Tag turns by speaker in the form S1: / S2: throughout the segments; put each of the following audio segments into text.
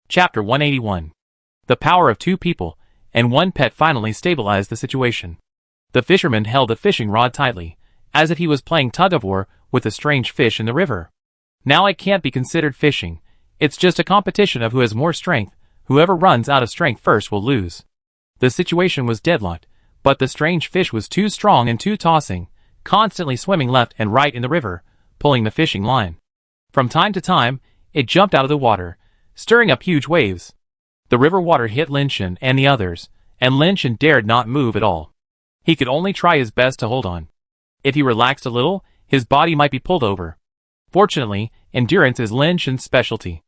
S1: Chapter 181. The power of two people and one pet finally stabilized the situation. The fisherman held the fishing rod tightly, as if he was playing tug-of-war with a strange fish in the river. Now it can't be considered fishing. It's just a competition of who has more strength. Whoever runs out of strength first will lose. The situation was deadlocked, but the strange fish was too strong and too tossing, constantly swimming left and right in the river, pulling the fishing line. From time to time, it jumped out of the water, stirring up huge waves. The river water hit Linshin and the others, and Linshin dared not move at all. He could only try his best to hold on. If he relaxed a little, his body might be pulled over. Fortunately, endurance is Linshin's specialty.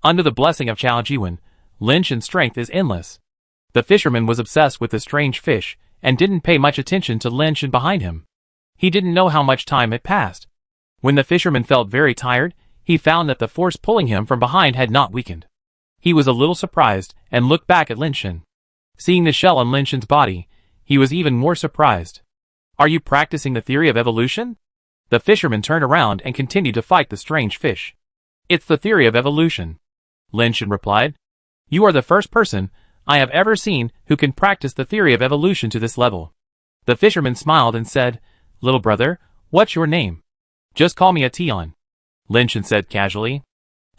S1: Under the blessing of Chao Jiwen, Linshin's strength is endless. The fisherman was obsessed with the strange fish, and didn't pay much attention to Linshin behind him. He didn't know how much time had passed. When the fisherman felt very tired, he found that the force pulling him from behind had not weakened. He was a little surprised, and looked back at Linshin. Seeing the shell on Linshin's body, he was even more surprised. "Are you practicing the theory of evolution?" The fisherman turned around and continued to fight the strange fish. "It's the theory of evolution," Linshin replied. "You are the first person I have ever seen who can practice the theory of evolution to this level." The fisherman smiled and said, "Little brother, what's your name?" "Just call me Ation," Linshin said casually.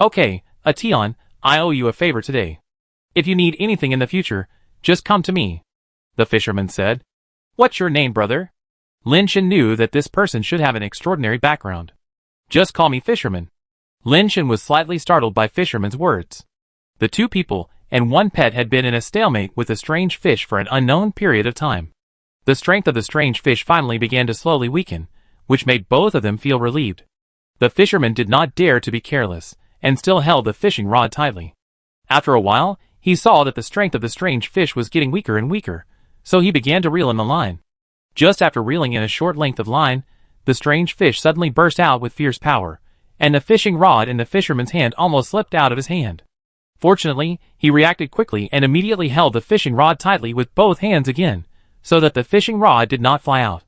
S1: "Okay, Ation, I owe you a favor today. If you need anything in the future, just come to me," the fisherman said. "What's your name, brother?" Linshin knew that this person should have an extraordinary background. "Just call me Fisherman." Linshin was slightly startled by Fisherman's words. The two people and one pet had been in a stalemate with the strange fish for an unknown period of time. The strength of the strange fish finally began to slowly weaken, which made both of them feel relieved. The fisherman did not dare to be careless, and still held the fishing rod tightly. After a while, he saw that the strength of the strange fish was getting weaker and weaker, so he began to reel in the line. Just after reeling in a short length of line, the strange fish suddenly burst out with fierce power, and the fishing rod in the fisherman's hand almost slipped out of his hand. Fortunately, he reacted quickly and immediately held the fishing rod tightly with both hands again, so that the fishing rod did not fly out.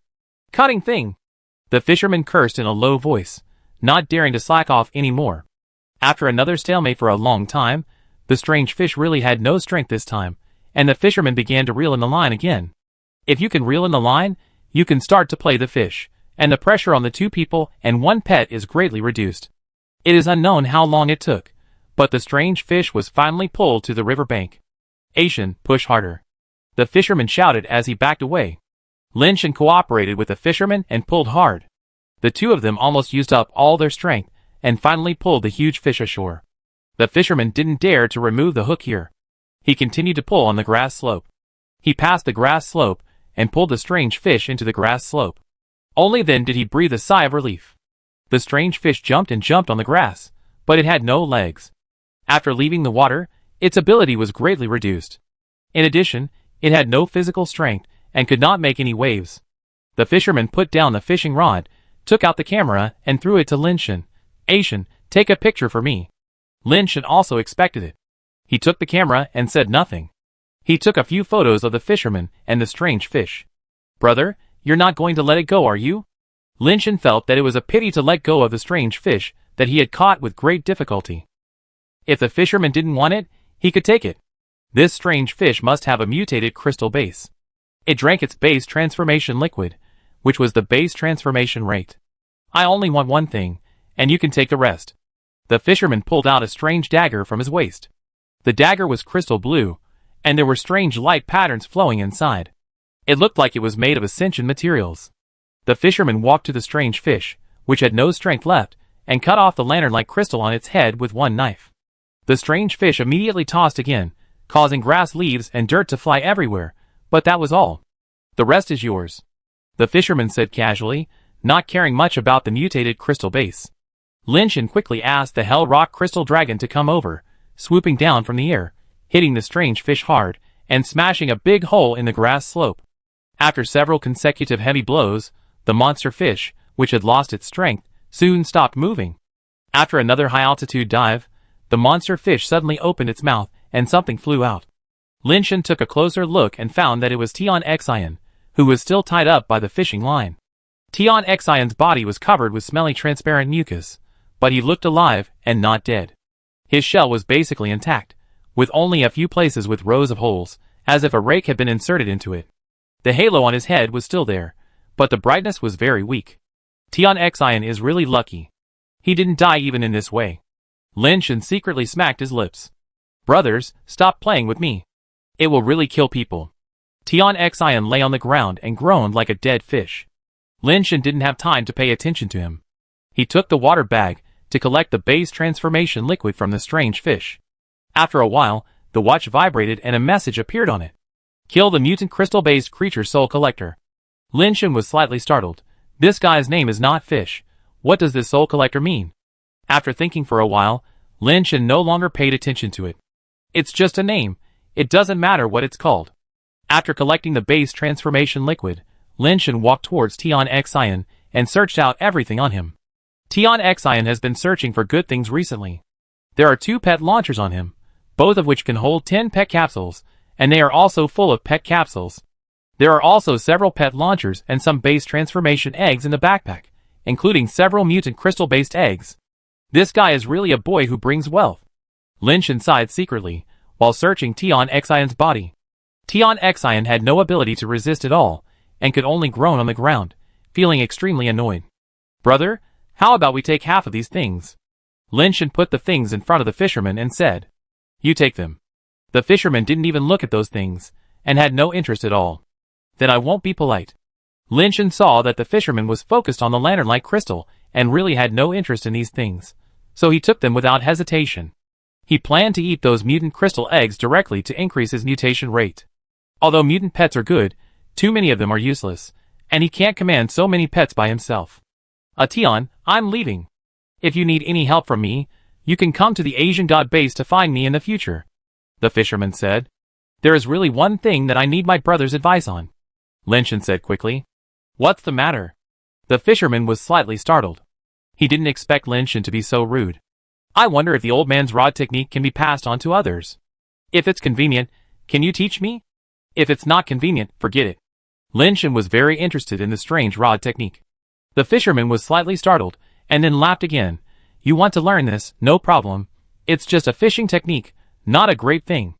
S1: "Cunning thing!" The fisherman cursed in a low voice, not daring to slack off any more. After another stalemate for a long time, the strange fish really had no strength this time, and the fisherman began to reel in the line again. If you can reel in the line, you can start to play the fish, and the pressure on the two people and one pet is greatly reduced. It is unknown how long it took, but the strange fish was finally pulled to the river bank. "Ation, push harder," the fisherman shouted as he backed away. Linshin cooperated with the fisherman and pulled hard. The two of them almost used up all their strength, and finally pulled the huge fish ashore. The fisherman didn't dare to remove the hook here. He continued to pull on the grass slope. He passed the grass slope, and pulled the strange fish into the grass slope. Only then did he breathe a sigh of relief. The strange fish jumped and jumped on the grass, but it had no legs. After leaving the water, its ability was greatly reduced. In addition, it had no physical strength, and could not make any waves. The fisherman put down the fishing rod, took out the camera, and threw it to Linshin. "Ation, take a picture for me." Linshin also expected it. He took the camera and said nothing. He took a few photos of the fisherman and the strange fish. "Brother, you're not going to let it go, are you?" Linshin felt that it was a pity to let go of the strange fish that he had caught with great difficulty. If the fisherman didn't want it, he could take it. This strange fish must have a mutated crystal base. It drank its base transformation liquid, which was the base transformation rate. "I only want one thing, and you can take the rest." The fisherman pulled out a strange dagger from his waist. The dagger was crystal blue, and there were strange light patterns flowing inside. It looked like it was made of ascension materials. The fisherman walked to the strange fish, which had no strength left, and cut off the lantern-like crystal on its head with one knife. The strange fish immediately tossed again, causing grass, leaves, and dirt to fly everywhere, but that was all. "The rest is yours," the fisherman said casually, not caring much about the mutated crystal base. Linshin quickly asked the Hell Rock Crystal Dragon to come over, swooping down from the air, hitting the strange fish hard, and smashing a big hole in the grass slope. After several consecutive heavy blows, the monster fish, which had lost its strength, soon stopped moving. After another high-altitude dive, the monster fish suddenly opened its mouth, and something flew out. Linshin took a closer look and found that it was Tion Xian, who was still tied up by the fishing line. Tion Xian's body was covered with smelly transparent mucus, but he looked alive and not dead. His shell was basically intact, with only a few places with rows of holes, as if a rake had been inserted into it. The halo on his head was still there, but the brightness was very weak. Tion Xian is really lucky. He didn't die even in this way. Lin Shen secretly smacked his lips. Brothers, stop playing with me. It will really kill people. Tion Xian lay on the ground and groaned like a dead fish. Lin Shen didn't have time to pay attention to him. He took the water bag to collect the base transformation liquid from the strange fish. After a while, the watch vibrated and a message appeared on it. Kill the mutant crystal-based creature soul collector. Lin Shen was slightly startled. This guy's name is not Fish. What does this soul collector mean? After thinking for a while, Lin Shen no longer paid attention to it. It's just a name. It doesn't matter what it's called. After collecting the base transformation liquid, Lin Shen walked towards Tion Xian and searched out everything on him. Tion Xian has been searching for good things recently. There are 2 pet launchers on him, both of which can hold 10 pet capsules, and they are also full of pet capsules. There are also several pet launchers and some base transformation eggs in the backpack, including several mutant crystal-based eggs. This guy is really a boy who brings wealth. Lin Shen sighed secretly, while searching Tion Xian's body. Tion Xian had no ability to resist at all, and could only groan on the ground, feeling extremely annoyed. Brother, how about we take half of these things? Lin Shen put the things in front of the fisherman and said, You take them. The fisherman didn't even look at those things, and had no interest at all. Then I won't be polite. Lin Shen saw that the fisherman was focused on the lantern-like crystal, and really had no interest in these things, so he took them without hesitation. He planned to eat those mutant crystal eggs directly to increase his mutation rate. Although mutant pets are good, too many of them are useless, and he can't command so many pets by himself. Tion, I'm leaving. If you need any help from me, you can come to the Asian God base to find me in the future. The fisherman said. There is really one thing that I need my brother's advice on. Lin Shen said quickly. What's the matter? The fisherman was slightly startled. He didn't expect Lin Shen to be so rude. I wonder if the old man's rod technique can be passed on to others. If it's convenient, can you teach me? If it's not convenient, forget it. Lin Shen was very interested in the strange rod technique. The fisherman was slightly startled, and then laughed again. You want to learn this, no problem. It's just a fishing technique, not a great thing.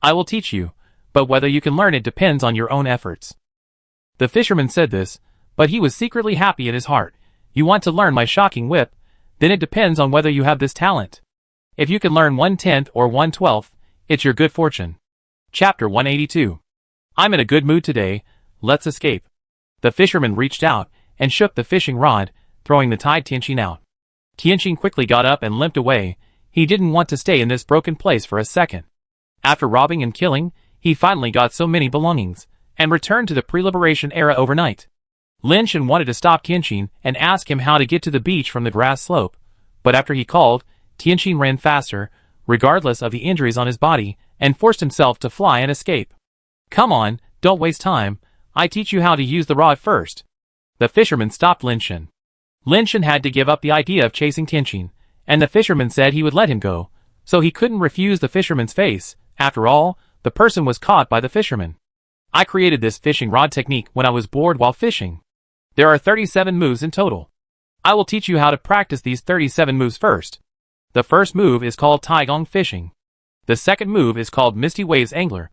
S1: I will teach you, but whether you can learn it depends on your own efforts. The fisherman said this, but he was secretly happy in his heart. You want to learn my shocking whip? Then it depends on whether you have this talent. If you can learn 1/10 or 1/12, it's your good fortune. Chapter 182. I'm in a good mood today, let's escape. The fisherman reached out and shook the fishing rod, throwing the tied Tianqin out. Tianqin quickly got up and limped away. He didn't want to stay in this broken place for a second. After robbing and killing, he finally got so many belongings, and returned to the pre-liberation era overnight. Lin Shen wanted to stop Tianqin and ask him how to get to the beach from the grass slope, but after he called, Tianqin ran faster, regardless of the injuries on his body, and forced himself to fly and escape. Come on, don't waste time, I teach you how to use the rod first. The fisherman stopped Lin Shen. Lin Shen had to give up the idea of chasing Tianqin, and the fisherman said he would let him go, so he couldn't refuse the fisherman's face. After all, the person was caught by the fisherman. I created this fishing rod technique when I was bored while fishing. There are 37 moves in total. I will teach you how to practice these 37 moves first. The first move is called Taigong fishing. The second move is called Misty Waves Angler.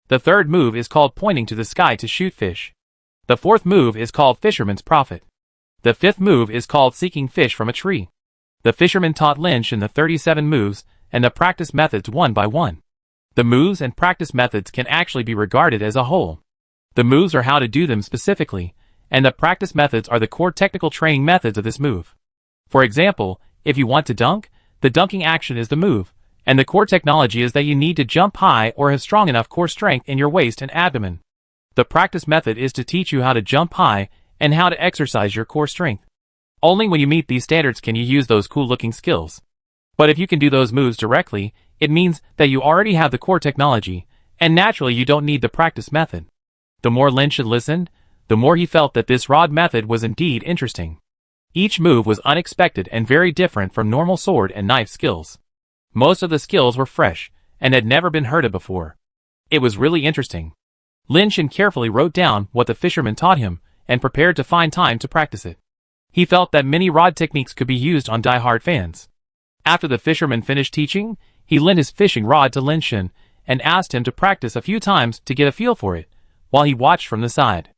S1: The third move is called pointing to the sky to shoot fish. The fourth move is called Fisherman's Prophet. The fifth move is called Seeking Fish from a Tree. The fisherman taught Lin Shen the 37 moves and the practice methods one by one. The moves and practice methods can actually be regarded as a whole. The moves are how to do them specifically, and the practice methods are the core technical training methods of this move. For example, if you want to dunk, the dunking action is the move, and the core technology is that you need to jump high or have strong enough core strength in your waist and abdomen. The practice method is to teach you how to jump high and how to exercise your core strength. Only when you meet these standards can you use those cool-looking skills. But if you can do those moves directly, it means that you already have the core technology, and naturally you don't need the practice method. The more Lin Shen listened, the more he felt that this rod method was indeed interesting. Each move was unexpected and very different from normal sword and knife skills. Most of the skills were fresh, and had never been heard of before. It was really interesting. Lin Shen carefully wrote down what the fisherman taught him, and prepared to find time to practice it. He felt that many rod techniques could be used on die-hard fans. After the fisherman finished teaching, He lent his fishing rod to Lin Shen and asked him to practice a few times to get a feel for it, while he watched from the side.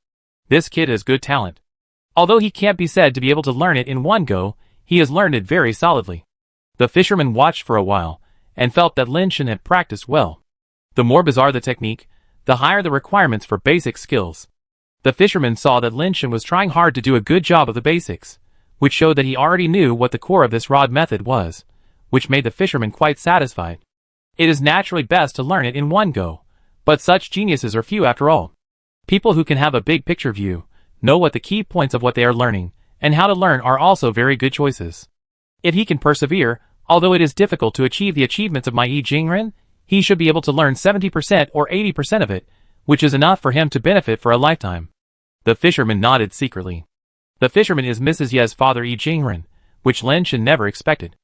S1: This kid has good talent. Although he can't be said to be able to learn it in one go, he has learned it very solidly. The fisherman watched for a while, and felt that Lin Shen had practiced well. The more bizarre the technique, the higher the requirements for basic skills. The fisherman saw that Lin Shen was trying hard to do a good job of the basics, which showed that he already knew what the core of this rod method was, which made the fisherman quite satisfied. It is naturally best to learn it in one go, but such geniuses are few after all. People who can have a big picture view, know what the key points of what they are learning, and how to learn are also very good choices. If he can persevere, although it is difficult to achieve the achievements of my Yi Jingren, he should be able to learn 70% or 80% of it, which is enough for him to benefit for a lifetime. The fisherman nodded secretly. The fisherman is Mrs. Ye's father Yi Jingren, which Lin Shen never expected.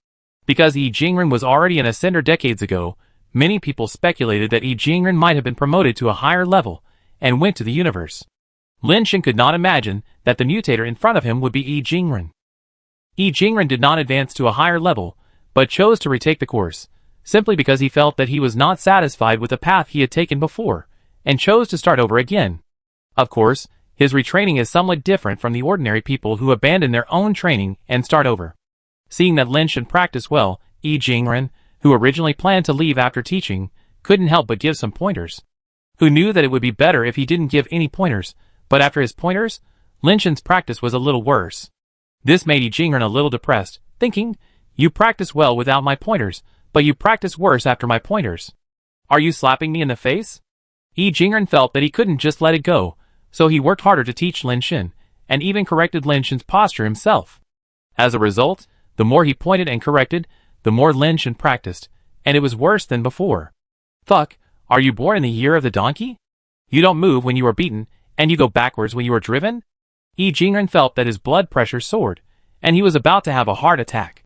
S1: Because Yi Jingren was already an ascender decades ago, many people speculated that Yi Jingren might have been promoted to a higher level, and went to the universe. Lin Shen could not imagine that the mutator in front of him would be Yi Jingren. Yi Jingren did not advance to a higher level, but chose to retake the course, simply because he felt that he was not satisfied with the path he had taken before, and chose to start over again. Of course, his retraining is somewhat different from the ordinary people who abandon their own training and start over. Seeing that Lin Shen practiced well, Yi Jingren, who originally planned to leave after teaching, couldn't help but give some pointers. Who knew that it would be better if he didn't give any pointers, but after his pointers, Lin Shen's practice was a little worse. This made Yi Jingren a little depressed, thinking, "You practice well without my pointers, but you practice worse after my pointers. Are you slapping me in the face?" Yi Jingren felt that he couldn't just let it go, so he worked harder to teach Lin Shen, and even corrected Lin Shen's posture himself. As a result, the more he pointed and corrected, the more Lin Shen practiced, and it was worse than before. "Fuck, are you born in the year of the donkey? You don't move when you are beaten, and you go backwards when you are driven?" Yi Jingren felt that his blood pressure soared, and he was about to have a heart attack.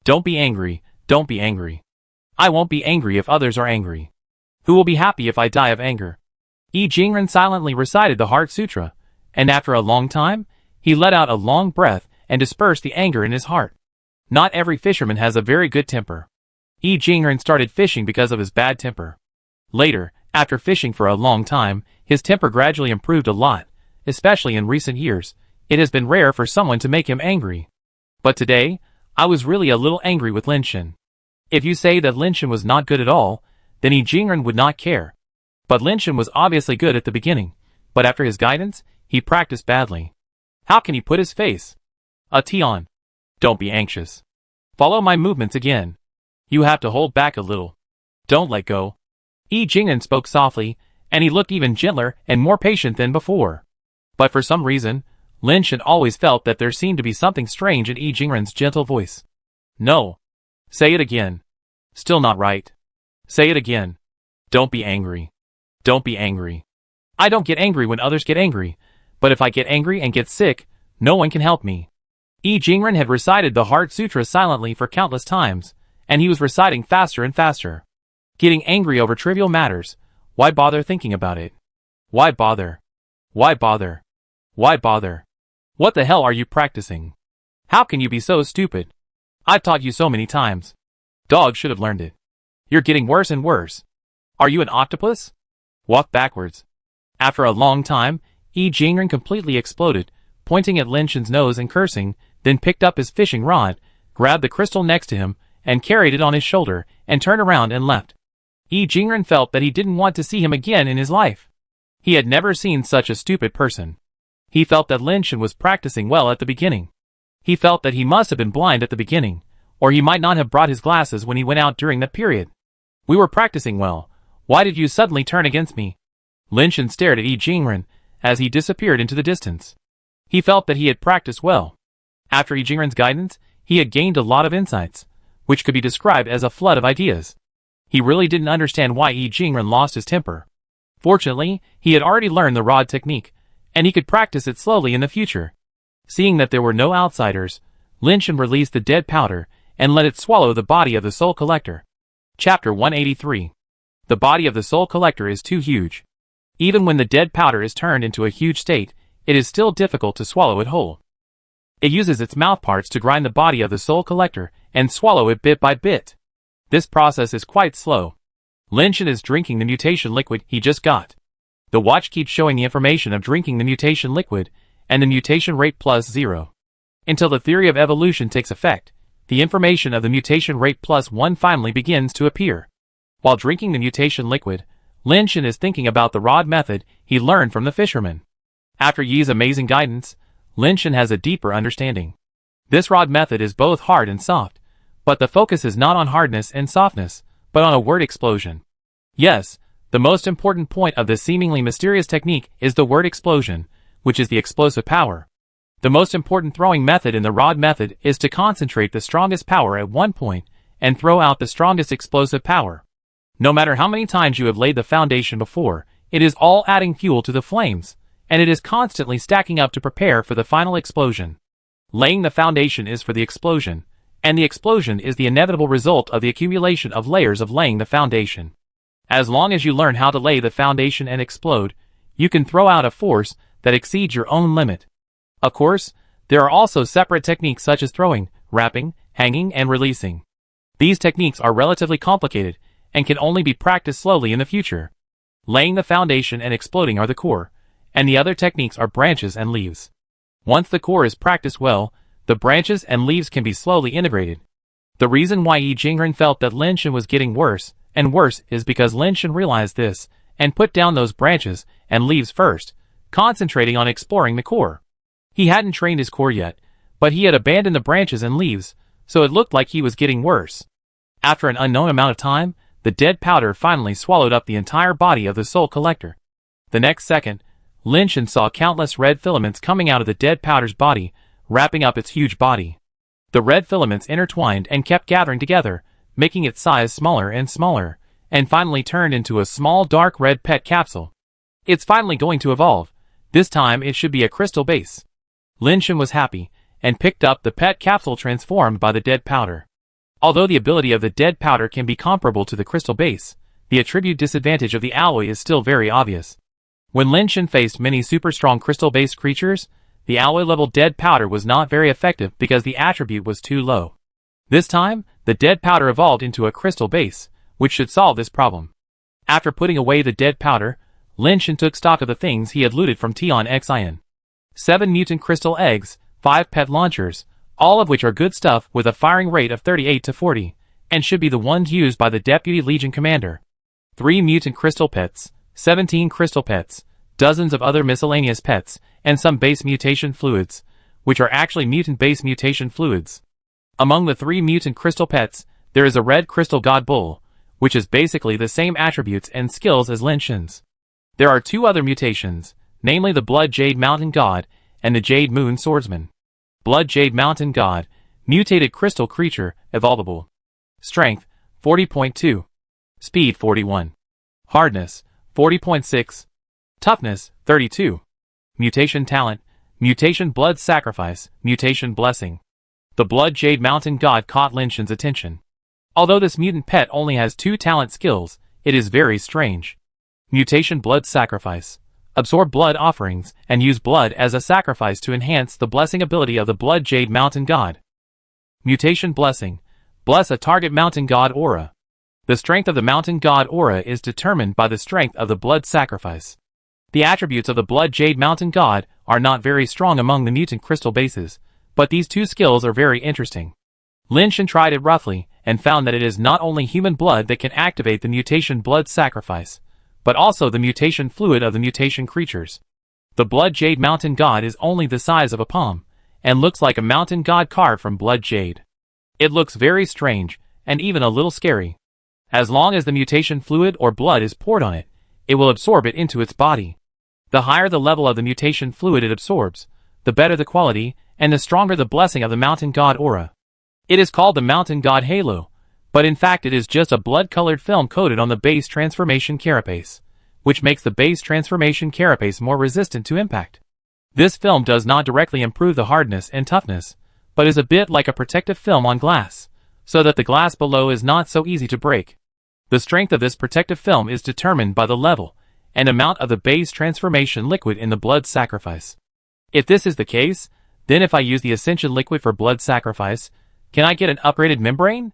S1: "Don't be angry, don't be angry. I won't be angry if others are angry. Who will be happy if I die of anger?" Yi Jingren silently recited the Heart Sutra, and after a long time, he let out a long breath and dispersed the anger in his heart. Not every fisherman has a very good temper. Yi Jingren started fishing because of his bad temper. Later, after fishing for a long time, his temper gradually improved a lot, especially in recent years. It has been rare for someone to make him angry. But today, I was really a little angry with Lin Shen. If you say that Lin Shen was not good at all, then Yi Jingren would not care. But Lin Shen was obviously good at the beginning, but after his guidance, he practiced badly. How can he put his face? A T on. Don't be anxious. Follow my movements again. You have to hold back a little. Don't let go. Yi Jingren spoke softly, and he looked even gentler and more patient than before. But for some reason, Lin Shen always felt that there seemed to be something strange in Yi Jingren's gentle voice. "No. Say it again. Still not right. Say it again. Don't be angry. Don't be angry. I don't get angry when others get angry, but if I get angry and get sick, no one can help me." Yi Jingren had recited the Heart Sutra silently for countless times, and he was reciting faster and faster. Getting angry over trivial matters, why bother thinking about it? Why bother? Why bother? Why bother? What the hell are you practicing? How can you be so stupid? I've taught you so many times. Dogs should have learned it. You're getting worse and worse. Are you an octopus? Walk backwards. After a long time, Yi Jingren completely exploded, pointing at Lin Shen's nose and cursing, then picked up his fishing rod, grabbed the crystal next to him, and carried it on his shoulder, and turned around and left. Yi Jingren felt that he didn't want to see him again in his life. He had never seen such a stupid person. He felt that Lin Shen was practicing well at the beginning. He felt that he must have been blind at the beginning, or he might not have brought his glasses when he went out during that period. "We were practicing well. Why did you suddenly turn against me?" Lin Shen stared at Yi Jingren as he disappeared into the distance. He felt that he had practiced well. After Yi Jingren's guidance, he had gained a lot of insights, which could be described as a flood of ideas. He really didn't understand why Yi Jingren lost his temper. Fortunately, he had already learned the rod technique, and he could practice it slowly in the future. Seeing that there were no outsiders, Lin Shen released the dead powder and let it swallow the body of the Soul Collector. Chapter 183. The body of the Soul Collector is too huge. Even when the dead powder is turned into a huge state, it is still difficult to swallow it whole. It uses its mouth parts to grind the body of the Soul Collector and swallow it bit by bit. This process is quite slow. Lin-Shan is drinking the mutation liquid he just got. The watch keeps showing the information of drinking the mutation liquid, and the mutation rate +0. Until the theory of evolution takes effect, the information of the mutation rate +1 finally begins to appear. While drinking the mutation liquid, Lin-Shan is thinking about the rod method he learned from the fisherman. After Yi's amazing guidance, Lin-Shan has a deeper understanding. This rod method is both hard and soft, but the focus is not on hardness and softness, but on a word explosion. Yes, the most important point of this seemingly mysterious technique is the word explosion, which is the explosive power. The most important throwing method in the rod method is to concentrate the strongest power at one point and throw out the strongest explosive power. No matter how many times you have laid the foundation before, it is all adding fuel to the flames, and it is constantly stacking up to prepare for the final explosion. Laying the foundation is for the explosion, and the explosion is the inevitable result of the accumulation of layers of laying the foundation. As long as you learn how to lay the foundation and explode, you can throw out a force that exceeds your own limit. Of course, there are also separate techniques such as throwing, wrapping, hanging, and releasing. These techniques are relatively complicated and can only be practiced slowly in the future. Laying the foundation and exploding are the core, and the other techniques are branches and leaves. Once the core is practiced well, the branches and leaves can be slowly integrated. The reason why Yi Jingren felt that Lin-Shan was getting worse and worse is because Lin-Shan realized this and put down those branches and leaves first, concentrating on exploring the core. He hadn't trained his core yet, but he had abandoned the branches and leaves, so it looked like he was getting worse. After an unknown amount of time, the dead powder finally swallowed up the entire body of the soul collector. The next second, Lin-Shan saw countless red filaments coming out of the dead powder's body, wrapping up its huge body. The red filaments intertwined and kept gathering together, making its size smaller and smaller, and finally turned into a small dark red pet capsule. It's finally going to evolve. This time it should be a crystal base. Lin-Shan was happy, and picked up the pet capsule transformed by the dead powder. Although the ability of the dead powder can be comparable to the crystal base, the attribute disadvantage of the alloy is still very obvious. When Lin-Shan faced many super strong crystal-based creatures, the alloy-level dead powder was not very effective because the attribute was too low. This time, the dead powder evolved into a crystal base, which should solve this problem. After putting away the dead powder, Lin-Shan took stock of the things he had looted from Tion Xian. 7 mutant crystal eggs, 5 pet launchers, all of which are good stuff with a firing rate of 38 to 40, and should be the ones used by the Deputy Legion Commander. 3 mutant crystal pets, 17 crystal pets, dozens of other miscellaneous pets, and some base mutation fluids, which are actually mutant-based mutation fluids. Among the 3 mutant crystal pets, there is a red crystal god bull, which is basically the same attributes and skills as Lin-Shan's. There are 2 other mutations, namely the Blood Jade Mountain God and the Jade Moon Swordsman. Blood Jade Mountain God, mutated crystal creature, evolvable. Strength, 40.2. Speed, 41. Hardness, 40.6. Toughness, 32. Mutation talent, mutation blood sacrifice, mutation blessing. The Blood Jade Mountain God caught Lin-Shan's attention. Although this mutant pet only has 2 talent skills, it is very strange. Mutation blood sacrifice. Absorb blood offerings, and use blood as a sacrifice to enhance the blessing ability of the Blood Jade Mountain God. Mutation blessing. Bless a target mountain god aura. The strength of the mountain god aura is determined by the strength of the blood sacrifice. The attributes of the Blood Jade Mountain God are not very strong among the mutant crystal bases, but these 2 skills are very interesting. Lin-Shan tried it roughly, and found that it is not only human blood that can activate the mutation blood sacrifice, but also the mutation fluid of the mutation creatures. The Blood Jade Mountain God is only the size of a palm, and looks like a mountain god carved from blood jade. It looks very strange, and even a little scary. As long as the mutation fluid or blood is poured on it, it will absorb it into its body. The higher the level of the mutation fluid it absorbs, the better the quality, and the stronger the blessing of the mountain god aura. It is called the mountain god halo, but in fact it is just a blood-colored film coated on the base transformation carapace, which makes the base transformation carapace more resistant to impact. This film does not directly improve the hardness and toughness, but is a bit like a protective film on glass, so that the glass below is not so easy to break. The strength of this protective film is determined by the level and amount of the base transformation liquid in the blood sacrifice. If this is the case, then if I use the Ascension liquid for blood sacrifice, can I get an upgraded membrane?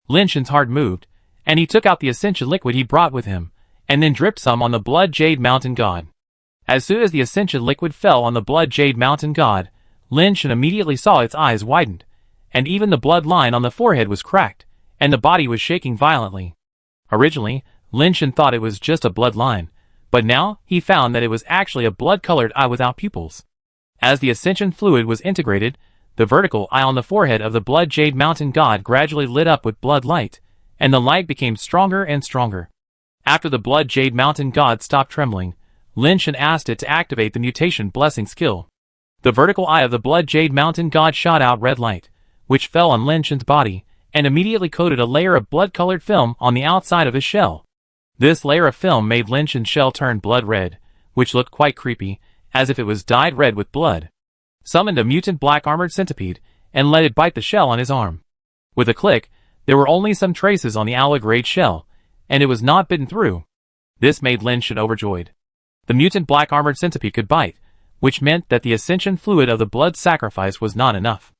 S1: Lin-Shan's heart moved, and he took out the ascension liquid he brought with him, and then dripped some on the blood jade mountain god. As soon as the ascension liquid fell on the blood jade mountain god, Lin Shan immediately saw its eyes widened, and even the blood line on the forehead was cracked, and the body was shaking violently. Originally, Lin Shan thought it was just a blood line, but now he found that it was actually a blood-colored eye without pupils. As the ascension fluid was integrated, the vertical eye on the forehead of the blood jade mountain god gradually lit up with blood light, and the light became stronger and stronger. After the blood jade mountain god stopped trembling, Lin Shan asked it to activate the mutation blessing skill. The vertical eye of the blood jade mountain god shot out red light, which fell on Lin Shan's body, and immediately coated a layer of blood-colored film on the outside of his shell. This layer of film made Lin Shan's shell turn blood red, which looked quite creepy, as if it was dyed red with blood. Summoned a mutant black armored centipede, and let it bite the shell on his arm. With a click, there were only some traces on the alloy-grade shell, and it was not bitten through. This made Lin Shan overjoyed. The mutant black armored centipede could bite, which meant that the ascension fluid of the blood sacrifice was not enough.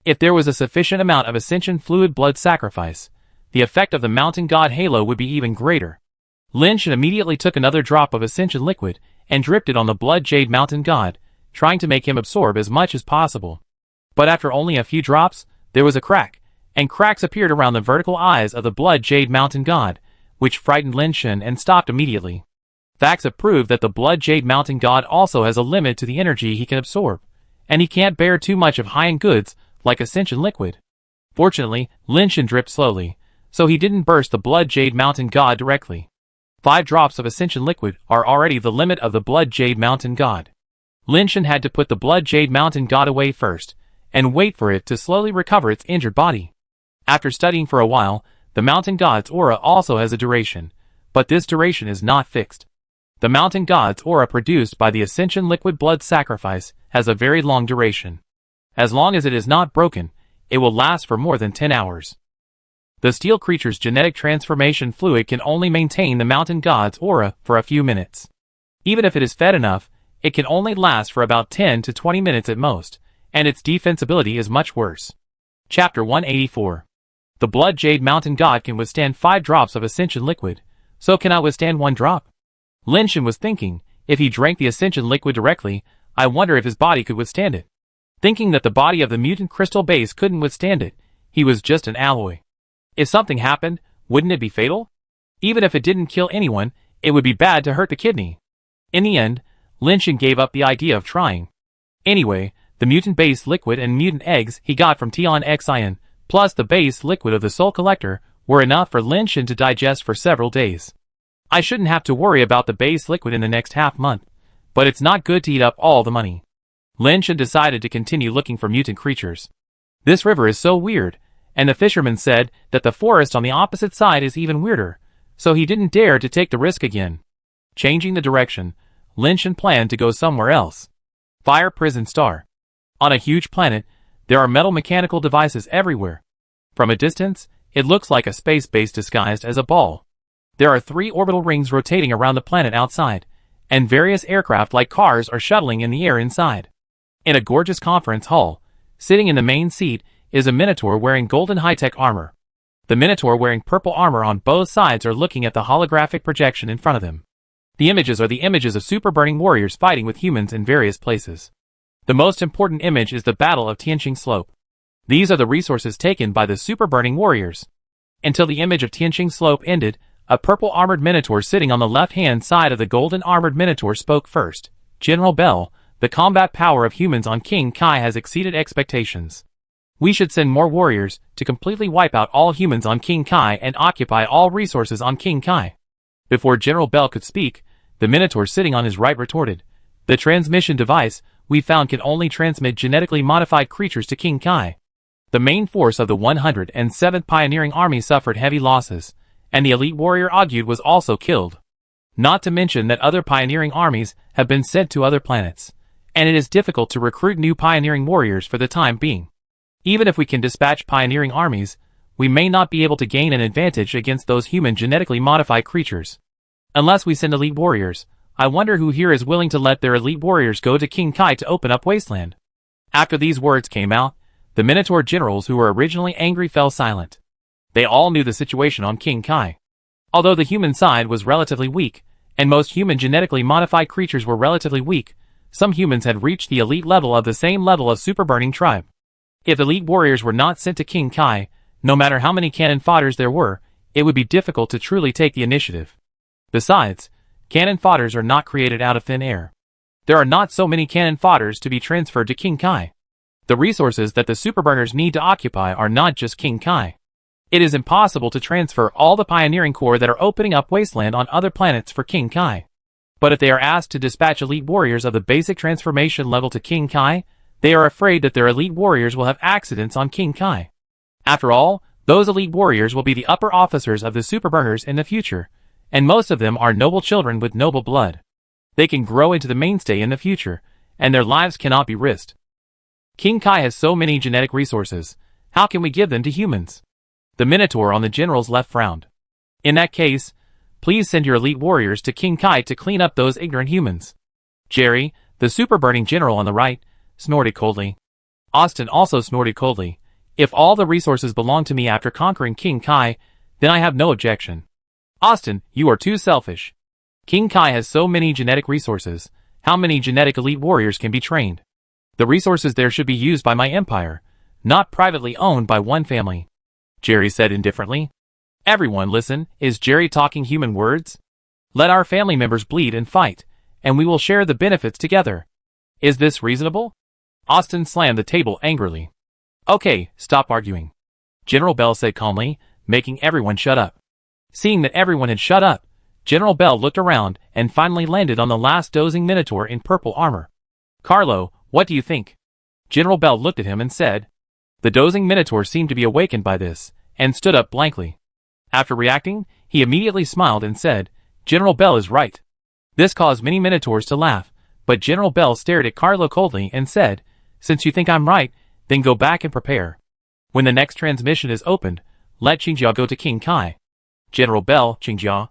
S1: If there was a sufficient amount of ascension fluid blood sacrifice, the effect of the mountain god halo would be even greater. Lin Shan immediately took another drop of ascension liquid and dripped it on the blood jade mountain god, trying to make him absorb as much as possible. But after only a few drops, there was a crack, and cracks appeared around the vertical eyes of the blood jade mountain god, which frightened Lin Shan and stopped immediately. Facts have proved that the blood jade mountain god also has a limit to the energy he can absorb, and he can't bear too much of high-end goods like ascension liquid. Fortunately, Lin Shan dripped slowly, so he didn't burst the blood jade mountain god directly. 5 drops of ascension liquid are already the limit of the blood jade mountain god. Lin Shan had to put the blood jade mountain god away first, and wait for it to slowly recover its injured body. After studying for a while, the mountain god's aura also has a duration, but this duration is not fixed. The mountain god's aura produced by the ascension liquid blood sacrifice has a very long duration. As long as it is not broken, it will last for more than 10 hours. The steel creature's genetic transformation fluid can only maintain the mountain god's aura for a few minutes. Even if it is fed enough, it can only last for about 10 to 20 minutes at most, and its defensibility is much worse. Chapter 184. The blood jade mountain god can withstand 5 drops of ascension liquid, so cannot withstand 1 drop. Lin Shan was thinking, if he drank the ascension liquid directly, I wonder if his body could withstand it. Thinking that the body of the mutant crystal base couldn't withstand it, he was just an alloy. If something happened, wouldn't it be fatal? Even if it didn't kill anyone, it would be bad to hurt the kidney. In the end, Lin Shan gave up the idea of trying. Anyway, the mutant base liquid and mutant eggs he got from Tion Xian, plus the base liquid of the Soul Collector, were enough for Lin Shan to digest for several days. I shouldn't have to worry about the base liquid in the next half month, but it's not good to eat up all the money. Lin Shan decided to continue looking for mutant creatures. This river is so weird, and the fisherman said that the forest on the opposite side is even weirder, so he didn't dare to take the risk again. Changing the direction, Lin Shan planned to go somewhere else. Fire Prison Star. On a huge planet, there are metal mechanical devices everywhere. From a distance, it looks like a space base disguised as a ball. There are 3 orbital rings rotating around the planet outside, and various aircraft like cars are shuttling in the air inside. In a gorgeous conference hall, sitting in the main seat, is a minotaur wearing golden high-tech armor. The minotaur wearing purple armor on both sides are looking at the holographic projection in front of them. The images are the images of super burning warriors fighting with humans in various places. The most important image is the Battle of Tianqing Slope. These are the resources taken by the super burning warriors. Until the image of Tianqing Slope ended, a purple armored minotaur sitting on the left-hand side of the golden armored minotaur spoke first. General Bell, the combat power of humans on King Kai has exceeded expectations. We should send more warriors to completely wipe out all humans on King Kai and occupy all resources on King Kai. Before General Bell could speak, the minotaur sitting on his right retorted, the transmission device we found can only transmit genetically modified creatures to King Kai. The main force of the 107th Pioneering Army suffered heavy losses, and the elite warrior Agyud was also killed. Not to mention that other pioneering armies have been sent to other planets, and it is difficult to recruit new pioneering warriors for the time being. Even if we can dispatch pioneering armies, we may not be able to gain an advantage against those human genetically modified creatures. Unless we send elite warriors, I wonder who here is willing to let their elite warriors go to King Kai to open up Wasteland. After these words came out, the Minotaur generals who were originally angry fell silent. They all knew the situation on King Kai. Although the human side was relatively weak, and most human genetically modified creatures were relatively weak, some humans had reached the elite level of the same level of super burning tribe. If elite warriors were not sent to King Kai, no matter how many cannon fodders there were, it would be difficult to truly take the initiative. Besides, cannon fodders are not created out of thin air. There are not so many cannon fodders to be transferred to King Kai. The resources that the superburners need to occupy are not just King Kai. It is impossible to transfer all the pioneering corps that are opening up wasteland on other planets for King Kai. But if they are asked to dispatch elite warriors of the basic transformation level to King Kai, they are afraid that their elite warriors will have accidents on King Kai. After all, those elite warriors will be the upper officers of the superburners in the future, and most of them are noble children with noble blood. They can grow into the mainstay in the future, and their lives cannot be risked. King Kai has so many genetic resources. How can we give them to humans? The Minotaur on the general's left frowned. In that case, please send your elite warriors to King Kai to clean up those ignorant humans. Jerry, the super-burning general on the right, snorted coldly. Austin also snorted coldly. If all the resources belong to me after conquering King Kai, then I have no objection. Austin, you are too selfish. King Kai has so many genetic resources. How many genetic elite warriors can be trained? The resources there should be used by my empire, not privately owned by one family. Jerry said indifferently. Everyone listen, is Jerry talking human words? Let our family members bleed and fight, and we will share the benefits together. Is this reasonable? Austin slammed the table angrily. Okay, stop arguing. General Bell said calmly, making everyone shut up. Seeing that everyone had shut up, General Bell looked around and finally landed on the last dozing Minotaur in purple armor. Carlo, what do you think? General Bell looked at him and said. The dozing Minotaur seemed to be awakened by this, and stood up blankly. After reacting, he immediately smiled and said, General Bell is right. This caused many Minotaurs to laugh, but General Bell stared at Carlo coldly and said, Since you think I'm right, then go back and prepare. When the next transmission is opened, let Qingjia go to King Kai. General Bell, Qingjia.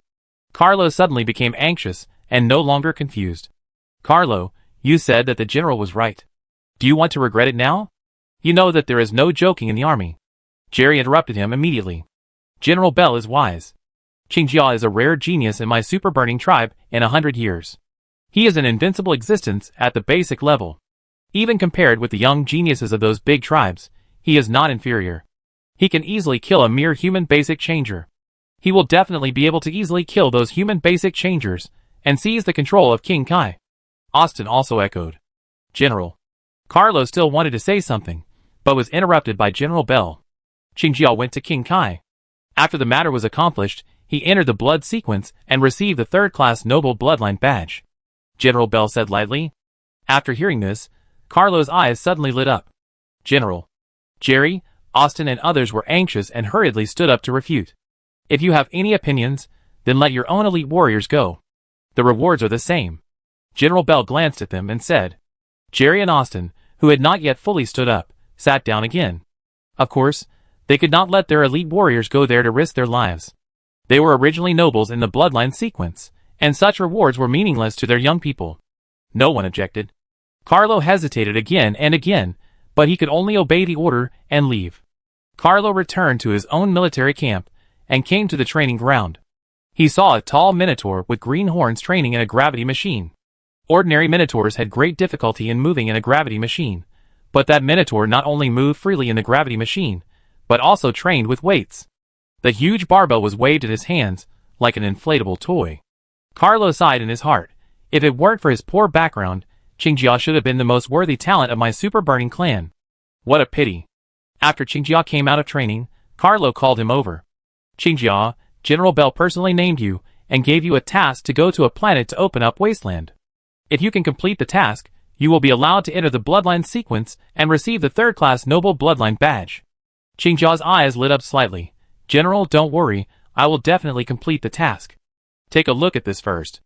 S1: Carlo suddenly became anxious and no longer confused. Carlo, you said that the general was right. Do you want to regret it now? You know that there is no joking in the army. Jerry interrupted him immediately. General Bell is wise. Qingjia is a rare genius in my super-burning tribe in 100 years. He is an invincible existence at the basic level. Even compared with the young geniuses of those big tribes, he is not inferior. He can easily kill a mere human basic changer. He will definitely be able to easily kill those human basic changers and seize the control of King Kai. Austin also echoed. General. Carlo still wanted to say something, but was interrupted by General Bell. Qingjia went to King Kai. After the matter was accomplished, he entered the blood sequence and received the third-class noble bloodline badge. General Bell said lightly. After hearing this, Carlo's eyes suddenly lit up. General. Jerry, Austin and others were anxious and hurriedly stood up to refute. If you have any opinions, then let your own elite warriors go. The rewards are the same. General Bell glanced at them and said. Jerry and Austin, who had not yet fully stood up, sat down again. Of course, they could not let their elite warriors go there to risk their lives. They were originally nobles in the bloodline sequence, and such rewards were meaningless to their young people. No one objected. Carlo hesitated again and again, but he could only obey the order and leave. Carlo returned to his own military camp and came to the training ground. He saw a tall Minotaur with green horns training in a gravity machine. Ordinary Minotaurs had great difficulty in moving in a gravity machine, but that Minotaur not only moved freely in the gravity machine, but also trained with weights. The huge barbell was waved in his hands, like an inflatable toy. Carlo sighed in his heart. If it weren't for his poor background, Qingjia should have been the most worthy talent of my super-burning clan. What a pity. After Qingjia came out of training, Carlo called him over. Qingjia, General Bell personally named you, and gave you a task to go to a planet to open up wasteland. If you can complete the task, you will be allowed to enter the bloodline sequence and receive the third-class noble bloodline badge. Qingjia's eyes lit up slightly. General, don't worry, I will definitely complete the task. Take a look at this first.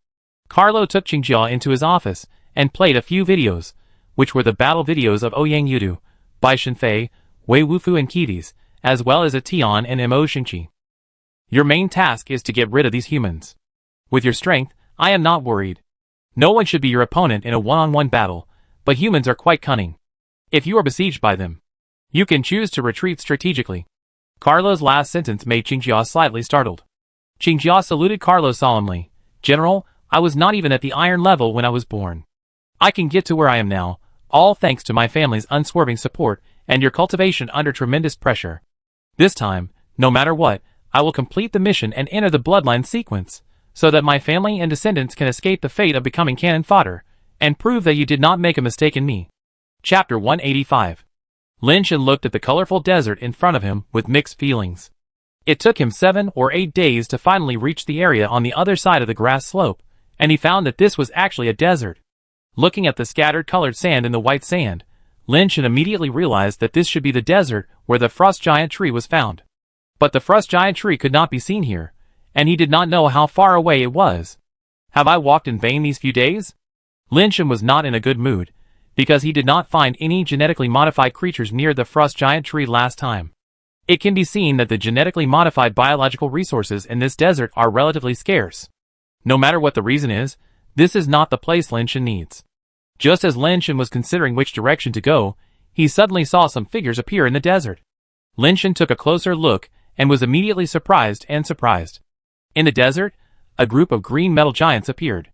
S1: Carlo took Qingjia into his office and played a few videos, which were the battle videos of Ouyang Yudu, Bai Shenfei, Wei Wufu and Kides, as well as a Tian and Mo Xingqi. Your main task is to get rid of these humans. With your strength, I am not worried. No one should be your opponent in a one-on-one battle, but humans are quite cunning. If you are besieged by them, you can choose to retreat strategically. Carlo's last sentence made Qingjia slightly startled. Qingjia saluted Carlo solemnly. General, I was not even at the iron level when I was born. I can get to where I am now, all thanks to my family's unswerving support and your cultivation under tremendous pressure. This time, no matter what, I will complete the mission and enter the bloodline sequence, so that my family and descendants can escape the fate of becoming cannon fodder, and prove that you did not make a mistake in me. Chapter 185. Lin Shen looked at the colorful desert in front of him with mixed feelings. It took him 7 or 8 days to finally reach the area on the other side of the grass slope, and he found that this was actually a desert. Looking at the scattered colored sand and the white sand, Lin Shen immediately realized that this should be the desert where the frost giant tree was found. But the frost giant tree could not be seen here, and he did not know how far away it was. Have I walked in vain these few days? Lin Shen was not in a good mood, because he did not find any genetically modified creatures near the frost giant tree last time. It can be seen that the genetically modified biological resources in this desert are relatively scarce. No matter what the reason is, this is not the place Lin Shen needs. Just as Lin Shen was considering which direction to go, he suddenly saw some figures appear in the desert. Lin Shen took a closer look and was immediately surprised. In the desert, a group of green metal giants appeared.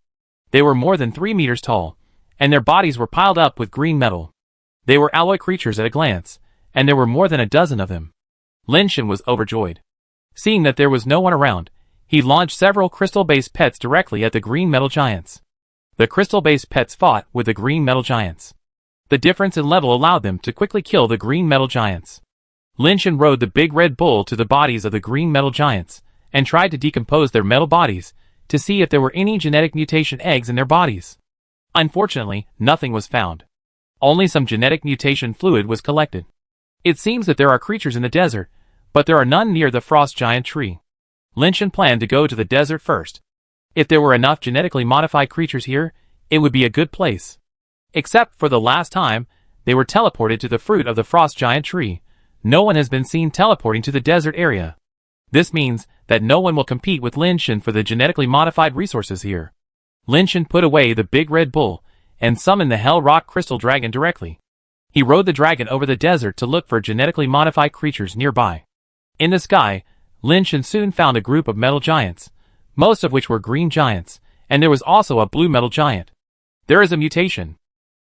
S1: They were more than 3 meters tall, and their bodies were piled up with green metal. They were alloy creatures at a glance, and there were more than a dozen of them. Lin Shen was overjoyed. Seeing that there was no one around, he launched several crystal-based pets directly at the green metal giants. The crystal-based pets fought with the green metal giants. The difference in level allowed them to quickly kill the green metal giants. Lin Shen rode the big red bull to the bodies of the green metal giants, and tried to decompose their metal bodies, to see if there were any genetic mutation eggs in their bodies. Unfortunately, nothing was found. Only some genetic mutation fluid was collected. It seems that there are creatures in the desert, but there are none near the frost giant tree. Lin Shen planned to go to the desert first. If there were enough genetically modified creatures here, it would be a good place. Except for the last time, they were teleported to the fruit of the frost giant tree. No one has been seen teleporting to the desert area. This means that no one will compete with Lin Shen for the genetically modified resources here. Lin Shen put away the big red bull, and summoned the Hell Rock Crystal Dragon directly. He rode the dragon over the desert to look for genetically modified creatures nearby. In the sky, Lin Shen soon found a group of metal giants, most of which were green giants, and there was also a blue metal giant. There is a mutation.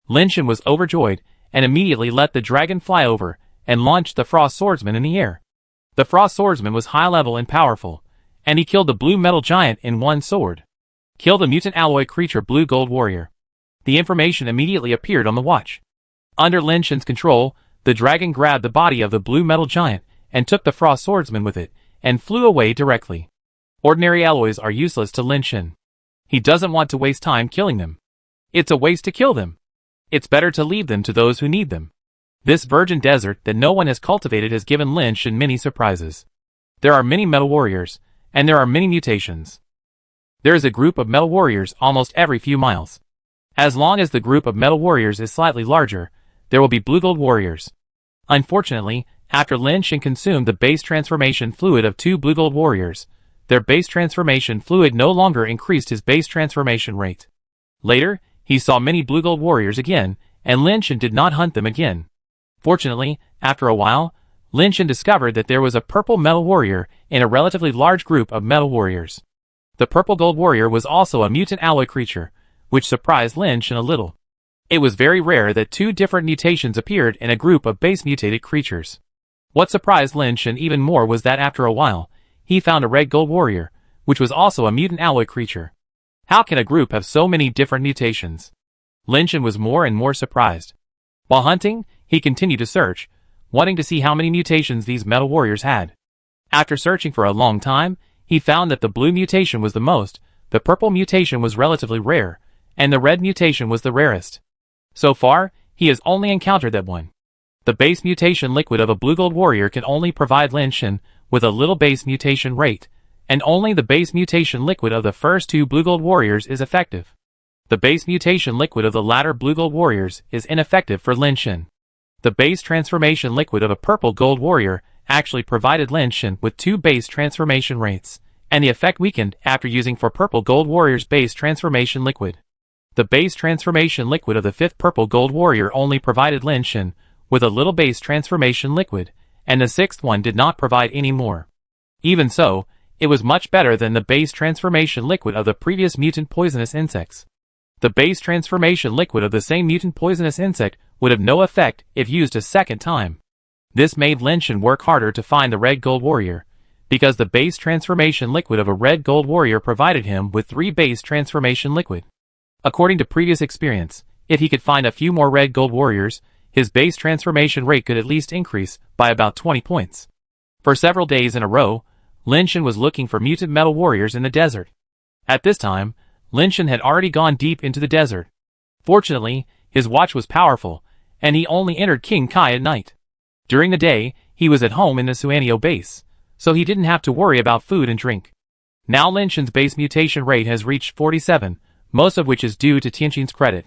S1: Lin Shen was overjoyed, and immediately let the dragon fly over, and launched the Frost Swordsman in the air. The Frost Swordsman was high level and powerful, and he killed the blue metal giant in one sword. Kill the mutant alloy creature Blue Gold Warrior. The information immediately appeared on the watch. Under Lin Shen's control, the dragon grabbed the body of the blue metal giant, and took the Frost Swordsman with it, and flew away directly. Ordinary alloys are useless to Lin Shen. He doesn't want to waste time killing them. It's a waste to kill them. It's better to leave them to those who need them. This virgin desert that no one has cultivated has given Lin Shen many surprises. There are many metal warriors, and there are many mutations. There is a group of metal warriors almost every few miles. As long as the group of metal warriors is slightly larger, there will be blue gold warriors. Unfortunately, after Lin Shen consumed the base transformation fluid of 2 blue gold warriors, their base transformation fluid no longer increased his base transformation rate. Later, he saw many blue gold warriors again, and Lin Shen did not hunt them again. Fortunately, after a while, Lin Shen discovered that there was a purple metal warrior in a relatively large group of metal warriors. The purple gold warrior was also a mutant alloy creature, which surprised Lin Shen a little. It was very rare that 2 different mutations appeared in a group of base mutated creatures. What surprised Lin Shen even more was that after a while, he found a red gold warrior, which was also a mutant alloy creature. How can a group have so many different mutations? Lin Shen was more and more surprised. While hunting, he continued to search, wanting to see how many mutations these metal warriors had. After searching for a long time, he found that the blue mutation was the most, the purple mutation was relatively rare, and the red mutation was the rarest. So far, he has only encountered that one. The base mutation liquid of a blue gold warrior can only provide Lin Shen with a little base mutation rate, and only the base mutation liquid of the first 2 blue gold warriors is effective. The base mutation liquid of the latter blue gold warriors is ineffective for Lin Shen. The base transformation liquid of a purple gold warrior actually provided Lin Shen with 2 base transformation rates, and the effect weakened after using for purple gold warrior's base transformation liquid. The base transformation liquid of the 5th purple gold warrior only provided Lin Shen with a little base transformation liquid, and the sixth one did not provide any more. Even so, it was much better than the base transformation liquid of the previous mutant poisonous insects. The base transformation liquid of the same mutant poisonous insect would have no effect if used a second time. This made Lin Shan work harder to find the red gold warrior, because the base transformation liquid of a red gold warrior provided him with 3 base transformation liquid. According to previous experience, if he could find a few more red gold warriors, his base transformation rate could at least increase by about 20 points. For several days in a row, Lin Shan was looking for mutant metal warriors in the desert. At this time, Lin Shan had already gone deep into the desert. Fortunately, his watch was powerful, and he only entered King Kai at night. During the day, he was at home in the Suanio base, so he didn't have to worry about food and drink. Now Lin Shan's base mutation rate has reached 47, most of which is due to Tianqin's credit.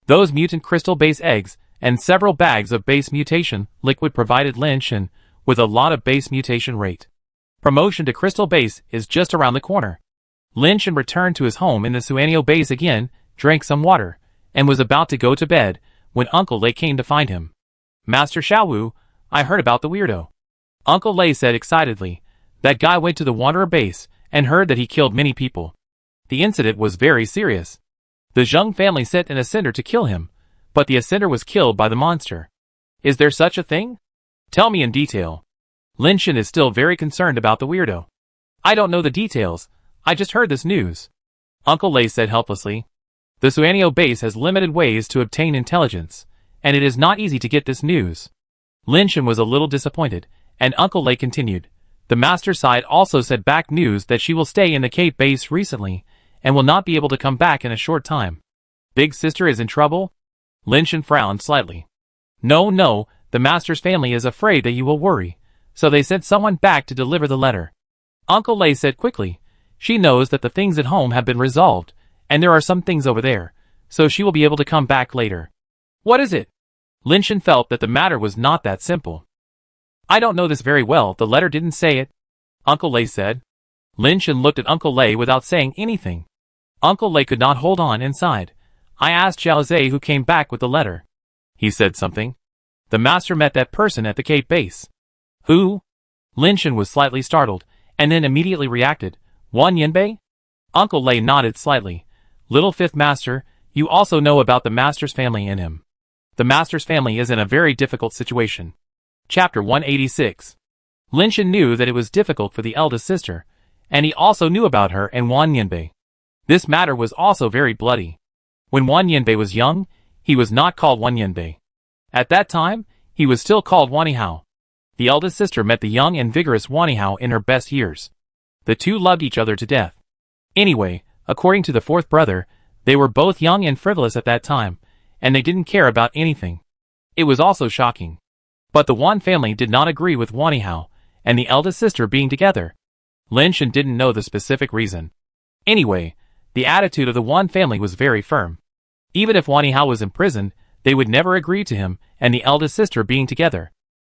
S1: Those mutant crystal base eggs and several bags of base mutation liquid provided Lin Shan with a lot of base mutation rate. Promotion to crystal base is just around the corner. Lin Shan returned to his home in the Suanio base again, drank some water, and was about to go to bed when Uncle Lei came to find him. "Master Xiaowu, I heard about the weirdo," Uncle Lei said excitedly. "That guy went to the Wanderer base and heard that he killed many people. The incident was very serious. The Zheng family sent an ascender to kill him, but the ascender was killed by the monster. Is there such a thing? Tell me in detail." Lin Shan is still very concerned about the weirdo. "I don't know the details, I just heard this news," Uncle Lei said helplessly. The Suanio base has limited ways to obtain intelligence, and it is not easy to get this news. Lin Shan was a little disappointed, and Uncle Lei continued. "The master side also said back news that she will stay in the Cape base recently, and will not be able to come back in a short time. Big sister is in trouble?" Lin Shan frowned slightly. No, the master's family is afraid that you will worry, so they sent someone back to deliver the letter," Uncle Lei said quickly. "She knows that the things at home have been resolved, and there are some things over there, so she will be able to come back later." "What is it?" Lin Shan felt that the matter was not that simple. "I don't know this very well, the letter didn't say it," Uncle Lei said. Lin Shan looked at Uncle Lei without saying anything. Uncle Lei could not hold on inside. "I asked Xiao Zhe who came back with the letter. He said something. The master met that person at the Cape base." "Who?" Lin Shan was slightly startled, and then immediately reacted. "Wan Yanbei?" Uncle Lei nodded slightly. "Little fifth master, you also know about the master's family in him. The master's family is in a very difficult situation." Chapter 186. Lin Shan knew that it was difficult for the eldest sister, and he also knew about her and Wan Yanbei. This matter was also very bloody. When Wan Yanbei was young, he was not called Wan Yanbei. At that time, he was still called Wanihao. The eldest sister met the young and vigorous Wanihao in her best years. The two loved each other to death. Anyway, according to the fourth brother, they were both young and frivolous at that time, and they didn't care about anything. It was also shocking. But the Wan family did not agree with Wanihao and the eldest sister being together. Lin Shan didn't know the specific reason. Anyway, the attitude of the Wan family was very firm. Even if Wanihao was imprisoned, they would never agree to him and the eldest sister being together.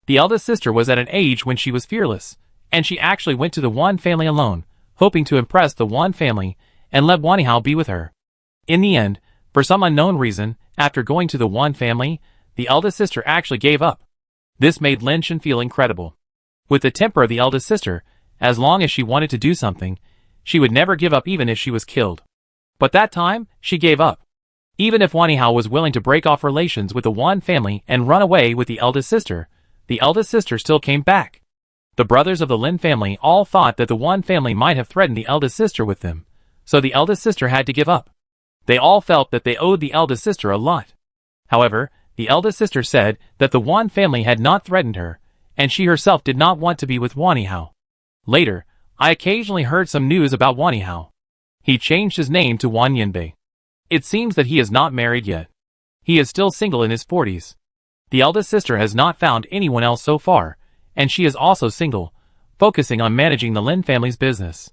S1: The eldest sister was at an age when she was fearless, and she actually went to the Wan family alone, hoping to impress the Wan family and let Wanihao be with her. In the end, for some unknown reason, after going to the Wan family, the eldest sister actually gave up. This made Lin Shan feel incredible. With the temper of the eldest sister, as long as she wanted to do something, she would never give up even if she was killed. But that time, she gave up. Even if Wanihao was willing to break off relations with the Wan family and run away with the eldest sister still came back. The brothers of the Lin family all thought that the Wan family might have threatened the eldest sister with them, so the eldest sister had to give up. They all felt that they owed the eldest sister a lot. However, the eldest sister said that the Wan family had not threatened her, and she herself did not want to be with Wanihao. Later, I occasionally heard some news about Wanihao. He changed his name to Wan Yanbei. It seems that he is not married yet. He is still single in his 40s. The eldest sister has not found anyone else so far, and she is also single, focusing on managing the Lin family's business.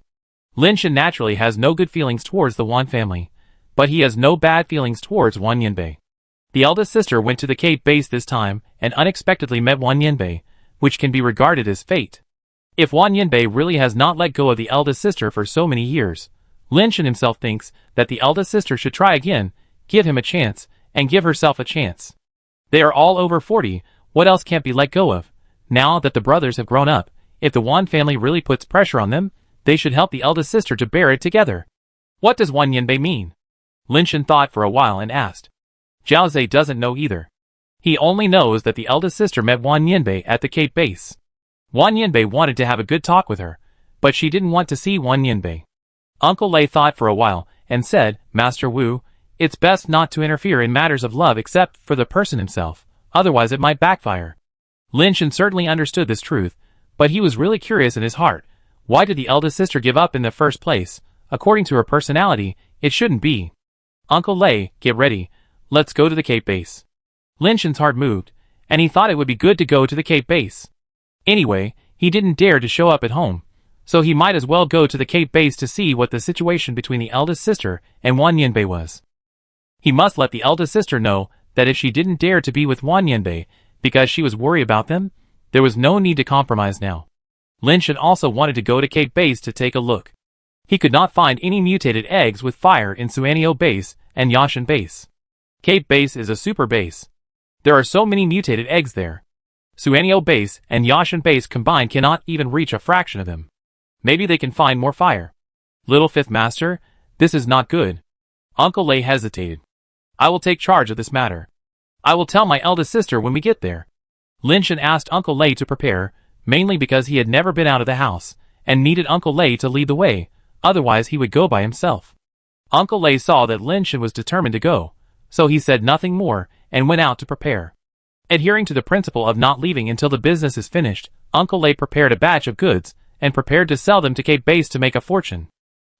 S1: Lin Shan naturally has no good feelings towards the Wan family, but he has no bad feelings towards Wan Yanbei. The eldest sister went to the Cape base this time and unexpectedly met Wan Yanbei, which can be regarded as fate. If Wan Yanbei really has not let go of the eldest sister for so many years, Lin Shan himself thinks that the eldest sister should try again, give him a chance, and give herself a chance. They are all over 40, what else can't be let go of? Now that the brothers have grown up, if the Wan family really puts pressure on them, they should help the eldest sister to bear it together. What does Wan Yanbei mean? Lin Shen thought for a while and asked. Zhao Zhe doesn't know either. He only knows that the eldest sister met Wan Yanbei at the Cape base. Wan Yanbei wanted to have a good talk with her, but she didn't want to see Wan Yanbei. Uncle Lei thought for a while and said, Master Wu, it's best not to interfere in matters of love except for the person himself, otherwise it might backfire. Lin Shen certainly understood this truth, but he was really curious in his heart. Why did the eldest sister give up in the first place? According to her personality, it shouldn't be. Uncle Lei, get ready. Let's go to the Cape base. Lin Shen's heart moved, and he thought it would be good to go to the Cape base. Anyway, he didn't dare to show up at home, so he might as well go to the Cape base to see what the situation between the eldest sister and Wan Yanbei was. He must let the eldest sister know that if she didn't dare to be with Wan Yanbei because she was worried about them, there was no need to compromise now. Lin Shen also wanted to go to Cape base to take a look. He could not find any mutated eggs with fire in Suanio base and Yashan base. Cape base is a super base. There are so many mutated eggs there. Suanio base and Yashan base combined cannot even reach a fraction of them. Maybe they can find more fire. Little Fifth Master, this is not good. Uncle Lei hesitated. I will take charge of this matter. I will tell my eldest sister when we get there. Lin Shen asked Uncle Lei to prepare, mainly because he had never been out of the house, and needed Uncle Lei to lead the way, otherwise he would go by himself. Uncle Lei saw that Lin Shen was determined to go, so he said nothing more, and went out to prepare. Adhering to the principle of not leaving until the business is finished, Uncle Lei prepared a batch of goods, and prepared to sell them to Cape base to make a fortune.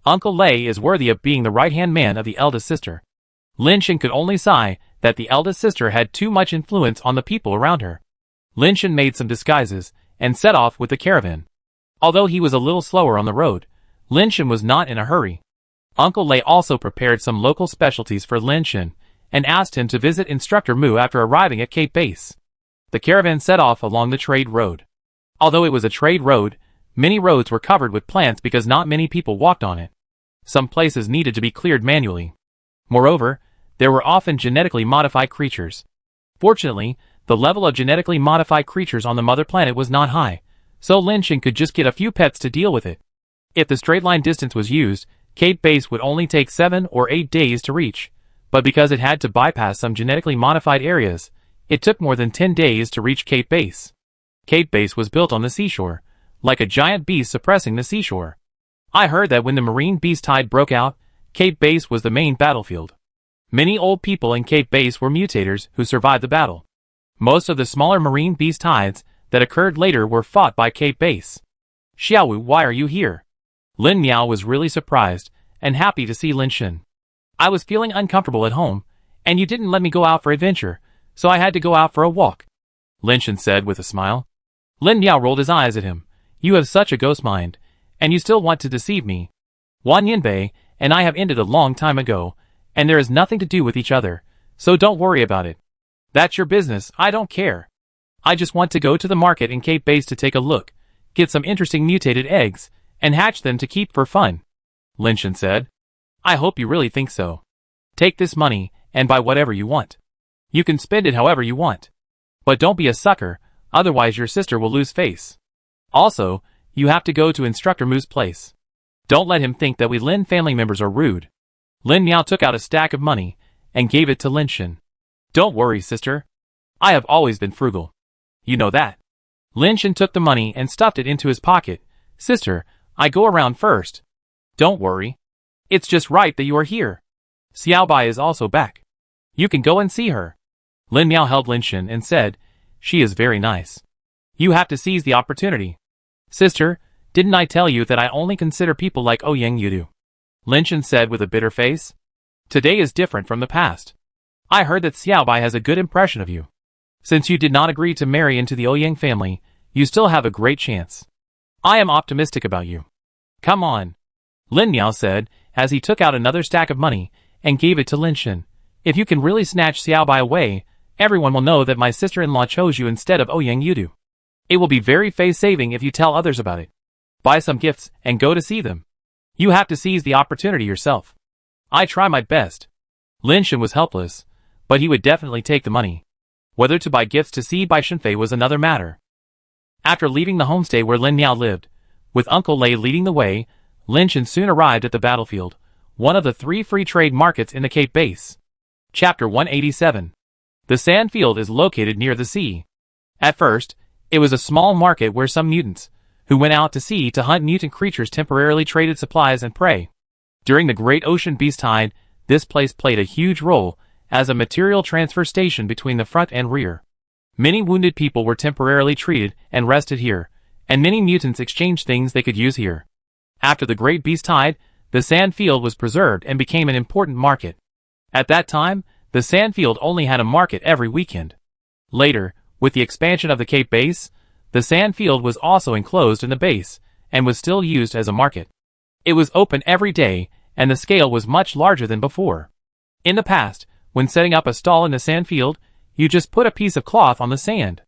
S1: Uncle Lei is worthy of being the right-hand man of the eldest sister. Lin Shen could only sigh that the eldest sister had too much influence on the people around her. Lin Shen made some disguises, and set off with the caravan. Although he was a little slower on the road, Lin Shen was not in a hurry. Uncle Lei also prepared some local specialties for Lin Shen, and asked him to visit Instructor Mu after arriving at Cape base. The caravan set off along the trade road. Although it was a trade road, many roads were covered with plants because not many people walked on it. Some places needed to be cleared manually. Moreover, there were often genetically modified creatures. Fortunately, the level of genetically modified creatures on the mother planet was not high, so Lin Shen could just get a few pets to deal with it. If the straight line distance was used, Cape base would only take 7 or 8 days to reach, but because it had to bypass some genetically modified areas, it took more than 10 days to reach Cape base. Cape base was built on the seashore, like a giant beast suppressing the seashore. I heard that when the marine beast tide broke out, Cape base was the main battlefield. Many old people in Cape base were mutators who survived the battle. Most of the smaller marine beast tides that occurred later were fought by Cape base. Xiaowu, why are you here? Lin Miao was really surprised and happy to see Lin Shen. I was feeling uncomfortable at home, and you didn't let me go out for adventure, so I had to go out for a walk. Lin Shen said with a smile. Lin Miao rolled his eyes at him. You have such a ghost mind, and you still want to deceive me. Wan Yanbei and I have ended a long time ago, and there is nothing to do with each other, so don't worry about it. That's your business, I don't care. I just want to go to the market in Cape base to take a look, get some interesting mutated eggs, and hatch them to keep for fun. Lin Shen said. I hope you really think so. Take this money, and buy whatever you want. You can spend it however you want. But don't be a sucker, otherwise your sister will lose face. Also, you have to go to Instructor Mu's place. Don't let him think that we Lin family members are rude. Lin Miao took out a stack of money, and gave it to Lin Shen. Don't worry, sister. I have always been frugal. You know that. Lin Shen took the money and stuffed it into his pocket. Sister, I go around first. Don't worry. It's just right that you are here. Xiaobai is also back. You can go and see her. Lin Miao held Lin Shen and said, she is very nice. You have to seize the opportunity. Sister, didn't I tell you that I only consider people like Ouyang Yudu? Lin Shen said with a bitter face. Today is different from the past. I heard that Xiaobai has a good impression of you. Since you did not agree to marry into the Ouyang family, you still have a great chance. I am optimistic about you. Come on. Lin Miao said, as he took out another stack of money, and gave it to Lin Shen. If you can really snatch Xiaobai away, everyone will know that my sister-in-law chose you instead of Ouyang Yudu. It will be very face-saving if you tell others about it. Buy some gifts, and go to see them. You have to seize the opportunity yourself. I try my best. Lin Shen was helpless, but he would definitely take the money. Whether to buy gifts to see Bai Shenfei was another matter. After leaving the homestay where Lin Miao lived, with Uncle Lei leading the way, Lin Shen soon arrived at the battlefield, one of the 3 free trade markets in the Cape base. Chapter 187. The sand field is located near the sea. At first, it was a small market where some mutants, who went out to sea to hunt mutant creatures, temporarily traded supplies and prey. During the Great Ocean Beast Tide, this place played a huge role as a material transfer station between the front and rear. Many wounded people were temporarily treated and rested here, and many mutants exchanged things they could use here. After the Great Beast Tide, the sand field was preserved and became an important market. At that time, the sand field only had a market every weekend. Later, with the expansion of the Cape base, the sand field was also enclosed in the base, and was still used as a market. It was open every day, and the scale was much larger than before. In the past, when setting up a stall in the sand field, you just put a piece of cloth on the sand.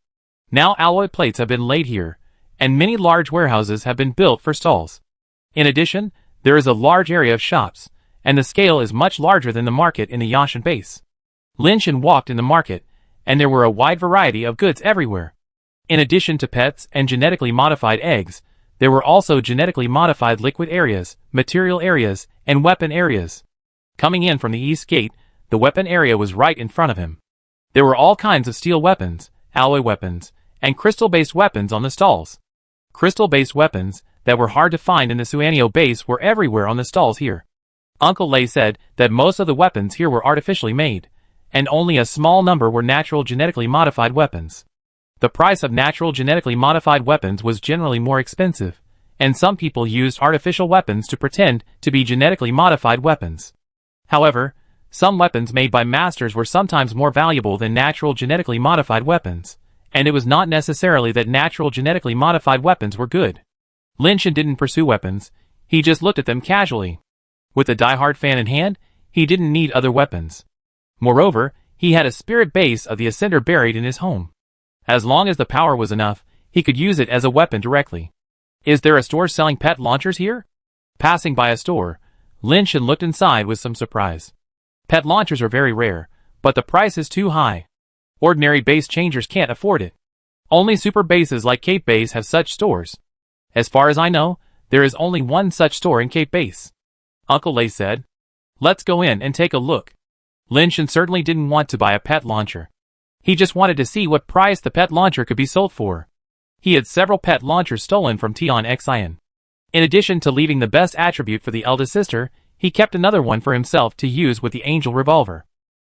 S1: Now alloy plates have been laid here, and many large warehouses have been built for stalls. In addition, there is a large area of shops, and the scale is much larger than the market in the Yashan base. Lin Shen walked in the market, and there were a wide variety of goods everywhere. In addition to pets and genetically modified eggs, there were also genetically modified liquid areas, material areas, and weapon areas. Coming in from the east gate, the weapon area was right in front of him. There were all kinds of steel weapons, alloy weapons, and crystal-based weapons on the stalls. Crystal-based weapons that were hard to find in the Suanio base were everywhere on the stalls here. Uncle Lei said that most of the weapons here were artificially made, and only a small number were natural genetically modified weapons. The price of natural genetically modified weapons was generally more expensive, and some people used artificial weapons to pretend to be genetically modified weapons. However, some weapons made by masters were sometimes more valuable than natural genetically modified weapons, and it was not necessarily that natural genetically modified weapons were good. Lin Shen didn't pursue weapons, he just looked at them casually. With a die-hard fan in hand, he didn't need other weapons. Moreover, he had a spirit base of the Ascender buried in his home. As long as the power was enough, he could use it as a weapon directly. Is there a store selling pet launchers here? Passing by a store, Lin Shen looked inside with some surprise. Pet launchers are very rare, but the price is too high. Ordinary base changers can't afford it. Only super bases like Cape Base have such stores. As far as I know, there is only one such store in Cape Base. Uncle Lei said. Let's go in and take a look. Lin Shen certainly didn't want to buy a pet launcher. He just wanted to see what price the pet launcher could be sold for. He had several pet launchers stolen from Tian Xian. In addition to leaving the best attribute for the eldest sister, he kept another one for himself to use with the angel revolver.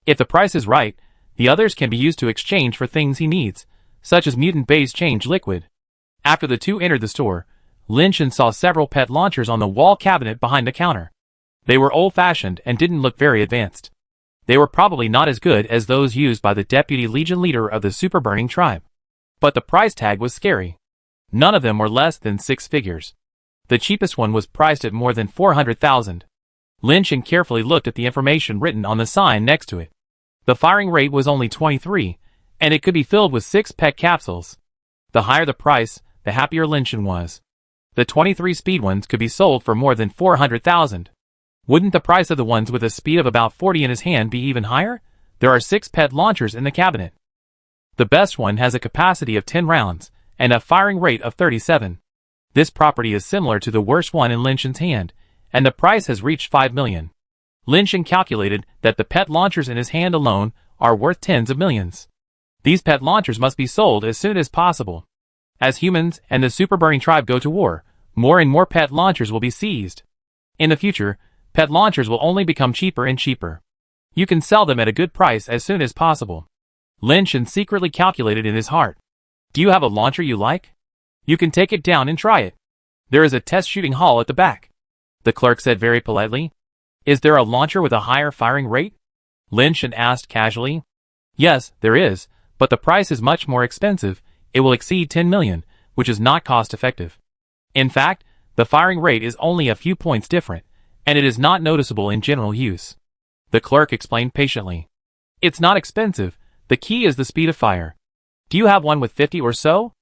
S1: If the price is right, the others can be used to exchange for things he needs, such as mutant base change liquid. After the two entered the store, Lin Shen saw several pet launchers on the wall cabinet behind the counter. They were old-fashioned and didn't look very advanced. They were probably not as good as those used by the Deputy Legion leader of the Super Burning Tribe. But the price tag was scary. None of them were less than 6 figures. The cheapest one was priced at more than 400,000. Lin Shen carefully looked at the information written on the sign next to it. The firing rate was only 23, and it could be filled with 6 pet capsules. The higher the price, the happier Lin Shen was. The 23 speed ones could be sold for more than 400,000. Wouldn't the price of the ones with a speed of about 40 in his hand be even higher? There are 6 pet launchers in the cabinet. The best one has a capacity of 10 rounds, and a firing rate of 37. This property is similar to the worst one in Lin Shen's hand, and the price has reached 5 million. Lin Shen calculated that the pet launchers in his hand alone are worth tens of millions. These pet launchers must be sold as soon as possible. As humans and the Super Burning Tribe go to war, more and more pet launchers will be seized. In the future, pet launchers will only become cheaper and cheaper. You can sell them at a good price as soon as possible. Lin Shen secretly calculated in his heart. Do you have a launcher you like? You can take it down and try it. There is a test shooting hall at the back. The clerk said very politely. Is there a launcher with a higher firing rate? Lin Shen asked casually. Yes, there is, but the price is much more expensive. It will exceed 10 million, which is not cost-effective. In fact, the firing rate is only a few points different, and it is not noticeable in general use. The clerk explained patiently. It's not expensive, the key is the speed of fire. Do you have one with 50 or so?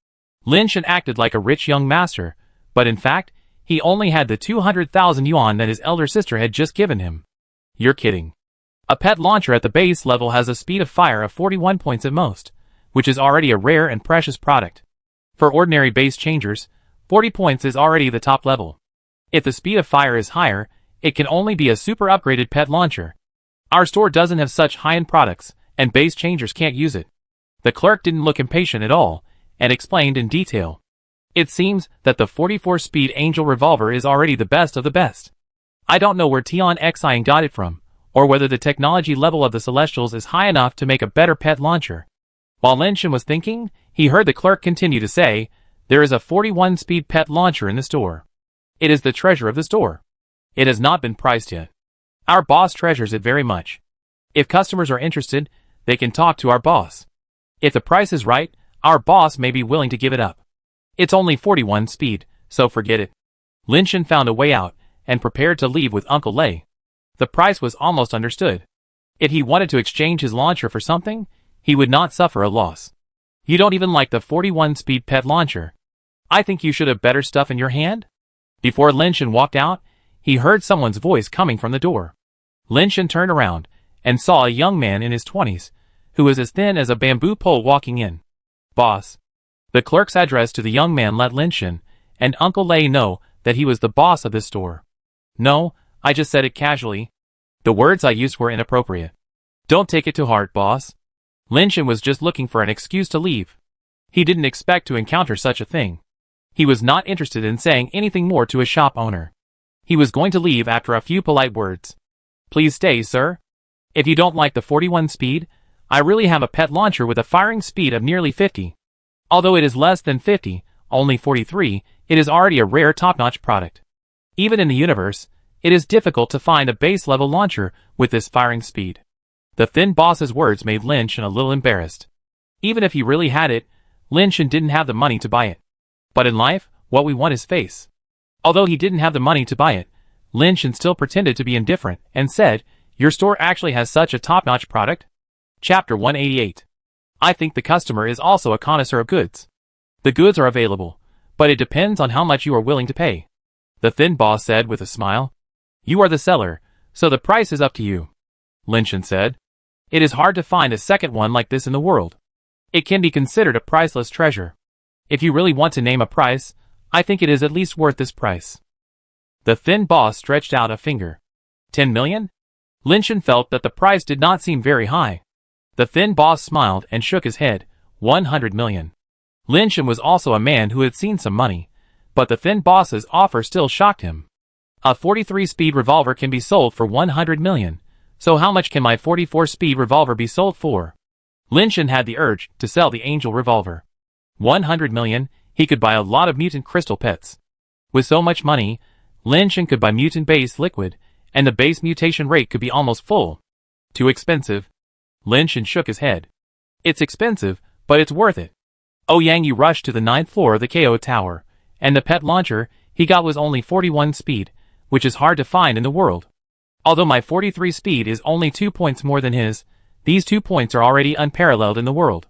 S1: Lin Shen acted like a rich young master, but in fact, he only had the 200,000 yuan that his elder sister had just given him. You're kidding. A pet launcher at the base level has a speed of fire of 41 points at most, which is already a rare and precious product. For ordinary base changers, 40 points is already the top level. If the speed of fire is higher, it can only be a super upgraded pet launcher. Our store doesn't have such high-end products, and base changers can't use it. The clerk didn't look impatient at all, and explained in detail. It seems that the 44-speed Angel revolver is already the best of the best. I don't know where Tion Xiang got it from, or whether the technology level of the Celestials is high enough to make a better pet launcher. While Lin Shen was thinking, he heard the clerk continue to say, "There is a 41-speed pet launcher in the store. It is the treasure of the store. It has not been priced yet. Our boss treasures it very much. If customers are interested, they can talk to our boss. If the price is right, our boss may be willing to give it up. It's only 41 speed, so forget it." Lin Shen found a way out, and prepared to leave with Uncle Lei. The price was almost understood. If he wanted to exchange his launcher for something, he would not suffer a loss. "You don't even like the 41-speed pet launcher. I think you should have better stuff in your hand?" Before Lin Shen walked out, he heard someone's voice coming from the door. Lin Shen turned around, and saw a young man in his 20s, who was as thin as a bamboo pole walking in. "Boss." The clerk's address to the young man let Lin Shen and Uncle Lei know that he was the boss of this store. "No, I just said it casually. The words I used were inappropriate. Don't take it to heart, boss." Lin Shen was just looking for an excuse to leave. He didn't expect to encounter such a thing. He was not interested in saying anything more to his shop owner. He was going to leave after a few polite words. "Please stay, sir. If you don't like the 41 speed, I really have a pet launcher with a firing speed of nearly 50. Although it is less than 50, only 43, it is already a rare top-notch product. Even in the universe, it is difficult to find a base-level launcher with this firing speed." The thin boss's words made Lin Shen a little embarrassed. Even if he really had it, Lin Shen didn't have the money to buy it. But in life, what we want is face. Although he didn't have the money to buy it, Lin Shen still pretended to be indifferent and said, "Your store actually has such a top-notch product?" Chapter 188. I think the customer is also a connoisseur of goods. The goods are available, but it depends on how much you are willing to pay. The thin boss said with a smile. "You are the seller, so the price is up to you." Lin Shen said. "It is hard to find a second one like this in the world. It can be considered a priceless treasure. If you really want to name a price, I think it is at least worth this price." The thin boss stretched out a finger. 10 million? Lin Shen felt that the price did not seem very high. The thin boss smiled and shook his head. 100 million. Lin Shen was also a man who had seen some money, but the thin boss's offer still shocked him. A 43-speed revolver can be sold for 100 million, so how much can my 44-speed revolver be sold for? Lin Shen had the urge to sell the Angel revolver. 100 million, he could buy a lot of mutant crystal pets. With so much money, Lin Shen could buy mutant-based liquid, and the base mutation rate could be almost full. Too expensive. Lin Shen shook his head. It's expensive, but it's worth it. Yang Yu rushed to the 9th floor of the KO Tower, and the pet launcher he got was only 41 speed, which is hard to find in the world. Although my 43 speed is only 2 points more than his, these 2 points are already unparalleled in the world.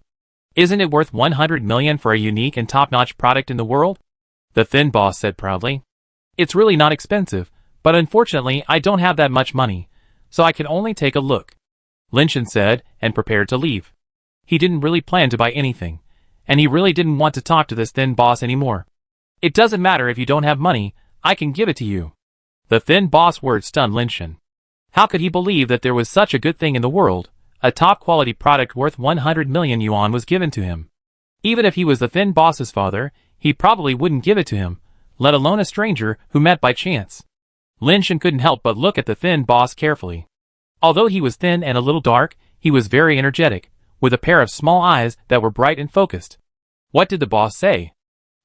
S1: Isn't it worth 100 million for a unique and top-notch product in the world? The thin boss said proudly. It's really not expensive, but unfortunately I don't have that much money, so I can only take a look. Lin Shen said, and prepared to leave. He didn't really plan to buy anything, and he really didn't want to talk to this thin boss anymore. "It doesn't matter if you don't have money, I can give it to you." The thin boss words stunned Lin Shen. How could he believe that there was such a good thing in the world? A top-quality product worth 100 million yuan was given to him. Even if he was the thin boss's father, he probably wouldn't give it to him, let alone a stranger who met by chance. Lin Shen couldn't help but look at the thin boss carefully. Although he was thin and a little dark, he was very energetic, with a pair of small eyes that were bright and focused. What did the boss say?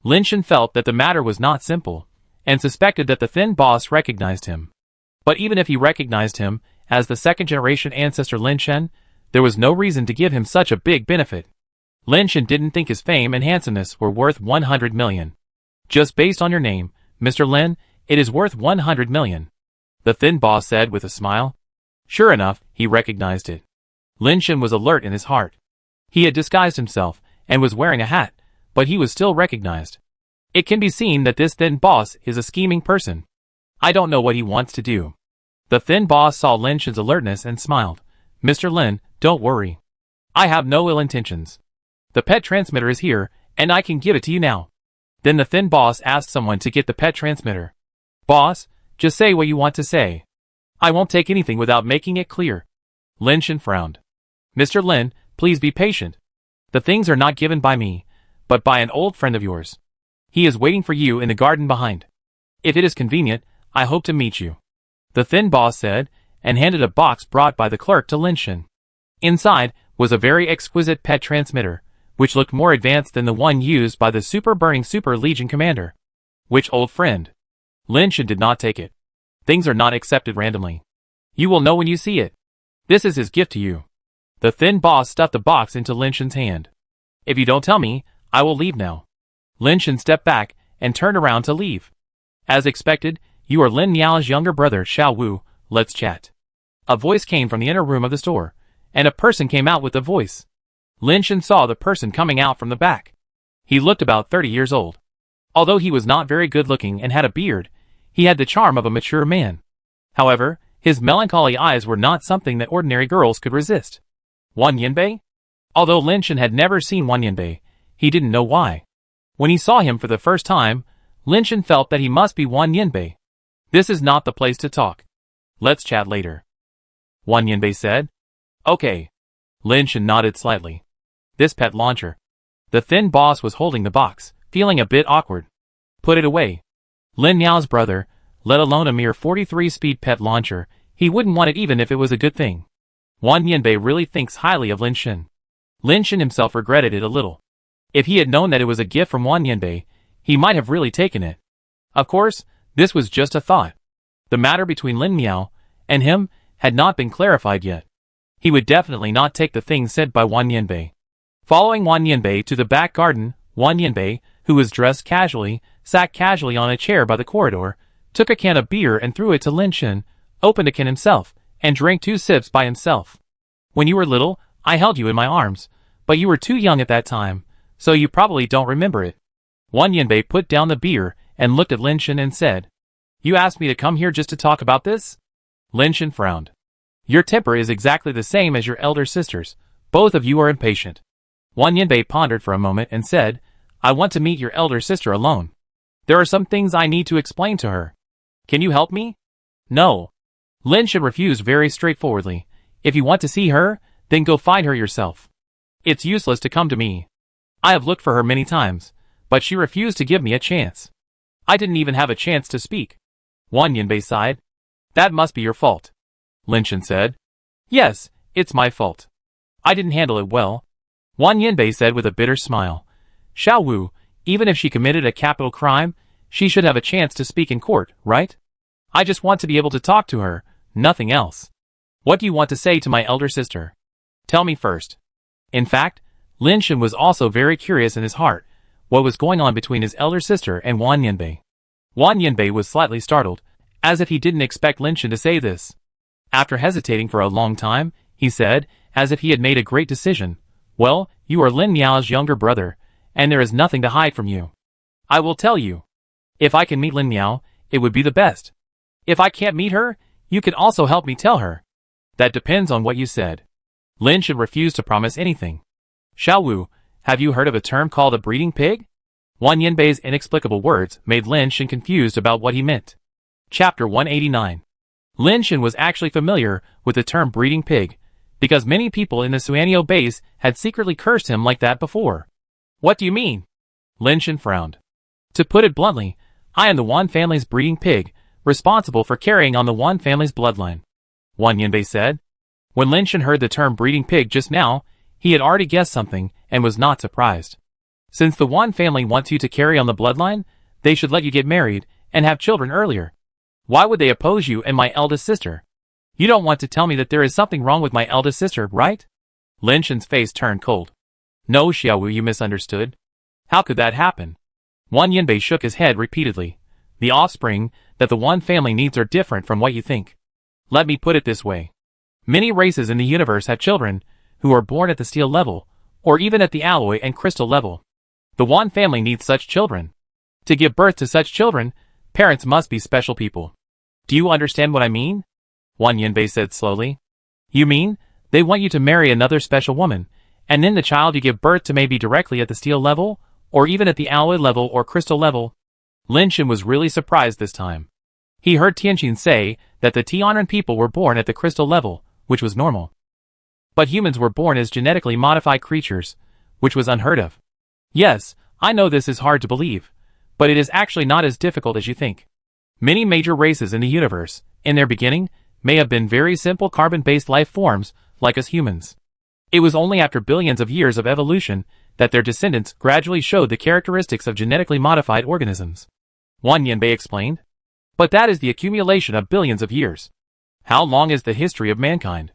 S1: Lin Shen felt that the matter was not simple, and suspected that the thin boss recognized him. But even if he recognized him as the second-generation ancestor Lin Shen, there was no reason to give him such a big benefit. Lin Shen didn't think his fame and handsomeness were worth 100 million. "Just based on your name, Mr. Lin, it is worth 100 million. The thin boss said with a smile. Sure enough, he recognized it. Lin Shen was alert in his heart. He had disguised himself, and was wearing a hat, but he was still recognized. It can be seen that this thin boss is a scheming person. I don't know what he wants to do. The thin boss saw Lin Shen's alertness and smiled. Mr. Lin, don't worry. I have no ill intentions. The pet transmitter is here, and I can give it to you now. Then the thin boss asked someone to get the pet transmitter. Boss, just say what you want to say. I won't take anything without making it clear. Lin Shen frowned. Mr. Lin, please be patient. The things are not given by me, but by an old friend of yours. He is waiting for you in the garden behind. If it is convenient, I hope to meet you. The thin boss said, and handed a box brought by the clerk to Lin Shen. Inside was a very exquisite pet transmitter, which looked more advanced than the one used by the super-burning Super Legion commander. Which old friend? Lin Shen did not take it. Things are not accepted randomly. You will know when you see it. This is his gift to you. The thin boss stuffed the box into Lin Shen's hand. If you don't tell me, I will leave now. Lin Shen stepped back and turned around to leave. As expected, you are Lin Miao's younger brother Xiao Wu, let's chat. A voice came from the inner room of the store, and a person came out with the voice. Lin Shen saw the person coming out from the back. He looked about 30 years old. Although he was not very good looking and had a beard, he had the charm of a mature man. However, his melancholy eyes were not something that ordinary girls could resist. Wan Yanbei? Although Lin Shen had never seen Wan Yanbei, he didn't know why. When he saw him for the first time, Lin Shen felt that he must be Wan Yanbei. This is not the place to talk. Let's chat later. Wan Yanbei said. Okay. Lin Shen nodded slightly. This pet launcher. The thin boss was holding the box, feeling a bit awkward. Put it away. Lin Miao's brother, let alone a mere 43-speed pet launcher, he wouldn't want it even if it was a good thing. Wan Yanbei really thinks highly of Lin Shen. Lin Shen himself regretted it a little. If he had known that it was a gift from Wan Yanbei, he might have really taken it. Of course, this was just a thought. The matter between Lin Miao and him had not been clarified yet. He would definitely not take the things said by Wan Yanbei. Following Wan Yanbei to the back garden, Wan Yanbei, who was dressed casually, sat casually on a chair by the corridor, took a can of beer and threw it to Lin Shen, opened a can himself, and drank 2 sips by himself. When you were little, I held you in my arms, but you were too young at that time, so you probably don't remember it. Wan Yanbei put down the beer and looked at Lin Shen and said, You asked me to come here just to talk about this? Lin Shen frowned. Your temper is exactly the same as your elder sister's. Both of you are impatient. Wan Yanbei pondered for a moment and said, I want to meet your elder sister alone. There are some things I need to explain to her. Can you help me? No. Lin Shen refused very straightforwardly. If you want to see her, then go find her yourself. It's useless to come to me. I have looked for her many times, but she refused to give me a chance. I didn't even have a chance to speak. Wan Yanbei sighed. That must be your fault. Lin Shen said. Yes, it's my fault. I didn't handle it well. Wan Yanbei said with a bitter smile. Xiao Wu, even if she committed a capital crime, she should have a chance to speak in court, right? I just want to be able to talk to her, nothing else. What do you want to say to my elder sister? Tell me first. In fact, Lin Shen was also very curious in his heart what was going on between his elder sister and Wan Yanbei. Wan Yanbei was slightly startled, as if he didn't expect Lin Shen to say this. After hesitating for a long time, he said, as if he had made a great decision, Well, you are Lin Miao's younger brother, and there is nothing to hide from you. I will tell you. If I can meet Lin Miao, it would be the best. If I can't meet her, you can also help me tell her. That depends on what you said. Lin Shen refused to promise anything. Xiao Wu, have you heard of a term called a breeding pig? Wan Yanbei's inexplicable words made Lin Shen confused about what he meant. Chapter 189. Lin Shen was actually familiar with the term breeding pig, because many people in the Suanio base had secretly cursed him like that before. What do you mean? Lin Shen frowned. To put it bluntly, I am the Wan family's breeding pig, responsible for carrying on the Wan family's bloodline. Wan Yanbei said. When Lin Shen heard the term breeding pig just now, he had already guessed something and was not surprised. Since the Wan family wants you to carry on the bloodline, they should let you get married and have children earlier. Why would they oppose you and my eldest sister? You don't want to tell me that there is something wrong with my eldest sister, right? Lin Shen's face turned cold. No, Xiao Wu, you misunderstood. How could that happen? Wan Yanbei shook his head repeatedly. The offspring that the Wan family needs are different from what you think. Let me put it this way. Many races in the universe have children who are born at the steel level, or even at the alloy and crystal level. The Wan family needs such children. To give birth to such children, parents must be special people. Do you understand what I mean? Wan Yanbei said slowly. You mean, they want you to marry another special woman, and then the child you give birth to may be directly at the steel level, or even at the alloy level or crystal level. Lin Shen was really surprised this time. He heard Tianqin say that the Tianren people were born at the crystal level, which was normal. But humans were born as genetically modified creatures, which was unheard of. Yes, I know this is hard to believe, but it is actually not as difficult as you think. Many major races in the universe, in their beginning, may have been very simple carbon-based life forms, like us humans. It was only after billions of years of evolution that their descendants gradually showed the characteristics of genetically modified organisms. Wan Yanbei explained. But that is the accumulation of billions of years. How long is the history of mankind?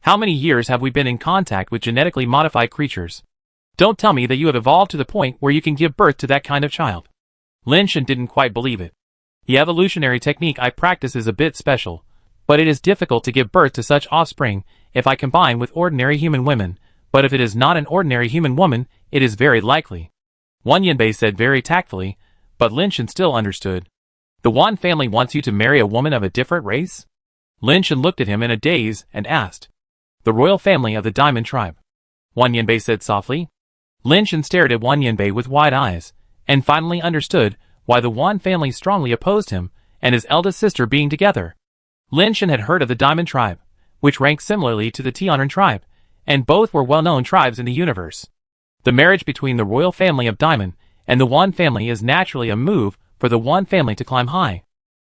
S1: How many years have we been in contact with genetically modified creatures? Don't tell me that you have evolved to the point where you can give birth to that kind of child. Lin Shen didn't quite believe it. The evolutionary technique I practice is a bit special, but it is difficult to give birth to such offspring if I combine with ordinary human women, but if it is not an ordinary human woman, it is very likely. Wan Yanbei said very tactfully, but Lin Shen still understood. The Wan family wants you to marry a woman of a different race? Lin Shen looked at him in a daze and asked. The royal family of the Diamond Tribe. Wan Yanbei said softly. Lin Shen stared at Wan Yanbei with wide eyes, and finally understood why the Wan family strongly opposed him and his eldest sister being together. Lin Shen had heard of the Diamond Tribe, which ranked similarly to the Tianren tribe, and both were well-known tribes in the universe. The marriage between the royal family of Diamond and the Wan family is naturally a move for the Wan family to climb high.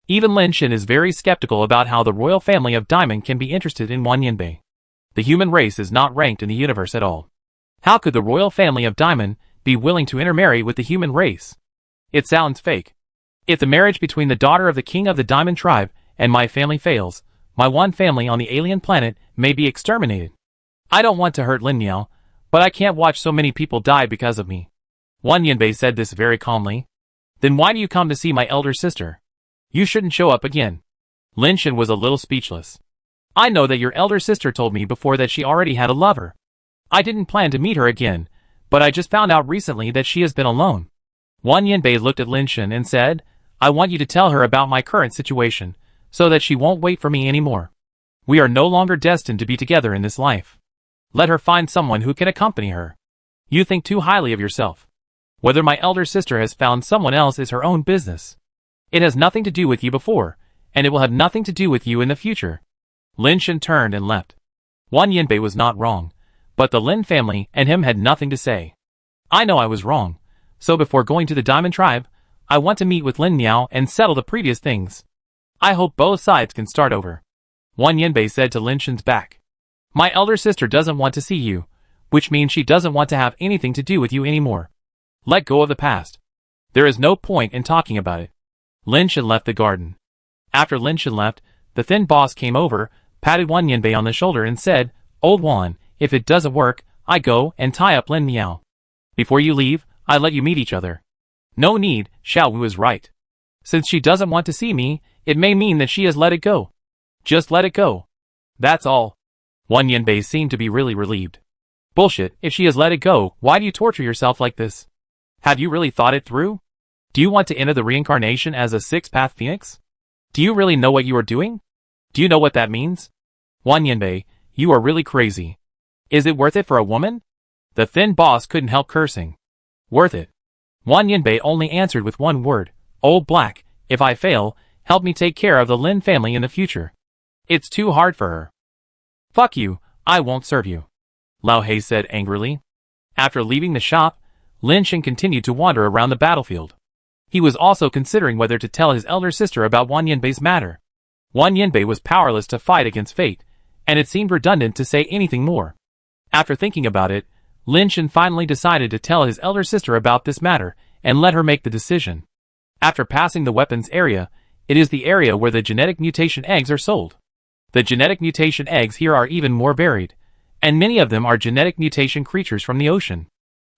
S1: Even Lin Shen is very skeptical about how the royal family of Diamond can be interested in Wan Yanbei. The human race is not ranked in the universe at all. How could the royal family of Diamond be willing to intermarry with the human race? It sounds fake. If the marriage between the daughter of the king of the Diamond Tribe and my family fails, my Wan family on the alien planet may be exterminated. I don't want to hurt Lin Niao, but I can't watch so many people die because of me. Wan Yanbei said this very calmly. Then why do you come to see my elder sister? You shouldn't show up again. Lin Shen was a little speechless. I know that your elder sister told me before that she already had a lover. I didn't plan to meet her again, but I just found out recently that she has been alone. Wan Yanbei looked at Lin Shen and said, I want you to tell her about my current situation, so that she won't wait for me anymore. We are no longer destined to be together in this life. Let her find someone who can accompany her. You think too highly of yourself. Whether my elder sister has found someone else is her own business. It has nothing to do with you before, and it will have nothing to do with you in the future. Lin Shen turned and left. Wan Yanbei was not wrong, but the Lin family and him had nothing to say. I know I was wrong, so before going to the Diamond Tribe, I want to meet with Lin Niao and settle the previous things. I hope both sides can start over. Wan Yanbei said to Lin Shen's back. My elder sister doesn't want to see you, which means she doesn't want to have anything to do with you anymore. Let go of the past. There is no point in talking about it. Lin Shen left the garden. After Lin Shen left, the thin boss came over, patted Wan Yanbei on the shoulder and said, Old Wan, if it doesn't work, I go and tie up Lin Niao. Before you leave, I let you meet each other. No need, Xiao Wu is right. Since she doesn't want to see me, it may mean that she has let it go. Just let it go. That's all. Wan Yanbei seemed to be really relieved. Bullshit, if she has let it go, why do you torture yourself like this? Have you really thought it through? Do you want to enter the reincarnation as a six-path phoenix? Do you really know what you are doing? Do you know what that means? Wan Yanbei, you are really crazy. Is it worth it for a woman? The thin boss couldn't help cursing. Worth it. Wan Yanbei only answered with one word, Old Black, if I fail, help me take care of the Lin family in the future. It's too hard for her. Fuck you, I won't serve you. Lao He said angrily. After leaving the shop, Lin Shen continued to wander around the battlefield. He was also considering whether to tell his elder sister about Wan Yanbei's matter. Wan Yanbei was powerless to fight against fate, and it seemed redundant to say anything more. After thinking about it, Lin Shen finally decided to tell his elder sister about this matter and let her make the decision. After passing the weapons area, it is the area where the genetic mutation eggs are sold. The genetic mutation eggs here are even more varied, and many of them are genetic mutation creatures from the ocean.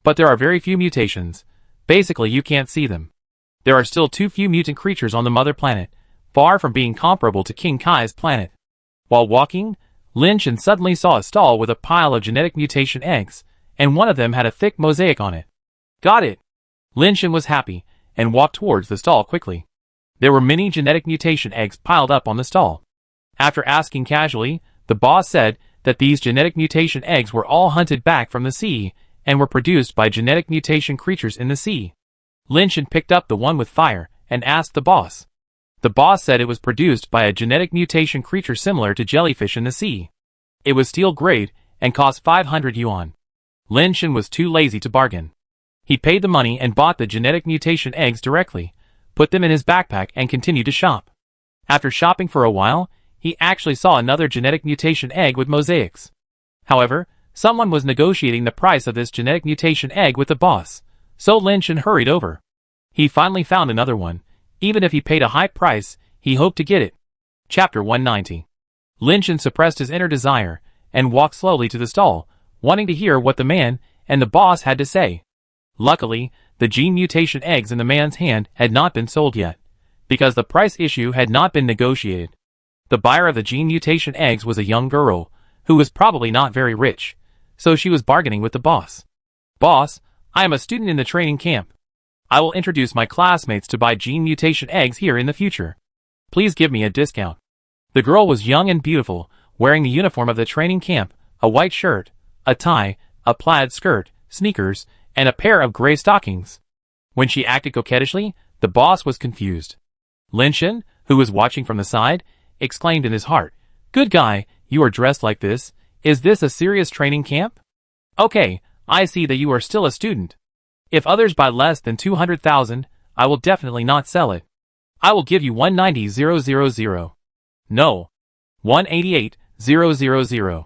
S1: But there are very few mutations. Basically, you can't see them. There are still too few mutant creatures on the mother planet, far from being comparable to King Kai's planet. While walking, Lin Shen suddenly saw a stall with a pile of genetic mutation eggs, and one of them had a thick mosaic on it. Got it! Lin Shen was happy, and walked towards the stall quickly. There were many genetic mutation eggs piled up on the stall. After asking casually, the boss said that these genetic mutation eggs were all hunted back from the sea, and were produced by genetic mutation creatures in the sea. Lin Shen picked up the one with fire and asked the boss. The boss said it was produced by a genetic mutation creature similar to jellyfish in the sea. It was steel grade and cost 500 yuan. Lin Shen was too lazy to bargain. He paid the money and bought the genetic mutation eggs directly, put them in his backpack and continued to shop. After shopping for a while, he actually saw another genetic mutation egg with mosaics. However, someone was negotiating the price of this genetic mutation egg with the boss, so Lin Shen hurried over. He finally found another one. Even if he paid a high price, he hoped to get it. Chapter 190. Lin Shen suppressed his inner desire and walked slowly to the stall, wanting to hear what the man and the boss had to say. Luckily, the gene mutation eggs in the man's hand had not been sold yet, because the price issue had not been negotiated. The buyer of the gene mutation eggs was a young girl, who was probably not very rich, so she was bargaining with the boss. Boss, I am a student in the training camp. I will introduce my classmates to buy gene mutation eggs here in the future. Please give me a discount. The girl was young and beautiful, wearing the uniform of the training camp, a white shirt, a tie, a plaid skirt, sneakers, and a pair of gray stockings. When she acted coquettishly, the boss was confused. Lin Shen, who was watching from the side, exclaimed in his heart, "Good guy, you are dressed like this. Is this a serious training camp? Okay, I see that you are still a student. If others buy less than 200,000, I will definitely not sell it. I will give you 190,000. No. 188,000.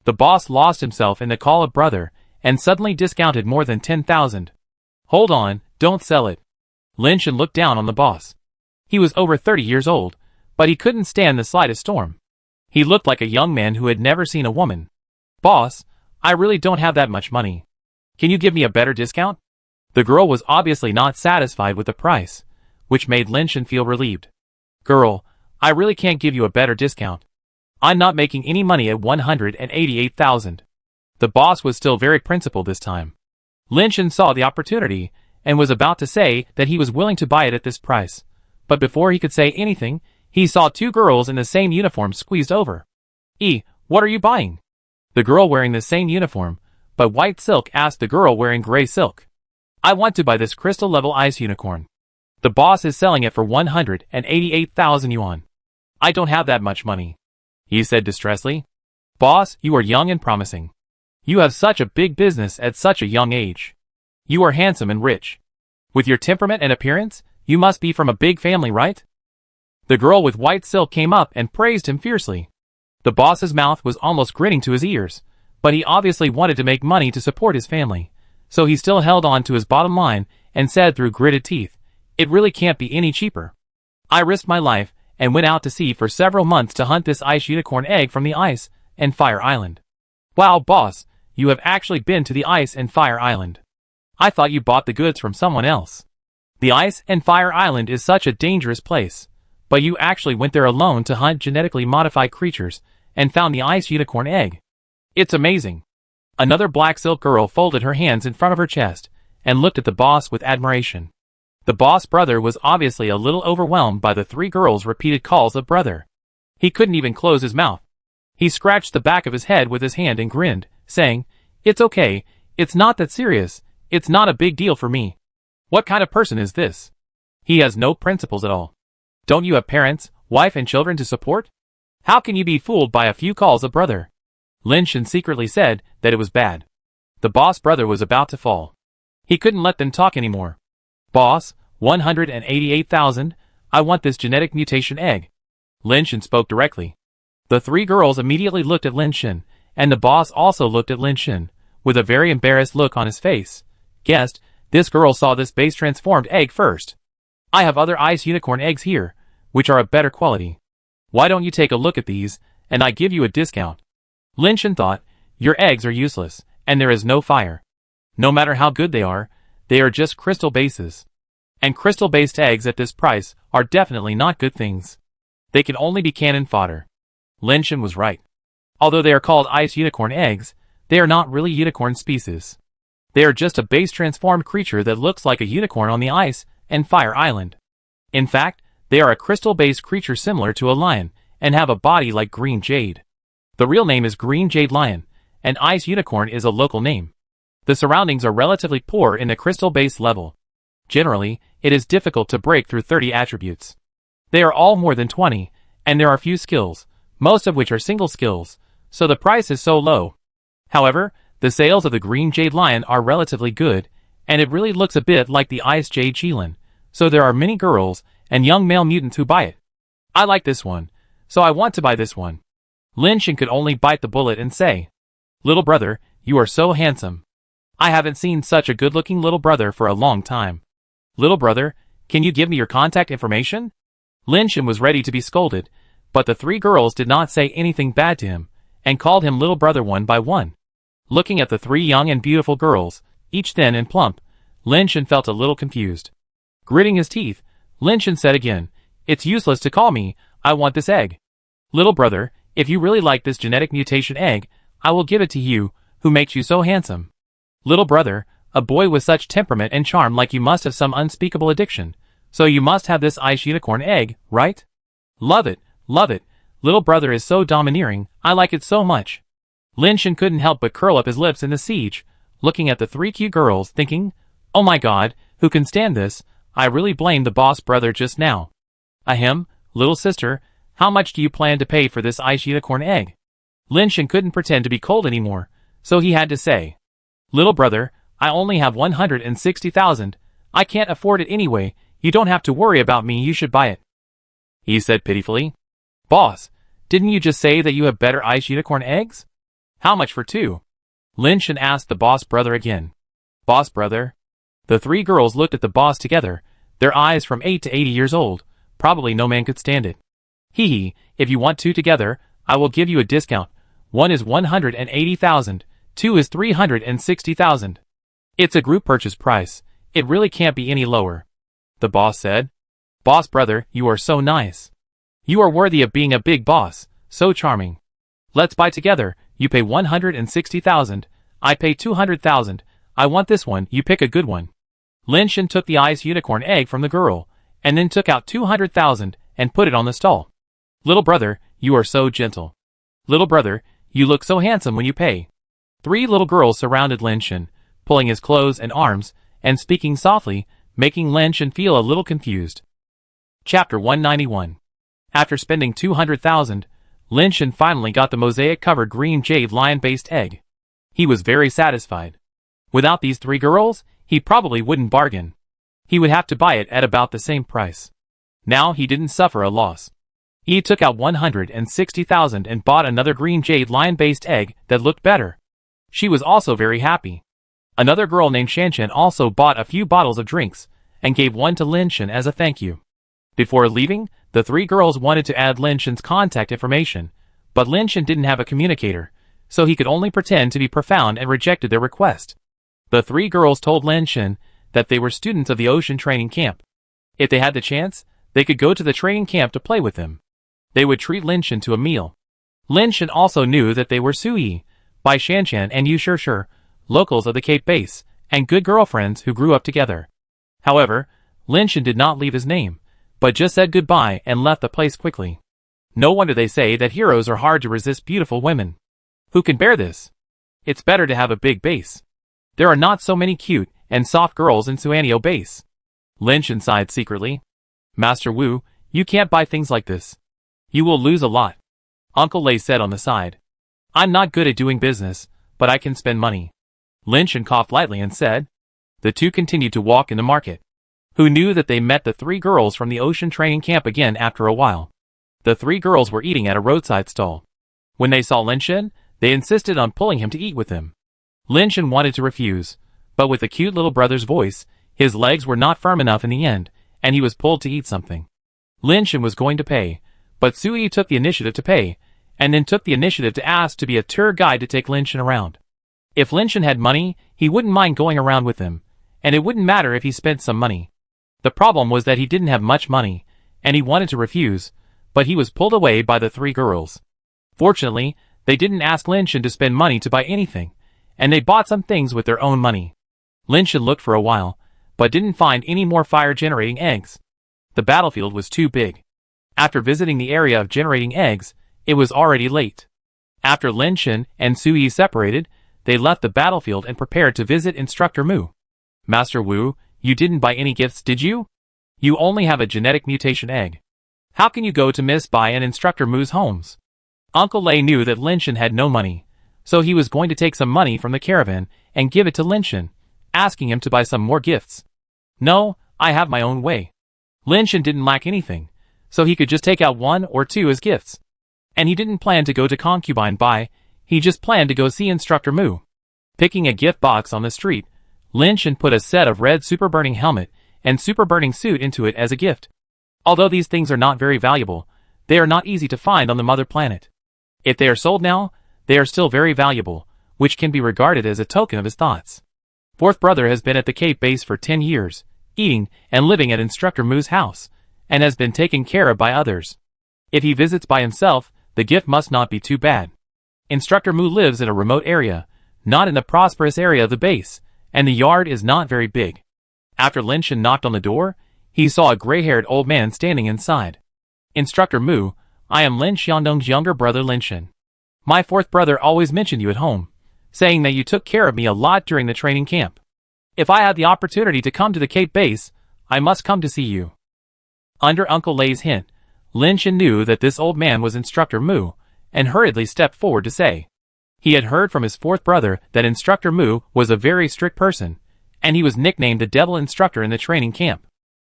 S1: The boss lost himself in the call of brother, and suddenly discounted more than 10,000. Hold on, don't sell it. Lin Shen looked down on the boss. He was over 30 years old, but he couldn't stand the slightest storm. He looked like a young man who had never seen a woman. Boss, I really don't have that much money. Can you give me a better discount? The girl was obviously not satisfied with the price, which made Lin Shen feel relieved. Girl, I really can't give you a better discount. I'm not making any money at 188,000. The boss was still very principled this time. Lin Shen saw the opportunity, and was about to say that he was willing to buy it at this price. But before he could say anything, he saw two girls in the same uniform squeezed over. What are you buying? The girl wearing the same uniform, but white silk asked the girl wearing gray silk. I want to buy this crystal level ice unicorn. The boss is selling it for 188,000 yuan. I don't have that much money, he said distressedly. Boss, you are young and promising. You have such a big business at such a young age. You are handsome and rich. With your temperament and appearance, you must be from a big family, right? The girl with white silk came up and praised him fiercely. The boss's mouth was almost grinning to his ears, but he obviously wanted to make money to support his family, so he still held on to his bottom line and said through gritted teeth, "It really can't be any cheaper. I risked my life and went out to sea for several months to hunt this ice unicorn egg from the ice and fire island. Wow, boss, you have actually been to the ice and fire island. I thought you bought the goods from someone else. The ice and fire island is such a dangerous place, but you actually went there alone to hunt genetically modified creatures and found the ice unicorn egg. It's amazing." Another black silk girl folded her hands in front of her chest and looked at the boss with admiration. The boss brother was obviously a little overwhelmed by the three girls' repeated calls of brother. He couldn't even close his mouth. He scratched the back of his head with his hand and grinned, saying, "It's okay, it's not that serious, it's not a big deal for me. What kind of person is this? He has no principles at all. Don't you have parents, wife and children to support? How can you be fooled by a few calls of brother?" Lin Shen secretly said that it was bad. The boss brother was about to fall. He couldn't let them talk anymore. "Boss, 188,000, I want this genetic mutation egg." Lin Shen spoke directly. The three girls immediately looked at Lin Shen, and the boss also looked at Lin Shen, with a very embarrassed look on his face. Guessed, this girl saw this base transformed egg first. "I have other ice unicorn eggs here, which are of better quality. Why don't you take a look at these, and I give you a discount?" Lin Shen thought, "Your eggs are useless, and there is no fire. No matter how good they are just crystal bases. And crystal-based eggs at this price are definitely not good things. They can only be cannon fodder." Lin Shen was right. Although they are called ice unicorn eggs, they are not really unicorn species. They are just a base transformed creature that looks like a unicorn on the ice and fire island. In fact, they are a crystal-based creature similar to a lion, and have a body like green jade. The real name is green jade lion, and ice unicorn is a local name. The surroundings are relatively poor in the crystal base level. Generally, it is difficult to break through 30 attributes. They are all more than 20, and there are few skills, most of which are single skills, so the price is so low. However, the sales of the Green Jade Lion are relatively good, and it really looks a bit like the Ice Jade Qilin, so there are many girls and young male mutants who buy it. I like this one, so I want to buy this one. Lin Shen could only bite the bullet and say, "Little brother, you are so handsome. I haven't seen such a good-looking little brother for a long time. Little brother, can you give me your contact information?" Lin Shen was ready to be scolded, but the three girls did not say anything bad to him, and called him little brother one by one. Looking at the three young and beautiful girls, each thin and plump, Lin Shen felt a little confused. Gritting his teeth, Lin Shen said again, "It's useless to call me, I want this egg. Little brother, if you really like this genetic mutation egg, I will give it to you, who makes you so handsome. Little brother, a boy with such temperament and charm like you must have some unspeakable addiction, so you must have this ice unicorn egg, right? Love it, little brother is so domineering, I like it so much." Lin Shen couldn't help but curl up his lips in the siege, looking at the three cute girls, thinking, "Oh my god, who can stand this? I really blamed the boss brother just now. Ahem, little sister, how much do you plan to pay for this ice unicorn egg?" Lin Shen couldn't pretend to be cold anymore, so he had to say, "Little brother, I only have 160,000. I can't afford it anyway, you don't have to worry about me, you should buy it." He said pitifully, "Boss, didn't you just say that you have better ice unicorn eggs? How much for two?" Lin Shen asked the boss brother again. "Boss brother?" The three girls looked at the boss together, their eyes from 8 to 80 years old. Probably no man could stand it. "Hee, if you want two together, I will give you a discount. One is 180,000, two is 360,000. It's a group purchase price, it really can't be any lower," the boss said. "Boss brother, you are so nice. You are worthy of being a big boss, so charming. Let's buy together, you pay 160,000, I pay 200,000, I want this one, you pick a good one." Lin Shen took the ice unicorn egg from the girl, and then took out 200,000 and put it on the stall. "Little brother, you are so gentle. Little brother, you look so handsome when you pay." Three little girls surrounded Lin Shen, pulling his clothes and arms, and speaking softly, making Lin Shen feel a little confused. Chapter 191. After spending 200,000, Lin Shen finally got the mosaic-covered green jade lion-based egg. He was very satisfied. Without these three girls, he probably wouldn't bargain. He would have to buy it at about the same price. Now he didn't suffer a loss. He took out 160,000 and bought another green jade lion-based egg that looked better. She was also very happy. Another girl named Shanshan also bought a few bottles of drinks, and gave one to Lin Shen as a thank you. Before leaving, the three girls wanted to add Lin Shen's contact information, but Lin Shen didn't have a communicator, so he could only pretend to be profound and rejected their request. The three girls told Lin Shen that they were students of the ocean training camp. If they had the chance, they could go to the training camp to play with them. They would treat Lin Shen to a meal. Lin Shen also knew that they were Sui, Bai Shanshan and Yu Shishir, locals of the Cape Base, and good girlfriends who grew up together. However, Lin Shen did not leave his name, but just said goodbye and left the place quickly. No wonder they say that heroes are hard to resist beautiful women. Who can bear this? It's better to have a big base. There are not so many cute and soft girls in Suanio Base. Lin Shen sighed secretly. Master Wu, you can't buy things like this. You will lose a lot. Uncle Lei said on the side. I'm not good at doing business, but I can spend money. Lin Shen coughed lightly and said. The two continued to walk in the market. Who knew that they met the three girls from the ocean training camp again after a while? The three girls were eating at a roadside stall. When they saw Lin Shen, they insisted on pulling him to eat with them. Lin Shen wanted to refuse, but with the cute little brother's voice, his legs were not firm enough in the end, and he was pulled to eat something. Lin Shen was going to pay, but Sui took the initiative to pay, and then took the initiative to ask to be a tour guide to take Lin Shen around. If Lin Shen had money, he wouldn't mind going around with him, and it wouldn't matter if he spent some money. The problem was that he didn't have much money, and he wanted to refuse, but he was pulled away by the three girls. Fortunately, they didn't ask Lin Shen to spend money to buy anything, and they bought some things with their own money. Lin Shen looked for a while, but didn't find any more fire-generating eggs. The battlefield was too big. After visiting the area of generating eggs, it was already late. After Lin Shen and Sui separated, they left the battlefield and prepared to visit Instructor Mu. Master Wu, you didn't buy any gifts, did you? You only have a genetic mutation egg. How can you go to Miss Bai and Instructor Mu's homes? Uncle Lei knew that Lin Shan had no money, so he was going to take some money from the caravan and give it to Lin Shan, asking him to buy some more gifts. No, I have my own way. Lin Shan didn't lack anything, so he could just take out 1 or 2 as gifts. And he didn't plan to go to Concubine Bai, he just planned to go see Instructor Mu. Picking a gift box on the street, Lin Shan put a set of red super burning helmet and super burning suit into it as a gift. Although these things are not very valuable, they are not easy to find on the mother planet. If they are sold now, they are still very valuable, which can be regarded as a token of his thoughts. Fourth brother has been at the Cape base for 10 years, eating and living at Instructor Mu's house, and has been taken care of by others. If he visits by himself, the gift must not be too bad. Instructor Mu lives in a remote area, not in the prosperous area of the base, and the yard is not very big. After Lin Shan knocked on the door, he saw a gray-haired old man standing inside. Instructor Mu, I am Lin Xiaodong's younger brother Lin Shan. My fourth brother always mentioned you at home, saying that you took care of me a lot during the training camp. If I had the opportunity to come to the Cape base, I must come to see you. Under Uncle Lei's hint, Lin Shan knew that this old man was Instructor Mu, and hurriedly stepped forward to say. He had heard from his fourth brother that Instructor Mu was a very strict person, and he was nicknamed the Devil Instructor in the training camp.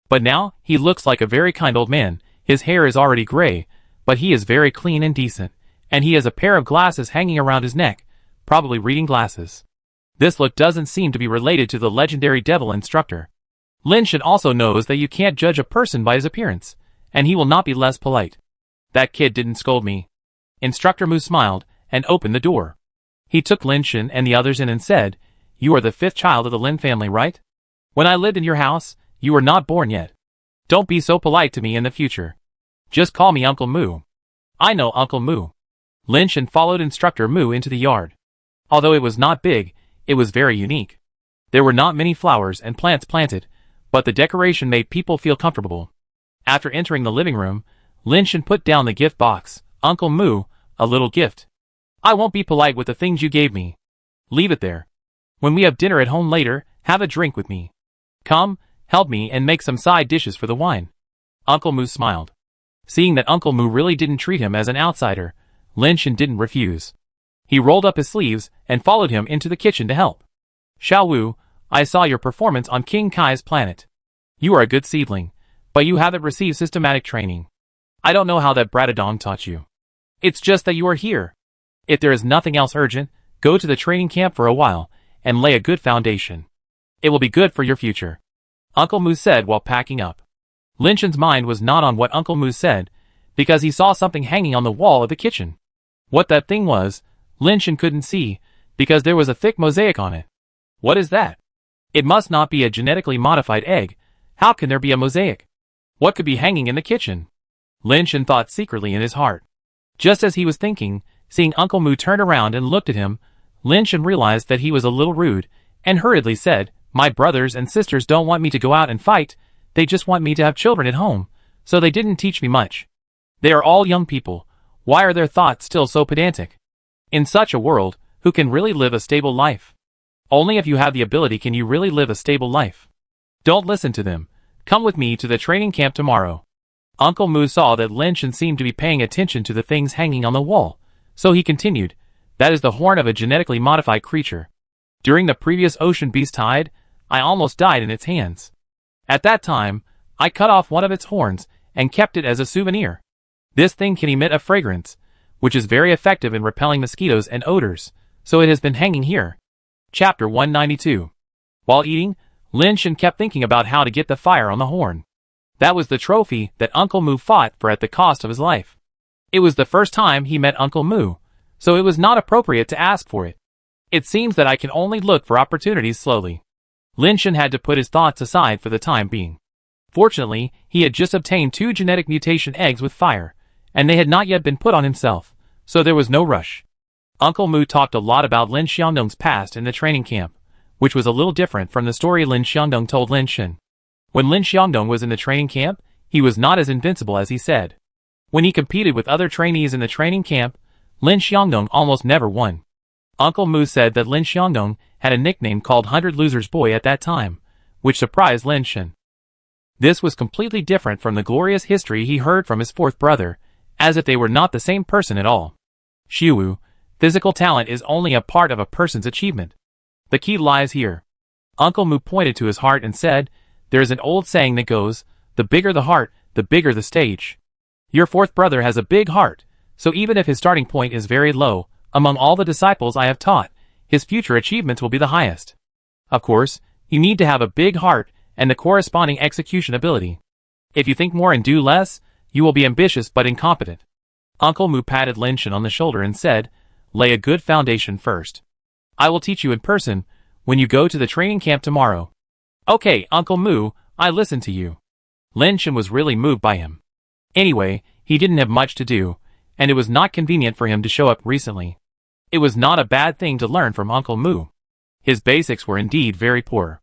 S1: But now, he looks like a very kind old man. His hair is already gray, but he is very clean and decent, and he has a pair of glasses hanging around his neck, probably reading glasses. This look doesn't seem to be related to the legendary Devil Instructor. Lin Shan also knows that you can't judge a person by his appearance, and he will not be less polite. That kid didn't scold me. Instructor Mu smiled and opened the door. He took Lin Shan and the others in and said, You are the 5th child of the Lin family, right? When I lived in your house, you were not born yet. Don't be so polite to me in the future. Just call me Uncle Mu. I know Uncle Mu. Lin Shan followed Instructor Mu into the yard. Although it was not big, it was very unique. There were not many flowers and plants planted, but the decoration made people feel comfortable. After entering the living room, Lin Shan put down the gift box. Uncle Mu, a little gift. I won't be polite with the things you gave me. Leave it there. When we have dinner at home later, have a drink with me. Come, help me and make some side dishes for the wine. Uncle Mu smiled. Seeing that Uncle Mu really didn't treat him as an outsider, Lin Shan didn't refuse. He rolled up his sleeves and followed him into the kitchen to help. Xiao Wu, I saw your performance on King Kai's planet. You are a good seedling, but you haven't received systematic training. I don't know how that Bratadong taught you. It's just that you are here. If there is nothing else urgent, go to the training camp for a while and lay a good foundation. It will be good for your future. Uncle Mu said while packing up. Lin Shan's mind was not on what Uncle Mu said, because he saw something hanging on the wall of the kitchen. What that thing was, Lin Shan couldn't see, because there was a thick mosaic on it. What is that? It must not be a genetically modified egg. How can there be a mosaic? What could be hanging in the kitchen? Lin Shan thought secretly in his heart. Just as he was thinking, seeing Uncle Mu turn around and looked at him, Lin Shan realized that he was a little rude, and hurriedly said, My brothers and sisters don't want me to go out and fight, they just want me to have children at home, so they didn't teach me much. They are all young people, why are their thoughts still so pedantic? In such a world, who can really live a stable life? Only if you have the ability can you really live a stable life. Don't listen to them, come with me to the training camp tomorrow. Uncle Mu saw that Lin Shan seemed to be paying attention to the things hanging on the wall, so he continued, That is the horn of a genetically modified creature. During the previous ocean beast tide, I almost died in its hands. At that time, I cut off one of its horns and kept it as a souvenir. This thing can emit a fragrance, which is very effective in repelling mosquitoes and odors, so it has been hanging here. Chapter 192. While eating, Lin Shan kept thinking about how to get the fire on the horn. That was the trophy that Uncle Mu fought for at the cost of his life. It was the first time he met Uncle Mu, so it was not appropriate to ask for it. It seems that I can only look for opportunities slowly. Lin Shan had to put his thoughts aside for the time being. Fortunately, he had just obtained 2 genetic mutation eggs with fire, and they had not yet been put on himself, so there was no rush. Uncle Mu talked a lot about Lin Xiaodong's past in the training camp, which was a little different from the story Lin Xiaodong told Lin Shan. When Lin Xiaodong was in the training camp, he was not as invincible as he said. When he competed with other trainees in the training camp, Lin Xiaodong almost never won. Uncle Mu said that Lin Xiangdong had a nickname called 100 Losers Boy at that time, which surprised Lin Shen. This was completely different from the glorious history he heard from his fourth brother, as if they were not the same person at all. Xiuwu, physical talent is only a part of a person's achievement. The key lies here. Uncle Mu pointed to his heart and said, there is an old saying that goes, the bigger the heart, the bigger the stage. Your fourth brother has a big heart, so even if his starting point is very low, among all the disciples I have taught, his future achievements will be the highest. Of course, you need to have a big heart and the corresponding execution ability. If you think more and do less, you will be ambitious but incompetent. Uncle Mu patted Lin Shen on the shoulder and said, lay a good foundation first. I will teach you in person when you go to the training camp tomorrow. Okay, Uncle Mu, I listen to you. Lin Shen was really moved by him. Anyway, he didn't have much to do, and it was not convenient for him to show up recently. It was not a bad thing to learn from Uncle Mu. His basics were indeed very poor.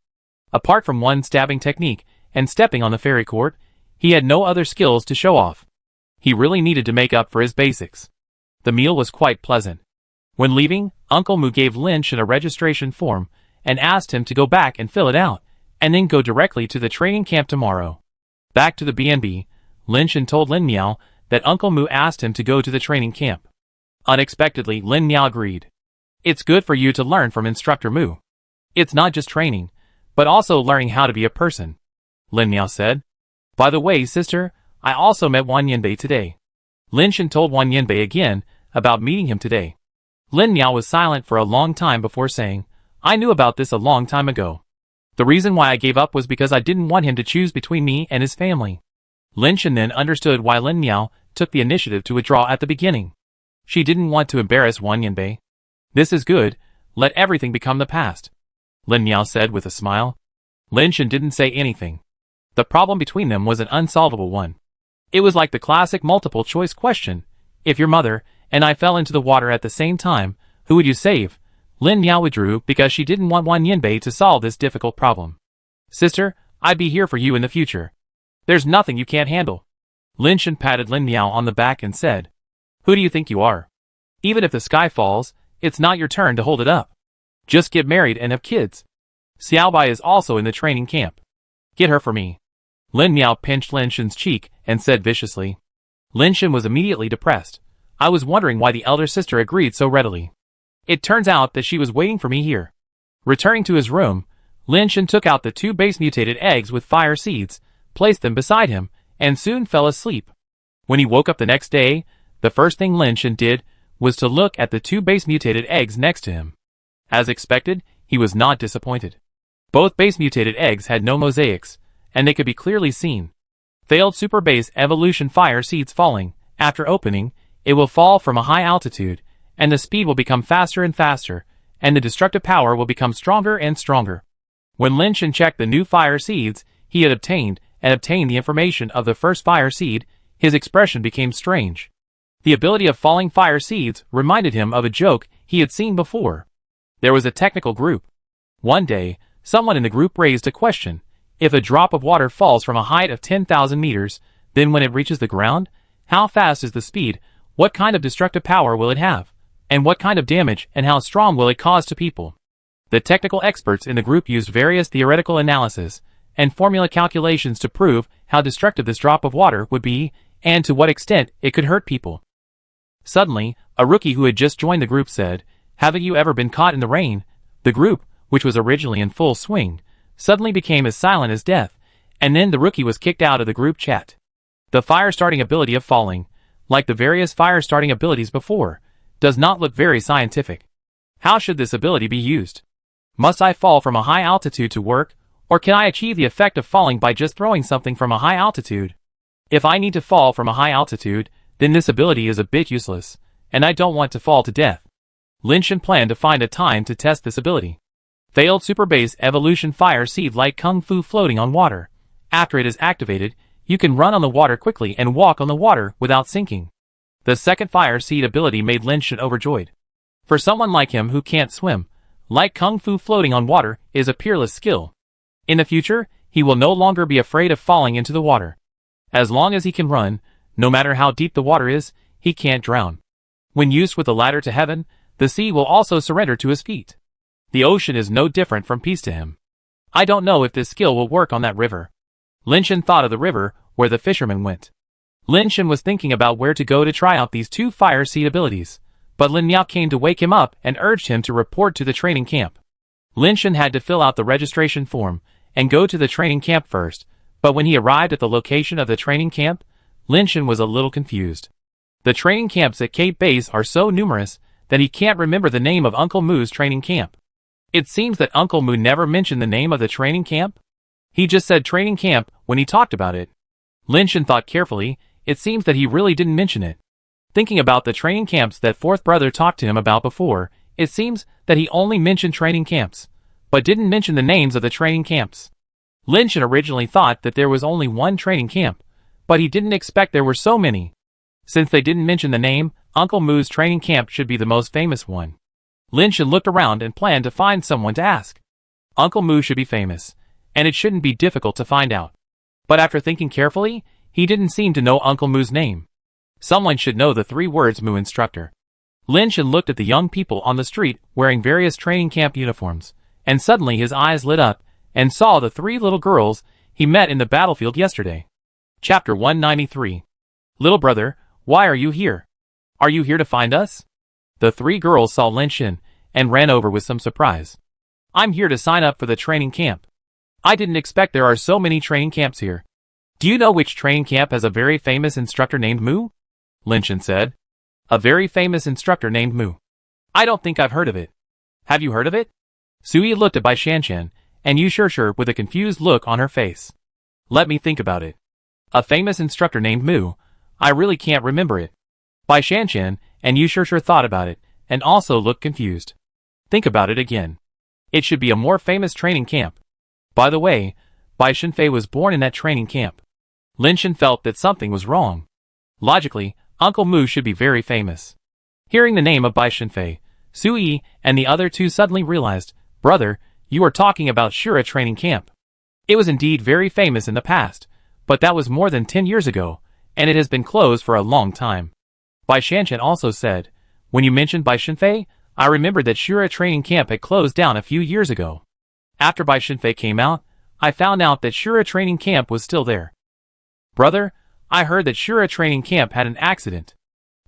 S1: Apart from one stabbing technique and stepping on the fairy court, he had no other skills to show off. He really needed to make up for his basics. The meal was quite pleasant. When leaving, Uncle Mu gave Lin Shen a registration form and asked him to go back and fill it out, and then go directly to the training camp tomorrow. Back to the BNB, Lin Shen told Lin Miao that Uncle Mu asked him to go to the training camp. Unexpectedly, Lin Miao agreed. It's good for you to learn from Instructor Mu. It's not just training, but also learning how to be a person, Lin Miao said. By the way, sister, I also met Wang Yanbei today. Lin Shen told Wang Yanbei again about meeting him today. Lin Miao was silent for a long time before saying, I knew about this a long time ago. The reason why I gave up was because I didn't want him to choose between me and his family. Lin Shen then understood why Lin Miao took the initiative to withdraw at the beginning. She didn't want to embarrass Wang Yanbei. This is good, let everything become the past, Lin Miao said with a smile. Lin Shen didn't say anything. The problem between them was an unsolvable one. It was like the classic multiple choice question. If your mother and I fell into the water at the same time, who would you save? Lin Miao withdrew because she didn't want Wang Yanbei to solve this difficult problem. Sister, I'd be here for you in the future. There's nothing you can't handle. Lin Shen patted Lin Miao on the back and said, who do you think you are? Even if the sky falls, it's not your turn to hold it up. Just get married and have kids. Xiaobai is also in the training camp. Get her for me. Lin Miao pinched Lin Shen's cheek and said viciously. Lin Shen was immediately depressed. I was wondering why the elder sister agreed so readily. It turns out that she was waiting for me here. Returning to his room, Lin Shen took out the 2 base mutated eggs with fire seeds, placed them beside him, and soon fell asleep. When he woke up the next day, the first thing Lin Shen did was to look at the 2 base mutated eggs next to him. As expected, he was not disappointed. Both base mutated eggs had no mosaics, and they could be clearly seen. Failed super base evolution fire seeds falling. After opening, it will fall from a high altitude, and the speed will become faster and faster, and the destructive power will become stronger and stronger. When Lin Shen checked the new fire seeds he had obtained the information of the first fire seed, his expression became strange. The ability of falling fire seeds reminded him of a joke he had seen before. There was a technical group. One day, someone in the group raised a question. If a drop of water falls from a height of 10,000 meters, then when it reaches the ground, how fast is the speed, what kind of destructive power will it have, and what kind of damage and how strong will it cause to people? The technical experts in the group used various theoretical analysis and formula calculations to prove how destructive this drop of water would be and to what extent it could hurt people. Suddenly, a rookie who had just joined the group said, haven't you ever been caught in the rain? The group, which was originally in full swing, suddenly became as silent as death, and then the rookie was kicked out of the group chat. The fire-starting ability of falling, like the various fire-starting abilities before, does not look very scientific. How should this ability be used? Must I fall from a high altitude to work, or can I achieve the effect of falling by just throwing something from a high altitude? If I need to fall from a high altitude, then this ability is a bit useless, and I don't want to fall to death. Lin Shen planned to find a time to test this ability. Failed Super Base Evolution Fire Seed like Kung Fu floating on water. After it is activated, you can run on the water quickly and walk on the water without sinking. The second Fire Seed ability made Lin Shen overjoyed. For someone like him who can't swim, like Kung Fu floating on water is a peerless skill. In the future, he will no longer be afraid of falling into the water. As long as he can run, no matter how deep the water is, he can't drown. When used with the ladder to heaven, the sea will also surrender to his feet. The ocean is no different from peace to him. I don't know if this skill will work on that river. Lin Shen thought of the river where the fisherman went. Lin Shen was thinking about where to go to try out these two fire seed abilities, but Lin Miao came to wake him up and urged him to report to the training camp. Lin Shen had to fill out the registration form and go to the training camp first, but when he arrived at the location of the training camp, Lin Shen was a little confused. The training camps at Cape Base are so numerous that he can't remember the name of Uncle Moo's training camp. It seems that Uncle Moo never mentioned the name of the training camp. He just said training camp when he talked about it. Lin Shen thought carefully. It seems that he really didn't mention it. Thinking about the training camps that fourth brother talked to him about before, it seems that he only mentioned training camps, but didn't mention the names of the training camps. Lin Shen originally thought that there was only one training camp, but he didn't expect there were so many. Since they didn't mention the name, Uncle Moo's training camp should be the most famous one. Lin Shen looked around and planned to find someone to ask. Uncle Moo should be famous, and it shouldn't be difficult to find out. But after thinking carefully, he didn't seem to know Uncle Moo's name. Someone should know the 3 words Moo instructor. Lin Shen looked at the young people on the street wearing various training camp uniforms, and suddenly his eyes lit up and saw the 3 little girls he met in the battlefield yesterday. Chapter 193. Little brother, why are you here? Are you here to find us? The 3 girls saw Lin Shen and ran over with some surprise. I'm here to sign up for the training camp. I didn't expect there are so many training camps here. Do you know which training camp has a very famous instructor named Moo? Lin Shen said. A very famous instructor named Moo. I don't think I've heard of it. Have you heard of it? Sui looked at Bai Shanshan and Yu Shishir with a confused look on her face. Let me think about it. A famous instructor named Moo. I really can't remember it. Bai Shanshan and Yu Shishir thought about it and also looked confused. Think about it again. It should be a more famous training camp. By the way, Bai Shenfei was born in that training camp. Lin Shen felt that something was wrong. Logically, Uncle Moo should be very famous. Hearing the name of Bai Shenfei, Sui and the other 2 suddenly realized, Brother, you are talking about Shura training camp. It was indeed very famous in the past, but that was more than 10 years ago, and it has been closed for a long time. Bai Shanshan also said, when you mentioned Bai Shenfei, I remembered that Shura training camp had closed down a few years ago. After Bai Shenfei came out, I found out that Shura training camp was still there. Brother, I heard that Shura training camp had an accident.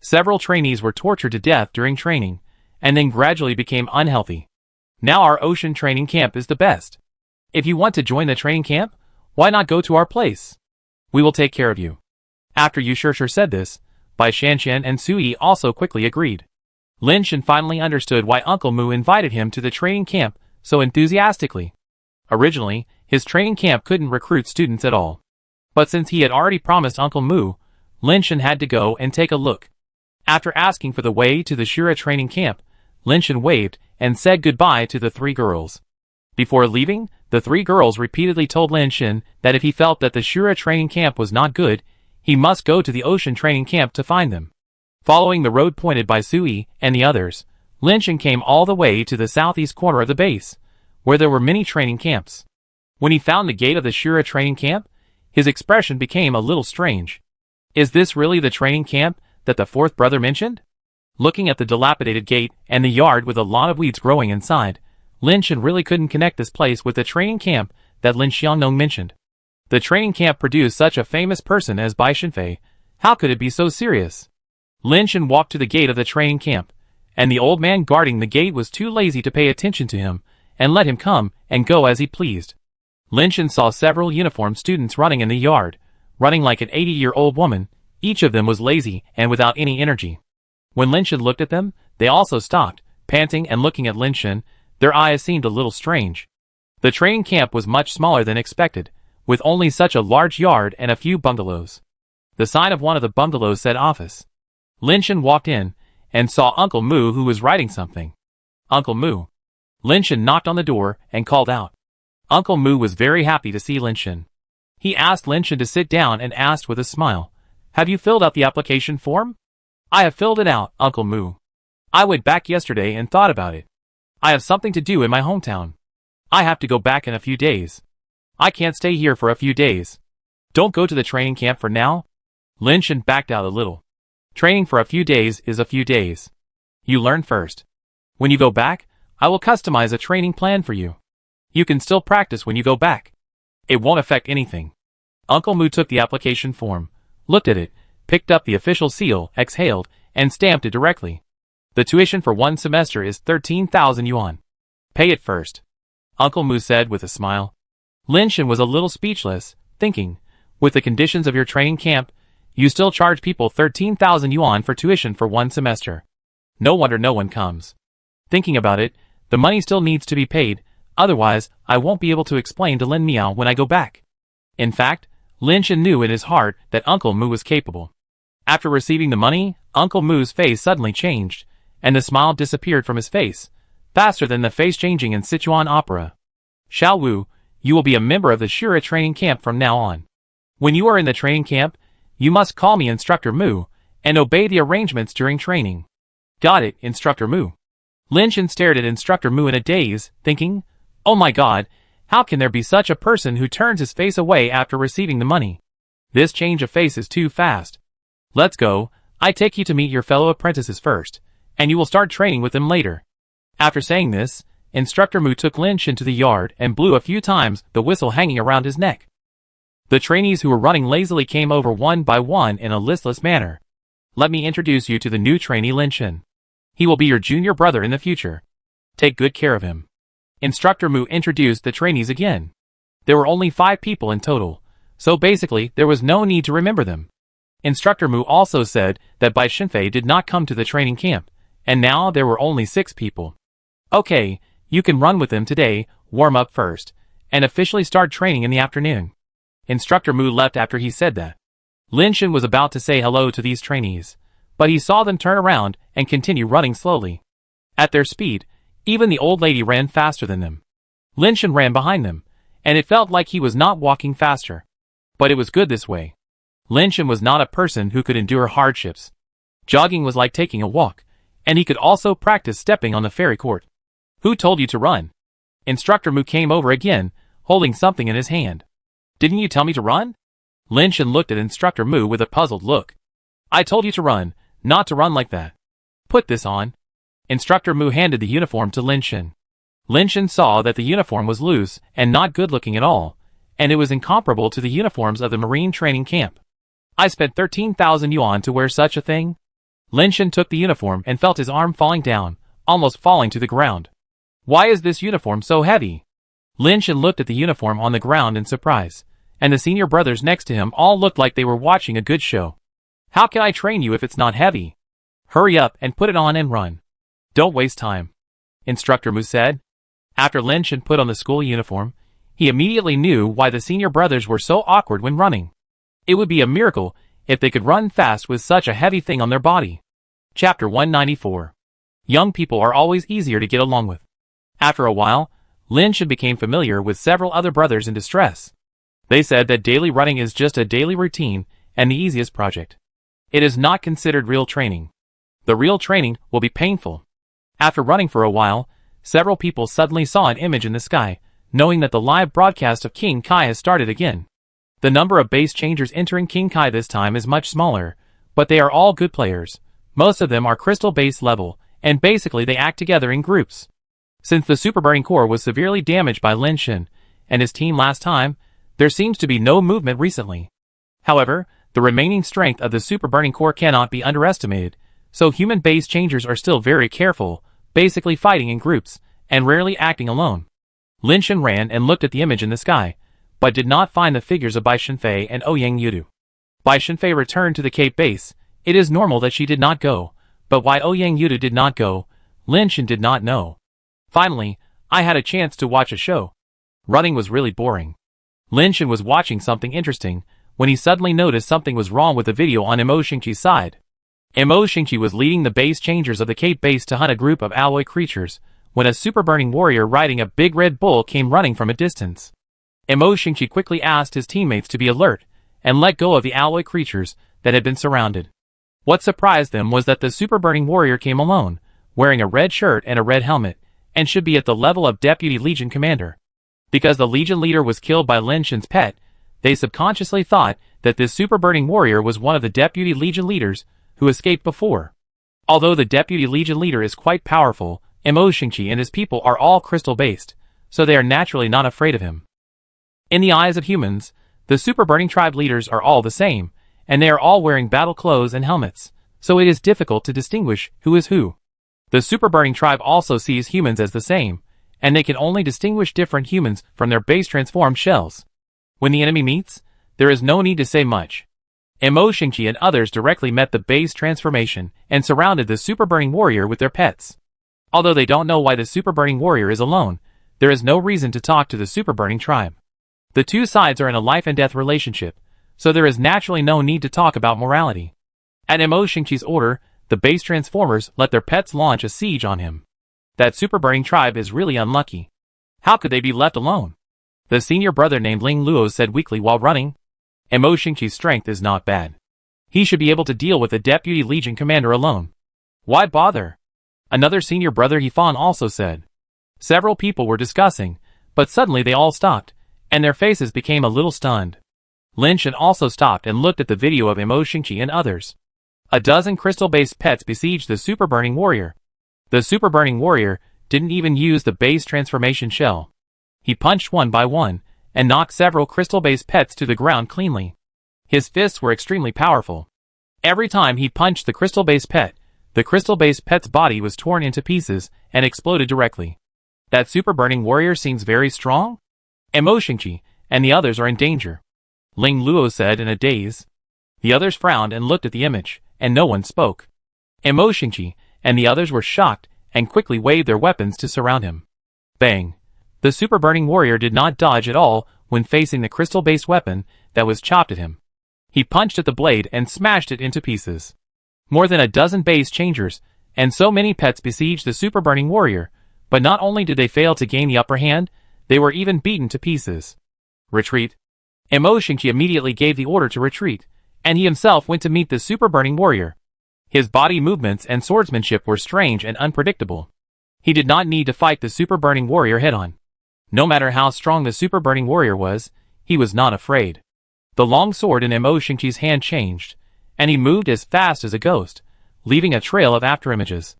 S1: Several trainees were tortured to death during training, and then gradually became unhealthy. Now our ocean training camp is the best. If you want to join the training camp, why not go to our place? We will take care of you. After Yu Shishir said this, Bai Shanshan and Sui also quickly agreed. Lin Shen finally understood why Uncle Moo invited him to the training camp so enthusiastically. Originally, his training camp couldn't recruit students at all. But since he had already promised Uncle Moo, Lin Shen had to go and take a look. After asking for the way to the Shura training camp, Lin Shen waved and said goodbye to the 3 girls. Before leaving, the 3 girls repeatedly told Lin Shen that if he felt that the Shura training camp was not good, he must go to the ocean training camp to find them. Following the road pointed by Sui and the others, Lin Shen came all the way to the southeast corner of the base, where there were many training camps. When he found the gate of the Shura training camp, his expression became a little strange. Is this really the training camp that the 4th brother mentioned? Looking at the dilapidated gate and the yard with a lot of weeds growing inside, Lin Shen really couldn't connect this place with the training camp that Lin Xiangnong mentioned. The training camp produced such a famous person as Bai Shenfei. How could it be so serious? Lin Shen walked to the gate of the training camp, and the old man guarding the gate was too lazy to pay attention to him and let him come and go as he pleased. Lin Shen saw several uniformed students running in the yard, running like an 80-year-old woman. Each of them was lazy and without any energy. When Lin Shen looked at them, they also stopped, panting and looking at Lin Shen. Their eyes seemed a little strange. The training camp was much smaller than expected, with only such a large yard and a few bungalows. The sign of one of the bungalows said office. Lin Shen walked in and saw Uncle Moo, who was writing something. Uncle Moo. Lin Shen knocked on the door and called out. Uncle Moo was very happy to see Lin Shen. He asked Lin Shen to sit down and asked with a smile, Have you filled out the application form? I have filled it out, Uncle Moo. I went back yesterday and thought about it. I have something to do in my hometown. I have to go back in a few days. I can't stay here for a few days. Don't go to the training camp for now. Lin Shen backed out a little. Training for a few days is a few days. You learn first. When you go back, I will customize a training plan for you. You can still practice when you go back. It won't affect anything. Uncle Mu took the application form, looked at it, picked up the official seal, exhaled, and stamped it directly. The tuition for 1 semester is 13,000 yuan. Pay it first, Uncle Mu said with a smile. Lin Shen was a little speechless, thinking, with the conditions of your training camp, you still charge people 13,000 yuan for tuition for 1 semester. No wonder no one comes. Thinking about it, the money still needs to be paid, otherwise I won't be able to explain to Lin Miao when I go back. In fact, Lin Shen knew in his heart that Uncle Mu was capable. After receiving the money, Uncle Mu's face suddenly changed, and the smile disappeared from his face, faster than the face changing in Sichuan opera. Xiao Wu, you will be a member of the Shura training camp from now on. When you are in the training camp, you must call me Instructor Mu, and obey the arrangements during training. Got it, Instructor Mu. Lin Shen stared at Instructor Mu in a daze, thinking, oh my god, how can there be such a person who turns his face away after receiving the money? This change of face is too fast. Let's go, I take you to meet your fellow apprentices first, and you will start training with them later. After saying this, Instructor Mu took Lin Shen to the yard and blew a few times, the whistle hanging around his neck. The trainees who were running lazily came over one by one in a listless manner. Let me introduce you to the new trainee Lin Shen. He will be your junior brother in the future. Take good care of him. Instructor Mu introduced the trainees again. There were only 5 people in total, so basically there was no need to remember them. Instructor Mu also said that Bai Shenfei did not come to the training camp, and now there were only 6 people. Okay, you can run with them today, warm up first, and officially start training in the afternoon. Instructor Mu left after he said that. Lin Shen was about to say hello to these trainees, but he saw them turn around and continue running slowly. At their speed, even the old lady ran faster than them. Lin Shen ran behind them, and it felt like he was not walking faster. But it was good this way. Lin Shen was not a person who could endure hardships. Jogging was like taking a walk, and he could also practice stepping on the fairy court. Who told you to run? Instructor Mu came over again, holding something in his hand. Didn't you tell me to run? Lin Shen looked at Instructor Mu with a puzzled look. I told you to run, not to run like that. Put this on. Instructor Mu handed the uniform to Lin Shen. Lin Shen saw that the uniform was loose and not good looking at all, and it was incomparable to the uniforms of the Marine training camp. I spent 13,000 yuan to wear such a thing? Lin Shen took the uniform and felt his arm falling down, almost falling to the ground. Why is this uniform so heavy? Lin Shen looked at the uniform on the ground in surprise, and the senior brothers next to him all looked like they were watching a good show. How can I train you if it's not heavy? Hurry up and put it on and run. Don't waste time, Instructor Mu said. After Lin Shen put on the school uniform, he immediately knew why the senior brothers were so awkward when running. It would be a miracle if they could run fast with such a heavy thing on their body. Chapter 194. Young people are always easier to get along with. After a while, Lin Shen became familiar with several other brothers in distress. They said that daily running is just a daily routine and the easiest project. It is not considered real training. The real training will be painful. After running for a while, several people suddenly saw an image in the sky, knowing that the live broadcast of King Kai has started again. The number of base changers entering King Kai this time is much smaller, but they are all good players. Most of them are crystal base level, and basically they act together in groups. Since the Super Burning Core was severely damaged by Lin Shen and his team last time, there seems to be no movement recently. However, the remaining strength of the Super Burning Core cannot be underestimated, so human base changers are still very careful, basically fighting in groups, and rarely acting alone. Lin Shen ran and looked at the image in the sky, but did not find the figures of Bai Shenfei and Ouyang Yudu. Bai Shenfei returned to the Cape base. It is normal that she did not go, but why Ouyang Yudu did not go, Lin Shen did not know. Finally, I had a chance to watch a show. Running was really boring. Lin Shen was watching something interesting, when he suddenly noticed something was wrong with the video on Mo Xingqi's side. Mo Xingqi was leading the base changers of the Cape base to hunt a group of alloy creatures, when a super burning warrior riding a big red bull came running from a distance. Mo Xingqi quickly asked his teammates to be alert, and let go of the alloy creatures that had been surrounded. What surprised them was that the super burning warrior came alone, wearing a red shirt and a red helmet, and should be at the level of Deputy Legion Commander. Because the Legion leader was killed by Lin Shen's pet, they subconsciously thought that this super burning warrior was one of the Deputy Legion leaders who escaped before. Although the Deputy Legion leader is quite powerful, Mo Xingqi and his people are all crystal-based, so they are naturally not afraid of him. In the eyes of humans, the Super Burning Tribe leaders are all the same, and they are all wearing battle clothes and helmets, so it is difficult to distinguish who is who. The Super Burning Tribe also sees humans as the same, and they can only distinguish different humans from their base transformed shells. When the enemy meets, there is no need to say much. Mo Xingqi and others directly met the base transformation and surrounded the Super Burning Warrior with their pets. Although they don't know why the Super Burning Warrior is alone, there is no reason to talk to the Super Burning Tribe. The two sides are in a life and death relationship, so there is naturally no need to talk about morality. At Mo Xingqi's order, the base transformers let their pets launch a siege on him. That Super Burning Tribe is really unlucky. How could they be left alone? The senior brother named Ling Luo said weakly while running. Mo Xingqi's strength is not bad. He should be able to deal with the Deputy Legion Commander alone. Why bother? Another senior brother Yifan also said. Several people were discussing, but suddenly they all stopped, and their faces became a little stunned. Lin Shan also stopped and looked at the video of Mo Xingqi and others. A dozen crystal-based pets besieged the Super Burning Warrior. The Super Burning Warrior didn't even use the base transformation shell. He punched one by one, and knocked several crystal-based pets to the ground cleanly. His fists were extremely powerful. Every time he punched the crystal-based pet, the crystal-based pet's body was torn into pieces and exploded directly. That Super Burning Warrior seems very strong? Mo Xingqi and the others are in danger. Ling Luo said in a daze. The others frowned and looked at the image, and no one spoke. Mo Xingqi and the others were shocked and quickly waved their weapons to surround him. Bang! The Super Burning Warrior did not dodge at all when facing the crystal-based weapon that was chopped at him. He punched at the blade and smashed it into pieces. More than a dozen base changers and so many pets besieged the Super Burning Warrior, but not only did they fail to gain the upper hand, they were even beaten to pieces. Retreat. Mo Xingqi immediately gave the order to retreat, and he himself went to meet the Super Burning Warrior. His body movements and swordsmanship were strange and unpredictable. He did not need to fight the Super Burning Warrior head-on. No matter how strong the Super Burning Warrior was, he was not afraid. The long sword in Mo Xingqi's hand changed, and he moved as fast as a ghost, leaving a trail of afterimages.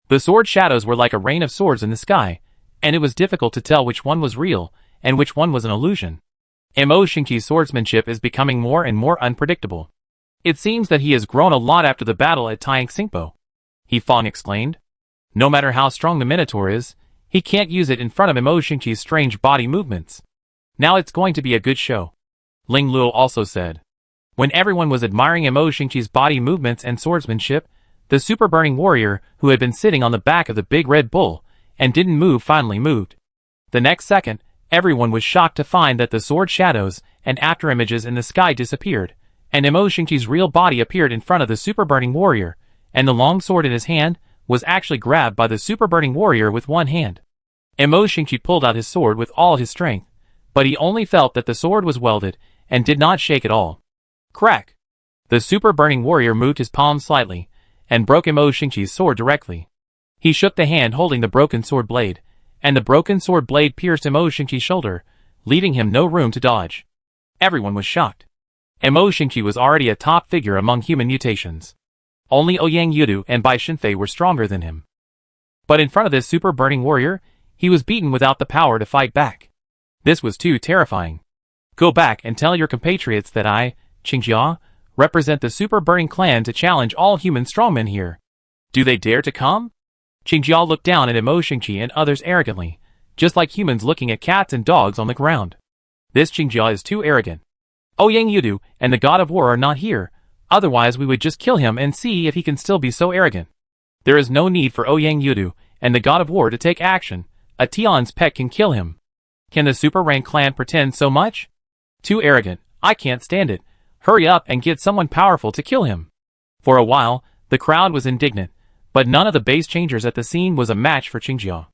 S1: The sword shadows were like a rain of swords in the sky, and it was difficult to tell which one was real and which one was an illusion. Mo Xingqi's swordsmanship is becoming more and more unpredictable. It seems that he has grown a lot after the battle at Tianxingpo. Yifang exclaimed. No matter how strong the Minotaur is, he can't use it in front of Mo Xingqi's strange body movements. Now it's going to be a good show. Ling Luo also said. When everyone was admiring Mo Xingqi's body movements and swordsmanship, the Super Burning Warrior, who had been sitting on the back of the big red bull and didn't move, finally moved. The next second, everyone was shocked to find that the sword shadows and afterimages in the sky disappeared, and Mo Xingqi's real body appeared in front of the Super Burning Warrior, and the long sword in his hand was actually grabbed by the Super Burning Warrior with one hand. Mo Xingqi pulled out his sword with all his strength, but he only felt that the sword was welded and did not shake at all. Crack! The Super Burning Warrior moved his palm slightly and broke Mo Xingqi's sword directly. He shook the hand holding the broken sword blade, and the broken sword blade pierced Mo Xingqi's shoulder, leaving him no room to dodge. Everyone was shocked. Mo Xingqi was already a top figure among human mutations. Only Ouyang Yudu and Bai Shenfei were stronger than him. But in front of this Super Burning Warrior, he was beaten without the power to fight back. This was too terrifying. Go back and tell your compatriots that I, Qingjia, represent the Super Burning Clan to challenge all human strongmen here. Do they dare to come? Qingjia looked down at Mo Xingqi and others arrogantly, just like humans looking at cats and dogs on the ground. This Qingjia is too arrogant. Ouyang Yudu and the God of War are not here, otherwise we would just kill him and see if he can still be so arrogant. There is no need for Ouyang Yudu and the God of War to take action. A Tian's pet can kill him. Can the Super Rank clan pretend so much? Too arrogant. I can't stand it. Hurry up and get someone powerful to kill him. For a while, the crowd was indignant, but none of the base changers at the scene was a match for Qingjia.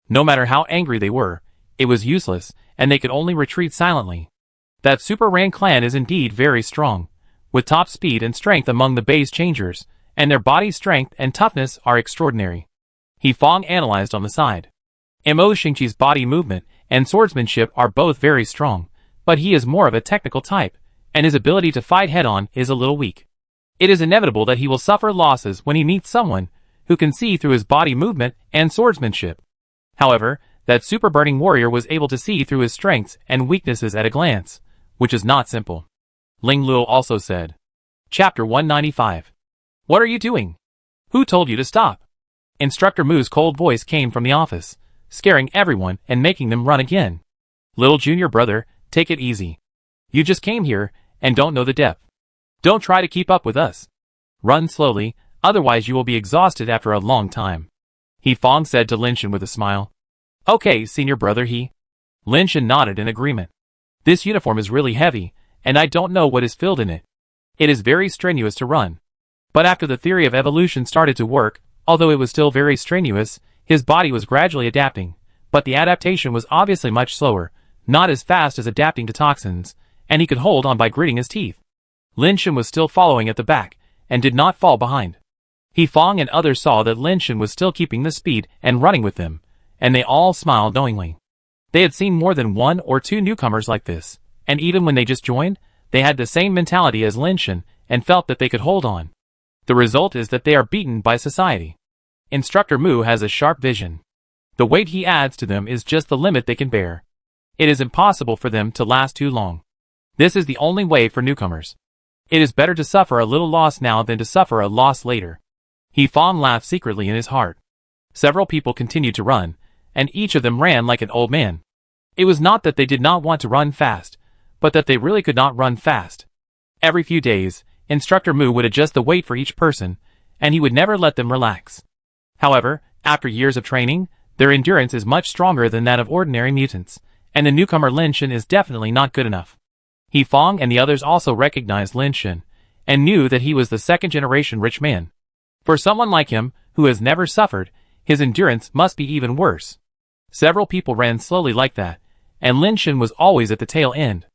S1: No matter how angry they were, it was useless, and they could only retreat silently. That Super Rank clan is indeed very strong, with top speed and strength among the base changers, and their body strength and toughness are extraordinary. Yifang analyzed on the side. Mo Xingqi's body movement and swordsmanship are both very strong, but he is more of a technical type, and his ability to fight head-on is a little weak. It is inevitable that he will suffer losses when he meets someone who can see through his body movement and swordsmanship. However, that super burning warrior was able to see through his strengths and weaknesses at a glance, which is not simple. Ling Luo also said. Chapter 195. What are you doing? Who told you to stop? Instructor Mu's cold voice came from the office, scaring everyone and making them run again. Little junior brother, take it easy. You just came here and don't know the depth. Don't try to keep up with us. Run slowly, otherwise you will be exhausted after a long time. He Fong said to Lin Shen with a smile. Okay, senior brother he. Lin Shen nodded in agreement. This uniform is really heavy, and I don't know what is filled in it. It is very strenuous to run. But after the theory of evolution started to work, although it was still very strenuous, his body was gradually adapting, but the adaptation was obviously much slower, not as fast as adapting to toxins, and he could hold on by gritting his teeth. Lin Shen was still following at the back, and did not fall behind. He Fong and others saw that Lin Shen was still keeping the speed and running with them, and they all smiled knowingly. They had seen more than 1 or 2 newcomers like this, and even when they just joined, they had the same mentality as Lin Shen and felt that they could hold on. The result is that they are beaten by society. Instructor Mu has a sharp vision. The weight he adds to them is just the limit they can bear. It is impossible for them to last too long. This is the only way for newcomers. It is better to suffer a little loss now than to suffer a loss later. He Fong laughed secretly in his heart. Several people continued to run, and each of them ran like an old man. It was not that they did not want to run fast, but that they really could not run fast. Every few days, Instructor Mu would adjust the weight for each person, and he would never let them relax. However, after years of training, their endurance is much stronger than that of ordinary mutants, and the newcomer Lin Shen is definitely not good enough. He Fong and the others also recognized Lin Shen, and knew that he was the second-generation rich man. For someone like him, who has never suffered, his endurance must be even worse. Several people ran slowly like that, and Lin Shen was always at the tail end.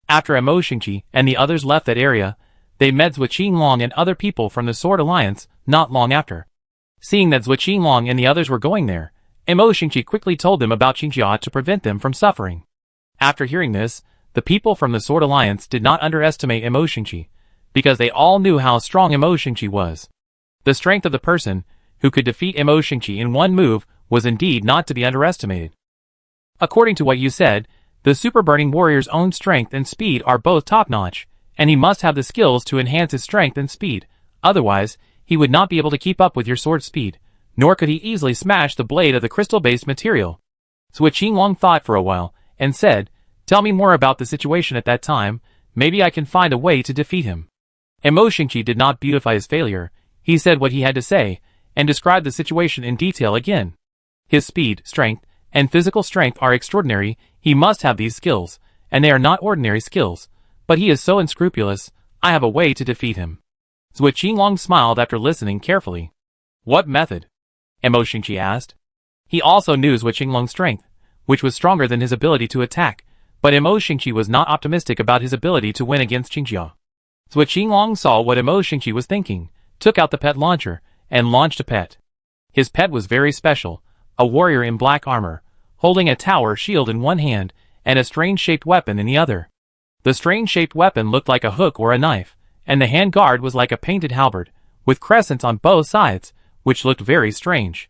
S1: After Mo Xingqi and the others left that area, they met Zhuo Qinglong and other people from the Sword Alliance not long after. Seeing that Zhuo Qinglong and the others were going there, Mo Xingqi quickly told them about Qingjia to prevent them from suffering. After hearing this, the people from the Sword Alliance did not underestimate Mo Xingqi, because they all knew how strong Mo Xingqi was. The strength of the person who could defeat Mo Xingqi in one move was indeed not to be underestimated. According to what you said, the Super Burning Warrior's own strength and speed are both top-notch, and he must have the skills to enhance his strength and speed, otherwise, he would not be able to keep up with your sword speed, nor could he easily smash the blade of the crystal-based material. Zhuo Qinglong thought for a while, and said, Tell me more about the situation at that time, maybe I can find a way to defeat him. Mo Xingqi did not beautify his failure, he said what he had to say, and described the situation in detail again. His speed, strength, and physical strength are extraordinary, he must have these skills, and they are not ordinary skills, but he is so unscrupulous, I have a way to defeat him. Zhuo Qinglong smiled after listening carefully. What method? Mo Xingqi asked. He also knew Zhuo Qinglong's strength, which was stronger than his ability to attack, but Mo Xingqi was not optimistic about his ability to win against Qingjia. Zhuo Qinglong saw what Mo Xingqi was thinking, took out the pet launcher, and launched a pet. His pet was very special, a warrior in black armor, holding a tower shield in one hand, and a strange-shaped weapon in the other. The strange-shaped weapon looked like a hook or a knife, and the handguard was like a painted halberd, with crescents on both sides, which looked very strange.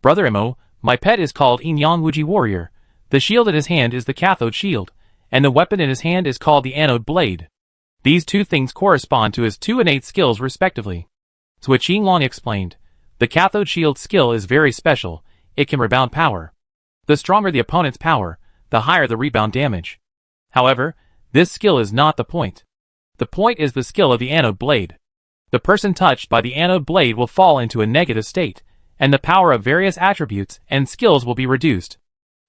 S1: Brother Mo, my pet is called Yin-Yang Wuji Warrior. The shield in his hand is the cathode shield, and the weapon in his hand is called the anode blade. These two things correspond to his 2 innate skills respectively. Zhuo Qinglong explained. The cathode shield skill is very special, it can rebound power. The stronger the opponent's power, the higher the rebound damage. However, this skill is not the point. The point is the skill of the anode blade. The person touched by the anode blade will fall into a negative state, and the power of various attributes and skills will be reduced.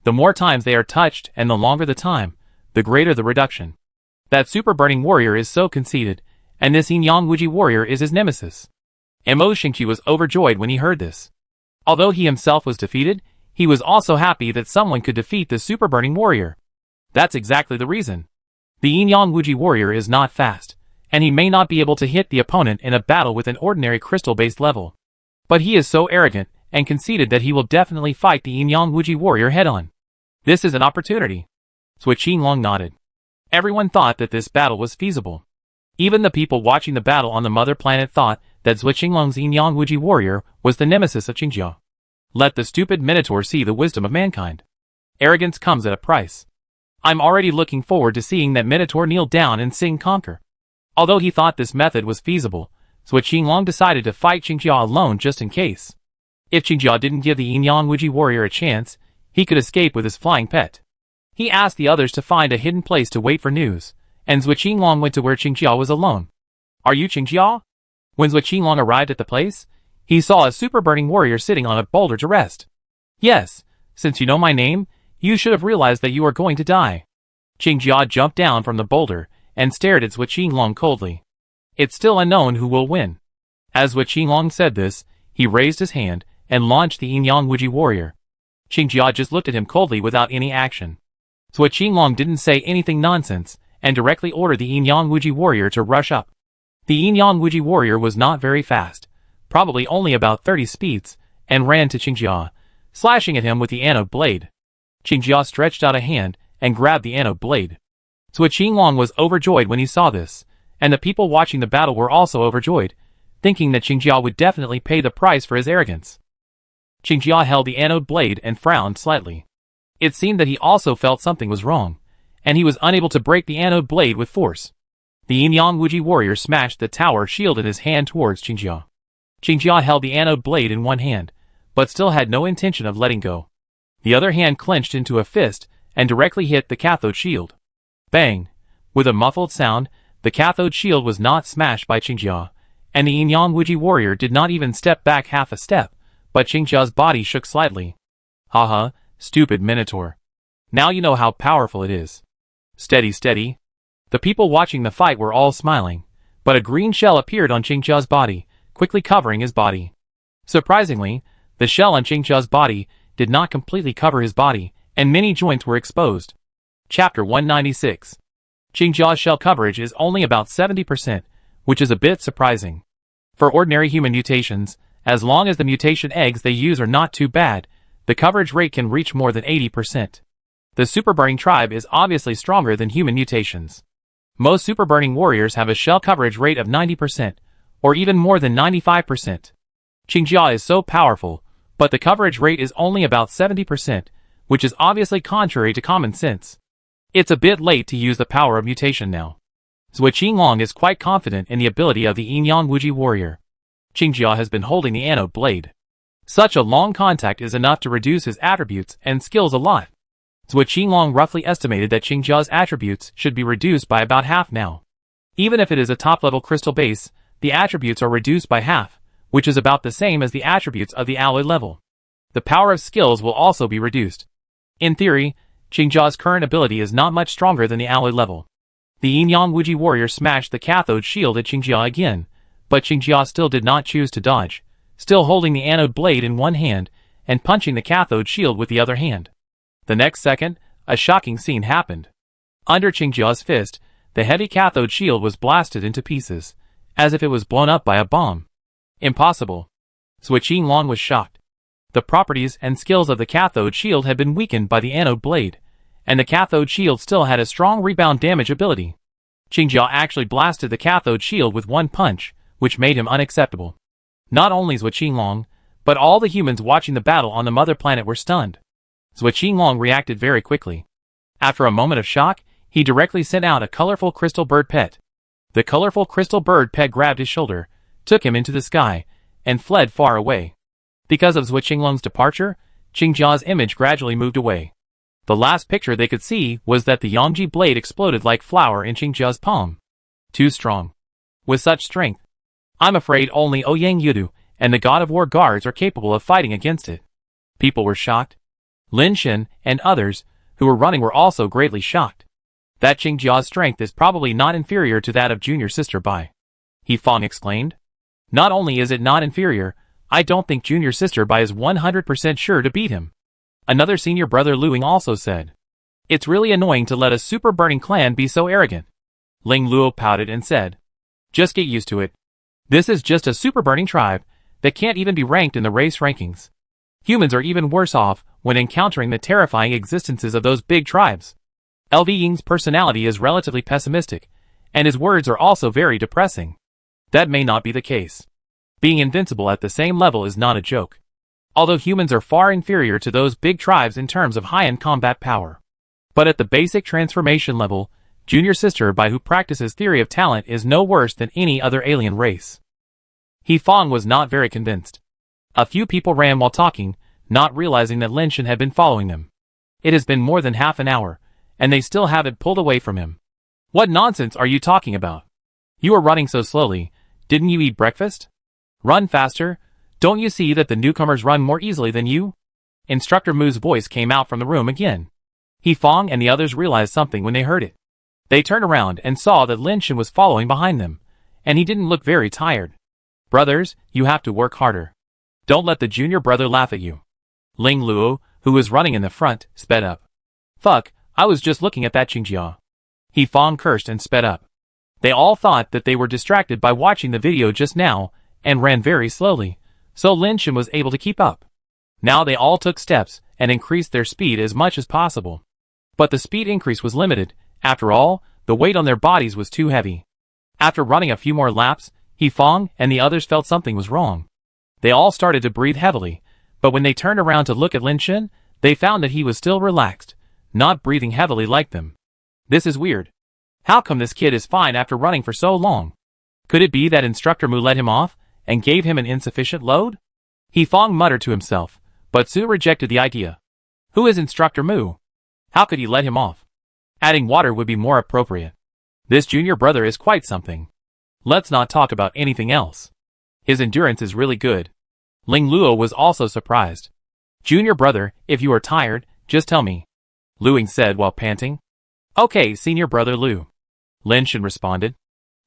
S1: The more times they are touched and the longer the time, the greater the reduction. That super burning warrior is so conceited, and this Yin-Yang Wuji warrior is his nemesis. Mo Xingqi was overjoyed when he heard this. Although he himself was defeated, he was also happy that someone could defeat the super burning warrior. That's exactly the reason. The Yin-Yang Wuji warrior is not fast, and he may not be able to hit the opponent in a battle with an ordinary crystal-based level. But he is so arrogant and conceited that he will definitely fight the Yin-Yang Wuji warrior head-on. This is an opportunity. Zhuo Qinglong nodded. Everyone thought that this battle was feasible. Even the people watching the battle on the mother planet thought that Zhuo Qinglong's Yin-Yang Wuji warrior was the nemesis of Qingjia. Let the stupid Minotaur see the wisdom of mankind. Arrogance comes at a price. I'm already looking forward to seeing that Minotaur kneel down and sing conquer. Although he thought this method was feasible, Zhuo Qinglong decided to fight Qingjia alone just in case. If Qingjia didn't give the Yin-Yang Wuji warrior a chance, he could escape with his flying pet. He asked the others to find a hidden place to wait for news, and Zhuo Qinglong went to where Qingjia was alone. Are you Qingjia? When Zhuo Qinglong arrived at the place, he saw a super burning warrior sitting on a boulder to rest. Yes, since you know my name, you should have realized that you are going to die. Qingjia jumped down from the boulder and stared at Zhuo Qinglong coldly. It's still unknown who will win. As Zhuo Qinglong said this, he raised his hand and launched the Yin-Yang Wuji warrior. Qingjia just looked at him coldly without any action. Zhuo Qinglong didn't say anything nonsense and directly ordered the Yin-Yang Wuji warrior to rush up. The Yin-Yang Wuji warrior was not very fast, probably only about 30 speeds, and ran to Qingjia, slashing at him with the anode blade. Qingjia stretched out a hand and grabbed the anode blade. Zhuo Qinglong was overjoyed when he saw this, and the people watching the battle were also overjoyed, thinking that Qingjia would definitely pay the price for his arrogance. Qingjia held the anode blade and frowned slightly. It seemed that he also felt something was wrong, and he was unable to break the anode blade with force. The Yin-Yang Wuji warrior smashed the tower shield in his hand towards Qingjia. Qingjia held the anode blade in one hand, but still had no intention of letting go. The other hand clenched into a fist and directly hit the cathode shield. Bang! With a muffled sound, the cathode shield was not smashed by Qingjia, and the Yin-Yang Wuji warrior did not even step back half a step, but Qingjia's body shook slightly. Haha, stupid Minotaur. Now you know how powerful it is. Steady, steady. The people watching the fight were all smiling, but a green shell appeared on Qingjia's body, quickly covering his body. Surprisingly, the shell on Qingjia's body did not completely cover his body, and many joints were exposed. Chapter 196. Qingjia's shell coverage is only about 70%, which is a bit surprising. For ordinary human mutations, as long as the mutation eggs they use are not too bad, the coverage rate can reach more than 80%. The super burning tribe is obviously stronger than human mutations. Most super burning warriors have a shell coverage rate of 90%, or even more than 95%. Qingjia is so powerful, but the coverage rate is only about 70%, which is obviously contrary to common sense. It's a bit late to use the power of mutation now. Zhuo Qinglong is quite confident in the ability of the Yin-Yang Wuji warrior. Qingjia has been holding the anode blade. Such a long contact is enough to reduce his attributes and skills a lot. Zhuo Qinglong roughly estimated that Qingjia's attributes should be reduced by about half now. Even if it is a top-level crystal base, the attributes are reduced by half, which is about the same as the attributes of the alloy level. The power of skills will also be reduced. In theory, Qingjia's current ability is not much stronger than the alloy level. The Yin-Yang Wuji warrior smashed the cathode shield at Qingjia again, but Qingjia still did not choose to dodge, still holding the anode blade in one hand and punching the cathode shield with the other hand. The next second, a shocking scene happened. Under Qingjia's fist, the heavy cathode shield was blasted into pieces, as if it was blown up by a bomb. Impossible. Zhuo Qinglong was shocked. The properties and skills of the cathode shield had been weakened by the anode blade, and the cathode shield still had a strong rebound damage ability. Qingjia actually blasted the cathode shield with one punch, which made him unacceptable. Not only Zhuo Qinglong, but all the humans watching the battle on the mother planet were stunned. Zhuo Qinglong reacted very quickly. After a moment of shock, he directly sent out a colorful crystal bird pet. The colorful crystal bird pet grabbed his shoulder, took him into the sky, and fled far away. Because of Zhuo Qinglong's departure, Qingjia's image gradually moved away. The last picture they could see was that the Yangji blade exploded like flour in Qingjia's palm. Too strong. With such strength, I'm afraid only Ouyang Yudu and the God of War guards are capable of fighting against it. People were shocked. Lin Shen and others who were running were also greatly shocked. That Qingjia's strength is probably not inferior to that of junior sister Bai. He Fong exclaimed. Not only is it not inferior, I don't think junior sister Bai is 100% sure to beat him. Another senior brother Luing also said. It's really annoying to let a super burning clan be so arrogant. Ling Luo pouted and said. Just get used to it. This is just a super burning tribe that can't even be ranked in the race rankings. Humans are even worse off when encountering the terrifying existences of those big tribes. LV Ying's personality is relatively pessimistic, and his words are also very depressing. That may not be the case. Being invincible at the same level is not a joke. Although humans are far inferior to those big tribes in terms of high-end combat power. But at the basic transformation level, Junior Sister Bai, who practices theory of talent, is no worse than any other alien race. He Fong was not very convinced. A few people ran while talking, not realizing that Lin Shen had been following them. It has been more than half an hour, and they still haven't pulled away from him. What nonsense are you talking about? You are running so slowly. Didn't you eat breakfast? Run faster. Don't you see that the newcomers run more easily than you? Instructor Mu's voice came out from the room again. He Fong and the others realized something when they heard it. They turned around and saw that Lin Shen was following behind them, and he didn't look very tired. Brothers, you have to work harder. Don't let the junior brother laugh at you. Ling Luo, who was running in the front, sped up. Fuck, I was just looking at that Qingjia. He Fong cursed and sped up. They all thought that they were distracted by watching the video just now, and ran very slowly, so Lin Shen was able to keep up. Now they all took steps, and increased their speed as much as possible. But the speed increase was limited. After all, the weight on their bodies was too heavy. After running a few more laps, He Fong and the others felt something was wrong. They all started to breathe heavily, but when they turned around to look at Lin Shen, they found that he was still relaxed, not breathing heavily like them. This is weird. How come this kid is fine after running for so long? Could it be that Instructor Mu let him off, and gave him an insufficient load? He Fong muttered to himself, but Su rejected the idea. Who is Instructor Mu? How could he let him off? Adding water would be more appropriate. This junior brother is quite something. Let's not talk about anything else. His endurance is really good. Ling Luo was also surprised. Junior brother, if you are tired, just tell me. Luing said while panting. Okay, senior brother Lu. Lin Shen responded.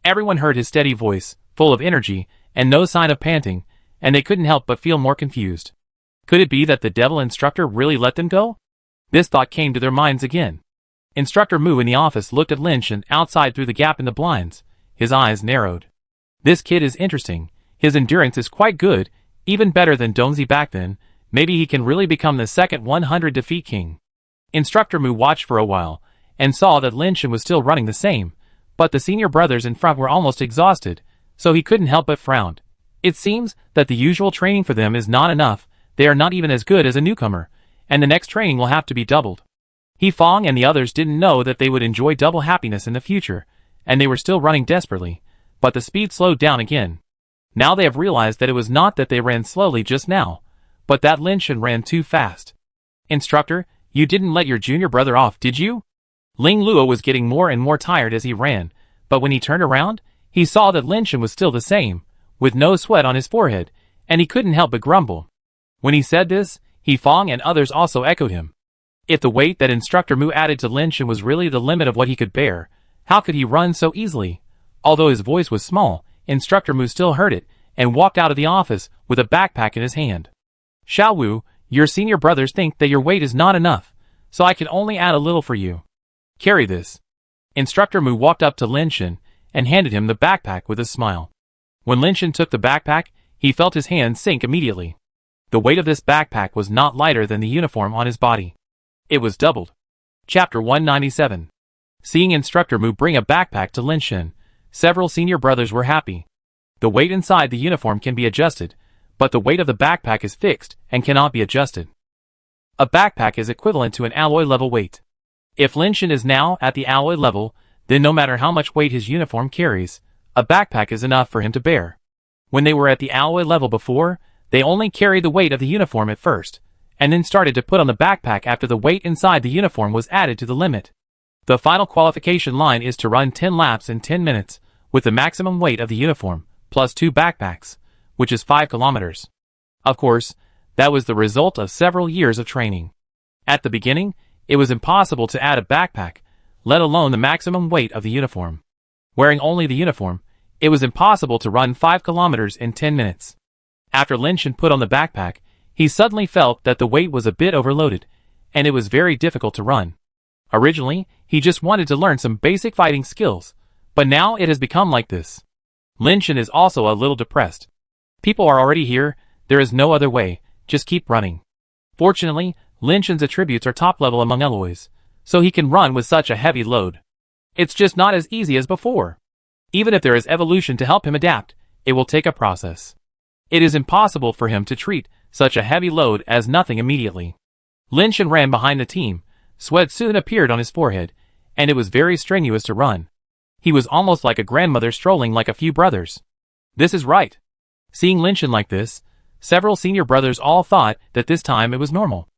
S1: Everyone heard his steady voice, full of energy, and no sign of panting, and they couldn't help but feel more confused. Could it be that the devil instructor really let them go? This thought came to their minds again. Instructor Mu in the office looked at Lin Shen outside through the gap in the blinds. His eyes narrowed. This kid is interesting. His endurance is quite good, even better than Dongzi back then. Maybe he can really become the second 100 defeat king. Instructor Mu watched for a while, and saw that Lin Shen was still running the same, but the senior brothers in front were almost exhausted, so he couldn't help but frown. It seems that the usual training for them is not enough. They are not even as good as a newcomer, and the next training will have to be doubled. He Fong and the others didn't know that they would enjoy double happiness in the future, and they were still running desperately, but the speed slowed down again. Now they have realized that it was not that they ran slowly just now, but that Lin Shen ran too fast. Instructor, you didn't let your junior brother off, did you? Ling Luo was getting more and more tired as he ran, but when he turned around, he saw that Lin Shen was still the same, with no sweat on his forehead, and he couldn't help but grumble. When he said this, He Fong and others also echoed him. If the weight that Instructor Mu added to Lin Shen was really the limit of what he could bear, how could he run so easily? Although his voice was small, Instructor Mu still heard it, and walked out of the office with a backpack in his hand. Xiao Wu, your senior brothers think that your weight is not enough, so I can only add a little for you. Carry this. Instructor Mu walked up to Lin Shen, and handed him the backpack with a smile. When Lin Shen took the backpack, he felt his hand sink immediately. The weight of this backpack was not lighter than the uniform on his body. It was doubled. Chapter 197. Seeing Instructor Mu bring a backpack to Lin Shen, several senior brothers were happy. The weight inside the uniform can be adjusted, but the weight of the backpack is fixed and cannot be adjusted. A backpack is equivalent to an alloy level weight. If Lin Shen is now at the alloy level, then no matter how much weight his uniform carries, a backpack is enough for him to bear. When they were at the alloy level before, they only carried the weight of the uniform at first, and then started to put on the backpack after the weight inside the uniform was added to the limit. The final qualification line is to run 10 laps in 10 minutes, with the maximum weight of the uniform, plus 2 backpacks, which is 5 kilometers. Of course, that was the result of several years of training. At the beginning, it was impossible to add a backpack, let alone the maximum weight of the uniform. Wearing only the uniform, it was impossible to run 5 kilometers in 10 minutes. After Lin Shen put on the backpack, he suddenly felt that the weight was a bit overloaded, and it was very difficult to run. Originally, he just wanted to learn some basic fighting skills, but now it has become like this. Lin Shen is also a little depressed. People are already here, there is no other way, just keep running. Fortunately, Lin Shen's attributes are top level among alloys, so he can run with such a heavy load. It's just not as easy as before. Even if there is evolution to help him adapt, it will take a process. It is impossible for him to treat such a heavy load as nothing immediately. Lin Shan ran behind the team. Sweat soon appeared on his forehead, and it was very strenuous to run. He was almost like a grandmother strolling like a few brothers. This is right. Seeing Lin Shan like this, several senior brothers all thought that this time it was normal.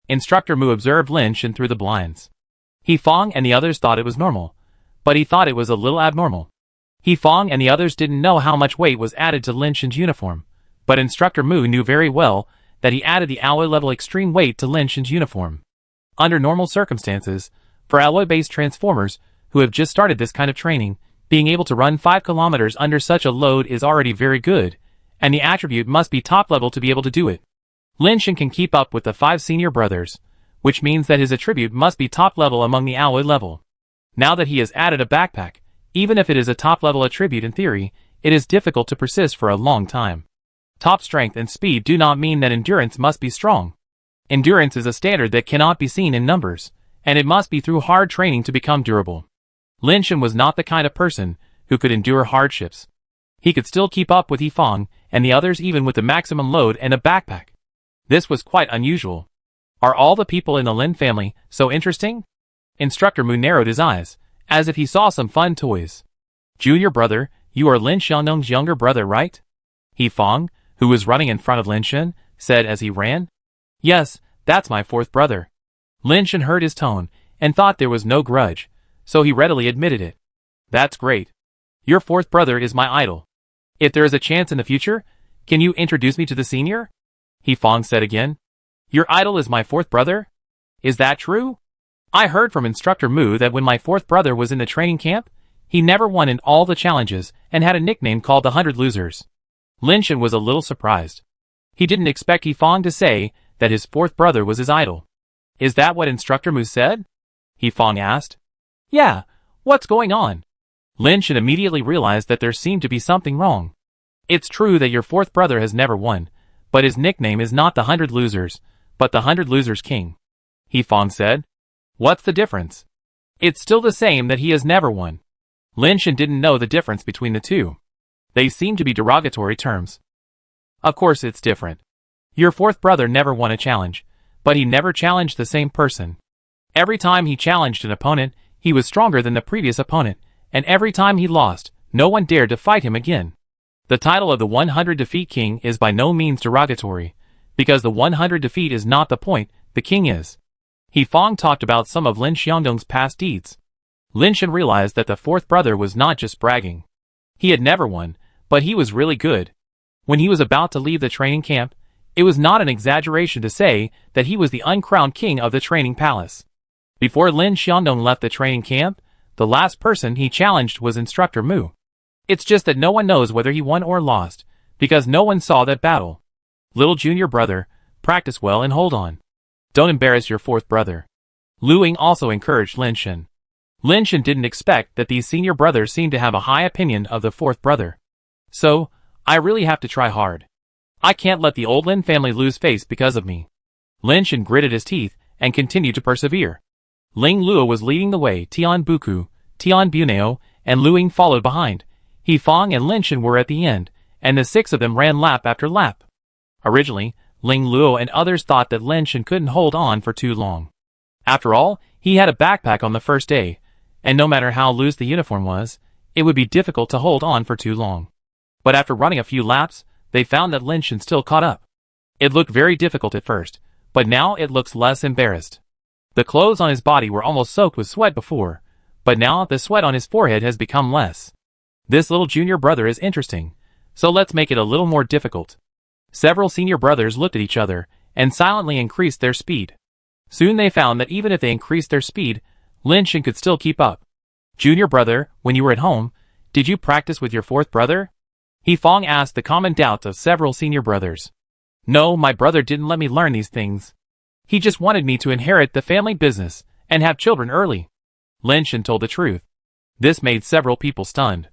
S1: Instructor Mu observed Lin Shan through the blinds. He Fong and the others thought it was normal, but he thought it was a little abnormal. He Fong and the others didn't know how much weight was added to Lin Shan's uniform, but Instructor Mu knew very well that he added the alloy-level extreme weight to Lin Shan's uniform. Under normal circumstances, for alloy-based transformers who have just started this kind of training, being able to run 5 kilometers under such a load is already very good, and the attribute must be top level to be able to do it. Lin Shan can keep up with the 5 senior brothers, which means that his attribute must be top level among the alloy level. Now that he has added a backpack, even if it is a top level attribute in theory, it is difficult to persist for a long time. Top strength and speed do not mean that endurance must be strong. Endurance is a standard that cannot be seen in numbers, and it must be through hard training to become durable. Lin Shan was not the kind of person who could endure hardships. He could still keep up with Yifeng and the others even with the maximum load and a backpack. This was quite unusual. Are all the people in the Lin family so interesting? Instructor Mu narrowed his eyes, as if he saw some fun toys. Junior brother, you are Lin Xiaoneng's younger brother, right? Yifeng, who was running in front of Lin Shan, said as he ran. Yes, that's my 4th brother. Lin Shan heard his tone and thought there was no grudge, so he readily admitted it. That's great. Your 4th brother is my idol. If there is a chance in the future, can you introduce me to the senior? Yifeng said again. Your idol is my 4th brother? Is that true? I heard from Instructor Mu that when my 4th brother was in the training camp, he never won in all the challenges and had a nickname called the 100 Losers. Lin Shan was a little surprised. He didn't expect Yifeng to say that his 4th brother was his idol. Is that what Instructor Mu said? Yifeng asked. Yeah, what's going on? Lin Shan immediately realized that there seemed to be something wrong. It's true that your 4th brother has never won, but his nickname is not the 100 Losers, but the 100 Losers King. Yifeng said. What's the difference? It's still the same that he has never won. Lin Shan didn't know the difference between the two. They seem to be derogatory terms. Of course it's different. Your 4th brother never won a challenge, but he never challenged the same person. Every time he challenged an opponent, he was stronger than the previous opponent, and every time he lost, no one dared to fight him again. The title of the 100 Defeat King is by no means derogatory, because the 100 defeat is not the point, the king is. Yifeng talked about some of Lin Xiaodong's past deeds. Lin Shan realized that the 4th brother was not just bragging. He had never won, but he was really good. When he was about to leave the training camp, it was not an exaggeration to say that he was the uncrowned king of the training palace. Before Lin Xiaodong left the training camp, the last person he challenged was Instructor Mu. It's just that no one knows whether he won or lost, because no one saw that battle. Little junior brother, practice well and hold on. Don't embarrass your 4th brother. Lu Ying also encouraged Lin Shan. Lin Shan didn't expect that these senior brothers seemed to have a high opinion of the 4th brother. So, I really have to try hard. I can't let the old Lin family lose face because of me. Lin Shan gritted his teeth and continued to persevere. Ling Luo was leading the way, Tian Buku, Tian Buneo, and Lu Ying followed behind. Yifeng and Lin Shan were at the end, and the 6 of them ran lap after lap. Originally, Ling Luo and others thought that Lin Shan couldn't hold on for too long. After all, he had a backpack on the first day, and no matter how loose the uniform was, it would be difficult to hold on for too long. But after running a few laps, they found that Lin Shan still caught up. It looked very difficult at first, but now it looks less embarrassed. The clothes on his body were almost soaked with sweat before, but now the sweat on his forehead has become less. This little junior brother is interesting, so let's make it a little more difficult. Several senior brothers looked at each other and silently increased their speed. Soon they found that even if they increased their speed, Lin Shan could still keep up. Junior brother, when you were at home, did you practice with your 4th brother? Yifeng asked the common doubts of several senior brothers. No, my brother didn't let me learn these things. He just wanted me to inherit the family business and have children early. Lin Shan told the truth. This made several people stunned.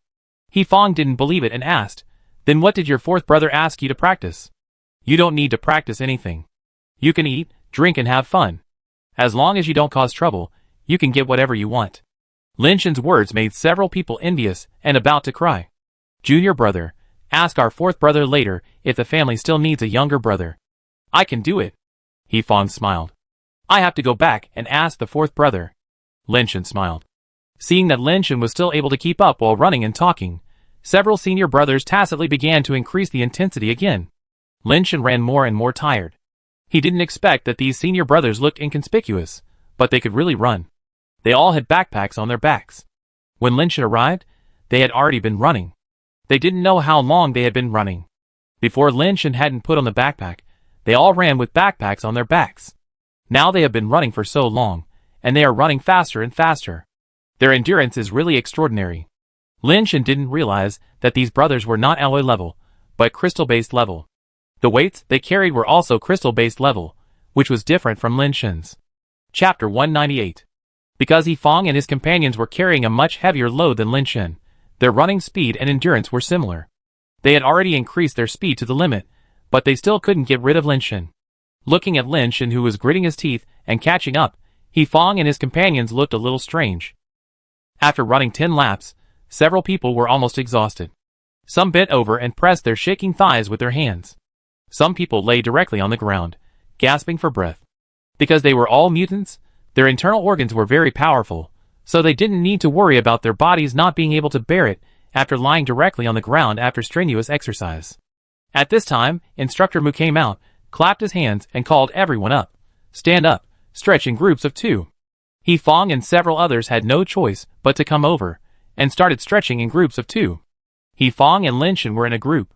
S1: Yifeng didn't believe it and asked, then what did your 4th brother ask you to practice? You don't need to practice anything. You can eat, drink and have fun. As long as you don't cause trouble, you can get whatever you want. Lin Shan's words made several people envious and about to cry. Junior brother, Ask our fourth brother later if the family still needs a younger brother. I can do it. He Fong smiled. I have to go back and ask the fourth brother. Lin Shen smiled. Seeing that Lin Shen was still able to keep up while running and talking, several senior brothers tacitly began to increase the intensity again. Lin Shen ran more and more tired. He didn't expect that these senior brothers looked inconspicuous, but they could really run. They all had backpacks on their backs. When Lin Shen arrived, they had already been running. They didn't know how long they had been running. Before Lin Shen hadn't put on the backpack, they all ran with backpacks on their backs. Now they have been running for so long, and they are running faster and faster. Their endurance is really extraordinary. Lin Shen didn't realize that these brothers were not alloy level, but crystal-based level. The weights they carried were also crystal-based level, which was different from Lin Shen's. Chapter 198. Because He Fong and his companions were carrying a much heavier load than Lin Shen, their running speed and endurance were similar. They had already increased their speed to the limit, but they still couldn't get rid of Lin Shen. Looking at Lin Shen, who was gritting his teeth and catching up, He Fong and his companions looked a little strange. After running 10 laps, several people were almost exhausted. Some bent over and pressed their shaking thighs with their hands. Some people lay directly on the ground, gasping for breath. Because they were all mutants, their internal organs were very powerful, so they didn't need to worry about their bodies not being able to bear it after lying directly on the ground after strenuous exercise. At this time, Instructor Mu came out, clapped his hands, and called everyone up. Stand up, stretch in groups of 2. He Fong and several others had no choice but to come over, and started stretching in groups of 2. He Fong and Lin Shen were in a group.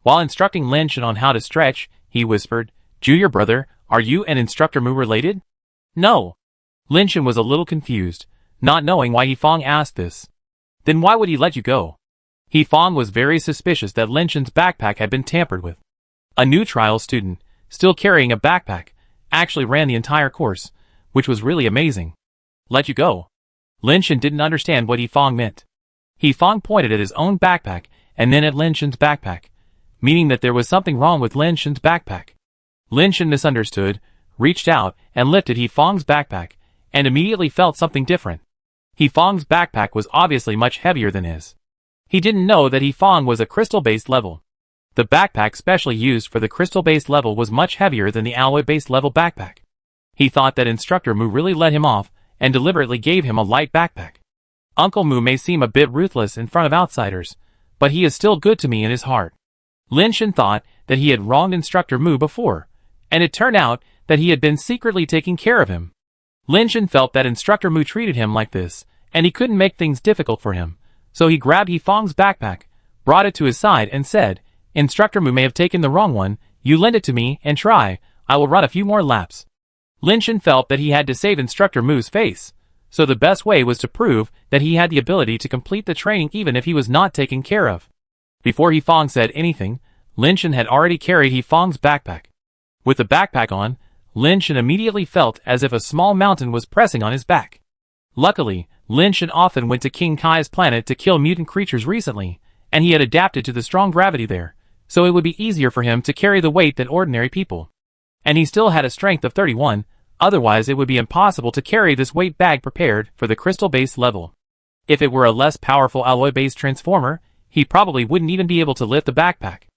S1: While instructing Lin Shen on how to stretch, he whispered, "Junior brother, are you and Instructor Mu related?" "No." Lin Shen was a little confused, not knowing why He Fong asked this. Then why would he let you go? He Fong was very suspicious that Lin Shen's backpack had been tampered with. A new trial student, still carrying a backpack, actually ran the entire course, which was really amazing. Let you go. Lin Shen didn't understand what He Fong meant. He Fong pointed at his own backpack and then at Lin Shen's backpack, meaning that there was something wrong with Lin Shen's backpack. Lin Shen misunderstood, reached out and lifted He Fong's backpack, and immediately felt something different. He Fong's backpack was obviously much heavier than his. He didn't know that He Fong was a crystal-based level. The backpack specially used for the crystal-based level was much heavier than the alloy-based level backpack. He thought that Instructor Mu really let him off and deliberately gave him a light backpack. Uncle Mu may seem a bit ruthless in front of outsiders, but he is still good to me in his heart. Lin Shen thought that he had wronged Instructor Mu before, and it turned out that he had been secretly taking care of him. Lin Shen felt that Instructor Mu treated him like this, and he couldn't make things difficult for him, so he grabbed He Fong's backpack, brought it to his side and said, "Instructor Mu may have taken the wrong one, you lend it to me and try, I will run a few more laps." Lin Shen felt that he had to save Instructor Mu's face, so the best way was to prove that he had the ability to complete the training even if he was not taken care of. Before He Fong said anything, Lin Shen had already carried He Fong's backpack. With the backpack on, Lin Shen immediately felt as if a small mountain was pressing on his back. Luckily, Lin Shen often went to King Kai's planet to kill mutant creatures recently, and he had adapted to the strong gravity there, so it would be easier for him to carry the weight than ordinary people. And he still had a strength of 31, otherwise it would be impossible to carry this weight bag prepared for the crystal-based level. If it were a less powerful alloy-based transformer, he probably wouldn't even be able to lift the backpack.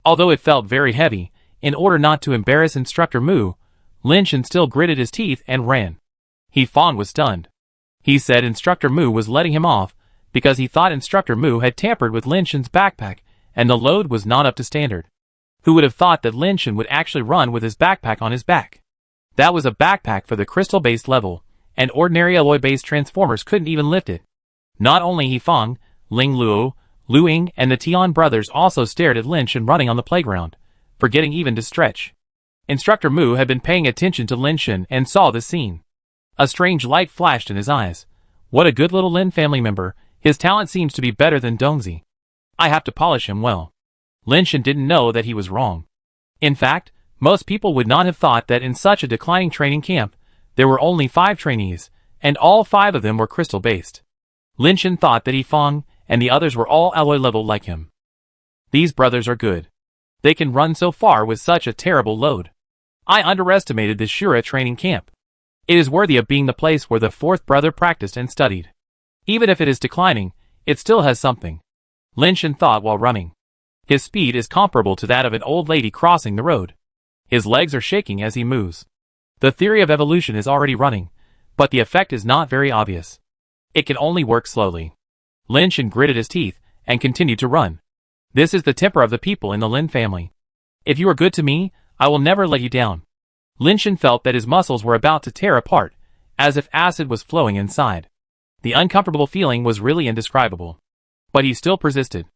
S1: Although it felt very heavy, in order not to embarrass Instructor Mu, Lin Shen still gritted his teeth and ran. He Fong was stunned. He said Instructor Mu was letting him off because he thought Instructor Mu had tampered with Lin Shen's backpack and the load was not up to standard. Who would have thought that Lin Shen would actually run with his backpack on his back? That was a backpack for the crystal-based level, and ordinary alloy-based transformers couldn't even lift it. Not only He Fong, Ling Luo, Lu Ying and the Tian brothers also stared at Lin Shen running on the playground, forgetting even to stretch. Instructor Mu had been paying attention to Lin Shen and saw the scene. A strange light flashed in his eyes. What a good little Lin family member, his talent seems to be better than Dongzi. I have to polish him well. Lin Shen didn't know that he was wrong. In fact, most people would not have thought that in such a declining training camp, there were only 5 trainees, and all 5 of them were crystal-based. Lin Shen thought that He Fong and the others were all alloy level like him. These brothers are good. They can run so far with such a terrible load. I underestimated this Shura training camp. It is worthy of being the place where the 4th brother practiced and studied. Even if it is declining, it still has something. Lin Shen thought while running. His speed is comparable to that of an old lady crossing the road. His legs are shaking as he moves. The theory of evolution is already running, but the effect is not very obvious. It can only work slowly. Lin Shan gritted his teeth and continued to run. This is the temper of the people in the Lin family. If you are good to me, I will never let you down. Lin Shan felt that his muscles were about to tear apart, as if acid was flowing inside. The uncomfortable feeling was really indescribable. But he still persisted.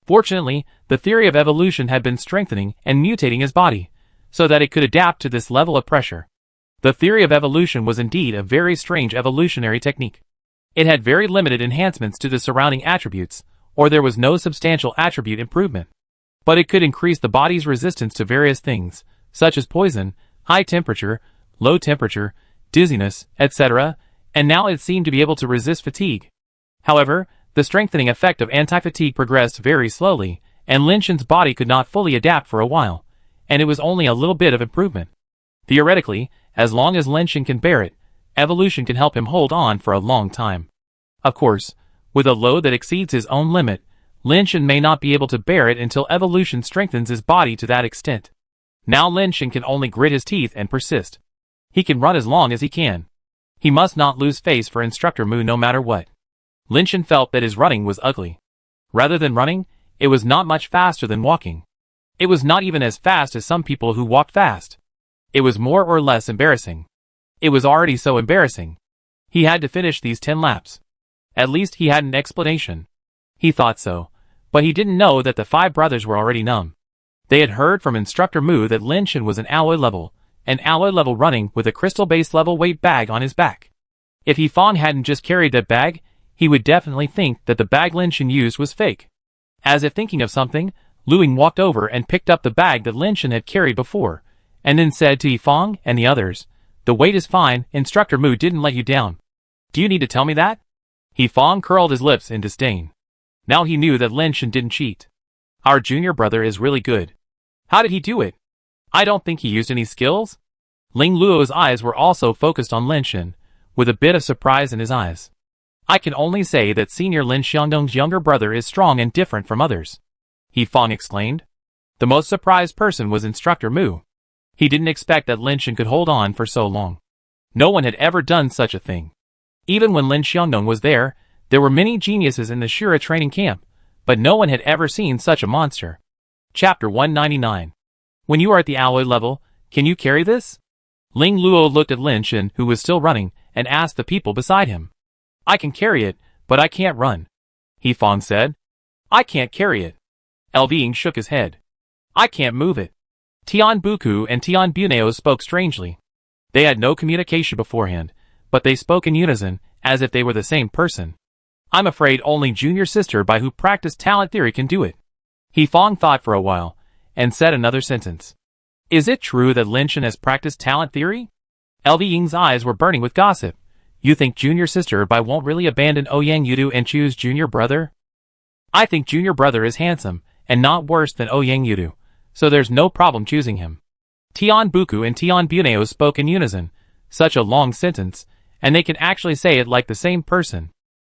S1: Fortunately, the theory of evolution had been strengthening and mutating his body, so that it could adapt to this level of pressure. The theory of evolution was indeed a very strange evolutionary technique. It had very limited enhancements to the surrounding attributes, or there was no substantial attribute improvement. But it could increase the body's resistance to various things, such as poison, high temperature, low temperature, dizziness, etc., and now it seemed to be able to resist fatigue. However, the strengthening effect of anti-fatigue progressed very slowly, and Lin Shan's body could not fully adapt for a while, and it was only a little bit of improvement. Theoretically, as long as Lin Shan can bear it, evolution can help him hold on for a long time. Of course, with a load that exceeds his own limit, Lin Shan may not be able to bear it until evolution strengthens his body to that extent. Now Lin Shan can only grit his teeth and persist. He can run as long as he can. He must not lose face for Instructor Mu no matter what. Lin Shan felt that his running was ugly. Rather than running, it was not much faster than walking. It was not even as fast as some people who walked fast. It was more or less embarrassing. It was already so embarrassing. He had to finish these 10 laps. At least he had an explanation. He thought so, but he didn't know that the 5 brothers were already numb. They had heard from Instructor Mu that Lin Shan was an alloy level running with a crystal-based level weight bag on his back. If Fong hadn't just carried that bag, he would definitely think that the bag Lin Shan used was fake. As if thinking of something, Lu Ying walked over and picked up the bag that Lin Shan had carried before, and then said to Fong and the others, "The weight is fine, Instructor Mu didn't let you down. Do you need to tell me that?" Fong curled his lips in disdain. Now he knew that Lin Shan didn't cheat. Our junior brother is really good. How did he do it? I don't think he used any skills. Ling Luo's eyes were also focused on Lin Shan, with a bit of surprise in his eyes. I can only say that Senior Lin Xiangdong's younger brother is strong and different from others. Fong exclaimed. The most surprised person was Instructor Mu. He didn't expect that Lin Shan could hold on for so long. No one had ever done such a thing. Even when Lin Xiangdong was there were many geniuses in the Shura training camp, but no one had ever seen such a monster. Chapter 199. When you are at the alloy level, can you carry this? Ling Luo looked at Lin Shan, who was still running, and asked the people beside him. I can carry it, but I can't run. Fong said. I can't carry it. Ying shook his head. I can't move it. Tian Buku and Tian Buneo spoke strangely. They had no communication beforehand, but they spoke in unison, as if they were the same person. I'm afraid only junior sister Bai who practiced talent theory can do it. Fong thought for a while, and said another sentence. Is it true that Lin Shan has practiced talent theory? Ying's eyes were burning with gossip. You think junior sister Bai won't really abandon Ouyang Yudu and choose junior brother? I think junior brother is handsome, and not worse than Ouyang Yudu, so there's no problem choosing him. Tian Buku and Tian Buneo spoke in unison, such a long sentence, and they can actually say it like the same person.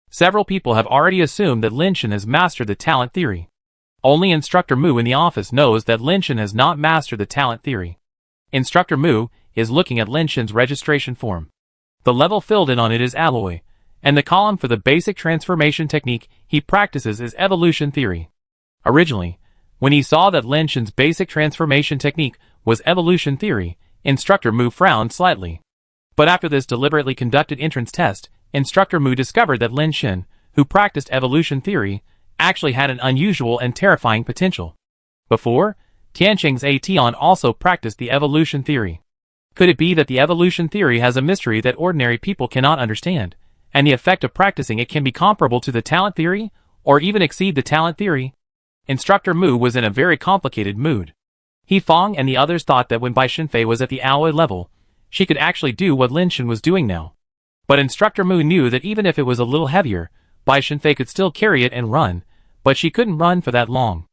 S1: Several people have already assumed that Lin Shan has mastered the talent theory. Only Instructor Mu in the office knows that Lin Shan has not mastered the talent theory. Instructor Mu is looking at Lin Shan's registration form. The level filled in on it is alloy, and the column for the basic transformation technique he practices is evolution theory. Originally, when he saw that Lin Shan's basic transformation technique was evolution theory, Instructor Mu frowned slightly. But after this deliberately conducted entrance test, Instructor Mu discovered that Lin Shan, who practiced evolution theory, actually had an unusual and terrifying potential. Before, Tiancheng's Tian also practiced the evolution theory. Could it be that the evolution theory has a mystery that ordinary people cannot understand, and the effect of practicing it can be comparable to the talent theory, or even exceed the talent theory? Instructor Mu was in a very complicated mood. Fong and the others thought that when Bai Shenfei was at the alloy level, she could actually do what Lin Shan was doing now. But Instructor Mu knew that even if it was a little heavier, Bai Shenfei could still carry it and run, but she couldn't run for that long.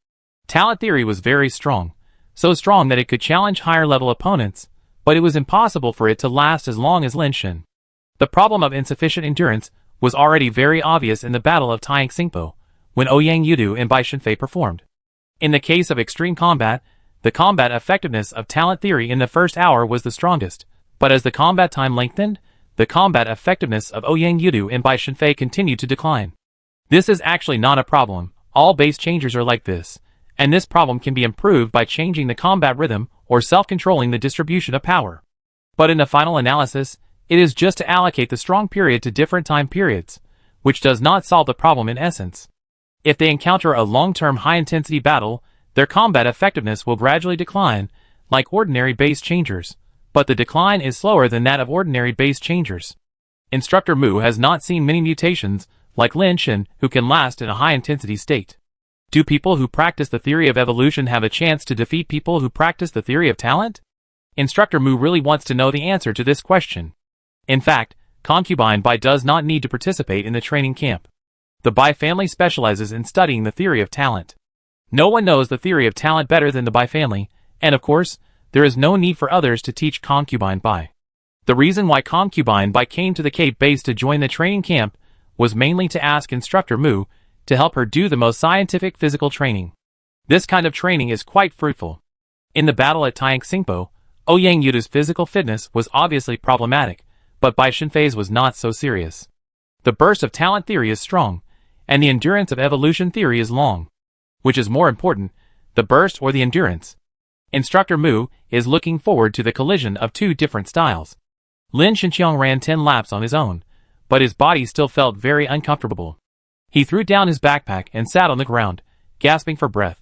S1: Talent theory was very strong, so strong that it could challenge higher-level opponents, but it was impossible for it to last as long as Lin Shan. The problem of insufficient endurance was already very obvious in the Battle of Taiyang Xingpo, when Ouyang Yudu and Bai Shenfei performed. In the case of extreme combat, the combat effectiveness of talent theory in the first hour was the strongest, but as the combat time lengthened, the combat effectiveness of Ouyang Yudu and Bai Shenfei continued to decline. This is actually not a problem. All base changers are like this, and this problem can be improved by changing the combat rhythm or self-controlling the distribution of power. But in the final analysis, it is just to allocate the strong period to different time periods, which does not solve the problem in essence. If they encounter a long-term high-intensity battle, their combat effectiveness will gradually decline, like ordinary base changers, but the decline is slower than that of ordinary base changers. Instructor Mu has not seen many mutations, like Lin Shen, who can last in a high-intensity state. Do people who practice the theory of evolution have a chance to defeat people who practice the theory of talent? Instructor Mu really wants to know the answer to this question. In fact, Concubine Bai does not need to participate in the training camp. The Bai family specializes in studying the theory of talent. No one knows the theory of talent better than the Bai family, and of course, there is no need for others to teach Concubine Bai. The reason why Concubine Bai came to the Cape base to join the training camp was mainly to ask Instructor Mu to help her do the most scientific physical training. This kind of training is quite fruitful. In the battle at Taiyang Xingpo, Ouyang Yudu's physical fitness was obviously problematic, but Bai Shenfei's was not so serious. The burst of talent theory is strong, and the endurance of evolution theory is long. Which is more important, the burst or the endurance? Instructor Mu is looking forward to the collision of two different styles. Lin Shenqiang ran 10 laps on his own, but his body still felt very uncomfortable. He threw down his backpack and sat on the ground, gasping for breath.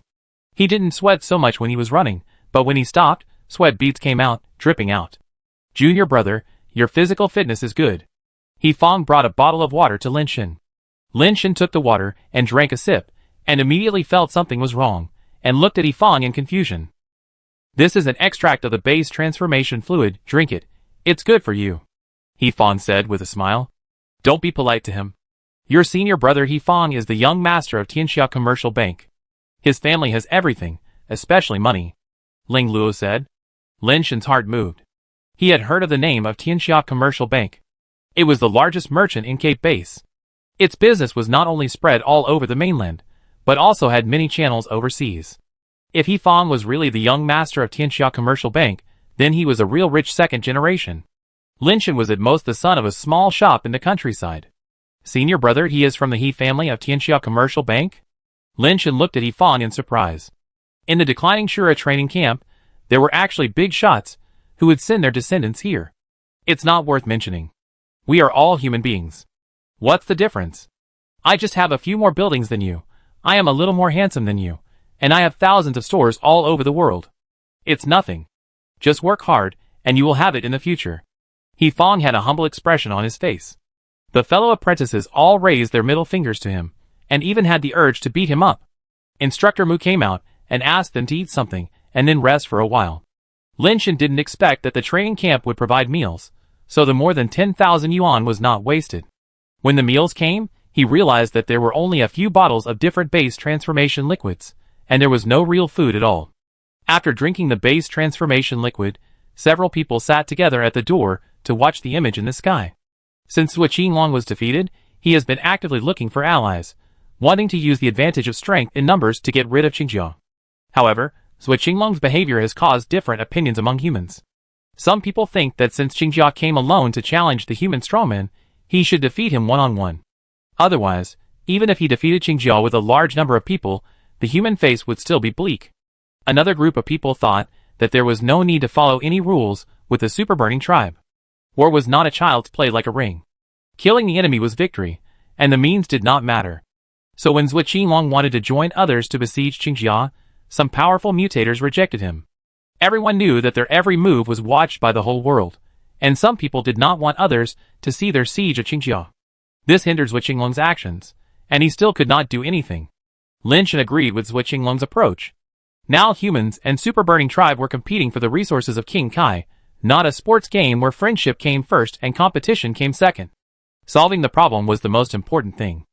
S1: He didn't sweat so much when he was running, but when he stopped, sweat beads came out, dripping out. Junior brother, your physical fitness is good. He Fong brought a bottle of water to Lin Shen. Lin Shen took the water and drank a sip, and immediately felt something was wrong, and looked at He Fong in confusion. This is an extract of the base transformation fluid, drink it. It's good for you. He Fong said with a smile. Don't be polite to him. Your senior brother He Fong is the young master of Tianxia Commercial Bank. His family has everything, especially money. Ling Luo said. Lin Shen's heart moved. He had heard of the name of Tianxia Commercial Bank. It was the largest merchant in Cape Base. Its business was not only spread all over the mainland, but also had many channels overseas. If He Fong was really the young master of Tianxia Commercial Bank, then he was a real rich second generation. Lin Shen was at most the son of a small shop in the countryside. Senior brother, he is from the He family of Tianxia Commercial Bank? Lin Shen looked at He Fong in surprise. In the declining Shura training camp, there were actually big shots who would send their descendants here. It's not worth mentioning. We are all human beings. What's the difference? I just have a few more buildings than you. I am a little more handsome than you, and I have thousands of stores all over the world. It's nothing. Just work hard, and you will have it in the future. He Fong had a humble expression on his face. The fellow apprentices all raised their middle fingers to him, and even had the urge to beat him up. Instructor Mu came out and asked them to eat something, and then rest for a while. Lin Shen didn't expect that the training camp would provide meals, so the more than 10,000 yuan was not wasted. When the meals came, he realized that there were only a few bottles of different base transformation liquids, and there was no real food at all. After drinking the base transformation liquid, several people sat together at the door to watch the image in the sky. Since Zhuo Qinglong was defeated, he has been actively looking for allies, wanting to use the advantage of strength in numbers to get rid of Qingjia. However, Zhuo Qinglong's behavior has caused different opinions among humans. Some people think that since Qingjia came alone to challenge the human strongman, he should defeat him one-on-one. Otherwise, even if he defeated Qingjia with a large number of people, the human face would still be bleak. Another group of people thought that there was no need to follow any rules with the super burning tribe. War was not a child's play like a ring. Killing the enemy was victory, and the means did not matter. So when Zhuo Qinglong wanted to join others to besiege Qingjia, some powerful mutators rejected him. Everyone knew that their every move was watched by the whole world, and some people did not want others to see their siege of Qingjia. This hindered Zhuo Qinglong's actions, and he still could not do anything. Lin Shen agreed with Zhuo Qinglong's approach. Now humans and Super Burning Tribe were competing for the resources of King Kai, not a sports game where friendship came first and competition came second. Solving the problem was the most important thing.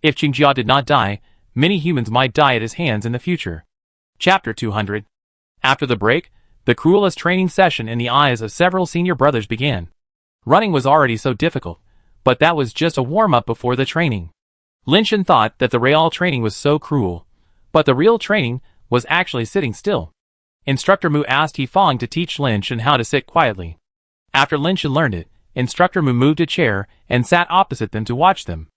S1: If Qingjia did not die, many humans might die at his hands in the future. Chapter 200. After the break, the cruelest training session in the eyes of several senior brothers began. Running was already so difficult, but that was just a warm-up before the training. Lin Shen thought that the real training was so cruel, but the real training was actually sitting still. Instructor Mu asked He Fong to teach Lin Shan how to sit quietly. After Lin Shan learned it, Instructor Mu moved a chair and sat opposite them to watch them.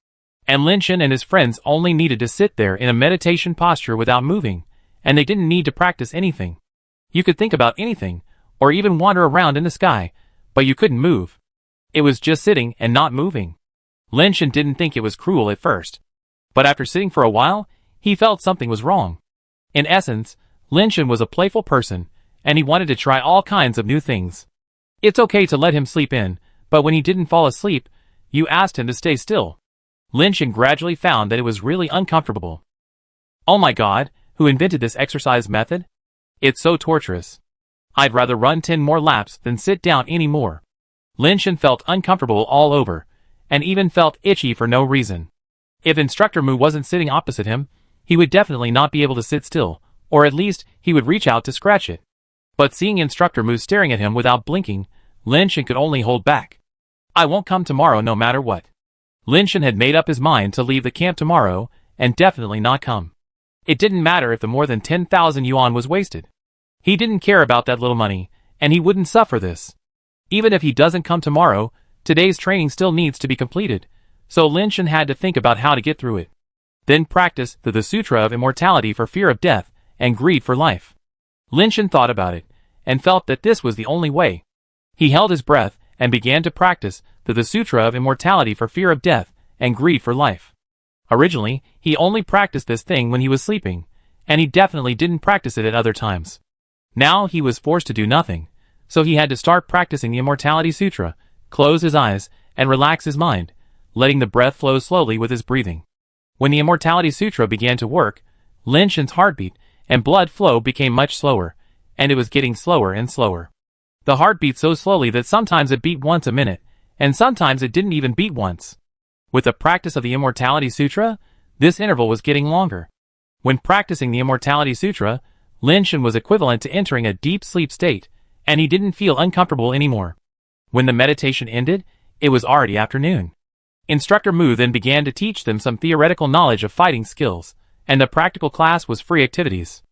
S1: And Lin Shan and his friends only needed to sit there in a meditation posture without moving, and they didn't need to practice anything. You could think about anything, or even wander around in the sky, but you couldn't move. It was just sitting and not moving. Lin Shan didn't think it was cruel at first. But after sitting for a while, he felt something was wrong. In essence, Lin Shan was a playful person, and he wanted to try all kinds of new things. It's okay to let him sleep in, but when he didn't fall asleep, you asked him to stay still. Lin Shan gradually found that it was really uncomfortable. Oh my God, who invented this exercise method? It's so torturous. I'd rather run 10 more laps than sit down anymore. Lin Shan felt uncomfortable all over, and even felt itchy for no reason. If Instructor Mu wasn't sitting opposite him, he would definitely not be able to sit still, or at least he would reach out to scratch it. But seeing Instructor Mu staring at him without blinking, Lin Shan could only hold back. I won't come tomorrow no matter what. Lin Shan had made up his mind to leave the camp tomorrow, and definitely not come. It didn't matter if the more than 10,000 yuan was wasted. He didn't care about that little money, and he wouldn't suffer this. Even if he doesn't come tomorrow, today's training still needs to be completed, so Lin Shan had to think about how to get through it. Then practice the Sutra of Immortality for fear of death and greed for life. Lin Shan thought about it, and felt that this was the only way. He held his breath and began to practice the Sutra of Immortality for fear of death and greed for life. Originally, he only practiced this thing when he was sleeping, and he definitely didn't practice it at other times. Now he was forced to do nothing, so he had to start practicing the Immortality Sutra, close his eyes, and relax his mind, letting the breath flow slowly with his breathing. When the Immortality Sutra began to work, Lin Shan's heartbeat and blood flow became much slower, and it was getting slower and slower. The heart beat so slowly that sometimes it beat once a minute, and sometimes it didn't even beat once. With the practice of the Immortality Sutra, this interval was getting longer. When practicing the Immortality Sutra, Lin Shan was equivalent to entering a deep sleep state, and he didn't feel uncomfortable anymore. When the meditation ended, it was already afternoon. Instructor Mu then began to teach them some theoretical knowledge of fighting skills, and the practical class was free activities.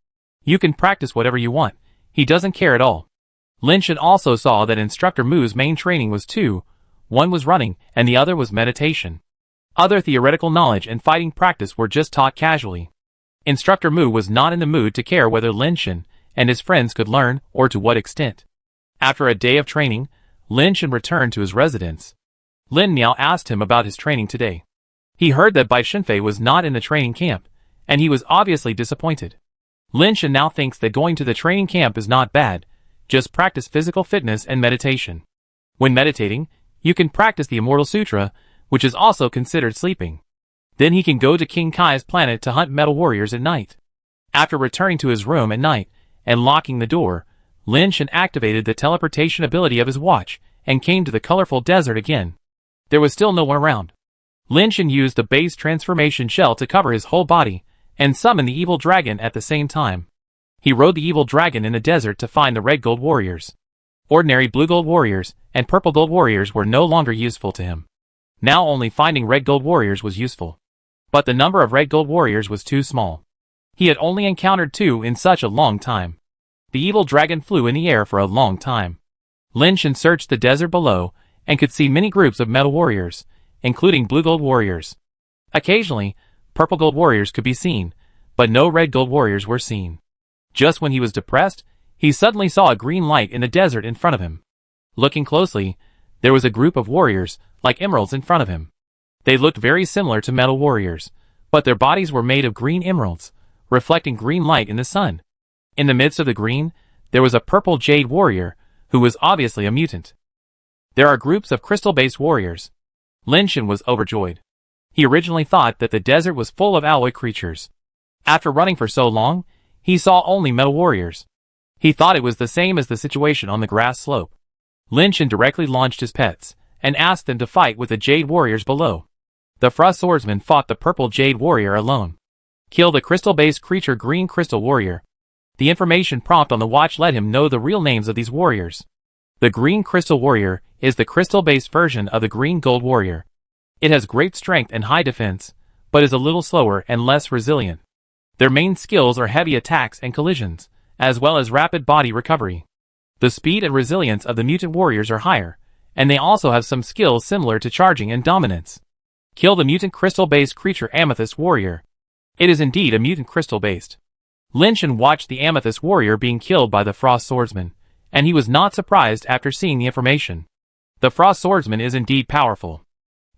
S1: You can practice whatever you want, he doesn't care at all. Lin Shan also saw that Instructor Mu's main training was two. One was running, and the other was meditation. Other theoretical knowledge and fighting practice were just taught casually. Instructor Mu was not in the mood to care whether Lin Shan and his friends could learn or to what extent. After a day of training, Lin Shan returned to his residence. Lin Miao asked him about his training today. He heard that Bai Shenfei was not in the training camp, and he was obviously disappointed. Lin Shan now thinks that going to the training camp is not bad, just practice physical fitness and meditation. When meditating, you can practice the Immortal Sutra, which is also considered sleeping. Then he can go to King Kai's planet to hunt metal warriors at night. After returning to his room at night and locking the door, Lin Shan activated the teleportation ability of his watch and came to the colorful desert again. There was still no one around. Lin Shan used the base transformation shell to cover his whole body and summon the evil dragon at the same time. He rode the evil dragon in the desert to find the red gold warriors. Ordinary blue gold warriors and purple gold warriors were no longer useful to him. Now only finding red gold warriors was useful. But the number of red gold warriors was too small. He had only encountered 2 in such a long time. The evil dragon flew in the air for a long time. Lin Shan searched the desert below and could see many groups of metal warriors, including blue gold warriors. Occasionally, purple gold warriors could be seen, but no red gold warriors were seen. Just when he was depressed, he suddenly saw a green light in the desert in front of him. Looking closely, there was a group of warriors, like emeralds, in front of him. They looked very similar to metal warriors, but their bodies were made of green emeralds, reflecting green light in the sun. In the midst of the green, there was a purple jade warrior, who was obviously a mutant. There are groups of crystal-based warriors. Lin Shan was overjoyed. He originally thought that the desert was full of alloy creatures. After running for so long, he saw only metal warriors. He thought it was the same as the situation on the grass slope. Lin Shan directly launched his pets, and asked them to fight with the jade warriors below. The frost swordsman fought the purple jade warrior alone. Kill the crystal-based creature green crystal warrior. The information prompt on the watch let him know the real names of these warriors. The green crystal warrior is the crystal-based version of the green gold warrior. It has great strength and high defense, but is a little slower and less resilient. Their main skills are heavy attacks and collisions, as well as rapid body recovery. The speed and resilience of the mutant warriors are higher, and they also have some skills similar to charging and dominance. Kill the mutant crystal-based creature Amethyst Warrior. It is indeed a mutant crystal-based. Lin Shen watched the Amethyst Warrior being killed by the Frost Swordsman, and he was not surprised after seeing the information. The Frost Swordsman is indeed powerful.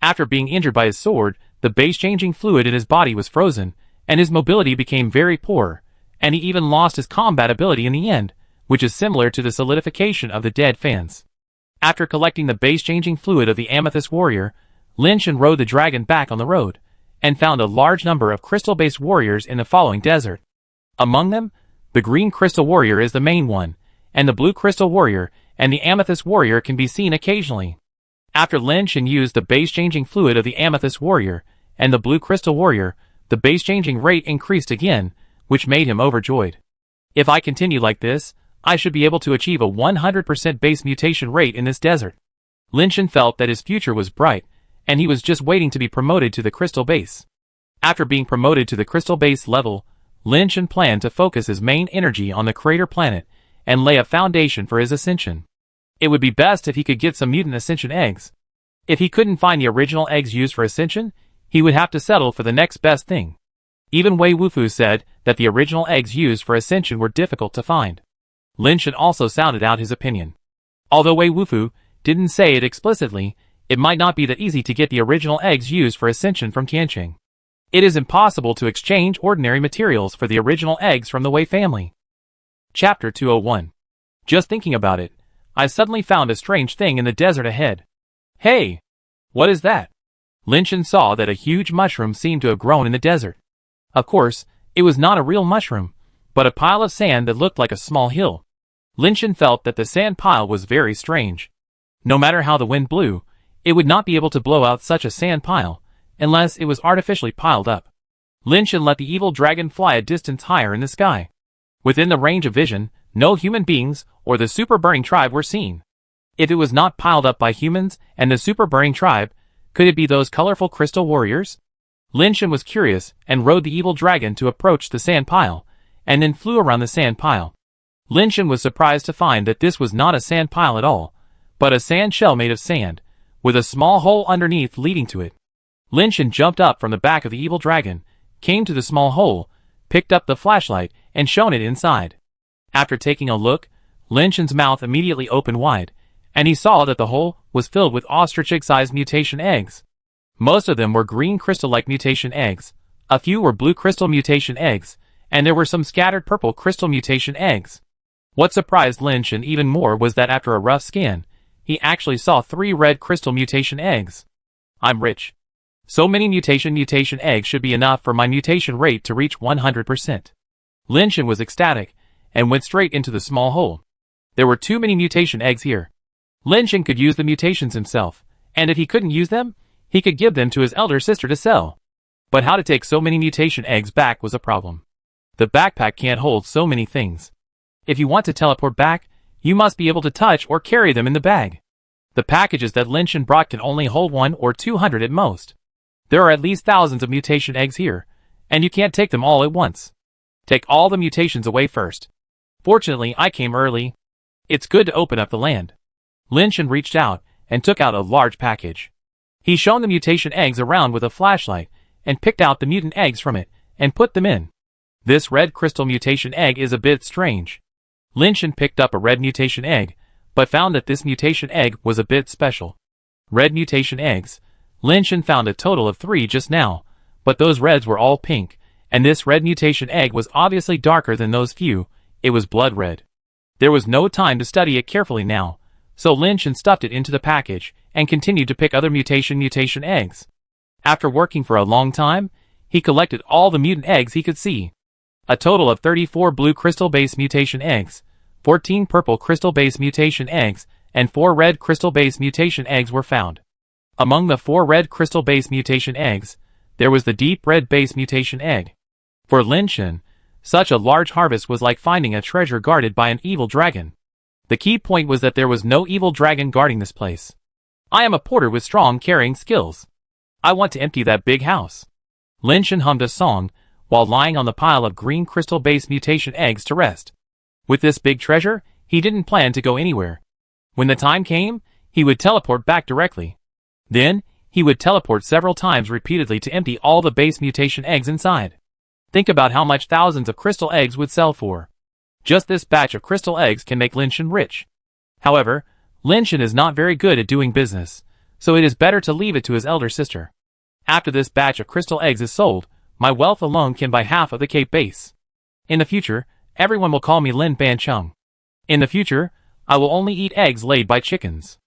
S1: After being injured by his sword, the base-changing fluid in his body was frozen, and his mobility became very poor, and he even lost his combat ability in the end, which is similar to the solidification of the dead fans. After collecting the base-changing fluid of the Amethyst Warrior, Lin Shen rode the dragon back on the road, and found a large number of crystal-based warriors in the following desert. Among them, the Green Crystal Warrior is the main one, and the Blue Crystal Warrior and the Amethyst Warrior can be seen occasionally. After Lin Shen used the base-changing fluid of the Amethyst Warrior and the Blue Crystal Warrior, the base-changing rate increased again, which made him overjoyed. If I continue like this, I should be able to achieve a 100% base mutation rate in this desert. Lin Shen felt that his future was bright, and he was just waiting to be promoted to the Crystal Base. After being promoted to the Crystal Base level, Lin Shen planned to focus his main energy on the Crater Planet and lay a foundation for his ascension. It would be best if he could get some mutant ascension eggs. If he couldn't find the original eggs used for ascension, he would have to settle for the next best thing. Even Wei Wufu said that the original eggs used for ascension were difficult to find. Lin Shen also sounded out his opinion. Although Wei Wufu didn't say it explicitly, it might not be that easy to get the original eggs used for ascension from Tianqing. It is impossible to exchange ordinary materials for the original eggs from the Wei family. Chapter 201. Just thinking about it, I suddenly found a strange thing in the desert ahead. Hey! What is that? Lin Shen saw that a huge mushroom seemed to have grown in the desert. Of course, it was not a real mushroom, but a pile of sand that looked like a small hill. Lin Shen felt that the sand pile was very strange. No matter how the wind blew, it would not be able to blow out such a sand pile, unless it was artificially piled up. Lin Shen let the evil dragon fly a distance higher in the sky. Within the range of vision, no human beings or the Super Burning Tribe were seen. If it was not piled up by humans and the Super Burning Tribe, could it be those colorful crystal warriors? Lin Shen was curious and rode the evil dragon to approach the sand pile, and then flew around the sand pile. Lin Shen was surprised to find that this was not a sand pile at all, but a sand shell made of sand, with a small hole underneath leading to it. Lin Shen jumped up from the back of the evil dragon, came to the small hole, picked up the flashlight, and shone it inside. After taking a look, Lin Shen's mouth immediately opened wide, and he saw that the hole was filled with ostrich egg-sized mutation eggs. Most of them were green crystal-like mutation eggs, a few were blue crystal mutation eggs, and there were some scattered purple crystal mutation eggs. What surprised Lin Shen even more was that after a rough scan, he actually saw 3 red crystal mutation eggs. I'm rich. So many mutation eggs should be enough for my mutation rate to reach 100%. Lin Shen was ecstatic, and went straight into the small hole. There were too many mutation eggs here. Lin Shen could use the mutations himself, and if he couldn't use them, he could give them to his elder sister to sell. But how to take so many mutation eggs back was a problem. The backpack can't hold so many things. If you want to teleport back, you must be able to touch or carry them in the bag. The packages that Lin Shen brought can only hold 1 or 200 at most. There are at least thousands of mutation eggs here, and you can't take them all at once. Take all the mutations away first. Fortunately, I came early. It's good to open up the land. Lin Shen reached out and took out a large package. He shone the mutation eggs around with a flashlight and picked out the mutant eggs from it and put them in. This red crystal mutation egg is a bit strange. Lin Shen picked up a red mutation egg, but found that this mutation egg was a bit special. Red mutation eggs. Lin Shen found a total of 3 just now, but those reds were all pink, and this red mutation egg was obviously darker than those few. It was blood red. There was no time to study it carefully now, so Lin Shen stuffed it into the package and continued to pick other mutation eggs. After working for a long time, he collected all the mutant eggs he could see. A total of 34 blue crystal-based mutation eggs, 14 purple crystal-based mutation eggs, and 4 red crystal-based mutation eggs were found. Among the 4 red crystal-based mutation eggs, there was the deep red base mutation egg. For Lin Shen, such a large harvest was like finding a treasure guarded by an evil dragon. The key point was that there was no evil dragon guarding this place. I am a porter with strong carrying skills. I want to empty that big house. Lin Shen hummed a song, while lying on the pile of green crystal-based mutation eggs to rest. With this big treasure, he didn't plan to go anywhere. When the time came, he would teleport back directly. Then, he would teleport several times repeatedly to empty all the base mutation eggs inside. Think about how much thousands of crystal eggs would sell for. Just this batch of crystal eggs can make Lin Shen rich. However, Lin Shen is not very good at doing business, so it is better to leave it to his elder sister. After this batch of crystal eggs is sold, my wealth alone can buy half of the cave base. In the future, everyone will call me Lin Bancheng. In the future, I will only eat eggs laid by chickens.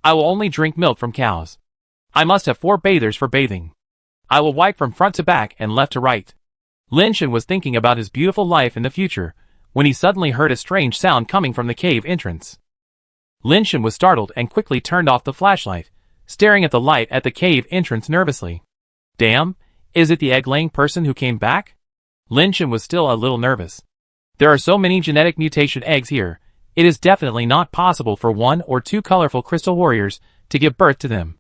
S1: I will only drink milk from cows. I must have 4 bathers for bathing. I will wipe from front to back and left to right. Lin Shen was thinking about his beautiful life in the future, when he suddenly heard a strange sound coming from the cave entrance. Lin Shen was startled and quickly turned off the flashlight, staring at the light at the cave entrance nervously. Damn, is it the egg-laying person who came back? Lin Shen was still a little nervous. There are so many genetic mutation eggs here, it is definitely not possible for 1 or 2 colorful crystal warriors to give birth to them.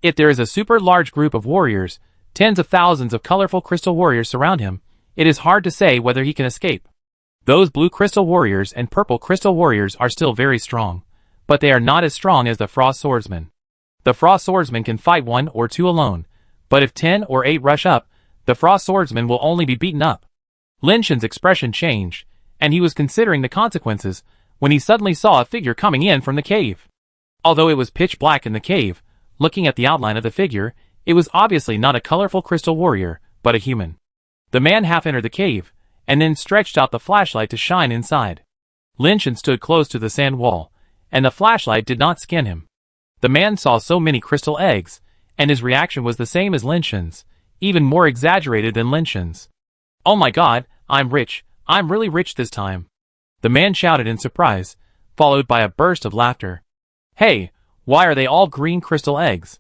S1: If there is a super large group of warriors, tens of thousands of colorful crystal warriors surround him, it is hard to say whether he can escape. Those blue crystal warriors and purple crystal warriors are still very strong, but they are not as strong as the frost swordsman. The frost swordsman can fight 1 or 2 alone, but if 10 or 8 rush up, the frost swordsman will only be beaten up. Lin Shen's expression changed, and he was considering the consequences when he suddenly saw a figure coming in from the cave. Although it was pitch black in the cave, looking at the outline of the figure, it was obviously not a colorful crystal warrior, but a human. The man half entered the cave, and then stretched out the flashlight to shine inside. Lin Shen stood close to the sand wall, and the flashlight did not scan him. The man saw so many crystal eggs, and his reaction was the same as Lin Shen's, even more exaggerated than Lin Shen's. Oh my god, I'm rich, I'm really rich this time. The man shouted in surprise, followed by a burst of laughter. Hey, why are they all green crystal eggs?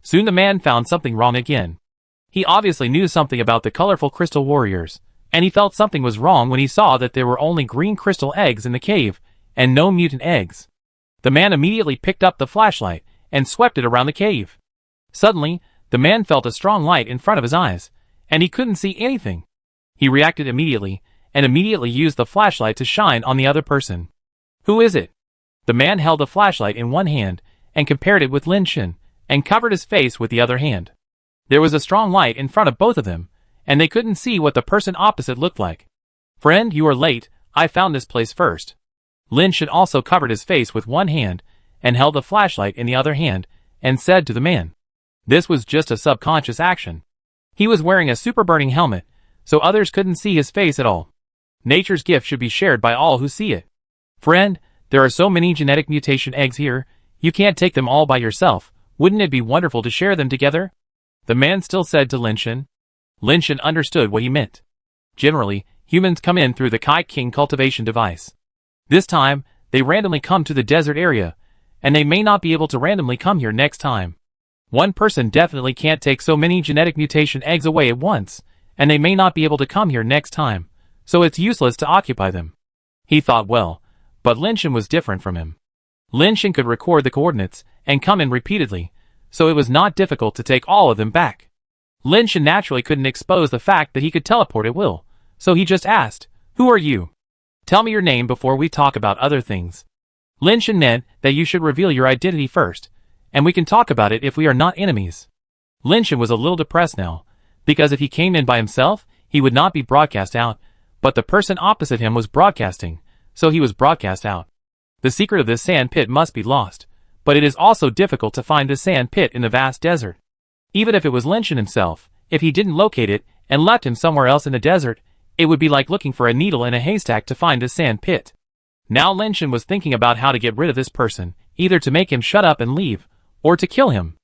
S1: Soon the man found something wrong again. He obviously knew something about the colorful crystal warriors, and he felt something was wrong when he saw that there were only green crystal eggs in the cave, and no mutant eggs. The man immediately picked up the flashlight, and swept it around the cave. Suddenly, the man felt a strong light in front of his eyes, and he couldn't see anything. He reacted immediately, and immediately used the flashlight to shine on the other person. Who is it? The man held the flashlight in one hand, and compared it with Lin Shen, and covered his face with the other hand. There was a strong light in front of both of them, and they couldn't see what the person opposite looked like. Friend, you are late, I found this place first. Lin Shen also covered his face with one hand, and held the flashlight in the other hand, and said to the man. This was just a subconscious action. He was wearing a super burning helmet, so others couldn't see his face at all. Nature's gift should be shared by all who see it. Friend, there are so many genetic mutation eggs here, you can't take them all by yourself, wouldn't it be wonderful to share them together? The man still said to Lin Shen. Lin Shen understood what he meant. Generally, humans come in through the Kai King cultivation device. This time, they randomly come to the desert area, and they may not be able to randomly come here next time. One person definitely can't take so many genetic mutation eggs away at once, and they may not be able to come here next time, so it's useless to occupy them. He thought well, but Lin Shen was different from him. Lin Shen could record the coordinates and come in repeatedly, so it was not difficult to take all of them back. Lin Shen naturally couldn't expose the fact that he could teleport at will, so he just asked, "Who are you? Tell me your name before we talk about other things." Lin Shen meant that you should reveal your identity first, and we can talk about it if we are not enemies. Lin Shen was a little depressed now, because if he came in by himself, he would not be broadcast out, but the person opposite him was broadcasting, so he was broadcast out. The secret of this sand pit must be lost, but it is also difficult to find this sand pit in the vast desert. Even if it was Lin Shen himself, if he didn't locate it and left him somewhere else in the desert, it would be like looking for a needle in a haystack to find this sand pit. Now Lin Shen was thinking about how to get rid of this person, either to make him shut up and leave, or to kill him.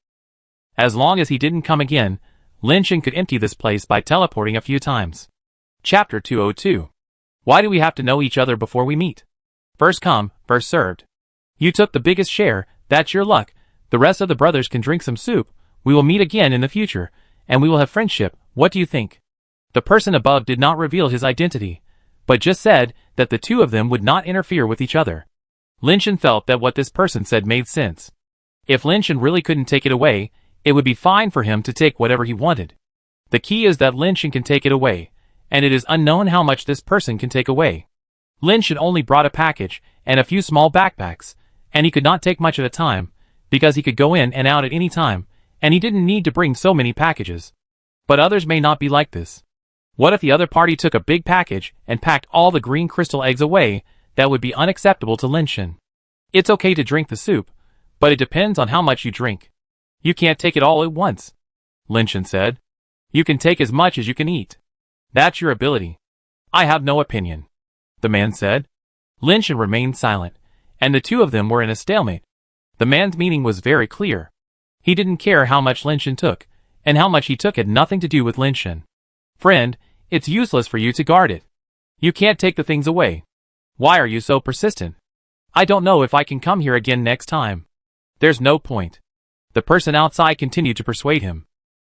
S1: As long as he didn't come again, Lin Shen could empty this place by teleporting a few times. Chapter 202. Why do we have to know each other before we meet? First come, first served. You took the biggest share, that's your luck. The rest of the brothers can drink some soup. We will meet again in the future, and we will have friendship. What do you think? The person above did not reveal his identity, but just said that the two of them would not interfere with each other. Lin Shen felt that what this person said made sense. If Lin Shen really couldn't take it away, it would be fine for him to take whatever he wanted. The key is that Lin Shen can take it away, and it is unknown how much this person can take away. Lin Shen only brought a package and a few small backpacks, and he could not take much at a time, because he could go in and out at any time, and he didn't need to bring so many packages. But others may not be like this. What if the other party took a big package and packed all the green crystal eggs away? That would be unacceptable to Lin Shen. It's okay to drink the soup, but it depends on how much you drink. You can't take it all at once, Lin Shen said. You can take as much as you can eat. That's your ability. I have no opinion, the man said. Lin Shen remained silent, and the two of them were in a stalemate. The man's meaning was very clear. He didn't care how much Lin Shen took, and how much he took had nothing to do with Lin Shen. Friend, it's useless for you to guard it. You can't take the things away. Why are you so persistent? I don't know if I can come here again next time. There's no point. The person outside continued to persuade him.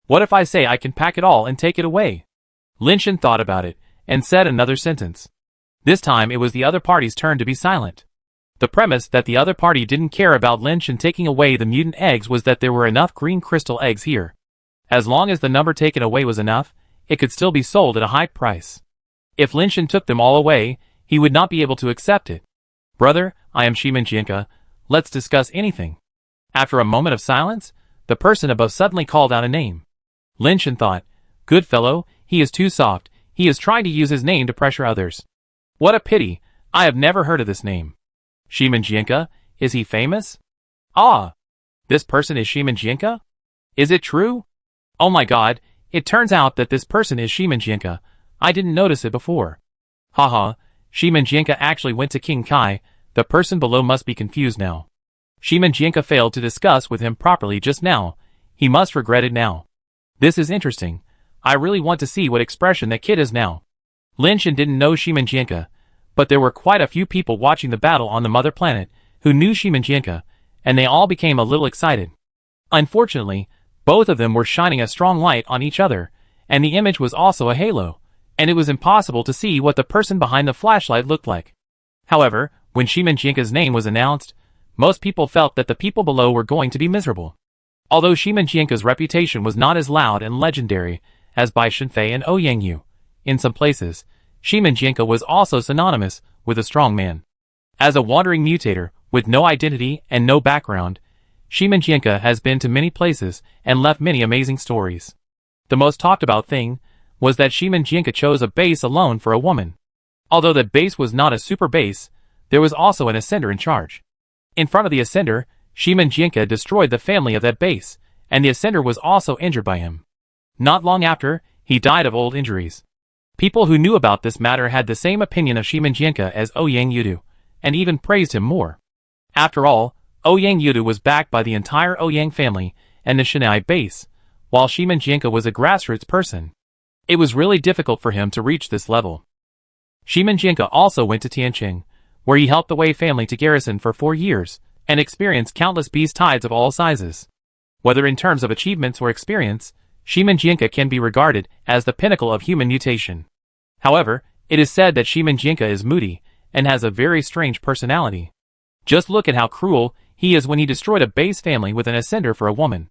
S1: What if I say I can pack it all and take it away? Lin Shen thought about it, and said another sentence. This time it was the other party's turn to be silent. The premise that the other party didn't care about Lin Shen taking away the mutant eggs was that there were enough green crystal eggs here. As long as the number taken away was enough, it could still be sold at a high price. If Lin Shen took them all away, he would not be able to accept it. Brother, I am Shimenjianka. Let's discuss anything. After a moment of silence, the person above suddenly called out a name. Lin Shen thought, good fellow, he is too soft. He is trying to use his name to pressure others. What a pity, I have never heard of this name. Shimenjianka, is he famous? Ah, this person is Shimenjianka? Is it true? Oh my god, it turns out that this person is Shimenjianka. I didn't notice it before. Haha, Shimenjianka actually went to King Kai. The person below must be confused now. Shimenjianka failed to discuss with him properly just now. He must regret it now. This is interesting. I really want to see what expression that kid is now. Lin Shen didn't know Shimenjianka, but there were quite a few people watching the battle on the mother planet who knew Shimenjianka, and they all became a little excited. Unfortunately, both of them were shining a strong light on each other, and the image was also a halo, and it was impossible to see what the person behind the flashlight looked like. However, when Shimenjianka's name was announced, most people felt that the people below were going to be miserable. Although Shimenjianka's reputation was not as loud and legendary as Bai Shenfei and Ouyangyu, in some places, Shimenjianka was also synonymous with a strong man. As a wandering mutator, with no identity and no background, Shimenjianka has been to many places and left many amazing stories. The most talked about thing was that Shimenjianka chose a base alone for a woman. Although that base was not a super base, there was also an ascender in charge. In front of the ascender, Shimenjianka destroyed the family of that base, and the ascender was also injured by him. Not long after, he died of old injuries. People who knew about this matter had the same opinion of Shimenjianka as Ouyangyu, and even praised him more. After all, Ouyangyu was backed by the entire Ouyang family and the Shanai base, while Shimenjianka was a grassroots person. It was really difficult for him to reach this level. Shimenjianka also went to Tianqing, where he helped the Wei family to garrison for 4 years, and experienced countless beast tides of all sizes. Whether in terms of achievements or experience, Shimenjianka can be regarded as the pinnacle of human mutation. However, it is said that Shimenjianka is moody, and has a very strange personality. Just look at how cruel he is when he destroyed a base family with an ascender for a woman.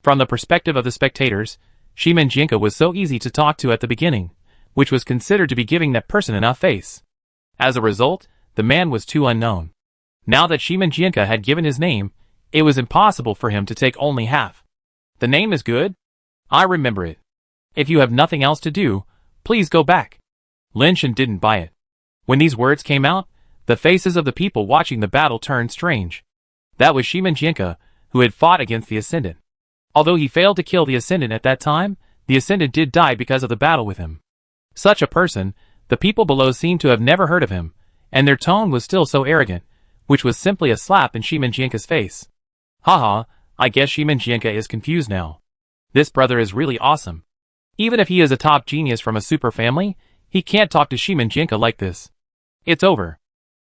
S1: From the perspective of the spectators, Shimenjianka was so easy to talk to at the beginning, which was considered to be giving that person enough face. As a result, the man was too unknown. Now that Shimenjianka had given his name, it was impossible for him to take only half. The name is good? I remember it. If you have nothing else to do, please go back. Lin Shen didn't buy it. When these words came out, the faces of the people watching the battle turned strange. That was Shimenjianka, who had fought against the Ascendant. Although he failed to kill the Ascendant at that time, the Ascendant did die because of the battle with him. Such a person, the people below seemed to have never heard of him, and their tone was still so arrogant, which was simply a slap in Shimenjianka's face. Haha, I guess Shimenjianka is confused now. This brother is really awesome. Even if he is a top genius from a super family, he can't talk to Shimenjianka like this. It's over.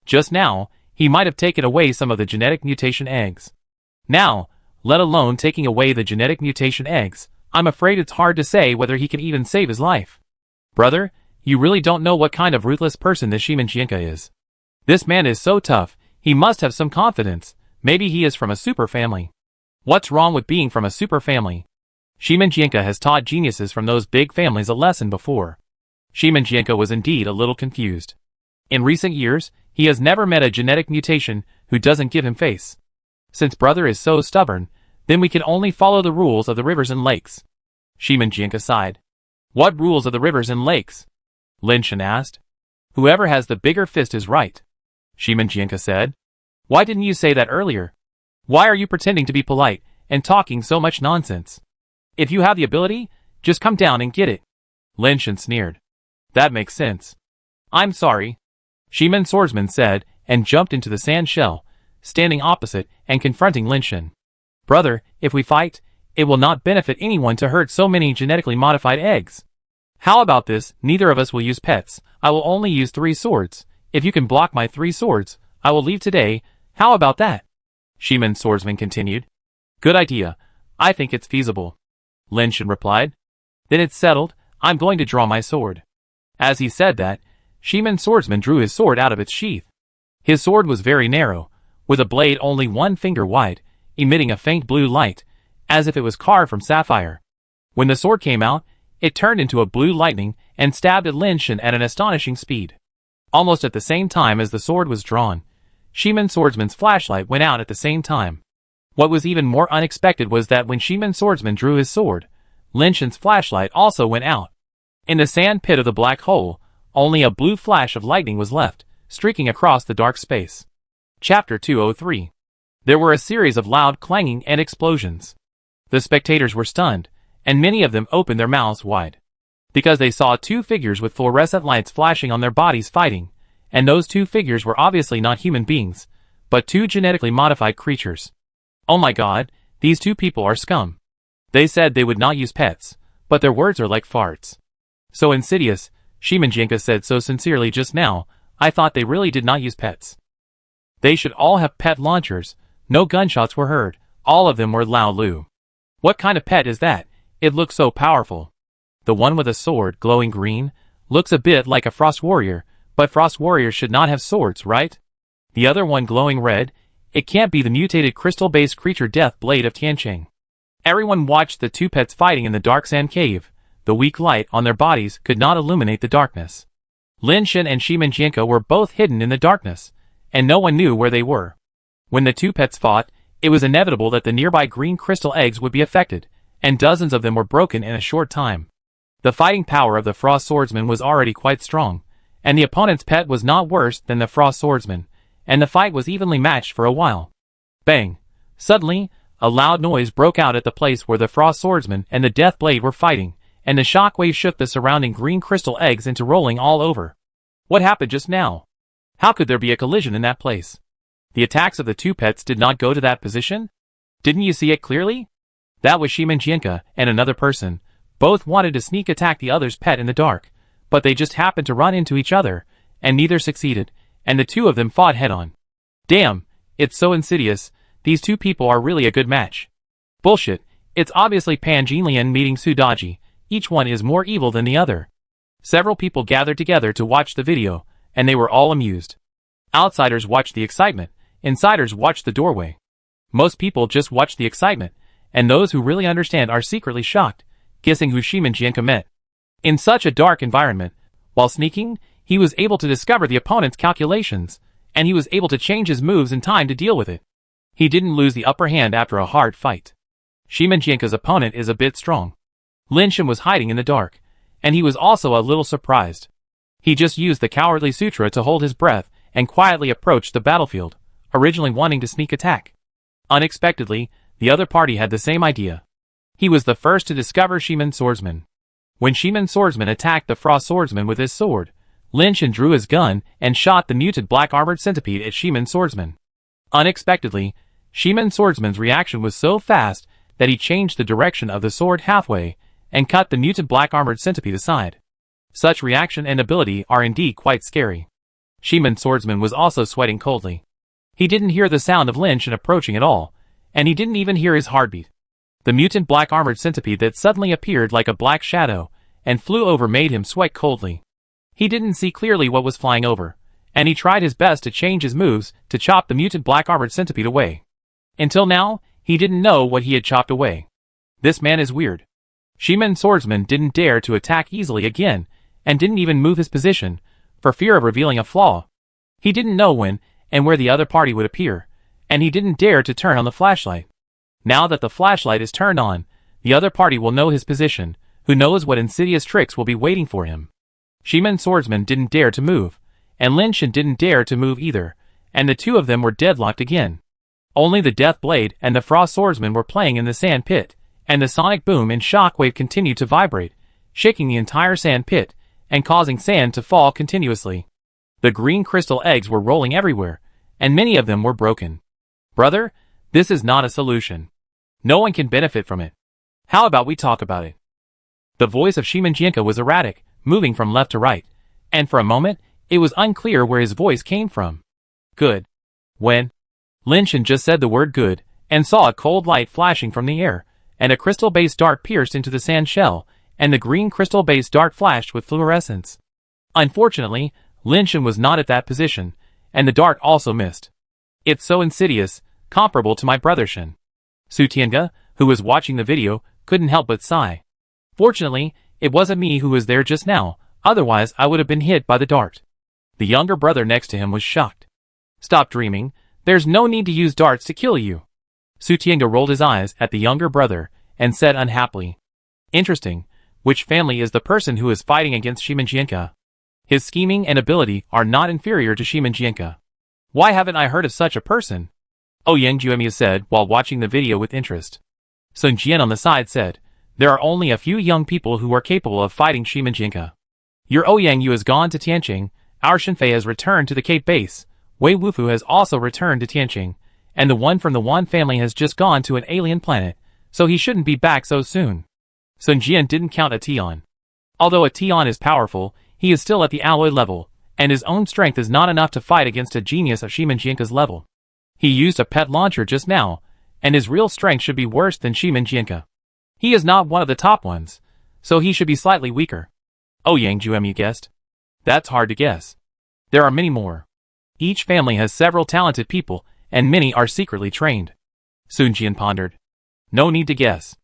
S1: Just now, he might have taken away some of the genetic mutation eggs. Now, let alone taking away the genetic mutation eggs, I'm afraid it's hard to say whether he can even save his life. Brother, you really don't know what kind of ruthless person this Shimenjianka is. This man is so tough, he must have some confidence. Maybe he is from a super family. What's wrong with being from a super family? Shimenjianka has taught geniuses from those big families a lesson before. Shimanjianka was indeed a little confused. In recent years, he has never met a genetic mutation who doesn't give him face. Since brother is so stubborn, then we can only follow the rules of the rivers and lakes. Shimanjianka sighed. What rules of the rivers and lakes? Lin Shan asked. Whoever has the bigger fist is right. Shimanjianka said. Why didn't you say that earlier? Why are you pretending to be polite and talking so much nonsense? If you have the ability, just come down and get it. Lin Shan sneered. That makes sense. I'm sorry. Shiman Swordsman said and jumped into the sand shell, standing opposite and confronting Lin Shan. Brother, if we fight, it will not benefit anyone to hurt so many genetically modified eggs. How about this? Neither of us will use pets. I will only use 3 swords. If you can block my 3 swords, I will leave today. How about that? Shiman Swordsman continued. Good idea. I think it's feasible. Lin Shan replied. Then it's settled. I'm going to draw my sword. As he said that, Shiman Swordsman drew his sword out of its sheath. His sword was very narrow, with a blade only 1 finger wide, emitting a faint blue light, as if it was carved from sapphire. When the sword came out, it turned into a blue lightning and stabbed at Lin Shan at an astonishing speed. Almost at the same time as the sword was drawn, Shiman Swordsman's flashlight went out at the same time. What was even more unexpected was that when Shiman Swordsman drew his sword, Lin Shan's flashlight also went out. In the sand pit of the black hole, only a blue flash of lightning was left, streaking across the dark space. Chapter 203. There were a series of loud clanging and explosions. The spectators were stunned, and many of them opened their mouths wide. Because they saw 2 figures with fluorescent lights flashing on their bodies fighting, and those 2 figures were obviously not human beings, but 2 genetically modified creatures. Oh my god, these 2 people are scum. They said they would not use pets, but their words are like farts. So insidious, Shimanjianka said so sincerely just now, I thought they really did not use pets. They should all have pet launchers. No gunshots were heard, all of them were Lao Lu. What kind of pet is that? It looks so powerful. The one with a sword, glowing green, looks a bit like a frost warrior, but frost warriors should not have swords, right? The other one glowing red, it can't be the mutated crystal-based creature Death Blade of Tiancheng. Everyone watched the 2 pets fighting in the dark sand cave. The weak light on their bodies could not illuminate the darkness. Lin Shan and Shimanjianka were both hidden in the darkness, and no one knew where they were. When the 2 pets fought, it was inevitable that the nearby green crystal eggs would be affected, and dozens of them were broken in a short time. The fighting power of the Frost Swordsman was already quite strong, and the opponent's pet was not worse than the Frost Swordsman, and the fight was evenly matched for a while. Bang! Suddenly, a loud noise broke out at the place where the Frost Swordsman and the Death Blade were fighting, and the shockwave shook the surrounding green crystal eggs into rolling all over. What happened just now? How could there be a collision in that place? The attacks of the 2 pets did not go to that position? Didn't you see it clearly? That was Shimanjianka and another person. Both wanted to sneak attack the other's pet in the dark, but they just happened to run into each other, and neither succeeded, and the 2 of them fought head-on. Damn, it's so insidious. These 2 people are really a good match. Bullshit, it's obviously Pan Jinlian meeting Su Daji. Each one is more evil than the other. Several people gathered together to watch the video, and they were all amused. Outsiders watched the excitement, insiders watched the doorway. Most people just watch the excitement, and those who really understand are secretly shocked, guessing who Shimanjianka met. In such a dark environment, while sneaking, he was able to discover the opponent's calculations, and he was able to change his moves in time to deal with it. He didn't lose the upper hand after a hard fight. Shimanjianka's opponent is a bit strong. Lin Shan was hiding in the dark, and he was also a little surprised. He just used the Cowardly Sutra to hold his breath and quietly approached the battlefield, originally wanting to sneak attack. Unexpectedly, the other party had the same idea. He was the first to discover Shiman Swordsman. When Shiman Swordsman attacked the Frost Swordsman with his sword, Lin Shan drew his gun and shot the muted black armored centipede at Shiman Swordsman. Unexpectedly, Shiman Swordsman's reaction was so fast that he changed the direction of the sword halfway and cut the muted black armored centipede aside. Such reaction and ability are indeed quite scary. Shiman Swordsman was also sweating coldly. He didn't hear the sound of Lin Shan approaching at all, and he didn't even hear his heartbeat. The mutant black armored centipede that suddenly appeared like a black shadow and flew over made him sweat coldly. He didn't see clearly what was flying over, and he tried his best to change his moves to chop the mutant black armored centipede away. Until now, he didn't know what he had chopped away. This man is weird. Shiman Swordsman didn't dare to attack easily again, and didn't even move his position, for fear of revealing a flaw. He didn't know when and where the other party would appear, and he didn't dare to turn on the flashlight. Now that the flashlight is turned on, the other party will know his position, who knows what insidious tricks will be waiting for him. Shiman Swordsman didn't dare to move, and Lin Shen didn't dare to move either, and the two of them were deadlocked again. Only the Death Blade and the Frost Swordsman were playing in the sand pit, and the sonic boom and shockwave continued to vibrate, shaking the entire sand pit, and causing sand to fall continuously. The green crystal eggs were rolling everywhere, and many of them were broken. Brother, this is not a solution. No one can benefit from it. How about we talk about it? The voice of Shimanjianka was erratic, moving from left to right, and for a moment, it was unclear where his voice came from. Good. When? Lin Shen just said the word good, and saw a cold light flashing from the air, and a crystal-based dart pierced into the sand shell, and the green crystal-based dart flashed with fluorescence. Unfortunately, Lin Shen was not at that position, and the dart also missed. It's so insidious, comparable to my brother Shen. Su Tiange, who was watching the video, couldn't help but sigh. Fortunately, it wasn't me who was there just now, otherwise I would have been hit by the dart. The younger brother next to him was shocked. Stop dreaming, there's no need to use darts to kill you. Su Tiange rolled his eyes at the younger brother, and said unhappily. Interesting, which family is the person who is fighting against Shimanjianka? His scheming and ability are not inferior to Shimanjianka. Why haven't I heard of such a person? Ouyang Juemiya said while watching the video with interest. Sun Jian on the side said, there are only a few young people who are capable of fighting Shimanjianka. Your Ouyang Yu has gone to Tianqing, our Shenfei has returned to the Cape base, Wei Wufu has also returned to Tianqing, and the one from the Wan family has just gone to an alien planet, so he shouldn't be back so soon. Sun Jian didn't count a Tian. Although a Tian is powerful, he is still at the alloy level, and his own strength is not enough to fight against a genius of Shimanjianka's level. He used a pet launcher just now, and his real strength should be worse than Shimanjianka. He is not one of the top ones, so he should be slightly weaker. Ouyang Juemiya guessed. That's hard to guess. There are many more. Each family has several talented people, and many are secretly trained. Sun Jian pondered. No need to guess.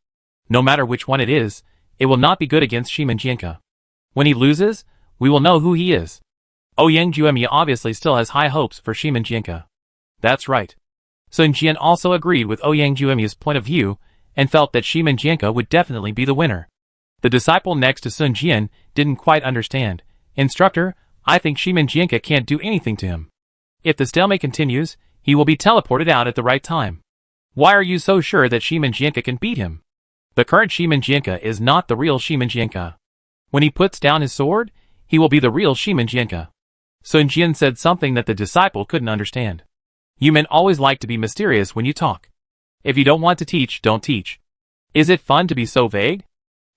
S1: No matter which one it is, it will not be good against Shimanjianka. When he loses, we will know who he is. Ouyang Juemiya obviously still has high hopes for Shimanjianka. That's right. Sun Jian also agreed with Ouyang Juemiya's point of view, and felt that Shimanjianka would definitely be the winner. The disciple next to Sun Jian didn't quite understand. Instructor, I think Shimanjianka can't do anything to him. If the stalemate continues, he will be teleported out at the right time. Why are you so sure that Shimanjianka can beat him? The current Shimanjianka is not the real Shimanjianka. When he puts down his sword, he will be the real Shimanjianka. Sun Jian said something that the disciple couldn't understand. You men always like to be mysterious when you talk. If you don't want to teach, don't teach. Is it fun to be so vague?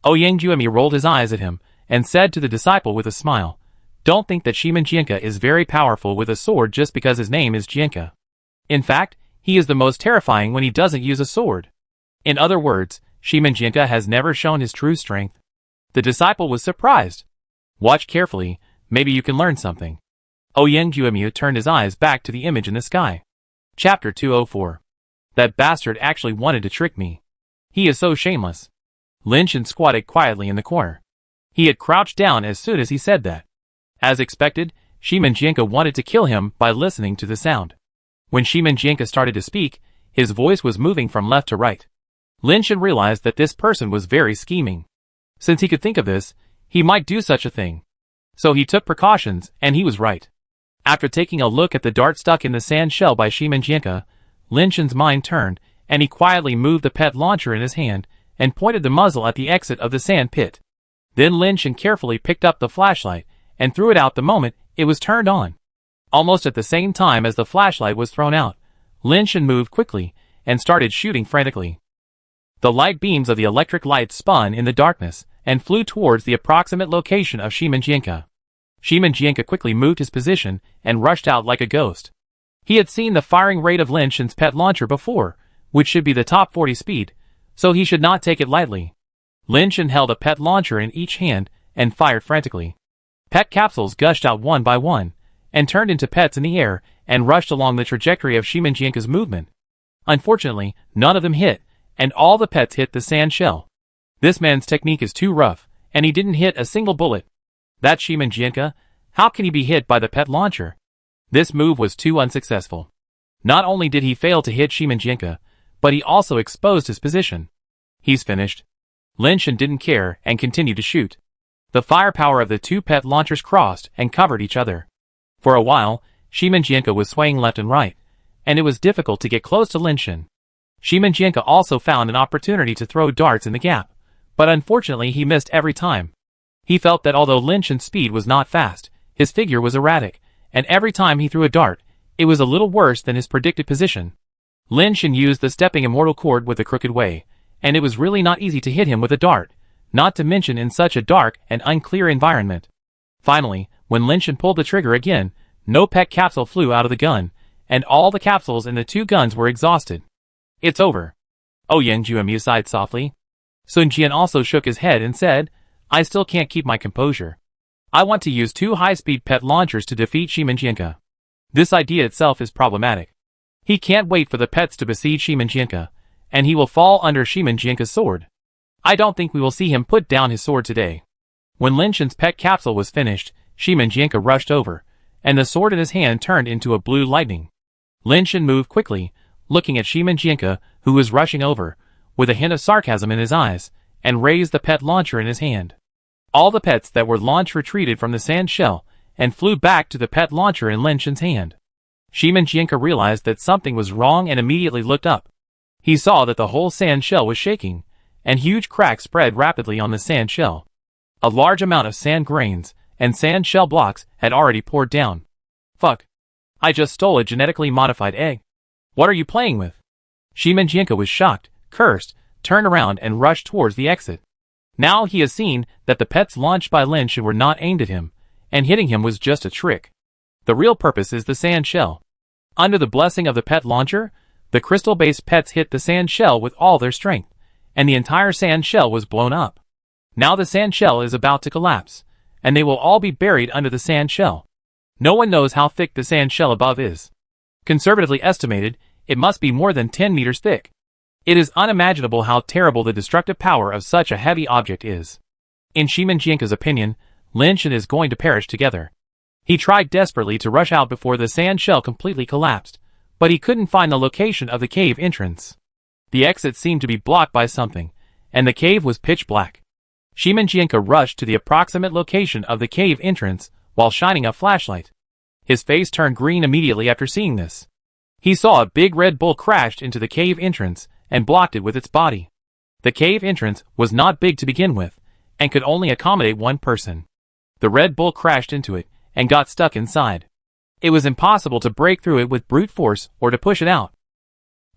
S1: Ouyang Juemiya rolled his eyes at him, and said to the disciple with a smile, don't think that Shimanjianka is very powerful with a sword just because his name is Jianka. In fact, he is the most terrifying when he doesn't use a sword. In other words, Shimanjianka has never shown his true strength. The disciple was surprised. Watch carefully, maybe you can learn something. Ouyang Juemiya turned his eyes back to the image in the sky. Chapter 204. That bastard actually wanted to trick me. He is so shameless. Lin Shen squatted quietly in the corner. He had crouched down as soon as he said that. As expected, Shimanjianka wanted to kill him by listening to the sound. When Shimanjianka started to speak, his voice was moving from left to right. Lin Shen realized that this person was very scheming. Since he could think of this, he might do such a thing. So he took precautions, and he was right. After taking a look at the dart stuck in the sand shell by Shimanjianka, Lin Shen's mind turned, and he quietly moved the pet launcher in his hand, and pointed the muzzle at the exit of the sand pit. Then Lin Shen carefully picked up the flashlight, and threw it out the moment it was turned on. Almost at the same time as the flashlight was thrown out, Lin Shen moved quickly, and started shooting frantically. The light beams of the electric light spun in the darkness, and flew towards the approximate location of Shimanjianka. Shimanjianka quickly moved his position, and rushed out like a ghost. He had seen the firing rate of Lin Shen's pet launcher before, which should be the top 40 speed, so he should not take it lightly. Lin Shen held a pet launcher in each hand, and fired frantically. Pet capsules gushed out one by one, and turned into pets in the air, and rushed along the trajectory of Shimanjianka's movement. Unfortunately, none of them hit, and all the pets hit the sand shell. This man's technique is too rough, and he didn't hit a single bullet. That Shimanjianka? How can he be hit by the pet launcher? This move was too unsuccessful. Not only did he fail to hit Shimanjianka, but he also exposed his position. He's finished. Lin Shan didn't care and continued to shoot. The firepower of the two pet launchers crossed and covered each other. For a while, Shimanjianka was swaying left and right, and it was difficult to get close to Lin Shan. Shimanjianka also found an opportunity to throw darts in the gap, but unfortunately he missed every time. He felt that although Lin Shan's speed was not fast, his figure was erratic, and every time he threw a dart, it was a little worse than his predicted position. Lin Shan used the stepping immortal cord with a crooked way, and it was really not easy to hit him with a dart, not to mention in such a dark and unclear environment. Finally, when Lin Shan pulled the trigger again, no pet capsule flew out of the gun, and all the capsules in the two guns were exhausted. It's over. Oh, Yang Juemu sighed softly. Sun Jian also shook his head and said, I still can't keep my composure. I want to use two high-speed pet launchers to defeat Shimanjianka. This idea itself is problematic. He can't wait for the pets to besiege Shimanjianka, and he will fall under Shimanjianka's sword. I don't think we will see him put down his sword today. When Lin Shan's pet capsule was finished, Shimanjianka rushed over, and the sword in his hand turned into a blue lightning. Lin Shan moved quickly, looking at Shimanjianka, who was rushing over, with a hint of sarcasm in his eyes, and raised the pet launcher in his hand. All the pets that were launched retreated from the sand shell, and flew back to the pet launcher in Lin Shan's hand. Shimanjianka realized that something was wrong and immediately looked up. He saw that the whole sand shell was shaking, and huge cracks spread rapidly on the sand shell. A large amount of sand grains and sand shell blocks had already poured down. Fuck. I just stole a genetically modified egg. What are you playing with? Shimanjianka was shocked, cursed, turned around and rushed towards the exit. Now he has seen that the pets launched by Lin Shan were not aimed at him, and hitting him was just a trick. The real purpose is the sand shell. Under the blessing of the pet launcher, the crystal-based pets hit the sand shell with all their strength, and the entire sand shell was blown up. Now the sand shell is about to collapse, and they will all be buried under the sand shell. No one knows how thick the sand shell above is. Conservatively estimated, it must be more than 10 meters thick. It is unimaginable how terrible the destructive power of such a heavy object is. In Shimanjianka's opinion, Lin Shan is going to perish together. He tried desperately to rush out before the sand shell completely collapsed, but he couldn't find the location of the cave entrance. The exit seemed to be blocked by something, and the cave was pitch black. Shimanjianka rushed to the approximate location of the cave entrance while shining a flashlight. His face turned green immediately after seeing this. He saw a big Red Bull crashed into the cave entrance and blocked it with its body. The cave entrance was not big to begin with, and could only accommodate one person. The Red Bull crashed into it and got stuck inside. It was impossible to break through it with brute force or to push it out.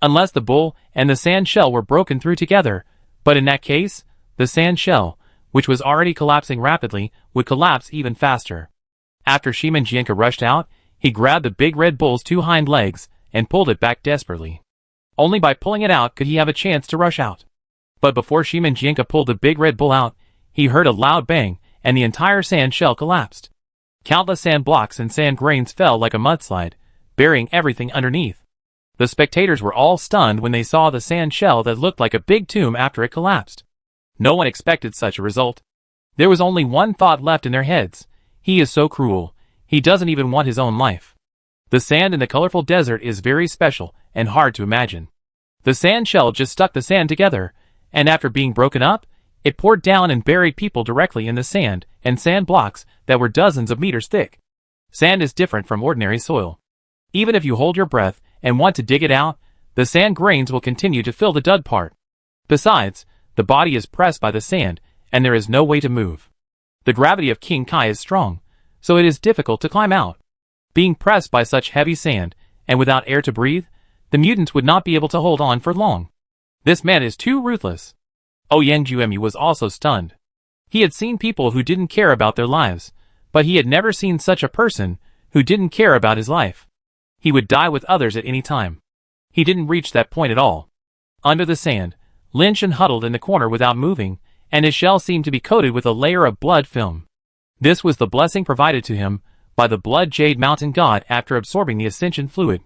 S1: Unless the bull and the sand shell were broken through together, but in that case, the sand shell, which was already collapsing rapidly, would collapse even faster. After Shimanjianka rushed out, he grabbed the big Red Bull's two hind legs and pulled it back desperately. Only by pulling it out could he have a chance to rush out. But before Shimanjianka pulled the big Red Bull out, he heard a loud bang, and the entire sand shell collapsed. Countless sand blocks and sand grains fell like a mudslide, burying everything underneath. The spectators were all stunned when they saw the sand shell that looked like a big tomb after it collapsed. No one expected such a result. There was only one thought left in their heads. He is so cruel. He doesn't even want his own life. The sand in the colorful desert is very special and hard to imagine. The sand shell just stuck the sand together, and after being broken up, it poured down and buried people directly in the sand and sand blocks that were dozens of meters thick. Sand is different from ordinary soil. Even if you hold your breath and want to dig it out, the sand grains will continue to fill the dug part. Besides, the body is pressed by the sand, and there is no way to move. The gravity of King Kai is strong, so it is difficult to climb out. Being pressed by such heavy sand, and without air to breathe, the mutants would not be able to hold on for long. This man is too ruthless. Yang Juemu was also stunned. He had seen people who didn't care about their lives, but he had never seen such a person who didn't care about his life. He would die with others at any time. He didn't reach that point at all. Under the sand, Lin Shan huddled in the corner without moving, and his shell seemed to be coated with a layer of blood film. This was the blessing provided to him by the Blood Jade Mountain God after absorbing the Ascension Fluid.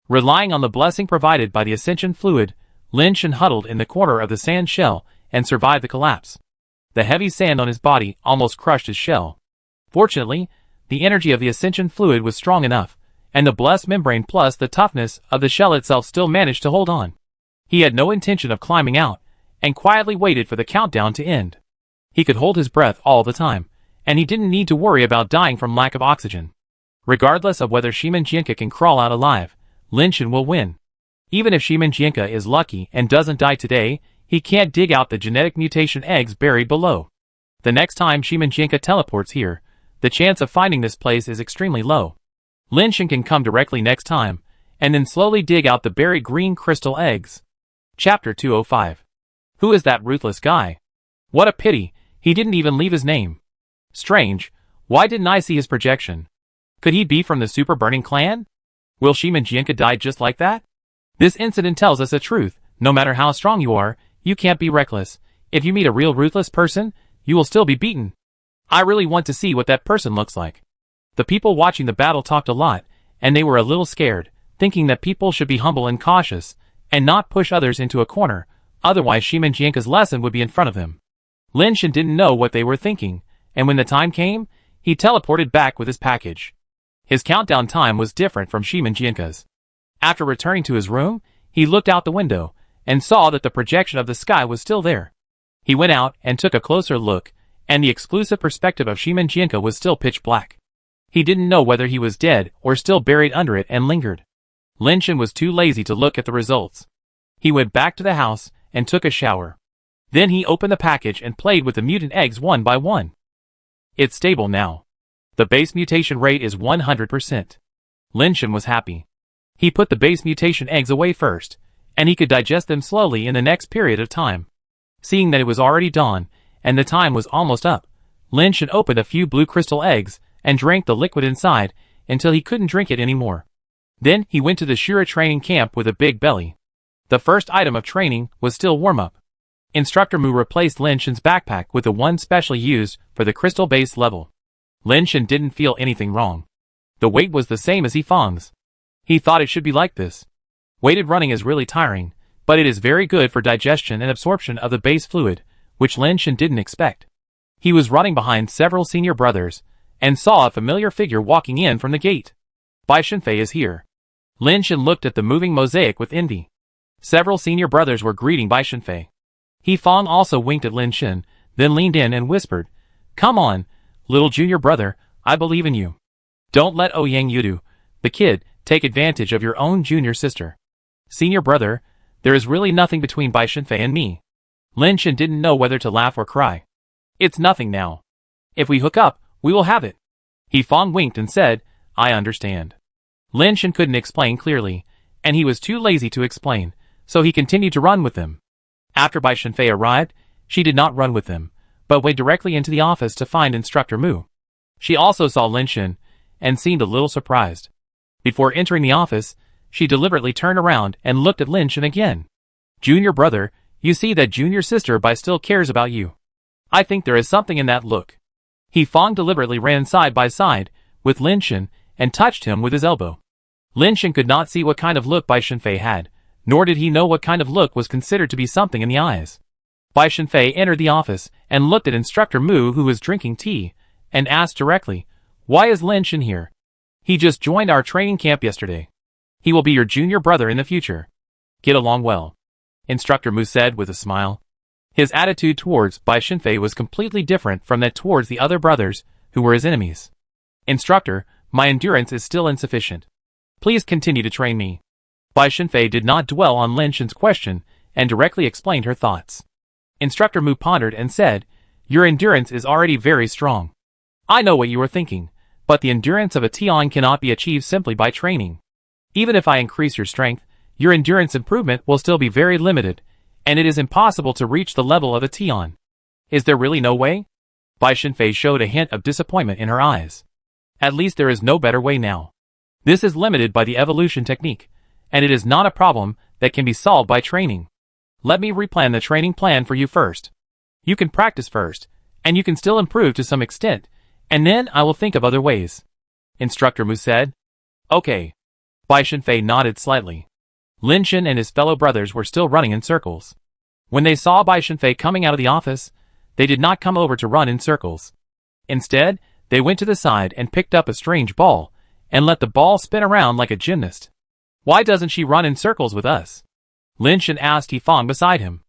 S1: Relying on the blessing provided by the Ascension Fluid, Lin Shan huddled in the corner of the sand shell and survived the collapse. The heavy sand on his body almost crushed his shell. Fortunately, the energy of the ascension fluid was strong enough, and the blessed membrane plus the toughness of the shell itself still managed to hold on. He had no intention of climbing out, and quietly waited for the countdown to end. He could hold his breath all the time, and he didn't need to worry about dying from lack of oxygen. Regardless of whether Shimonjianka can crawl out alive, Lin Shan will win. Even if Shimonjianka is lucky and doesn't die today, he can't dig out the genetic mutation eggs buried below. The next time Shimonjianka teleports here, the chance of finding this place is extremely low. Lin Shan can come directly next time, and then slowly dig out the buried green crystal eggs. Chapter 205. Who is that ruthless guy? What a pity, he didn't even leave his name. Strange, why didn't I see his projection? Could he be from the Super Burning Clan? Will Shimonjianka die just like that? This incident tells us the truth. No matter how strong you are, you can't be reckless. If you meet a real ruthless person, you will still be beaten. I really want to see what that person looks like. The people watching the battle talked a lot, and they were a little scared, thinking that people should be humble and cautious, and not push others into a corner, otherwise Shimonjianka's lesson would be in front of them. Lin Shan didn't know what they were thinking, and when the time came, he teleported back with his package. His countdown time was different from Shimonjianka's. After returning to his room, he looked out the window, and saw that the projection of the sky was still there. He went out and took a closer look, and the exclusive perspective of Shimonjianka was still pitch black. He didn't know whether he was dead or still buried under it and lingered. Lin Shan was too lazy to look at the results. He went back to the house and took a shower. Then he opened the package and played with the mutant eggs one by one. It's stable now. The base mutation rate is 100%. Lin Shan was happy. He put the base mutation eggs away first, and he could digest them slowly in the next period of time. Seeing that it was already dawn, and the time was almost up, Lin Shan opened a few blue crystal eggs and drank the liquid inside until he couldn't drink it anymore. Then he went to the Shura training camp with a big belly. The first item of training was still warm-up. Instructor Mu replaced Lin Shan's backpack with the one specially used for the crystal base level. Lin Shan didn't feel anything wrong. The weight was the same as Yifang's. He thought it should be like this. Weighted running is really tiring, but it is very good for digestion and absorption of the base fluid, which Lin Shan didn't expect. He was running behind several senior brothers, and saw a familiar figure walking in from the gate. Bai Shenfei is here. Lin Shan looked at the moving mosaic with envy. Several senior brothers were greeting Bai Shenfei. Yifang also winked at Lin Shan, then leaned in and whispered, "Come on, little junior brother, I believe in you. Don't let Ouyang Yudu, the kid, take advantage of your own junior sister. Senior brother, there is really nothing between Bai Shenfei and me." Lin Shan didn't know whether to laugh or cry. "It's nothing now. If we hook up, we will have it." Yifang winked and said, "I understand." Lin Shan couldn't explain clearly, and he was too lazy to explain, so he continued to run with them. After Bai Shenfei arrived, she did not run with them, but went directly into the office to find Instructor Mu. She also saw Lin Shan, and seemed a little surprised. Before entering the office, she deliberately turned around and looked at Lin Shan again. "Junior brother, you see that junior sister Bai still cares about you. I think there is something in that look." Yifang deliberately ran side by side with Lin Shan and touched him with his elbow. Lin Shan could not see what kind of look Bai Shenfei had, nor did he know what kind of look was considered to be something in the eyes. Bai Shenfei entered the office and looked at Instructor Mu, who was drinking tea, and asked directly, "Why is Lin Shan here? He just joined our training camp yesterday. He will be your junior brother in the future. Get along well," Instructor Mu said with a smile. His attitude towards Bai Shenfei was completely different from that towards the other brothers, who were his enemies. "Instructor, my endurance is still insufficient. Please continue to train me." Bai Shenfei did not dwell on Lin Shan's question, and directly explained her thoughts. Instructor Mu pondered and said, "Your endurance is already very strong. I know what you are thinking, but the endurance of a Tian cannot be achieved simply by training. Even if I increase your strength, your endurance improvement will still be very limited, and it is impossible to reach the level of a Tian. Is there really no way?" Bai Shenfei showed a hint of disappointment in her eyes. "At least there is no better way now. This is limited by the evolution technique, and it is not a problem that can be solved by training. Let me replan the training plan for you first. You can practice first, and you can still improve to some extent, and then I will think of other ways," Instructor Mu said. "Okay." Bai Shenfei nodded slightly. Lin Shan and his fellow brothers were still running in circles. When they saw Bai Shenfei coming out of the office, they did not come over to run in circles. Instead, They went to the side and picked up a strange ball, and let the ball spin around like a gymnast. Why doesn't she run in circles with us? Lin Shen asked Fong beside him.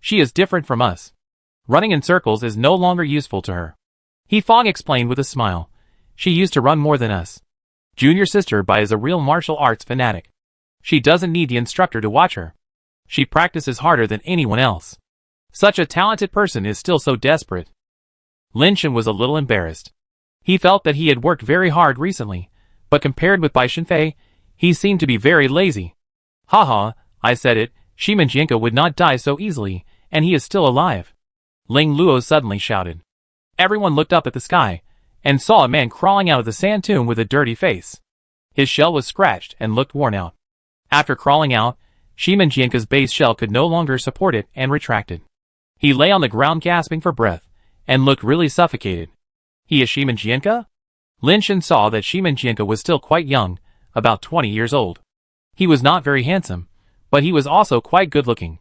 S1: She is different from us. Running in circles is no longer useful to her. Fong explained with a smile. She used to run more than us. Junior sister Bai is a real martial arts fanatic. She doesn't need the instructor to watch her. She practices harder than anyone else. Such a talented person is still so desperate. Lin Shen was a little embarrassed. He felt that he had worked very hard recently, but compared with Bai Shenfei, he seemed to be very lazy. Haha, I said it, Shiman Jianke would not die so easily, and he is still alive. Ling Luo suddenly shouted. Everyone looked up at the sky, and saw a man crawling out of the sand tomb with a dirty face. His shell was scratched and looked worn out. After crawling out, Shiman Jianke's base shell could no longer support it and retracted. He lay on the ground gasping for breath, and looked really suffocated. He is Shiman Jianke? Lin Shen saw that Shiman Jianke was still quite young, about 20 years old. He was not very handsome, but he was also quite good-looking.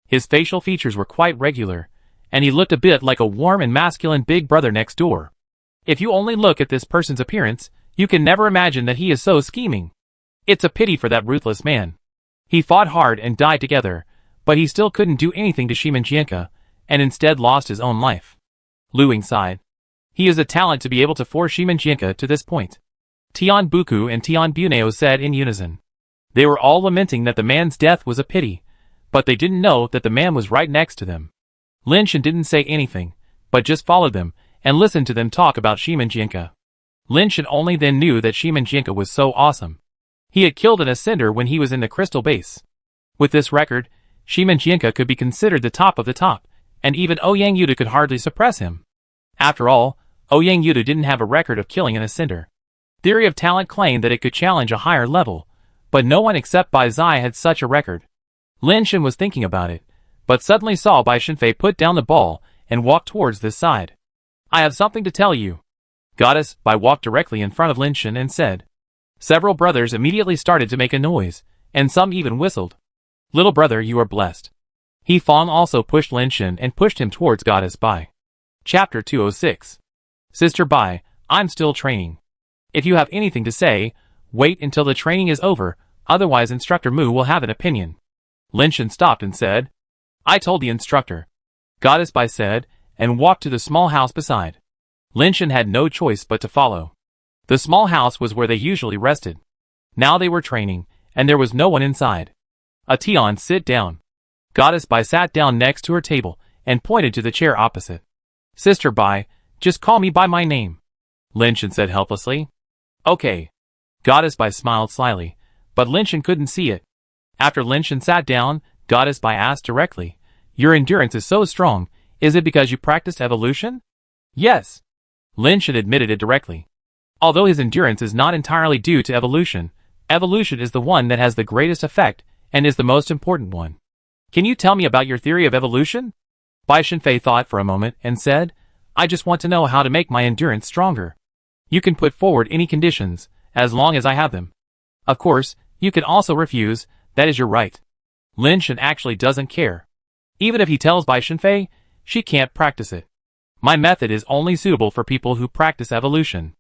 S1: His facial features were quite regular, and he looked a bit like a warm and masculine big brother next door. If you only look at this person's appearance, you can never imagine that he is so scheming. It's a pity for that ruthless man. He fought hard and died together, but he still couldn't do anything to Shiman Jianke, and instead lost his own life. Lu Ying sighed. He is a talent to be able to force Shiman Jianke to this point. Tian Buku and Tian Buneo said in unison. They were all lamenting that the man's death was a pity, but they didn't know that the man was right next to them. Lin Shen didn't say anything, but just followed them, and listened to them talk about Shiman Jianke. Lin Shen only then knew that Shiman Jianke was so awesome. He had killed an ascender when he was in the crystal base. With this record, Shiman Jianke could be considered the top of the top, and even Ouyang Yuda could hardly suppress him. After all, Ouyang Yuda didn't have a record of killing an ascender. Theory of Talent claimed that it could challenge a higher level, but no one except Bai Zai had such a record. Lin Shen was thinking about it, but suddenly saw Bai Shenfei put down the ball and walk towards this side. I have something to tell you. Goddess Bai walked directly in front of Lin Shen and said. Several brothers immediately started to make a noise, and some even whistled. Little brother, you are blessed. Fong also pushed Lin Shen and pushed him towards Goddess Bai. Chapter 206. Sister Bai, I'm still training. If you have anything to say, wait until the training is over, otherwise Instructor Mu will have an opinion. Lin Shen stopped and said. I told the instructor. Goddess Bai said, and walked to the small house beside. Lin Shen had no choice but to follow. The small house was where they usually rested. Now they were training, and there was no one inside. Tian, sit down. Goddess Bai sat down next to her table, and pointed to the chair opposite. Sister Bai, just call me by my name. Lin Shen said helplessly. Okay. Goddess Bai smiled slyly, but Lin Shen couldn't see it. After Lin Shen sat down, Goddess Bai asked directly, your endurance is so strong, is it because you practiced evolution? Yes. Lin Shen admitted it directly. Although his endurance is not entirely due to evolution, evolution is the one that has the greatest effect, and is the most important one. Can you tell me about your theory of evolution? Bai Shenfei thought for a moment and said, I just want to know how to make my endurance stronger. You can put forward any conditions, as long as I have them. Of course, you can also refuse, that is your right. Lin Shen actually doesn't care. Even if he tells Bai Shenfei, she can't practice it. My method is only suitable for people who practice evolution.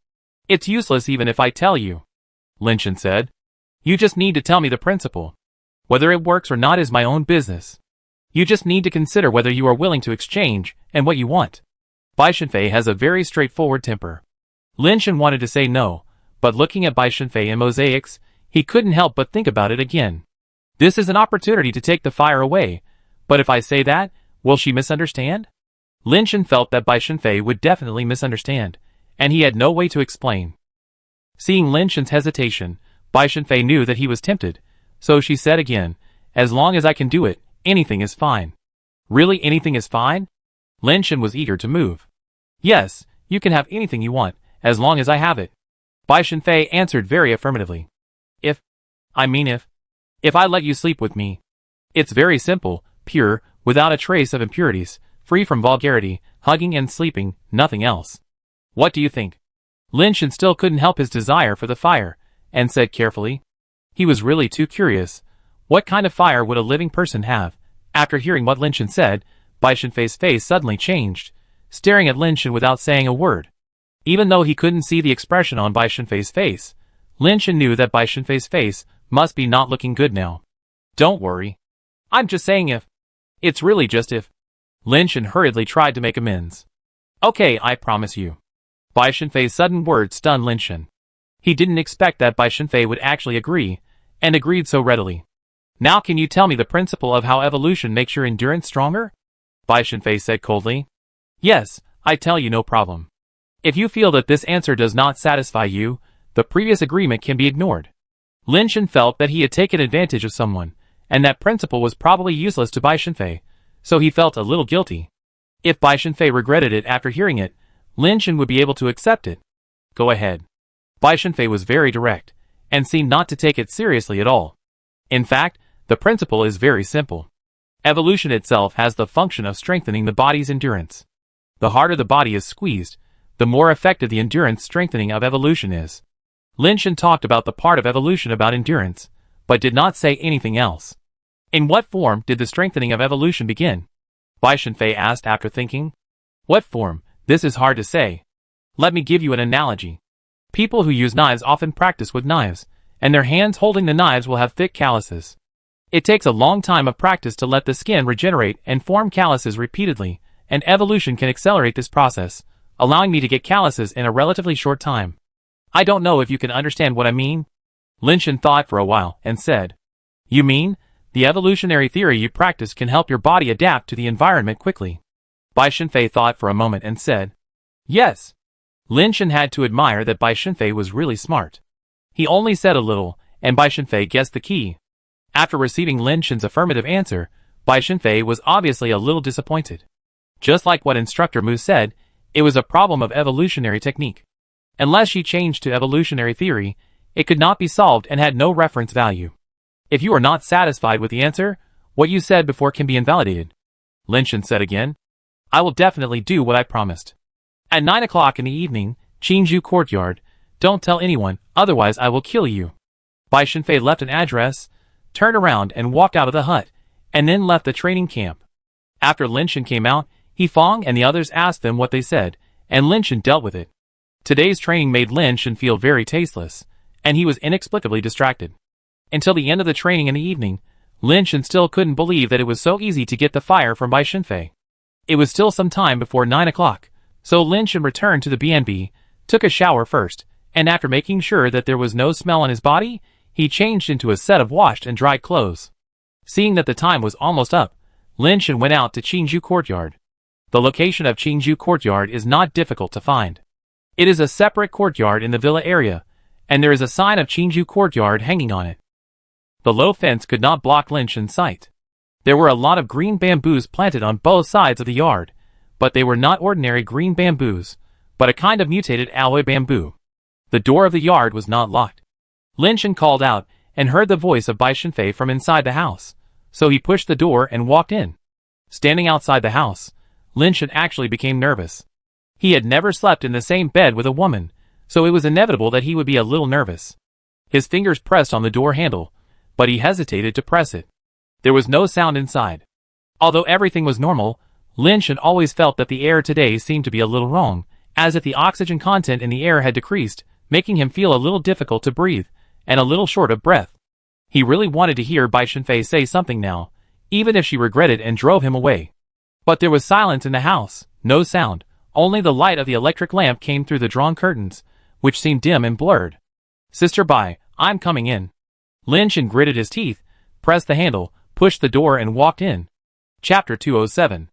S1: It's useless even if I tell you. Lin Shen said. You just need to tell me the principle. Whether it works or not is my own business. You just need to consider whether you are willing to exchange, and what you want. Bai Shenfei has a very straightforward temper. Lin Shen wanted to say no, but looking at Bai Shenfei in mosaics, he couldn't help but think about it again. This is an opportunity to take the fire away, but if I say that, will she misunderstand? Lin Shen felt that Bai Shenfei would definitely misunderstand, and he had no way to explain. Seeing Lin Shen's hesitation, Bai Shenfei knew that he was tempted, so she said again, as long as I can do it, anything is fine. Really, anything is fine? Lin Shen was eager to move. Yes, you can have anything you want, as long as I have it. Bai Shenfei answered very affirmatively. If I let you sleep with me. It's very simple, pure, without a trace of impurities, free from vulgarity, hugging and sleeping, nothing else. What do you think? Lin Shen still couldn't help his desire for the fire, and said carefully. He was really too curious. What kind of fire would a living person have? After hearing what Lin Shen said, Bai Shenfei's face suddenly changed, staring at Lin Shen without saying a word. Even though he couldn't see the expression on Bai Shenfei's face, Lin Shen knew that Bai Shenfei's face must be not looking good now. Don't worry. I'm just saying if. It's really just if. Lin Shen hurriedly tried to make amends. Okay, I promise you. Bai Shenfei's sudden words stunned Lin Shen. He didn't expect that Bai Shenfei would actually agree, and agreed so readily. Now can you tell me the principle of how evolution makes your endurance stronger? Bai Shenfei said coldly. Yes, I tell you no problem. If you feel that this answer does not satisfy you, the previous agreement can be ignored. Lin Shen felt that he had taken advantage of someone, and that principle was probably useless to Bai Shenfei, so he felt a little guilty. If Bai Shenfei regretted it after hearing it, Lin Shen would be able to accept it. Go ahead. Bai Shenfei was very direct, and seemed not to take it seriously at all. In fact, the principle is very simple. Evolution itself has the function of strengthening the body's endurance. The harder the body is squeezed, the more effective the endurance strengthening of evolution is. Lin Shen talked about the part of evolution about endurance, but did not say anything else. In what form did the strengthening of evolution begin? Bai Shenfei asked after thinking. What form? This is hard to say. Let me give you an analogy. People who use knives often practice with knives, and their hands holding the knives will have thick calluses. It takes a long time of practice to let the skin regenerate and form calluses repeatedly, and evolution can accelerate this process, allowing me to get calluses in a relatively short time. I don't know if you can understand what I mean. Lin Shen thought for a while and said, You mean, the evolutionary theory you practice can help your body adapt to the environment quickly? Bai Shenfei thought for a moment and said, Yes. Lin Shen had to admire that Bai Shenfei was really smart. He only said a little, and Bai Shenfei guessed the key. After receiving Lin Shen's affirmative answer, Bai Shenfei was obviously a little disappointed. Just like what Instructor Mu said, it was a problem of evolutionary technique. Unless she changed to evolutionary theory, it could not be solved and had no reference value. If you are not satisfied with the answer, what you said before can be invalidated. Lin Shen said again. I will definitely do what I promised. At 9 o'clock in the evening, Qingzhou Courtyard. Don't tell anyone, otherwise I will kill you. Bai Shenfei left an address, turned around and walked out of the hut, and then left the training camp. After Lin Shen came out, He Fong and the others asked them what they said, and Lin Shen dealt with it. Today's training made Lin Shen feel very tasteless, and he was inexplicably distracted. Until the end of the training in the evening, Lin Shen still couldn't believe that it was so easy to get the fire from Bai Shenfei. It was still some time before 9 o'clock, so Lin Shen returned to the B&B, took a shower first, and after making sure that there was no smell on his body, he changed into a set of washed and dried clothes. Seeing that the time was almost up, Lin Shen went out to Qingzhou Courtyard. The location of Qingzhou Courtyard is not difficult to find. It is a separate courtyard in the villa area, and there is a sign of Qingzhou Courtyard hanging on it. The low fence could not block Lin Shen's sight. There were a lot of green bamboos planted on both sides of the yard, but they were not ordinary green bamboos, but a kind of mutated aloe bamboo. The door of the yard was not locked. Lin Shen called out and heard the voice of Bai Shenfei from inside the house, so he pushed the door and walked in. Standing outside the house, Lin Shen actually became nervous. He had never slept in the same bed with a woman, so it was inevitable that he would be a little nervous. His fingers pressed on the door handle, but he hesitated to press it. There was no sound inside. Although everything was normal, Lin Shen always felt that the air today seemed to be a little wrong, as if the oxygen content in the air had decreased, making him feel a little difficult to breathe, and a little short of breath. He really wanted to hear Bai Shenfei say something now, even if she regretted and drove him away. But there was silence in the house, no sound, only the light of the electric lamp came through the drawn curtains, which seemed dim and blurred. Sister Bai, I'm coming in. Lin Shen gritted his teeth, pressed the handle, pushed the door and walked in. Chapter 207.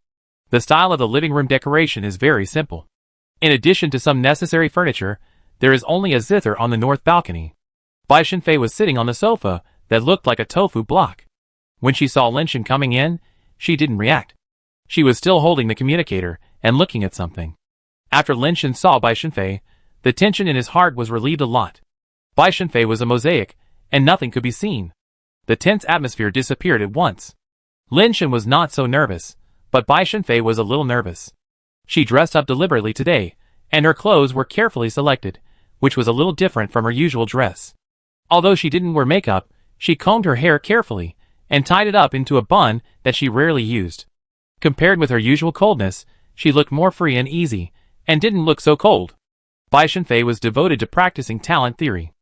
S1: The style of the living room decoration is very simple. In addition to some necessary furniture, there is only a zither on the north balcony. Bai Shenfei was sitting on the sofa that looked like a tofu block. When she saw Lin Shen coming in, she didn't react. She was still holding the communicator and looking at something. After Lin Shen saw Bai Shenfei, the tension in his heart was relieved a lot. Bai Shenfei was a mosaic, and nothing could be seen. The tense atmosphere disappeared at once. Lin Shen was not so nervous, but Bai Shenfei was a little nervous. She dressed up deliberately today, and her clothes were carefully selected, which was a little different from her usual dress. Although she didn't wear makeup, she combed her hair carefully, and tied it up into a bun that she rarely used. Compared with her usual coldness, she looked more free and easy, and didn't look so cold. Bai Shenfei was devoted to practicing talent theory.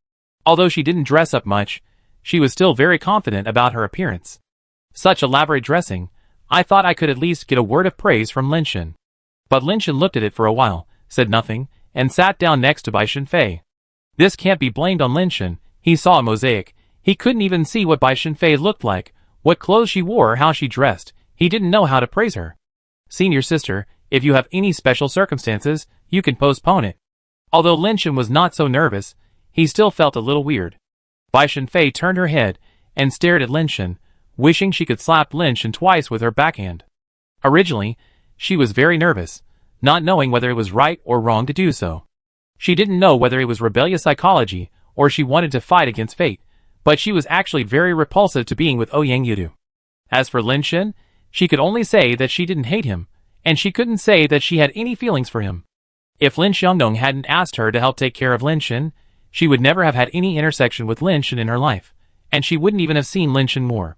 S1: Although she didn't dress up much, she was still very confident about her appearance. Such elaborate dressing, I thought I could at least get a word of praise from Lin Shen. But Lin Shen looked at it for a while, said nothing, and sat down next to Bai Shenfei. This can't be blamed on Lin Shen. He saw a mosaic. He couldn't even see what Bai Shenfei looked like, what clothes she wore or how she dressed. He didn't know how to praise her. Senior sister, if you have any special circumstances, you can postpone it. Although Lin Shen was not so nervous, he still felt a little weird. Bai Shenfei turned her head and stared at Lin Shen, wishing she could slap Lin Shen twice with her backhand. Originally, she was very nervous, not knowing whether it was right or wrong to do so. She didn't know whether it was rebellious psychology or she wanted to fight against fate, but she was actually very repulsive to being with Ouyang Yudu. As for Lin Shen, she could only say that she didn't hate him, and she couldn't say that she had any feelings for him. If Lin Xiangdong hadn't asked her to help take care of Lin Shen, she would never have had any intersection with Lin Shen in her life, and she wouldn't even have seen Lin Shen more.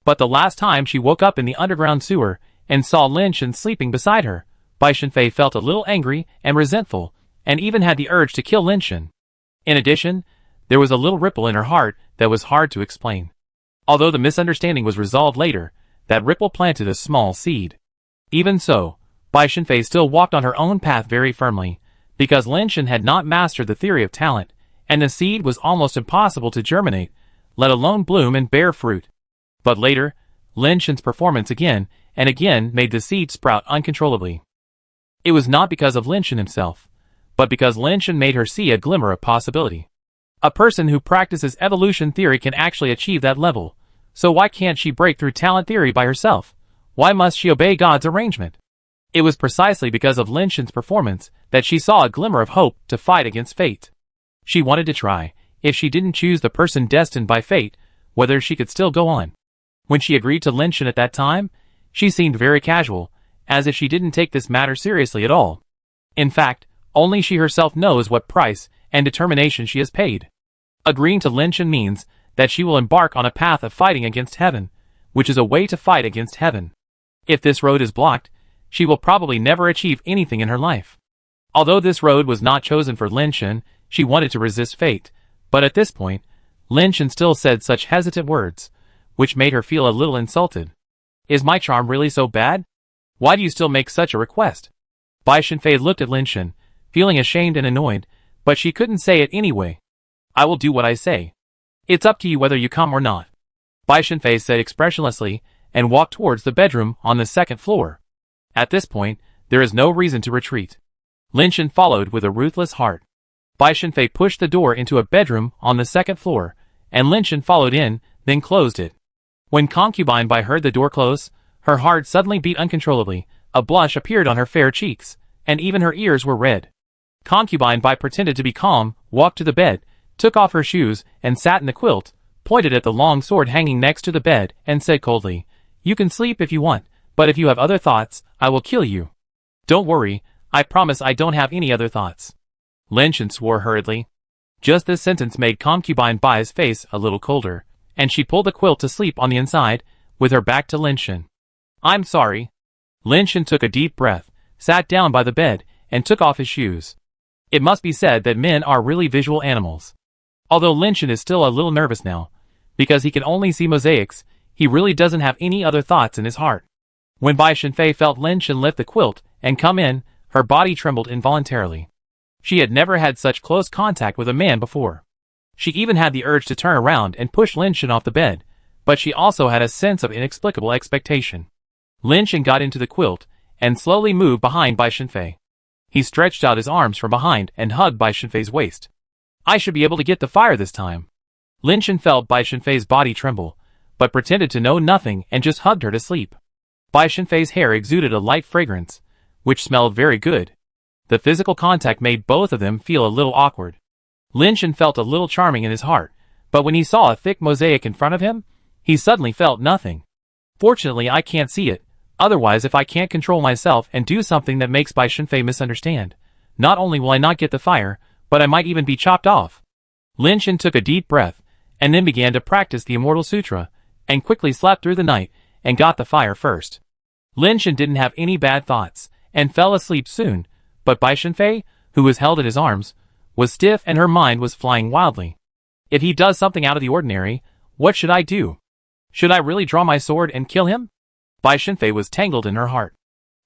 S1: But the last time she woke up in the underground sewer and saw Lin Shen sleeping beside her, Bai Shenfei felt a little angry and resentful, and even had the urge to kill Lin Shen. In addition, there was a little ripple in her heart that was hard to explain. Although the misunderstanding was resolved later, that ripple planted a small seed. Even so, Bai Shenfei still walked on her own path very firmly, because Lin Shen had not mastered the theory of talent, and the seed was almost impossible to germinate, let alone bloom and bear fruit. But later, Lin Shen's performance again and again made the seed sprout uncontrollably. It was not because of Lin Shen himself, but because Lin Shen made her see a glimmer of possibility. A person who practices evolution theory can actually achieve that level, so why can't she break through talent theory by herself? Why must she obey God's arrangement? It was precisely because of Lin Shen's performance that she saw a glimmer of hope to fight against fate. She wanted to try, if she didn't choose the person destined by fate, whether she could still go on. When she agreed to Lin Shen at that time, she seemed very casual, as if she didn't take this matter seriously at all. In fact, only she herself knows what price and determination she has paid. Agreeing to Lin Shen means that she will embark on a path of fighting against heaven, which is a way to fight against heaven. If this road is blocked, she will probably never achieve anything in her life. Although this road was not chosen for Lin Shen, she wanted to resist fate, but at this point, Lin Shen still said such hesitant words, which made her feel a little insulted. Is my charm really so bad? Why do you still make such a request? Bai Shenfei looked at Lin Shen, feeling ashamed and annoyed, but she couldn't say it anyway. I will do what I say. It's up to you whether you come or not. Bai Shenfei said expressionlessly, and walked towards the bedroom on the second floor. At this point, there is no reason to retreat. Lin Shen followed with a ruthless heart. Bai Shenfei pushed the door into a bedroom on the second floor, and Lin Shen followed in, then closed it. When Concubine Bai heard the door close, her heart suddenly beat uncontrollably, a blush appeared on her fair cheeks, and even her ears were red. Concubine Bai pretended to be calm, walked to the bed, took off her shoes, and sat in the quilt, pointed at the long sword hanging next to the bed, and said coldly, "You can sleep if you want, but if you have other thoughts, I will kill you." "Don't worry, I promise I don't have any other thoughts." Lin Shen swore hurriedly. Just this sentence made Concubine Bai's face a little colder, and she pulled the quilt to sleep on the inside, with her back to Lin Shen. "I'm sorry." Lin Shen took a deep breath, sat down by the bed, and took off his shoes. It must be said that men are really visual animals. Although Lin Shen is still a little nervous now, because he can only see mosaics, he really doesn't have any other thoughts in his heart. When Bai Shenfei felt Lin Shen lift the quilt and come in, her body trembled involuntarily. She had never had such close contact with a man before. She even had the urge to turn around and push Lin Shen off the bed, but she also had a sense of inexplicable expectation. Lin Shen got into the quilt and slowly moved behind Bai Shenfei. He stretched out his arms from behind and hugged Bai Shenfei's waist. "I should be able to get the fire this time." Lin Shen felt Bai Shenfei's body tremble, but pretended to know nothing and just hugged her to sleep. Bai Shenfei's hair exuded a light fragrance, which smelled very good. The physical contact made both of them feel a little awkward. Lin Shen felt a little charming in his heart, but when he saw a thick mosaic in front of him, he suddenly felt nothing. Fortunately, I can't see it. Otherwise, if I can't control myself and do something that makes Bai Shenfei misunderstand, not only will I not get the fire, but I might even be chopped off. Lin Shen took a deep breath, and then began to practice the Immortal Sutra, and quickly slept through the night, and got the fire first. Lin Shen didn't have any bad thoughts, and fell asleep soon, but Bai Shenfei, who was held in his arms, was stiff and her mind was flying wildly. If he does something out of the ordinary, what should I do? Should I really draw my sword and kill him? Bai Shenfei was tangled in her heart.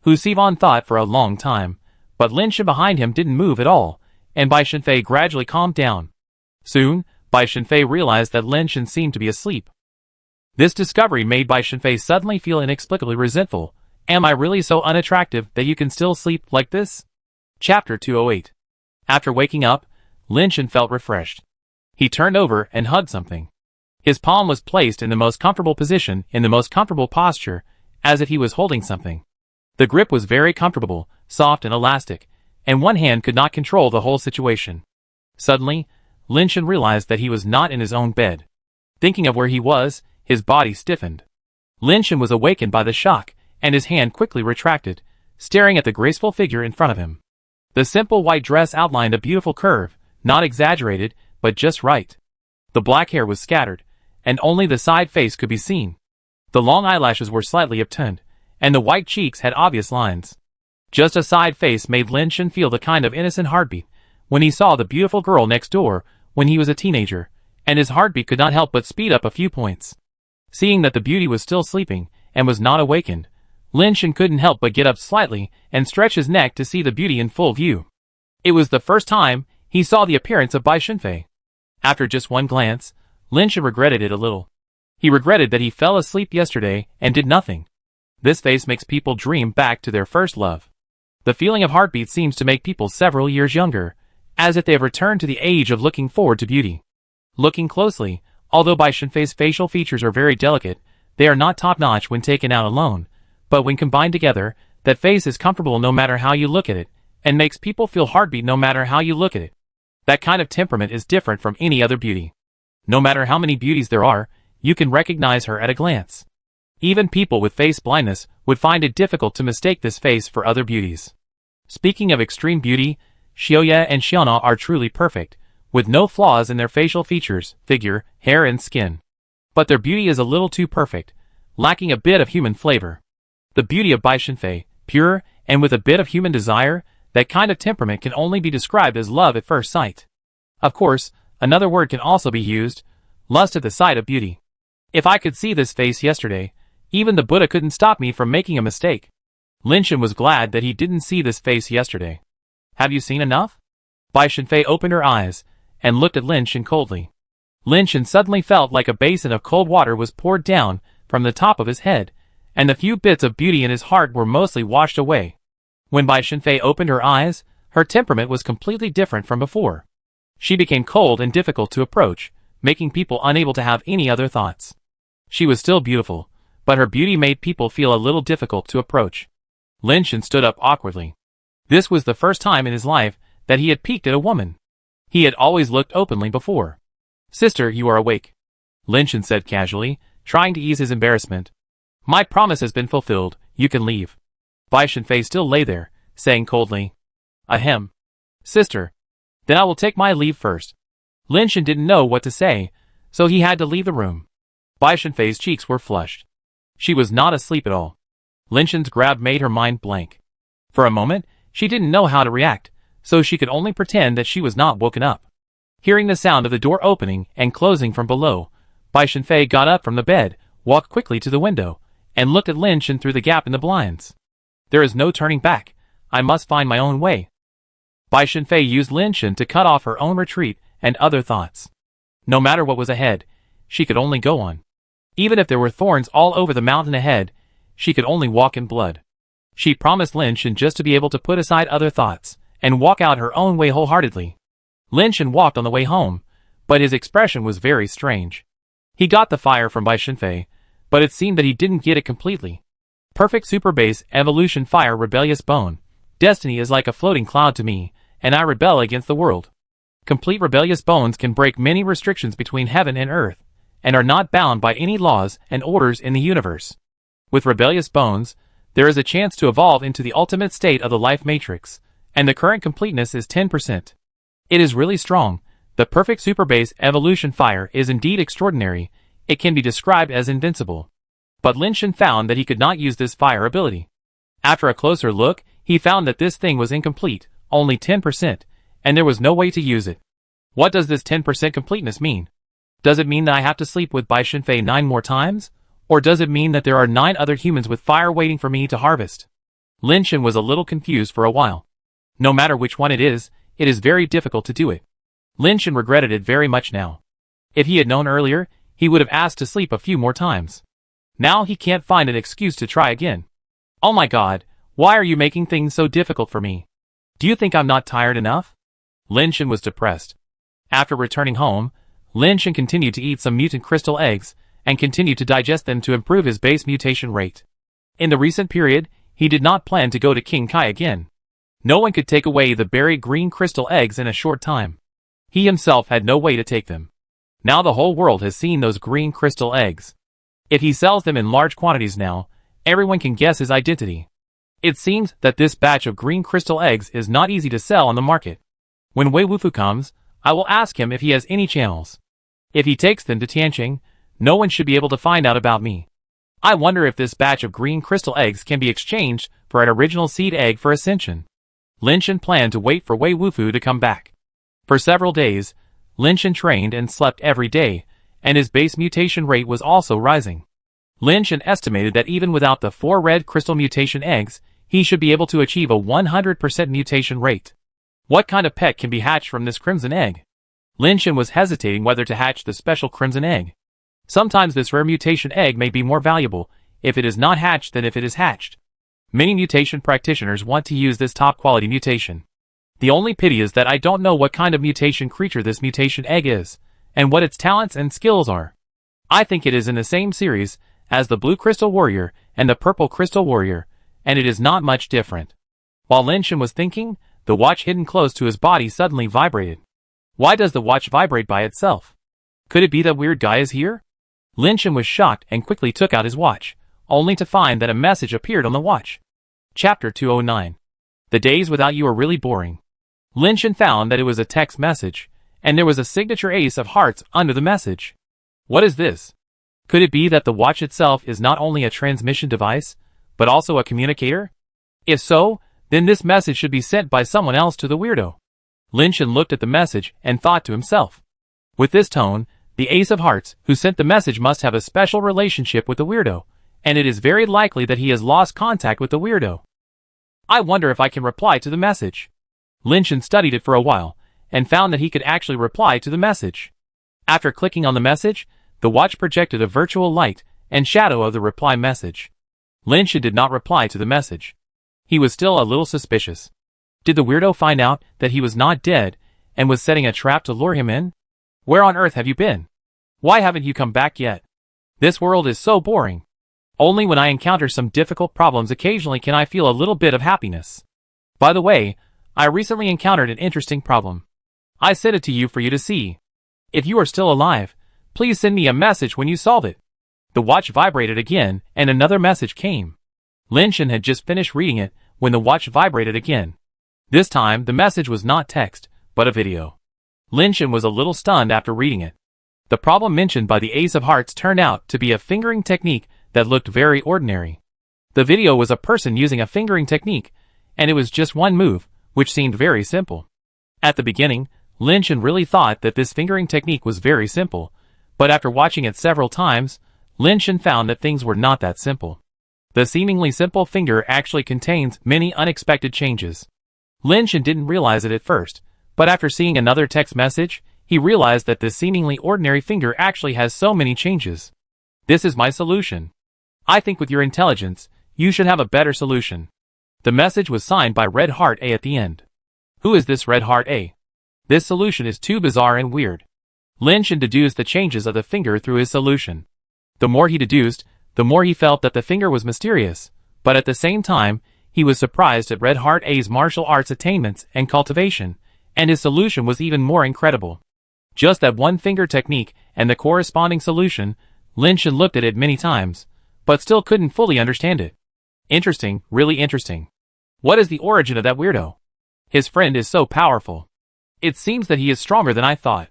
S1: Hu Sivan thought for a long time, but Lin Shen behind him didn't move at all, and Bai Shenfei gradually calmed down. Soon, Bai Shenfei realized that Lin Shen seemed to be asleep. This discovery made Bai Shenfei suddenly feel inexplicably resentful. Am I really so unattractive that you can still sleep like this? Chapter 208. After waking up, Lin Shen felt refreshed. He turned over and hugged something. His palm was placed in the most comfortable position, in the most comfortable posture, as if he was holding something. The grip was very comfortable, soft and elastic, and one hand could not control the whole situation. Suddenly, Lin Shen realized that he was not in his own bed. Thinking of where he was, his body stiffened. Lin Shen was awakened by the shock, and his hand quickly retracted, staring at the graceful figure in front of him. The simple white dress outlined a beautiful curve, not exaggerated, but just right. The black hair was scattered, and only the side face could be seen. The long eyelashes were slightly upturned, and the white cheeks had obvious lines. Just a side face made Lin Shen feel the kind of innocent heartbeat when he saw the beautiful girl next door when he was a teenager, and his heartbeat could not help but speed up a few points. Seeing that the beauty was still sleeping and was not awakened, Lin Shen couldn't help but get up slightly and stretch his neck to see the beauty in full view. It was the first time he saw the appearance of Bai Shenfei. After just one glance, Lin Shen regretted it a little. He regretted that he fell asleep yesterday and did nothing. This face makes people dream back to their first love. The feeling of heartbeat seems to make people several years younger, as if they have returned to the age of looking forward to beauty. Looking closely, although Bai Shenfei's facial features are very delicate, they are not top-notch when taken out alone, but when combined together, that face is comfortable no matter how you look at it, and makes people feel heartbeat no matter how you look at it. That kind of temperament is different from any other beauty. No matter how many beauties there are, you can recognize her at a glance. Even people with face blindness would find it difficult to mistake this face for other beauties. Speaking of extreme beauty, Xiaoya and Xiaona are truly perfect, with no flaws in their facial features, figure, hair and skin. But their beauty is a little too perfect, lacking a bit of human flavor. The beauty of Bai Shenfei, pure, and with a bit of human desire, that kind of temperament can only be described as love at first sight. Of course, another word can also be used, lust at the sight of beauty. If I could see this face yesterday, even the Buddha couldn't stop me from making a mistake. Lin Shen was glad that he didn't see this face yesterday. Have you seen enough? Bai Shenfei opened her eyes, and looked at Lin Shen coldly. Lin Shen suddenly felt like a basin of cold water was poured down from the top of his head, and the few bits of beauty in his heart were mostly washed away. When Bai Shenfei opened her eyes, her temperament was completely different from before. She became cold and difficult to approach, making people unable to have any other thoughts. She was still beautiful, but her beauty made people feel a little difficult to approach. Lin Shen stood up awkwardly. This was the first time in his life that he had peeked at a woman. He had always looked openly before. "Sister, you are awake," Lin Shen said casually, trying to ease his embarrassment. "My promise has been fulfilled, you can leave." Bai Shenfei still lay there, saying coldly, "Ahem. Sister. Then I will take my leave first." Lin Shen didn't know what to say, so he had to leave the room. Bai Shenfei's cheeks were flushed. She was not asleep at all. Lin Shen's grab made her mind blank. For a moment, she didn't know how to react, so she could only pretend that she was not woken up. Hearing the sound of the door opening and closing from below, Bai Shenfei got up from the bed, walked quickly to the window, and looked at Lin Shen through the gap in the blinds. There is no turning back. I must find my own way. Bai Shenfei used Lin Shen to cut off her own retreat and other thoughts. No matter what was ahead, she could only go on. Even if there were thorns all over the mountain ahead, she could only walk in blood. She promised Lin Shen just to be able to put aside other thoughts and walk out her own way wholeheartedly. Lin Shen walked on the way home, but his expression was very strange. He got the fire from Bai Shenfei, but it seemed that he didn't get it completely. Perfect super base evolution fire rebellious bone. Destiny is like a floating cloud to me, and I rebel against the world. Complete rebellious bones can break many restrictions between heaven and earth, and are not bound by any laws and orders in the universe. With rebellious bones, there is a chance to evolve into the ultimate state of the life matrix, and the current completeness is 10%. It is really strong. The perfect super base evolution fire is indeed extraordinary. It can be described as invincible. But Lin Shen found that he could not use this fire ability. After a closer look, he found that this thing was incomplete, only 10%, and there was no way to use it. What does this 10% completeness mean? Does it mean that I have to sleep with Bai Shenfei 9 more times? Or does it mean that there are 9 other humans with fire waiting for me to harvest? Lin Shen was a little confused for a while. No matter which one it is very difficult to do it. Lin Shen regretted it very much now. If he had known earlier, he would have asked to sleep a few more times. Now he can't find an excuse to try again. Oh my god, why are you making things so difficult for me? Do you think I'm not tired enough? Lin Shen was depressed. After returning home, Lin Shen continued to eat some mutant crystal eggs, and continued to digest them to improve his base mutation rate. In the recent period, he did not plan to go to King Kai again. No one could take away the buried green crystal eggs in a short time. He himself had no way to take them. Now the whole world has seen those green crystal eggs. If he sells them in large quantities now, everyone can guess his identity. It seems that this batch of green crystal eggs is not easy to sell on the market. When Wei Wufu comes, I will ask him if he has any channels. If he takes them to Tianqing, no one should be able to find out about me. I wonder if this batch of green crystal eggs can be exchanged for an original seed egg for Ascension. Lin Shen planned to wait for Wei Wufu to come back. For several days, Lin Shen trained and slept every day, and his base mutation rate was also rising. Lin Shen estimated that even without the 4 red crystal mutation eggs, he should be able to achieve a 100% mutation rate. What kind of pet can be hatched from this crimson egg? Lin Shen was hesitating whether to hatch the special crimson egg. Sometimes this rare mutation egg may be more valuable if it is not hatched than if it is hatched. Many mutation practitioners want to use this top-quality mutation. The only pity is that I don't know what kind of mutation creature this mutation egg is, and what its talents and skills are. I think it is in the same series as the Blue Crystal Warrior and the Purple Crystal Warrior, and it is not much different. While Lin Shen was thinking, the watch hidden close to his body suddenly vibrated. Why does the watch vibrate by itself? Could it be that weird guy is here? Lin Shen was shocked and quickly took out his watch, only to find that a message appeared on the watch. Chapter 209. The days without you are really boring. Lin Shen found that it was a text message, and there was a signature ace of hearts under the message. What is this? Could it be that the watch itself is not only a transmission device, but also a communicator? If so, then this message should be sent by someone else to the weirdo. Lin Shen looked at the message and thought to himself. With this tone, the ace of hearts who sent the message must have a special relationship with the weirdo, and it is very likely that he has lost contact with the weirdo. I wonder if I can reply to the message. Lin Shen studied it for a while, and found that he could actually reply to the message. After clicking on the message, the watch projected a virtual light and shadow of the reply message. Lin Shen did not reply to the message. He was still a little suspicious. Did the weirdo find out that he was not dead, and was setting a trap to lure him in? Where on earth have you been? Why haven't you come back yet? This world is so boring. Only when I encounter some difficult problems occasionally can I feel a little bit of happiness. By the way, I recently encountered an interesting problem. I sent it to you for you to see. If you are still alive, please send me a message when you solve it. The watch vibrated again, and another message came. Lin Shen had just finished reading it when the watch vibrated again. This time, the message was not text, but a video. Lin Shen was a little stunned after reading it. The problem mentioned by the Ace of Hearts turned out to be a fingering technique that looked very ordinary. The video was a person using a fingering technique, and it was just one move, which seemed very simple. At the beginning, Lin Shen really thought that this fingering technique was very simple, but after watching it several times, Lin Shen found that things were not that simple. The seemingly simple finger actually contains many unexpected changes. Lin Shen didn't realize it at first, but after seeing another text message, he realized that this seemingly ordinary finger actually has so many changes. This is my solution. I think with your intelligence, you should have a better solution. The message was signed by Red Heart A at the end. Who is this Red Heart A? This solution is too bizarre and weird. Lin Shen deduced the changes of the finger through his solution. The more he deduced, the more he felt that the finger was mysterious, but at the same time, he was surprised at Red Heart A's martial arts attainments and cultivation, and his solution was even more incredible. Just that one finger technique and the corresponding solution, Lin Shen looked at it many times, but still couldn't fully understand it. Interesting, really interesting. What is the origin of that weirdo? His friend is so powerful. It seems that he is stronger than I thought.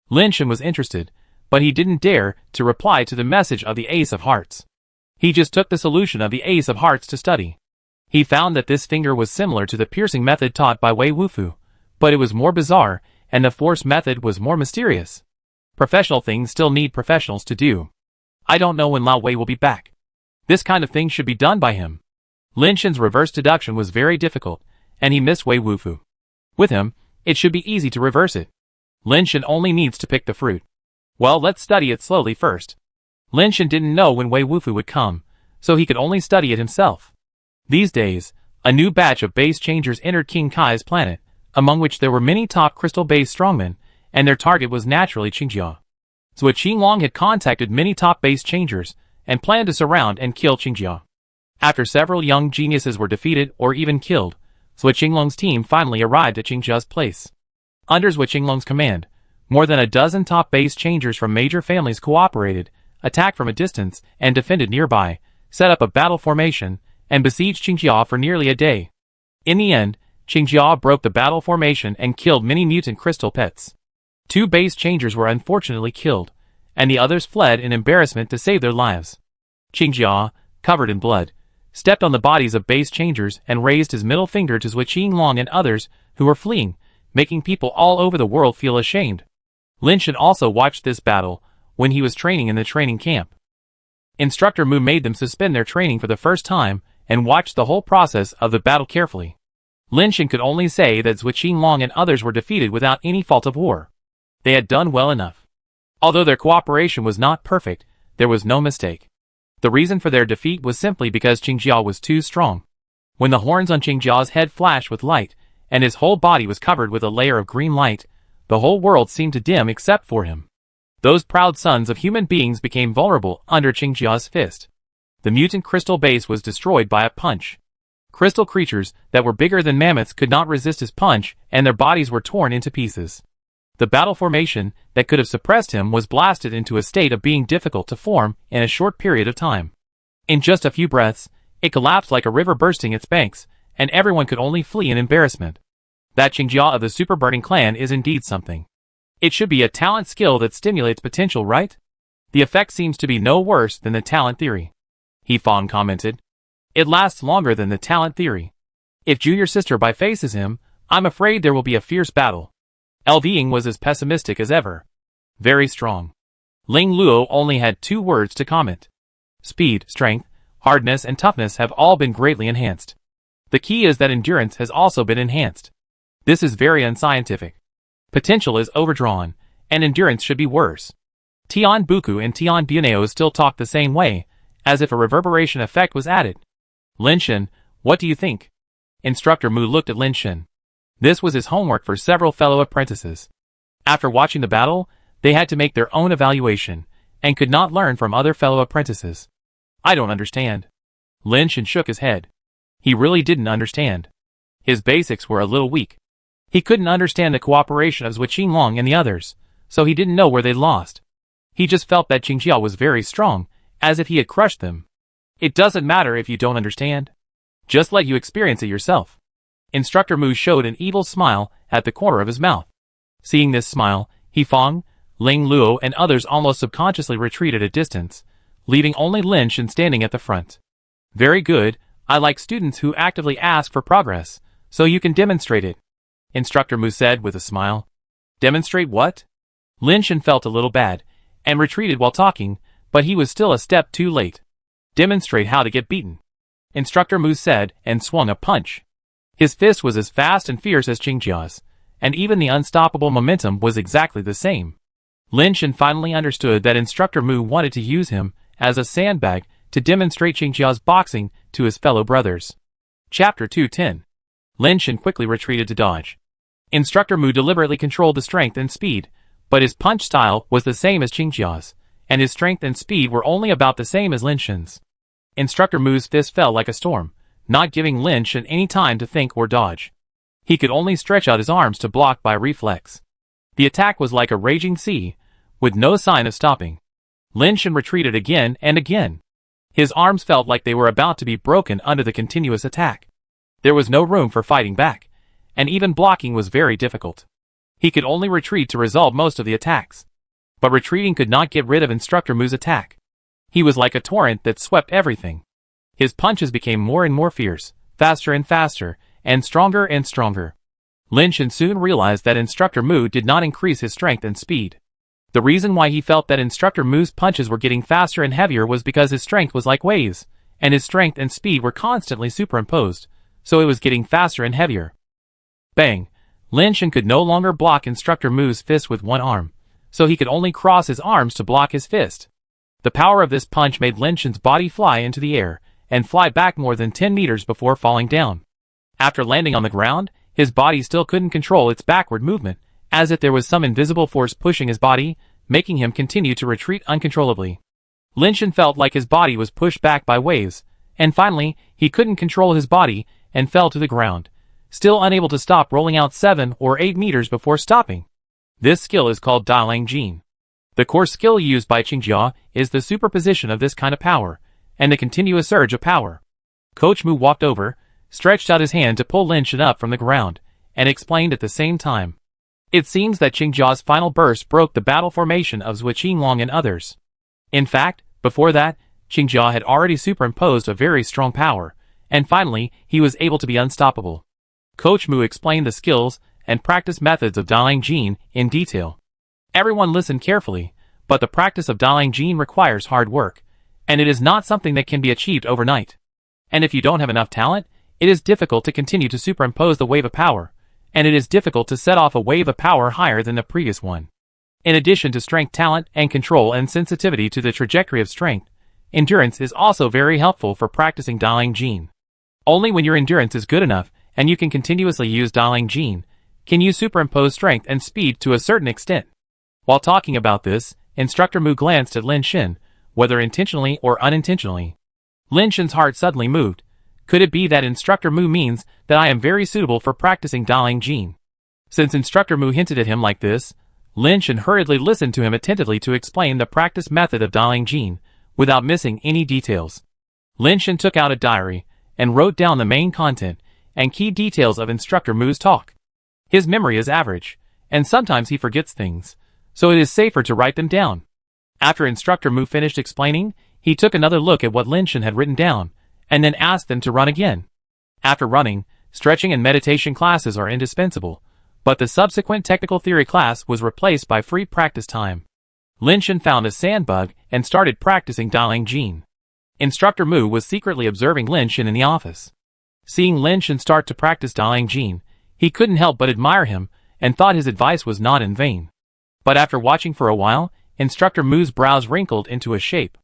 S1: Lin Shen was interested, but he didn't dare to reply to the message of the Ace of Hearts. He just took the solution of the Ace of Hearts to study. He found that this finger was similar to the piercing method taught by Wei Wufu, but it was more bizarre, and the force method was more mysterious. Professional things still need professionals to do. I don't know when Lao Wei will be back. This kind of thing should be done by him. Lin Shen's reverse deduction was very difficult, and he missed Wei Wufu. With him, it should be easy to reverse it. Lin Shen only needs to pick the fruit. Well, let's study it slowly first. Lin Shen didn't know when Wei Wufu would come, so he could only study it himself. These days, a new batch of base changers entered King Kai's planet, among which there were many top crystal-based strongmen, and their target was naturally Qingjia. Zhuo Qinglong had contacted many top base changers, and planned to surround and kill Qingjia. After several young geniuses were defeated or even killed, Zhuo Qinglong's team finally arrived at Qingjia's place. Under Zhuo Qinglong's command, more than a dozen top base changers from major families cooperated, attacked from a distance, and defended nearby, set up a battle formation, and besieged Qingjia for nearly a day. In the end, Qingjia broke the battle formation and killed many mutant crystal pets. 2 base changers were unfortunately killed, and the others fled in embarrassment to save their lives. Qingjia, covered in blood, stepped on the bodies of base changers and raised his middle finger to Zhuo Qinglong and others who were fleeing, making people all over the world feel ashamed. Lin Shen also watched this battle when he was training in the training camp. Instructor Mu made them suspend their training for the first time and watched the whole process of the battle carefully. Lin Shen could only say that Zhuo Qinglong and others were defeated without any fault of war. They had done well enough. Although their cooperation was not perfect, there was no mistake. The reason for their defeat was simply because Qingjia was too strong. When the horns on Qingjia's head flashed with light, and his whole body was covered with a layer of green light, the whole world seemed to dim except for him. Those proud sons of human beings became vulnerable under Qingjia's fist. The mutant crystal base was destroyed by a punch. Crystal creatures that were bigger than mammoths could not resist his punch, and their bodies were torn into pieces. The battle formation that could have suppressed him was blasted into a state of being difficult to form in a short period of time. In just a few breaths, it collapsed like a river bursting its banks, and everyone could only flee in embarrassment. That Qingjia of the Super Burning Clan is indeed something. It should be a talent skill that stimulates potential, right? The effect seems to be no worse than the talent theory. He Fong commented. It lasts longer than the talent theory. If Junior Sister Bai faces him, I'm afraid there will be a fierce battle. LV Ying was as pessimistic as ever. Very strong. Ling Luo only had 2 words to comment. Speed, strength, hardness and toughness have all been greatly enhanced. The key is that endurance has also been enhanced. This is very unscientific. Potential is overdrawn, and endurance should be worse. Tian Buku and Tian Buneo still talk the same way, as if a reverberation effect was added. Lin Shen, what do you think? Instructor Mu looked at Lin Shen. This was his homework for several fellow apprentices. After watching the battle, they had to make their own evaluation, and could not learn from other fellow apprentices. I don't understand. Lin Shen shook his head. He really didn't understand. His basics were a little weak. He couldn't understand the cooperation of Zhuo Qinglong and the others, so he didn't know where they lost. He just felt that Qingjia was very strong, as if he had crushed them. It doesn't matter if you don't understand. Just let you experience it yourself. Instructor Mu showed an evil smile at the corner of his mouth. Seeing this smile, He Fong, Ling Luo and others almost subconsciously retreated a distance, leaving only Lin Shen standing at the front. Very good, I like students who actively ask for progress, so you can demonstrate it. Instructor Mu said with a smile. Demonstrate what? Lin Shen felt a little bad, and retreated while talking, but he was still a step too late. Demonstrate how to get beaten. Instructor Mu said, and swung a punch. His fist was as fast and fierce as Qingjia's, and even the unstoppable momentum was exactly the same. Lin Shen finally understood that Instructor Mu wanted to use him as a sandbag to demonstrate Qingjia's boxing to his fellow brothers. Chapter 210. Lin Shen quickly retreated to dodge. Instructor Mu deliberately controlled the strength and speed, but his punch style was the same as Qingjia's, and his strength and speed were only about the same as Lin Shen's. Instructor Mu's fist fell like a storm, not giving Lin Shen any time to think or dodge. He could only stretch out his arms to block by reflex. The attack was like a raging sea, with no sign of stopping. Lin Shen retreated again and again. His arms felt like they were about to be broken under the continuous attack. There was no room for fighting back, and even blocking was very difficult. He could only retreat to resolve most of the attacks. But retreating could not get rid of Instructor Mu's attack. He was like a torrent that swept everything. His punches became more and more fierce, faster and faster, and stronger and stronger. Lin Shan soon realized that Instructor Mu did not increase his strength and speed. The reason why he felt that Instructor Mu's punches were getting faster and heavier was because his strength was like waves, and his strength and speed were constantly superimposed, so it was getting faster and heavier. Bang! Lin Shan could no longer block Instructor Mu's fist with one arm, so he could only cross his arms to block his fist. The power of this punch made Lin Shan's body fly into the air, and fly back more than 10 meters before falling down. After landing on the ground, his body still couldn't control its backward movement, as if there was some invisible force pushing his body, making him continue to retreat uncontrollably. Lin Shan felt like his body was pushed back by waves, and finally, he couldn't control his body, and fell to the ground, still unable to stop rolling out 7 or 8 meters before stopping. This skill is called Dalang Jin. The core skill used by Qingjia is the superposition of this kind of power, and the continuous surge of power. Coach Mu walked over, stretched out his hand to pull Lin Shan up from the ground, and explained at the same time. It seems that Qingjia's final burst broke the battle formation of Zhuo Qinglong and others. In fact, before that, Qingjia had already superimposed a very strong power, and finally, he was able to be unstoppable. Coach Mu explained the skills and practice methods of Dalang Jin in detail. Everyone listened carefully, but the practice of Dalang Jin requires hard work, and it is not something that can be achieved overnight. And if you don't have enough talent, it is difficult to continue to superimpose the wave of power, and it is difficult to set off a wave of power higher than the previous one. In addition to strength, talent, and control and sensitivity to the trajectory of strength, endurance is also very helpful for practicing Dalang Jin. Only when your endurance is good enough, and you can continuously use Dalang Jin, can you superimpose strength and speed to a certain extent. While talking about this, Instructor Mu glanced at Lin Shan, whether intentionally or unintentionally. Lin Shan's heart suddenly moved. Could it be that Instructor Mu means that I am very suitable for practicing Dalang Jin? Since Instructor Mu hinted at him like this, Lin Shan hurriedly listened to him attentively to explain the practice method of Dalang Jin, without missing any details. Lin Shan took out a diary, and wrote down the main content, and key details of Instructor Mu's talk. His memory is average, and sometimes he forgets things, so it is safer to write them down. After Instructor Mu finished explaining, he took another look at what Lin Shan had written down, and then asked them to run again. After running, stretching and meditation classes are indispensable, but the subsequent technical theory class was replaced by free practice time. Lin Shan found a sandbug and started practicing Dalang Jin. Instructor Mu was secretly observing Lin Shan in the office. Seeing Lin Shan start to practice Dalang Jin, he couldn't help but admire him, and thought his advice was not in vain. But after watching for a while, Instructor Mu's brows wrinkled into a shape.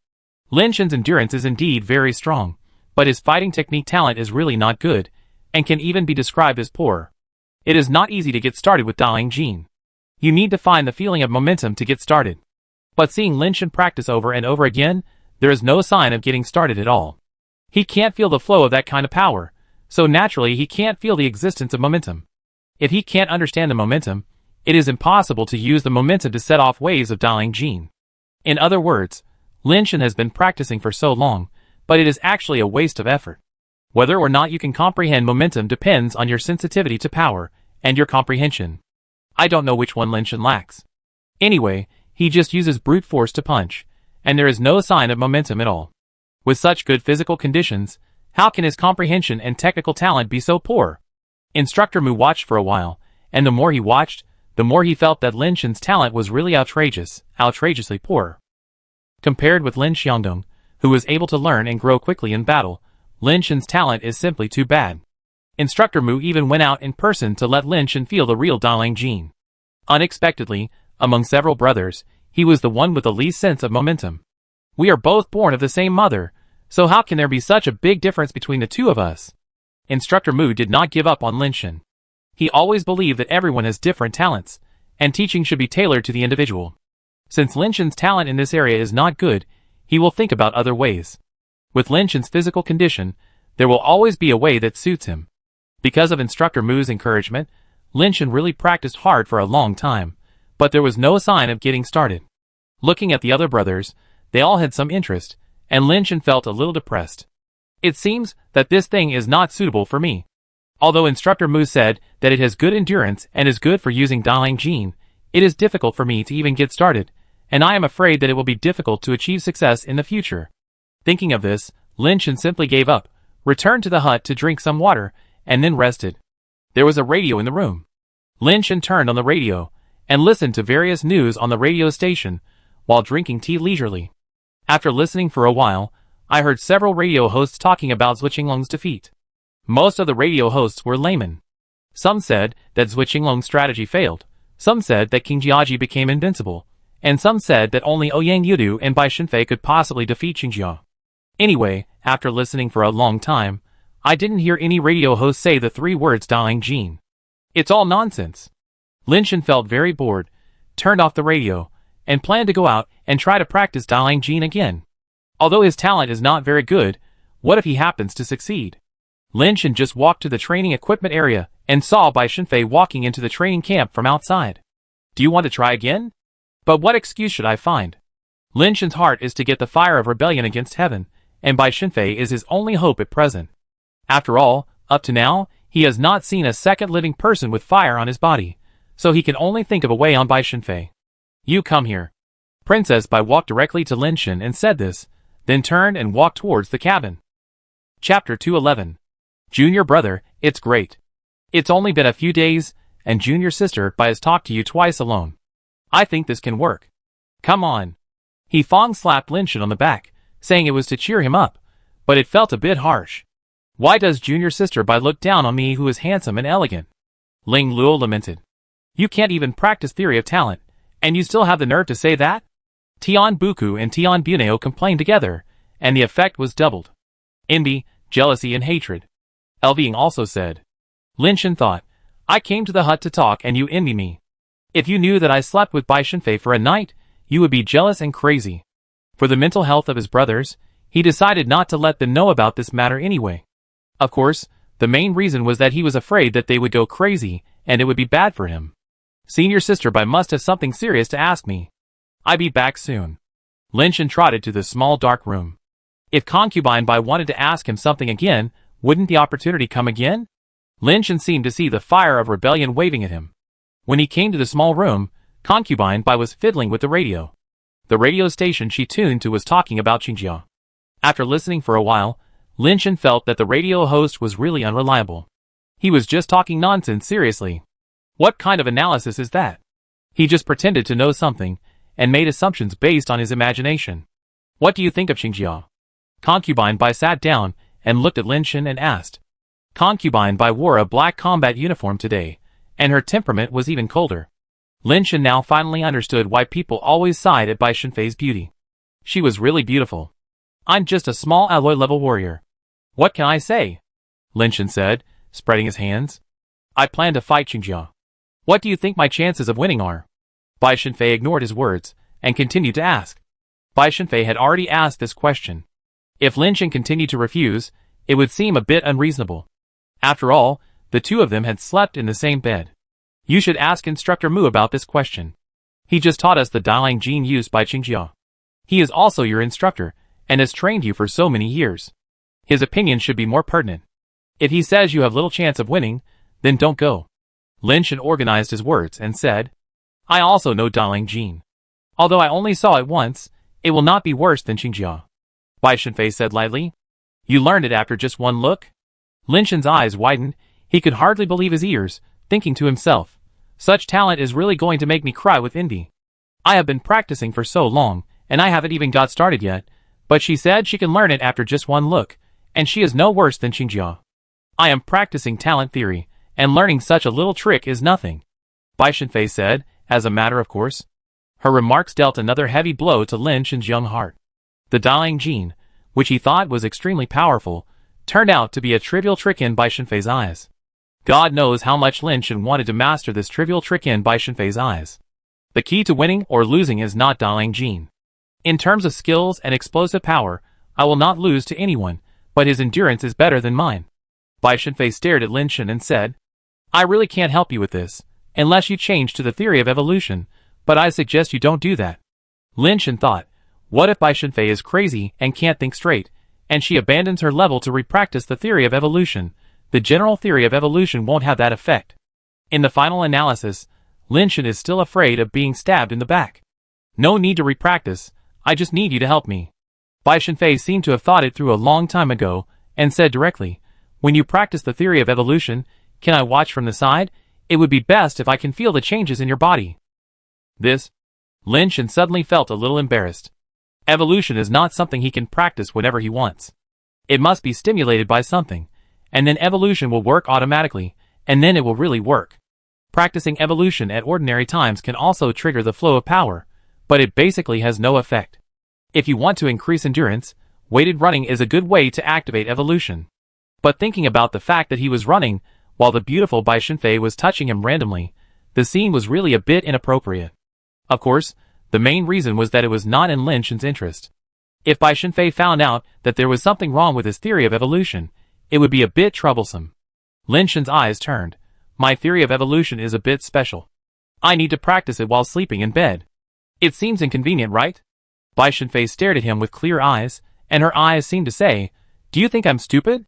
S1: Lin Shan's endurance is indeed very strong, but his fighting technique talent is really not good, and can even be described as poor. It is not easy to get started with Dalang Jin. You need to find the feeling of momentum to get started. But seeing Lin Shan practice over and over again, there is no sign of getting started at all. He can't feel the flow of that kind of power, so naturally he can't feel the existence of momentum. If he can't understand the momentum, it is impossible to use the momentum to set off waves of Dalang Jin. In other words, Lin Shan has been practicing for so long, but it is actually a waste of effort. Whether or not you can comprehend momentum depends on your sensitivity to power, and your comprehension. I don't know which one Lin Shan lacks. Anyway, he just uses brute force to punch, and there is no sign of momentum at all. With such good physical conditions, how can his comprehension and technical talent be so poor? Instructor Mu watched for a while, and the more he watched, the more he felt that Lin Shan's talent was really outrageously poor. Compared with Lin Xiangdong, who was able to learn and grow quickly in battle, Lin Shan's talent is simply too bad. Instructor Mu even went out in person to let Lin Shan feel the real Dalang Jin. Unexpectedly, among several brothers, he was the one with the least sense of momentum. We are both born of the same mother, so how can there be such a big difference between the two of us? Instructor Mu did not give up on Lin Shan. He always believed that everyone has different talents, and teaching should be tailored to the individual. Since Lin Shan's talent in this area is not good, he will think about other ways. With Lin Shan's physical condition, there will always be a way that suits him. Because of Instructor Mu's encouragement, Lin Shan really practiced hard for a long time, but there was no sign of getting started. Looking at the other brothers, they all had some interest, and Lin Shan felt a little depressed. It seems that this thing is not suitable for me. Although Instructor Mu said that it has good endurance and is good for using Dalang Jin, it is difficult for me to even get started, and I am afraid that it will be difficult to achieve success in the future. Thinking of this, Lin Shan simply gave up, returned to the hut to drink some water, and then rested. There was a radio in the room. Lin Shen turned on the radio, and listened to various news on the radio station, while drinking tea leisurely. After listening for a while, I heard several radio hosts talking about Zhuo Qinglong's defeat. Most of the radio hosts were laymen. Some said that Zhuo Qinglong's strategy failed, some said that King Jiaji became invincible, and some said that only Ouyang Yudu and Bai Shenfei could possibly defeat Qingjia. Anyway, after listening for a long time, I didn't hear any radio host say the 3 words Dalang Jin. It's all nonsense. Lin Shen felt very bored, turned off the radio, and planned to go out and try to practice Dalang Jin again. Although his talent is not very good, what if he happens to succeed? Lin Shen just walked to the training equipment area and saw Bai Shenfei walking into the training camp from outside. Do you want to try again? But what excuse should I find? Lin Shen's heart is to get the fire of rebellion against heaven, and Bai Shenfei is his only hope at present. After all, up to now, he has not seen a second living person with fire on his body, so he can only think of a way on Bai Shenfei. You come here. Princess Bai walked directly to Lin Shen and said this, then turned and walked towards the cabin. Chapter 211. Junior brother, it's great. It's only been a few days, and junior sister Bai has talked to you twice alone. I think this can work. Come on. He Fong slapped Lin Shen on the back, saying it was to cheer him up, but it felt a bit harsh. Why does junior sister Bai look down on me who is handsome and elegant? Ling Luo lamented. You can't even practice theory of talent, and you still have the nerve to say that? Tian Buku and Tian Buneo complained together, and the effect was doubled. Envy, jealousy and hatred. Elving also said. Lin Shen thought, I came to the hut to talk and you envy me. If you knew that I slept with Bai Shenfei for a night, you would be jealous and crazy. For the mental health of his brothers, he decided not to let them know about this matter anyway. Of course, the main reason was that he was afraid that they would go crazy, and it would be bad for him. Senior sister Bai must have something serious to ask me. I'll be back soon. Lin Shen trotted to the small dark room. If concubine Bai wanted to ask him something again, wouldn't the opportunity come again? Lin Shen seemed to see the fire of rebellion waving at him. When he came to the small room, concubine Bai was fiddling with the radio. The radio station she tuned to was talking about Qingjia. After listening for a while, Lin Shen felt that the radio host was really unreliable. He was just talking nonsense seriously. What kind of analysis is that? He just pretended to know something, and made assumptions based on his imagination. What do you think of Qingjia? Concubine Bai sat down, and looked at Lin Shen and asked. Concubine Bai wore a black combat uniform today, and her temperament was even colder. Lin Shen now finally understood why people always sighed at Bai Shenfei's beauty. She was really beautiful. I'm just a small alloy level warrior. What can I say? Lin Shen said, spreading his hands. I plan to fight Qingjia. What do you think my chances of winning are? Bai Shenfei ignored his words, and continued to ask. Bai Shenfei had already asked this question. If Lin Shen continued to refuse, it would seem a bit unreasonable. After all, the two of them had slept in the same bed. You should ask Instructor Mu about this question. He just taught us the Dalang Jin used by Qingjia. He is also your instructor, and has trained you for so many years. His opinion should be more pertinent. If he says you have little chance of winning, then don't go. Lin Shen organized his words and said, I also know Dalang Jin. Although I only saw it once, it will not be worse than Qingjia. Bai Shenfei said lightly. You learned it after just one look? Lin Shen's eyes widened. He could hardly believe his ears, thinking to himself, such talent is really going to make me cry with envy. I have been practicing for so long, and I haven't even got started yet, but she said she can learn it after just one look, and she is no worse than Qingjia. I am practicing talent theory, and learning such a little trick is nothing. Bai Shenfei said, as a matter of course. Her remarks dealt another heavy blow to Lin Shen's young heart. The Dalang Jin, which he thought was extremely powerful, turned out to be a trivial trick in Bai Shenfei's eyes. God knows how much Lin Shen wanted to master this trivial trick in Bai Shenfei's eyes. The key to winning or losing is not Dalang Jin. In terms of skills and explosive power, I will not lose to anyone, but his endurance is better than mine. Bai Shenfei stared at Lin Shen and said, I really can't help you with this, unless you change to the theory of evolution, but I suggest you don't do that. Lin Shen thought, what if Bai Shenfei is crazy and can't think straight, and she abandons her level to repractice the theory of evolution? The general theory of evolution won't have that effect. In the final analysis, Lin Shen is still afraid of being stabbed in the back. No need to repractice, I just need you to help me. Bai Shenfei seemed to have thought it through a long time ago, and said directly, "When you practice the theory of evolution, can I watch from the side? It would be best if I can feel the changes in your body." This, Lin Shen suddenly felt a little embarrassed. Evolution is not something he can practice whenever he wants. It must be stimulated by something, and then evolution will work automatically, and then it will really work. Practicing evolution at ordinary times can also trigger the flow of power, but it basically has no effect. If you want to increase endurance, weighted running is a good way to activate evolution. But thinking about the fact that he was running, while the beautiful Bai Shenfei was touching him randomly, the scene was really a bit inappropriate. Of course, the main reason was that it was not in Lin Shen's interest. If Bai Shenfei found out that there was something wrong with his theory of evolution, it would be a bit troublesome. Lin Shen's eyes turned. "My theory of evolution is a bit special. I need to practice it while sleeping in bed. It seems inconvenient, right?" Bai Shenfei stared at him with clear eyes, and her eyes seemed to say, "Do you think I'm stupid?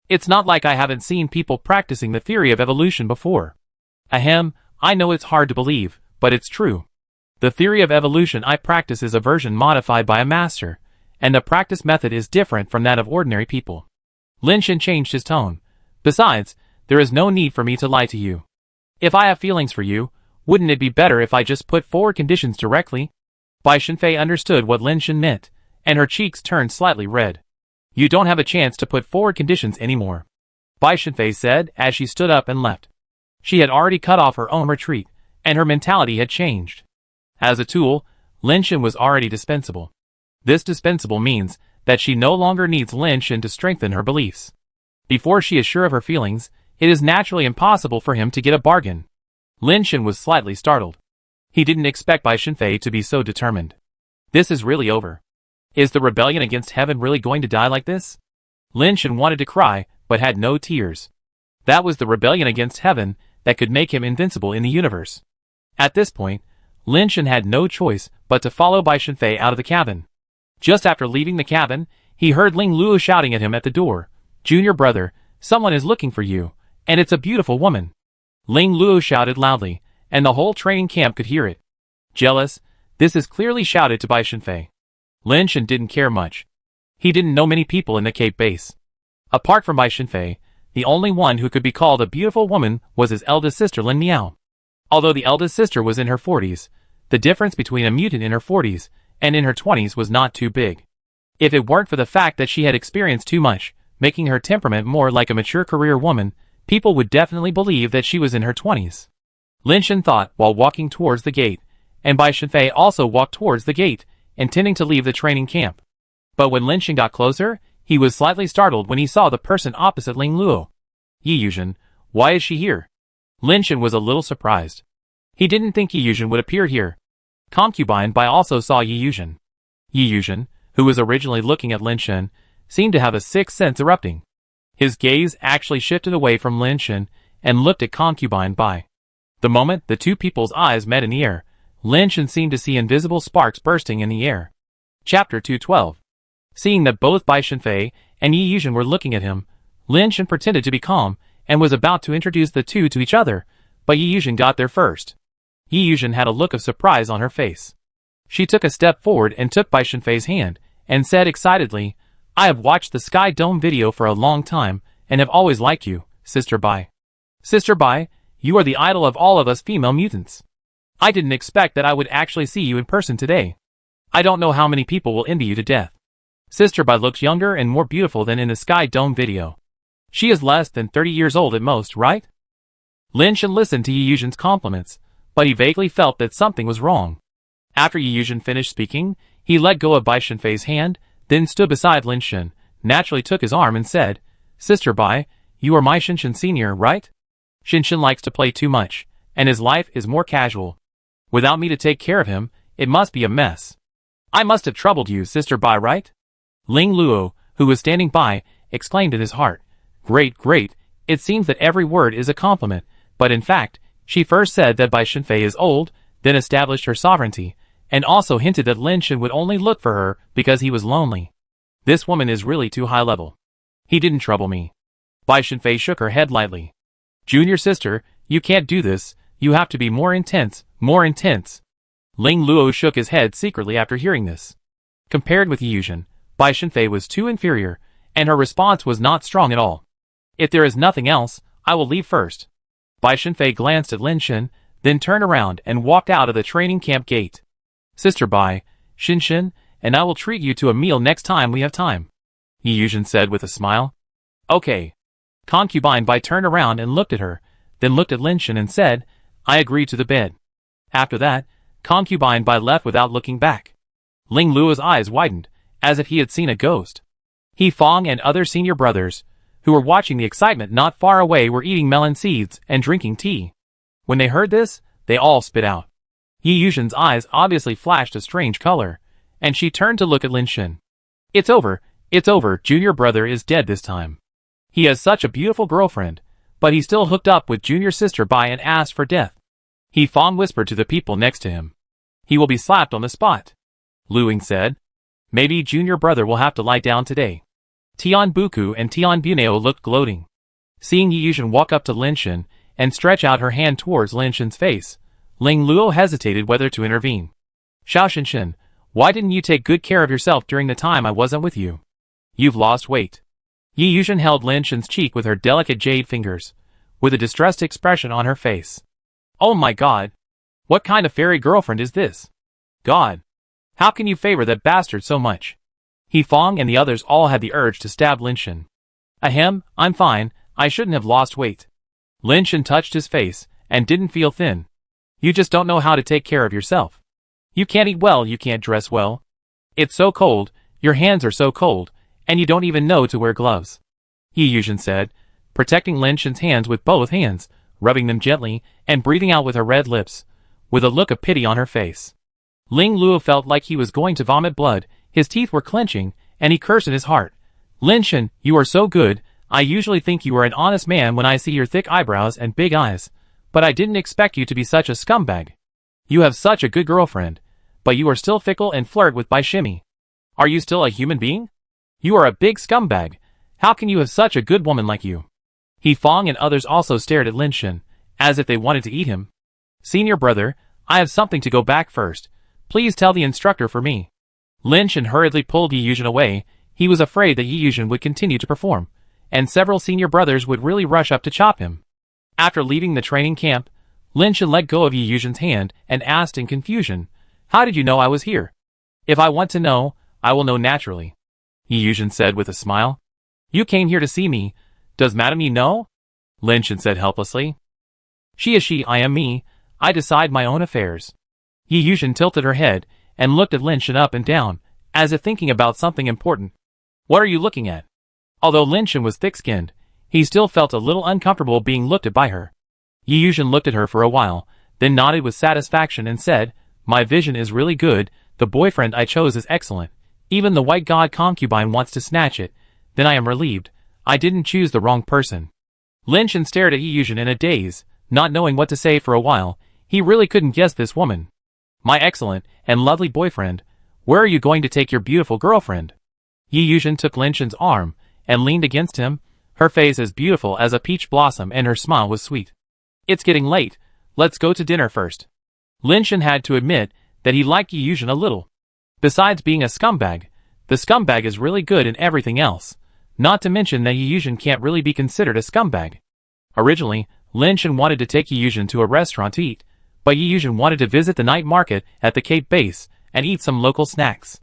S1: It's not like I haven't seen people practicing the theory of evolution before. Ahem, I know it's hard to believe, but it's true. The theory of evolution I practice is a version modified by a master, and the practice method is different from that of ordinary people." Lin Shen changed his tone. "Besides, there is no need for me to lie to you. If I have feelings for you, wouldn't it be better if I just put forward conditions directly?" Bai Shenfei understood what Lin Shen meant, and her cheeks turned slightly red. "You don't have a chance to put forward conditions anymore," Bai Shenfei said as she stood up and left. She had already cut off her own retreat, and her mentality had changed. As a tool, Lin Shen was already dispensable. This dispensable means that she no longer needs Lin Shen to strengthen her beliefs. Before she is sure of her feelings, it is naturally impossible for him to get a bargain. Lin Shen was slightly startled. He didn't expect Bai Shenfei to be so determined. This is really over. Is the rebellion against heaven really going to die like this? Lin Shen wanted to cry, but had no tears. That was the rebellion against heaven that could make him invincible in the universe. At this point, Lin Shen had no choice but to follow Bai Shenfei out of the cabin. Just after leaving the cabin, he heard Ling Luo shouting at him at the door, "Junior brother, someone is looking for you, and it's a beautiful woman." Ling Luo shouted loudly, and the whole training camp could hear it. Jealous, this is clearly shouted to Bai Shenfei. Lin Shen didn't care much. He didn't know many people in the Cape base. Apart from Bai Shenfei, the only one who could be called a beautiful woman was his eldest sister Lin Miao. Although the eldest sister was in her 40s, the difference between a mutant in her 40s and in her 20s was not too big. If it weren't for the fact that she had experienced too much, making her temperament more like a mature career woman, people would definitely believe that she was in her 20s. Lin Shen thought while walking towards the gate, and Bai Shenfei also walked towards the gate, intending to leave the training camp. But when Lin Shen got closer, he was slightly startled when he saw the person opposite Ling Luo. "Yi Yuzhen, why is she here?" Lin Shen was a little surprised. He didn't think Yi Yuzhen would appear here. Concubine Bai also saw Yi Yuzhen. Yi Yuzhen, who was originally looking at Lin Shen, seemed to have a sixth sense erupting. His gaze actually shifted away from Lin Shen and looked at Concubine Bai. The moment the two people's eyes met in the air, Lin Shen seemed to see invisible sparks bursting in the air. Chapter 212. Seeing that both Bai Shenfei and Yi Yuzhen were looking at him, Lin Shen pretended to be calm and was about to introduce the two to each other, but Yi Yuzhen got there first. Yi Yuzhen had a look of surprise on her face. She took a step forward and took Bai Shenfei's hand, and said excitedly, "I have watched the Sky Dome video for a long time, and have always liked you, Sister Bai. Sister Bai, you are the idol of all of us female mutants. I didn't expect that I would actually see you in person today. I don't know how many people will envy you to death. Sister Bai looks younger and more beautiful than in the Sky Dome video. She is less than 30 years old at most, right?" Lin Shen listened to Yi Yuzhen's compliments, but he vaguely felt that something was wrong. After Yi Yuzhen finished speaking, he let go of Bai Shenfei's hand, then stood beside Lin Shen, naturally took his arm and said, "Sister Bai, you are my Shinshin senior, right? Shinshin likes to play too much, and his life is more casual. Without me to take care of him, it must be a mess. I must have troubled you, Sister Bai, right?" Ling Luo, who was standing by, exclaimed in his heart, "Great, great, it seems that every word is a compliment, but in fact, she first said that Bai Shenfei is old, then established her sovereignty, and also hinted that Lin Shen would only look for her because he was lonely. This woman is really too high level. He didn't trouble me." Bai Shenfei shook her head lightly. "Junior sister, you can't do this, you have to be more intense, more intense." Ling Luo shook his head secretly after hearing this. Compared with Yi Yuzhen, Bai Shenfei was too inferior, and her response was not strong at all. If there is nothing else, I will leave first. Bai Shenfei glanced at Lin Shen, then turned around and walked out of the training camp gate. Sister Bai, Shen, and I will treat you to a meal next time we have time, Yi Yuzhen said with a smile. Okay. Concubine Bai turned around and looked at her, then looked at Lin Shen and said, I agree to the bed. After that, Concubine Bai left without looking back. Ling Luo's eyes widened, as if he had seen a ghost. He Fong and other senior brothers, who were watching the excitement not far away, were eating melon seeds and drinking tea. When they heard this, they all spit out. Yi Yuzhen's eyes obviously flashed a strange color, and she turned to look at Lin Shen. It's over, junior brother is dead this time. He has such a beautiful girlfriend, but he still hooked up with junior sister Bai and asked for death. He Fong whispered to the people next to him. He will be slapped on the spot. Lu Ying said. Maybe junior brother will have to lie down today. Tian Buku and Tian Buneo looked gloating. Seeing Yi Yuzhen walk up to Lin Shen and stretch out her hand towards Lin Shen's face, Ling Luo hesitated whether to intervene. Xiao Shen, why didn't you take good care of yourself during the time I wasn't with you? You've lost weight. Yi Yuzhen held Lin Shen's cheek with her delicate jade fingers, with a distressed expression on her face. Oh my god! What kind of fairy girlfriend is this? God! How can you favor that bastard so much? He Fong and the others all had the urge to stab Lin Shen. Ahem, I'm fine, I shouldn't have lost weight. Lin Shen touched his face, and didn't feel thin. You just don't know how to take care of yourself. You can't eat well, you can't dress well. It's so cold, your hands are so cold, and you don't even know to wear gloves. Yi Yuzhen said, protecting Lin Shen's hands with both hands, rubbing them gently, and breathing out with her red lips, with a look of pity on her face. Ling Luo felt like he was going to vomit blood, his teeth were clenching, and he cursed in his heart. Lin Shen, you are so good, I usually think you are an honest man when I see your thick eyebrows and big eyes, but I didn't expect you to be such a scumbag. You have such a good girlfriend, but you are still fickle and flirt with Bai Shimi. Are you still a human being? You are a big scumbag. How can you have such a good woman like you? He Fong and others also stared at Lin Shen, as if they wanted to eat him. Senior brother, I have something to go back first. Please tell the instructor for me. Lin Shen hurriedly pulled Yi Yuzhen away. He was afraid that Yi Yuzhen would continue to perform, and several senior brothers would really rush up to chop him. After leaving the training camp, Lin Shen let go of Yi Yuzhen's hand and asked in confusion, How did you know I was here? If I want to know, I will know naturally. Yi Yuzhen said with a smile. You came here to see me. Does Madame Yi know? Lin Shen said helplessly. She is she, I am me. I decide my own affairs. Yi Yuzhen tilted her head and looked at Lin Shen up and down, as if thinking about something important. What are you looking at? Although Lin Shen was thick-skinned, he still felt a little uncomfortable being looked at by her. Yi Yuzhen looked at her for a while, then nodded with satisfaction and said, My vision is really good, the boyfriend I chose is excellent. Even the white god concubine wants to snatch it. Then I am relieved. I didn't choose the wrong person. Lin Shen stared at Yi Yuzhen in a daze, not knowing what to say for a while. He really couldn't guess this woman. My excellent and lovely boyfriend, where are you going to take your beautiful girlfriend? Yi Yuzhen took Lin Shen's arm and leaned against him, her face as beautiful as a peach blossom and her smile was sweet. It's getting late, let's go to dinner first. Lin Shen had to admit that he liked Yi Yuzhen a little. Besides being a scumbag, the scumbag is really good in everything else, not to mention that Yi Yuzhen can't really be considered a scumbag. Originally, Lin Shen wanted to take Yi Yuzhen to a restaurant to eat, but Yi Yuzhen wanted to visit the night market at the Cape base and eat some local snacks.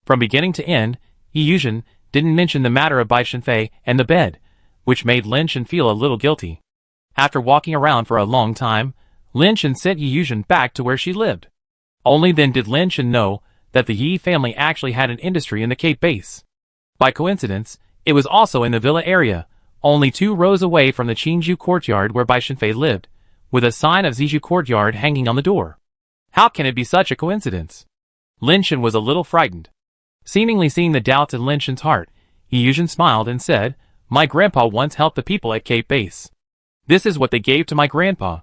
S1: From beginning to end, Yi Yuzhen didn't mention the matter of Bai Shenfei and the bed, which made Lin Shen feel a little guilty. After walking around for a long time, Lin Shen sent Yi Yuzhen back to where she lived. Only then did Lin Shen know that the Yi family actually had an industry in the Cape base. By coincidence, it was also in the villa area, only 2 rows away from the Qingju courtyard where Bai Shenfei lived, with a sign of Zizhu courtyard hanging on the door. How can it be such a coincidence? Lin Shen was a little frightened. Seemingly seeing the doubts in Lin Shen's heart, Yi Yuzhen smiled and said, My grandpa once helped the people at Cape base. This is what they gave to my grandpa.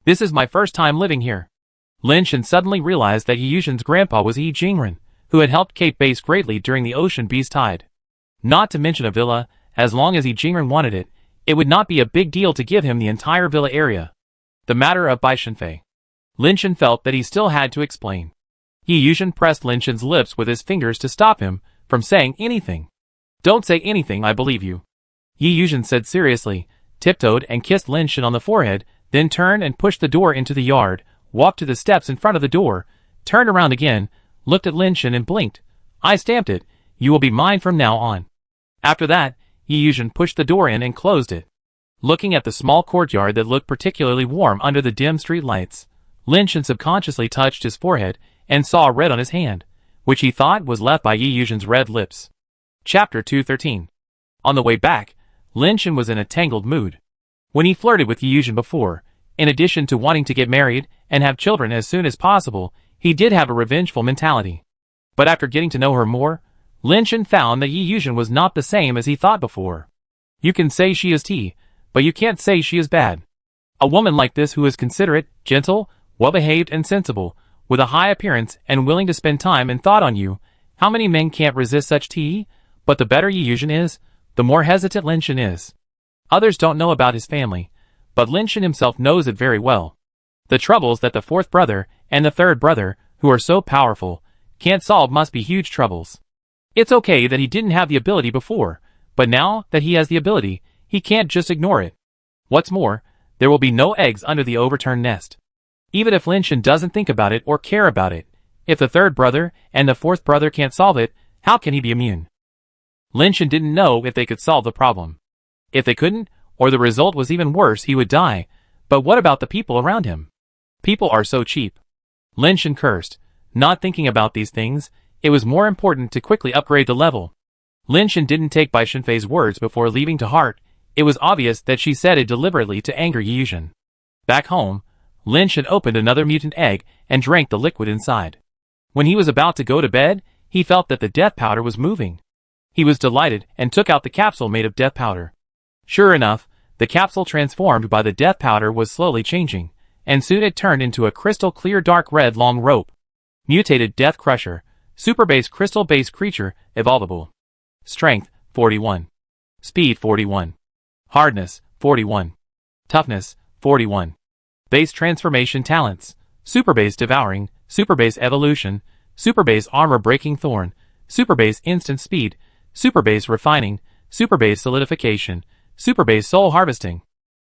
S1: This is my first time living here. Lin Shen suddenly realized that Yi Yuzhen's grandpa was Yi Jingren, who had helped Cape base greatly during the ocean beast tide. Not to mention a villa, as long as Yi Jingren wanted it, it would not be a big deal to give him the entire villa area. The matter of Bai Shenfei. Lin Shen felt that he still had to explain. Yi Yuzhen pressed Lin Shen's lips with his fingers to stop him from saying anything. Don't say anything, I believe you. Yi Yuzhen said seriously, tiptoed and kissed Lin Shen on the forehead, then turned and pushed the door into the yard, walked to the steps in front of the door, turned around again, looked at Lin Shen and blinked. I stamped it. You will be mine from now on. After that, Yi Yuzhen pushed the door in and closed it. Looking at the small courtyard that looked particularly warm under the dim street lights, Lin Shen subconsciously touched his forehead and saw a red on his hand, which he thought was left by Yi Yuzhen's red lips. Chapter 213. On the way back, Lin Shen was in a tangled mood. When he flirted with Yi Yuzhen before, in addition to wanting to get married and have children as soon as possible, he did have a revengeful mentality. But after getting to know her more, Lin Shen found that Yi Yuzhen was not the same as he thought before. You can say she is tea, but you can't say she is bad. A woman like this who is considerate, gentle, well-behaved and sensible, with a high appearance and willing to spend time and thought on you, how many men can't resist such tea? But the better Yi Yuzhen is, the more hesitant Lin Shen is. Others don't know about his family, but Lin Shen himself knows it very well. The troubles that the fourth brother and the third brother, who are so powerful, can't solve must be huge troubles. It's okay that he didn't have the ability before, but now that he has the ability, he can't just ignore it. What's more, there will be no eggs under the overturned nest. Even if Lin Shen doesn't think about it or care about it, if the third brother and the fourth brother can't solve it, how can he be immune? Lin Shen didn't know if they could solve the problem. If they couldn't, or the result was even worse, he would die. But what about the people around him? People are so cheap. Lin Shen cursed, not thinking about these things. It was more important to quickly upgrade the level. Lin Shen didn't take Bai Shenfei's words before leaving to heart. It was obvious that she said it deliberately to anger Yi Yuzhen. Back home, Lin Shen opened another mutant egg and drank the liquid inside. When he was about to go to bed, he felt that the death powder was moving. He was delighted and took out the capsule made of death powder. Sure enough, the capsule transformed by the death powder was slowly changing, and soon it turned into a crystal clear dark red long rope. Mutated Death Crusher, Super Base Crystal Base Creature, Evolvable. Strength, 41. Speed, 41. Hardness, 41. Toughness, 41. Base Transformation Talents, Super Base Devouring, Super Base Evolution, Super Base Armor Breaking Thorn, Super Base Instant Speed, Super Base Refining, Super Base Solidification, Super Base Soul Harvesting.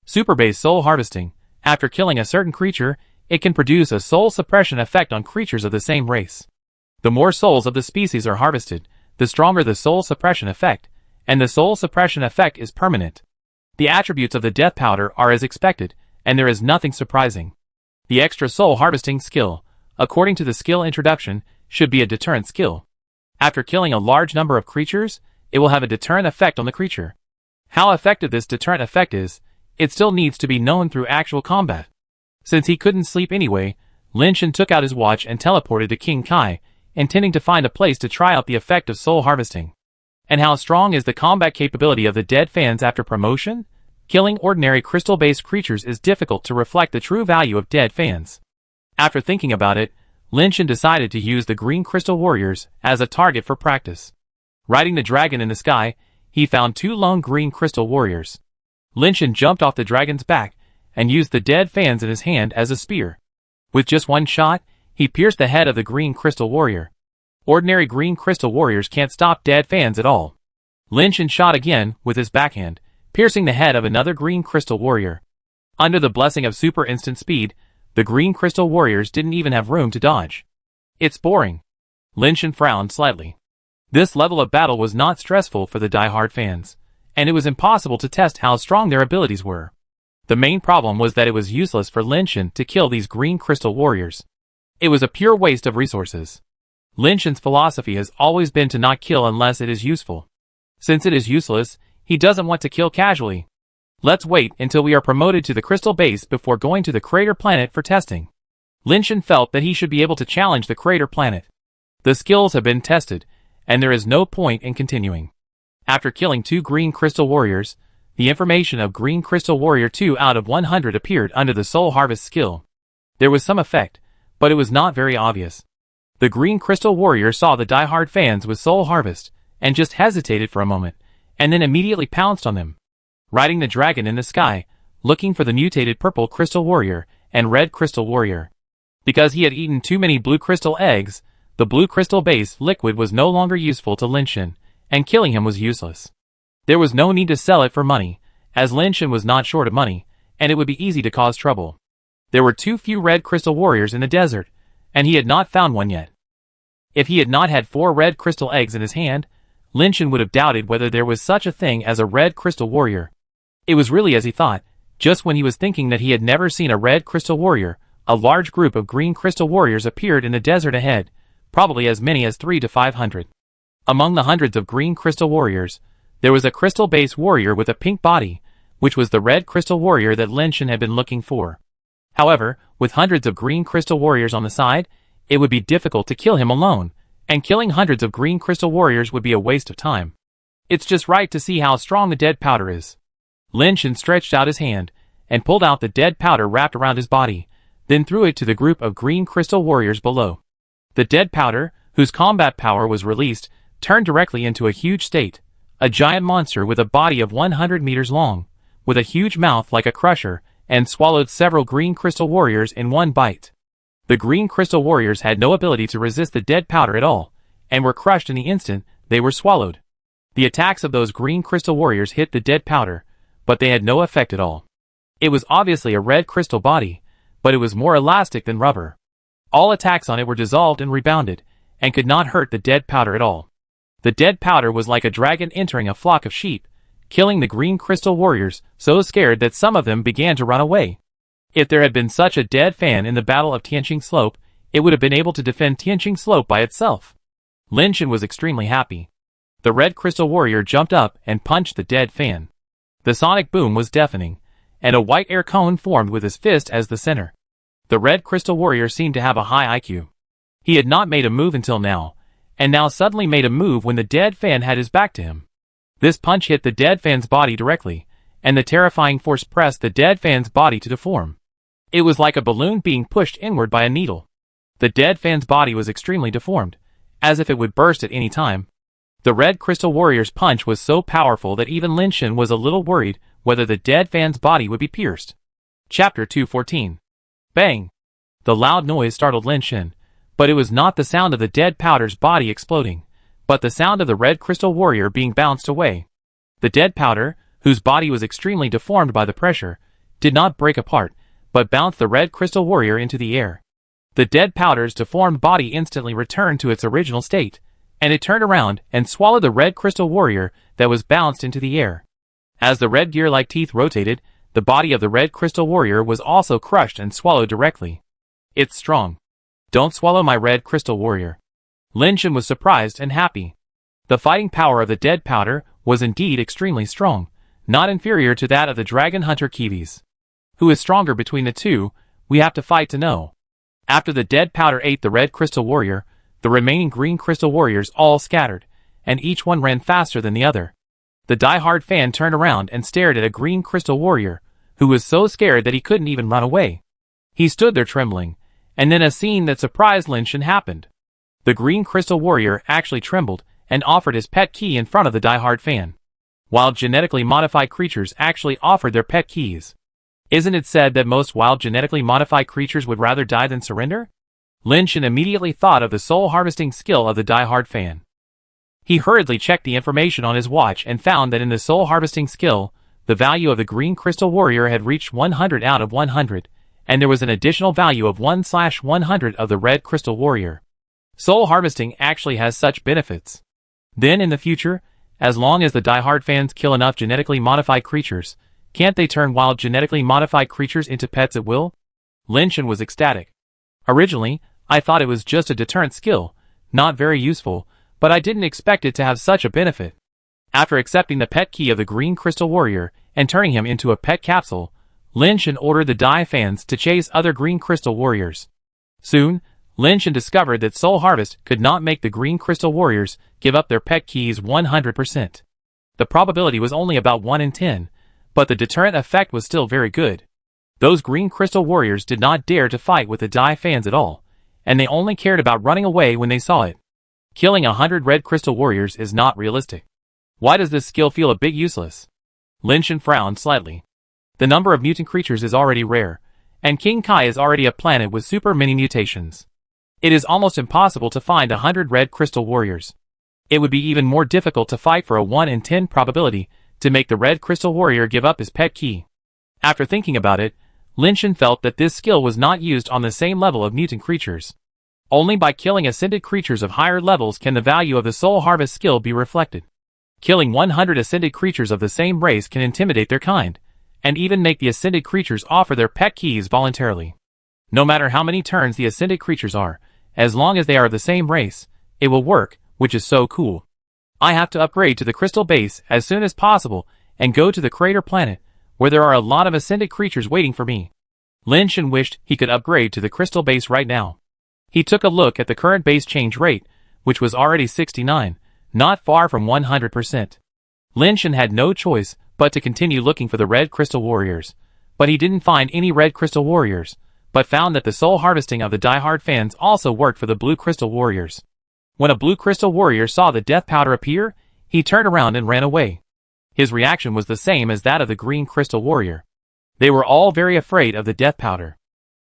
S1: Super Base Soul Harvesting. After killing a certain creature, it can produce a soul suppression effect on creatures of the same race. The more souls of the species are harvested, the stronger the soul suppression effect, and the soul suppression effect is permanent. The attributes of the death powder are as expected, and there is nothing surprising. The extra soul harvesting skill, according to the skill introduction, should be a deterrent skill. After killing a large number of creatures, it will have a deterrent effect on the creature. How effective this deterrent effect is, it still needs to be known through actual combat. Since he couldn't sleep anyway, Lin Shen took out his watch and teleported to King Kai, intending to find a place to try out the effect of soul harvesting. And how strong is the combat capability of the dead fans after promotion? Killing ordinary crystal-based creatures is difficult to reflect the true value of dead fans. After thinking about it, Lin Shen decided to use the Green Crystal Warriors as a target for practice. Riding the dragon in the sky, he found 2 lone Green Crystal Warriors. Lin Shen jumped off the dragon's back and used the dead fans in his hand as a spear. With just one shot, he pierced the head of the Green Crystal Warrior. Ordinary Green Crystal Warriors can't stop dead fans at all. Lin Shen shot again with his backhand, piercing the head of another Green Crystal Warrior. Under the blessing of super instant speed, the Green Crystal Warriors didn't even have room to dodge. It's boring. Lin Shen frowned slightly. This level of battle was not stressful for the die-hard fans, and it was impossible to test how strong their abilities were. The main problem was that it was useless for Lin Shen to kill these Green Crystal Warriors. It was a pure waste of resources. Lin Shen's philosophy has always been to not kill unless it is useful. Since it is useless, he doesn't want to kill casually. Let's wait until we are promoted to the Crystal Base before going to the Crater Planet for testing. Lin Shen felt that he should be able to challenge the Crater Planet. The skills have been tested, and there is no point in continuing. After killing 2 Green Crystal Warriors, the information of Green Crystal Warrior 2 out of 100 appeared under the Soul Harvest skill. There was some effect, but it was not very obvious. The Green Crystal Warrior saw the die-hard fans with Soul Harvest, and just hesitated for a moment, and then immediately pounced on them. Riding the dragon in the sky, looking for the mutated Purple Crystal Warrior and Red Crystal Warrior. Because he had eaten too many blue crystal eggs, the blue crystal base liquid was no longer useful to Lin Shen, and killing him was useless. There was no need to sell it for money, as Lin Shen was not short of money, and it would be easy to cause trouble. There were too few red crystal warriors in the desert, and he had not found one yet. If he had not had 4 red crystal eggs in his hand, Lin Shen would have doubted whether there was such a thing as a red crystal warrior. It was really as he thought. Just when he was thinking that he had never seen a red crystal warrior, a large group of green crystal warriors appeared in the desert ahead, probably as many as 300 to 500. Among the hundreds of green crystal warriors, there was a crystal-based warrior with a pink body, which was the red crystal warrior that Lin Shen had been looking for. However, with hundreds of green crystal warriors on the side, it would be difficult to kill him alone, and killing hundreds of green crystal warriors would be a waste of time. It's just right to see how strong the dead powder is. Lin Shen stretched out his hand, and pulled out the dead powder wrapped around his body, then threw it to the group of green crystal warriors below. The dead powder, whose combat power was released, turned directly into a huge state, a giant monster with a body of 100 meters long, with a huge mouth like a crusher, and swallowed several green crystal warriors in one bite. The green crystal warriors had no ability to resist the dead powder at all, and were crushed in the instant they were swallowed. The attacks of those green crystal warriors hit the dead powder, but they had no effect at all. It was obviously a red crystal body, but it was more elastic than rubber. All attacks on it were dissolved and rebounded, and could not hurt the dead powder at all. The dead powder was like a dragon entering a flock of sheep, killing the green crystal warriors, so scared that some of them began to run away. If there had been such a dead fan in the Battle of Tianqing Slope, it would have been able to defend Tianqing Slope by itself. Lin Shen was extremely happy. The red crystal warrior jumped up and punched the dead fan. The sonic boom was deafening, and a white air cone formed with his fist as the center. The red crystal warrior seemed to have a high IQ. He had not made a move until now, and now suddenly made a move when the dead fan had his back to him. This punch hit the dead fan's body directly, and the terrifying force pressed the dead fan's body to deform. It was like a balloon being pushed inward by a needle. The dead fan's body was extremely deformed, as if it would burst at any time. The red crystal warrior's punch was so powerful that even Lin Shen was a little worried whether the dead fan's body would be pierced. Chapter 214. Bang! The loud noise startled Lin Shen, but it was not the sound of the dead powder's body exploding, but the sound of the red crystal warrior being bounced away. The dead powder, whose body was extremely deformed by the pressure, did not break apart, but bounced the red crystal warrior into the air. The dead powder's deformed body instantly returned to its original state, and it turned around and swallowed the red crystal warrior that was bounced into the air. As the red gear-like teeth rotated, the body of the red crystal warrior was also crushed and swallowed directly. It's strong. Don't swallow my red crystal warrior. Lin Shen was surprised and happy. The fighting power of the dead powder was indeed extremely strong, not inferior to that of the dragon hunter Kiwis. Who is stronger between the two, we have to fight to know. After the dead powder ate the red crystal warrior, the remaining green crystal warriors all scattered, and each one ran faster than the other. The die-hard fan turned around and stared at a green crystal warrior, who was so scared that he couldn't even run away. He stood there trembling, and then a scene that surprised Lin Shen happened. The green crystal warrior actually trembled and offered his pet key in front of the die-hard fan. Wild genetically modified creatures actually offered their pet keys. Isn't it said that most wild genetically modified creatures would rather die than surrender? Lin Shen immediately thought of the soul harvesting skill of the die-hard fan. He hurriedly checked the information on his watch and found that in the soul harvesting skill, the value of the green crystal warrior had reached 100 out of 100, and there was an additional value of 1/100 of the red crystal warrior. Soul harvesting actually has such benefits. Then in the future, as long as the die-hard fans kill enough genetically modified creatures, can't they turn wild genetically modified creatures into pets at will? Lin Shen was ecstatic. Originally, I thought it was just a deterrent skill, not very useful, but I didn't expect it to have such a benefit. After accepting the pet key of the green crystal warrior and turning him into a pet capsule, Lin Shen ordered the die fans to chase other green crystal warriors. Soon, Lin Shen discovered that Soul Harvest could not make the green crystal warriors give up their pet keys 100%. The probability was only about 1 in 10, but the deterrent effect was still very good. Those green crystal warriors did not dare to fight with the die fans at all, and they only cared about running away when they saw it. Killing 100 red crystal warriors is not realistic. Why does this skill feel a bit useless? Lin Shen frowned slightly. The number of mutant creatures is already rare, and King Kai is already a planet with super many mutations. It is almost impossible to find 100 red crystal warriors. It would be even more difficult to fight for a 1 in 10 probability to make the red crystal warrior give up his pet key. After thinking about it, Lin Shan felt that this skill was not used on the same level of mutant creatures. Only by killing ascended creatures of higher levels can the value of the soul harvest skill be reflected. Killing 100 ascended creatures of the same race can intimidate their kind, and even make the ascended creatures offer their pet keys voluntarily. No matter how many turns the ascended creatures are, as long as they are of the same race, it will work, which is so cool. I have to upgrade to the crystal base as soon as possible and go to the crater planet, where there are a lot of ascended creatures waiting for me. Lin Shan wished he could upgrade to the crystal base right now. He took a look at the current base change rate, which was already 69, not far from 100%. Lin Shan had no choice but to continue looking for the red crystal warriors, but he didn't find any red crystal warriors, but found that the soul harvesting of the diehard fans also worked for the blue crystal warriors. When a blue crystal warrior saw the death powder appear, he turned around and ran away. His reaction was the same as that of the green crystal warrior. They were all very afraid of the death powder.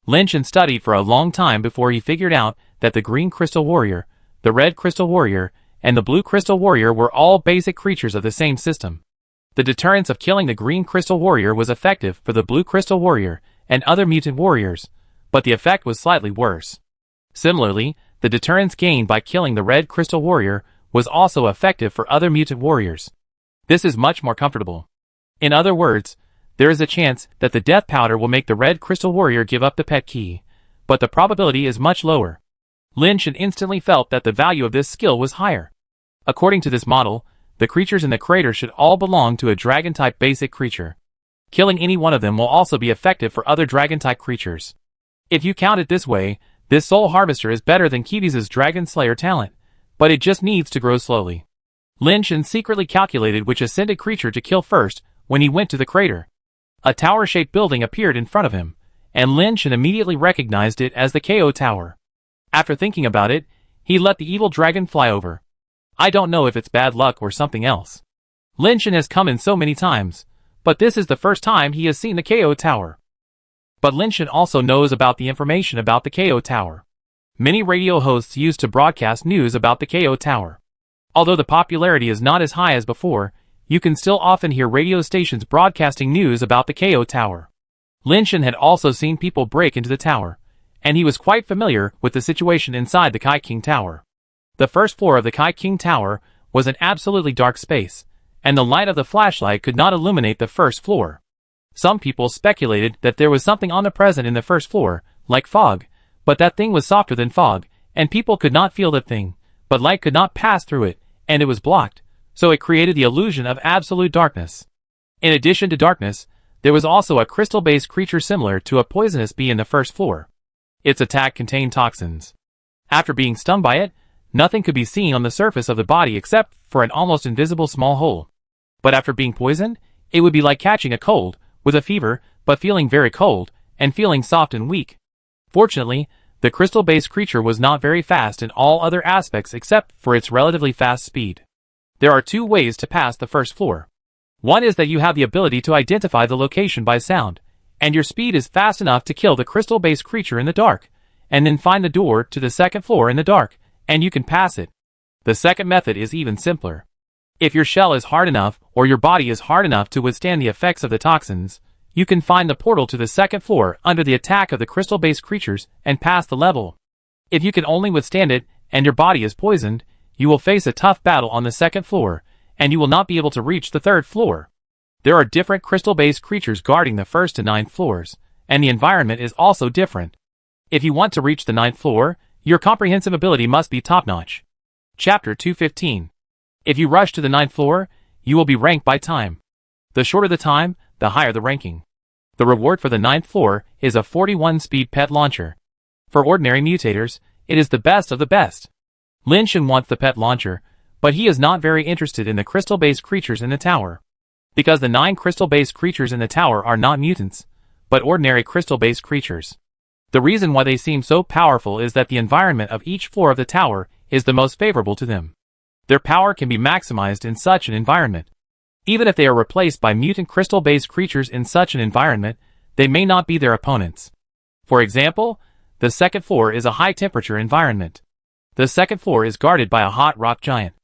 S1: Lin Shan studied for a long time before he figured out that the green crystal warrior, the red crystal warrior, and the blue crystal warrior were all basic creatures of the same system. The deterrence of killing the green crystal warrior was effective for the blue crystal warrior and other mutant warriors, but the effect was slightly worse. Similarly, the deterrence gained by killing the red crystal warrior was also effective for other mutant warriors. This is much more comfortable. In other words, there is a chance that the death powder will make the red crystal warrior give up the pet key, but the probability is much lower. Lin Shan instantly felt that the value of this skill was higher. According to this model, the creatures in the crater should all belong to a dragon-type basic creature. Killing any one of them will also be effective for other dragon-type creatures. If you count it this way, this soul harvester is better than Kibi's dragon slayer talent, but it just needs to grow slowly. Lin Shan secretly calculated which ascended creature to kill first when he went to the crater. A tower-shaped building appeared in front of him, and Lin Shan immediately recognized it as the KO Tower. After thinking about it, he let the evil dragon fly over. I don't know if it's bad luck or something else. Lin Shan has come in so many times, but this is the first time he has seen the KO Tower. But Lin Shan also knows about the information about the KO Tower. Many radio hosts used to broadcast news about the KO Tower. Although the popularity is not as high as before, you can still often hear radio stations broadcasting news about the KO Tower. Lin Shan had also seen people break into the tower, and he was quite familiar with the situation inside the Kai King Tower. The first floor of the Kai King Tower was an absolutely dark space, and the light of the flashlight could not illuminate the first floor. Some people speculated that there was something omnipresent in the first floor, like fog, but that thing was softer than fog, and people could not feel that thing, but light could not pass through it, and it was blocked, so it created the illusion of absolute darkness. In addition to darkness, there was also a crystal-based creature similar to a poisonous bee in the first floor. Its attack contained toxins. After being stung by it, nothing could be seen on the surface of the body except for an almost invisible small hole. But after being poisoned, it would be like catching a cold, with a fever, but feeling very cold, and feeling soft and weak. Fortunately, the crystal-based creature was not very fast in all other aspects except for its relatively fast speed. There are two ways to pass the first floor. One is that you have the ability to identify the location by sound, and your speed is fast enough to kill the crystal-based creature in the dark, and then find the door to the second floor in the dark, and you can pass it. The second method is even simpler. If your shell is hard enough or your body is hard enough to withstand the effects of the toxins, you can find the portal to the second floor under the attack of the crystal-based creatures and pass the level. If you can only withstand it and your body is poisoned, you will face a tough battle on the second floor, and you will not be able to reach the third floor. There are different crystal-based creatures guarding the first to 9th floors, and the environment is also different. If you want to reach the 9th floor, your comprehensive ability must be top-notch. Chapter 215. If you rush to the 9th floor, you will be ranked by time. The shorter the time, the higher the ranking. The reward for the 9th floor is a 41-speed pet launcher. For ordinary mutators, it is the best of the best. Lin Shan wants the pet launcher, but he is not very interested in the crystal-based creatures in the tower. Because the 9 crystal-based creatures in the tower are not mutants, but ordinary crystal-based creatures. The reason why they seem so powerful is that the environment of each floor of the tower is the most favorable to them. Their power can be maximized in such an environment. Even if they are replaced by mutant crystal-based creatures in such an environment, they may not be their opponents. For example, the second floor is a high-temperature environment. The second floor is guarded by a hot rock giant.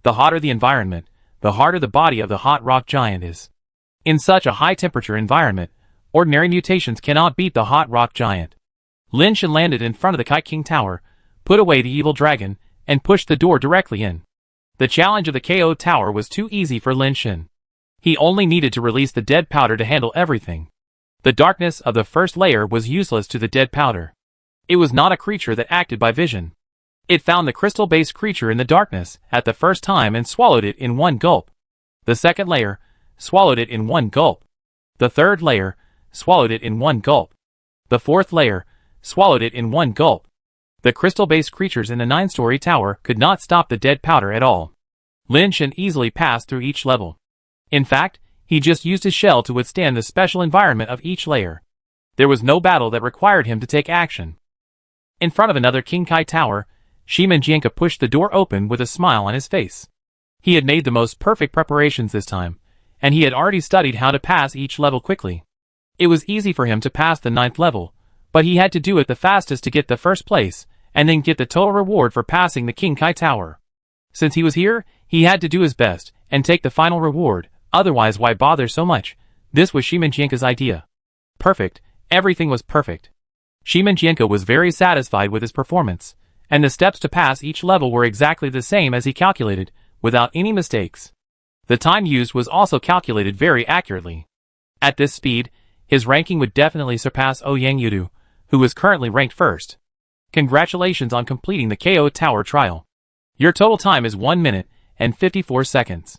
S1: The hotter the environment, the harder the body of the hot rock giant is. In such a high-temperature environment, ordinary mutations cannot beat the hot rock giant. Lin Shen landed in front of the Kite King Tower, put away the evil dragon, and pushed the door directly in. The challenge of the KO Tower was too easy for Lin Shen. He only needed to release the dead powder to handle everything. The darkness of the first layer was useless to the dead powder. It was not a creature that acted by vision. It found the crystal-based creature in the darkness at the first time and swallowed it in one gulp. The second layer swallowed it in one gulp. The third layer swallowed it in one gulp. The fourth layer swallowed it in one gulp. The crystal-based creatures in the 9-story tower could not stop the dead powder at all. Lin Shen easily passed through each level. In fact, he just used his shell to withstand the special environment of each layer. There was no battle that required him to take action. In front of another King Kai Tower, Shiman Jianka pushed the door open with a smile on his face. He had made the most perfect preparations this time, and he had already studied how to pass each level quickly. It was easy for him to pass the 9th level, but he had to do it the fastest to get the first place, and then get the total reward for passing the King Kai Tower. Since he was here, he had to do his best, and take the final reward, otherwise why bother so much? This was Shiman Jianka's idea. Perfect, everything was perfect. Shiman Jianka was very satisfied with his performance, and the steps to pass each level were exactly the same as he calculated, without any mistakes. The time used was also calculated very accurately. At this speed, his ranking would definitely surpass Ouyang Yudu, who was currently ranked first. Congratulations on completing the KO Tower trial. Your total time is 1 minute and 54 seconds.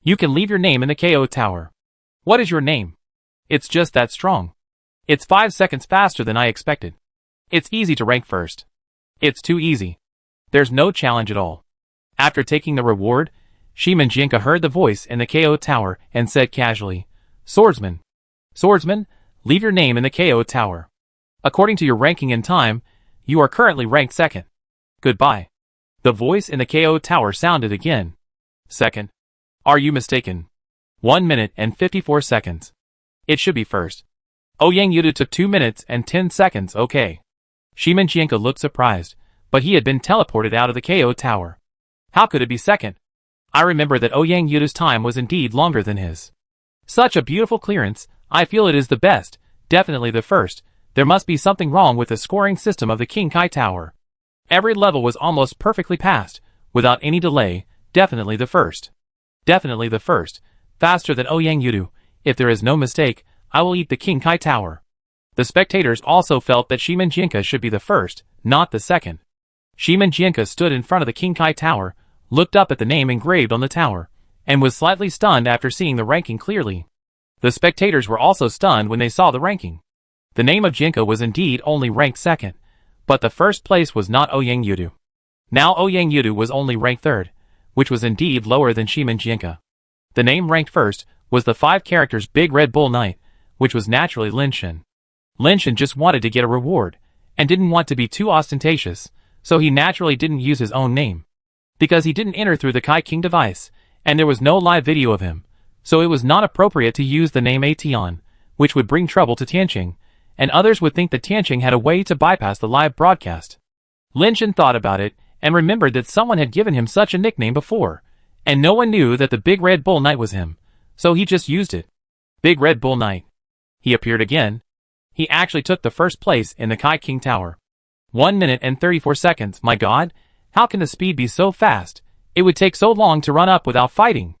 S1: You can leave your name in the KO Tower. What is your name? It's just that strong. It's 5 seconds faster than I expected. It's easy to rank first. It's too easy. There's no challenge at all. After taking the reward, Shiman Jianka heard the voice in the KO Tower and said casually, Swordsman. Swordsman, leave your name in the KO Tower. According to your ranking and time, you are currently ranked second. Goodbye. The voice in the KO Tower sounded again. Second. Are you mistaken? 1 minute and 54 seconds. It should be first. Ouyang Yudu took 2 minutes and 10 seconds, okay. Shiman Jianka looked surprised, but he had been teleported out of the KO Tower. How could it be second? I remember that Ouyang Yudu's time was indeed longer than his. Such a beautiful clearance, I feel it is the best, definitely the first. There must be something wrong with the scoring system of the King Kai Tower. Every level was almost perfectly passed, without any delay, definitely the first. Definitely the first, faster than Ouyang Yudu. If there is no mistake, I will eat the King Kai Tower. The spectators also felt that Shiman Jianka should be the first, not the second. Shiman Jianka stood in front of the King Kai Tower, looked up at the name engraved on the tower, and was slightly stunned after seeing the ranking clearly. The spectators were also stunned when they saw the ranking. The name of Jianka was indeed only ranked second, but the first place was not Ouyang Yudu. Now Ouyang Yudu was only ranked third, which was indeed lower than Shiman Jianka. The name ranked first was the 5 characters Big Red Bull Knight, which was naturally Lin Shen. Lin Shen just wanted to get a reward, and didn't want to be too ostentatious, so he naturally didn't use his own name. Because he didn't enter through the Kai King device, and there was no live video of him, so it was not appropriate to use the name Ation, which would bring trouble to Tianqing, and others would think that Tianqing had a way to bypass the live broadcast. Lin Shen thought about it, and remembered that someone had given him such a nickname before, and no one knew that the Big Red Bull Knight was him, so he just used it. Big Red Bull Knight. He appeared again. He actually took the first place in the Kai King Tower. 1 minute and 34 seconds, my god, how can the speed be so fast? It would take so long to run up without fighting.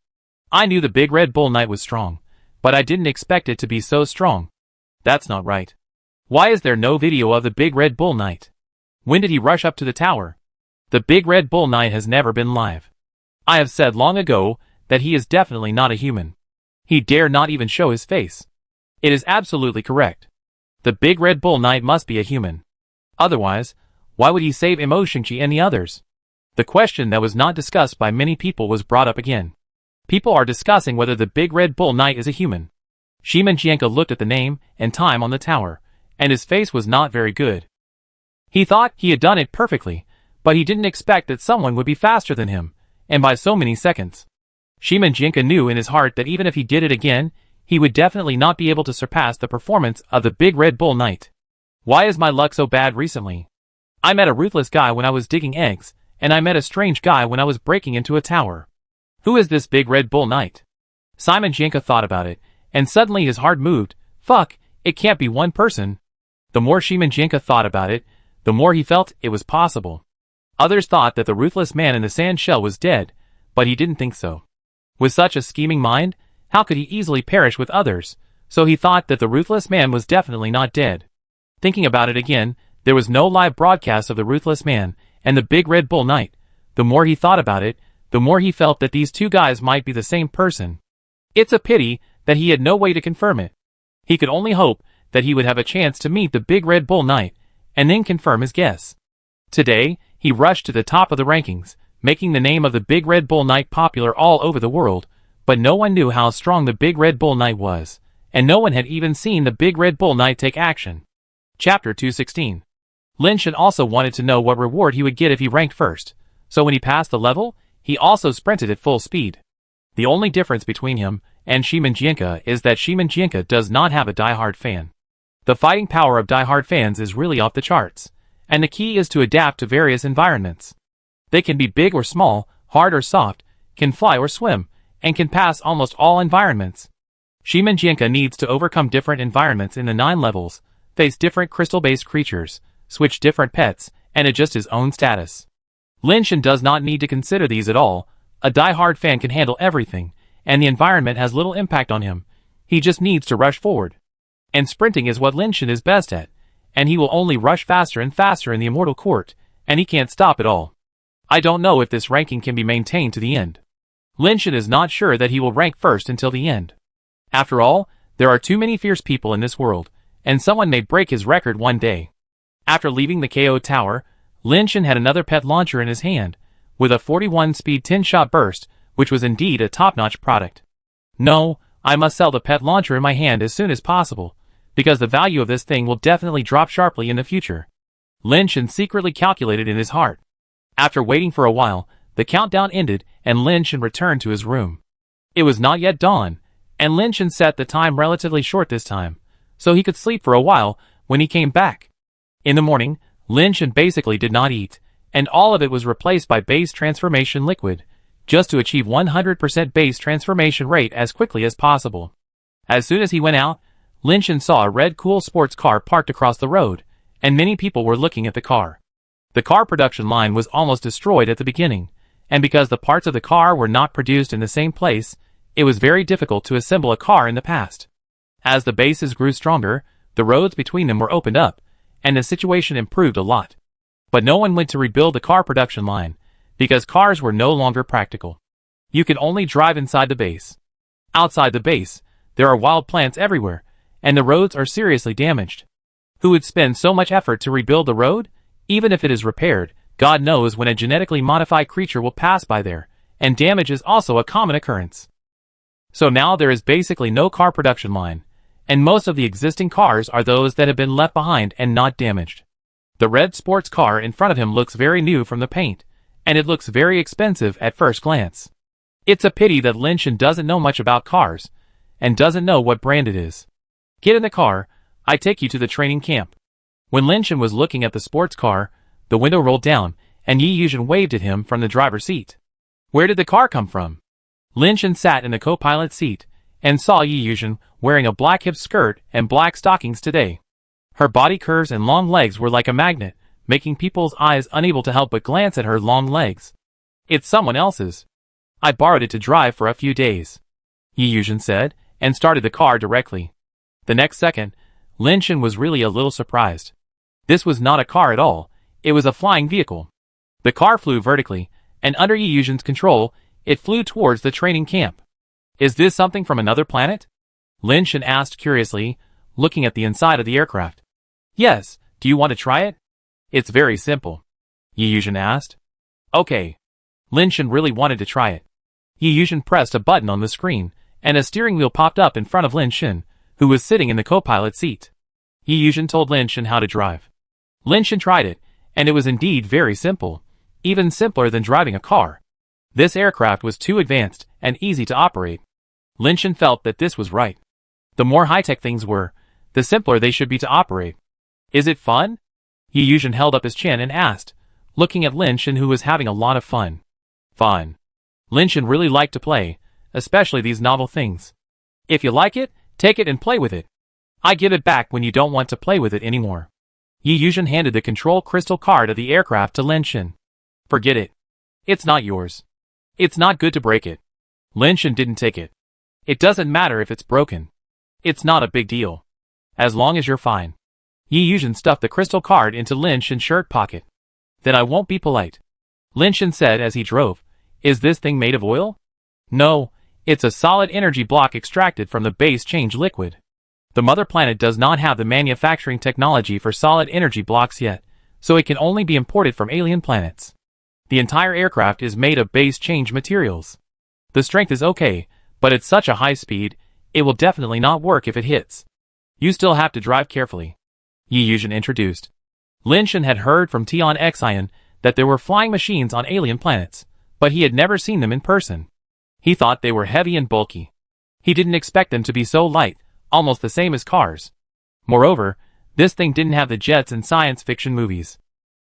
S1: I knew the Big Red Bull Knight was strong, but I didn't expect it to be so strong. That's not right. Why is there no video of the Big Red Bull Knight? When did he rush up to the tower? The Big Red Bull Knight has never been live. I have said long ago that he is definitely not a human. He dare not even show his face. It is absolutely correct. The Big Red Bull Knight must be a human. Otherwise, why would he save Imo Xingqi and the others? The question that was not discussed by many people was brought up again. People are discussing whether the Big Red Bull Knight is a human. Shiman Jianka looked at the name and time on the tower, and his face was not very good. He thought he had done it perfectly, but he didn't expect that someone would be faster than him, and by so many seconds. Shiman Jianka knew in his heart that even if he did it again, he would definitely not be able to surpass the performance of the Big Red Bull Knight. Why is my luck so bad recently? I met a ruthless guy when I was digging eggs, and I met a strange guy when I was breaking into a tower. Who is this big Red Bull Knight? Simon Janka thought about it, and suddenly his heart moved. Fuck, it can't be one person. The more Simon Janka thought about it, the more he felt it was possible. Others thought that the ruthless man in the sand shell was dead, but he didn't think so. With such a scheming mind, how could he easily perish with others? So he thought that the ruthless man was definitely not dead. Thinking about it again, there was no live broadcast of the ruthless man and the big Red Bull Knight. The more he thought about it, the more he felt that these two guys might be the same person. It's a pity that he had no way to confirm it. He could only hope that he would have a chance to meet the big Red Bull Knight and then confirm his guess. Today, he rushed to the top of the rankings, making the name of the big Red Bull Knight popular all over the world, but no one knew how strong the big Red Bull Knight was, and no one had even seen the big Red Bull Knight take action. Chapter 216. Lin Shan also wanted to know what reward he would get if he ranked first, so when he passed the level, he also sprinted at full speed. The only difference between him and Simon Janka is that Simon Janka does not have a die-hard fan. The fighting power of die-hard fans is really off the charts, and the key is to adapt to various environments. They can be big or small, hard or soft, can fly or swim, and can pass almost all environments. Simon Janka needs to overcome different environments in the 9 levels, face different crystal-based creatures, switch different pets, and adjust his own status. Lin Shan does not need to consider these at all. A die-hard fan can handle everything, and the environment has little impact on him. He just needs to rush forward. And sprinting is what Lin Shan is best at, and he will only rush faster and faster in the Immortal Court, and he can't stop at all. I don't know if this ranking can be maintained to the end. Lin Shan is not sure that he will rank first until the end. After all, there are too many fierce people in this world, and someone may break his record one day. After leaving the KO Tower, Lin Shan had another pet launcher in his hand, with a 41-speed 10-shot burst, which was indeed a top-notch product. No, I must sell the pet launcher in my hand as soon as possible, because the value of this thing will definitely drop sharply in the future. Lin Shan secretly calculated in his heart. After waiting for a while, the countdown ended and Lin Shan returned to his room. It was not yet dawn, and Lin Shan set the time relatively short this time, so he could sleep for a while when he came back. In the morning, Lin Shan basically did not eat, and all of it was replaced by base transformation liquid, just to achieve 100% base transformation rate as quickly as possible. As soon as he went out, Lin Shan saw a red cool sports car parked across the road, and many people were looking at the car. The car production line was almost destroyed at the beginning, and because the parts of the car were not produced in the same place, it was very difficult to assemble a car in the past. As the bases grew stronger, the roads between them were opened up, and the situation improved a lot. But no one went to rebuild the car production line, because cars were no longer practical. You can only drive inside the base. Outside the base, there are wild plants everywhere, and the roads are seriously damaged. Who would spend so much effort to rebuild the road? Even if it is repaired, God knows when a genetically modified creature will pass by there, and damage is also a common occurrence. So now there is basically no car production line, and most of the existing cars are those that have been left behind and not damaged. The red sports car in front of him looks very new from the paint, and it looks very expensive at first glance. It's a pity that Lin Shan doesn't know much about cars, and doesn't know what brand it is. Get in the car, I take you to the training camp. When Lin Shan was looking at the sports car, the window rolled down, and Yi Yuzhen waved at him from the driver's seat. Where did the car come from? Lin Shan sat in the co-pilot seat, and saw Yi Yuzhen wearing a black hip skirt and black stockings today. Her body curves and long legs were like a magnet, making people's eyes unable to help but glance at her long legs. It's someone else's. I borrowed it to drive for a few days, Yi Yuzhen said, and started the car directly. The next second, Lin Shan was really a little surprised. This was not a car at all, it was a flying vehicle. The car flew vertically, and under Yi Yuzhen's control, it flew towards the training camp. Is this something from another planet? Lin Shan asked curiously, looking at the inside of the aircraft. Yes, do you want to try it? It's very simple, Yi Yuzhen asked. Okay. Lin Shan really wanted to try it. Yi Yuzhen pressed a button on the screen, and a steering wheel popped up in front of Lin Shan, who was sitting in the co-pilot seat. Yi Yuzhen told Lin Shan how to drive. Lin Shan tried it, and it was indeed very simple, even simpler than driving a car. This aircraft was too advanced and easy to operate. Lin Shan felt that this was right. The more high-tech things were, the simpler they should be to operate. Is it fun? Yi Yuzhen held up his chin and asked, looking at Lin Shan who was having a lot of fun. Fun. Lin really liked to play, especially these novel things. If you like it, take it and play with it. I give it back when you don't want to play with it anymore. Yi Yuzhen handed the control crystal card of the aircraft to Lin. Forget it. It's not yours. It's not good to break it. Lin didn't take it. It doesn't matter if it's broken. It's not a big deal. As long as you're fine. Yi Yuzhen stuffed the crystal card into Lin shirt pocket. Then I won't be polite. Lin said as he drove. Is this thing made of oil? No, it's a solid energy block extracted from the base change liquid. The mother planet does not have the manufacturing technology for solid energy blocks yet, so it can only be imported from alien planets. The entire aircraft is made of base change materials. The strength is okay, but at such a high speed, it will definitely not work if it hits. You still have to drive carefully. Yi Yuzhen introduced. Lin had heard from Tian Xian that there were flying machines on alien planets, but he had never seen them in person. He thought they were heavy and bulky. He didn't expect them to be so light, almost the same as cars. Moreover, this thing didn't have the jets in science fiction movies.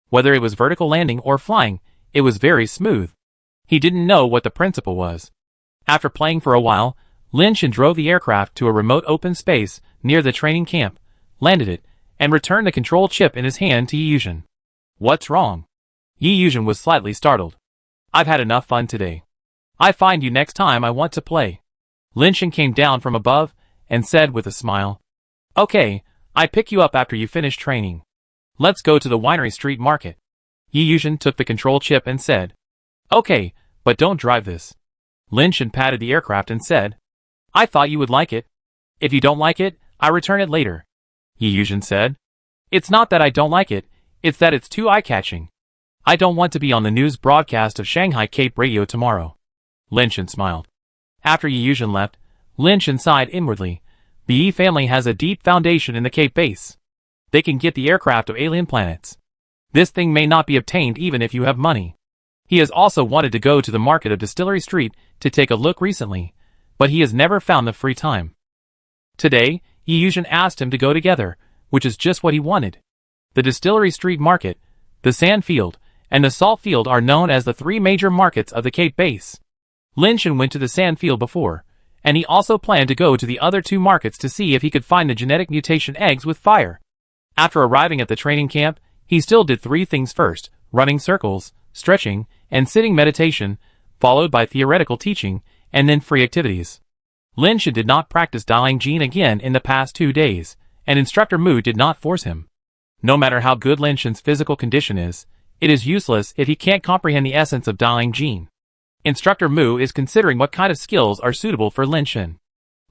S1: Whether it was vertical landing or flying, it was very smooth. He didn't know what the principle was. After playing for a while, Lin drove the aircraft to a remote open space near the training camp, landed it, and returned the control chip in his hand to Yi Yuzhen. What's wrong? Yi Yuzhen was slightly startled. I've had enough fun today. I find you next time I want to play. Lin came down from above and said with a smile. Okay, I pick you up after you finish training. Let's go to the Winery Street Market. Yi Yuzhen took the control chip and said. Okay, but don't drive this. Lin patted the aircraft and said. I thought you would like it. If you don't like it, I return it later. Yi Yuzhen said. It's not that I don't like it, it's that it's too eye-catching. I don't want to be on the news broadcast of Shanghai Cape Radio tomorrow. Lin smiled. After Yi Yuzhen left, Lin sighed inwardly. The Yi family has a deep foundation in the Cape base. They can get the aircraft of alien planets. This thing may not be obtained even if you have money. He has also wanted to go to the market of Distillery Street to take a look recently, but he has never found the free time. Today, Yi Yuzhen asked him to go together, which is just what he wanted. The Distillery Street Market, the Sand Field, and the Salt Field are known as the three major markets of the Cape base. Lin went to the Sand Field before, and he also planned to go to the other two markets to see if he could find the genetic mutation eggs with fire. After arriving at the training camp, he still did three things first: running circles, stretching, and sitting meditation, followed by theoretical teaching, and then free activities. Lin did not practice Daling Jin again in the past 2 days, and Instructor Mu did not force him. No matter how good Lin physical condition is, it is useless if he can't comprehend the essence of Daling Jin. Instructor Mu is considering what kind of skills are suitable for Lin.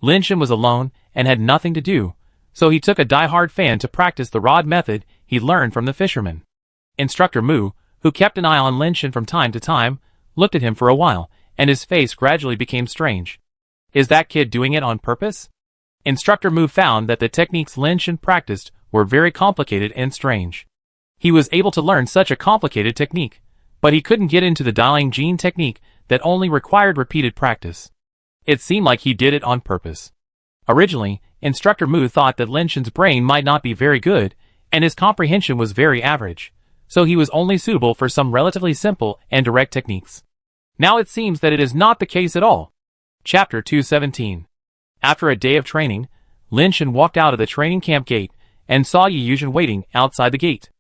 S1: Lin was alone and had nothing to do, so he took a die-hard fan to practice the rod method he learned from the fisherman. Instructor Mu, who kept an eye on Lin from time to time, looked at him for a while, and his face gradually became strange. Is that kid doing it on purpose? Instructor Mu found that the techniques Lin practiced were very complicated and strange. He was able to learn such a complicated technique, but he couldn't get into the Daling Jin technique that only required repeated practice. It seemed like he did it on purpose. Originally, Instructor Mu thought that Lin brain might not be very good, and his comprehension was very average, so he was only suitable for some relatively simple and direct techniques. Now it seems that it is not the case at all. Chapter 217. After a day of training, Lin walked out of the training camp gate and saw Yi Yuzhen waiting outside the gate.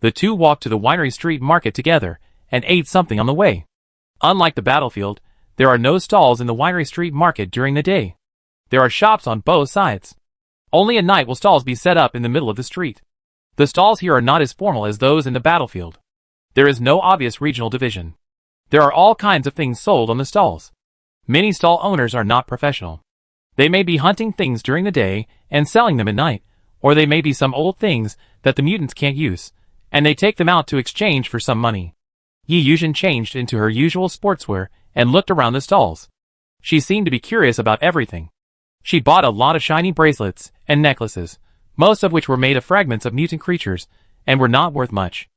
S1: The two walked to the Winery Street Market together and ate something on the way. Unlike the battlefield, there are no stalls in the Winery Street Market during the day. There are shops on both sides. Only at night will stalls be set up in the middle of the street. The stalls here are not as formal as those in the battlefield. There is no obvious regional division. There are all kinds of things sold on the stalls. Many stall owners are not professional. They may be hunting things during the day and selling them at night, or they may be some old things that the mutants can't use, and they take them out to exchange for some money. Yi Yuzhen changed into her usual sportswear and looked around the stalls. She seemed to be curious about everything. She bought a lot of shiny bracelets and necklaces, most of which were made of fragments of mutant creatures, and were not worth much.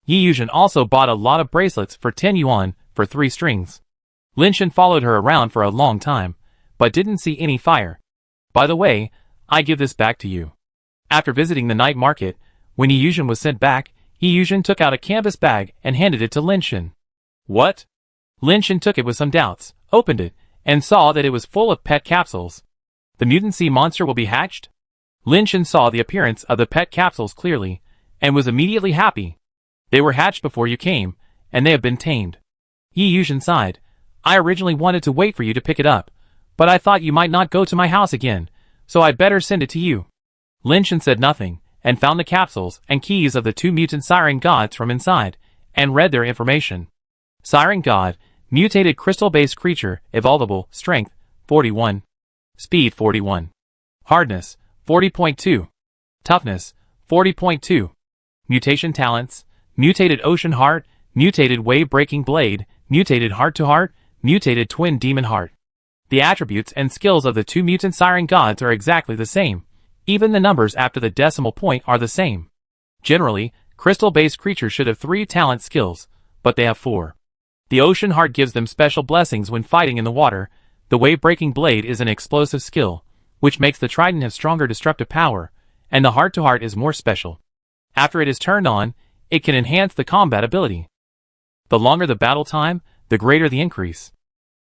S1: Yi Yuzhen also bought a lot of bracelets for 10 yuan for 3 strings. Lin followed her around for a long time, but didn't see any fire. By the way, I give this back to you. After visiting the night market, when Yi Yuzhen was sent back, Yi Yuzhen took out a canvas bag and handed it to Lin. What? Lin Shen took it with some doubts, opened it, and saw that it was full of pet capsules. The mutant sea monster will be hatched? Lin Shen saw the appearance of the pet capsules clearly, and was immediately happy. They were hatched before you came, and they have been tamed. Yi Yuzhen sighed. I originally wanted to wait for you to pick it up, but I thought you might not go to my house again, so I'd better send it to you. Lin Shen said nothing, and found the capsules and keys of the 2 mutant siren gods from inside, and read their information. Siren God, mutated crystal-based creature, evolvable, strength, 41. Speed, 41. Hardness, 40.2. Toughness, 40.2. Mutation talents, mutated ocean heart, mutated wave-breaking blade, mutated heart-to-heart, mutated twin demon heart. The attributes and skills of the 2 mutant siren gods are exactly the same. Even the numbers after the decimal point are the same. Generally, crystal-based creatures should have 3 talent skills, but they have 4. The ocean heart gives them special blessings when fighting in the water. The wave-breaking blade is an explosive skill, which makes the trident have stronger destructive power, and the heart-to-heart is more special. After it is turned on, it can enhance the combat ability. The longer the battle time, the greater the increase.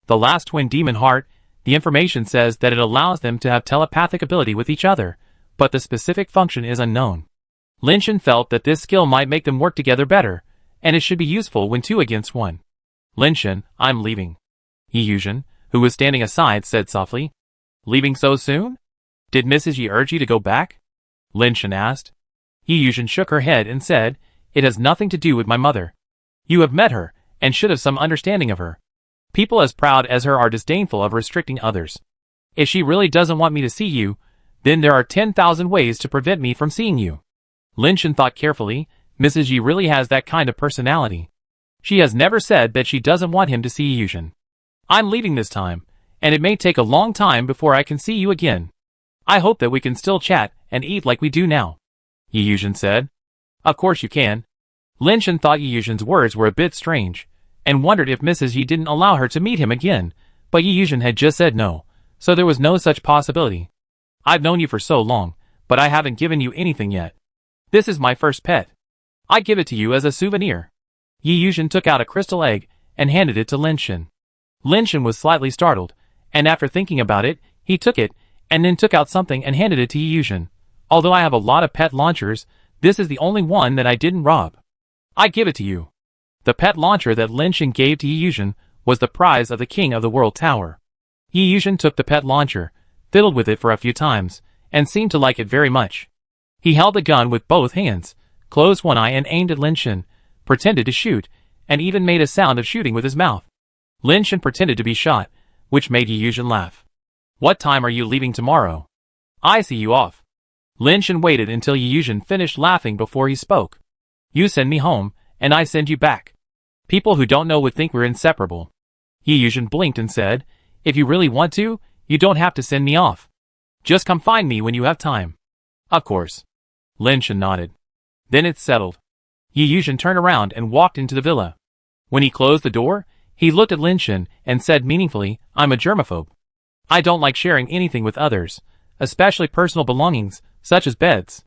S1: The last twin demon heart, the information says that it allows them to have telepathic ability with each other, but the specific function is unknown. Lin Shen felt that this skill might make them work together better, and it should be useful when 2 against 1. Lin Shen, I'm leaving. Yi Yuzhen, who was standing aside, said softly. Leaving so soon? Did Mrs. Yi urge you to go back? Lin Shen asked. Yi Yuzhen shook her head and said, It has nothing to do with my mother. You have met her, and should have some understanding of her. People as proud as her are disdainful of restricting others. If she really doesn't want me to see you, then there are 10,000 ways to prevent me from seeing you. Lin Shen thought carefully. Mrs. Yi really has that kind of personality. She has never said that she doesn't want him to see Yi Yuzhen. I'm leaving this time, and it may take a long time before I can see you again. I hope that we can still chat and eat like we do now. Yi Yuzhen said. Of course you can. Lin Shen thought Yi Yuzhen's words were a bit strange, and wondered if Mrs. Yi didn't allow her to meet him again, but Yi Yuzhen had just said no, so there was no such possibility. I've known you for so long, but I haven't given you anything yet. This is my first pet. I give it to you as a souvenir. Yi Yuzhen took out a crystal egg and handed it to Lin Shen. Lin Shen was slightly startled, and after thinking about it, he took it, and then took out something and handed it to Yi Yuzhen. Although I have a lot of pet launchers, this is the only one that I didn't rob. I give it to you. The pet launcher that Lin Shen gave to Yi Yuzhen was the prize of the King of the World Tower. Yi Yuzhen took the pet launcher, fiddled with it for a few times, and seemed to like it very much. He held the gun with both hands, closed one eye and aimed at Lin Shen, pretended to shoot, and even made a sound of shooting with his mouth. Lin Shen pretended to be shot, which made Yi Yuzhen laugh. What time are you leaving tomorrow? I see you off. Lin Shen waited until Yi Yuzhen finished laughing before he spoke. You send me home, and I send you back. People who don't know would think we're inseparable. Yi Yuzhen blinked and said, If you really want to, you don't have to send me off. Just come find me when you have time. Of course. Lin Shen nodded. Then it's settled. Yi Yuzhen turned around and walked into the villa. When he closed the door, he looked at Lin Shen and said meaningfully, I'm a germaphobe. I don't like sharing anything with others, especially personal belongings, such as beds.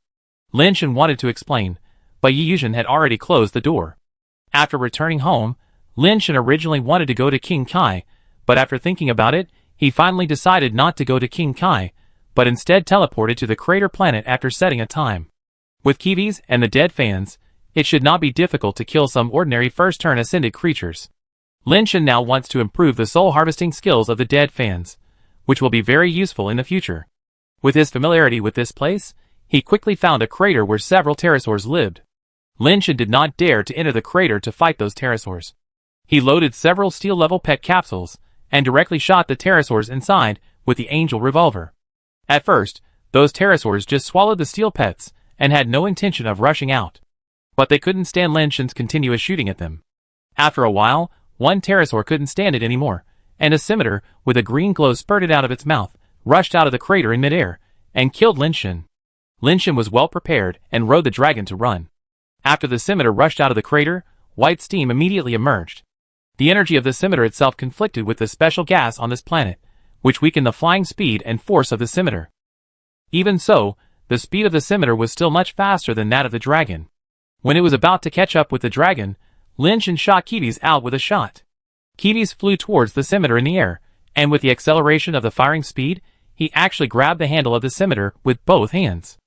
S1: Lin Shen wanted to explain, but Yi Yuzhen had already closed the door. After returning home, Lin Shen originally wanted to go to King Kai, but after thinking about it, he finally decided not to go to King Kai, but instead teleported to the crater planet after setting a time. With Kiwis and the dead fans, it should not be difficult to kill some ordinary first-turn ascended creatures. Lin Shen now wants to improve the soul harvesting skills of the dead fans, which will be very useful in the future. With his familiarity with this place, he quickly found a crater where several pterosaurs lived. Lin Shen did not dare to enter the crater to fight those pterosaurs. He loaded several steel-level pet capsules, and directly shot the pterosaurs inside with the angel revolver. At first, those pterosaurs just swallowed the steel pets, and had no intention of rushing out. But they couldn't stand Lin Shen's continuous shooting at them. After a while, one pterosaur couldn't stand it anymore, and a scimitar, with a green glow spurted out of its mouth, rushed out of the crater in midair, and killed Lin Shen. Lin Shen was well prepared, and rode the dragon to run. After the scimitar rushed out of the crater, white steam immediately emerged. The energy of the scimitar itself conflicted with the special gas on this planet, which weakened the flying speed and force of the scimitar. Even so, the speed of the scimitar was still much faster than that of the dragon. When it was about to catch up with the dragon, Lin Shen shot Kiwis out with a shot. Kiwis flew towards the scimitar in the air, and with the acceleration of the firing speed, he actually grabbed the handle of the scimitar with both hands.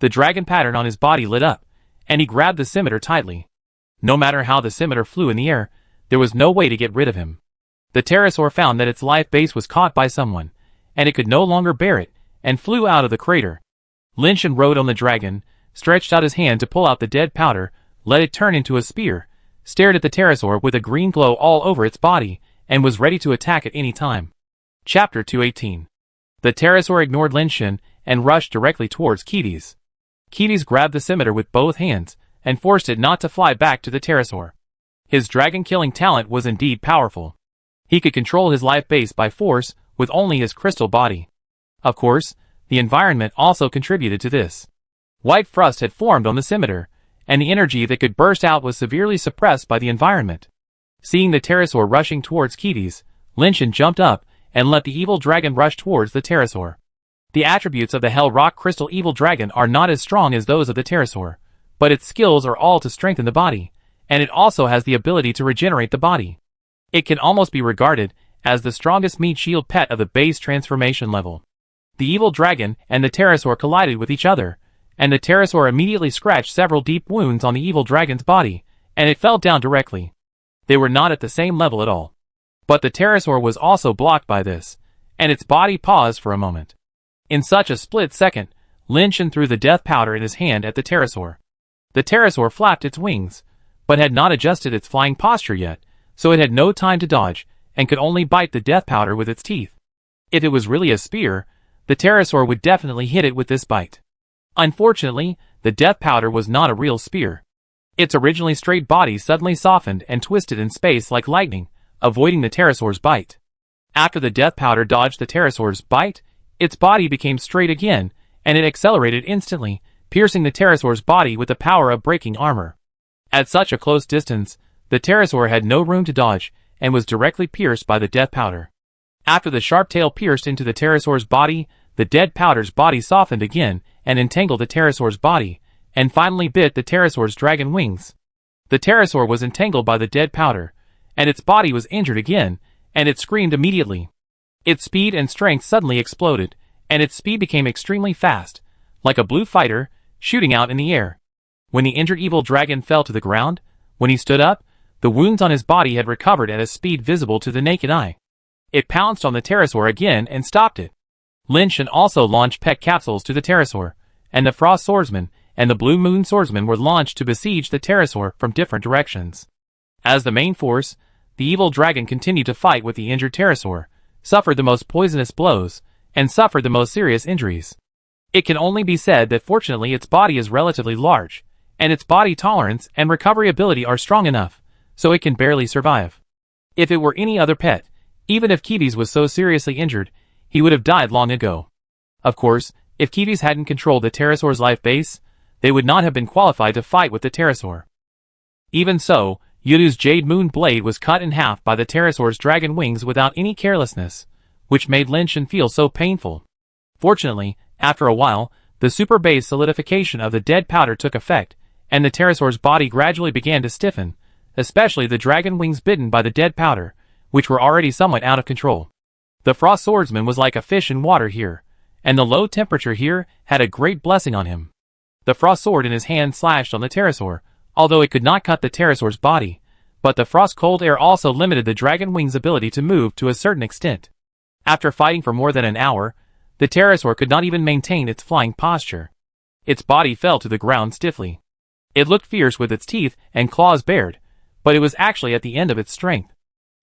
S1: The dragon pattern on his body lit up, and he grabbed the scimitar tightly. No matter how the scimitar flew in the air, there was no way to get rid of him. The pterosaur found that its life base was caught by someone, and it could no longer bear it, and flew out of the crater. Lin Shen rode on the dragon, stretched out his hand to pull out the dead powder, let it turn into a spear, stared at the pterosaur with a green glow all over its body, and was ready to attack at any time. Chapter 218. The pterosaur ignored Lin Shen and rushed directly towards Kiwis. Kiwis grabbed the scimitar with both hands and forced it not to fly back to the pterosaur. His dragon-killing talent was indeed powerful. He could control his life base by force with only his crystal body. Of course, the environment also contributed to this. White frost had formed on the scimitar, and the energy that could burst out was severely suppressed by the environment. Seeing the pterosaur rushing towards Kiwis, Lin Shen jumped up and let the evil dragon rush towards the pterosaur. The attributes of the Hell Rock Crystal Evil Dragon are not as strong as those of the pterosaur, but its skills are all to strengthen the body, and it also has the ability to regenerate the body. It can almost be regarded as the strongest meat shield pet of the base transformation level. The evil dragon and the pterosaur collided with each other, and the pterosaur immediately scratched several deep wounds on the evil dragon's body, and it fell down directly. They were not at the same level at all. But the pterosaur was also blocked by this, and its body paused for a moment. In such a split second, Lin Shen threw the death powder in his hand at the pterosaur. The pterosaur flapped its wings, but had not adjusted its flying posture yet, so it had no time to dodge, and could only bite the death powder with its teeth. If it was really a spear, the pterosaur would definitely hit it with this bite. Unfortunately, the death powder was not a real spear. Its originally straight body suddenly softened and twisted in space like lightning, avoiding the pterosaur's bite. After the death powder dodged the pterosaur's bite, its body became straight again, and it accelerated instantly, piercing the pterosaur's body with the power of breaking armor. At such a close distance, the pterosaur had no room to dodge, and was directly pierced by the death powder. After the sharp tail pierced into the pterosaur's body, the dead powder's body softened again, and entangled the pterosaur's body, and finally bit the pterosaur's dragon wings. The pterosaur was entangled by the dead powder, and its body was injured again, and it screamed immediately. Its speed and strength suddenly exploded, and its speed became extremely fast, like a blue fighter, shooting out in the air. When the injured evil dragon fell to the ground, when he stood up, the wounds on his body had recovered at a speed visible to the naked eye. It pounced on the pterosaur again and stopped it. Lin Shen also launched pet capsules to the pterosaur, and the Frost Swordsman and the Blue Moon Swordsman were launched to besiege the pterosaur from different directions. As the main force, the evil dragon continued to fight with the injured pterosaur, suffered the most poisonous blows, and suffered the most serious injuries. It can only be said that fortunately its body is relatively large, and its body tolerance and recovery ability are strong enough, so it can barely survive. If it were any other pet, even if Kiwis was so seriously injured, he would have died long ago. Of course, if Kiwis hadn't controlled the pterosaur's life base, they would not have been qualified to fight with the pterosaur. Even so, Yudu's Jade Moon Blade was cut in half by the pterosaur's dragon wings without any carelessness, which made Lin Shen feel so painful. Fortunately, after a while, the super base solidification of the dead powder took effect, and the pterosaur's body gradually began to stiffen, especially the dragon wings bitten by the dead powder, which were already somewhat out of control. The Frost Swordsman was like a fish in water here, and the low temperature here had a great blessing on him. The frost sword in his hand slashed on the pterosaur, although it could not cut the pterosaur's body, but the frost-cold air also limited the dragon wing's ability to move to a certain extent. After fighting for more than an hour, the pterosaur could not even maintain its flying posture. Its body fell to the ground stiffly. It looked fierce with its teeth and claws bared, but it was actually at the end of its strength.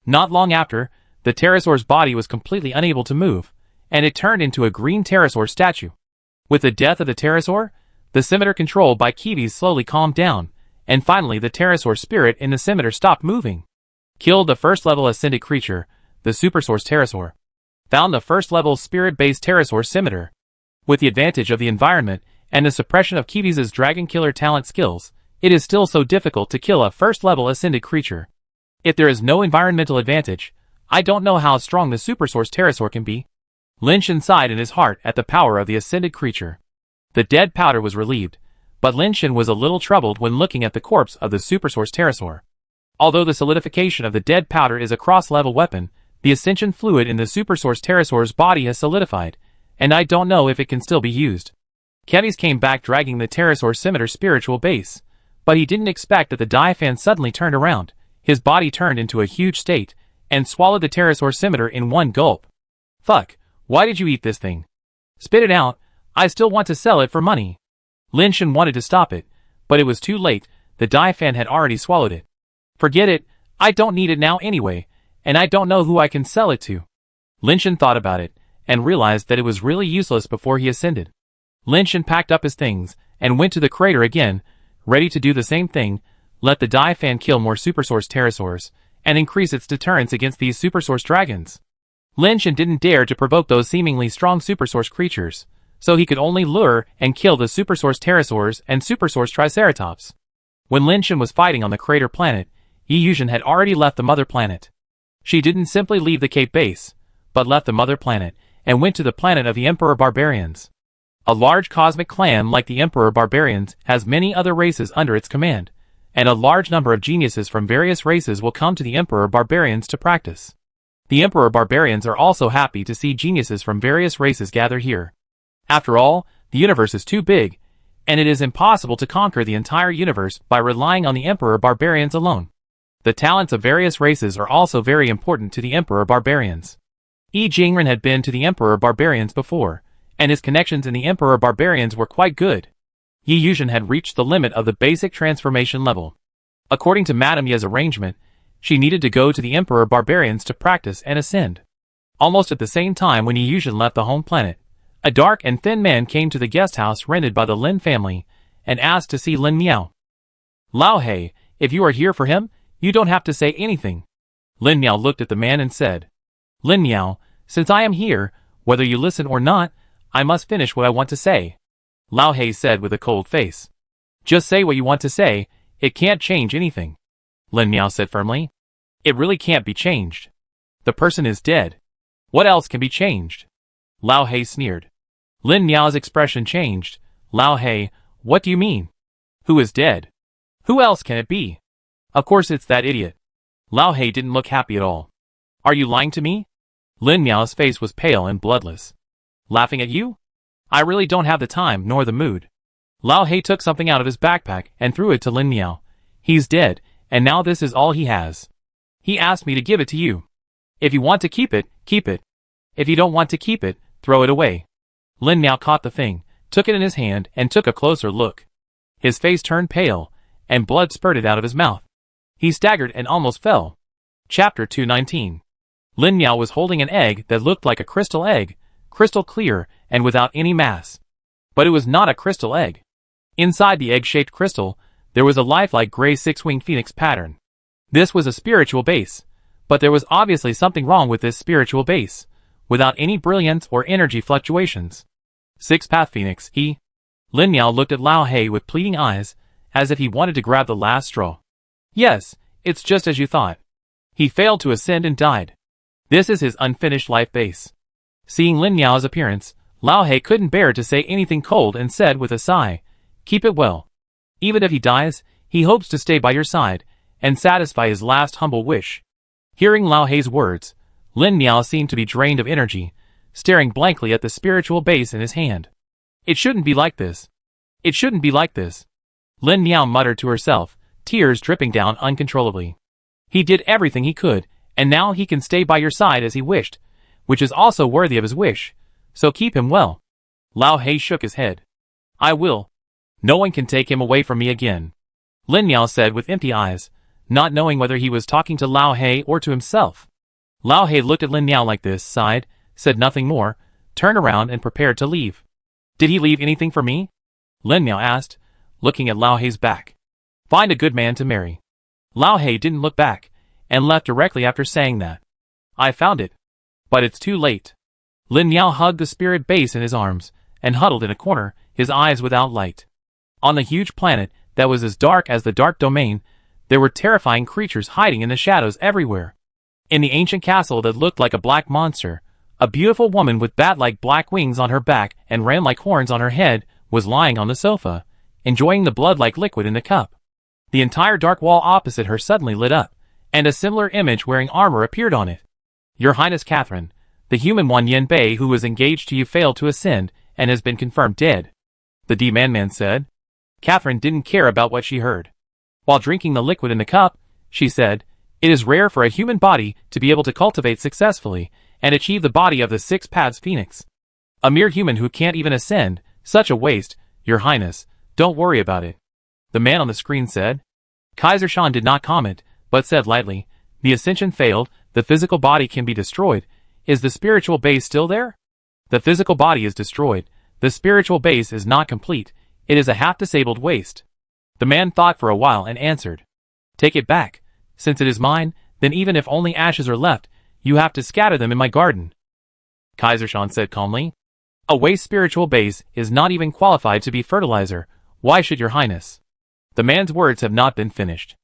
S1: Not long after, the pterosaur's body was completely unable to move, and it turned into a green pterosaur statue. With the death of the pterosaur, the scimitar controlled by Kiwis slowly calmed down, and finally the pterosaur spirit in the scimitar stopped moving. Killed the first-level ascended creature, the Supersource Pterosaur. Found the first-level spirit-based pterosaur scimitar. With the advantage of the environment and the suppression of Kiwis' dragon killer talent skills, it is still so difficult to kill a first-level ascended creature. If there is no environmental advantage, I don't know how strong the Supersource Pterosaur can be. Lin Shen sighed in his heart at the power of the ascended creature. The dead powder was relieved, but Lin Shen was a little troubled when looking at the corpse of the Supersource Pterosaur. Although the solidification of the dead powder is a cross-level weapon, the ascension fluid in the Supersource Pterosaur's body has solidified, and I don't know if it can still be used. Kevis came back dragging the Pterosaur Scimitar spiritual base, but he didn't expect that the diaphan suddenly turned around. His body turned into a huge state, and swallowed the Pterosaur Scimitar in one gulp. Fuck, why did you eat this thing? Spit it out, I still want to sell it for money. Lin Shen wanted to stop it, but it was too late, the diaphan had already swallowed it. Forget it, I don't need it now anyway, and I don't know who I can sell it to. Lin Shen thought about it, and realized that it was really useless before he ascended. Lin Shen packed up his things, and went to the crater again, ready to do the same thing, let the diaphan kill more Supersource Pterosaurs, and increase its deterrence against these Supersource dragons. Lin Shen didn't dare to provoke those seemingly strong Supersource creatures, so he could only lure and kill the Supersource Pterosaurs and Supersource Triceratops. When Lin Shen was fighting on the crater planet, Yi Yuzhen had already left the mother planet. She didn't simply leave the Cape base, but left the mother planet, and went to the planet of the Emperor Barbarians. A large cosmic clan like the Emperor Barbarians has many other races under its command, and a large number of geniuses from various races will come to the Emperor Barbarians to practice. The Emperor Barbarians are also happy to see geniuses from various races gather here. After all, the universe is too big, and it is impossible to conquer the entire universe by relying on the Emperor Barbarians alone. The talents of various races are also very important to the Emperor Barbarians. Yi Jingren had been to the Emperor Barbarians before, and his connections in the Emperor Barbarians were quite good. Yi Yuzhen had reached the limit of the basic transformation level. According to Madame Ye's arrangement, she needed to go to the Emperor Barbarians to practice and ascend. Almost at the same time when Yi Yuzhen left the home planet, a dark and thin man came to the guest house rented by the Lin family, and asked to see Lin Miao. Lao He, if you are here for him, you don't have to say anything. Lin Miao looked at the man and said, Lin Miao, since I am here, whether you listen or not, I must finish what I want to say. Lao He said with a cold face. Just say what you want to say, it can't change anything. Lin Miao said firmly. It really can't be changed. The person is dead. What else can be changed? Lao He sneered. Lin Miao's expression changed. Lao He, what do you mean? Who is dead? Who else can it be? Of course it's that idiot. Lao He didn't look happy at all. Are you lying to me? Lin Miao's face was pale and bloodless. Laughing at you? I really don't have the time nor the mood. Lao He took something out of his backpack and threw it to Lin Miao. He's dead, and now this is all he has. He asked me to give it to you. If you want to keep it, keep it. If you don't want to keep it, throw it away. Lin Miao caught the thing, took it in his hand, and took a closer look. His face turned pale, and blood spurted out of his mouth. He staggered and almost fell. Chapter 219. Lin Miao was holding an egg that looked like a crystal egg, crystal clear and without any mass. But it was not a crystal egg. Inside the egg-shaped crystal, there was a lifelike gray six-winged phoenix pattern. This was a spiritual base, but there was obviously something wrong with this spiritual base, without any brilliance or energy fluctuations. Six-path phoenix, he. Lin Miao looked at Lao He with pleading eyes, as if he wanted to grab the last straw. Yes, it's just as you thought. He failed to ascend and died. This is his unfinished life base. Seeing Lin Miao's appearance, Lao He couldn't bear to say anything cold and said with a sigh, keep it well. Even if he dies, he hopes to stay by your side, and satisfy his last humble wish. Hearing Lao He's words, Lin Miao seemed to be drained of energy, staring blankly at the spiritual base in his hand. It shouldn't be like this. It shouldn't be like this. Lin Miao muttered to herself, tears dripping down uncontrollably. He did everything he could, and now he can stay by your side as he wished, which is also worthy of his wish, so keep him well. Lao He shook his head. I will. No one can take him away from me again. Lin Miao said with empty eyes, not knowing whether he was talking to Lao He or to himself. Lao He looked at Lin Miao like this, sighed, said nothing more, turned around and prepared to leave. Did he leave anything for me? Lin Miao asked, looking at Lao He's back. Find a good man to marry. Lao He didn't look back, and left directly after saying that. I found it. But it's too late. Lin Miao hugged the spirit base in his arms, and huddled in a corner, his eyes without light. On the huge planet that was as dark as the dark domain, there were terrifying creatures hiding in the shadows everywhere. In the ancient castle that looked like a black monster, a beautiful woman with bat-like black wings on her back and ram-like horns on her head was lying on the sofa, enjoying the blood-like liquid in the cup. The entire dark wall opposite her suddenly lit up, and a similar image wearing armor appeared on it. Your Highness Catherine, the human Wan Yen Bei who was engaged to you failed to ascend and has been confirmed dead, the D-Man said. Catherine didn't care about what she heard. While drinking the liquid in the cup, she said, "It is rare for a human body to be able to cultivate successfully and achieve the body of the Six Paths Phoenix. A mere human who can't even ascend, such a waste, Your Highness, don't worry about it," the man on the screen said. Kaiser Shan did not comment, but said lightly, "The ascension failed, the physical body can be destroyed. Is the spiritual base still there? The physical body is destroyed. The spiritual base is not complete. It is a half-disabled waste." The man thought for a while and answered, "Take it back. Since it is mine, then even if only ashes are left, you have to scatter them in my garden." Kaiser Shan said calmly, "A waste spiritual base is not even qualified to be fertilizer. Why should Your Highness?" The man's words have not been finished.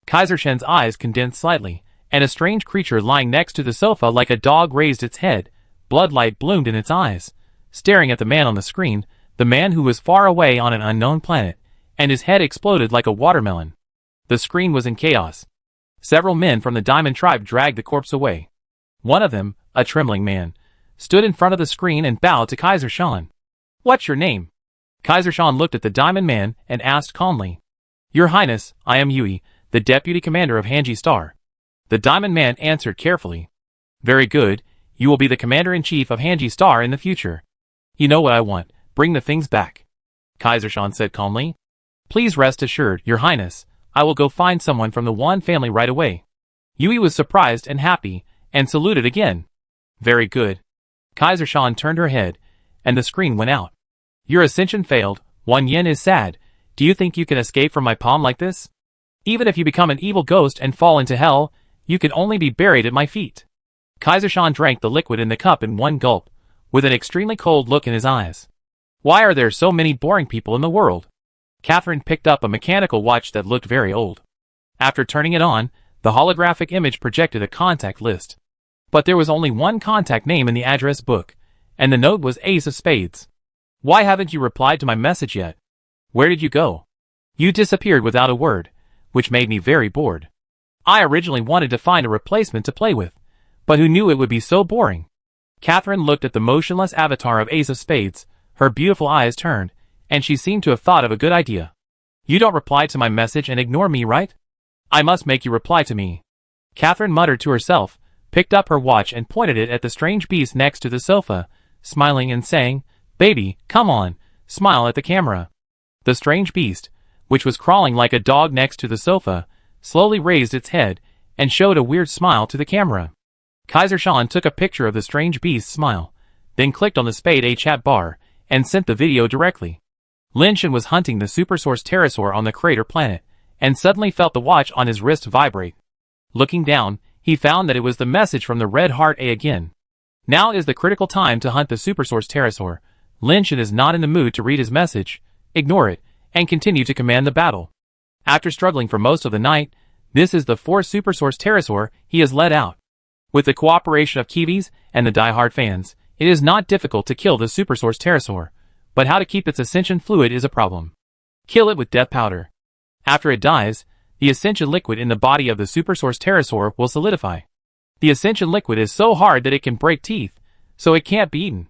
S1: Kaiser Shan's eyes condensed slightly, and a strange creature lying next to the sofa like a dog raised its head. Bloodlight bloomed in its eyes, staring at the man on the screen, the man who was far away on an unknown planet, and his head exploded like a watermelon. The screen was in chaos. Several men from the Diamond Tribe dragged the corpse away. One of them, a trembling man, stood in front of the screen and bowed to Kaiser Shan. "What's your name?" Kaiser Shan looked at the Diamond Man and asked calmly. "Your Highness, I am Yui, the Deputy Commander of Hanji Star." The Diamond Man answered carefully. "Very good, you will be the Commander-in-Chief of Hanji Star in the future. You know what I want, bring the things back," Kaiser Shan said calmly. "Please rest assured, Your Highness, I will go find someone from the Wan family right away." Yui was surprised and happy, and saluted again. "Very good." Kaiser Shan turned her head, and the screen went out. "Your ascension failed, Wan Yen is sad. Do you think you can escape from my palm like this? Even if you become an evil ghost and fall into hell, you can only be buried at my feet." Kaiser Shan drank the liquid in the cup in one gulp, with an extremely cold look in his eyes. Why are there so many boring people in the world? Catherine picked up a mechanical watch that looked very old. After turning it on, the holographic image projected a contact list. But there was only one contact name in the address book, and the note was Ace of Spades. "Why haven't you replied to my message yet? Where did you go? You disappeared without a word, which made me very bored. I originally wanted to find a replacement to play with, but who knew it would be so boring?" Catherine looked at the motionless avatar of Ace of Spades, her beautiful eyes turned, and she seemed to have thought of a good idea. "You don't reply to my message and ignore me, right? I must make you reply to me." Catherine muttered to herself, picked up her watch and pointed it at the strange beast next to the sofa, smiling and saying, "Baby, come on, smile at the camera." The strange beast, which was crawling like a dog next to the sofa, slowly raised its head and showed a weird smile to the camera. Kaiser Shan took a picture of the strange beast's smile, then clicked on the Spade A chat bar, and sent the video directly. Lin Shen was hunting the Supersource Pterosaur on the crater planet, and suddenly felt the watch on his wrist vibrate. Looking down, he found that it was the message from the Red Heart A again. Now is the critical time to hunt the Supersource Pterosaur. Lin Shen is not in the mood to read his message, ignore it, and continue to command the battle. After struggling for most of the night, this is the fourth Supersource Pterosaur he has led out. With the cooperation of Kiwis and the die-hard fans, it is not difficult to kill the Supersource Pterosaur, but how to keep its ascension fluid is a problem. Kill it with death powder. After it dies, the ascension liquid in the body of the Supersource Pterosaur will solidify. The ascension liquid is so hard that it can break teeth, so it can't be eaten.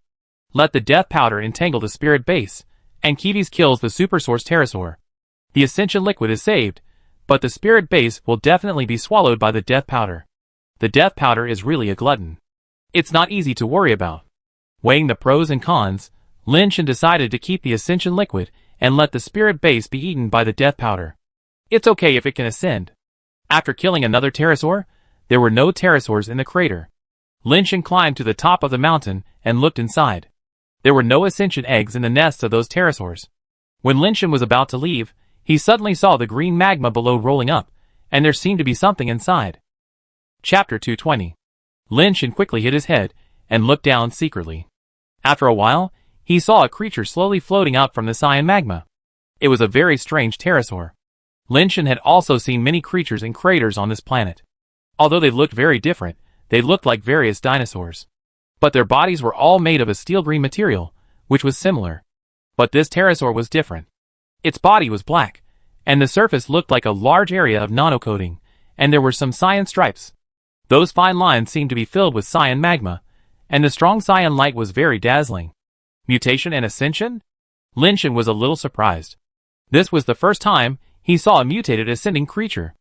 S1: Let the death powder entangle the spirit base, and Kiwis kills the Supersource Pterosaur. The ascension liquid is saved, but the spirit base will definitely be swallowed by the death powder. The death powder is really a glutton. It's not easy to worry about. Weighing the pros and cons, Lin Shen decided to keep the ascension liquid and let the spirit base be eaten by the death powder. It's okay if it can ascend. After killing another pterosaur, there were no pterosaurs in the crater. Lin Shen climbed to the top of the mountain and looked inside. There were no ascension eggs in the nests of those pterosaurs. When Lin Shen was about to leave, he suddenly saw the green magma below rolling up, and there seemed to be something inside. Chapter 220. Lin Shen quickly hid his head and looked down secretly. After a while, he saw a creature slowly floating out from the cyan magma. It was a very strange pterosaur. Lin Shen had also seen many creatures in craters on this planet. Although they looked very different, they looked like various dinosaurs. But their bodies were all made of a steel-green material, which was similar. But this pterosaur was different. Its body was black, and the surface looked like a large area of nano-coating, and there were some cyan stripes. Those fine lines seemed to be filled with cyan magma, and the strong cyan light was very dazzling. Mutation and ascension? Lin Shen was a little surprised. This was the first time he saw a mutated ascending creature.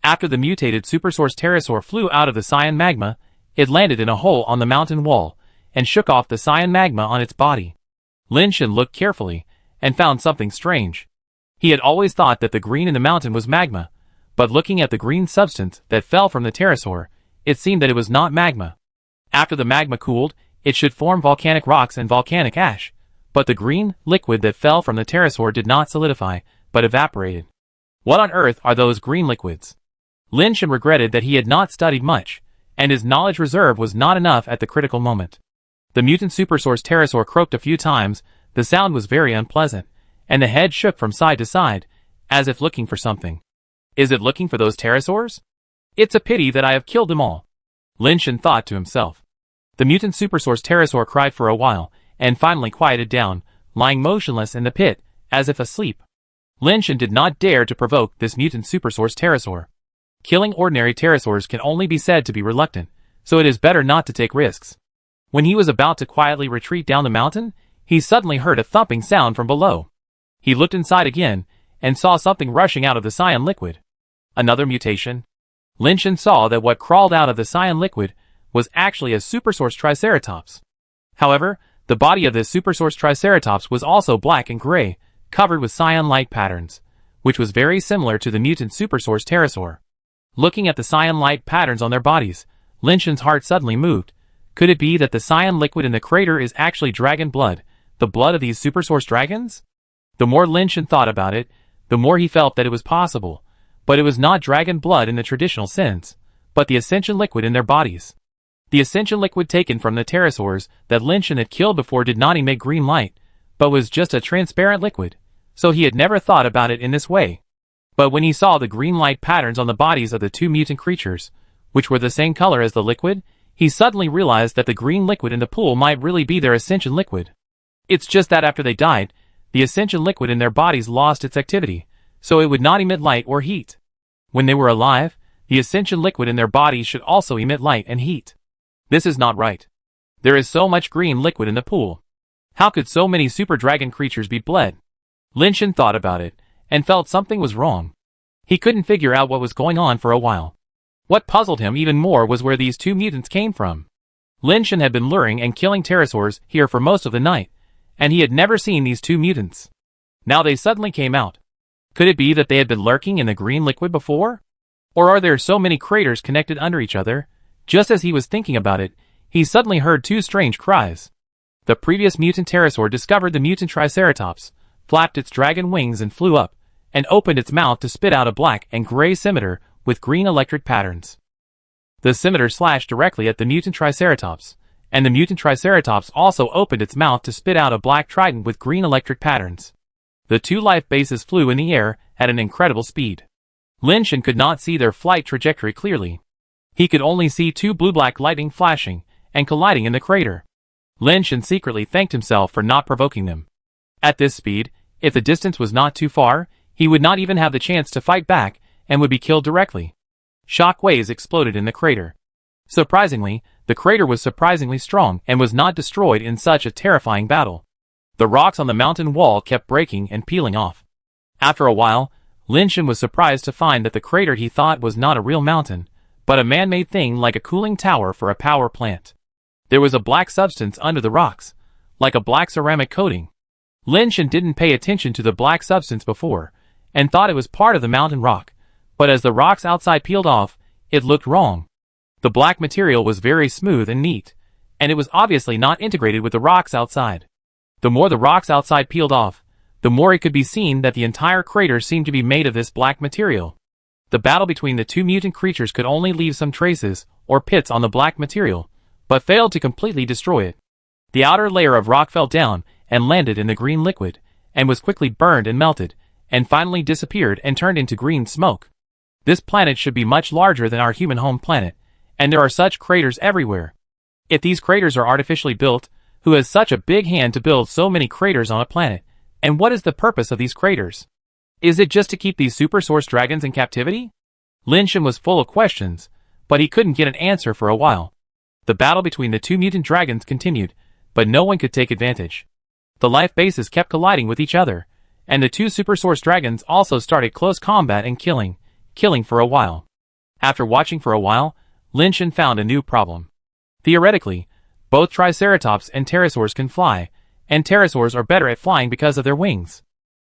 S1: After the mutated supersource pterosaur flew out of the cyan magma, it landed in a hole on the mountain wall, and shook off the cyan magma on its body. Lin Shen looked carefully, and found something strange. He had always thought that the green in the mountain was magma, but looking at the green substance that fell from the pterosaur, it seemed that it was not magma. After the magma cooled, it should form volcanic rocks and volcanic ash, but the green liquid that fell from the pterosaur did not solidify, but evaporated. What on earth are those green liquids? Lin Shen regretted that he had not studied much, and his knowledge reserve was not enough at the critical moment. The mutant supersource pterosaur croaked a few times, the sound was very unpleasant, and the head shook from side to side, as if looking for something. Is it looking for those pterosaurs? It's a pity that I have killed them all, Lin Shen thought to himself. The mutant supersource pterosaur cried for a while, and finally quieted down, lying motionless in the pit, as if asleep. Lin Shen did not dare to provoke this mutant supersource pterosaur. Killing ordinary pterosaurs can only be said to be reluctant, so it is better not to take risks. When he was about to quietly retreat down the mountain, he suddenly heard a thumping sound from below. He looked inside again, and saw something rushing out of the cyan liquid. Another mutation? Lin Shen saw that what crawled out of the cyan liquid was actually a supersource triceratops. However, the body of this supersource triceratops was also black and gray, covered with cyan light patterns, which was very similar to the mutant supersource pterosaur. Looking at the cyan light patterns on their bodies, Lin Shen's heart suddenly moved. Could it be that the cyan liquid in the crater is actually dragon blood, the blood of these supersource dragons? The more Lin Shen thought about it, the more he felt that it was possible, but it was not dragon blood in the traditional sense, but the ascension liquid in their bodies. The ascension liquid taken from the pterosaurs that Lin Shen had killed before did not emit green light, but was just a transparent liquid, so he had never thought about it in this way. But when he saw the green light patterns on the bodies of the two mutant creatures, which were the same color as the liquid, he suddenly realized that the green liquid in the pool might really be their ascension liquid. It's just that after they died, the ascension liquid in their bodies lost its activity, so it would not emit light or heat. When they were alive, the ascension liquid in their bodies should also emit light and heat. This is not right. There is so much green liquid in the pool. How could so many super dragon creatures be bled? Lin Shen thought about it, and felt something was wrong. He couldn't figure out what was going on for a while. What puzzled him even more was where these two mutants came from. Lin Shen had been luring and killing pterosaurs here for most of the night, and he had never seen these two mutants. Now they suddenly came out. Could it be that they had been lurking in the green liquid before? Or are there so many craters connected under each other? Just as he was thinking about it, he suddenly heard two strange cries. The previous mutant pterosaur discovered the mutant triceratops, flapped its dragon wings and flew up, and opened its mouth to spit out a black and gray scimitar with green electric patterns. The scimitar slashed directly at the mutant triceratops, and the mutant triceratops also opened its mouth to spit out a black trident with green electric patterns. The two life bases flew in the air at an incredible speed. Lin Shen could not see their flight trajectory clearly. He could only see two blue-black lightning flashing and colliding in the crater. Lin Shen secretly thanked himself for not provoking them. At this speed, if the distance was not too far, he would not even have the chance to fight back and would be killed directly. Shock waves exploded in the crater. Surprisingly, the crater was surprisingly strong and was not destroyed in such a terrifying battle. The rocks on the mountain wall kept breaking and peeling off. After a while, Lin Shen was surprised to find that the crater he thought was not a real mountain, but a man-made thing like a cooling tower for a power plant. There was a black substance under the rocks, like a black ceramic coating. Lin Shen didn't pay attention to the black substance before, and thought it was part of the mountain rock, but as the rocks outside peeled off, it looked wrong. The black material was very smooth and neat, and it was obviously not integrated with the rocks outside. The more the rocks outside peeled off, the more it could be seen that the entire crater seemed to be made of this black material. The battle between the two mutant creatures could only leave some traces, or pits on the black material, but failed to completely destroy it. The outer layer of rock fell down and landed in the green liquid, and was quickly burned and melted, and finally disappeared and turned into green smoke. This planet should be much larger than our human home planet, and there are such craters everywhere. If these craters are artificially built, who has such a big hand to build so many craters on a planet, and what is the purpose of these craters? Is it just to keep these super source dragons in captivity? Lin Shen was full of questions, but he couldn't get an answer for a while. The battle between the two mutant dragons continued, but no one could take advantage. The life bases kept colliding with each other, and the two super source dragons also started close combat and killing for a while. After watching for a while, Lin Shen found a new problem. Theoretically, both Triceratops and pterosaurs can fly, and pterosaurs are better at flying because of their wings.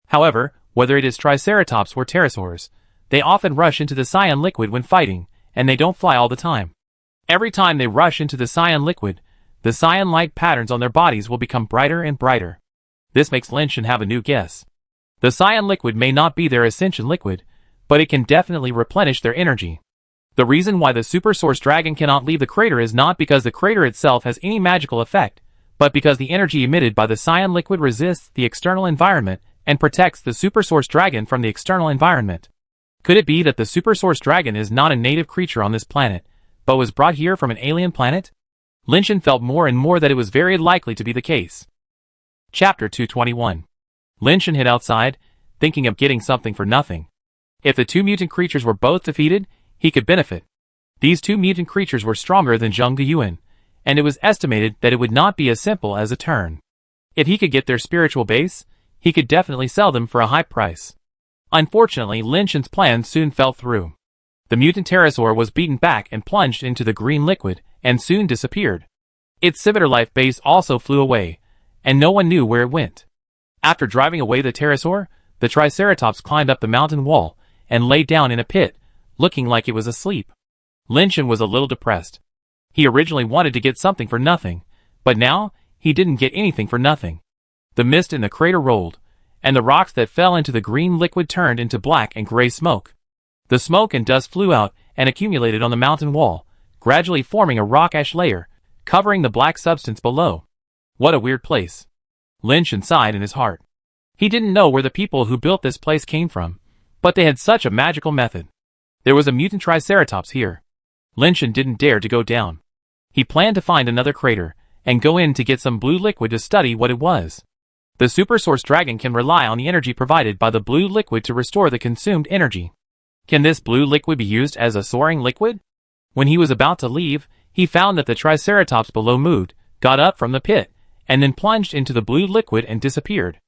S1: However, whether it is Triceratops or pterosaurs, they often rush into the cyan liquid when fighting, and they don't fly all the time. Every time they rush into the cyan liquid, the cyan light patterns on their bodies will become brighter and brighter. This makes Lin Shen have a new guess. The cyan liquid may not be their ascension liquid, but it can definitely replenish their energy. The reason why the super source dragon cannot leave the crater is not because the crater itself has any magical effect, but because the energy emitted by the cyan liquid resists the external environment and protects the super source dragon from the external environment. Could it be that the super source dragon is not a native creature on this planet, but was brought here from an alien planet? Lin Shen felt more and more that it was very likely to be the case. Chapter 221. Lin Shen hid outside, thinking of getting something for nothing. If the two mutant creatures were both defeated, he could benefit. These two mutant creatures were stronger than Zheng Guyuan, and it was estimated that it would not be as simple as a turn. If he could get their spiritual base, he could definitely sell them for a high price. Unfortunately, Lin Shen's plan soon fell through. The mutant pterosaur was beaten back and plunged into the green liquid, and soon disappeared. Its scimitar life base also flew away, and no one knew where it went. After driving away the pterosaur, the Triceratops climbed up the mountain wall and lay down in a pit, looking like it was asleep. Lin Shen was a little depressed. He originally wanted to get something for nothing, but now, he didn't get anything for nothing. The mist in the crater rolled, and the rocks that fell into the green liquid turned into black and gray smoke. The smoke and dust flew out and accumulated on the mountain wall, gradually forming a rock ash layer, covering the black substance below. What a weird place. Lin Shen sighed in his heart. He didn't know where the people who built this place came from, but they had such a magical method. There was a mutant Triceratops here. Lin Shen didn't dare to go down. He planned to find another crater, and go in to get some blue liquid to study what it was. The super source dragon can rely on the energy provided by the blue liquid to restore the consumed energy. Can this blue liquid be used as a soaring liquid? When he was about to leave, he found that the Triceratops below moved, got up from the pit, and then plunged into the blue liquid and disappeared.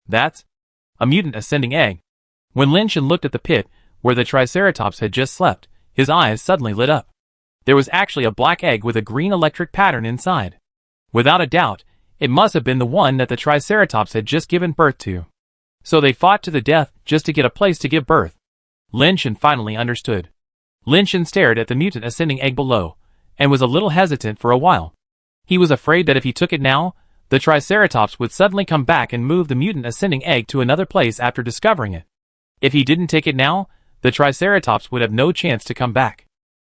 S1: That's a mutant ascending egg. When Lin Shen looked at the pit, where the Triceratops had just slept, his eyes suddenly lit up. There was actually a black egg with a green electric pattern inside. Without a doubt, it must have been the one that the Triceratops had just given birth to. So they fought to the death just to get a place to give birth. Lin Shen finally understood. Lin Shen stared at the mutant ascending egg below, and was a little hesitant for a while. He was afraid that if he took it now, the Triceratops would suddenly come back and move the mutant ascending egg to another place after discovering it. If he didn't take it now, the Triceratops would have no chance to come back.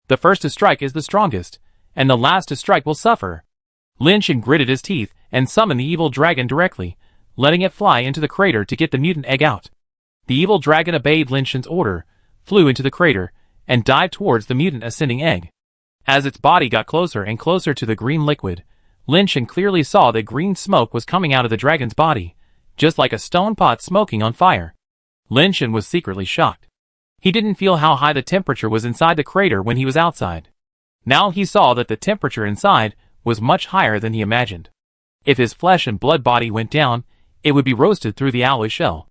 S1: The first to strike is the strongest, and the last to strike will suffer. Lin Shen gritted his teeth and summoned the evil dragon directly, letting it fly into the crater to get the mutant egg out. The evil dragon obeyed Lin Shen's order, flew into the crater, and dived towards the mutant ascending egg. As its body got closer and closer to the green liquid, Lin Shen clearly saw that green smoke was coming out of the dragon's body, just like a stone pot smoking on fire. Lin Shen was secretly shocked. He didn't feel how high the temperature was inside the crater when he was outside. Now he saw that the temperature inside was much higher than he imagined. If his flesh and blood body went down, it would be roasted through the alloy shell.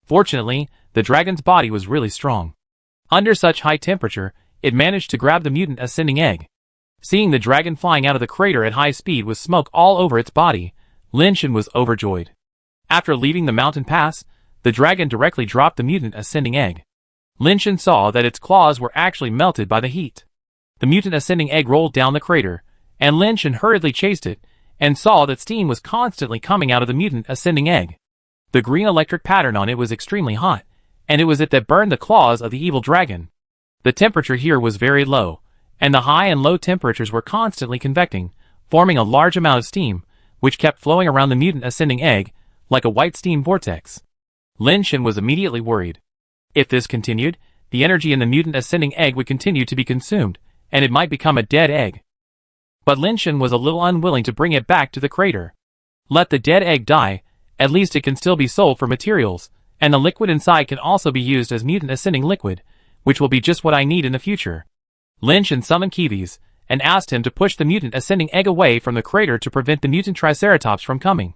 S1: Fortunately, the dragon's body was really strong. Under such high temperature, it managed to grab the mutant ascending egg. Seeing the dragon flying out of the crater at high speed with smoke all over its body, Lin Shen was overjoyed. After leaving the mountain pass, the dragon directly dropped the mutant ascending egg. Lin Shen saw that its claws were actually melted by the heat. The mutant ascending egg rolled down the crater, and Lin Shen hurriedly chased it, and saw that steam was constantly coming out of the mutant ascending egg. The green electric pattern on it was extremely hot, and it was it that burned the claws of the evil dragon. The temperature here was very low, and the high and low temperatures were constantly convecting, forming a large amount of steam, which kept flowing around the mutant ascending egg, like a white steam vortex. Lin Shen was immediately worried. If this continued, the energy in the mutant ascending egg would continue to be consumed, and it might become a dead egg. But Lin Shen was a little unwilling to bring it back to the crater. Let the dead egg die, at least it can still be sold for materials, And the liquid inside can also be used as mutant ascending liquid, which will be just what I need in the future. Lin Shen summoned Kivis, and asked him to push the mutant ascending egg away from the crater to prevent the mutant Triceratops from coming.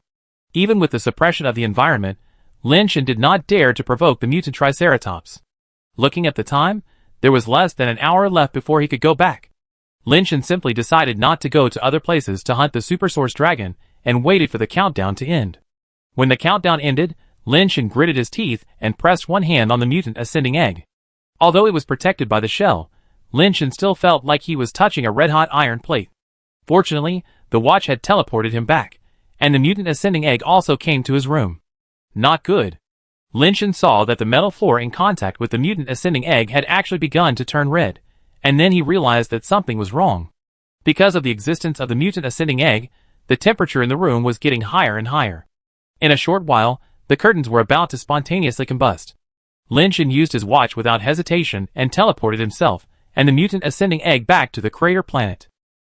S1: Even with the suppression of the environment, Lin Shen did not dare to provoke the mutant Triceratops. Looking at the time, there was less than an hour left before he could go back. Lin Shen simply decided not to go to other places to hunt the Super Source Dragon, and waited for the countdown to end. When the countdown ended, Lin Shen gritted his teeth and pressed one hand on the mutant ascending egg. Although it was protected by the shell, Lin Shen still felt like he was touching a red-hot iron plate. Fortunately, the watch had teleported him back, and the mutant ascending egg also came to his room. Not good. Lin Shen saw that the metal floor in contact with the mutant ascending egg had actually begun to turn red, and then he realized that something was wrong. Because of the existence of the mutant ascending egg, the temperature in the room was getting higher and higher. In a short while, the curtains were about to spontaneously combust. Lin Shen used his watch without hesitation and teleported himself and the mutant ascending egg back to the crater planet.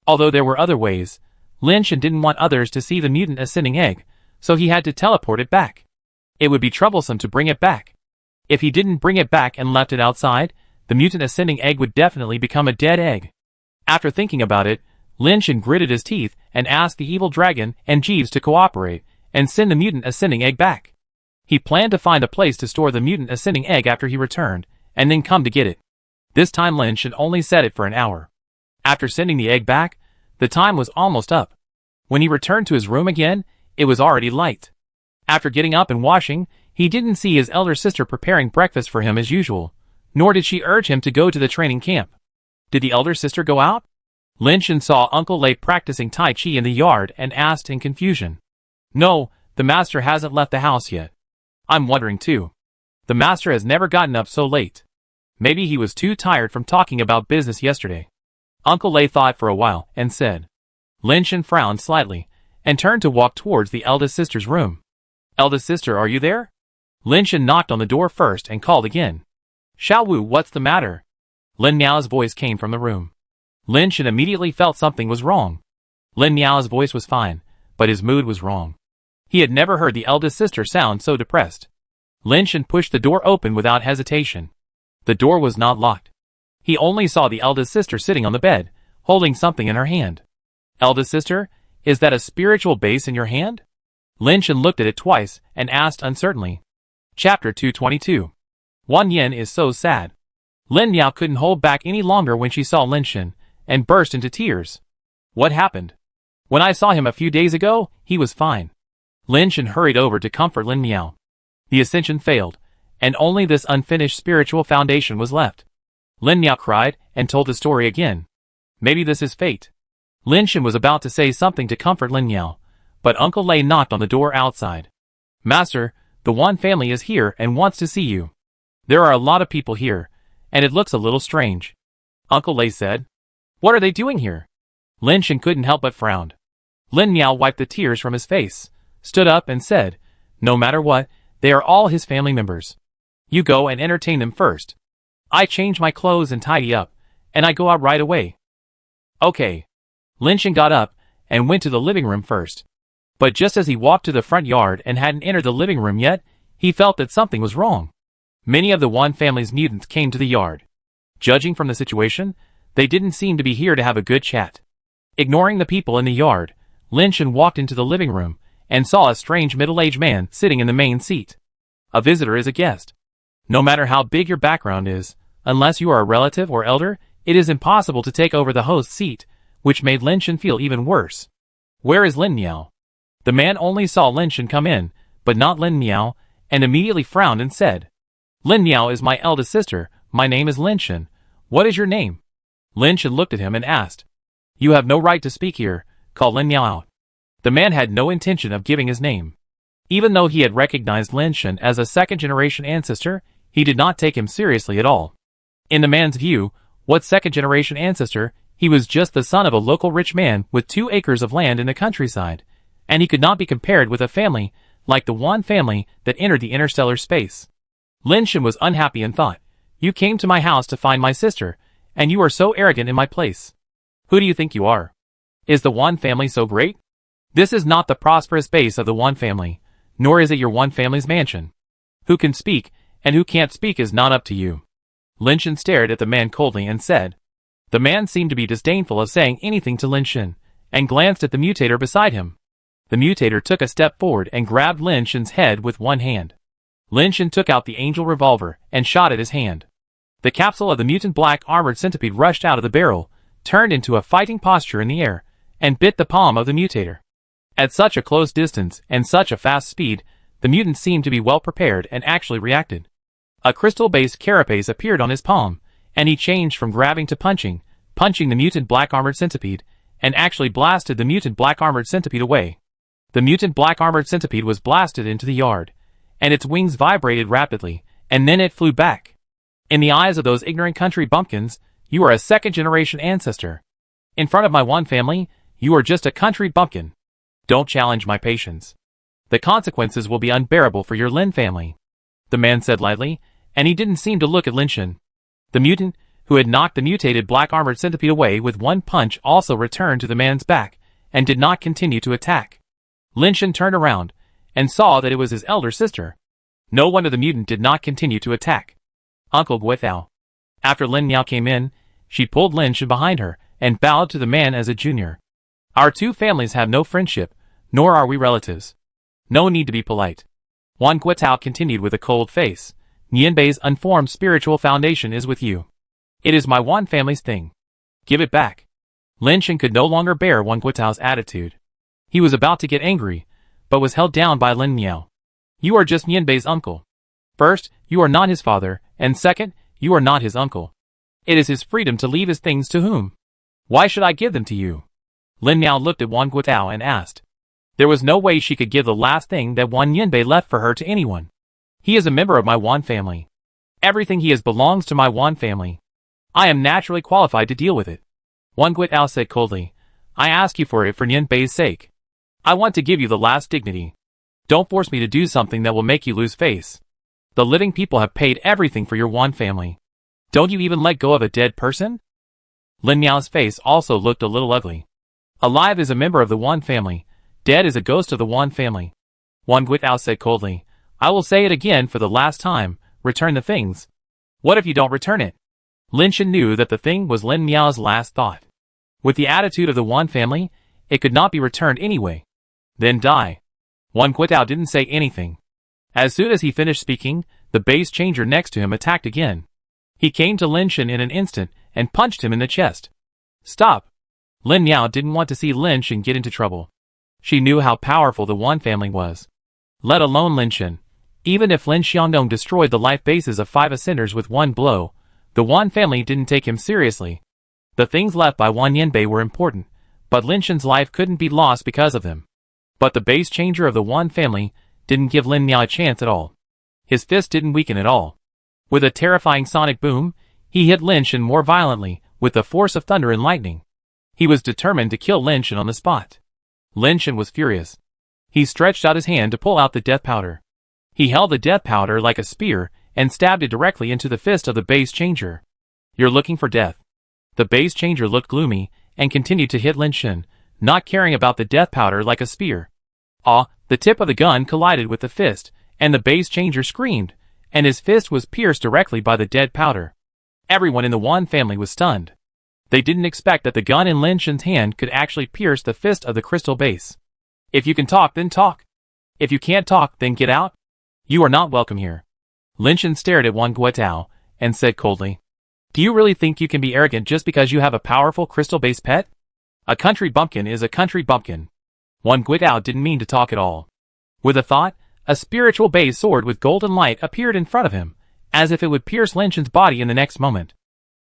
S1: Although there were other ways, Lin Shen didn't want others to see the mutant ascending egg, so he had to teleport it back. It would be troublesome to bring it back. If he didn't bring it back and left it outside, the mutant ascending egg would definitely become a dead egg. After thinking about it, Lin Shen gritted his teeth and asked the evil dragon and Jeeves to cooperate and send the mutant ascending egg back. He planned to find a place to store the mutant ascending egg after he returned, and then come to get it. This time Lin Shen only set it for an hour. After sending the egg back, the time was almost up. When he returned to his room again, it was already light. After getting up and washing, he didn't see his elder sister preparing breakfast for him as usual, nor did she urge him to go to the training camp. Did the elder sister go out? Lin Shen saw Uncle Lei practicing Tai Chi in the yard and asked in confusion. No, the master hasn't left the house yet. I'm wondering too. The master has never gotten up so late. Maybe he was too tired from talking about business yesterday. Uncle Lei thought for a while and said. Lin Shen frowned slightly and turned to walk towards the eldest sister's room. Eldest sister, are you there? Lin Shen knocked on the door first and called again. Xiao Wu, what's the matter? Lin Miao's voice came from the room. Lin Shen immediately felt something was wrong. Lin Miao's voice was fine, but his mood was wrong. He had never heard the eldest sister sound so depressed. Lin Shen pushed the door open without hesitation. The door was not locked. He only saw the eldest sister sitting on the bed, holding something in her hand. Eldest sister, is that a spiritual base in your hand? Lin Shen looked at it twice and asked uncertainly. Chapter 222. Wan Yin is so sad. Lin Miao couldn't hold back any longer when she saw Lin Shen, and burst into tears. What happened? When I saw him a few days ago, he was fine. Lin Shen hurried over to comfort Lin Miao. The ascension failed, and only this unfinished spiritual foundation was left. Lin Miao cried and told the story again. Maybe this is fate. Lin Shen was about to say something to comfort Lin Miao, but Uncle Lei knocked on the door outside. Master, the Wan family is here and wants to see you. There are a lot of people here, and it looks a little strange. Uncle Lei said. What are they doing here? Lin Shen couldn't help but frown. Lin Miao wiped the tears from his face, stood up and said, no matter what, they are all his family members. You go and entertain them first. I change my clothes and tidy up, and I go out right away. Okay. Lin Shen got up and went to the living room first. But just as he walked to the front yard and hadn't entered the living room yet, he felt that something was wrong. Many of the Wan family's mutants came to the yard. Judging from the situation, they didn't seem to be here to have a good chat. Ignoring the people in the yard, Lin Shen walked into the living room and saw a strange middle-aged man sitting in the main seat. A visitor is a guest. No matter how big your background is, unless you are a relative or elder, it is impossible to take over the host's seat, which made Lin Shen feel even worse. Where is Lin Miao? The man only saw Lin Shen come in, but not Lin Miao, and immediately frowned and said, Lin Miao is my eldest sister, my name is Lin Shen. What is your name? Lin Shen looked at him and asked. You have no right to speak here, call Lin Miao out. The man had no intention of giving his name. Even though he had recognized Lin Shen as a second-generation ancestor, he did not take him seriously at all. In the man's view, what second-generation ancestor, he was just the son of a local rich man with 2 acres of land in the countryside, and he could not be compared with a family like the Wan family that entered the interstellar space. Lin Shen was unhappy and thought, you came to my house to find my sister, and you are so arrogant in my place. Who do you think you are? Is the Wan family so great? This is not the prosperous base of the Wan family, nor is it your Wan family's mansion. Who can speak, and who can't speak is not up to you. Lin Shen stared at the man coldly and said. The man seemed to be disdainful of saying anything to Lin Shen, and glanced at the mutator beside him. The mutator took a step forward and grabbed Lin Shen's head with one hand. Lin Shen took out the angel revolver and shot at his hand. The capsule of the mutant black armored centipede rushed out of the barrel, turned into a fighting posture in the air, and bit the palm of the mutator. At such a close distance and such a fast speed, the mutant seemed to be well prepared and actually reacted. A crystal-based carapace appeared on his palm, and he changed from grabbing to punching the mutant black armored centipede, and actually blasted the mutant black armored centipede away. The mutant black armored centipede was blasted into the yard, and its wings vibrated rapidly, and then it flew back. In the eyes of those ignorant country bumpkins, you are a second-generation ancestor. In front of my Wan family, you are just a country bumpkin. Don't challenge my patience. The consequences will be unbearable for your Lin family, the man said lightly, and he didn't seem to look at Lin Shen. The mutant, who had knocked the mutated black armored centipede away with one punch, also returned to the man's back, and did not continue to attack. Lin Shen turned around, and saw that it was his elder sister. No wonder the mutant did not continue to attack. Uncle Guethao. After Lin Miao came in, she pulled Lin Shen behind her, and bowed to the man as a junior. Our two families have no friendship, nor are we relatives. No need to be polite. Wan Guetao continued with a cold face. Nianbei's unformed spiritual foundation is with you. It is my Wan family's thing. Give it back. Lin Shen could no longer bear Wan Guetao's attitude. He was about to get angry, but was held down by Lin Miao. You are just Nianbei's uncle. First, you are not his father, and second, you are not his uncle. It is his freedom to leave his things to whom? Why should I give them to you? Lin Miao looked at Wan Guetao and asked. There was no way she could give the last thing that Wan Nianbei left for her to anyone. He is a member of my Wan family. Everything he has belongs to my Wan family. I am naturally qualified to deal with it. Wan Guetao said coldly. I ask you for it for Nianbei's sake. I want to give you the last dignity. Don't force me to do something that will make you lose face. The living people have paid everything for your Wan family. Don't you even let go of a dead person? Lin Miao's face also looked a little ugly. Alive is a member of the Wan family. Dead is a ghost of the Wan family. Wan Guetao said coldly. I will say it again for the last time. Return the things. What if you don't return it? Lin Shen knew that the thing was Lin Miao's last thought. With the attitude of the Wan family, it could not be returned anyway. Then die. Wan Guetao didn't say anything. As soon as he finished speaking, the base changer next to him attacked again. He came to Lin Shen in an instant and punched him in the chest. Stop! Lin Miao didn't want to see Lin Shen get into trouble. She knew how powerful the Wan family was. Let alone Lin Shen. Even if Lin Xiaodong destroyed the life bases of 5 ascenders with one blow, the Wan family didn't take him seriously. The things left by Wan Nianbei were important, but Lin Shen's life couldn't be lost because of them. But the base changer of the Wan family didn't give Lin Miao a chance at all. His fist didn't weaken at all. With a terrifying sonic boom, he hit Lin Shen more violently, with the force of thunder and lightning. He was determined to kill Lin Shen on the spot. Lin Shen was furious. He stretched out his hand to pull out the death powder. He held the death powder like a spear and stabbed it directly into the fist of the base changer. You're looking for death. The base changer looked gloomy and continued to hit Lin Shen, not caring about the death powder like a spear. The tip of the gun collided with the fist, and the base changer screamed, and his fist was pierced directly by the dead powder. Everyone in the Wan family was stunned. They didn't expect that the gun in Lin Shen's hand could actually pierce the fist of the crystal base. If you can talk, then talk. If you can't talk, then get out. You are not welcome here. Lin Shen stared at Wan Guetao and said coldly. Do you really think you can be arrogant just because you have a powerful crystal-based pet? A country bumpkin is a country bumpkin. Wan Guetao didn't mean to talk at all. With a thought, a spiritual base sword with golden light appeared in front of him, as if it would pierce Lin Shen's body in the next moment.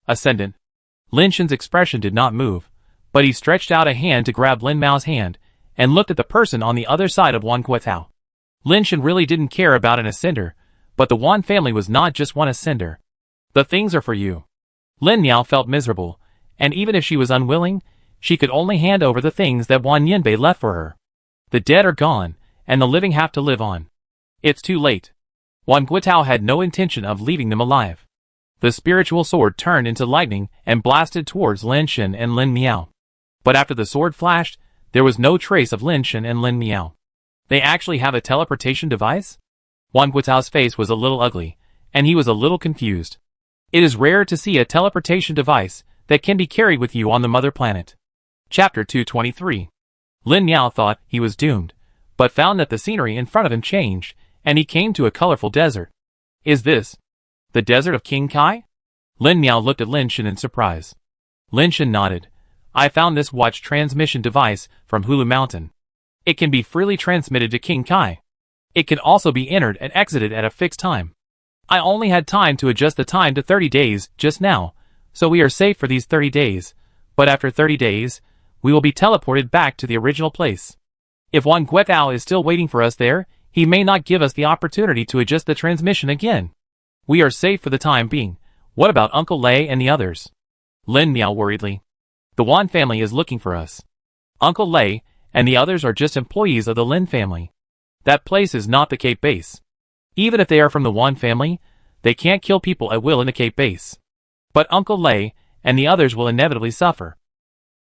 S1: Ascendant. Lin Shen's expression did not move, but he stretched out a hand to grab Lin Miao's hand, and looked at the person on the other side of Wan Guetao. Lin Shen really didn't care about an ascender, but the Wan family was not just one ascender. The things are for you. Lin Miao felt miserable, and even if she was unwilling, she could only hand over the things that Wan Nianbei left for her. The dead are gone, and the living have to live on. It's too late. Wan Guetao had no intention of leaving them alive. The spiritual sword turned into lightning and blasted towards Lin Shen and Lin Miao. But after the sword flashed, there was no trace of Lin Shen and Lin Miao. They actually have a teleportation device? Wang Guotao's face was a little ugly, and he was a little confused. It is rare to see a teleportation device that can be carried with you on the mother planet. Chapter 223. Lin Miao thought he was doomed, but found that the scenery in front of him changed, and he came to a colorful desert. Is this the desert of King Kai? Lin Miao looked at Lin Shen in surprise. Lin Shen nodded. I found this watch transmission device from Hulu Mountain. It can be freely transmitted to King Kai. It can also be entered and exited at a fixed time. I only had time to adjust the time to 30 days just now, so we are safe for these 30 days, but after 30 days, we will be teleported back to the original place. If Wang Guetao is still waiting for us there, he may not give us the opportunity to adjust the transmission again. We are safe for the time being. What about Uncle Lei and the others? Lin Miao worriedly. The Wan family is looking for us. Uncle Lei and the others are just employees of the Lin family. That place is not the Cape base. Even if they are from the Wan family, they can't kill people at will in the Cape base. But Uncle Lei and the others will inevitably suffer.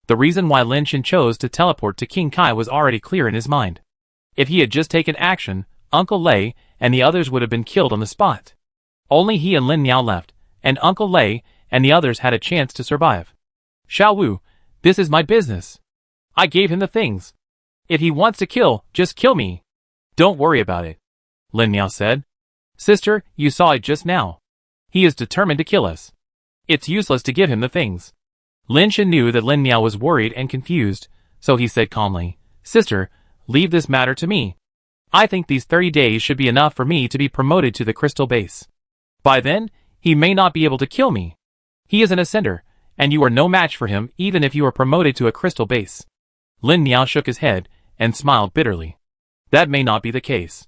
S1: The reason why Lin Shen chose to teleport to King Kai was already clear in his mind. If he had just taken action, Uncle Lei and the others would have been killed on the spot. Only he and Lin Miao left, and Uncle Lei and the others had a chance to survive. Xiao Wu, this is my business. I gave him the things. If he wants to kill, just kill me. Don't worry about it, Lin Miao said. Sister, you saw it just now. He is determined to kill us. It's useless to give him the things. Lin Shen knew that Lin Miao was worried and confused, so he said calmly, Sister, leave this matter to me. I think these 30 days should be enough for me to be promoted to the crystal base. By then, he may not be able to kill me. He is an ascender, and you are no match for him even if you are promoted to a crystal base. Lin Miao shook his head and smiled bitterly. That may not be the case.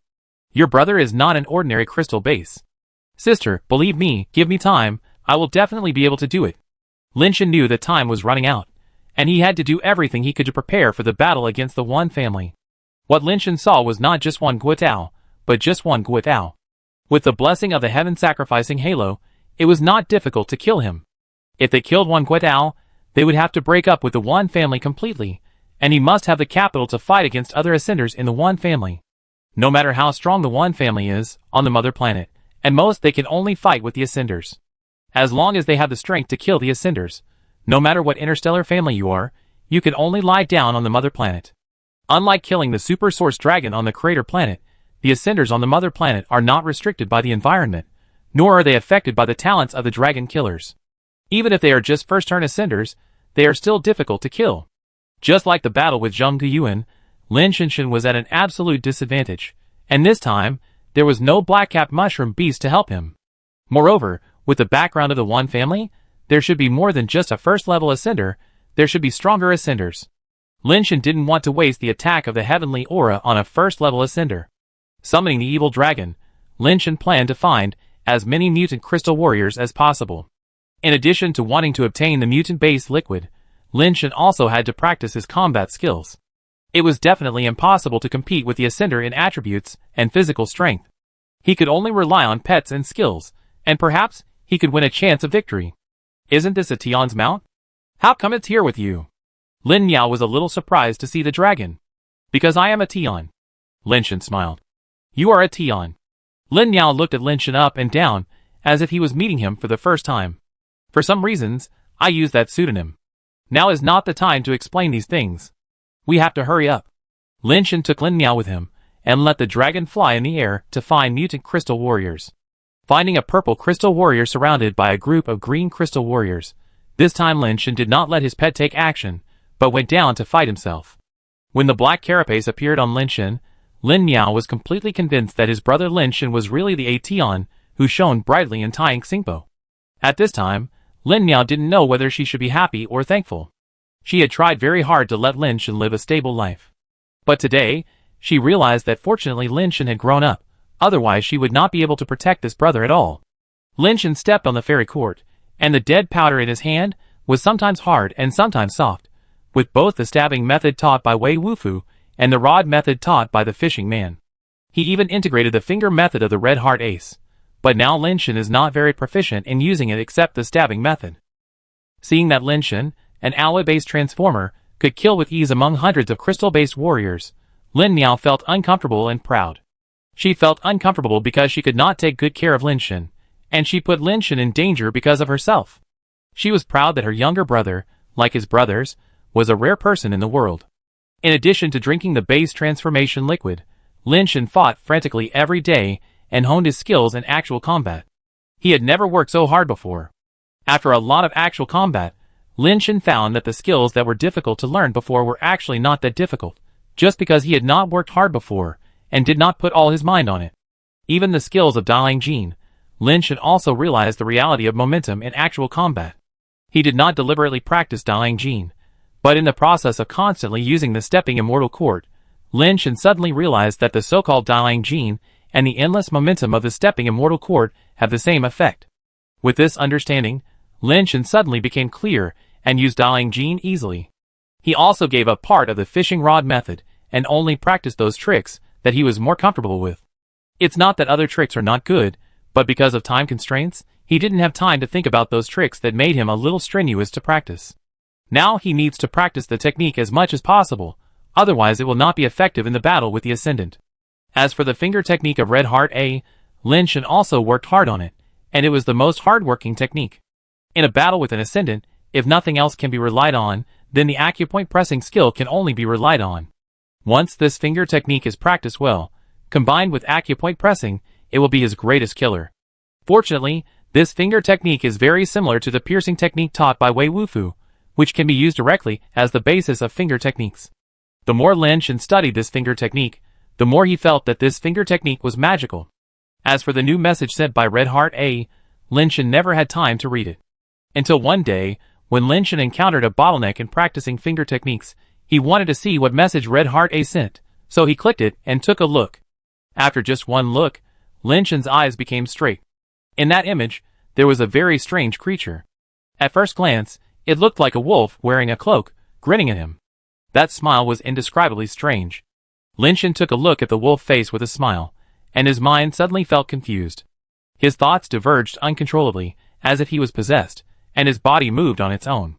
S1: Your brother is not an ordinary crystal base. Sister, believe me, give me time, I will definitely be able to do it. Lin Shen knew that time was running out, and he had to do everything he could to prepare for the battle against the Wan family. What Lin Shen saw was not just Wang Guetao, but just Wang Guetao. With the blessing of the heaven-sacrificing halo, it was not difficult to kill him. If they killed Wang Guetao, they would have to break up with the Wan family completely, and he must have the capital to fight against other ascenders in the Wan family. No matter how strong the Wan family is on the mother planet, at most they can only fight with the ascenders. As long as they have the strength to kill the ascenders, no matter what interstellar family you are, you can only lie down on the mother planet. Unlike killing the super source dragon on the crater planet, the ascenders on the mother planet are not restricted by the environment, nor are they affected by the talents of the dragon killers. Even if they are just first-turn ascenders, they are still difficult to kill. Just like the battle with Zheng Guyuan, Lin Shen was at an absolute disadvantage, and this time, there was no black-capped mushroom beast to help him. Moreover, with the background of the Wan family, there should be more than just a first-level ascender, there should be stronger ascenders. Lin Shen didn't want to waste the attack of the heavenly aura on a first-level ascender. Summoning the evil dragon, Lin Shen planned to find as many mutant crystal warriors as possible. In addition to wanting to obtain the mutant-based liquid, Lin Shen also had to practice his combat skills. It was definitely impossible to compete with the ascender in attributes and physical strength. He could only rely on pets and skills, and perhaps he could win a chance of victory. Isn't this a Tion's mount? How come it's here with you? Lin Miao was a little surprised to see the dragon. Because I am a Tion. Lin Shen smiled. You are a Tion. Lin Miao looked at Lin Shen up and down, as if he was meeting him for the first time. For some reasons, I use that pseudonym. Now is not the time to explain these things. We have to hurry up. Lin Shen took Lin Miao with him, and let the dragon fly in the air to find mutant crystal warriors. Finding a purple crystal warrior surrounded by a group of green crystal warriors, this time Lin Shen did not let his pet take action, but went down to fight himself. When the black carapace appeared on Lin Shen, Lin Miao was completely convinced that his brother Lin Shen was really the Ation who shone brightly in Taiying Xingpo. At this time, Lin Miao didn't know whether she should be happy or thankful. She had tried very hard to let Lin Shen live a stable life. But today, she realized that fortunately Lin Shen had grown up, otherwise she would not be able to protect this brother at all. Lin Shen stepped on the fairy court, and the dead powder in his hand was sometimes hard and sometimes soft, with both the stabbing method taught by Wei Wufu and the rod method taught by the fishing man. He even integrated the finger method of the red heart ace, but now Lin Shen is not very proficient in using it except the stabbing method. Seeing that Lin Shen, an alloy-based transformer, could kill with ease among hundreds of crystal-based warriors, Lin Miao felt uncomfortable and proud. She felt uncomfortable because she could not take good care of Lin Shen, and she put Lin Shen in danger because of herself. She was proud that her younger brother, like his brothers, was a rare person in the world. In addition to drinking the base transformation liquid, Lin Shen fought frantically every day and honed his skills in actual combat. He had never worked so hard before. After a lot of actual combat, Lin Shen found that the skills that were difficult to learn before were actually not that difficult, just because he had not worked hard before and did not put all his mind on it. Even the skills of Dalang Jin, Lin Shen also realized the reality of momentum in actual combat. He did not deliberately practice Dalang Jin, but in the process of constantly using the stepping immortal cord, Lin Shen suddenly realized that the so-called Dalang Jin and the endless momentum of the stepping immortal cord have the same effect. With this understanding, Lin Shen suddenly became clear and used Dalang Jin easily. He also gave up part of the fishing rod method and only practiced those tricks that he was more comfortable with. It's not that other tricks are not good, but because of time constraints, he didn't have time to think about those tricks that made him a little strenuous to practice. Now he needs to practice the technique as much as possible, otherwise it will not be effective in the battle with the Ascendant. As for the finger technique of Red Heart A, Lin Shen also worked hard on it, and it was the most hard-working technique. In a battle with an Ascendant, if nothing else can be relied on, then the acupoint pressing skill can only be relied on. Once this finger technique is practiced well, combined with acupoint pressing, it will be his greatest killer. Fortunately, this finger technique is very similar to the piercing technique taught by Wei Wufu, which can be used directly as the basis of finger techniques. The more Lin Shen studied this finger technique, the more he felt that this finger technique was magical. As for the new message sent by Red Heart A, Lin Shen never had time to read it. Until one day, when Lin Shen encountered a bottleneck in practicing finger techniques, he wanted to see what message Red Heart A sent, so he clicked it and took a look. After just one look, Lin Shen's eyes became straight. In that image, there was a very strange creature. At first glance, it looked like a wolf wearing a cloak, grinning at him. That smile was indescribably strange. Lin Shen took a look at the wolf face with a smile, and his mind suddenly felt confused. His thoughts diverged uncontrollably, as if he was possessed, and his body moved on its own.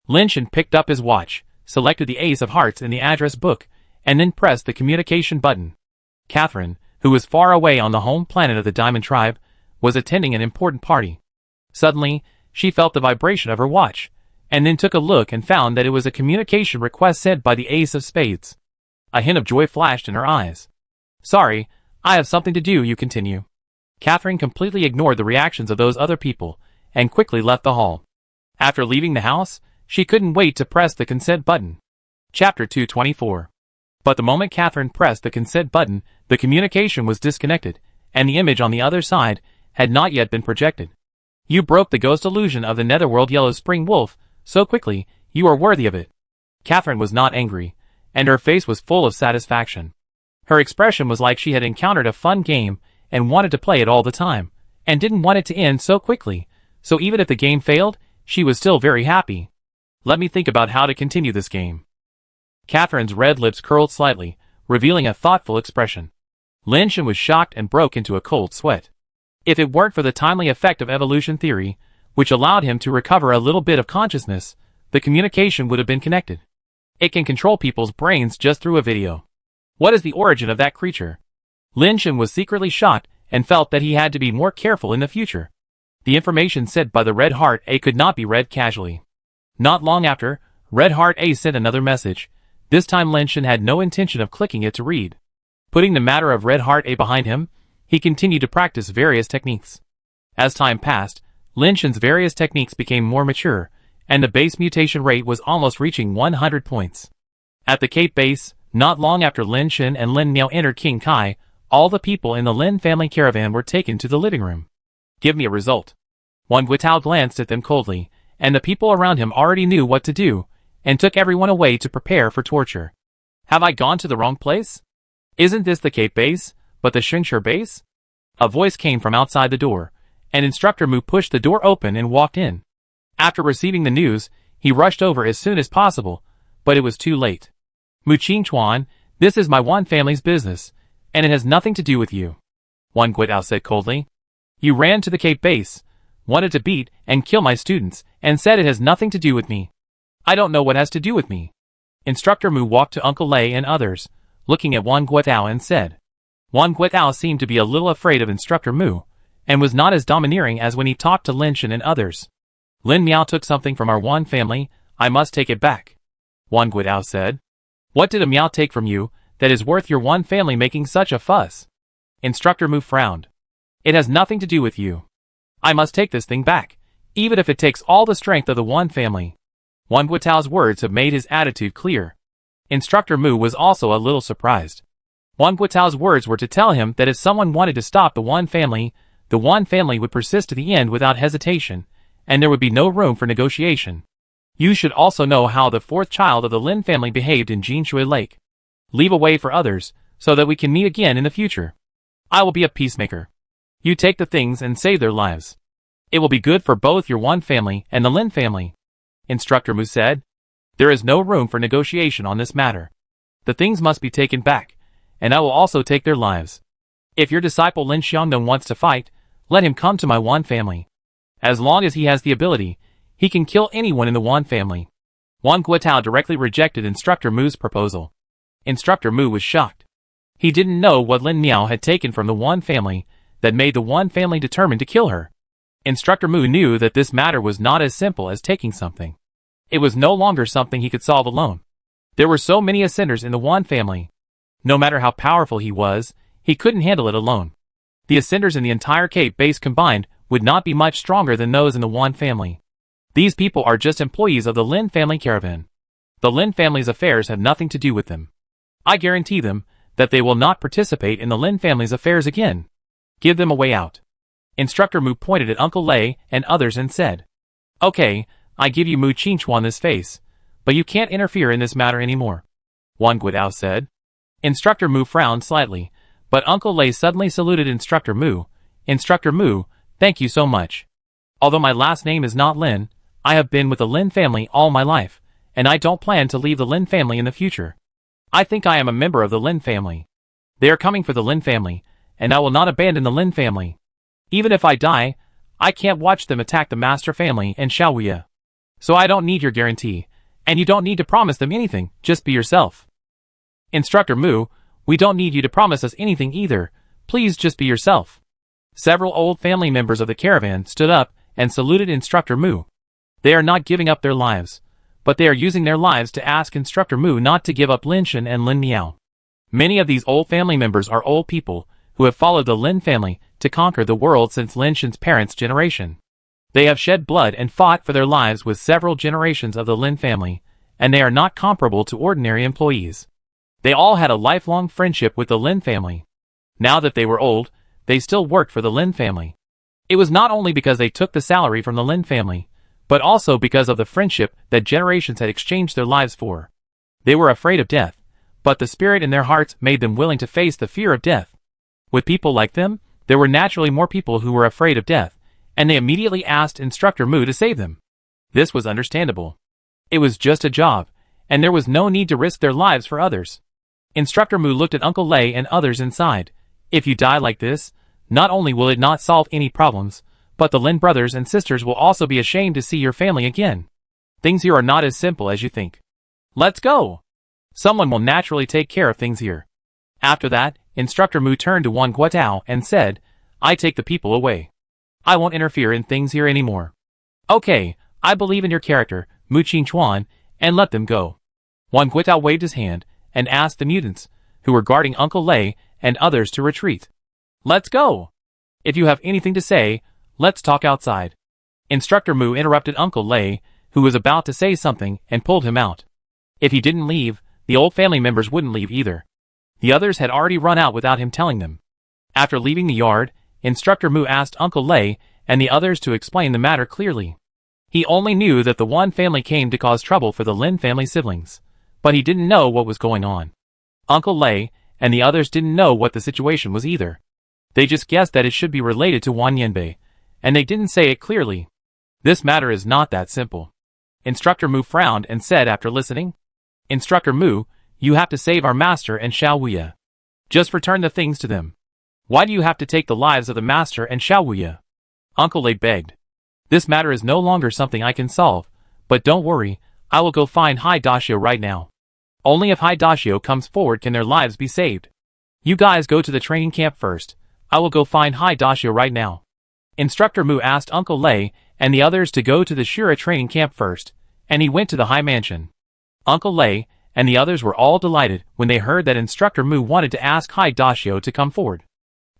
S1: Lin Shen picked up his watch, selected the Ace of Hearts in the address book, and then pressed the communication button. Catherine, who was far away on the home planet of the Diamond Tribe, was attending an important party. Suddenly, she felt the vibration of her watch, and then took a look and found that it was a communication request sent by the Ace of Spades. A hint of joy flashed in her eyes. "Sorry, I have something to do," you continue. Catherine completely ignored the reactions of those other people, and quickly left the hall. After leaving the house, she couldn't wait to press the consent button. Chapter 224. But the moment Catherine pressed the consent button, the communication was disconnected, and the image on the other side had not yet been projected. "You broke the ghost illusion of the Netherworld Yellow Spring Wolf so quickly, you are worthy of it." Catherine was not angry, and her face was full of satisfaction. Her expression was like she had encountered a fun game and wanted to play it all the time, and didn't want it to end so quickly, so even if the game failed, she was still very happy. "Let me think about how to continue this game." Catherine's red lips curled slightly, revealing a thoughtful expression. Lin Shen was shocked and broke into a cold sweat. If it weren't for the timely effect of evolution theory, which allowed him to recover a little bit of consciousness, the communication would have been connected. It can control people's brains just through a video. What is the origin of that creature? Lin Shen was secretly shocked and felt that he had to be more careful in the future. The information sent by the Red Heart A could not be read casually. Not long after, Red Heart A sent another message. This time Lin Shen had no intention of clicking it to read. Putting the matter of Red Heart A behind him, he continued to practice various techniques. As time passed, Lin Shen's various techniques became more mature, and the base mutation rate was almost reaching 100 points. At the Cape base, not long after Lin Shen and Lin Miao entered King Kai, all the people in the Lin family caravan were taken to the living room. "Give me a result." Wang Guitao glanced at them coldly, and the people around him already knew what to do, and took everyone away to prepare for torture. "Have I gone to the wrong place? Isn't this the Cape base, but the Xingshi base?" A voice came from outside the door, and Instructor Mu pushed the door open and walked in. After receiving the news, he rushed over as soon as possible, but it was too late. "Mu Qingchuan, this is my Wan family's business, and it has nothing to do with you," Wang Guitao said coldly. "You ran to the Cape base, wanted to beat and kill my students, and said it has nothing to do with me. I don't know what has to do with me." Instructor Mu walked to Uncle Lei and others, looking at Wang Guitao and said, Wang Guitao seemed to be a little afraid of Instructor Mu, and was not as domineering as when he talked to Lin Shen and others. Lin Miao took something from our Wan family, I must take it back. Wang Guitao said. What did a Miao take from you that is worth your Wan family making such a fuss? Instructor Mu frowned. It has nothing to do with you. I must take this thing back, even if it takes all the strength of the Wan family. Wang Guitao's words have made his attitude clear. Instructor Mu was also a little surprised. Wang Guitao's words were to tell him that if someone wanted to stop the Wan family would persist to the end without hesitation, and there would be no room for negotiation. You should also know how the fourth child of the Lin family behaved in Jinshui Lake. Leave a way for others, so that we can meet again in the future. I will be a peacemaker. You take the things and save their lives. It will be good for both your Wan family and the Lin family. Instructor Mu said. There is no room for negotiation on this matter. The things must be taken back, and I will also take their lives. If your disciple Lin Xiangdong wants to fight, let him come to my Wan family. As long as he has the ability, he can kill anyone in the Wan family. Wang Guitao directly rejected Instructor Mu's proposal. Instructor Mu was shocked. He didn't know what Lin Miao had taken from the Wan family that made the Wan family determined to kill her. Instructor Mu knew that this matter was not as simple as taking something. It was no longer something he could solve alone. There were so many ascenders in the Wan family. No matter how powerful he was, he couldn't handle it alone. The ascenders in the entire Cape base combined would not be much stronger than those in the Wan family. These people are just employees of the Lin family caravan. The Lin family's affairs have nothing to do with them. I guarantee them that they will not participate in the Lin family's affairs again. Give them a way out. Instructor Mu pointed at Uncle Lei and others and said, Okay, I give you Mu Qingchuan this face, but you can't interfere in this matter anymore. Wang Guitao said. Instructor Mu frowned slightly, but Uncle Lei suddenly saluted Instructor Mu. Instructor Mu, thank you so much. Although my last name is not Lin, I have been with the Lin family all my life, and I don't plan to leave the Lin family in the future. I think I am a member of the Lin family. They are coming for the Lin family, and I will not abandon the Lin family. Even if I die, I can't watch them attack the Master family and Xiaoya. So I don't need your guarantee, and you don't need to promise them anything, just be yourself. Instructor Mu, we don't need you to promise us anything either, please just be yourself. Several old family members of the caravan stood up and saluted Instructor Mu. They are not giving up their lives, but they are using their lives to ask Instructor Mu not to give up Lin Shen and Lin Miao. Many of these old family members are old people who have followed the Lin family to conquer the world since Lin Shen's parents' generation. They have shed blood and fought for their lives with several generations of the Lin family, and they are not comparable to ordinary employees. They all had a lifelong friendship with the Lin family. Now that they were old, they still worked for the Lin family. It was not only because they took the salary from the Lin family, but also because of the friendship that generations had exchanged their lives for. They were afraid of death, but the spirit in their hearts made them willing to face the fear of death. With people like them, there were naturally more people who were afraid of death, and they immediately asked Instructor Mu to save them. This was understandable. It was just a job, and there was no need to risk their lives for others. Instructor Mu looked at Uncle Lei and others and sighed. If you die like this, not only will it not solve any problems, but the Lin brothers and sisters will also be ashamed to see your family again. Things here are not as simple as you think. Let's go! Someone will naturally take care of things here. After that, Instructor Mu turned to Wang Guitao and said, I take the people away. I won't interfere in things here anymore. Okay, I believe in your character, Mu Qingchuan, and let them go. Wang Guitao waved his hand and asked the mutants, who were guarding Uncle Lei and others, to retreat. Let's go! If you have anything to say, let's talk outside. Instructor Mu interrupted Uncle Lei, who was about to say something, and pulled him out. If he didn't leave, the old family members wouldn't leave either. The others had already run out without him telling them. After leaving the yard, Instructor Mu asked Uncle Lei and the others to explain the matter clearly. He only knew that the Wan family came to cause trouble for the Lin family siblings, but he didn't know what was going on. Uncle Lei and the others didn't know what the situation was either. They just guessed that it should be related to Wan Yanbei, and they didn't say it clearly. This matter is not that simple. Instructor Mu frowned and said after listening, Instructor Mu, you have to save our master and Xiao Wuya. Just return the things to them. Why do you have to take the lives of the master and Xiao Wuya? Uncle Lei begged. This matter is no longer something I can solve, but don't worry, I will go find Hai Dashio right now. Only if Hai Dashio comes forward can their lives be saved. You guys go to the training camp first. I will go find Hai Dashio right now. Instructor Mu asked Uncle Lei and the others to go to the Shura training camp first, and he went to the Hai mansion. Uncle Lei and the others were all delighted when they heard that Instructor Mu wanted to ask Hai Dashio to come forward.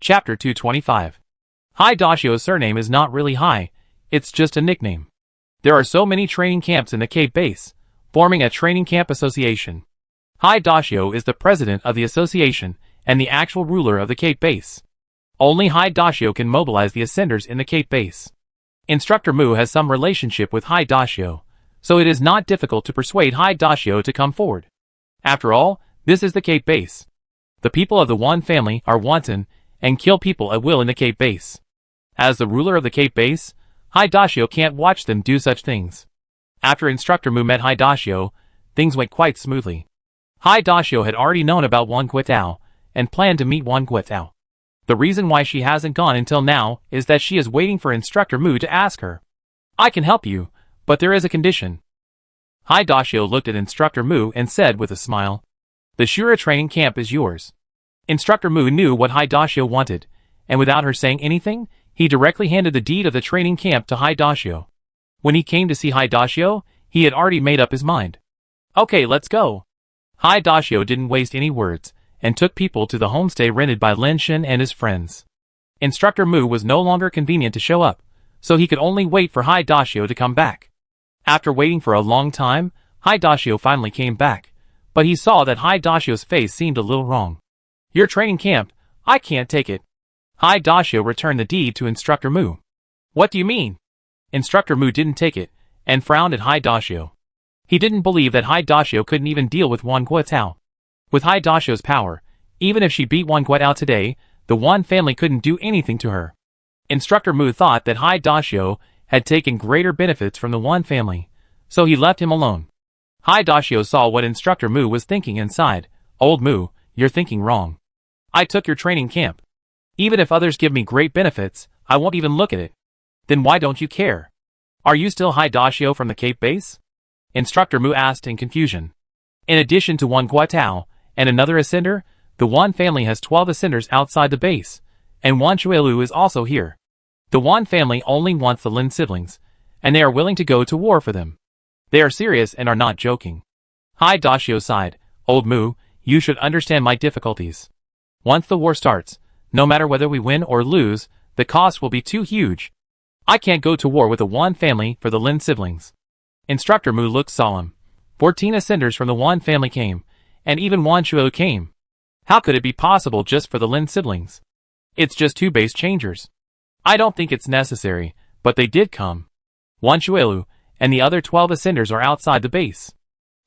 S1: Chapter 225. Hai Dashio's surname is not really Hai, it's just a nickname. There are so many training camps in the Cape base, forming a training camp association. Hai Dashio is the president of the association and the actual ruler of the Cape base. Only Hai Dashio can mobilize the ascenders in the Cape base. Instructor Mu has some relationship with Hai Dashio, so it is not difficult to persuade Hai Dashio to come forward. After all, this is the Cape base. The people of the One family are wanton and kill people at will in the Cape base. As the ruler of the Cape base, Hai Dashio can't watch them do such things. After Instructor Mu met Hai Dashio, things went quite smoothly. Hai Dashio had already known about Wan Guetao and planned to meet Wan Guetao. The reason why she hasn't gone until now is that she is waiting for Instructor Mu to ask her. I can help you, but there is a condition. Hai Dashio looked at Instructor Mu and said with a smile, the Shura training camp is yours. Instructor Mu knew what Hai Dashio wanted, and without her saying anything, he directly handed the deed of the training camp to Hai Dashio. When he came to see Hai Dashio, he had already made up his mind. Okay, let's go. Hai Dashio didn't waste any words, and took people to the homestay rented by Lin Shen and his friends. Instructor Mu was no longer convenient to show up, so he could only wait for Hai Dashio to come back. After waiting for a long time, Hai Dashio finally came back, but he saw that Hai Dashio's face seemed a little wrong. Your training camp, I can't take it. Hai Dashio returned the deed to Instructor Mu. What do you mean? Instructor Mu didn't take it, and frowned at Hai Dashio. He didn't believe that Hai Dashio couldn't even deal with Wan Guetao. With Hai Dashio's power, even if she beat Wan Guetao today, the Wan family couldn't do anything to her. Instructor Mu thought that Hai Dashio had taken greater benefits from the Wan family, so he left him alone. Hai Dashio saw what Instructor Mu was thinking and sighed. Old Mu, you're thinking wrong. I took your training camp. Even if others give me great benefits, I won't even look at it. Then why don't you care? Are you still Hai Dashio from the Cape base? Instructor Mu asked in confusion. In addition to Wan Guetao and another ascender, the Wan family has 12 ascenders outside the base, and Wan Chuelu is also here. The Wan family only wants the Lin siblings, and they are willing to go to war for them. They are serious and are not joking. Hai Dashio sighed. Old Mu, you should understand my difficulties. Once the war starts, no matter whether we win or lose, the cost will be too huge. I can't go to war with the Wan family for the Lin siblings. Instructor Mu looked solemn. 14 ascenders from the Wan family came, and even Wan Chuelu came. How could it be possible just for the Lin siblings? It's just 2 base changers. I don't think it's necessary, but they did come. Wan Chuelu and the other 12 ascenders are outside the base.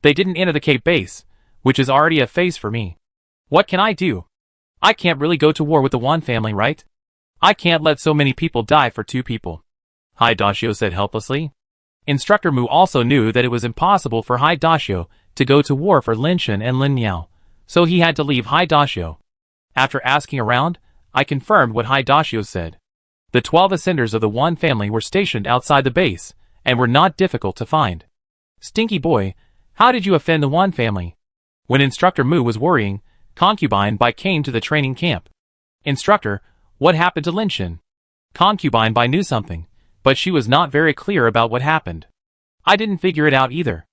S1: They didn't enter the Cape base, which is already a phase for me. What can I do? I can't really go to war with the Wan family, right? I can't let so many people die for 2 people. Hai Dashio said helplessly. Instructor Mu also knew that it was impossible for Hai Dashio to go to war for Lin Shen and Lin Miao, so he had to leave Hai Dashio. After asking around, I confirmed what Hai Dashio said. The 12 ascenders of the Wan family were stationed outside the base, and were not difficult to find. Stinky boy, how did you offend the Wan family? When Instructor Mu was worrying, Concubine Bai came to the training camp. Instructor, what happened to Lin Shen? Concubine Bai knew something, but she was not very clear about what happened. I didn't figure it out either.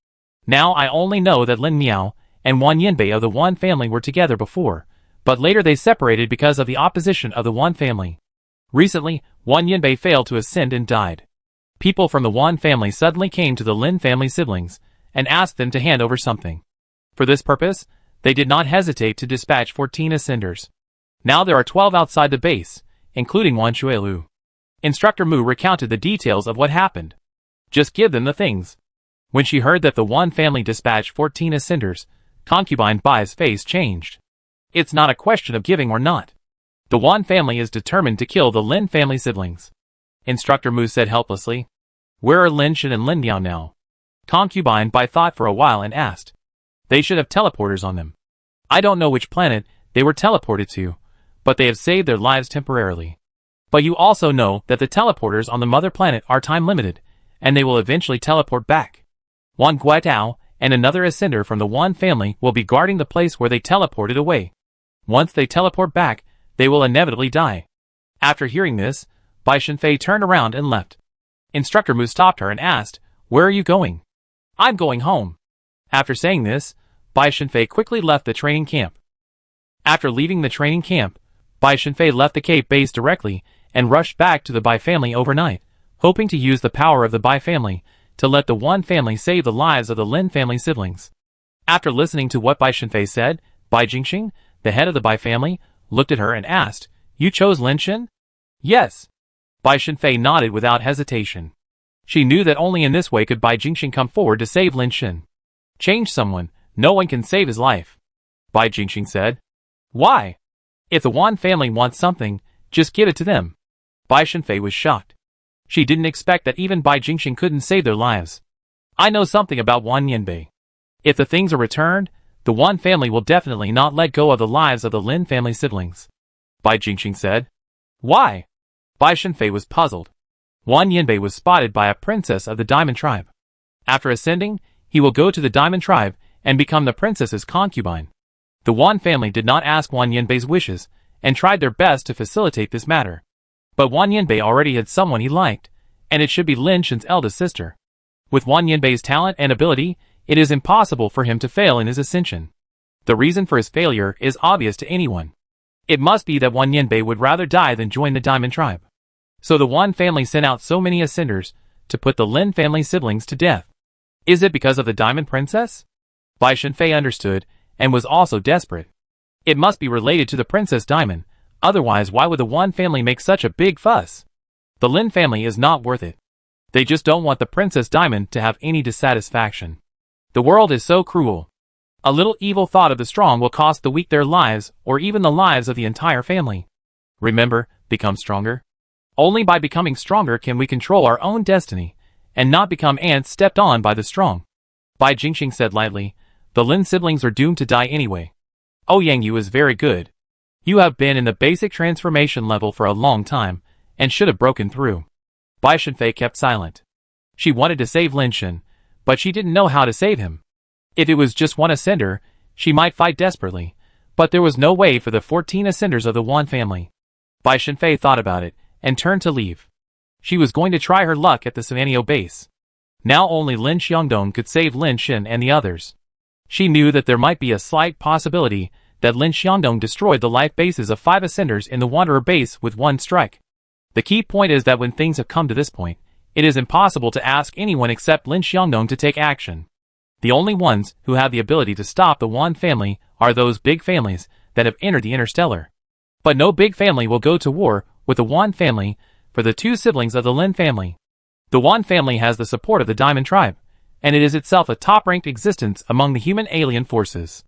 S1: Now I only know that Lin Miao and Wan Yinbei of the Wan family were together before, but later they separated because of the opposition of the Wan family. Recently, Wan Yinbei failed to ascend and died. People from the Wan family suddenly came to the Lin family siblings and asked them to hand over something. For this purpose, they did not hesitate to dispatch 14 ascenders. Now there are 12 outside the base, including Wan Chuelu. Instructor Mu recounted the details of what happened. Just give them the things. When she heard that the Wan family dispatched 14 ascenders, Concubine Bai's face changed. It's not a question of giving or not. The Wan family is determined to kill the Lin family siblings. Instructor Mu said helplessly. Where are Lin Shen and Lin Miao now? Concubine Bai thought for a while and asked. They should have teleporters on them. I don't know which planet they were teleported to, but they have saved their lives temporarily. But you also know that the teleporters on the mother planet are time limited, and they will eventually teleport back. Wan Guetao and another ascender from the Wan family will be guarding the place where they teleported away. Once they teleport back, they will inevitably die. After hearing this, Bai Shenfei turned around and left. Instructor Mu stopped her and asked, "Where are you going?" "I'm going home." After saying this, Bai Shenfei quickly left the training camp. After leaving the training camp, Bai Shenfei left the Cape base directly and rushed back to the Bai family overnight, hoping to use the power of the Bai family to let the One family save the lives of the Lin family siblings. After listening to what Bai Shenfei said, Bai Jingxing, the head of the Bai family, looked at her and asked, "You chose Lin Shen?" "Yes." Bai Shenfei nodded without hesitation. She knew that only in this way could Bai Jingxing come forward to save Lin Shen. "Change someone, no one can save his life," Bai Jingxing said. "Why? If the Wan family wants something, just give it to them." Bai Shenfei was shocked. She didn't expect that even Bai Jingxing couldn't save their lives. "I know something about Wan Yanbei. If the things are returned, the Wan family will definitely not let go of the lives of the Lin family siblings," Bai Jingxing said. "Why?" Bai Shenfei was puzzled. Wan Yanbei was spotted by a princess of the Diamond Tribe. After ascending, he will go to the Diamond Tribe and become the princess's concubine. The Wan family did not ask Wan Yanbei's wishes and tried their best to facilitate this matter. But Wan Yanbei already had someone he liked, and it should be Lin Shen's eldest sister. With Wan Yanbei's talent and ability, it is impossible for him to fail in his ascension. The reason for his failure is obvious to anyone. It must be that Wan Yanbei would rather die than join the Diamond Tribe. So the Wan family sent out so many ascenders to put the Lin family siblings to death. Is it because of the Diamond Princess? Bai Shenfei understood, and was also desperate. It must be related to the Princess Diamond, otherwise why would the Wan family make such a big fuss? The Lin family is not worth it. They just don't want the Princess Diamond to have any dissatisfaction. The world is so cruel. A little evil thought of the strong will cost the weak their lives, or even the lives of the entire family. Remember, become stronger. Only by becoming stronger can we control our own destiny, and not become ants stepped on by the strong. Bai Jingxing said lightly, "The Lin siblings are doomed to die anyway. Yang Yu is very good. You have been in the basic transformation level for a long time, and should have broken through." Bai Shenfei kept silent. She wanted to save Lin Shen, but she didn't know how to save him. If it was just one ascender, she might fight desperately, but there was no way for the 14 ascenders of the Wan family. Bai Shenfei thought about it, and turned to leave. She was going to try her luck at the Sananio base. Now only Lin Xiangdong could save Lin Shen and the others. She knew that there might be a slight possibility that Lin Xiangdong destroyed the life bases of 5 ascenders in the Wanderer base with one strike. The key point is that when things have come to this point, it is impossible to ask anyone except Lin Xiangdong to take action. The only ones who have the ability to stop the Wan family are those big families that have entered the Interstellar. But no big family will go to war with the Wan family for the 2 siblings of the Lin family. The Wan family has the support of the Diamond Tribe, and it is itself a top-ranked existence among the human alien forces.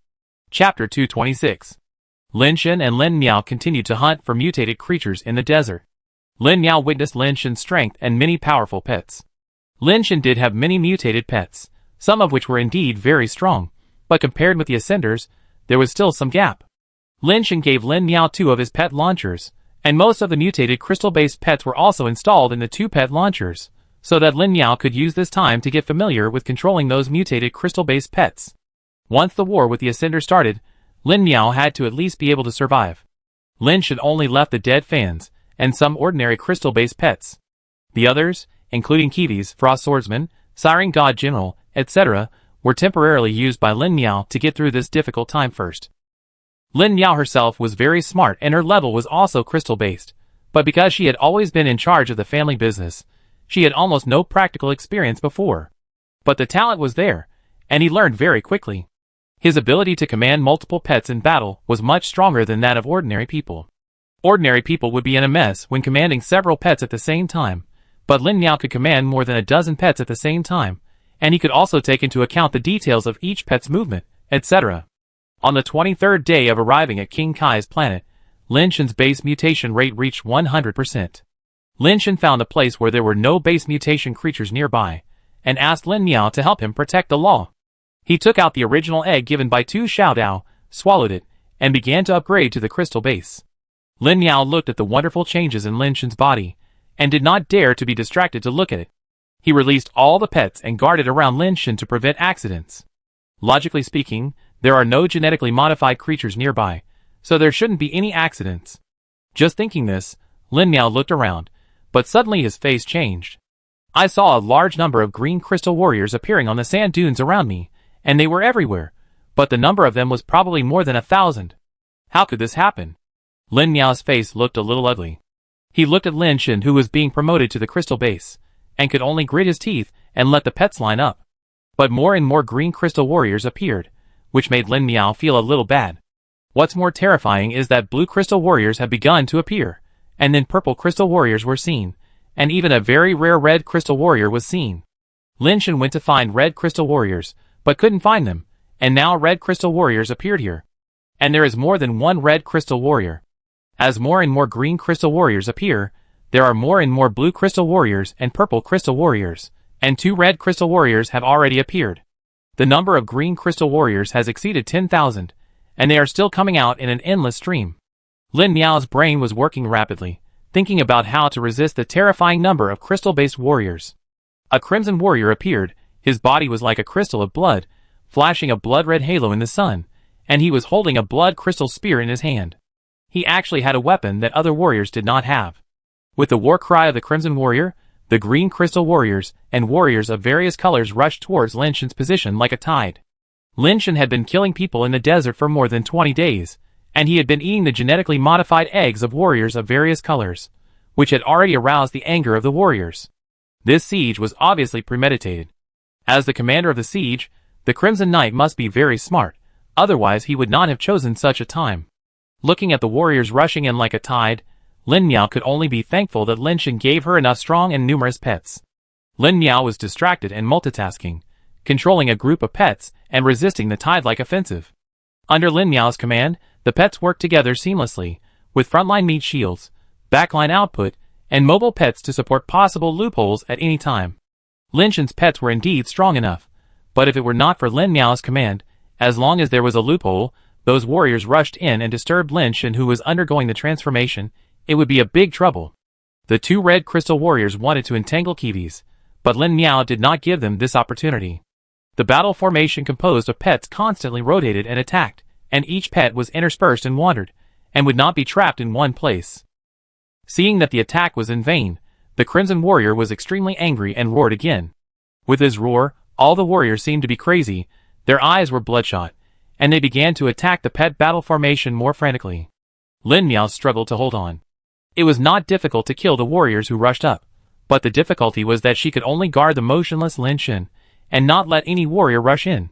S1: Chapter 226. Lin Shen and Lin Miao continued to hunt for mutated creatures in the desert. Lin Miao witnessed Lin Shen's strength and many powerful pets. Lin Shen did have many mutated pets, some of which were indeed very strong, but compared with the Ascenders, there was still some gap. Lin Shen gave Lin Miao 2 of his pet launchers, and most of the mutated crystal-based pets were also installed in the 2 pet launchers, so that Lin Miao could use this time to get familiar with controlling those mutated crystal-based pets. Once the war with the Ascender started, Lin Miao had to at least be able to survive. Lin Shen only left the dead fans, and some ordinary crystal-based pets. The others, including Kiwi's Frost Swordsman, Siren God General, etc., were temporarily used by Lin Miao to get through this difficult time first. Lin Miao herself was very smart and her level was also crystal-based, but because she had always been in charge of the family business, she had almost no practical experience before. But the talent was there, and he learned very quickly. His ability to command multiple pets in battle was much stronger than that of ordinary people. Ordinary people would be in a mess when commanding several pets at the same time, but Lin Miao could command more than a dozen pets at the same time, and he could also take into account the details of each pet's movement, etc. On the 23rd day of arriving at King Kai's planet, Lin Shen's base mutation rate reached 100%. Lin Shen found a place where there were no base mutation creatures nearby, and asked Lin Miao to help him protect the law. He took out the original egg given by Tu Xiaodao, swallowed it, and began to upgrade to the crystal base. Lin Miao looked at the wonderful changes in Lin Shen's body, and did not dare to be distracted to look at it. He released all the pets and guarded around Lin Shen to prevent accidents. Logically speaking, there are no genetically modified creatures nearby, so there shouldn't be any accidents. Just thinking this, Lin Miao looked around, but suddenly his face changed. I saw a large number of green crystal warriors appearing on the sand dunes around me, and they were everywhere, but the number of them was probably more than 1,000. How could this happen? Lin Miao's face looked a little ugly. He looked at Lin Shen, who was being promoted to the crystal base, and could only grit his teeth and let the pets line up. But more and more green crystal warriors appeared, which made Lin Miao feel a little bad. What's more terrifying is that blue crystal warriors had begun to appear, and then purple crystal warriors were seen, and even a very rare red crystal warrior was seen. Lin Shen went to find red crystal warriors, but couldn't find them, and now red crystal warriors appeared here. And there is more than one red crystal warrior. As more and more green crystal warriors appear, there are more and more blue crystal warriors and purple crystal warriors, and 2 red crystal warriors have already appeared. The number of green crystal warriors has exceeded 10,000, and they are still coming out in an endless stream. Lin Miao's brain was working rapidly, thinking about how to resist the terrifying number of crystal-based warriors. A crimson warrior appeared. His body was like a crystal of blood, flashing a blood-red halo in the sun, and he was holding a blood crystal spear in his hand. He actually had a weapon that other warriors did not have. With the war cry of the crimson warrior, the green crystal warriors and warriors of various colors rushed towards Lin Shen's position like a tide. Lin Shen had been killing people in the desert for more than 20 days, and he had been eating the genetically modified eggs of warriors of various colors, which had already aroused the anger of the warriors. This siege was obviously premeditated. As the commander of the siege, the Crimson Knight must be very smart, otherwise he would not have chosen such a time. Looking at the warriors rushing in like a tide, Lin Miao could only be thankful that Lin Shen gave her enough strong and numerous pets. Lin Miao was distracted and multitasking, controlling a group of pets and resisting the tide-like offensive. Under Lin Miao's command, the pets worked together seamlessly, with frontline meat shields, backline output, and mobile pets to support possible loopholes at any time. Lin Shen's pets were indeed strong enough, but if it were not for Lin Miao's command, as long as there was a loophole, those warriors rushed in and disturbed Lin Shen, who was undergoing the transformation. It would be a big trouble. The 2 red crystal warriors wanted to entangle Kiwis, but Lin Miao did not give them this opportunity. The battle formation composed of pets constantly rotated and attacked, and each pet was interspersed and wandered, and would not be trapped in one place. Seeing that the attack was in vain, the Crimson Warrior was extremely angry and roared again. With his roar, all the warriors seemed to be crazy, their eyes were bloodshot, and they began to attack the pet battle formation more frantically. Lin Miao struggled to hold on. It was not difficult to kill the warriors who rushed up, but the difficulty was that she could only guard the motionless Lin Shen, and not let any warrior rush in.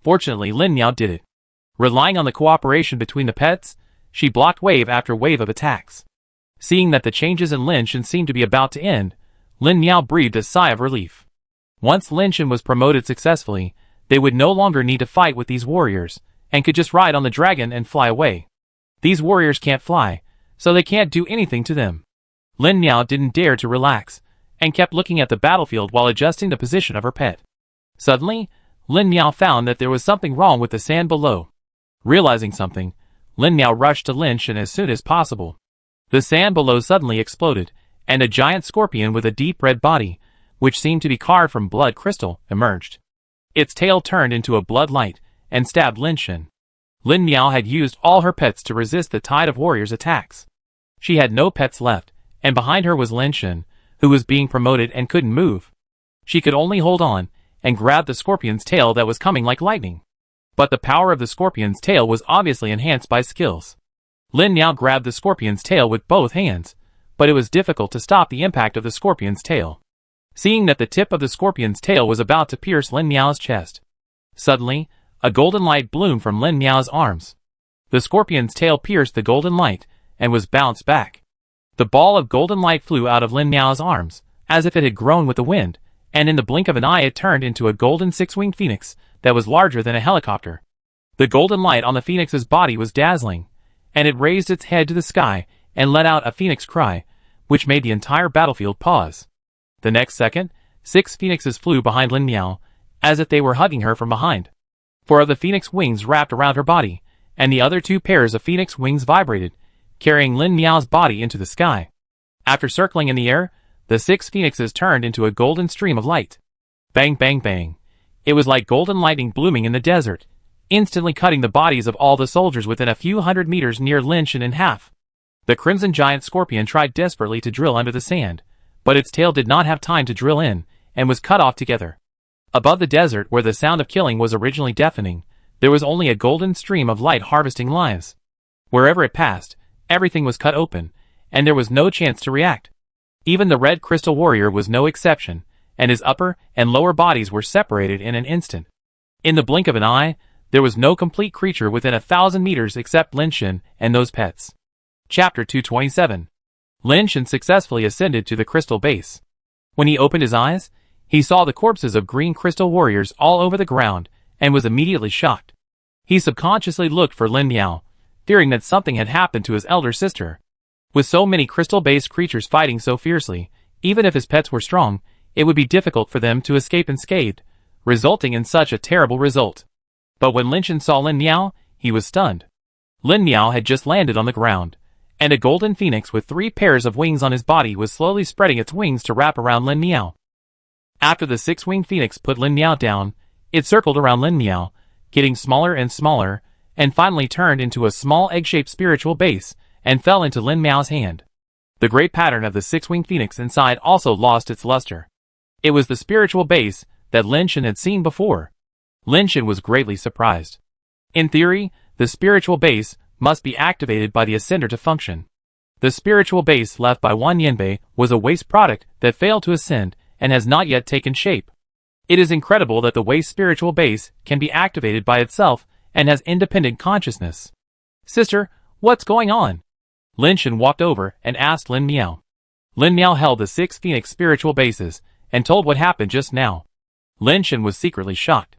S1: Fortunately, Lin Miao did it. Relying on the cooperation between the pets, she blocked wave after wave of attacks. Seeing that the changes in Lin Shen seemed to be about to end, Lin Miao breathed a sigh of relief. Once Lin Shen was promoted successfully, they would no longer need to fight with these warriors, and could just ride on the dragon and fly away. These warriors can't fly, so they can't do anything to them. Lin Miao didn't dare to relax, and kept looking at the battlefield while adjusting the position of her pet. Suddenly, Lin Miao found that there was something wrong with the sand below. Realizing something, Lin Miao rushed to Lin Shen as soon as possible. The sand below suddenly exploded, and a giant scorpion with a deep red body, which seemed to be carved from blood crystal, emerged. Its tail turned into a blood light, and stabbed Lin Shen. Lin Miao had used all her pets to resist the tide of warriors' attacks. She had no pets left, and behind her was Lin Shen, who was being promoted and couldn't move. She could only hold on, and grab the scorpion's tail that was coming like lightning. But the power of the scorpion's tail was obviously enhanced by skills. Lin Miao grabbed the scorpion's tail with both hands, but it was difficult to stop the impact of the scorpion's tail. Seeing that the tip of the scorpion's tail was about to pierce Lin Miao's chest, suddenly, a golden light bloomed from Lin Miao's arms. The scorpion's tail pierced the golden light, and was bounced back. The ball of golden light flew out of Lin Miao's arms, as if it had grown with the wind, and in the blink of an eye it turned into a golden 6-winged phoenix that was larger than a helicopter. The golden light on the phoenix's body was dazzling, and it raised its head to the sky and let out a phoenix cry, which made the entire battlefield pause. The next second, 6 phoenixes flew behind Lin Miao, as if they were hugging her from behind. 4 of the phoenix wings wrapped around her body, and the other 2 pairs of phoenix wings vibrated, carrying Lin Miao's body into the sky. After circling in the air, the 6 phoenixes turned into a golden stream of light. Bang, bang, bang. It was like golden lightning blooming in the desert, instantly cutting the bodies of all the soldiers within a few hundred meters near Lin Shan in half. The crimson giant scorpion tried desperately to drill under the sand, but its tail did not have time to drill in, and was cut off together. Above the desert where the sound of killing was originally deafening, there was only a golden stream of light harvesting lives. Wherever it passed, everything was cut open, and there was no chance to react. Even the red crystal warrior was no exception, and his upper and lower bodies were separated in an instant. In the blink of an eye, there was no complete creature within 1,000 meters except Lin Shan and those pets. Chapter 227. Lin Shan successfully ascended to the crystal base. When he opened his eyes, he saw the corpses of green crystal warriors all over the ground, and was immediately shocked. He subconsciously looked for Lin Miao, fearing that something had happened to his elder sister. With so many crystal-based creatures fighting so fiercely, even if his pets were strong, it would be difficult for them to escape unscathed, resulting in such a terrible result. But when Lin Shan saw Lin Miao, he was stunned. Lin Miao had just landed on the ground, and a golden phoenix with 3 pairs of wings on his body was slowly spreading its wings to wrap around Lin Miao. After the 6-winged phoenix put Lin Miao down, it circled around Lin Miao, getting smaller and smaller, and finally turned into a small egg-shaped spiritual base, and fell into Lin Miao's hand. The great pattern of the 6-winged phoenix inside also lost its luster. It was the spiritual base that Lin Shan had seen before. Lin Shan was greatly surprised. In theory, the spiritual base must be activated by the ascender to function. The spiritual base left by Wan Yanbei was a waste product that failed to ascend and has not yet taken shape. It is incredible that the waste spiritual base can be activated by itself and has independent consciousness. Sister, what's going on? Lin Shan walked over and asked Lin Miao. Lin Miao held the 6 phoenix spiritual bases and told what happened just now. Lin Shan was secretly shocked.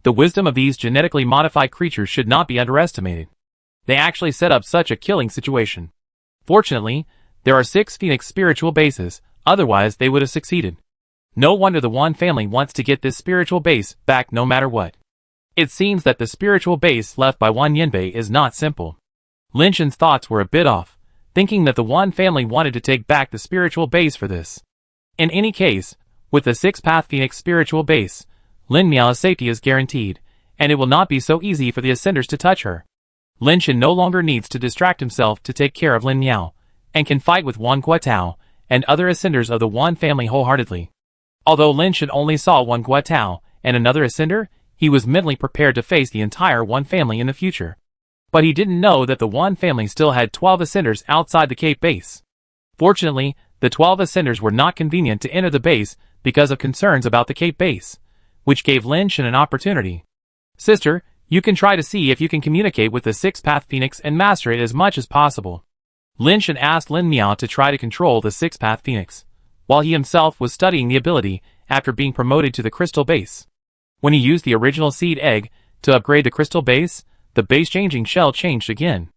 S1: The wisdom of these genetically modified creatures should not be underestimated. They actually set up such a killing situation. Fortunately, there are 6 phoenix spiritual bases, otherwise they would have succeeded. No wonder the Wan family wants to get this spiritual base back no matter what. It seems that the spiritual base left by Wan Yanbei is not simple. Lin Shan's thoughts were a bit off, thinking that the Wan family wanted to take back the spiritual base for this. In any case, with the 6-path phoenix spiritual base, Lin Miao's safety is guaranteed, and it will not be so easy for the ascenders to touch her. Lin Shan no longer needs to distract himself to take care of Lin Miao, and can fight with Wan Guotao and other ascenders of the Wan family wholeheartedly. Although Lin Shan only saw Wan Guotao and another ascender, he was mentally prepared to face the entire Wan family in the future. But he didn't know that the Wan family still had 12 ascenders outside the cape base. Fortunately, the 12 ascenders were not convenient to enter the base because of concerns about the cape base, which gave Lin Shan an opportunity. Sister, you can try to see if you can communicate with the 6-path phoenix and master it as much as possible. Lin Shan asked Lin Miao to try to control the 6-path phoenix, while he himself was studying the ability after being promoted to the crystal base. When he used the original seed egg to upgrade the crystal base, the base-changing shell changed again.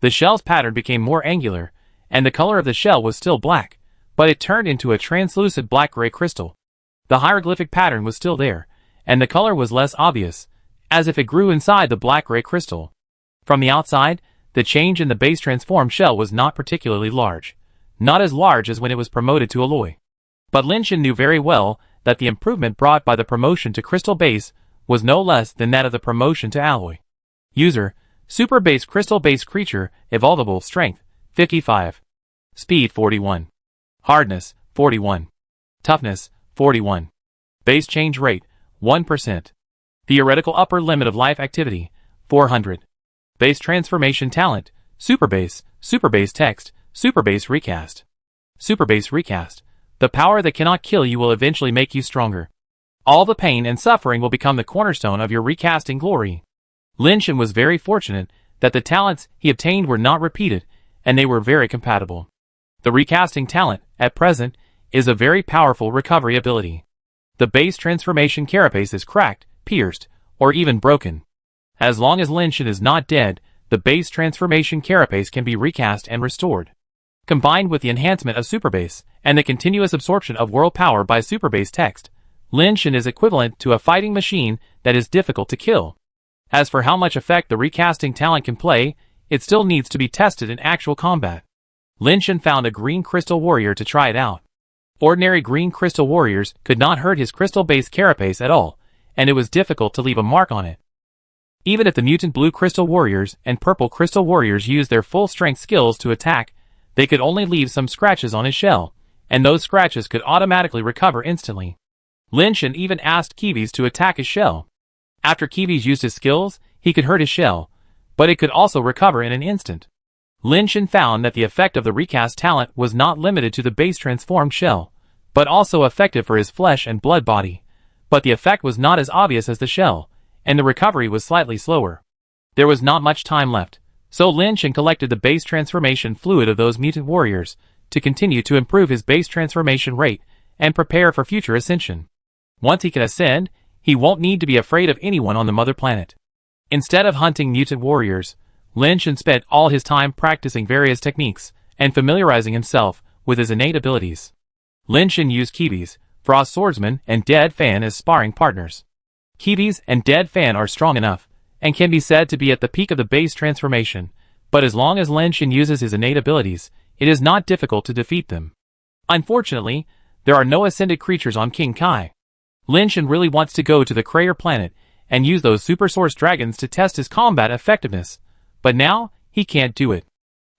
S1: The shell's pattern became more angular, and the color of the shell was still black, but it turned into a translucent black-gray crystal. The hieroglyphic pattern was still there, and the color was less obvious, as if it grew inside the black-gray crystal. From the outside, the change in the base-transformed shell was not particularly large, not as large as when it was promoted to alloy. But Lin Shan knew very well that the improvement brought by the promotion to crystal base was no less than that of the promotion to alloy. User, Super Base Crystal Base Creature, Evolvable Strength, 55. Speed 41. Hardness, 41. Toughness, 41. Base Change Rate, 1%. Theoretical Upper Limit of Life Activity, 400. Base Transformation Talent, Super Base Text, Super Base Recast. Super Base Recast. The power that cannot kill you will eventually make you stronger. All the pain and suffering will become the cornerstone of your recasting glory. Lin Shan was very fortunate that the talents he obtained were not repeated, and they were very compatible. The recasting talent, at present, is a very powerful recovery ability. The base transformation carapace is cracked, pierced, or even broken. As long as Lin Shan is not dead, the base transformation carapace can be recast and restored. Combined with the enhancement of Superbase and the continuous absorption of world power by Superbase Text, Lin Shan is equivalent to a fighting machine that is difficult to kill. As for how much effect the recasting talent can play, it still needs to be tested in actual combat. Lin Shan found a green crystal warrior to try it out. Ordinary green crystal warriors could not hurt his crystal-based carapace at all, and it was difficult to leave a mark on it. Even if the mutant blue crystal warriors and purple crystal warriors used their full strength skills to attack, they could only leave some scratches on his shell, and those scratches could automatically recover instantly. Lin Shen even asked Kivis to attack his shell. After Kivis used his skills, he could hurt his shell, but it could also recover in an instant. Lin Shen found that the effect of the recast talent was not limited to the base transformed shell, but also effective for his flesh and blood body. But the effect was not as obvious as the shell, and the recovery was slightly slower. There was not much time left, so Lin Shen collected the base transformation fluid of those mutant warriors to continue to improve his base transformation rate and prepare for future ascension. Once he can ascend, he won't need to be afraid of anyone on the mother planet. Instead of hunting mutant warriors, Lin Shen spent all his time practicing various techniques and familiarizing himself with his innate abilities. Lin Shen used Kivis, Frost Swordsman, and Dead Fan as sparring partners. Kivis and Dead Fan are strong enough, and can be said to be at the peak of the base transformation, but as long as Lin Shen uses his innate abilities, it is not difficult to defeat them. Unfortunately, there are no ascended creatures on King Kai. Lin Shen really wants to go to the Krayer planet and use those super source dragons to test his combat effectiveness, but now, he can't do it.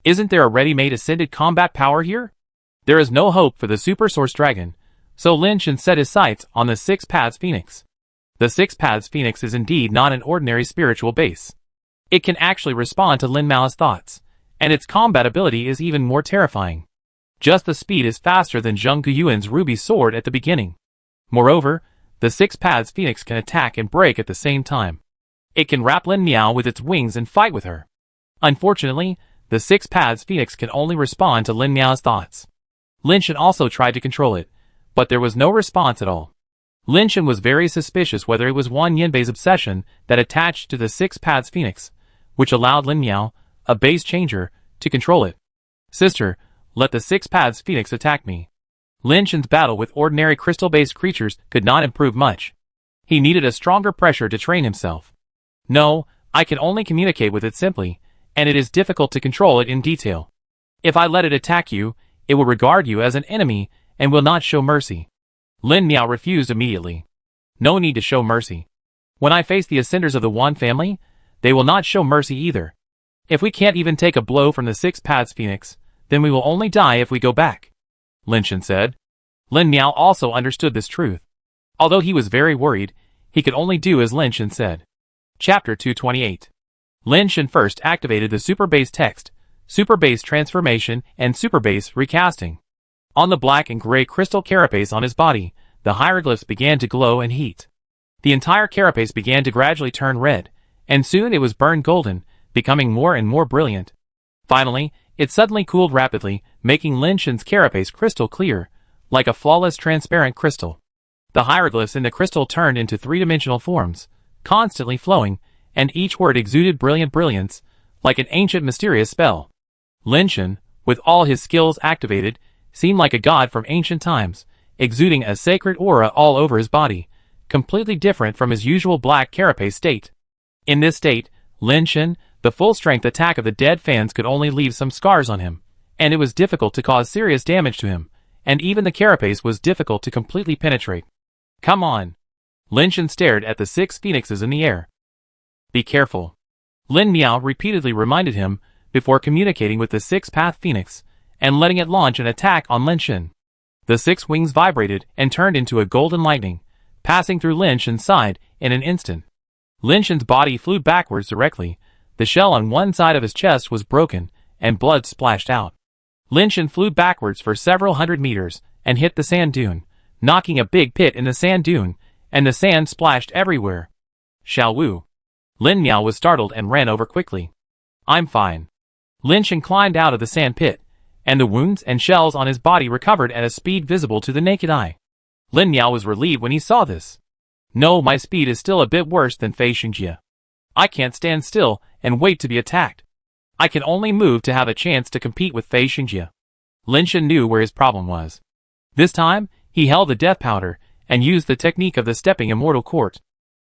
S1: Isn't there a ready-made ascended combat power here? There is no hope for the super source dragon, so Lin Shen set his sights on the Six Paths Phoenix. The Six Paths Phoenix is indeed not an ordinary spiritual base. It can actually respond to Lin Mao's thoughts, and its combat ability is even more terrifying. Just the speed is faster than Zheng Guyuan's ruby sword at the beginning. Moreover, the Six Paths Phoenix can attack and break at the same time. It can wrap Lin Miao with its wings and fight with her. Unfortunately, the Six Paths Phoenix can only respond to Lin Miao's thoughts. Lin Shen also tried to control it, but there was no response at all. Lin Shen was very suspicious whether it was Wan Yinbei's obsession that attached to the Six Paths Phoenix, which allowed Lin Miao, a base changer, to control it. Sister, let the Six Paths Phoenix attack me. Lin Shen's battle with ordinary crystal-based creatures could not improve much. He needed a stronger pressure to train himself. No, I can only communicate with it simply, and it is difficult to control it in detail. If I let it attack you, it will regard you as an enemy and will not show mercy. Lin Miao refused immediately. No need to show mercy. When I face the ascenders of the Wan family, they will not show mercy either. If we can't even take a blow from the Six Paths Phoenix, then we will only die if we go back, Lin Shen said. Lin Miao also understood this truth. Although he was very worried, he could only do as Lin Shen said. Chapter 228. Lin Shen first activated the Super Base Text, Super Base Transformation, and Super Base Recasting. On the black and gray crystal carapace on his body, the hieroglyphs began to glow and heat. The entire carapace began to gradually turn red, and soon it was burned golden, becoming more and more brilliant. Finally, it suddenly cooled rapidly, making Lin Shen's carapace crystal clear, like a flawless transparent crystal. The hieroglyphs in the crystal turned into three-dimensional forms, constantly flowing, and each word exuded brilliant brilliance, like an ancient mysterious spell. Lin Shen, with all his skills activated, seemed like a god from ancient times, exuding a sacred aura all over his body, completely different from his usual black carapace state. In this state, Lin Shen, the full-strength attack of the Dead Fans could only leave some scars on him, and it was difficult to cause serious damage to him, and even the carapace was difficult to completely penetrate. Come on! Lin Shen stared at the six phoenixes in the air. Be careful. Lin Miao repeatedly reminded him before communicating with the Six-Path Phoenix and letting it launch an attack on Lin Shen. The six wings vibrated and turned into a golden lightning, passing through Lin Shen's side in an instant. Lin Shen's body flew backwards directly. The shell on one side of his chest was broken, and blood splashed out. Lin Shen flew backwards for several hundred meters and hit the sand dune, knocking a big pit in the sand dune, and the sand splashed everywhere. Xiao Wu. Lin Miao was startled and ran over quickly. I'm fine. Lin Shen climbed out of the sand pit, and the wounds and shells on his body recovered at a speed visible to the naked eye. Lin Miao was relieved when he saw this. No, my speed is still a bit worse than Fei Xingjie. I can't stand still and wait to be attacked. I can only move to have a chance to compete with Fei Xingjie. Lin Shen knew where his problem was. This time, he held the death powder and used the technique of the stepping immortal court.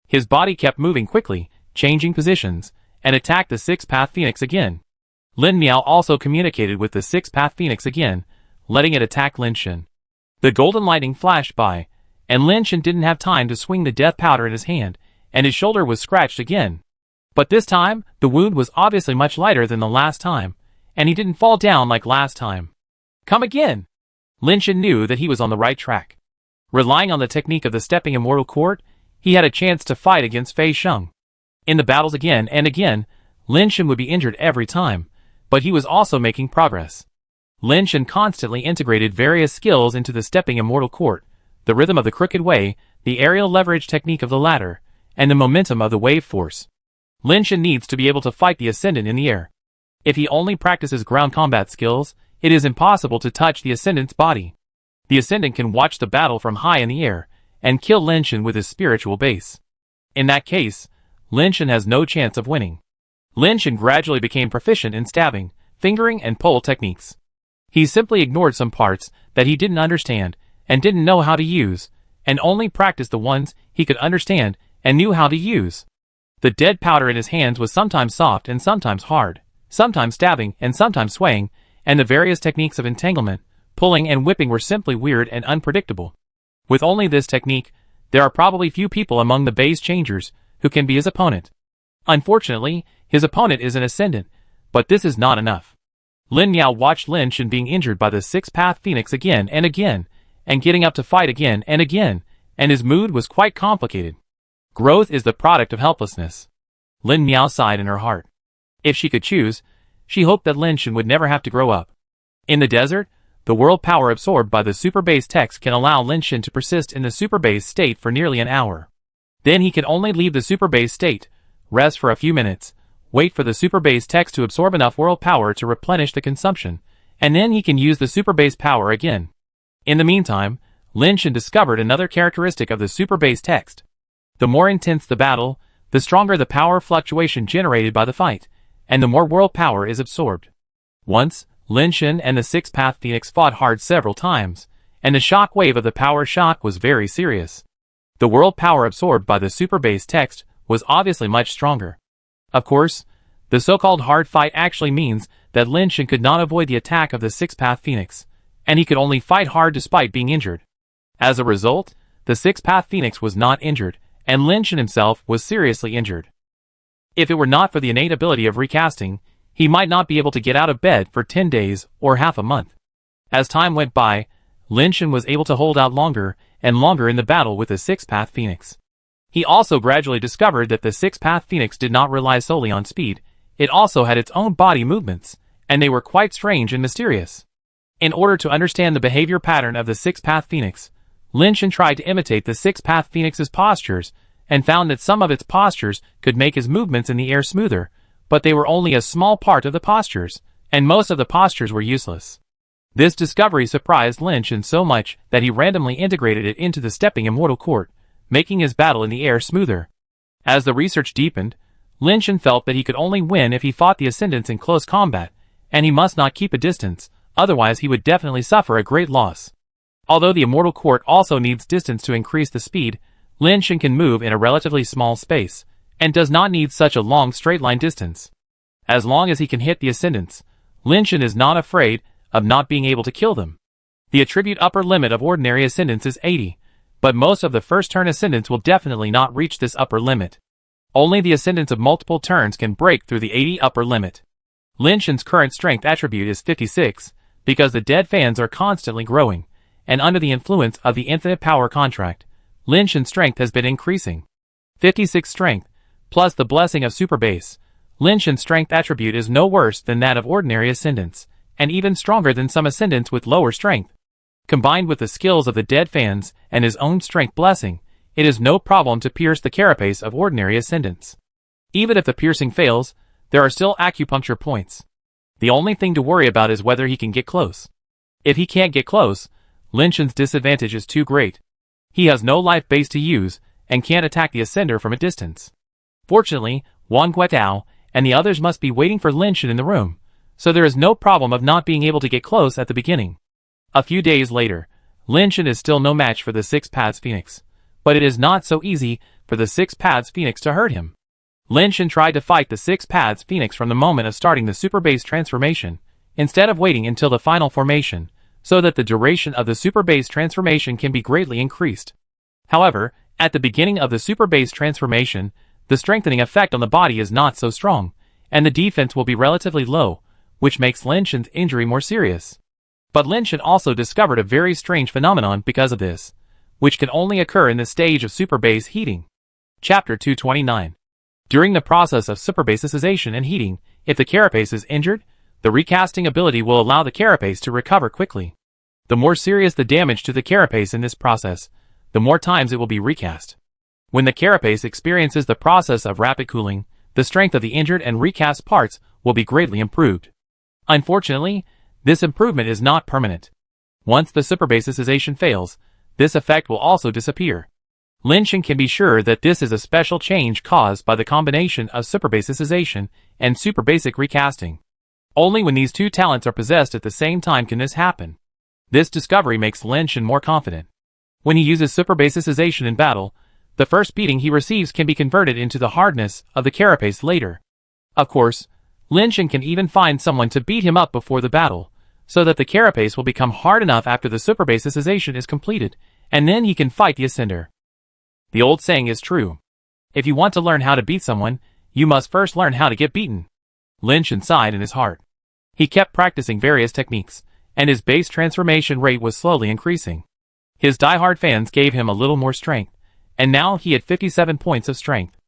S1: His body kept moving quickly, changing positions, and attacked the Six-Path Phoenix again. Lin Miao also communicated with the Six-Path Phoenix again, letting it attack Lin Shen. The golden lightning flashed by, and Lin Shen didn't have time to swing the death powder in his hand, and his shoulder was scratched again. But this time, the wound was obviously much lighter than the last time, and he didn't fall down like last time. Come again! Lin Shan knew that he was on the right track. Relying on the technique of the stepping immortal court, he had a chance to fight against Fei Sheng. In the battles again and again, Lin Shan would be injured every time, but he was also making progress. Lin Shan constantly integrated various skills into the stepping immortal court, the rhythm of the crooked way, the aerial leverage technique of the ladder, and the momentum of the wave force. Lin Shan needs to be able to fight the Ascendant in the air. If he only practices ground combat skills, it is impossible to touch the Ascendant's body. The Ascendant can watch the battle from high in the air, and kill Lin Shan with his spiritual base. In that case, Lin Shan has no chance of winning. Lin Shan gradually became proficient in stabbing, fingering, and pole techniques. He simply ignored some parts that he didn't understand and didn't know how to use, and only practiced the ones he could understand and knew how to use. The dead powder in his hands was sometimes soft and sometimes hard, sometimes stabbing and sometimes swaying, and the various techniques of entanglement, pulling, and whipping were simply weird and unpredictable. With only this technique, there are probably few people among the base changers who can be his opponent. Unfortunately, his opponent is an Ascendant, but this is not enough. Lin Miao watched Lin Shan being injured by the six-path phoenix again and again, and getting up to fight again and again, and his mood was quite complicated. Growth is the product of helplessness. Lin Miao sighed in her heart. If she could choose, she hoped that Lin Shan would never have to grow up. In the desert, the world power absorbed by the super base text can allow Lin Shan to persist in the super base state for nearly an hour. Then he can only leave the super base state, rest for a few minutes, wait for the super base text to absorb enough world power to replenish the consumption, and then he can use the super base power again. In the meantime, Lin Shan discovered another characteristic of the super base text. The more intense the battle, the stronger the power fluctuation generated by the fight, and the more world power is absorbed. Once, Lin Shan and the six-path phoenix fought hard several times, and the shock wave of the power shock was very serious. The world power absorbed by the super base text was obviously much stronger. Of course, the so-called hard fight actually means that Lin Shan could not avoid the attack of the six-path phoenix, and he could only fight hard despite being injured. As a result, the six-path phoenix was not injured, and Lin Shan himself was seriously injured. If it were not for the innate ability of recasting, he might not be able to get out of bed for 10 days or half a month. As time went by, Lin Shan was able to hold out longer and longer in the battle with the six-path phoenix. He also gradually discovered that the six-path phoenix did not rely solely on speed, it also had its own body movements, and they were quite strange and mysterious. In order to understand the behavior pattern of the six-path phoenix, Lin Shan tried to imitate the six-path phoenix's postures, and found that some of its postures could make his movements in the air smoother, but they were only a small part of the postures, and most of the postures were useless. This discovery surprised Lin Shan so much that he randomly integrated it into the stepping immortal court, making his battle in the air smoother. As the research deepened, Lin Shan felt that he could only win if he fought the Ascendants in close combat, and he must not keep a distance, otherwise he would definitely suffer a great loss. Although the immortal court also needs distance to increase the speed, Lin Shan can move in a relatively small space, and does not need such a long straight-line distance. As long as he can hit the Ascendants, Lin Shan is not afraid of not being able to kill them. The attribute upper limit of ordinary Ascendants is 80, but most of the first-turn Ascendants will definitely not reach this upper limit. Only the Ascendants of multiple turns can break through the 80 upper limit. Lin Shan's current strength attribute is 56, because the dead fans are constantly growing, and under the influence of the infinite power contract, Lin Shan's strength has been increasing. 56 strength, plus the blessing of super base, Lin Shan's strength attribute is no worse than that of ordinary Ascendants, and even stronger than some Ascendants with lower strength. Combined with the skills of the dead fans and his own strength blessing, it is no problem to pierce the carapace of ordinary Ascendants. Even if the piercing fails, there are still acupuncture points. The only thing to worry about is whether he can get close. If he can't get close, Lin Shan's disadvantage is too great. He has no life base to use, and can't attack the Ascender from a distance. Fortunately, Wang Guetao and the others must be waiting for Lin Shan in the room, so there is no problem of not being able to get close at the beginning. A few days later, Lin Shan is still no match for the six-paths phoenix, but it is not so easy for the six-paths phoenix to hurt him. Lin Shan tried to fight the six-paths phoenix from the moment of starting the super base transformation, instead of waiting until the final formation, so that the duration of the super base transformation can be greatly increased. However, at the beginning of the super base transformation, the strengthening effect on the body is not so strong, and the defense will be relatively low, which makes Lin Shen's injury more serious. But Lin Shen also discovered a very strange phenomenon because of this, which can only occur in the stage of superbase heating. Chapter 229. During the process of superbasicization and heating, if the carapace is injured, the recasting ability will allow the carapace to recover quickly. The more serious the damage to the carapace in this process, the more times it will be recast. When the carapace experiences the process of rapid cooling, the strength of the injured and recast parts will be greatly improved. Unfortunately, this improvement is not permanent. Once the superbasicization fails, this effect will also disappear. Lin Shen can be sure that this is a special change caused by the combination of superbasicization and superbasic recasting. Only when these two talents are possessed at the same time can this happen. This discovery makes Lin Shen more confident. When he uses superbasicization in battle, the first beating he receives can be converted into the hardness of the carapace later. Of course, Lin Shen can even find someone to beat him up before the battle, so that the carapace will become hard enough after the superbasicization is completed, and then he can fight the ascender. The old saying is true. If you want to learn how to beat someone, you must first learn how to get beaten. Lin Shen sighed in his heart. He kept practicing various techniques, and his base transformation rate was slowly increasing. His die-hard fans gave him a little more strength, and now he had 57 points of strength.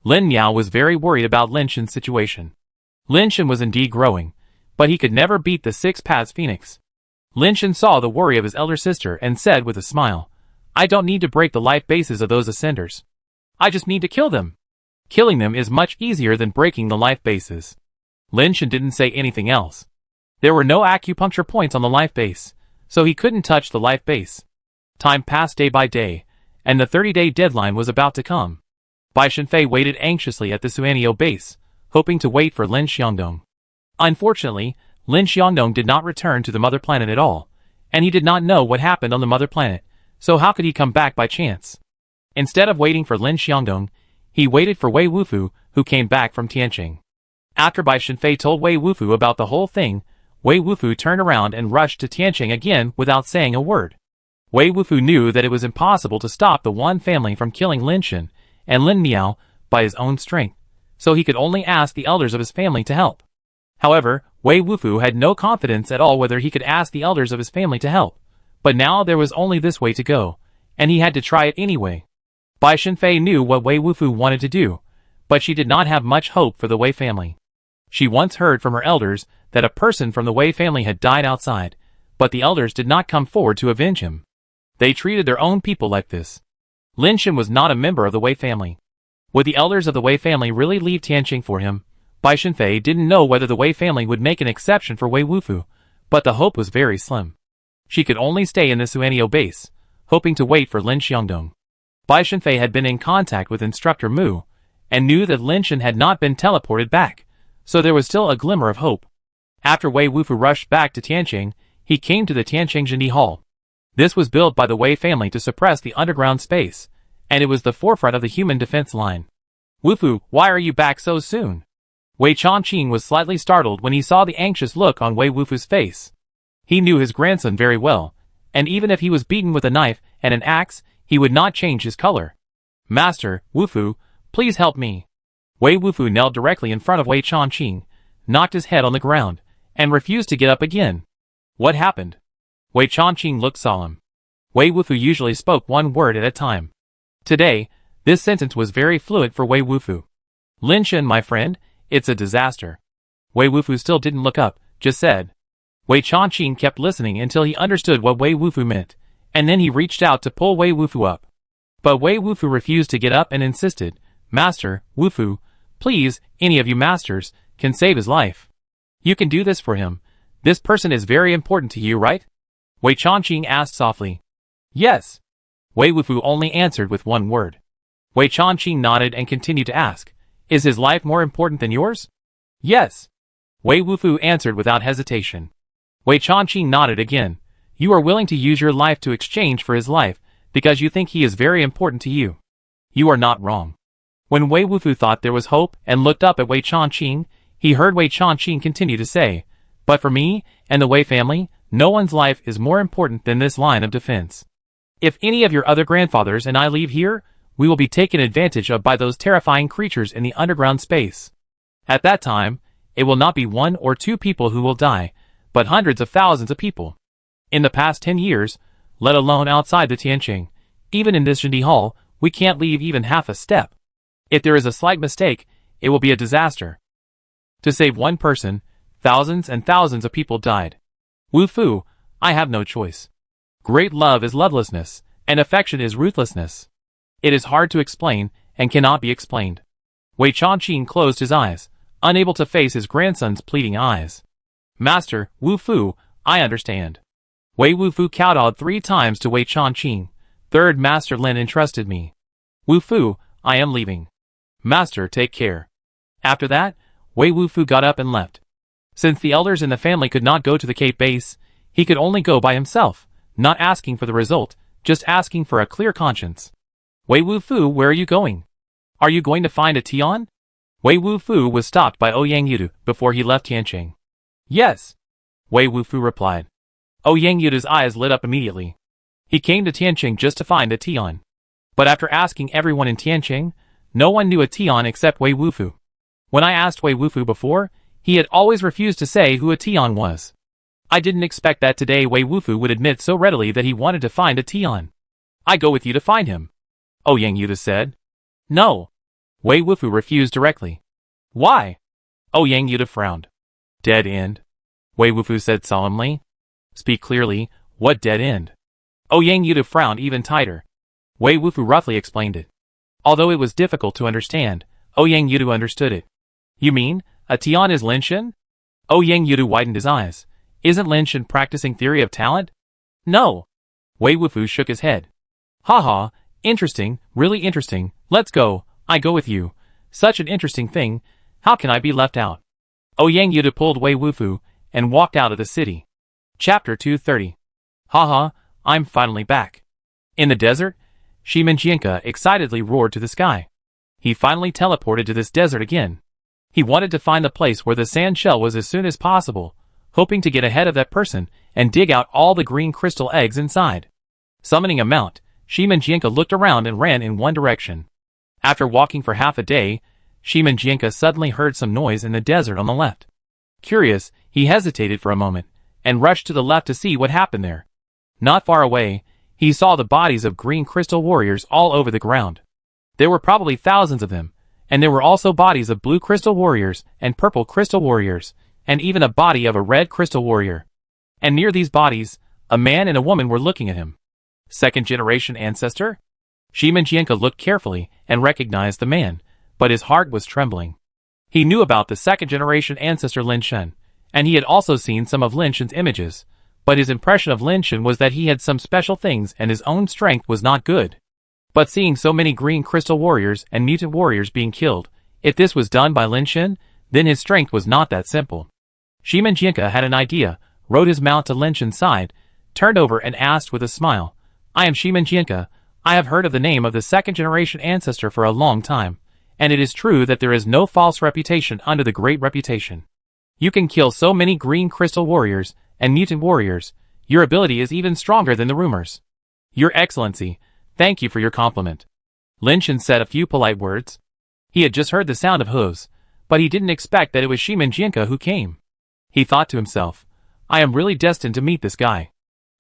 S1: Lin Miao was very worried about Lin Shen's situation. Lin Shen was indeed growing, but he could never beat the six-paths phoenix. Lin Shen saw the worry of his elder sister and said with a smile, "I don't need to break the life bases of those ascenders. I just need to kill them. Killing them is much easier than breaking the life bases." Lin Shen didn't say anything else. There were no acupuncture points on the life base, so he couldn't touch the life base. Time passed day by day, and the 30-day deadline was about to come. Bai Shenfei waited anxiously at the Suanio base, hoping to wait for Lin Xiangdong. Unfortunately, Lin Xiangdong did not return to the mother planet at all, and he did not know what happened on the mother planet, so how could he come back by chance? Instead of waiting for Lin Xiangdong, he waited for Wei Wufu, who came back from Tianqing. After Bai Shenfei told Wei Wufu about the whole thing, Wei Wufu turned around and rushed to Tianqing again without saying a word. Wei Wufu knew that it was impossible to stop the one family from killing Lin Shen and Lin Miao by his own strength, so he could only ask the elders of his family to help. However, Wei Wufu had no confidence at all whether he could ask the elders of his family to help, but now there was only this way to go, and he had to try it anyway. Bai Shenfei knew what Wei Wufu wanted to do, but she did not have much hope for the Wei family. She once heard from her elders that a person from the Wei family had died outside, but the elders did not come forward to avenge him. They treated their own people like this. Lin Shen was not a member of the Wei family. Would the elders of the Wei family really leave Tianqing for him? Bai Shenfei didn't know whether the Wei family would make an exception for Wei Wufu, but the hope was very slim. She could only stay in the Suanio base, hoping to wait for Lin Xiangdong. Bai Shenfei had been in contact with Instructor Mu, and knew that Lin Shen had not been teleported back, so there was still a glimmer of hope. After Wei Wufu rushed back to Tianqing, he came to the Tianqing Zhendi Hall. This was built by the Wei family to suppress the underground space, and it was the forefront of the human defense line. "Wufu, why are you back so soon?" Wei Changqing was slightly startled when he saw the anxious look on Wei Wufu's face. He knew his grandson very well, and even if he was beaten with a knife and an axe, he would not change his color. "Master, Wufu, please help me." Wei Wufu knelt directly in front of Wei Changqing, knocked his head on the ground, and refused to get up again. What happened? Wei Changqing looked solemn. Wei Wufu usually spoke one word at a time. Today, this sentence was very fluent for Wei Wufu. "Lin Shen, my friend, it's a disaster." Wei Wufu still didn't look up, just said. Wei Changqing kept listening until he understood what Wei Wufu meant, and then he reached out to pull Wei Wufu up. But Wei Wufu refused to get up and insisted, "Master, Wufu, please, any of you masters, can save his life. You can do this for him. This person is very important to you, right?" Wei Changqing asked softly. "Yes." Wei Wufu only answered with one word. Wei Changqing nodded and continued to ask, "Is his life more important than yours?" "Yes." Wei Wufu answered without hesitation. Wei Changqing nodded again. "You are willing to use your life to exchange for his life, because you think he is very important to you. You are not wrong." When Wei Wufu thought there was hope and looked up at Wei Changqing, he heard Wei Changqing continue to say, "But for me, and the Wei family, no one's life is more important than this line of defense. If any of your other grandfathers and I leave here, we will be taken advantage of by those terrifying creatures in the underground space. At that time, it will not be 1 or 2 people who will die, but hundreds of thousands of people. In the past 10 years, let alone outside the Tianqing, even in this Zhendi Hall, we can't leave even half a step. If there is a slight mistake, it will be a disaster. To save one person, thousands and thousands of people died. Wu Fu, I have no choice. Great love is lovelessness, and affection is ruthlessness. It is hard to explain, and cannot be explained. Wei Changqing closed his eyes, unable to face his grandson's pleading eyes. Master, Wu Fu, I understand. Wei Wu Fu kowtowed 3 times to Wei Changqing. Third, Master Lin entrusted me. Wu Fu, I am leaving. Master, take care. After that, Wei Wu Fu got up and left. Since the elders in the family could not go to the Cape base, he could only go by himself, not asking for the result, just asking for a clear conscience. Wei Wu Fu, where are you going? Are you going to find a Tian? Wei Wu Fu was stopped by Ouyang Yudu before he left Tianqing. Yes. Wei Wu Fu replied. Ouyang Yudu's eyes lit up immediately. He came to Tianqing just to find a Tian. But after asking everyone in Tianqing, no one knew a Tian except Wei Wu Fu. When I asked Wei Wu Fu before, he had always refused to say who a Tian was. I didn't expect that today Wei Wu Fu would admit so readily that he wanted to find a Tian. I go with you to find him. Ouyang Yudu said. No. Wei Wu Fu refused directly. Why? Ouyang Yudu frowned. Dead end. Wei Wu Fu said solemnly. Speak clearly, what dead end? Ouyang Yudu frowned even tighter. Wei Wu Fu roughly explained it. Although it was difficult to understand, Ouyang Yudu understood it. You mean, a Tian is Lin Shen? Ouyang Yudu widened his eyes. Isn't Lin Shen practicing theory of talent? No. Wei Wu Fu shook his head. Haha, interesting, really interesting, let's go, I go with you. Such an interesting thing, how can I be left out? Ouyang Yudu pulled Wei Wu Fu and walked out of the city. Chapter 230. Haha, I'm finally back. In the desert, Shimenjianka excitedly roared to the sky. He finally teleported to this desert again. He wanted to find the place where the sand shell was as soon as possible, hoping to get ahead of that person and dig out all the green crystal eggs inside. Summoning a mount, Shimenjianka looked around and ran in one direction. After walking for half a day, Shimenjianka suddenly heard some noise in the desert on the left. Curious, he hesitated for a moment, and rushed to the left to see what happened there. Not far away, he saw the bodies of green crystal warriors all over the ground. There were probably thousands of them, and there were also bodies of blue crystal warriors and purple crystal warriors, and even a body of a red crystal warrior. And near these bodies, a man and a woman were looking at him. Second-generation ancestor? Shimenjianka looked carefully and recognized the man, but his heart was trembling. He knew about the second-generation ancestor Lin Shen, and he had also seen some of Lin Shen's images, but his impression of Lin Shen was that he had some special things and his own strength was not good. But seeing so many green crystal warriors and mutant warriors being killed, if this was done by Lin Shen, then his strength was not that simple. Shimenjianka had an idea, rode his mount to Lin Shen's side, turned over and asked with a smile, I am Shimenjianka. I have heard of the name of the second-generation ancestor for a long time, and it is true that there is no false reputation under the great reputation. You can kill so many green crystal warriors and mutant warriors, your ability is even stronger than the rumors. Your Excellency, thank you for your compliment. Lin Shen said a few polite words. He had just heard the sound of hooves, but he didn't expect that it was Shimenjianka who came. He thought to himself, I am really destined to meet this guy.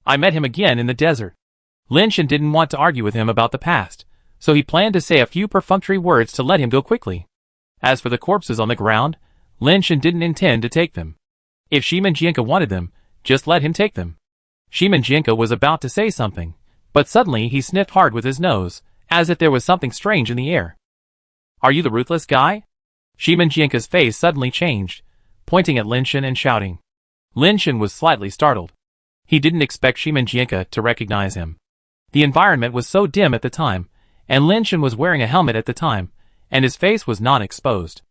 S1: I met him again in the desert. Lin Shen didn't want to argue with him about the past, so he planned to say a few perfunctory words to let him go quickly. As for the corpses on the ground, Lin Shen didn't intend to take them. If Shimenjianka wanted them, just let him take them. Shimenjianka was about to say something, but suddenly he sniffed hard with his nose, as if there was something strange in the air. Are you the ruthless guy? Shimenjianka's face suddenly changed, pointing at Lin Shen and shouting. Lin Shen was slightly startled. He didn't expect Shimenjianka to recognize him. The environment was so dim at the time, and Lin Shen was wearing a helmet at the time, and his face was not exposed.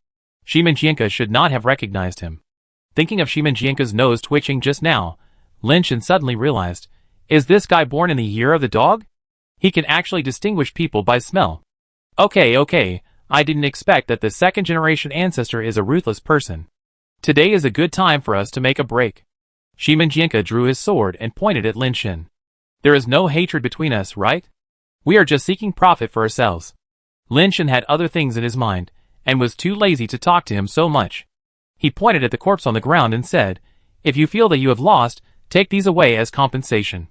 S1: Shimenjianka should not have recognized him. Thinking of Shimenjianka's nose twitching just now, Lin Shen suddenly realized, is this guy born in the year of the dog? He can actually distinguish people by smell. Okay, I didn't expect that the second-generation ancestor is a ruthless person. Today is a good time for us to make a break. Shimenjianka drew his sword and pointed at Lin Shen. There is no hatred between us, right? We are just seeking profit for ourselves. Lin Shen had other things in his mind, and was too lazy to talk to him so much. He pointed at the corpse on the ground and said, "If you feel that you have lost, take these away as compensation."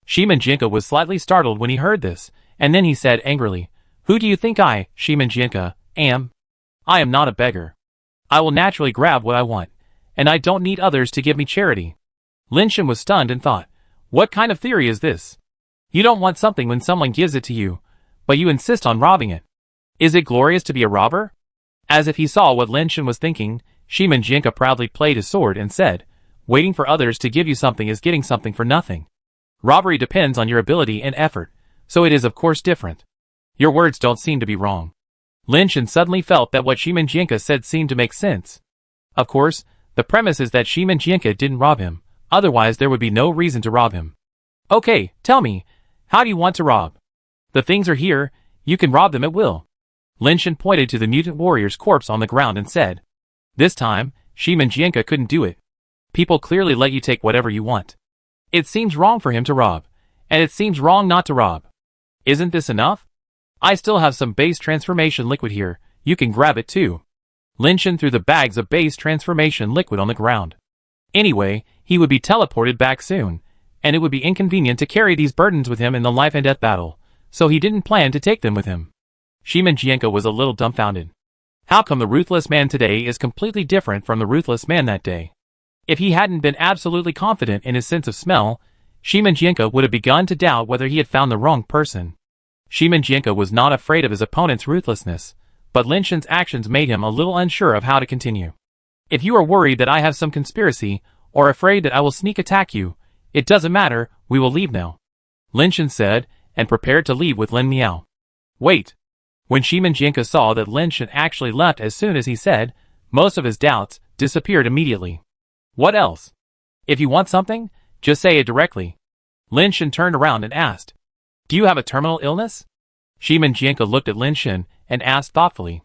S1: Shimin Jinka was slightly startled when he heard this, and then he said angrily, "Who do you think I, Shimin Jinka, am? I am not a beggar. I will naturally grab what I want, and I don't need others to give me charity." Lin Shen was stunned and thought, "What kind of theory is this? You don't want something when someone gives it to you, but you insist on robbing it. Is it glorious to be a robber?" As if he saw what Lin Shen was thinking, Shimin Jinka proudly played his sword and said, "Waiting for others to give you something is getting something for nothing. Robbery depends on your ability and effort, so it is of course different. Your words don't seem to be wrong." Lin Shen suddenly felt that what Shimin Jinka said seemed to make sense. Of course, the premise is that Shimin Jinka didn't rob him, otherwise there would be no reason to rob him. "Okay, tell me, how do you want to rob? The things are here, you can rob them at will." Lin Shen pointed to the mutant warrior's corpse on the ground and said. This time, Shimin Jinka couldn't do it. People clearly let you take whatever you want. It seems wrong for him to rob, and it seems wrong not to rob. Isn't this enough? I still have some base transformation liquid here, you can grab it too. Lin Shen threw the bags of base transformation liquid on the ground. Anyway, he would be teleported back soon, and it would be inconvenient to carry these burdens with him in the life and death battle, so he didn't plan to take them with him. Shimin Jinka was a little dumbfounded. How come the ruthless man today is completely different from the ruthless man that day? If he hadn't been absolutely confident in his sense of smell, Shimin Jinka would have begun to doubt whether he had found the wrong person. Shimin Jinka was not afraid of his opponent's ruthlessness, but Lin Shen's actions made him a little unsure of how to continue. "If you are worried that I have some conspiracy, or afraid that I will sneak attack you, it doesn't matter, we will leave now," Lin Shen said, and prepared to leave with Lin Miao. Wait. When Shimin Jinka saw that Lin Shen actually left as soon as he said, most of his doubts disappeared immediately. "What else? If you want something, just say it directly." Lin Shen turned around and asked, "Do you have a terminal illness?" Shimin Jinka looked at Lin Shen and asked thoughtfully,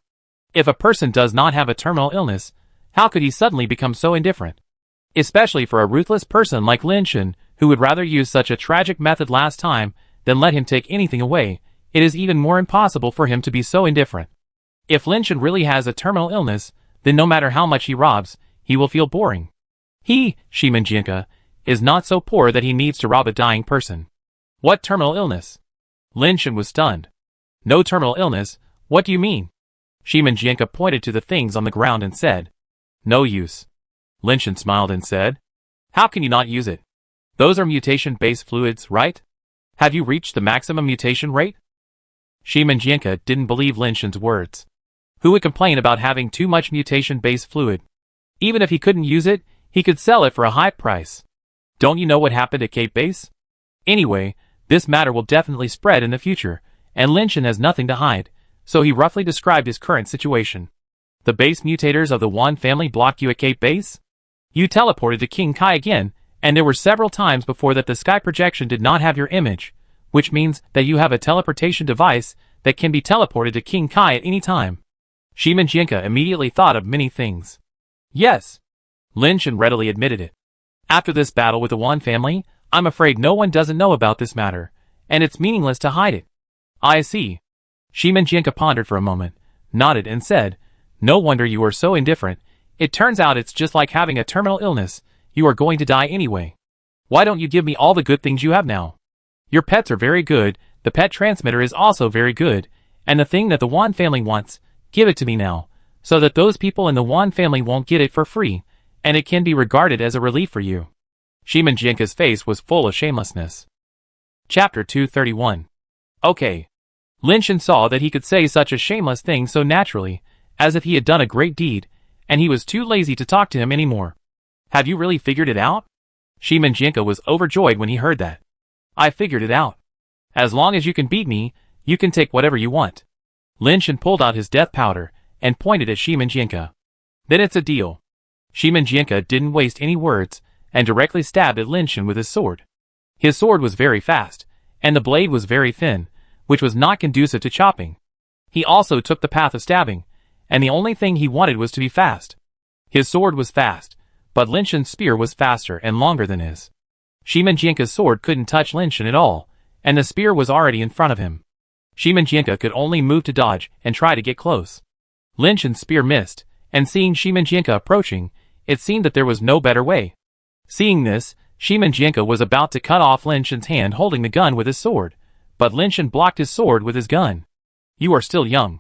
S1: "If a person does not have a terminal illness, how could he suddenly become so indifferent? Especially for a ruthless person like Lin Shen, who would rather use such a tragic method last time than let him take anything away, it is even more impossible for him to be so indifferent. If Lin Shen really has a terminal illness, then no matter how much he robs, he will feel boring. He, Shimin Jinka, is not so poor that he needs to rob a dying person." "What terminal illness?" Lin Shen was stunned. "No terminal illness, what do you mean?" Shimin Jinka pointed to the things on the ground and said, "No use." Lin Shen smiled and said, "How can you not use it? Those are mutation-based fluids, right? Have you reached the maximum mutation rate?" Shimin Jinka didn't believe Lin Shen's words. Who would complain about having too much mutation-based fluid? Even if he couldn't use it, he could sell it for a high price. Don't you know what happened at Cape Base? Anyway, this matter will definitely spread in the future, and Lin Shen has nothing to hide, so he roughly described his current situation. "The base mutators of the Wan family blocked you at Cape Base? You teleported to King Kai again, and there were several times before that the sky projection did not have your image, which means that you have a teleportation device that can be teleported to King Kai at any time." Shimin Jinka immediately thought of many things. "Yes." Lin Shen readily admitted it. "After this battle with the Wan family, I'm afraid no one doesn't know about this matter, and it's meaningless to hide it." "I see." Shimin Jinka pondered for a moment, nodded and said, "No wonder you are so indifferent. It turns out it's just like having a terminal illness, you are going to die anyway. Why don't you give me all the good things you have now? Your pets are very good, the pet transmitter is also very good, and the thing that the Wan family wants, give it to me now, so that those people in the Wan family won't get it for free, and it can be regarded as a relief for you." Shimin Jinka's face was full of shamelessness. Chapter 231. Okay. Lin Shen saw that he could say such a shameless thing so naturally, as if he had done a great deed, and he was too lazy to talk to him anymore. "Have you really figured it out?" Shimin Jinka was overjoyed when he heard that. "I figured it out. As long as you can beat me, you can take whatever you want." Lin Shen pulled out his death powder, and pointed at Shimin Jinka. "Then it's a deal." Shimin Jinka didn't waste any words, and directly stabbed at Lin Shen with his sword. His sword was very fast, and the blade was very thin, which was not conducive to chopping. He also took the path of stabbing, and the only thing he wanted was to be fast. His sword was fast, but Lin Shen's spear was faster and longer than his. Shimin Jinka's sword couldn't touch Lin Shen at all, and the spear was already in front of him. Shimanjianka could only move to dodge and try to get close. Lin Shen's spear missed, and seeing Shimanjianka approaching, it seemed that there was no better way. Seeing this, Shimanjianka was about to cut off Lin Shen's hand holding the gun with his sword, but Lin Shen blocked his sword with his gun. "You are still young."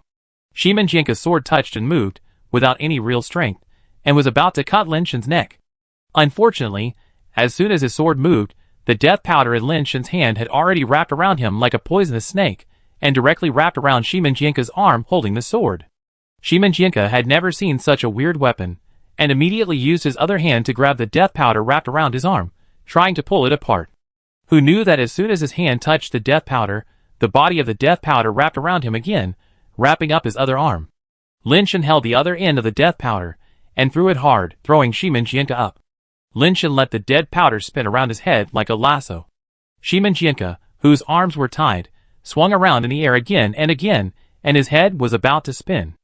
S1: Shimanjianka's sword touched and moved, without any real strength, and was about to cut Lin Shen's neck. Unfortunately, as soon as his sword moved, the death powder in Lin Shen's hand had already wrapped around him like a poisonous snake, and directly wrapped around Shimanjianka's arm holding the sword. Shimanjianka had never seen such a weird weapon, and immediately used his other hand to grab the death powder wrapped around his arm, trying to pull it apart. Who knew that as soon as his hand touched the death powder, the body of the death powder wrapped around him again, wrapping up his other arm. Lin Shen held the other end of the death powder, and threw it hard, throwing Shimanjianka up. Lin Shen let the dead powder spin around his head like a lasso. Shimanjianka, whose arms were tied, swung around in the air again, and his head was about to spin.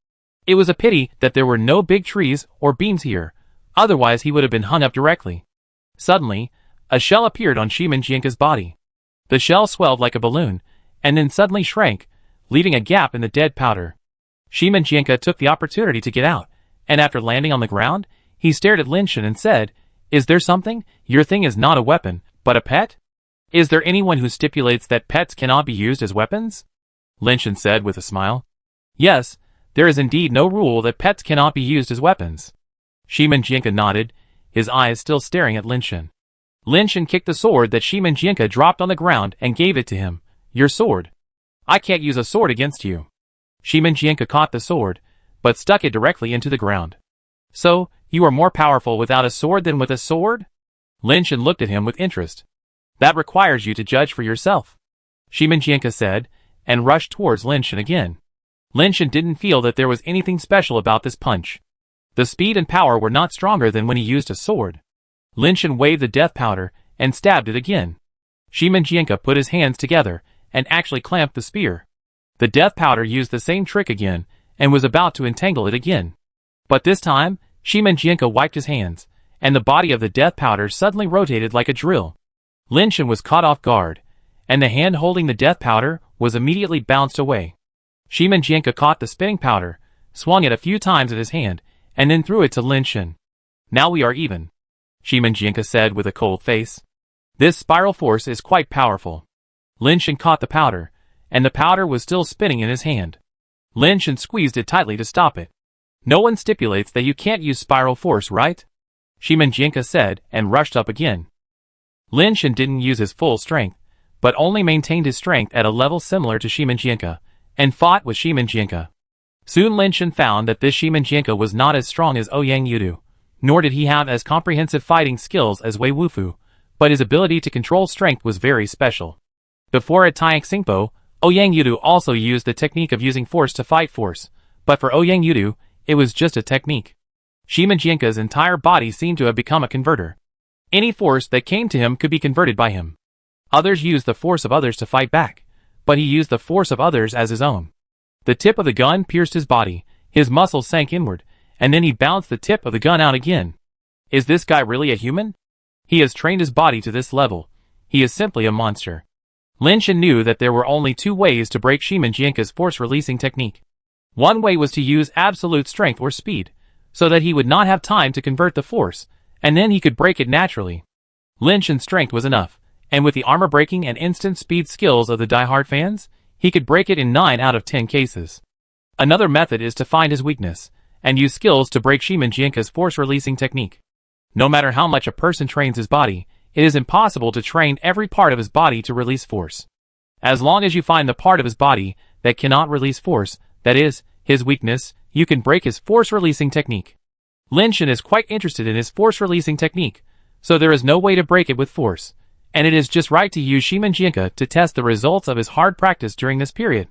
S1: It was a pity that there were no big trees or beams here, otherwise he would have been hung up directly. Suddenly, a shell appeared on Shimanjianka's body. The shell swelled like a balloon, and then suddenly shrank, leaving a gap in the dead powder. Shimanjianka took the opportunity to get out, and after landing on the ground, he stared at Lin Shen and said, "Is there something? Your thing is not a weapon, but a pet? Is there anyone who stipulates that pets cannot be used as weapons?" Lin Shen said with a smile. "Yes, there is indeed no rule that pets cannot be used as weapons." Shimanjianka nodded, his eyes still staring at Lin Shen. Lin Shen kicked the sword that Shimanjianka dropped on the ground and gave it to him. "Your sword. I can't use a sword against you." Shimanjianka caught the sword, but stuck it directly into the ground. "So, you are more powerful without a sword than with a sword?" Lin Shen looked at him with interest. "That requires you to judge for yourself," Shimanjianka said, and rushed towards Lin Shen again. Lin Shen didn't feel that there was anything special about this punch. The speed and power were not stronger than when he used a sword. Lin Shen waved the death powder, and stabbed it again. Shimanjianka put his hands together, and actually clamped the spear. The death powder used the same trick again, and was about to entangle it again. But this time, Shimanjianka wiped his hands, and the body of the death powder suddenly rotated like a drill. Lin Shen was caught off guard, and the hand holding the death powder was immediately bounced away. Shimanjianka caught the spinning powder, swung it a few times at his hand, and then threw it to Lin Shen. "Now we are even," Shimanjianka said with a cold face. "This spiral force is quite powerful." Lin Shen caught the powder, and the powder was still spinning in his hand. Lin Shen squeezed it tightly to stop it. "No one stipulates that you can't use spiral force, right?" Shimanjianka said, and rushed up again. Lin Shen didn't use his full strength, but only maintained his strength at a level similar to Shimanjianka, and fought with Shimanjianka. Soon Lin Shen found that this Shimanjianka was not as strong as Ouyang Yudu, nor did he have as comprehensive fighting skills as Wei Wufu, but his ability to control strength was very special. Before at Taiyang Xingpo, Ouyang Yudu also used the technique of using force to fight force, but for Ouyang Yudu, it was just a technique. Shimanjianka's entire body seemed to have become a converter. Any force that came to him could be converted by him. Others used the force of others to fight back, but he used the force of others as his own. The tip of the gun pierced his body, his muscles sank inward, and then he bounced the tip of the gun out again. Is this guy really a human? He has trained his body to this level. He is simply a monster. Lin Shen knew that there were only two ways to break Shimanjianka's force-releasing technique. One way was to use absolute strength or speed, so that he would not have time to convert the force, and then he could break it naturally. Lin Shen's strength was enough, and with the armor-breaking and instant speed skills of the die-hard fans, he could break it in 9 out of 10 cases. Another method is to find his weakness, and use skills to break Shimanjianka's force-releasing technique. No matter how much a person trains his body, it is impossible to train every part of his body to release force. As long as you find the part of his body that cannot release force, that is, his weakness, you can break his force-releasing technique. Lin Shen is quite interested in his force-releasing technique, so there is no way to break it with force, and it is just right to use Shimanjianka to test the results of his hard practice during this period.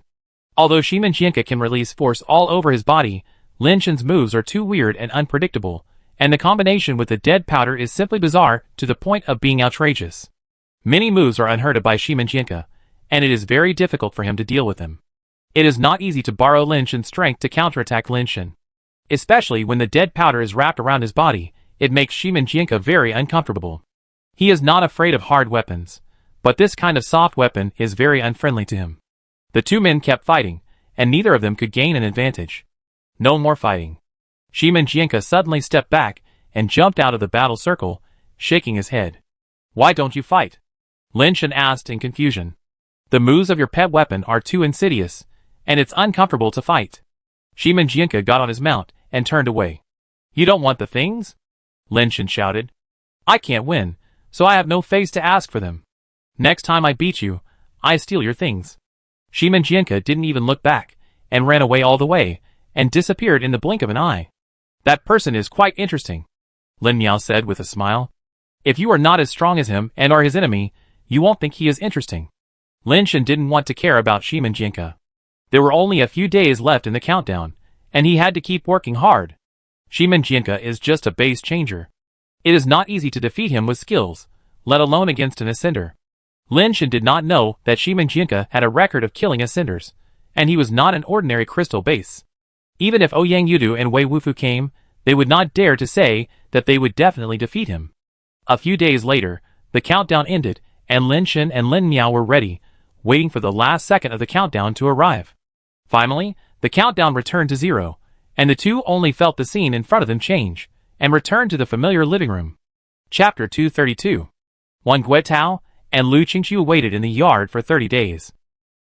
S1: Although Shimanjianka can release force all over his body, Lin Shen's moves are too weird and unpredictable, and the combination with the dead powder is simply bizarre to the point of being outrageous. Many moves are unheard of by Shimanjianka, and it is very difficult for him to deal with them. It is not easy to borrow Lin Shen's strength to counterattack Lin Shen. Especially when the dead powder is wrapped around his body, it makes Shimanjianka very uncomfortable. He is not afraid of hard weapons, but this kind of soft weapon is very unfriendly to him. The two men kept fighting, and neither of them could gain an advantage. No more fighting. Shimenjienka suddenly stepped back and jumped out of the battle circle, shaking his head. Why don't you fight? Lin Shen asked in confusion. The moves of your pet weapon are too insidious, and it's uncomfortable to fight. Shimenjienka got on his mount and turned away. You don't want the things? Lin Shen shouted. I can't win, so I have no face to ask for them. Next time I beat you, I steal your things. Shimenjienka didn't even look back, and ran away all the way, and disappeared in the blink of an eye. That person is quite interesting, Lin Miao said with a smile. If you are not as strong as him and are his enemy, you won't think he is interesting. Lin Shen didn't want to care about Shimenjienka. There were only a few days left in the countdown, and he had to keep working hard. Shimenjienka is just a base changer. It is not easy to defeat him with skills, let alone against an ascender. Lin Shen did not know that Shimenjienka had a record of killing ascenders, and he was not an ordinary crystal base. Even if Ouyang Yudu and Wei Wufu came, they would not dare to say that they would definitely defeat him. A few days later, the countdown ended, and Lin Shen and Lin Miao were ready, waiting for the last second of the countdown to arrive. Finally, the countdown returned to 0, and the two only felt the scene in front of them change, and returned to the familiar living room. Chapter 232. Wang Guetao and Lu Qingqiu waited in the yard for 30 days.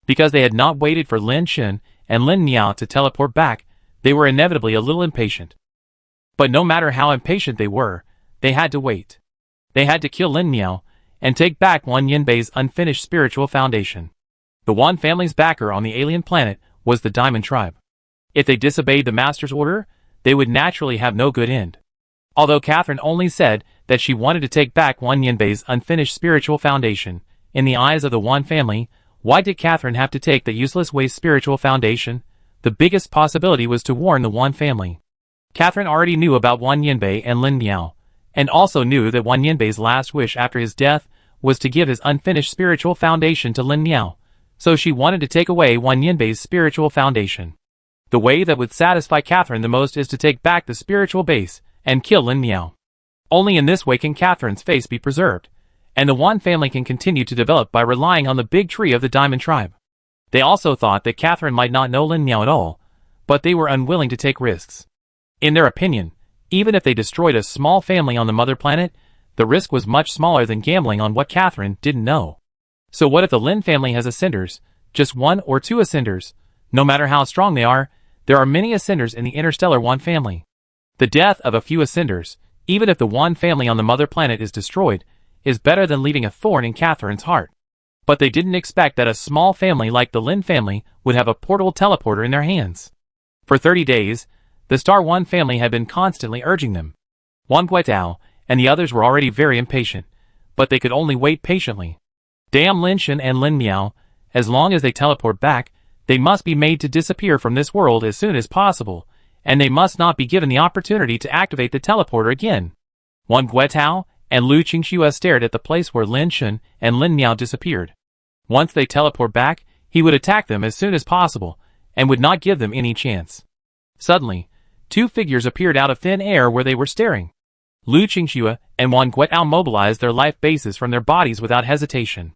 S1: Because they had not waited for Lin Shen and Lin Miao to teleport back, they were inevitably a little impatient. But no matter how impatient they were, they had to wait. They had to kill Lin Miao, and take back Wan Yinbei's unfinished spiritual foundation. The Wan family's backer on the alien planet was the Diamond Tribe. If they disobeyed the Master's order, they would naturally have no good end. Although Catherine only said that she wanted to take back Wan Yinbei's unfinished spiritual foundation, in the eyes of the Wan family, why did Catherine have to take the useless waste spiritual foundation? The biggest possibility was to warn the Wan family. Catherine already knew about Wan Yinbei and Lin Miao, and also knew that Wan Yinbei's last wish after his death was to give his unfinished spiritual foundation to Lin Miao, so she wanted to take away Wan Yinbei's spiritual foundation. The way that would satisfy Catherine the most is to take back the spiritual base and kill Lin Miao. Only in this way can Catherine's face be preserved, and the Wan family can continue to develop by relying on the big tree of the Diamond Tribe. They also thought that Catherine might not know Lin Miao at all, but they were unwilling to take risks. In their opinion, even if they destroyed a small family on the mother planet, the risk was much smaller than gambling on what Catherine didn't know. So what if the Lin family has ascenders, just 1 or 2 ascenders? No matter how strong they are, there are many ascenders in the interstellar Wan family. The death of a few ascenders, even if the Wan family on the mother planet is destroyed, is better than leaving a thorn in Catherine's heart. But they didn't expect that a small family like the Lin family would have a portable teleporter in their hands. For 30 days, the Star One family had been constantly urging them. Wang Guetao and the others were already very impatient, but they could only wait patiently. Damn Lin Shen and Lin Miao, as long as they teleport back, they must be made to disappear from this world as soon as possible, and they must not be given the opportunity to activate the teleporter again. Wang Guetao and Lu Qingqiu stared at the place where Lin Shen and Lin Miao disappeared. Once they teleport back, he would attack them as soon as possible, and would not give them any chance. Suddenly, 2 figures appeared out of thin air where they were staring. Lu Qingqiu and Wang Guetao mobilized their life bases from their bodies without hesitation.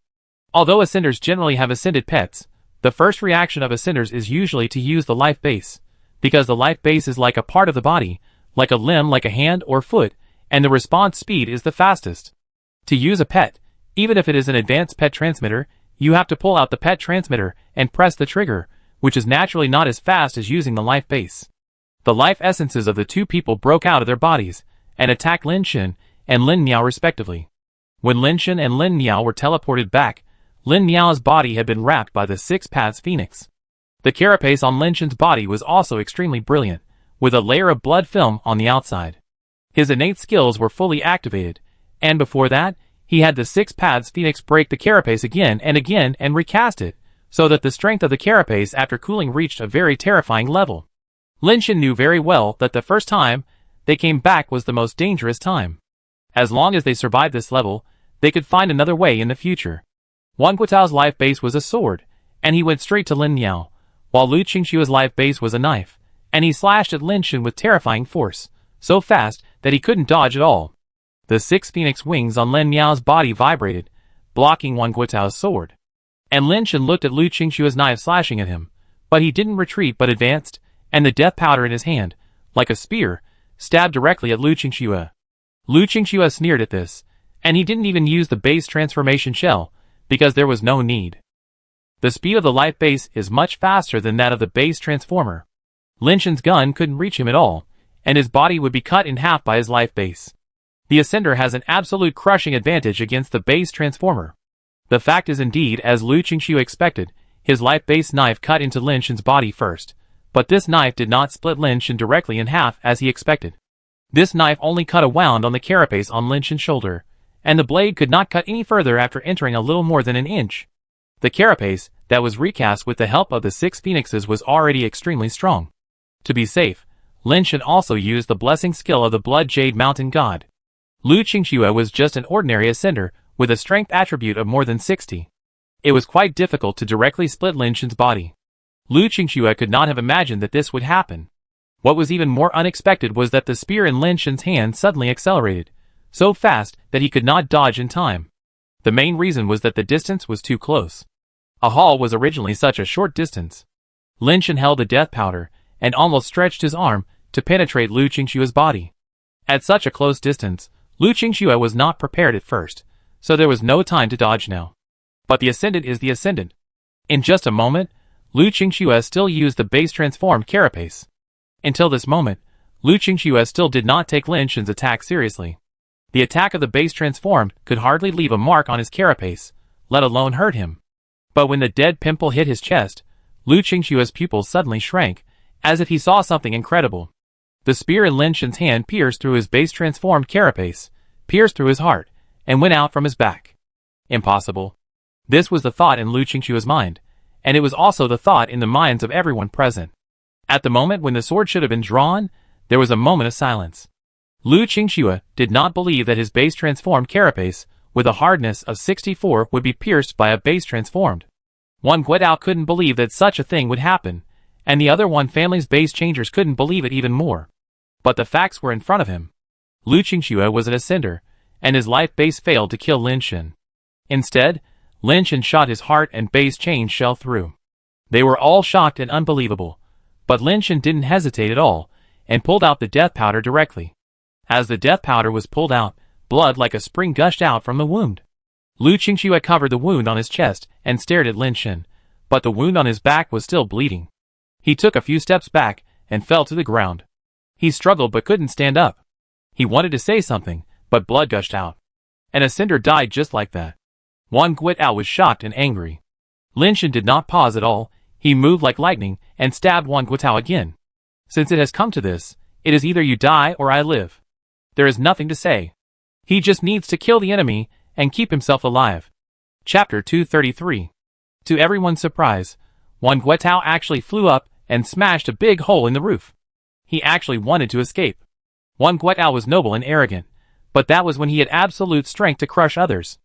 S1: Although ascenders generally have ascended pets, the first reaction of ascenders is usually to use the life base, because the life base is like a part of the body, like a limb, like a hand or foot, and the response speed is the fastest. To use a pet, even if it is an advanced pet transmitter, you have to pull out the pet transmitter and press the trigger, which is naturally not as fast as using the life base. The life essences of the 2 people broke out of their bodies, and attacked Lin Shen and Lin Miao respectively. When Lin Shen and Lin Miao were teleported back, Lin Miao's body had been wrapped by the 6 paths phoenix. The carapace on Lin Shen's body was also extremely brilliant, with a layer of blood film on the outside. His innate skills were fully activated, and before that, he had the 6 paths phoenix break the carapace again and recast it, so that the strength of the carapace after cooling reached a very terrifying level. Lin Shen knew very well that the first time they came back was the most dangerous time. As long as they survived this level, they could find another way in the future. Wang Guetao's life base was a sword, and he went straight to Lin Miao, while Lu Qingqiu's life base was a knife, and he slashed at Lin Shen with terrifying force, so fast that he couldn't dodge at all. The 6 phoenix wings on Lin Miao's body vibrated, blocking Wang Guetao's sword. And Lin Shen looked at Lu Qingshua's knife slashing at him, but he didn't retreat but advanced, and the death powder in his hand, like a spear, stabbed directly at Lu Qingxue. Lu Qingxue sneered at this, and he didn't even use the base transformation shell, because there was no need. The speed of the life base is much faster than that of the base transformer. Lin Shen's gun couldn't reach him at all, and his body would be cut in half by his life base. The Ascender has an absolute crushing advantage against the base transformer. The fact is indeed as Lu Qingxue expected, his life base knife cut into Lin Shen's body first, but this knife did not split Lin Shen directly in half as he expected. This knife only cut a wound on the carapace on Lin Shen's shoulder, and the blade could not cut any further after entering a little more than an inch. The carapace, that was recast with the help of the 6 phoenixes, was already extremely strong. To be safe, Lin Shen also used the blessing skill of the Blood Jade Mountain God. Lu Qingxue was just an ordinary Ascender, with a strength attribute of more than 60. It was quite difficult to directly split Lin Shen's body. Lu Qingxue could not have imagined that this would happen. What was even more unexpected was that the spear in Lin Shen's hand suddenly accelerated, so fast that he could not dodge in time. The main reason was that the distance was too close. A hall was originally such a short distance. Lin Shen held the death powder, and almost stretched his arm to penetrate Lu Qingshue's body. At such a close distance, Lu Qingxue was not prepared at first, so there was no time to dodge now. But the Ascendant is the Ascendant. In just a moment, Lu Qingxue still used the base transformed carapace. Until this moment, Lu Qingxue still did not take Lin Shen's attack seriously. The attack of the base transformed could hardly leave a mark on his carapace, let alone hurt him. But when the dead pimple hit his chest, Lu Qingshue's pupils suddenly shrank, as if he saw something incredible. The spear in Lin Shen's hand pierced through his base transformed carapace, pierced through his heart, and went out from his back. Impossible. This was the thought in Lu Qingshue's mind, and it was also the thought in the minds of everyone present. At the moment when the sword should have been drawn, there was a moment of silence. Lu Qingxue did not believe that his base transformed carapace, with a hardness of 64, would be pierced by a base transformed. One Guetao couldn't believe that such a thing would happen, and the other one family's base changers couldn't believe it even more. But the facts were in front of him. Lu Qingxue was an Ascender, and his life base failed to kill Lin Shen. Instead, Lin Shen shot his heart and base change shell through. They were all shocked and unbelievable, but Lin Shen didn't hesitate at all, and pulled out the death powder directly. As the death powder was pulled out, blood like a spring gushed out from the wound. Lu Qingxue covered the wound on his chest and stared at Lin Shen, but the wound on his back was still bleeding. He took a few steps back and fell to the ground. He struggled but couldn't stand up. He wanted to say something, but blood gushed out. An Ascender died just like that. Wan Guetao was shocked and angry. Lin Shen did not pause at all. He moved like lightning and stabbed Wan Guetao again. Since it has come to this, it is either you die or I live. There is nothing to say. He just needs to kill the enemy and keep himself alive. Chapter 233. To everyone's surprise, Wan Guetao actually flew up and smashed a big hole in the roof. He actually wanted to escape. Wan Guetao was noble and arrogant, but that was when he had absolute strength to crush others.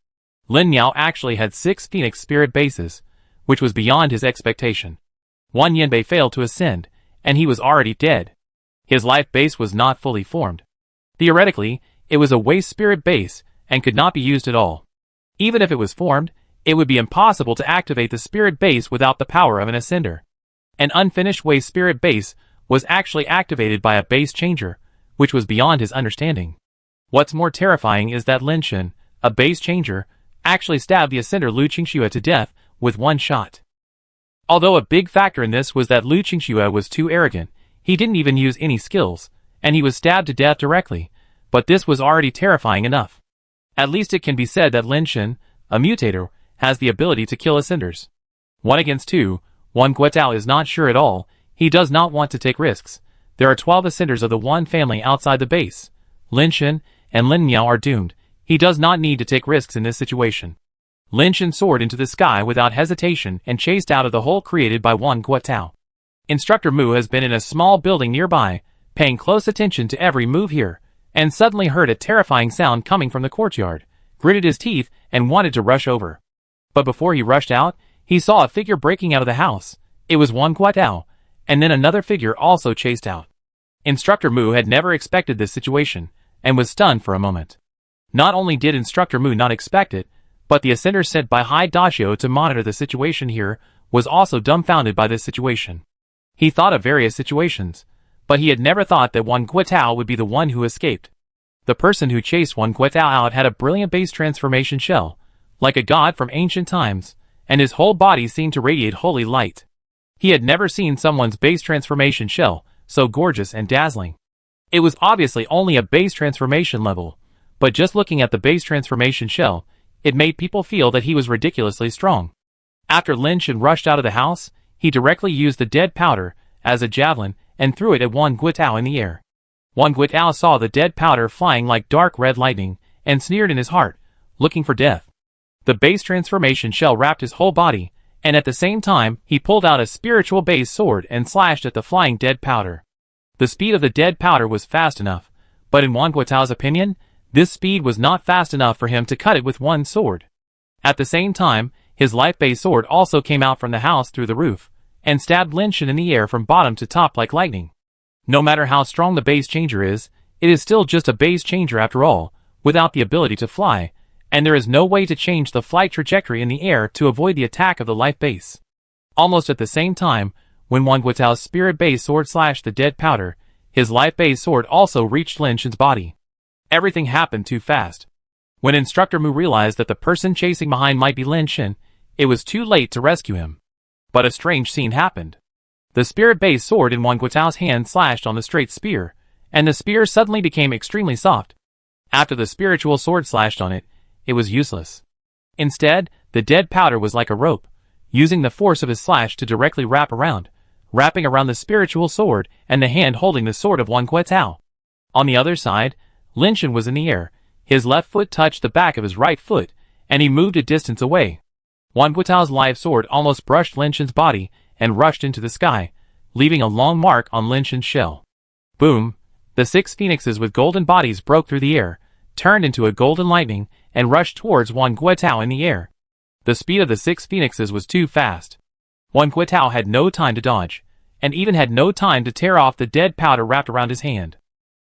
S1: Lin Yao actually had 6 Phoenix Spirit bases, which was beyond his expectation. Wan Yanbei failed to ascend, and he was already dead. His life base was not fully formed. Theoretically, it was a waste spirit base and could not be used at all. Even if it was formed, it would be impossible to activate the spirit base without the power of an Ascender. An unfinished waste spirit base was actually activated by a base changer, which was beyond his understanding. What's more terrifying is that Lin Shen, a base changer, actually stabbed the Ascender Lu Qingxue to death with one shot. Although a big factor in this was that Lu Qingxue was too arrogant, he didn't even use any skills, and he was stabbed to death directly, but this was already terrifying enough. At least it can be said that Lin Shen, a mutator, has the ability to kill Ascenders. 1 against 2, Wan Guetao is not sure at all. He does not want to take risks. There are 12 Ascenders of the one family outside the base. Lin Shen and Lin Miao are doomed. He does not need to take risks in this situation. Lin Shen soared into the sky without hesitation and chased out of the hole created by Wan Guetao. Instructor Mu has been in a small building nearby, paying close attention to every move here, and suddenly heard a terrifying sound coming from the courtyard, gritted his teeth, and wanted to rush over. But before he rushed out, he saw a figure breaking out of the house. It was Wan Guetao, and then another figure also chased out. Instructor Mu had never expected this situation, and was stunned for a moment. Not only did Instructor Mu not expect it, But the ascender sent by Hai Dashio to monitor the situation here was also dumbfounded by this situation. He thought of various situations, but he had never thought that Wan Guotao would be the one who escaped. The person who chased Wan Guotao out had a brilliant base transformation shell, like a god from ancient times, and his whole body seemed to radiate holy light. He had never seen someone's base transformation shell so gorgeous and dazzling. It was obviously only a base transformation level, but just looking at the base transformation shell, it made people feel that he was ridiculously strong. After Lin Shen rushed out of the house, he directly used the dead powder as a javelin and threw it at Wan Guotao in the air. Wan Guotao saw the dead powder flying like dark red lightning and sneered in his heart, looking for death. The base transformation shell wrapped his whole body, and at the same time, he pulled out a spiritual base sword and slashed at the flying dead powder. The speed of the dead powder was fast enough, but in Wan Guotao's opinion, this speed was not fast enough for him to cut it with one sword. At the same time, his life-base sword also came out from the house through the roof, and stabbed Lin Shen in the air from bottom to top like lightning. No matter how strong the base changer is, it is still just a base changer after all, without the ability to fly, and there is no way to change the flight trajectory in the air to avoid the attack of the life base. Almost at the same time, when Wan Guotao's spirit base sword slashed the dead powder, his life base sword also reached Lin Shen's body. Everything happened too fast. When Instructor Mu realized that the person chasing behind might be Lin Shen, it was too late to rescue him. But a strange scene happened. The spirit-based sword in Wan Guotao's hand slashed on the straight spear, and the spear suddenly became extremely soft. After the spiritual sword slashed on it, it was useless. Instead, the dead powder was like a rope, using the force of his slash to directly wrapping around the spiritual sword and the hand holding the sword of Wan Guotao. On the other side, Lin Shen was in the air. His left foot touched the back of his right foot, and he moved a distance away. Wan Guotao's live sword almost brushed Lin Shen's body and rushed into the sky, leaving a long mark on Lin Shen's shell. Boom! The 6 phoenixes with golden bodies broke through the air, turned into a golden lightning, and rushed towards Wan Guotao in the air. The speed of the 6 phoenixes was too fast. Wan Guotao had no time to dodge, and even had no time to tear off the dead powder wrapped around his hand.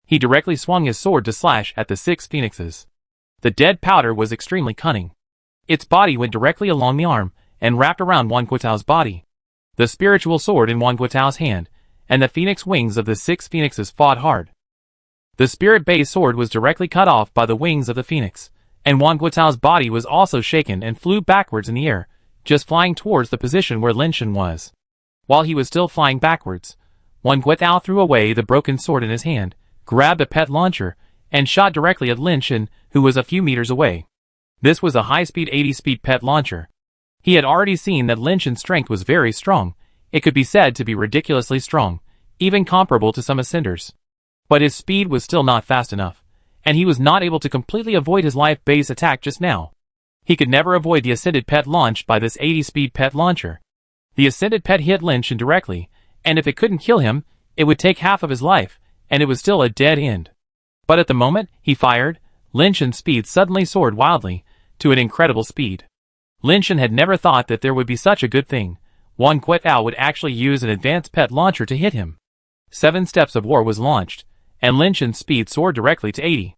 S1: He directly swung his sword to slash at the 6 phoenixes. The dead powder was extremely cunning. Its body went directly along the arm, and wrapped around Wan Guotao's body. The spiritual sword in Wan Guotao's hand, and the phoenix wings of the 6 phoenixes fought hard. The spirit-based sword was directly cut off by the wings of the phoenix, and Wan Guotao's body was also shaken and flew backwards in the air, just flying towards the position where Lin Shen was. While he was still flying backwards, Wan Guotao threw away the broken sword in his hand, grabbed a pet launcher, and shot directly at Lin Shen, who was a few meters away. This was a high-speed 80-speed pet launcher. He had already seen that Lin Shen's strength was very strong. It could be said to be ridiculously strong, even comparable to some ascenders. But his speed was still not fast enough, and he was not able to completely avoid his life-base attack just now. He could never avoid the ascended pet launched by this 80-speed pet launcher. The ascended pet hit Lin Shen directly, and if it couldn't kill him, it would take half of his life, and it was still a dead end. But at the moment he fired, Lin Shen's speed suddenly soared wildly, to an incredible speed. Lin Shen had never thought that there would be such a good thing. Wan Guotao would actually use an advanced pet launcher to hit him. 7 steps of war was launched, and Lin Shen's speed soared directly to 80.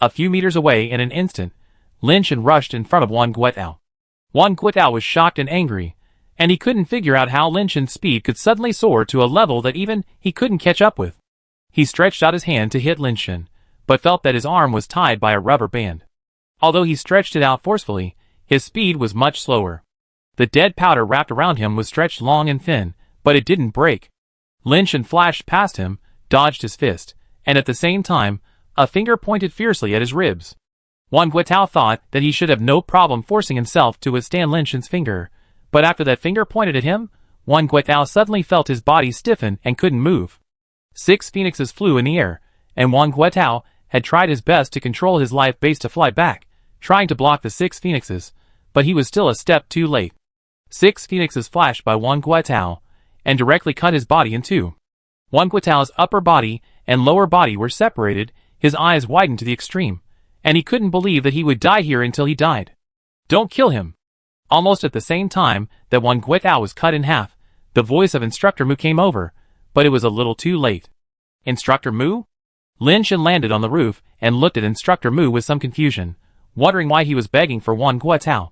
S1: A few meters away in an instant, Lin Shen rushed in front of Wan Guotao. Wan Guotao was shocked and angry, and he couldn't figure out how Lin Shen's speed could suddenly soar to a level that even he couldn't catch up with. He stretched out his hand to hit Lin Shen, but felt that his arm was tied by a rubber band. Although he stretched it out forcefully, his speed was much slower. The dead powder wrapped around him was stretched long and thin, but it didn't break. Lin Shen flashed past him, dodged his fist, and at the same time, a finger pointed fiercely at his ribs. Wan Guotao thought that he should have no problem forcing himself to withstand Lin Shen's finger, but after that finger pointed at him, Wan Guotao suddenly felt his body stiffen and couldn't move. 6 phoenixes flew in the air, and Wan Guotao had tried his best to control his life base to fly back, trying to block the 6 phoenixes, but he was still a step too late. 6 phoenixes flashed by Wan Guotao, and directly cut his body in two. Wan Guotao's upper body and lower body were separated, his eyes widened to the extreme, and he couldn't believe that he would die here until he died. Don't kill him! Almost at the same time that Wan Guotao was cut in half, the voice of Instructor Mu came over, but it was a little too late. Instructor Mu? Lin Shen landed on the roof and looked at Instructor Mu with some confusion. wondering why he was begging for one Guetao.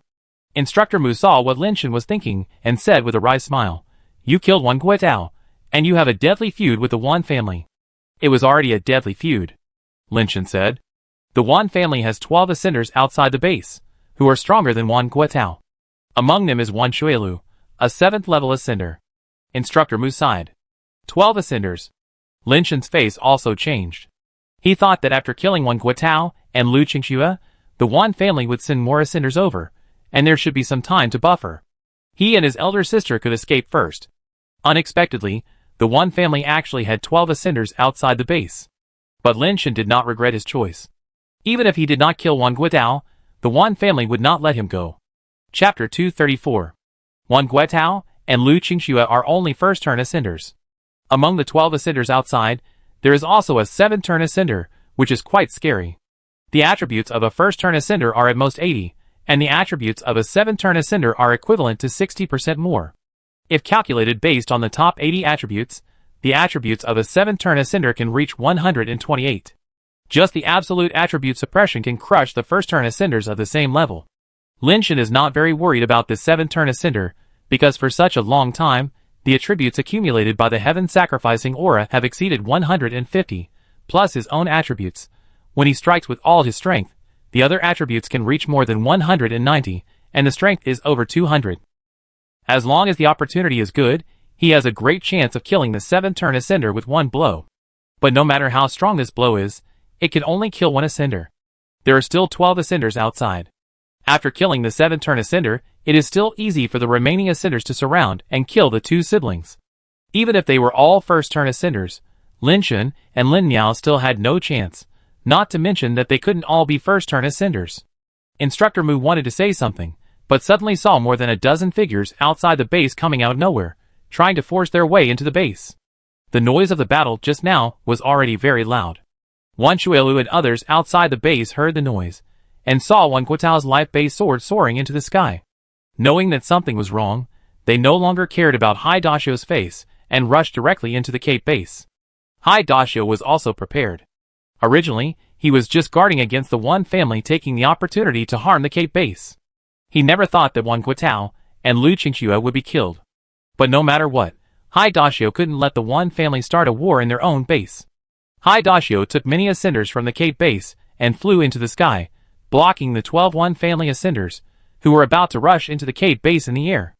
S1: Instructor Mu saw what Lin Shen was thinking and said with a wry smile, "You killed one Guetao, and you have a deadly feud with the Wan family." "It was already a deadly feud," Lin Shen said. "The Wan family has 12 ascenders outside the base, who are stronger than one Guetao. Among them is one Shuilu, a 7th level ascender." Instructor Mu sighed. 12 ascenders. Lin Shen's face also changed. He thought that after killing one Guetao and Lu Qingxue, the Wan family would send more ascenders over, and there should be some time to buffer. He and his elder sister could escape first. Unexpectedly, the Wan family actually had 12 ascenders outside the base. But Lin Shen did not regret his choice. Even if he did not kill one Guetao, the Wan family would not let him go. Chapter 234. One Guetao and Lu Qingxue are only first-turn ascenders. Among the 12 ascenders outside, there is also a 7th-turn ascender, which is quite scary. The attributes of a first-turn ascender are at most 80, and the attributes of a 7th-turn ascender are equivalent to 60% more. If calculated based on the top 80 attributes, the attributes of a 7th-turn ascender can reach 128. Just the absolute attribute suppression can crush the first-turn ascenders of the same level. Lin Shen is not very worried about the 7th-turn ascender, because for such a long time, the attributes accumulated by the heaven-sacrificing aura have exceeded 150, plus his own attributes. When he strikes with all his strength, the other attributes can reach more than 190, and the strength is over 200. As long as the opportunity is good, he has a great chance of killing the 7th-turn ascender with one blow. But no matter how strong this blow is, it can only kill one ascender. There are still 12 ascenders outside. After killing the 7th-turn ascender, it is still easy for the remaining ascenders to surround and kill the two siblings. Even if they were all first-turn ascenders, Lin Shen and Lin Miao still had no chance, not to mention that they couldn't all be first-turn ascenders. Instructor Mu wanted to say something, but suddenly saw more than a dozen figures outside the base coming out of nowhere, trying to force their way into the base. The noise of the battle just now was already very loud. Wan Shuilu and others outside the base heard the noise, and saw one Guetao's light-based sword soaring into the sky. Knowing that something was wrong, they no longer cared about Hai Daxio's face, and rushed directly into the Cape base. Hai Daxio was also prepared. Originally, he was just guarding against the Wan family taking the opportunity to harm the Cape base. He never thought that one Guetao and Lu Qingxue would be killed. But no matter what, Hai Daxio couldn't let the Wan family start a war in their own base. Hai Daxio took many ascenders from the Cape base and flew into the sky, blocking the 12 Wan family ascenders, who were about to rush into the Cape base in the air.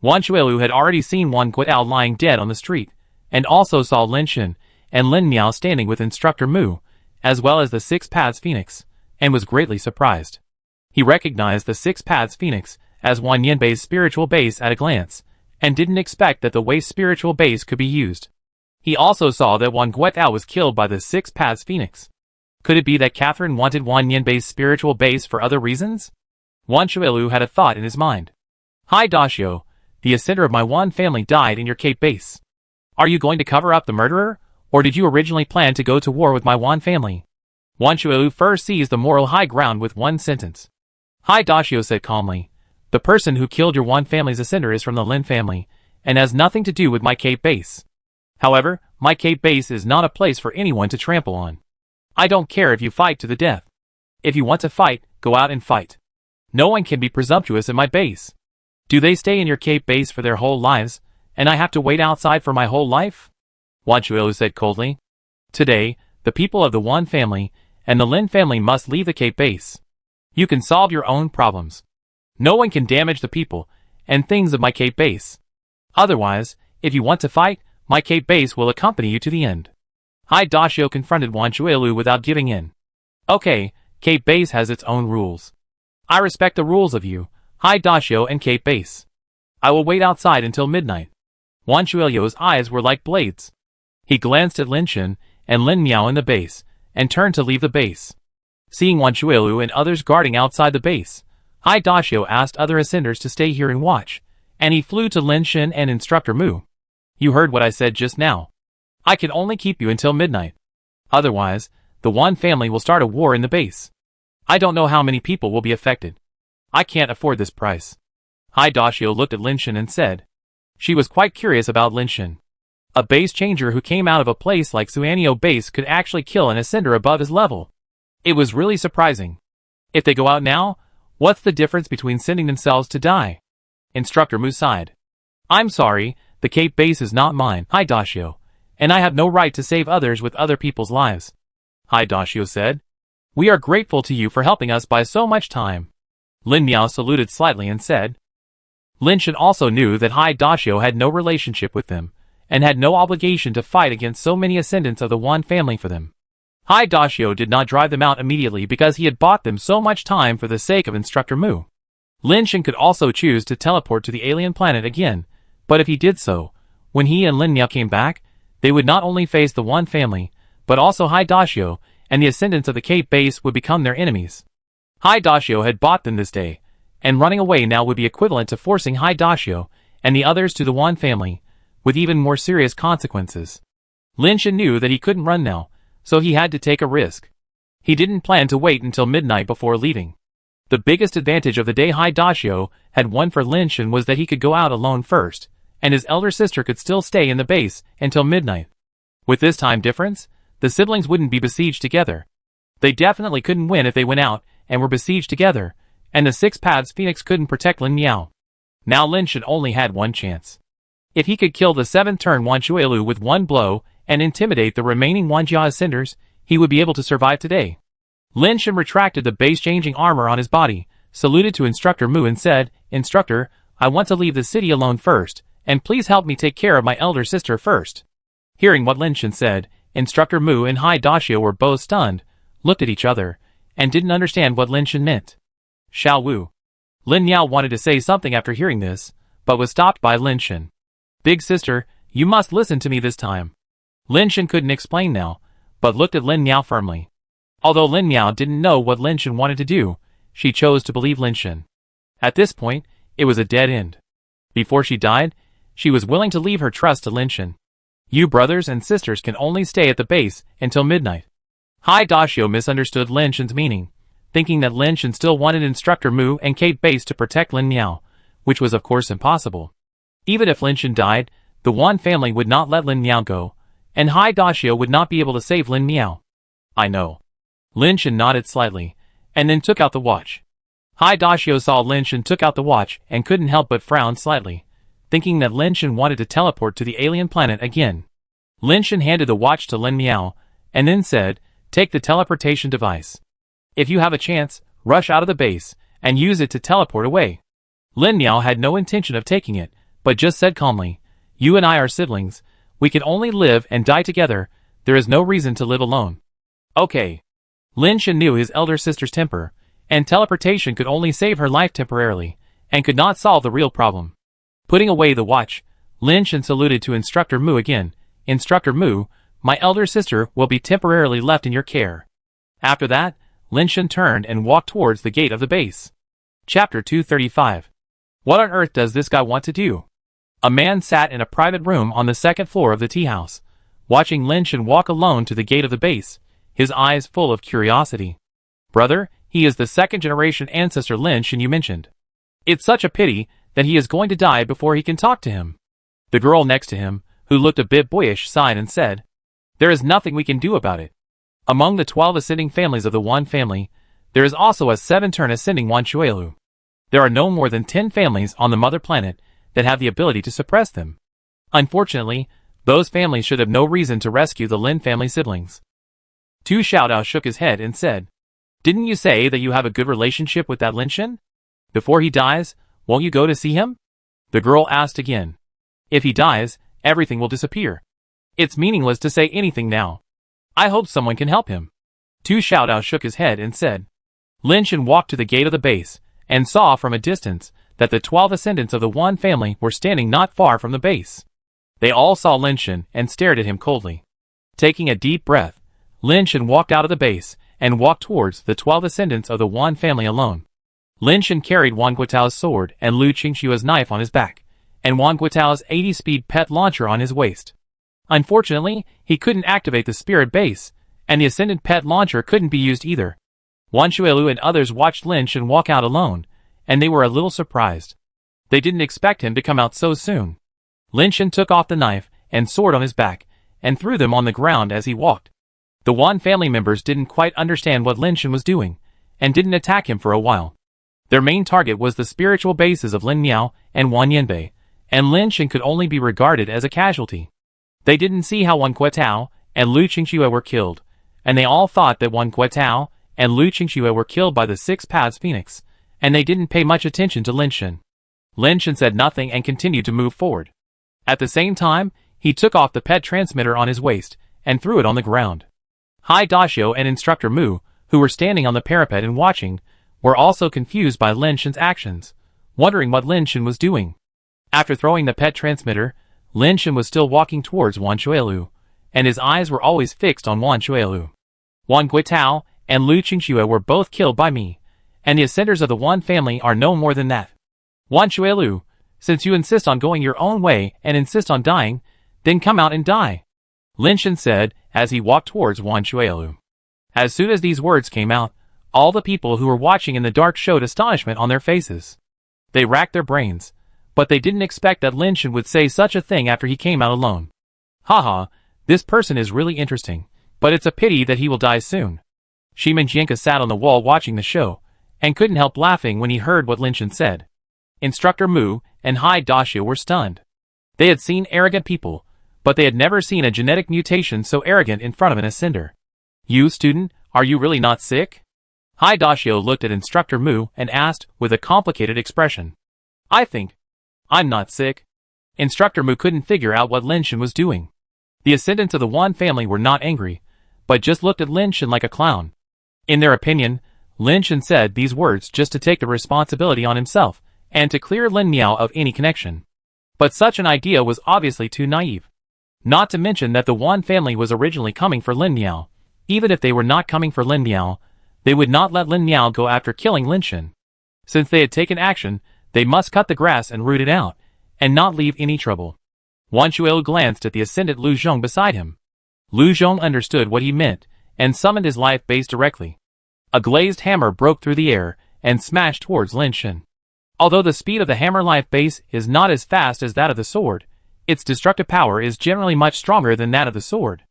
S1: Wan Shuilu had already seen one Guetao lying dead on the street, and also saw Lin Shen and Lin Miao standing with Instructor Mu, as well as the Six Paths Phoenix, and was greatly surprised. He recognized the Six Paths Phoenix as Wan Yanbei's spiritual base at a glance, and didn't expect that the Waste spiritual base could be used. He also saw that Wan Guetao was killed by the Six Paths Phoenix. Could it be that Catherine wanted Wan Yanbei's spiritual base for other reasons? Wan Shuilu had a thought in his mind. Hai Daxio, the ascender of my Wan family died in your Cape base. Are you going to cover up the murderer, or did you originally plan to go to war with my Wan family? Wan Shuilu first seized the moral high ground with one sentence. Hai Daxio said calmly, "The person who killed your Wan family's ascender is from the Lin family, and has nothing to do with my Cape base. However, my Cape base is not a place for anyone to trample on. I don't care if you fight to the death. If you want to fight, go out and fight. No one can be presumptuous in my base. Do they stay in your Cape base for their whole lives, and I have to wait outside for my whole life?" Wan Shuilu said coldly. "Today, the people of the Wan family and the Lin family must leave the Cape base. You can solve your own problems. No one can damage the people and things of my Cape base. Otherwise, if you want to fight, my Cape base will accompany you to the end." Hai Daxio confronted Wan Shuilu without giving in. "Okay, Cape base has its own rules. I respect the rules of you, Hai Daxio and Cape base. I will wait outside until midnight." Wan Shuilu's eyes were like blades. He glanced at Lin Shen and Lin Miao in the base, and turned to leave the base. Seeing Wan Shuilu and others guarding outside the base, Hai Daxio asked other ascenders to stay here and watch, and he flew to Lin Shen and Instructor Mu. "You heard what I said just now. I can only keep you until midnight. Otherwise, the Wan family will start a war in the base. I don't know how many people will be affected. I can't afford this price." Hai Daxio looked at Lin Shen and said. She was quite curious about Lin Shen. A base changer who came out of a place like Suanio base could actually kill an ascender above his level. It was really surprising. If they go out now, what's the difference between sending themselves to die? Instructor Mu sighed. I'm sorry, the Cape base is not mine, Haidashio, and I have no right to save others with other people's lives. Haidashio said. We are grateful to you for helping us by so much time. Lin Miao saluted slightly and said. Lin Shen also knew that Haidashio had no relationship with them, and had no obligation to fight against so many ascendants of the Wan family for them. Haidashio did not drive them out immediately because he had bought them so much time for the sake of Instructor Mu. Lin Shen could also choose to teleport to the alien planet again, but if he did so, when he and Lin Miao came back, they would not only face the Wan family, but also Haidashio, and the ascendants of the Cape base would become their enemies. Haidashio had bought them this day, and running away now would be equivalent to forcing Haidashio and the others to the Wan family, with even more serious consequences. Lin Shen knew that he couldn't run now, so he had to take a risk. He didn't plan to wait until midnight before leaving. The biggest advantage of the day Haidashio had won for Lin Shen was that he could go out alone first, and his elder sister could still stay in the base until midnight. With this time difference, the siblings wouldn't be besieged together. They definitely couldn't win if they went out and were besieged together, and the Six Paths Phoenix couldn't protect Lin Miao. Now Lin Shen only had one chance. If he could kill the 7th-turn Wanchuelu with one blow and intimidate the remaining Wanjia Ascenders, he would be able to survive today. Lin Shen retracted the base-changing armor on his body, saluted to Instructor Mu and said, Instructor, I want to leave the city alone first, and please help me take care of my elder sister first. Hearing what Lin Shen said, Instructor Mu and Haidashio were both stunned, looked at each other, and didn't understand what Lin Shen meant. Xiao Wu. Lin Miao wanted to say something after hearing this, but was stopped by Lin Shen. Big sister, you must listen to me this time. Lin Shen couldn't explain now, but looked at Lin Miao firmly. Although Lin Miao didn't know what Lin Shen wanted to do, she chose to believe Lin Shen. At this point, it was a dead end. Before she died, she was willing to leave her trust to Lin Shen. You brothers and sisters can only stay at the base until midnight. Haidashio misunderstood Lin Shen's meaning, thinking that Lin Shen still wanted Instructor Mu and Cape Base to protect Lin Miao, which was of course impossible. Even if Lin Shen died, the Wan family would not let Lin Miao go, and Haidashio would not be able to save Lin Miao. I know. Lin Shen nodded slightly, and then took out the watch. Haidashio saw Lin Shen took out the watch and couldn't help but frown slightly, thinking that Lin Shen wanted to teleport to the alien planet again. Lin Shen handed the watch to Lin Miao, and then said, Take the teleportation device. If you have a chance, rush out of the base, and use it to teleport away. Lin Miao had no intention of taking it, but just said calmly, You and I are siblings, we can only live and die together, there is no reason to live alone. Okay. Lin Shen knew his elder sister's temper, and teleportation could only save her life temporarily, and could not solve the real problem. Putting away the watch, Lin Shen saluted to Instructor Mu again, Instructor Mu, my elder sister will be temporarily left in your care. After that, Lin Shen turned and walked towards the gate of the base. Chapter 235. What on earth does this guy want to do? A man sat in a private room on the 2nd floor of the tea house, watching Lin Shen walk alone to the gate of the base, his eyes full of curiosity. Brother, he is the 2nd-generation ancestor Lin Shen you mentioned. It's such a pity that he is going to die before he can talk to him. The girl next to him, who looked a bit boyish, sighed and said, There is nothing we can do about it. Among the 12 ascending families of the Wan family, there is also a 7-turn ascending Wanchuelu. There are no more than 10 families on the mother planet that have the ability to suppress them. Unfortunately, those families should have no reason to rescue the Lin family siblings. Tu Xiaodao shook his head and said, Didn't you say that you have a good relationship with that Lin Shen? Before he dies, won't you go to see him? The girl asked again. If he dies, everything will disappear. It's meaningless to say anything now. I hope someone can help him. Tu Xiaodao shook his head and said. Lin Shen walked to the gate of the base, and saw from a distance that the 12 ascendants of the Wan family were standing not far from the base. They all saw Lin Shen and stared at him coldly. Taking a deep breath, Lin Shen walked out of the base and walked towards the 12 ascendants of the Wan family alone. Lin Shen carried Wang Guotao's sword and Lu Qingxua's knife on his back, and Wang Guotao's 80-speed pet launcher on his waist. Unfortunately, he couldn't activate the spirit base, and the ascendant pet launcher couldn't be used either. Wanchuelu and others watched Lin Shen walk out alone, and they were a little surprised. They didn't expect him to come out so soon. Lin Shen took off the knife and sword on his back, and threw them on the ground as he walked. The Wan family members didn't quite understand what Lin Shen was doing, and didn't attack him for a while. Their main target was the spiritual bases of Lin Miao and Wan Yanbei, and Lin Shen could only be regarded as a casualty. They didn't see how Wan Kuetao and Lu Qingxue were killed, and they all thought that Wan Kuetao and Lu Qingxue were killed by the Six Paths Phoenix, and they didn't pay much attention to Lin Shen. Lin Shen said nothing and continued to move forward. At the same time, he took off the pet transmitter on his waist and threw it on the ground. Hai Dashio and Instructor Mu, who were standing on the parapet and watching, were also confused by Lin Shen's actions, wondering what Lin Shen was doing. After throwing the pet transmitter, Lin Shen was still walking towards Wan Chuelu, and his eyes were always fixed on Wan Chuelu. Wan Guitao and Lu Qingxue were both killed by me, and the ascenders of the Wan family are no more than that. Wan Chuelu, since you insist on going your own way and insist on dying, then come out and die, Lin Shen said as he walked towards Wan Chuelu. As soon as these words came out, all the people who were watching in the dark showed astonishment on their faces. They racked their brains, but they didn't expect that Lin Shen would say such a thing after he came out alone. Haha, this person is really interesting, but it's a pity that he will die soon. Shimen Jianka sat on the wall watching the show, and couldn't help laughing when he heard what Lin Shen said. Instructor Mu and Hai Dashio were stunned. They had seen arrogant people, but they had never seen a genetic mutation so arrogant in front of an ascender. You, student, are you really not sick? Hai Dashio looked at Instructor Mu and asked with a complicated expression. I think I'm not sick. Instructor Mu couldn't figure out what Lin Shen was doing. The ascendants of the Wan family were not angry, but just looked at Lin Shen like a clown. In their opinion, Lin Shen said these words just to take the responsibility on himself and to clear Lin Miao of any connection. But such an idea was obviously too naive. Not to mention that the Wan family was originally coming for Lin Miao. Even if they were not coming for Lin Miao, they would not let Lin Miao go after killing Lin Shen. Since they had taken action, they must cut the grass and root it out, and not leave any trouble. Wan Chuelu glanced at the ascendant Lu Zhong beside him. Lu Zhong understood what he meant, and summoned his life base directly. A glazed hammer broke through the air, and smashed towards Lin Shen. Although the speed of the hammer life base is not as fast as that of the sword, its destructive power is generally much stronger than that of the sword.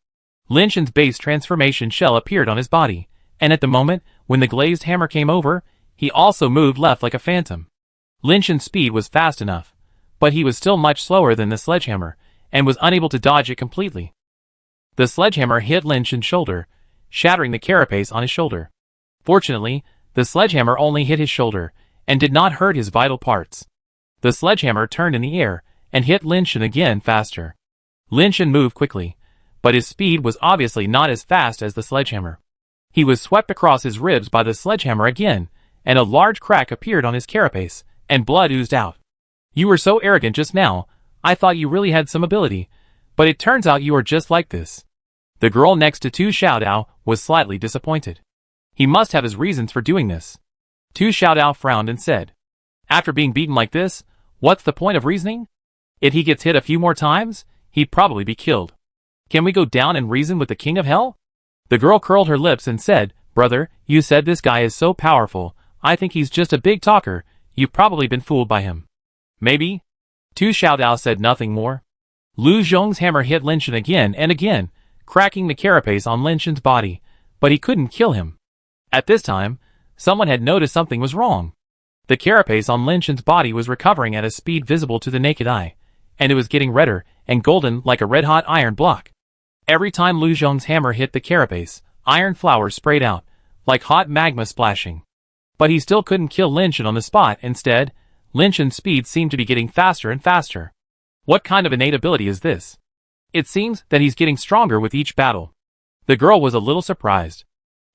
S1: Lin Shen's base transformation shell appeared on his body, and at the moment when the glazed hammer came over, he also moved left like a phantom. Lin Shen's speed was fast enough, but he was still much slower than the sledgehammer, and was unable to dodge it completely. The sledgehammer hit Lin Shen's shoulder, shattering the carapace on his shoulder. Fortunately, the sledgehammer only hit his shoulder, and did not hurt his vital parts. The sledgehammer turned in the air, and hit Lin Shen again faster. Lin Shen moved quickly, but his speed was obviously not as fast as the sledgehammer. He was swept across his ribs by the sledgehammer again, and a large crack appeared on his carapace, and blood oozed out. You were so arrogant just now, I thought you really had some ability, but it turns out you are just like this. The girl next to Tu Xiaodao was slightly disappointed. He must have his reasons for doing this. Tu Xiaodao frowned and said, after being beaten like this, what's the point of reasoning? If he gets hit a few more times, he'd probably be killed. Can we go down and reason with the King of Hell? The girl curled her lips and said, brother, you said this guy is so powerful, I think he's just a big talker, you've probably been fooled by him. Maybe? Tu Xiaodao said nothing more. Lu Zhong's hammer hit Lin Shen again and again, cracking the carapace on Lin Shen's body, but he couldn't kill him. At this time, someone had noticed something was wrong. The carapace on Lin Shen's body was recovering at a speed visible to the naked eye, and it was getting redder and golden like a red-hot iron block. Every time Lu Zhong's hammer hit the carapace, iron flowers sprayed out, like hot magma splashing. But he still couldn't kill Lin Shen on the spot. Instead, Lin Shen's speed seemed to be getting faster and faster. What kind of innate ability is this? It seems that he's getting stronger with each battle. The girl was a little surprised.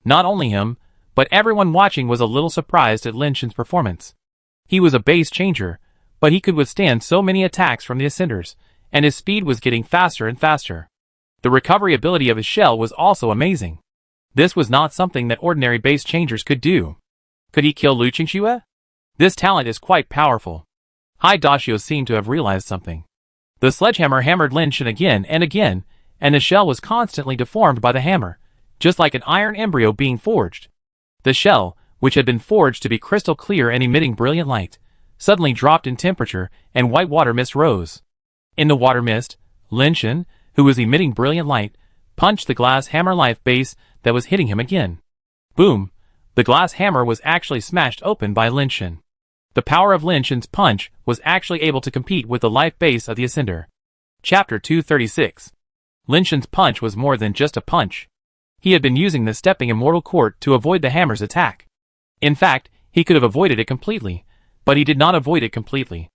S1: Not only him, but everyone watching was a little surprised at Lin Shen's performance. He was a base changer, but he could withstand so many attacks from the ascenders, and his speed was getting faster and faster. The recovery ability of his shell was also amazing. This was not something that ordinary base changers could do. Could he kill Lu Qingxue? This talent is quite powerful. Hai Dashio seemed to have realized something. The sledgehammer hammered Lin Shen again, and the shell was constantly deformed by the hammer, just like an iron embryo being forged. The shell, which had been forged to be crystal clear and emitting brilliant light, suddenly dropped in temperature, and white water mist rose. In the water mist, Lin Shen, who was emitting brilliant light, punched the glass hammer life base that was hitting him again. Boom! The glass hammer was actually smashed open by Lin Shan. The power of Lin Shan's punch was actually able to compete with the life base of the Ascender. Chapter 236. Lin Shan's punch was more than just a punch. He had been using the stepping immortal court to avoid the hammer's attack. In fact, he could have avoided it completely, but he did not avoid it completely.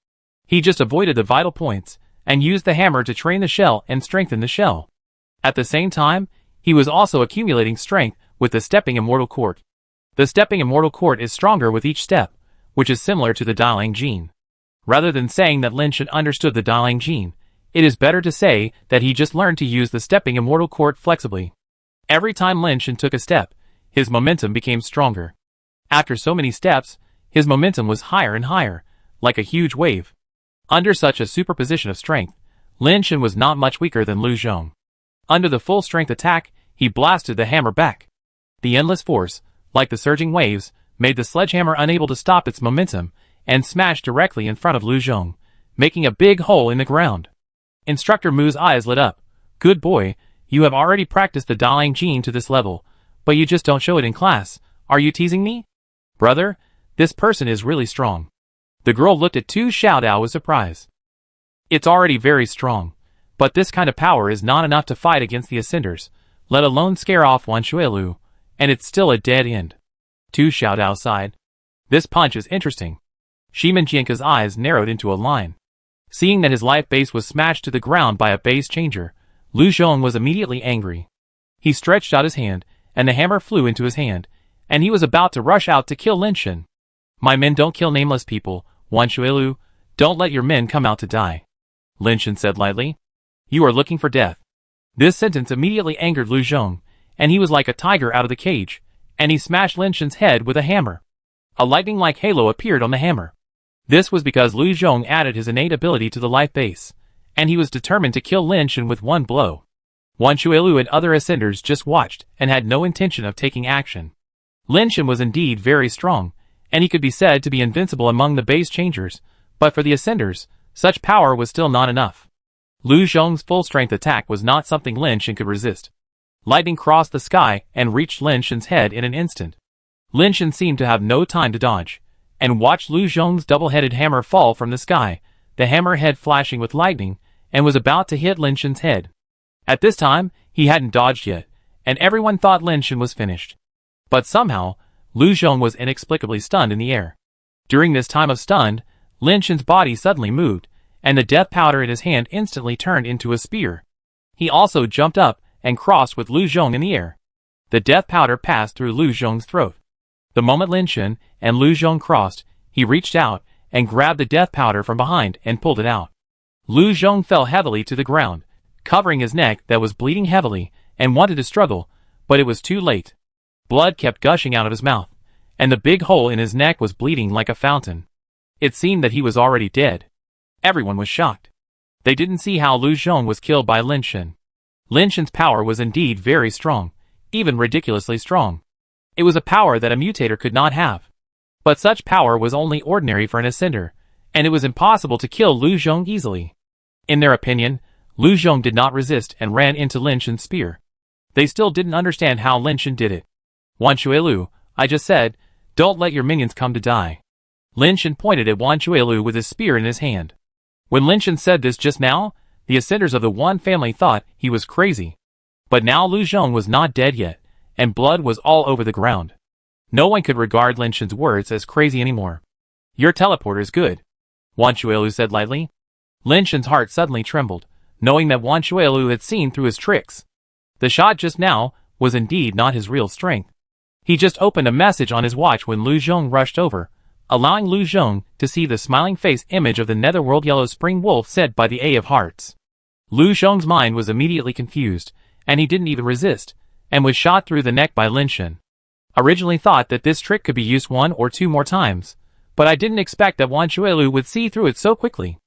S1: He just avoided the vital points, and used the hammer to train the shell and strengthen the shell. At the same time, he was also accumulating strength with the stepping immortal court. The stepping immortal court is stronger with each step, which is similar to the Dialing gene. Rather than saying that Lin Shan understood the Dialing gene, it is better to say that he just learned to use the stepping immortal court flexibly. Every time Lin Shan took a step, his momentum became stronger. After so many steps, his momentum was higher and higher, like a huge wave. Under such a superposition of strength, Lin Shan was not much weaker than Lu Zhong. Under the full strength attack, he blasted the hammer back. The endless force, like the surging waves, made the sledgehammer unable to stop its momentum, and smashed directly in front of Lu Zhong, making a big hole in the ground. Instructor Mu's eyes lit up. Good boy, you have already practiced the Dialing gene to this level, but you just don't show it in class. Are you teasing me? Brother, this person is really strong. The girl looked at Tu Xiaodao with surprise. It's already very strong, but this kind of power is not enough to fight against the Ascenders, let alone scare off Wan Xuelu, and it's still a dead end. Tu Xiaodao sighed. This punch is interesting. Shimen Jianke's eyes narrowed into a line. Seeing that his life base was smashed to the ground by a base changer, Lu Zhong was immediately angry. He stretched out his hand, and the hammer flew into his hand, and he was about to rush out to kill Lin Shan. My men don't kill nameless people, Wan Xuelu. Don't let your men come out to die. Lin Shan said lightly. You are looking for death. This sentence immediately angered Lu Zhong, and he was like a tiger out of the cage, and he smashed Lin Shan's head with a hammer. A lightning-like halo appeared on the hammer. This was because Lu Zhong added his innate ability to the life base, and he was determined to kill Lin Shan with one blow. Wan Xuelu and other Ascenders just watched and had no intention of taking action. Lin Shan was indeed very strong, and he could be said to be invincible among the base changers, but for the Ascenders, such power was still not enough. Lu Zhong's full-strength attack was not something Lin Shan could resist. Lightning crossed the sky and reached Lin Shan's head in an instant. Lin Shan seemed to have no time to dodge, and watched Lu Zhong's double-headed hammer fall from the sky, the hammer head flashing with lightning, and was about to hit Lin Shan's head. At this time, he hadn't dodged yet, and everyone thought Lin Shan was finished. But somehow, Lu Zhong was inexplicably stunned in the air. During this time of stunned, Lin Shan's body suddenly moved, and the death powder in his hand instantly turned into a spear. He also jumped up and crossed with Lu Zhong in the air. The death powder passed through Lu Zhong's throat. The moment Lin Shan and Lu Zhong crossed, he reached out and grabbed the death powder from behind and pulled it out. Lu Zhong fell heavily to the ground, covering his neck that was bleeding heavily, and wanted to struggle, but it was too late. Blood kept gushing out of his mouth, and the big hole in his neck was bleeding like a fountain. It seemed that he was already dead. Everyone was shocked. They didn't see how Lu Zhong was killed by Lin Shan. Lin Shan's power was indeed very strong, even ridiculously strong. It was a power that a mutator could not have. But such power was only ordinary for an Ascender, and it was impossible to kill Lu Zhong easily. In their opinion, Lu Zhong did not resist and ran into Lin Shan's spear. They still didn't understand how Lin Shan did it. Wan Xuelu, I just said, don't let your minions come to die. Lin Shan pointed at Wan Xuelu with his spear in his hand. When Lin Shan said this just now, the Ascenders of the One family thought he was crazy. But now Lu Zhong was not dead yet, and blood was all over the ground. No one could regard Lin Shan's words as crazy anymore. Your teleporter is good, Wan Xuelu said lightly. Lin Shan's heart suddenly trembled, knowing that Wan Xuelu had seen through his tricks. The shot just now was indeed not his real strength. He just opened a message on his watch when Lu Zhong rushed over, allowing Lu Zhong to see the smiling face image of the Netherworld Yellow Spring Wolf said by the A of Hearts. Lu Zhong's mind was immediately confused, and he didn't even resist, and was shot through the neck by Lin Shan. Originally thought that this trick could be used 1 or 2 more times, but I didn't expect that Wan Xuelu would see through it so quickly.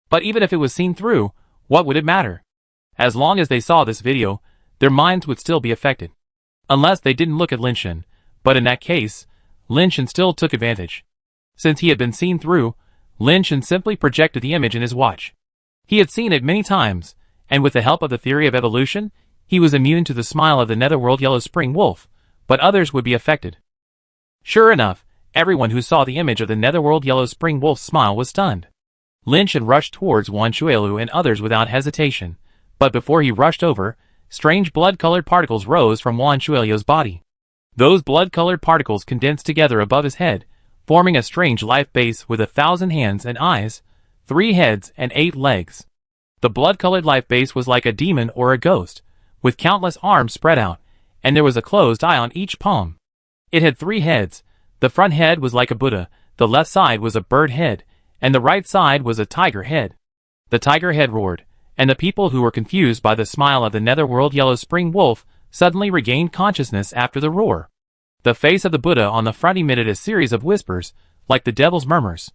S1: But even if it was seen through, what would it matter? As long as they saw this video, their minds would still be affected. Unless they didn't look at Lin Shan, but in that case, Lin Shan still took advantage. Since he had been seen through, Lin Shan simply projected the image in his watch. He had seen it many times, and with the help of the theory of evolution, he was immune to the smile of the Netherworld Yellow Spring Wolf, but others would be affected. Sure enough, everyone who saw the image of the netherworld yellow spring wolf's smile was stunned. Lin Shen rushed towards Wan Chuelu and others without hesitation, but before he rushed over, strange blood-colored particles rose from Wan Chuelu's body. Those blood-colored particles condensed together above his head, forming a strange life base with 1,000 hands and eyes, 3 heads and 8 legs. The blood-colored life base was like a demon or a ghost, with countless arms spread out, and there was a closed eye on each palm. It had 3 heads. The front head was like a Buddha, the left side was a bird head, and the right side was a tiger head. The tiger head roared, and the people who were confused by the smile of the netherworld yellow spring wolf suddenly regained consciousness after the roar. The face of the Buddha on the front emitted a series of whispers, like the devil's murmurs.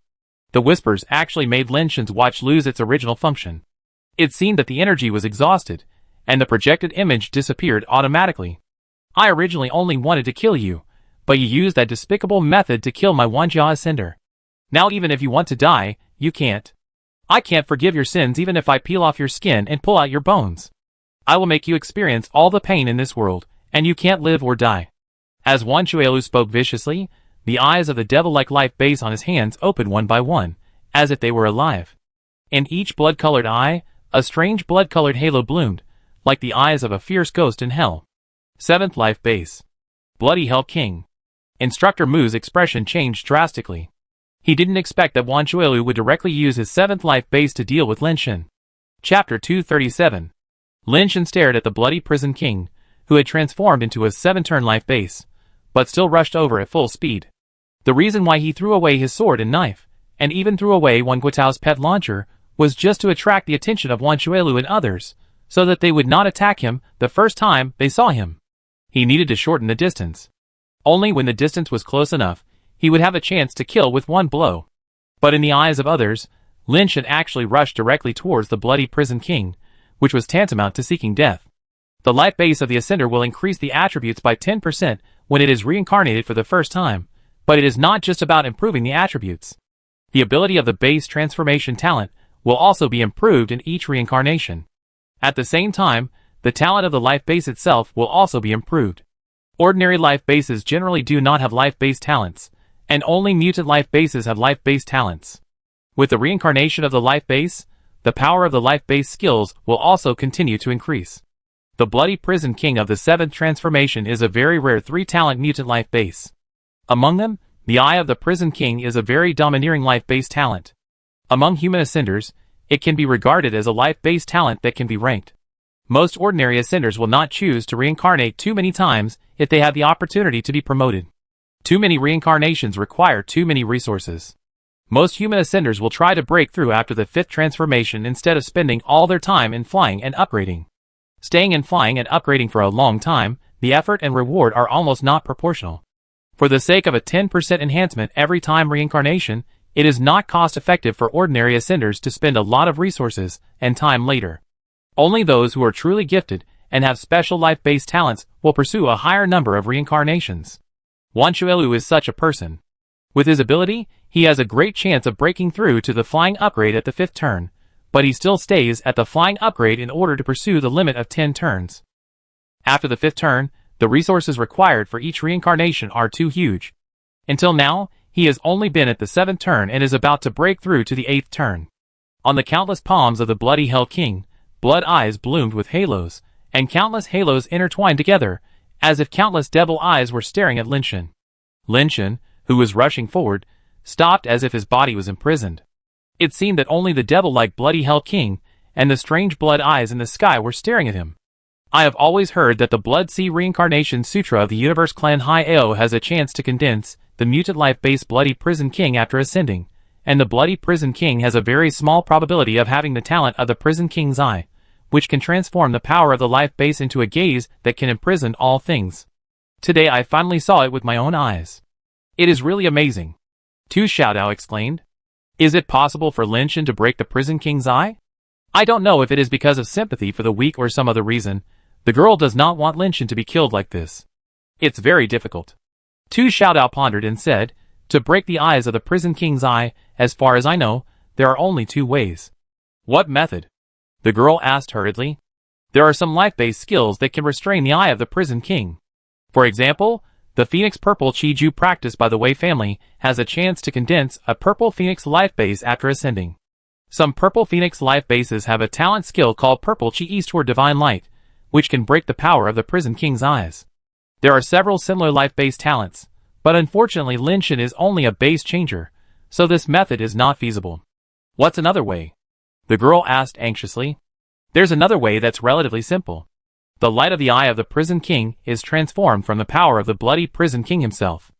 S1: The whispers actually made Lin Shen's watch lose its original function. It seemed that the energy was exhausted, and the projected image disappeared automatically. I originally only wanted to kill you, but you used that despicable method to kill my Wanjia Ascender. Now even if you want to die, you can't. I can't forgive your sins even if I peel off your skin and pull out your bones. I will make you experience all the pain in this world, and you can't live or die. As Wan Chuelu spoke viciously, the eyes of the devil-like life base on his hands opened one by one, as if they were alive. In each blood-colored eye, a strange blood-colored halo bloomed, like the eyes of a fierce ghost in hell. 7th Life Base. Bloody Hell King. Instructor Mu's expression changed drastically. He didn't expect that Wan Chuelu would directly use his 7th Life Base to deal with Lin Shen. Chapter 237. Lin Shen stared at the bloody prison king, who had transformed into a 7-turn life base, but still rushed over at full speed. The reason why he threw away his sword and knife, and even threw away Wan Guotao's pet launcher, was just to attract the attention of Wan Chuelu and others, so that they would not attack him the first time they saw him. He needed to shorten the distance. Only when the distance was close enough, he would have a chance to kill with one blow. But in the eyes of others, Lin Shen actually rushed directly towards the bloody prison king, which was tantamount to seeking death. The life base of the Ascender will increase the attributes by 10% when it is reincarnated for the first time, but it is not just about improving the attributes. The ability of the base transformation talent will also be improved in each reincarnation. At the same time, the talent of the life base itself will also be improved. Ordinary life bases generally do not have life base talents, and only mutant life bases have life base talents. With the reincarnation of the life base, the power of the life base skills will also continue to increase. The Bloody Prison King of the 7th transformation is a very rare 3-talent mutant life base. Among them, the Eye of the Prison King is a very domineering life base talent. Among human ascenders, it can be regarded as a life base talent that can be ranked. Most ordinary ascenders will not choose to reincarnate too many times if they have the opportunity to be promoted. Too many reincarnations require too many resources. Most human ascenders will try to break through after the 5th transformation instead of spending all their time in flying and upgrading. Staying in flying and upgrading for a long time, the effort and reward are almost not proportional. For the sake of a 10% enhancement every time reincarnation, it is not cost-effective for ordinary ascenders to spend a lot of resources and time later. Only those who are truly gifted and have special life-based talents will pursue a higher number of reincarnations. Wan Chuelu is such a person. With his ability, he has a great chance of breaking through to the flying upgrade at the 5th turn, but he still stays at the flying upgrade in order to pursue the limit of 10 turns. After the 5th turn, the resources required for each reincarnation are too huge. Until now, he has only been at the 7th turn and is about to break through to the 8th turn. On the countless palms of the Bloody Hell King, blood eyes bloomed with halos, and countless halos intertwined together, as if countless devil eyes were staring at Lin Shen. Lin Shen, who was rushing forward, stopped as if his body was imprisoned. It seemed that only the devil-like Bloody Hell King and the strange blood eyes in the sky were staring at him. I have always heard that the Blood Sea Reincarnation Sutra of the Universe Clan Hai Ao has a chance to condense the mutant life-based Bloody Prison King after ascending, and the Bloody Prison King has a very small probability of having the talent of the Prison King's Eye, which can transform the power of the life base into a gaze that can imprison all things. Today I finally saw it with my own eyes. It is really amazing. Tu Xiaodao exclaimed. Is it possible for Lin Shen to break the Prison King's Eye? I don't know if it is because of sympathy for the weak or some other reason. The girl does not want Lin Shen to be killed like this. It's very difficult. Tu Xiaodao pondered and said, to break the eyes of the Prison King's Eye, as far as I know, there are only 2 ways. What method? The girl asked hurriedly. There are some life-based skills that can restrain the eye of the Prison King. For example, The Phoenix Purple Chi-Ju practiced by the Wei family has a chance to condense a Purple Phoenix life base after ascending. Some Purple Phoenix life bases have a talent skill called Purple Chi Eastward Divine Light, which can break the power of the Prison King's eyes. There are several similar life base talents, but unfortunately Lin Shen is only a base changer, so this method is not feasible. What's another way? The girl asked anxiously. There's another way that's relatively simple. The light of the eye of the Prison King is transformed from the power of the bloody Prison King himself.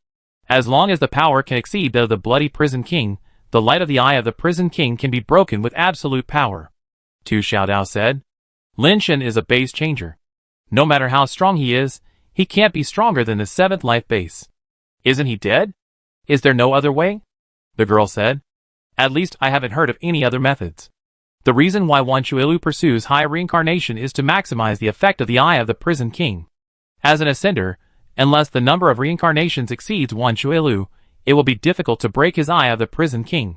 S1: As long as the power can exceed that of the bloody Prison King, the light of the eye of the Prison King can be broken with absolute power. Tu Xiaodao said. Lin Shen is a base changer. No matter how strong he is, he can't be stronger than the 7th life base. Isn't he dead? Is there no other way? The girl said. At least I haven't heard of any other methods. The reason why Wan Shuilu pursues high reincarnation is to maximize the effect of the eye of the Prison King. As an ascender, unless the number of reincarnations exceeds Wan Shuilu, it will be difficult to break his eye of the Prison King.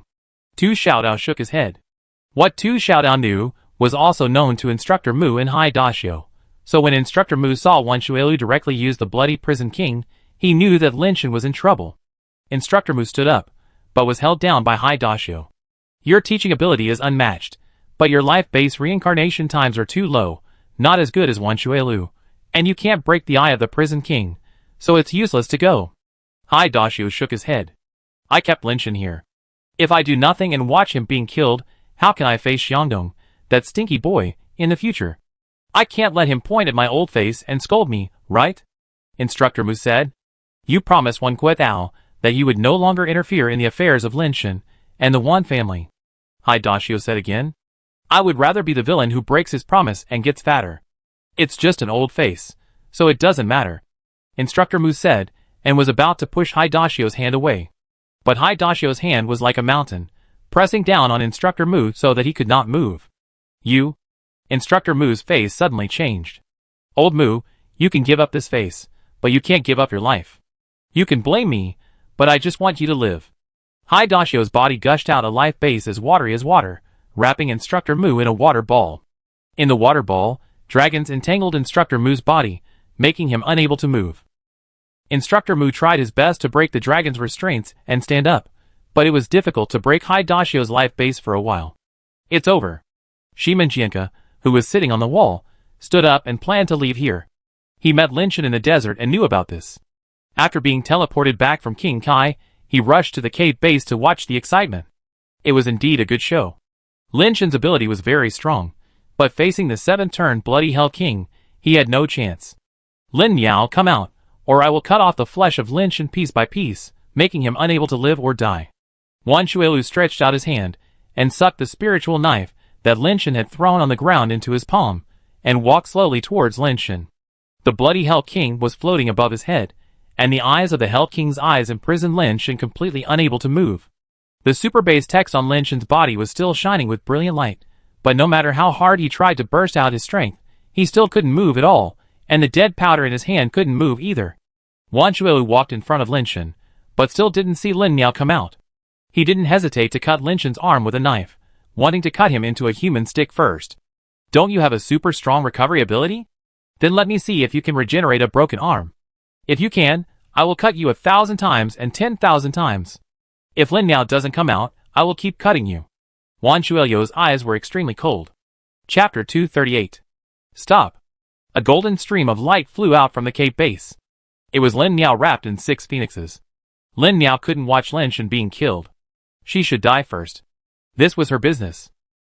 S1: Tu Xiaodao shook his head. What Tu Xiaodao knew was also known to Instructor Mu in High Daxio, so when Instructor Mu saw Wan Shuilu directly use the bloody Prison King, he knew that Lin Shen was in trouble. Instructor Mu stood up, but was held down by High Daxio. Your teaching ability is unmatched, but your life-base reincarnation times are too low, not as good as Wan Shuilu, and you can't break the eye of the Prison King, so it's useless to go. High Daxio shook his head. I kept Lin Shen here. If I do nothing and watch him being killed, how can I face Xiangdong, that stinky boy, in the future? I can't let him point at my old face and scold me, right? Instructor Mu said. You promised Wan Kuetao that you would no longer interfere in the affairs of Lin Shen and the Wan family. High Daxio said again. I would rather be the villain who breaks his promise and gets fatter. It's just an old face, so it doesn't matter. Instructor Mu said, and was about to push High Daxio's hand away. But High Daxio's hand was like a mountain, pressing down on Instructor Mu so that he could not move. You? Instructor Mu's face suddenly changed. Old Mu, you can give up this face, but you can't give up your life. You can blame me, but I just want you to live. High Daxio's body gushed out a life base as watery as water, wrapping Instructor Mu in a water ball. In the water ball, dragons entangled Instructor Mu's body, making him unable to move. Instructor Mu tried his best to break the dragon's restraints and stand up, but it was difficult to break High Daxio's life base for a while. It's over. Shiman Jianke, who was sitting on the wall, stood up and planned to leave here. He met Lin Shen in the desert and knew about this. After being teleported back from King Kai, he rushed to the cave base to watch the excitement. It was indeed a good show. Lin Shen's ability was very strong, but facing the 7th-turn Bloody Hell King, he had no chance. Lin Miao, come out, or I will cut off the flesh of Lin Shen piece by piece, making him unable to live or die. Wan Shuilu stretched out his hand, and sucked the spiritual knife that Lin Shen had thrown on the ground into his palm, and walked slowly towards Lin Shen. The Bloody Hell King was floating above his head, and the eyes of the Hell King's eyes imprisoned Lin Shen completely unable to move. The super base text on Lin Shen's body was still shining with brilliant light, but no matter how hard he tried to burst out his strength, he still couldn't move at all, and the dead powder in his hand couldn't move either. Wan Shuilu walked in front of Lin Shen, but still didn't see Lin Miao come out. He didn't hesitate to cut Lin Shen's arm with a knife, wanting to cut him into a human stick first. Don't you have a super strong recovery ability? Then let me see if you can regenerate a broken arm. If you can, I will cut you 1,000 times and 10,000 times. If Lin Miao doesn't come out, I will keep cutting you. Wan Shuilu's eyes were extremely cold. Chapter 238. Stop. A golden stream of light flew out from the cave base. It was Lin Miao wrapped in 6 phoenixes. Lin Miao couldn't watch Lin Shen being killed. She should die first. This was her business.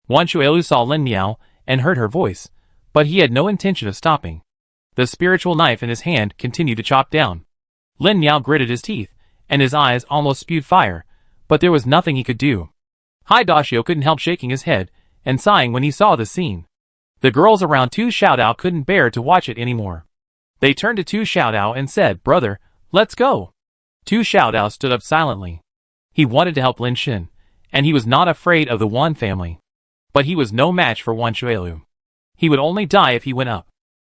S1: Wan Shuilu saw Lin Miao and heard her voice, but he had no intention of stopping. The spiritual knife in his hand continued to chop down. Lin Miao gritted his teeth, and his eyes almost spewed fire, but there was nothing he could do. High Daxio couldn't help shaking his head and sighing when he saw the scene. The girls around Tu Xiaodao couldn't bear to watch it anymore. They turned to Tu Xiaodao and said, "Brother, let's go." Tu Xiaodao stood up silently. He wanted to help Lin Shen, and he was not afraid of the Wan family. But he was no match for Wan Shuilu. He would only die if he went up.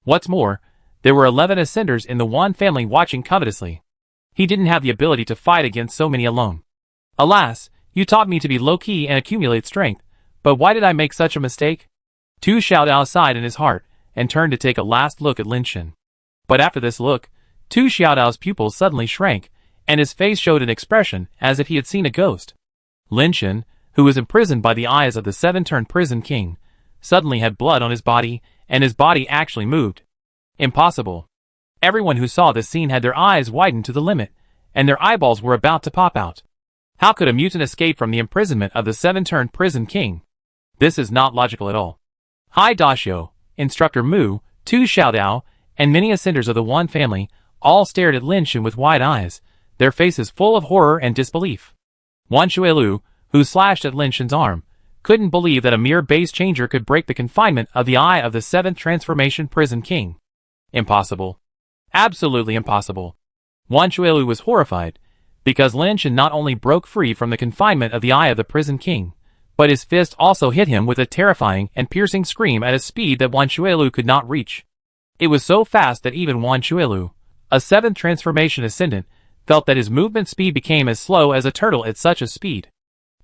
S1: What's more, there were 11 ascenders in the Wan family watching covetously. He didn't have the ability to fight against so many alone. Alas, you taught me to be low-key and accumulate strength, but why did I make such a mistake? Tu Xiaodao sighed in his heart, and turned to take a last look at Lin Shen. But after this look, Tu Xiaodao's pupils suddenly shrank, and his face showed an expression as if he had seen a ghost. Lin Shen, who was imprisoned by the eyes of the seven-turned prison king, suddenly had blood on his body, and his body actually moved. Impossible. Everyone who saw this scene had their eyes widened to the limit, and their eyeballs were about to pop out. How could a mutant escape from the imprisonment of the seven-turned prison king? This is not logical at all. Hai Daxiu, Instructor Mu, Tu Xiaodao, and many ascenders of the One family all stared at Lin Shen with wide eyes, their faces full of horror and disbelief. Wan Shuilu, who slashed at Lin Shen's arm, couldn't believe that a mere base changer could break the confinement of the eye of the seventh transformation prison king. Impossible. Absolutely impossible. Wan Shuilu was horrified, because Lin Shen not only broke free from the confinement of the eye of the prison king, but his fist also hit him with a terrifying and piercing scream at a speed that Wan Shuilu could not reach. It was so fast that even Wan Shuilu, a seventh transformation ascendant, felt that his movement speed became as slow as a turtle at such a speed.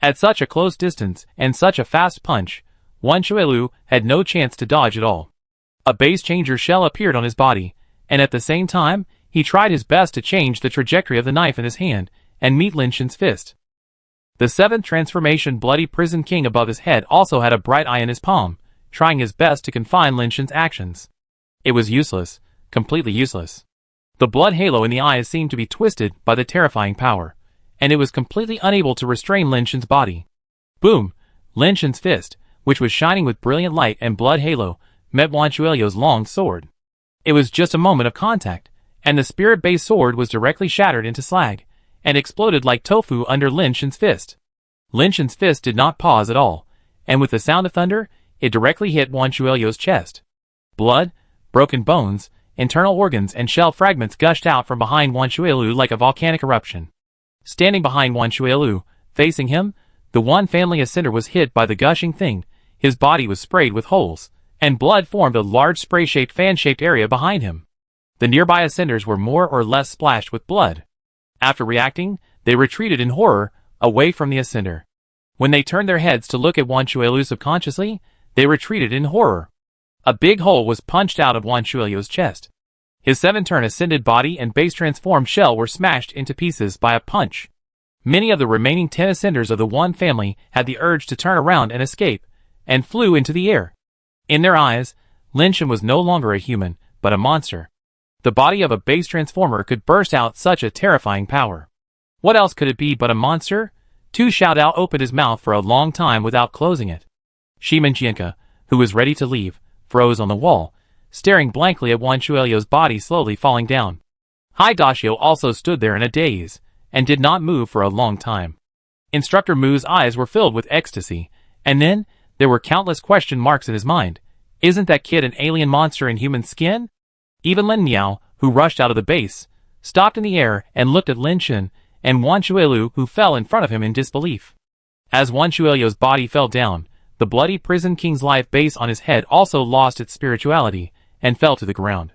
S1: At such a close distance and such a fast punch, Wan Shuilu had no chance to dodge at all. A base changer shell appeared on his body, and at the same time, he tried his best to change the trajectory of the knife in his hand and meet Lin Shen's fist. The seventh transformation bloody prison king above his head also had a bright eye in his palm, trying his best to confine Lin Shen's actions. It was useless, completely useless. The blood halo in the eyes seemed to be twisted by the terrifying power, and it was completely unable to restrain Lin Shen's body. Boom! Lin Shen's fist, which was shining with brilliant light and blood halo, met Wan Shuilu's long sword. It was just a moment of contact, and the spirit-based sword was directly shattered into slag, and exploded like tofu under Lin Shen's fist. Lin Shen's fist did not pause at all, and with the sound of thunder, it directly hit Wan Shuilu's chest. Blood, broken bones, internal organs and shell fragments gushed out from behind Wan Shuilu like a volcanic eruption. Standing behind Wan Shuilu, facing him, the One family ascender was hit by the gushing thing. His body was sprayed with holes, and blood formed a large spray-shaped fan-shaped area behind him. The nearby ascenders were more or less splashed with blood. After reacting, they retreated in horror, away from the ascender. When they turned their heads to look at Wan Shuilu subconsciously, they retreated in horror. A big hole was punched out of Wan Shuilu's chest. His seven-turn ascended body and base-transformed shell were smashed into pieces by a punch. Many of the remaining 10 ascenders of the One family had the urge to turn around and escape, and flew into the air. In their eyes, Lin Shen was no longer a human, but a monster. The body of a base transformer could burst out such a terrifying power. What else could it be but a monster? Tu Xiaodao opened his mouth for a long time without closing it. Shimen Jianke, who was ready to leave, froze on the wall, staring blankly at Wan Shuilu's body slowly falling down. Hai Daxiu also stood there in a daze, and did not move for a long time. Instructor Mu's eyes were filled with ecstasy, and then, there were countless question marks in his mind. Isn't that kid an alien monster in human skin? Even Lin Miao, who rushed out of the base, stopped in the air and looked at Lin Shen and Wan Shuilu, who fell in front of him in disbelief. As Wan Shuilu's body fell down, the bloody prison king's life base on his head also lost its spirituality and fell to the ground.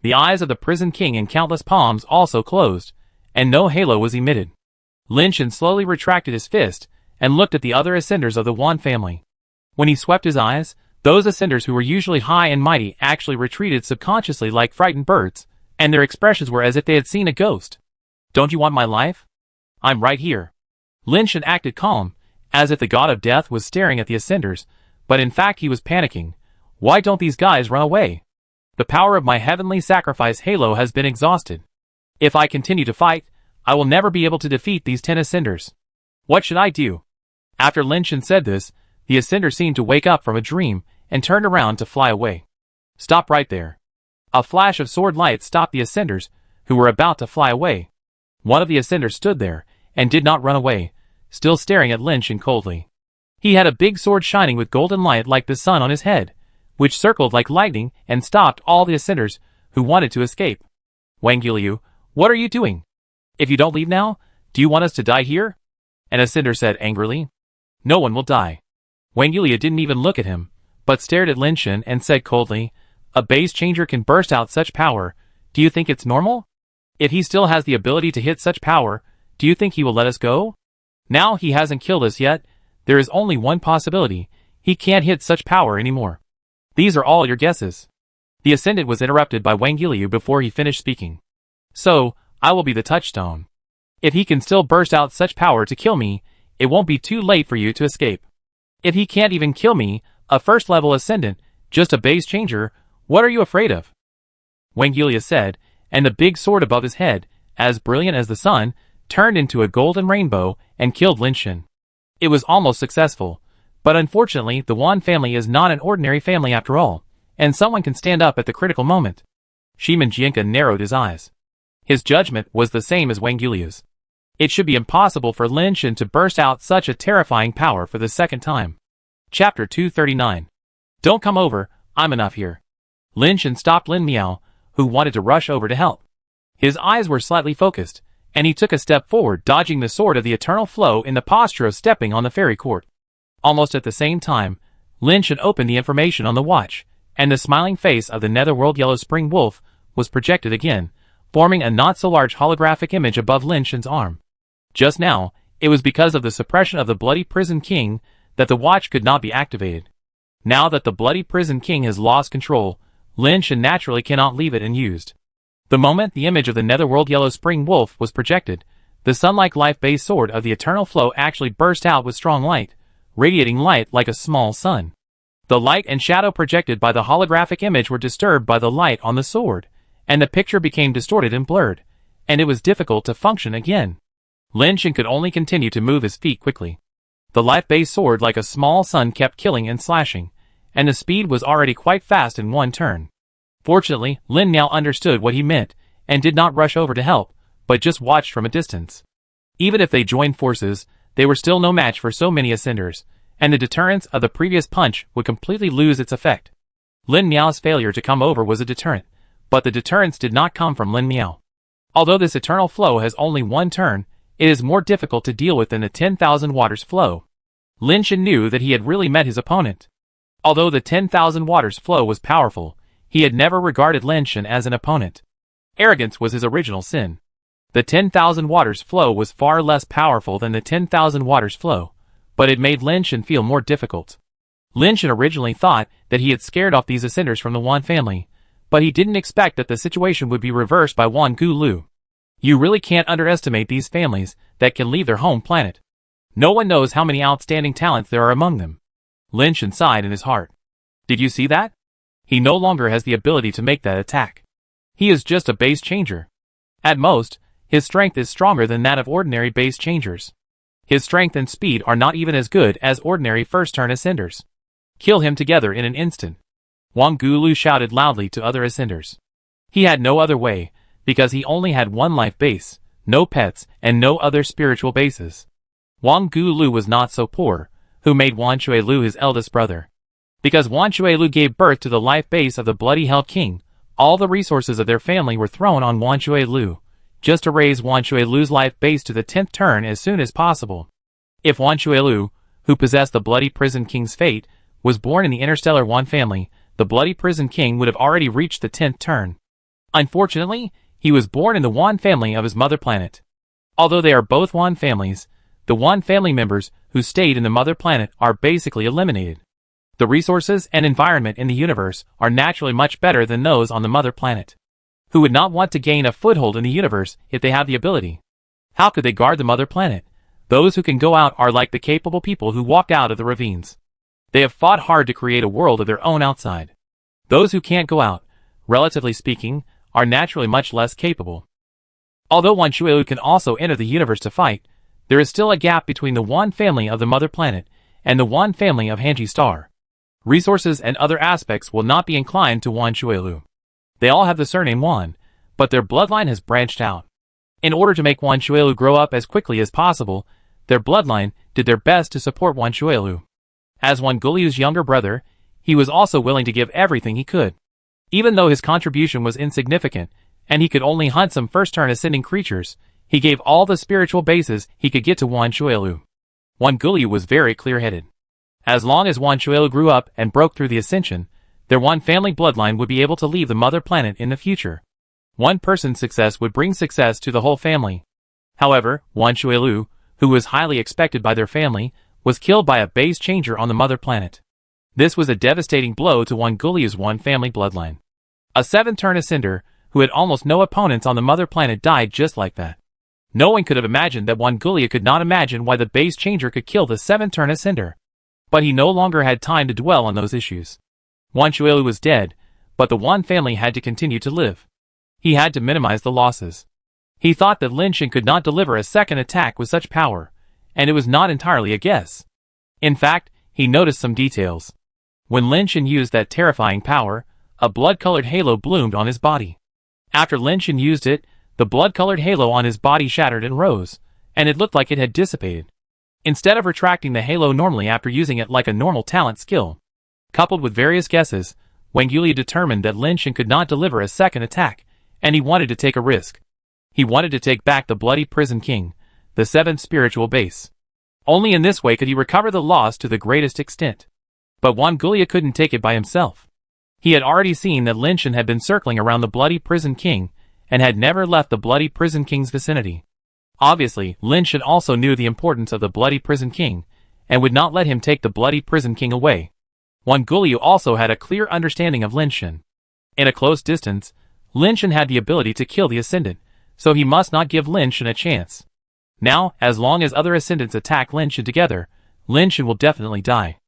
S1: The eyes of the prison king and countless palms also closed, and no halo was emitted. Lin Shen slowly retracted his fist and looked at the other ascenders of the Wan family. When he swept his eyes, those ascenders who were usually high and mighty actually retreated subconsciously like frightened birds, and their expressions were as if they had seen a ghost. Don't you want my life? I'm right here. Lin Shen acted calm, as if the god of death was staring at the ascenders, but in fact he was panicking. Why don't these guys run away? The power of my heavenly sacrifice halo has been exhausted. If I continue to fight, I will never be able to defeat these 10 ascenders. What should I do? After Lin Shen said this, the ascender seemed to wake up from a dream and turned around to fly away. Stop right there. A flash of sword light stopped the ascenders, who were about to fly away. One of the ascenders stood there, and did not run away, still staring at Lin Shen coldly. He had a big sword shining with golden light like the sun on his head, which circled like lightning and stopped all the ascenders who wanted to escape. Wang Guiliu, what are you doing? If you don't leave now, do you want us to die here? An ascender said angrily. No one will die. Wang Yulia didn't even look at him, but stared at Lin Shen and said coldly, a base changer can burst out such power, do you think it's normal? If he still has the ability to hit such power, do you think he will let us go? Now he hasn't killed us yet, there is only one possibility, he can't hit such power anymore. These are all your guesses. The ascendant was interrupted by Wang Yulia before he finished speaking. So, I will be the touchstone. If he can still burst out such power to kill me, it won't be too late for you to escape. If he can't even kill me, a first-level ascendant, just a base changer, what are you afraid of? Wangulia said, and the big sword above his head, as brilliant as the sun, turned into a golden rainbow and killed Lin Shen. It was almost successful, but unfortunately the Wan family is not an ordinary family after all, and someone can stand up at the critical moment. Shiman Jianka narrowed his eyes. His judgment was the same as Wangulia's. It should be impossible for Lin Shen to burst out such a terrifying power for the second time. Chapter 239. Don't come over, I'm enough here. Lin Shen stopped Lin Miao, who wanted to rush over to help. His eyes were slightly focused, and he took a step forward, dodging the sword of the eternal flow in the posture of stepping on the fairy court. Almost at the same time, Lin Shen opened the information on the watch, and the smiling face of the netherworld yellow spring wolf was projected again, forming a not-so-large holographic image above Lin Shen's arm. Just now, it was because of the suppression of the Bloody Prison King that the watch could not be activated. Now that the Bloody Prison King has lost control, Lin Shen naturally cannot leave it unused. The moment the image of the netherworld yellow spring wolf was projected, the sun-like life-based sword of the eternal flow actually burst out with strong light, radiating light like a small sun. The light and shadow projected by the holographic image were disturbed by the light on the sword, and the picture became distorted and blurred, and it was difficult to function again. Lin Shen could only continue to move his feet quickly. The life-based sword like a small sun kept killing and slashing, and the speed was already quite fast in one turn. Fortunately, Lin now understood what he meant, and did not rush over to help, but just watched from a distance. Even if they joined forces, they were still no match for so many ascenders, and the deterrence of the previous punch would completely lose its effect. Lin Miao's failure to come over was a deterrent, but the deterrence did not come from Lin Miao. Although this eternal flow has only one turn, it is more difficult to deal with than the 10,000 waters flow. Lin Shen knew that he had really met his opponent. Although the 10,000 waters flow was powerful, he had never regarded Lin Shen as an opponent. Arrogance was his original sin. The 10,000 waters flow was far less powerful than the 10,000 waters flow, but it made Lin Shen feel more difficult. Lin Shen originally thought that he had scared off these ascenders from the Wan family, but he didn't expect that the situation would be reversed by Wan Gulu. You really can't underestimate these families that can leave their home planet. No one knows how many outstanding talents there are among them. Lin Shen sighed in his heart. Did you see that? He no longer has the ability to make that attack. He is just a base changer. At most, his strength is stronger than that of ordinary base changers. His strength and speed are not even as good as ordinary first-turn ascenders. Kill him together in an instant. Wang Gulu shouted loudly to other ascenders. He had no other way, because he only had one life base, no pets, and no other spiritual bases. Wang Gulu was not so poor, who made Wan Chuelu his eldest brother. Because Wan Chuelu gave birth to the life base of the Bloody Hell King, all the resources of their family were thrown on Wan Chuelu, just to raise Wan Chuelu's life base to the 10th turn as soon as possible. If Wan Chuelu, who possessed the Bloody Prison King's fate, was born in the interstellar Wan family, the Bloody Prison King would have already reached the 10th turn. Unfortunately, he was born in the Wan family of his mother planet. Although they are both Wan families, the Wan family members who stayed in the mother planet are basically eliminated. The resources and environment in the universe are naturally much better than those on the mother planet. Who would not want to gain a foothold in the universe if they have the ability? How could they guard the mother planet? Those who can go out are like the capable people who walked out of the ravines. They have fought hard to create a world of their own outside. Those who can't go out, relatively speaking, are naturally much less capable. Although Wan Chuelu can also enter the universe to fight, there is still a gap between the Wan family of the mother planet and the Wan family of Hanji Star. Resources and other aspects will not be inclined to Wan Chuelu. They all have the surname Wan, but their bloodline has branched out. In order to make Wan Chuelu grow up as quickly as possible, their bloodline did their best to support Wan Chuelu. As Wan Guliu's younger brother, he was also willing to give everything he could. Even though his contribution was insignificant, and he could only hunt some first-turn ascending creatures, he gave all the spiritual bases he could get to Wan Chuelu. Wan Guliu was very clear-headed. As long as Wan Chuelu grew up and broke through the ascension, their Wan family bloodline would be able to leave the mother planet in the future. One person's success would bring success to the whole family. However, Wan Chuelu, who was highly expected by their family, was killed by a base changer on the mother planet. This was a devastating blow to Wan Guliu's Wan family bloodline. A 7th-turn ascender, who had almost no opponents on the mother planet, died just like that. No one could have imagined that Juan Gulia could not imagine why the base changer could kill the 7th ascender. But he no longer had time to dwell on those issues. Juan Shuelu was dead, but the Juan family had to continue to live. He had to minimize the losses. He thought that Lin Shen could not deliver a second attack with such power, and it was not entirely a guess. In fact, he noticed some details. When Lin Shen used that terrifying power, a blood-colored halo bloomed on his body. After Lin Shen used it, the blood-colored halo on his body shattered and rose, and it looked like it had dissipated. Instead of retracting the halo normally after using it like a normal talent skill. Coupled with various guesses, Wang Yulia determined that Lin Shen could not deliver a second attack, and he wanted to take a risk. He wanted to take back the Bloody Prison King, the 7th spiritual base. Only in this way could he recover the loss to the greatest extent. But Juan Gulia couldn't take it by himself. He had already seen that Lin Shen had been circling around the Bloody Prison King, and had never left the Bloody Prison King's vicinity. Obviously, Lin Shen also knew the importance of the Bloody Prison King, and would not let him take the Bloody Prison King away. Juan Gulia also had a clear understanding of Lin Shen. In a close distance, Lin Shen had the ability to kill the Ascendant, so he must not give Lin Shen a chance. Now, as long as other Ascendants attack Lin Shen together, Lin Shen will definitely die.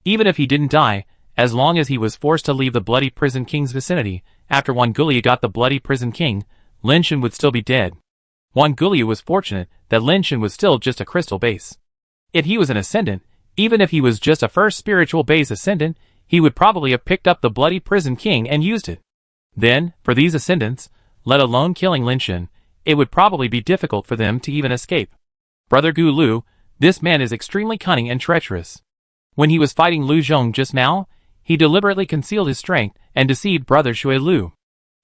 S1: Even if he didn't die, as long as he was forced to leave the Bloody Prison King's vicinity, after Juan Gulia got the Bloody Prison King, Lin Shen would still be dead. Juan Gulia was fortunate that Lin Shen was still just a crystal base. If he was an Ascendant, even if he was just a first spiritual base Ascendant, he would probably have picked up the Bloody Prison King and used it. Then, for these Ascendants, let alone killing Lin Shen, it would probably be difficult for them to even escape. Brother Gu Lu, this man is extremely cunning and treacherous. When he was fighting Lu Zhong just now, he deliberately concealed his strength and deceived Brother Shui Lu.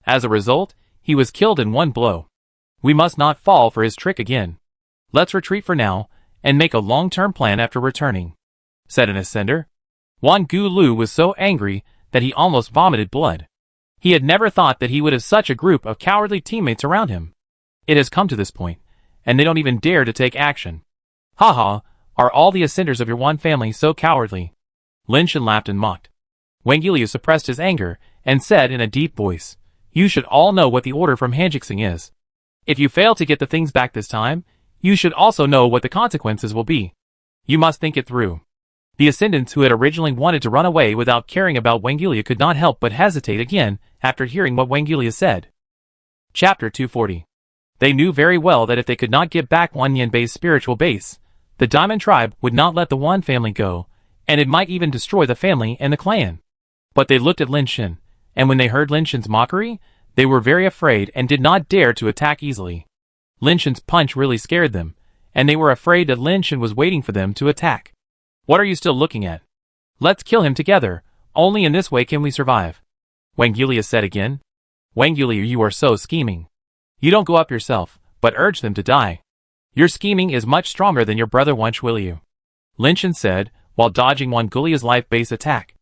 S1: As a result, he was killed in one blow. We must not fall for his trick again. Let's retreat for now, and make a long-term plan after returning, said an Ascender. Juan Gu Lu was so angry that he almost vomited blood. He had never thought that he would have such a group of cowardly teammates around him. It has come to this point, and they don't even dare to take action. Haha, are all the Ascenders of your Juan family so cowardly? Lin Shen laughed and mocked. Wang Yulia suppressed his anger, and said in a deep voice, "You should all know what the order from Hanjixing is. If you fail to get the things back this time, you should also know what the consequences will be. You must think it through." The Ascendants who had originally wanted to run away without caring about Wang Yulia could not help but hesitate again after hearing what Wang Yulia said. Chapter 240. They knew very well that if they could not get back Wan Yanbei's spiritual base, the Diamond Tribe would not let the Wan family go, and it might even destroy the family and the clan. But they looked at Lin Shen, and when they heard Lin Shen's mockery, they were very afraid and did not dare to attack easily. Lin Shen's punch really scared them, and they were afraid that Lin Shen was waiting for them to attack. What are you still looking at? Let's kill him together, only in this way can we survive. Wang Yulia said again. Wang Yulia, you are so scheming. You don't go up yourself, but urge them to die. Your scheming is much stronger than your brother Wan Shuilu. Lin Shen said, while dodging Wan Gulia's life-base attack.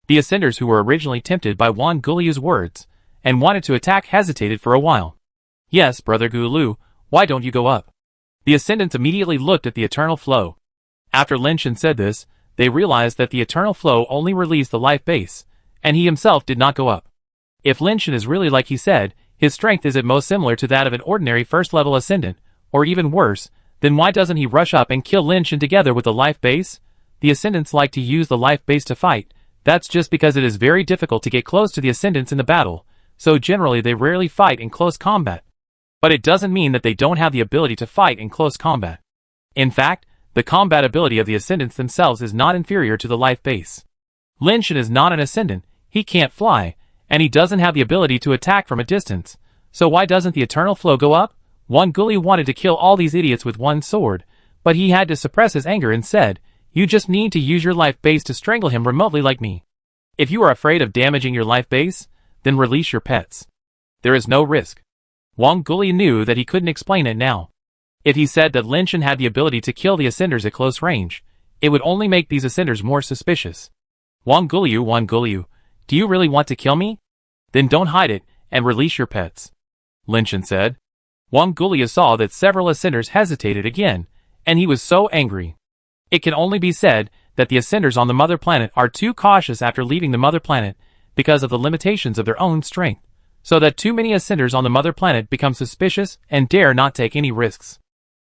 S1: The Ascenders who were originally tempted by Wan Gulia's words, and wanted to attack hesitated for a while. Yes, Brother Gu Lu, why don't you go up? The Ascendants immediately looked at the Eternal Flow. After Lin Shen said this, they realized that the Eternal Flow only released the life base, and he himself did not go up. If Lin Shen is really like he said, his strength is at most similar to that of an ordinary first-level Ascendant, or even worse, then why doesn't he rush up and kill Lin Shen together with the life base? The Ascendants like to use the life base to fight. That's just because it is very difficult to get close to the Ascendants in the battle, so generally they rarely fight in close combat. But it doesn't mean that they don't have the ability to fight in close combat. In fact, the combat ability of the Ascendants themselves is not inferior to the life base. Lin Shen is not an Ascendant, he can't fly, and he doesn't have the ability to attack from a distance, so why doesn't the Eternal Flow go up? Wan Gulia wanted to kill all these idiots with one sword, but he had to suppress his anger and said, "You just need to use your life base to strangle him remotely like me. If you are afraid of damaging your life base, then release your pets. There is no risk." Wan Gulia knew that he couldn't explain it now. If he said that Lin Shen had the ability to kill the Ascenders at close range, it would only make these Ascenders more suspicious. Wan Gulia, do you really want to kill me? Then don't hide it, and release your pets, Lin Shen said. Wan Gulia saw that several Ascenders hesitated again, and he was so angry. It can only be said that the Ascenders on the Mother Planet are too cautious after leaving the Mother Planet because of the limitations of their own strength, so that too many ascenders on the mother planet become suspicious and dare not take any risks.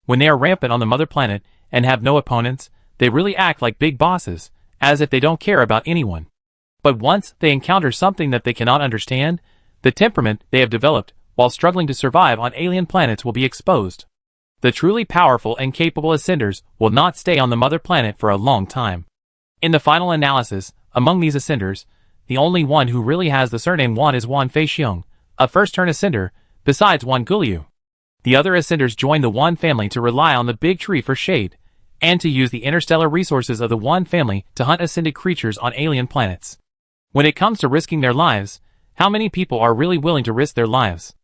S1: When they are rampant on the mother planet and have no opponents, they really act like big bosses, as if they don't care about anyone. But once they encounter something that they cannot understand, the temperament they have developed while struggling to survive on alien planets will be exposed. The truly powerful and capable ascenders will not stay on the mother planet for a long time. In the final analysis, among these ascenders, the only one who really has the surname Wan is Wan Feixiong, a first-turn ascender, besides Wan Guliu. The other ascenders join the Wan family to rely on the big tree for shade, and to use the interstellar resources of the Wan family to hunt ascended creatures on alien planets. When it comes to risking their lives, how many people are really willing to risk their lives?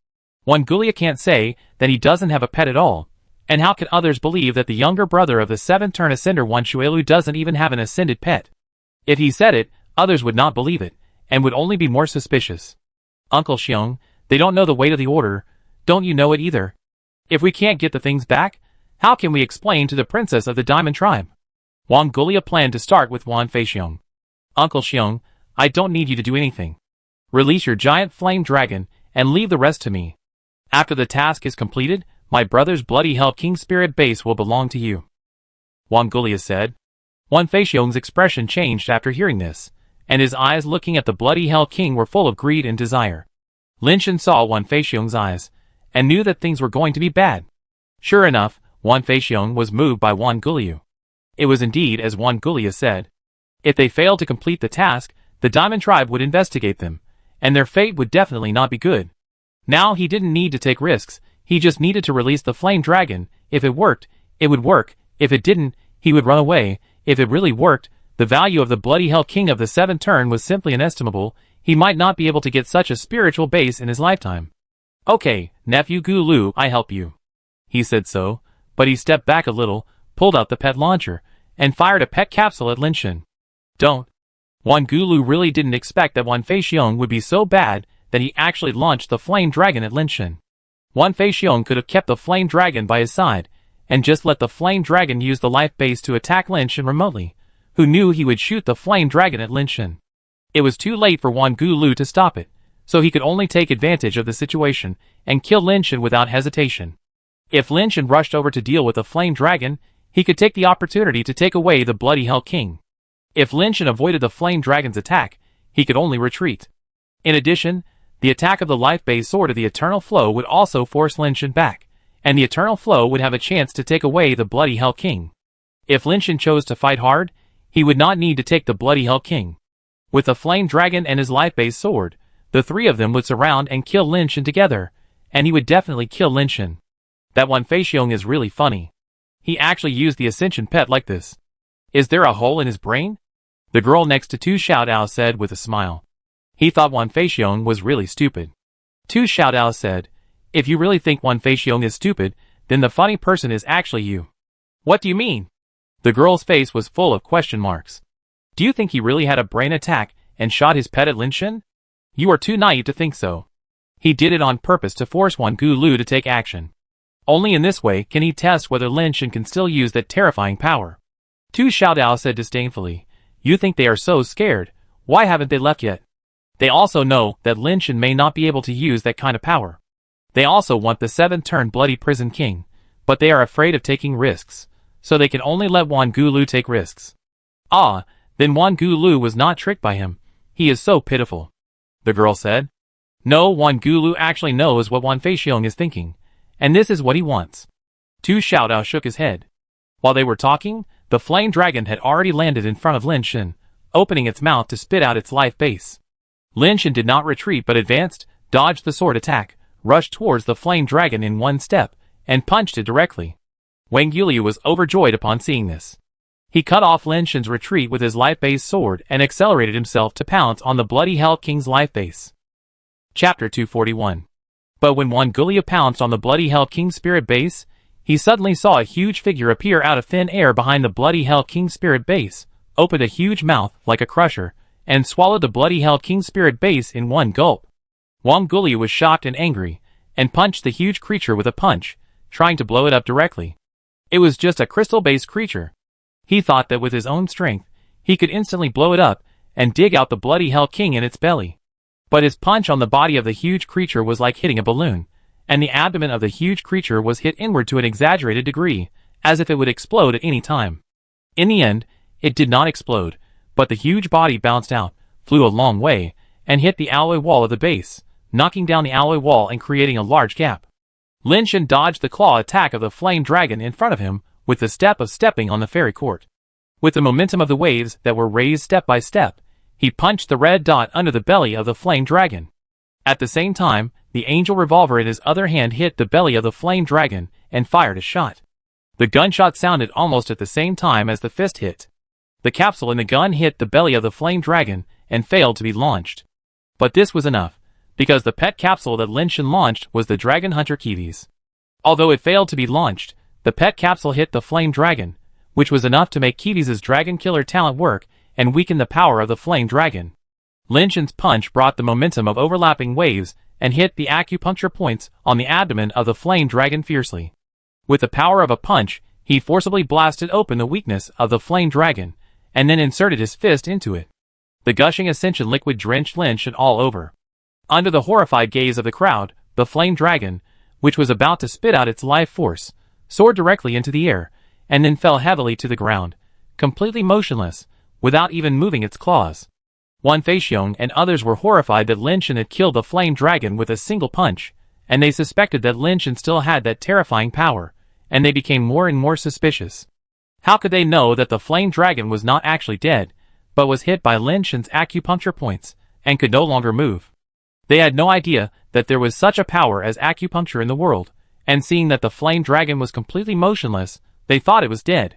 S1: Wan Gulia can't say that he doesn't have a pet at all, and how can others believe that the younger brother of the seventh-turn ascender Wan Shuelu doesn't even have an ascended pet? If he said it, others would not believe it, and would only be more suspicious. Uncle Xiong, they don't know the weight of the order, don't you know it either? If we can't get the things back, how can we explain to the princess of the Diamond Tribe? Wan Gulia planned to start with Wan Feixiong. Uncle Xiong, I don't need you to do anything. Release your giant flame dragon, and leave the rest to me. After the task is completed, my brother's bloody hell king spirit base will belong to you. Wan Gulia said. Wan Feixiong's expression changed after hearing this, and his eyes looking at the bloody hell king were full of greed and desire. Lin Shen saw Wan Feixiong's eyes, and knew that things were going to be bad. Sure enough, Wan Feixiong was moved by Wan Guliu. It was indeed as Wan Gulia said. If they failed to complete the task, the Diamond Tribe would investigate them, and their fate would definitely not be good. Now he didn't need to take risks, he just needed to release the flame dragon. If it worked, it would work. If it didn't, he would run away. If it really worked, the value of the bloody hell king of the seventh turn was simply inestimable. He might not be able to get such a spiritual base in his lifetime. Okay, nephew Gu Lu, I help you. He said so, but he stepped back a little, pulled out the pet launcher, and fired a pet capsule at Lin Shen. Don't. Wan Gulu really didn't expect that Wan Feixiong would be so bad that he actually launched the flame dragon at Lin Shen. Wan Feixiong could have kept the flame dragon by his side, and just let the flame dragon use the life base to attack Lin Shen remotely, who knew he would shoot the flame dragon at Lin Shen. It was too late for Wan Gulu to stop it, so he could only take advantage of the situation and kill Lin Shen without hesitation. If Lin Shen rushed over to deal with the flame dragon, he could take the opportunity to take away the bloody hell king. If Lin Shen avoided the flame dragon's attack, he could only retreat. In addition, the attack of the life-based sword of the Eternal Flow would also force Lin Shen back, and the Eternal Flow would have a chance to take away the bloody hell king. If Lin Shen chose to fight hard, he would not need to take the bloody hell king. With the flame dragon and his life-based sword, the three of them would surround and kill Lin Shen together, and he would definitely kill Lin Shen. That Wan Feixiong is really funny. He actually used the Ascension pet like this. Is there a hole in his brain? The girl next to Tu Xiaodao said with a smile. He thought Wan Feixiong was really stupid. Tu Xiaodao said, if you really think Wan Feixiong is stupid, then the funny person is actually you. What do you mean? The girl's face was full of question marks. Do you think he really had a brain attack and shot his pet at Lin Shen? You are too naive to think so. He did it on purpose to force Wan Gulu to take action. Only in this way can he test whether Lin Shen can still use that terrifying power. Tu Xiaodao said disdainfully, you think they are so scared, why haven't they left yet? They also know that Lin Shen may not be able to use that kind of power. They also want the seventh-turn bloody prison king, but they are afraid of taking risks, so they can only let Wan Gulu take risks. Ah, then Wan Gulu was not tricked by him. He is so pitiful. The girl said. No, Wan Gulu actually knows what Wan Feixiong is thinking, and this is what he wants. Tu Xiaodao shook his head. While they were talking, the flame dragon had already landed in front of Lin Shen, opening its mouth to spit out its life base. Lin Shen did not retreat but advanced, dodged the sword attack, rushed towards the flame dragon in one step, and punched it directly. Wang Yuliu was overjoyed upon seeing this. He cut off Lin Shen's retreat with his life-base sword and accelerated himself to pounce on the bloody Hell King's life base. Chapter 241. But when Wan Gulia pounced on the bloody Hell King's spirit base, he suddenly saw a huge figure appear out of thin air behind the bloody Hell King's spirit base, opened a huge mouth like a crusher, and swallowed the bloody Hell King's spirit base in one gulp. Wan Gulia was shocked and angry, and punched the huge creature with a punch, trying to blow it up directly. It was just a crystal-based creature. He thought that with his own strength, he could instantly blow it up, and dig out the bloody Hell King in its belly. But his punch on the body of the huge creature was like hitting a balloon, and the abdomen of the huge creature was hit inward to an exaggerated degree, as if it would explode at any time. In the end, it did not explode, but the huge body bounced out, flew a long way, and hit the alloy wall of the base, knocking down the alloy wall and creating a large gap. Lin Shen dodged the claw attack of the flame dragon in front of him with the step of stepping on the fairy court. With the momentum of the waves that were raised step by step, he punched the red dot under the belly of the flame dragon. At the same time, the angel revolver in his other hand hit the belly of the flame dragon and fired a shot. The gunshot sounded almost at the same time as the fist hit. The capsule in the gun hit the belly of the flame dragon and failed to be launched. But this was enough, because the pet capsule that Lin Shen launched was the Dragon Hunter Kiwi's. Although it failed to be launched, the pet capsule hit the flame dragon, which was enough to make Kiwi's dragon killer talent work and weaken the power of the flame dragon. Lin Shen's punch brought the momentum of overlapping waves and hit the acupuncture points on the abdomen of the flame dragon fiercely. With the power of a punch, he forcibly blasted open the weakness of the flame dragon, and then inserted his fist into it. The gushing ascension liquid drenched Lin Shen all over. Under the horrified gaze of the crowd, the flame dragon, which was about to spit out its life force, soared directly into the air, and then fell heavily to the ground, completely motionless, without even moving its claws. Wan Feixiong and others were horrified that Lin Shen had killed the flame dragon with a single punch, and they suspected that Lin Shen still had that terrifying power, and they became more and more suspicious. How could they know that the flame dragon was not actually dead, but was hit by Lin Shen's acupuncture points, and could no longer move? They had no idea that there was such a power as acupuncture in the world, and seeing that the flame dragon was completely motionless, they thought it was dead.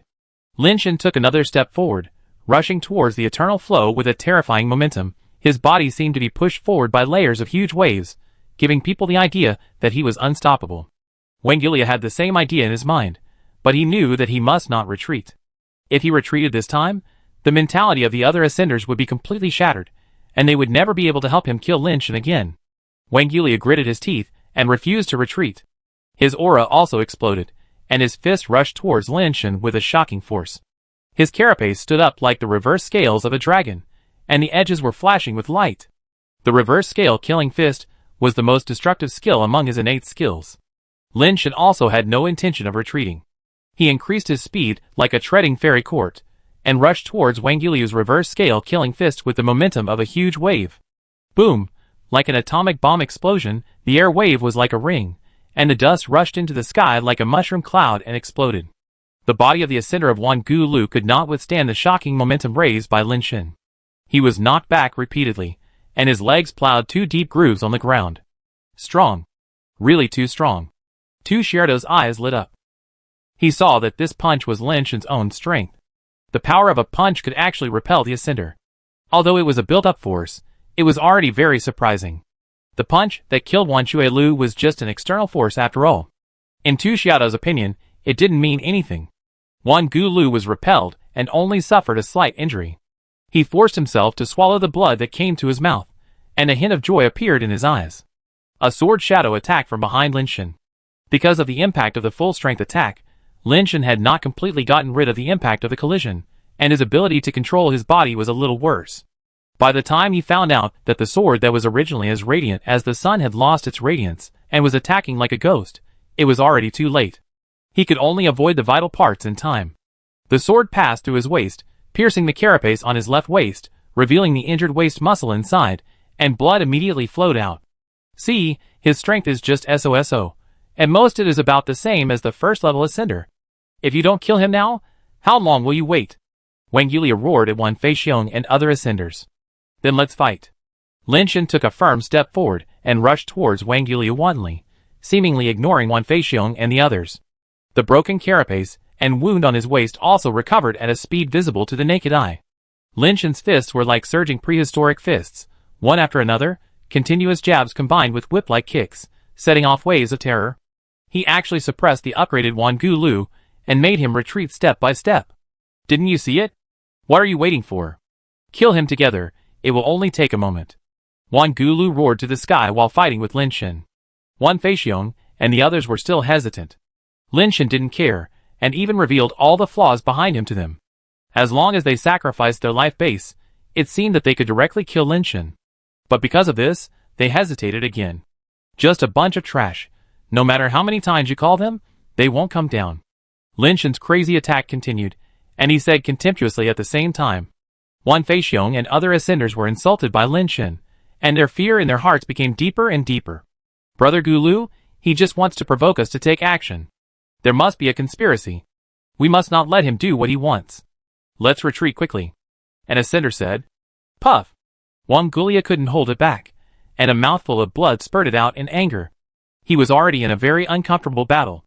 S1: Lin Shen took another step forward, rushing towards the eternal flow with a terrifying momentum. His body seemed to be pushed forward by layers of huge waves, giving people the idea that he was unstoppable. Wang Yulia had the same idea in his mind, but he knew that he must not retreat. If he retreated this time, the mentality of the other ascenders would be completely shattered, and they would never be able to help him kill Lin Shen again. Wang Yulia gritted his teeth and refused to retreat. His aura also exploded, and his fist rushed towards Lin Shen with a shocking force. His carapace stood up like the reverse scales of a dragon, and the edges were flashing with light. The reverse scale killing fist was the most destructive skill among his innate skills. Lin Shen also had no intention of retreating. He increased his speed like a treading fairy court, and rushed towards Wang Yulia's reverse scale killing fist with the momentum of a huge wave. Boom! Like an atomic bomb explosion, the air wave was like a ring, and the dust rushed into the sky like a mushroom cloud and exploded. The body of the ascender of Wan Gulu could not withstand the shocking momentum raised by Lin Shen. He was knocked back repeatedly, and his legs plowed 2 deep grooves on the ground. Strong. Really too strong. Tu Xiaodao's eyes lit up. He saw that this punch was Lin Shen's own strength. The power of a punch could actually repel the ascender. Although it was a built-up force, it was already very surprising. The punch that killed Wan Shuilu was just an external force after all. In Tu Xiaodao's opinion, it didn't mean anything. Wan Gulu was repelled and only suffered a slight injury. He forced himself to swallow the blood that came to his mouth, and a hint of joy appeared in his eyes. A sword shadow attacked from behind Lin Shen. Because of the impact of the full-strength attack, Lin Shen had not completely gotten rid of the impact of the collision, and his ability to control his body was a little worse. By the time he found out that the sword that was originally as radiant as the sun had lost its radiance and was attacking like a ghost, it was already too late. He could only avoid the vital parts in time. The sword passed through his waist, piercing the carapace on his left waist, revealing the injured waist muscle inside, and blood immediately flowed out. See, his strength is just SOSO, and most it is about the same as the first level ascender. If you don't kill him now, how long will you wait? Wang Yulia roared at Wan Feixiong and other ascenders. Then let's fight. Lin Shen took a firm step forward and rushed towards Wang Yulia wantonly, seemingly ignoring Wan Feixiong and the others. The broken carapace and wound on his waist also recovered at a speed visible to the naked eye. Lin Shen's fists were like surging prehistoric fists, one after another, continuous jabs combined with whip-like kicks, setting off waves of terror. He actually suppressed the upgraded Wan Gulu and made him retreat step by step. Didn't you see it? What are you waiting for? Kill him together, it will only take a moment. Wan Gulu roared to the sky while fighting with Lin Shen. Wan Feixiong and the others were still hesitant. Lin Shen didn't care, and even revealed all the flaws behind him to them. As long as they sacrificed their life base, it seemed that they could directly kill Lin Shen. But because of this, they hesitated again. Just a bunch of trash. No matter how many times you call them, they won't come down. Lin Shen's crazy attack continued, and he said contemptuously at the same time. Wan Feixiong and other ascenders were insulted by Lin Shen, and their fear in their hearts became deeper and deeper. Brother Gulu, he just wants to provoke us to take action. There must be a conspiracy. We must not let him do what he wants. Let's retreat quickly. An ascender said. Puff! Wang Gulia couldn't hold it back, and a mouthful of blood spurted out in anger. He was already in a very uncomfortable battle.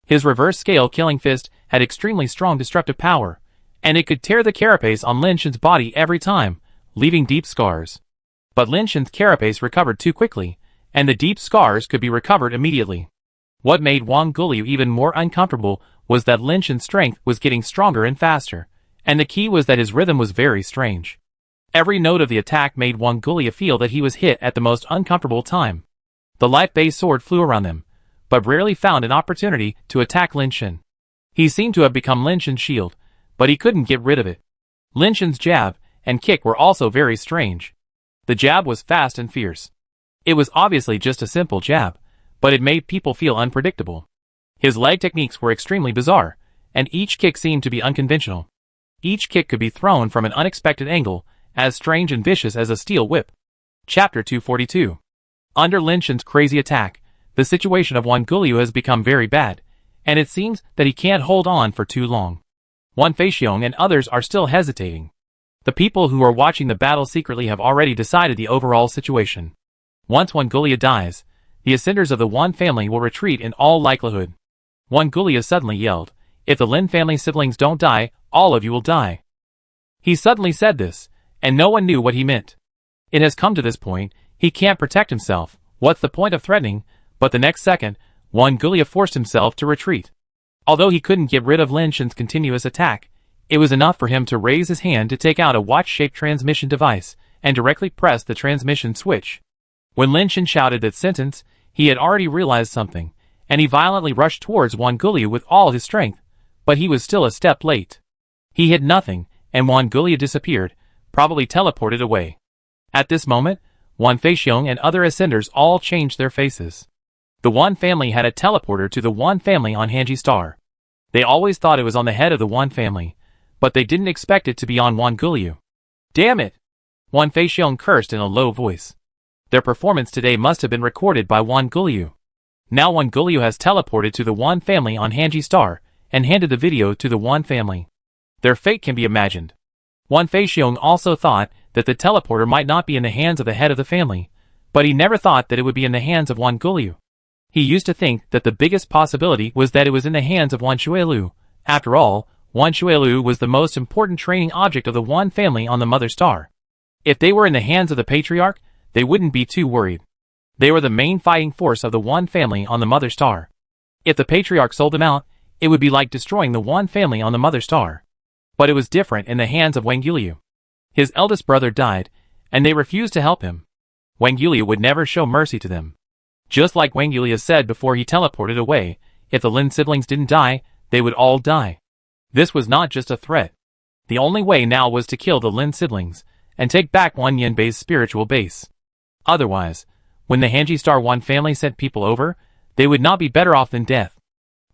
S1: His reverse scale killing fist had extremely strong destructive power, and it could tear the carapace on Lin Shen's body every time, leaving deep scars. But Lin Shen's carapace recovered too quickly, and the deep scars could be recovered immediately. What made Wang Guliu even more uncomfortable was that Lin Shen's strength was getting stronger and faster, and the key was that his rhythm was very strange. Every note of the attack made Wang Gulia feel that he was hit at the most uncomfortable time. The light-based sword flew around them, but rarely found an opportunity to attack Lin Shen. He seemed to have become Lin Shen's shield, but he couldn't get rid of it. Lin Shen's jab and kick were also very strange. The jab was fast and fierce. It was obviously just a simple jab, but it made people feel unpredictable. His leg techniques were extremely bizarre, and each kick seemed to be unconventional. Each kick could be thrown from an unexpected angle, as strange and vicious as a steel whip. Chapter 242. Under Lin Shen's crazy attack, the situation of Wan Guliu has become very bad, and it seems that he can't hold on for too long. Wan Feixiong and others are still hesitating. The people who are watching the battle secretly have already decided the overall situation. Once Wan Guliu dies, the ascenders of the Wan family will retreat in all likelihood. Wan Guliu suddenly yelled, "If the Lin family siblings don't die, all of you will die." He suddenly said this, and no one knew what he meant. It has come to this point, he can't protect himself. What's the point of threatening? But the next second, Wan Guliu forced himself to retreat. Although he couldn't get rid of Lin Shen's continuous attack, it was enough for him to raise his hand to take out a watch-shaped transmission device and directly press the transmission switch. When Lin Shen shouted that sentence, he had already realized something, and he violently rushed towards Wan Guliu with all his strength, but he was still a step late. He hit nothing, and Wan Guliu disappeared, probably teleported away. At this moment, Wan Feixiong and other ascenders all changed their faces. The Wan family had a teleporter to the Wan family on Hanji Star. They always thought it was on the head of the Wan family, but they didn't expect it to be on Wan Guliu. Damn it! Wan Feixiong cursed in a low voice. Their performance today must have been recorded by Wan Guliu. Now Wan Guliu has teleported to the Wan family on Hanji Star and handed the video to the Wan family. Their fate can be imagined. Wan Feixiong also thought that the teleporter might not be in the hands of the head of the family, but he never thought that it would be in the hands of Wan Guliu. He used to think that the biggest possibility was that it was in the hands of Wan Shuilu. After all, Wan Shuilu was the most important training object of the Wan family on the Mother Star. If they were in the hands of the Patriarch, they wouldn't be too worried. They were the main fighting force of the Wan family on the Mother Star. If the Patriarch sold them out, it would be like destroying the Wan family on the Mother Star. But it was different in the hands of Wang Guliu. His eldest brother died, and they refused to help him. Wang Guliu would never show mercy to them. Just like Wang Guliu said before he teleported away, if the Lin siblings didn't die, they would all die. This was not just a threat. The only way now was to kill the Lin siblings, and take back Wan Yanbei's spiritual base. Otherwise, when the Hanji Star Wan family sent people over, they would not be better off than death.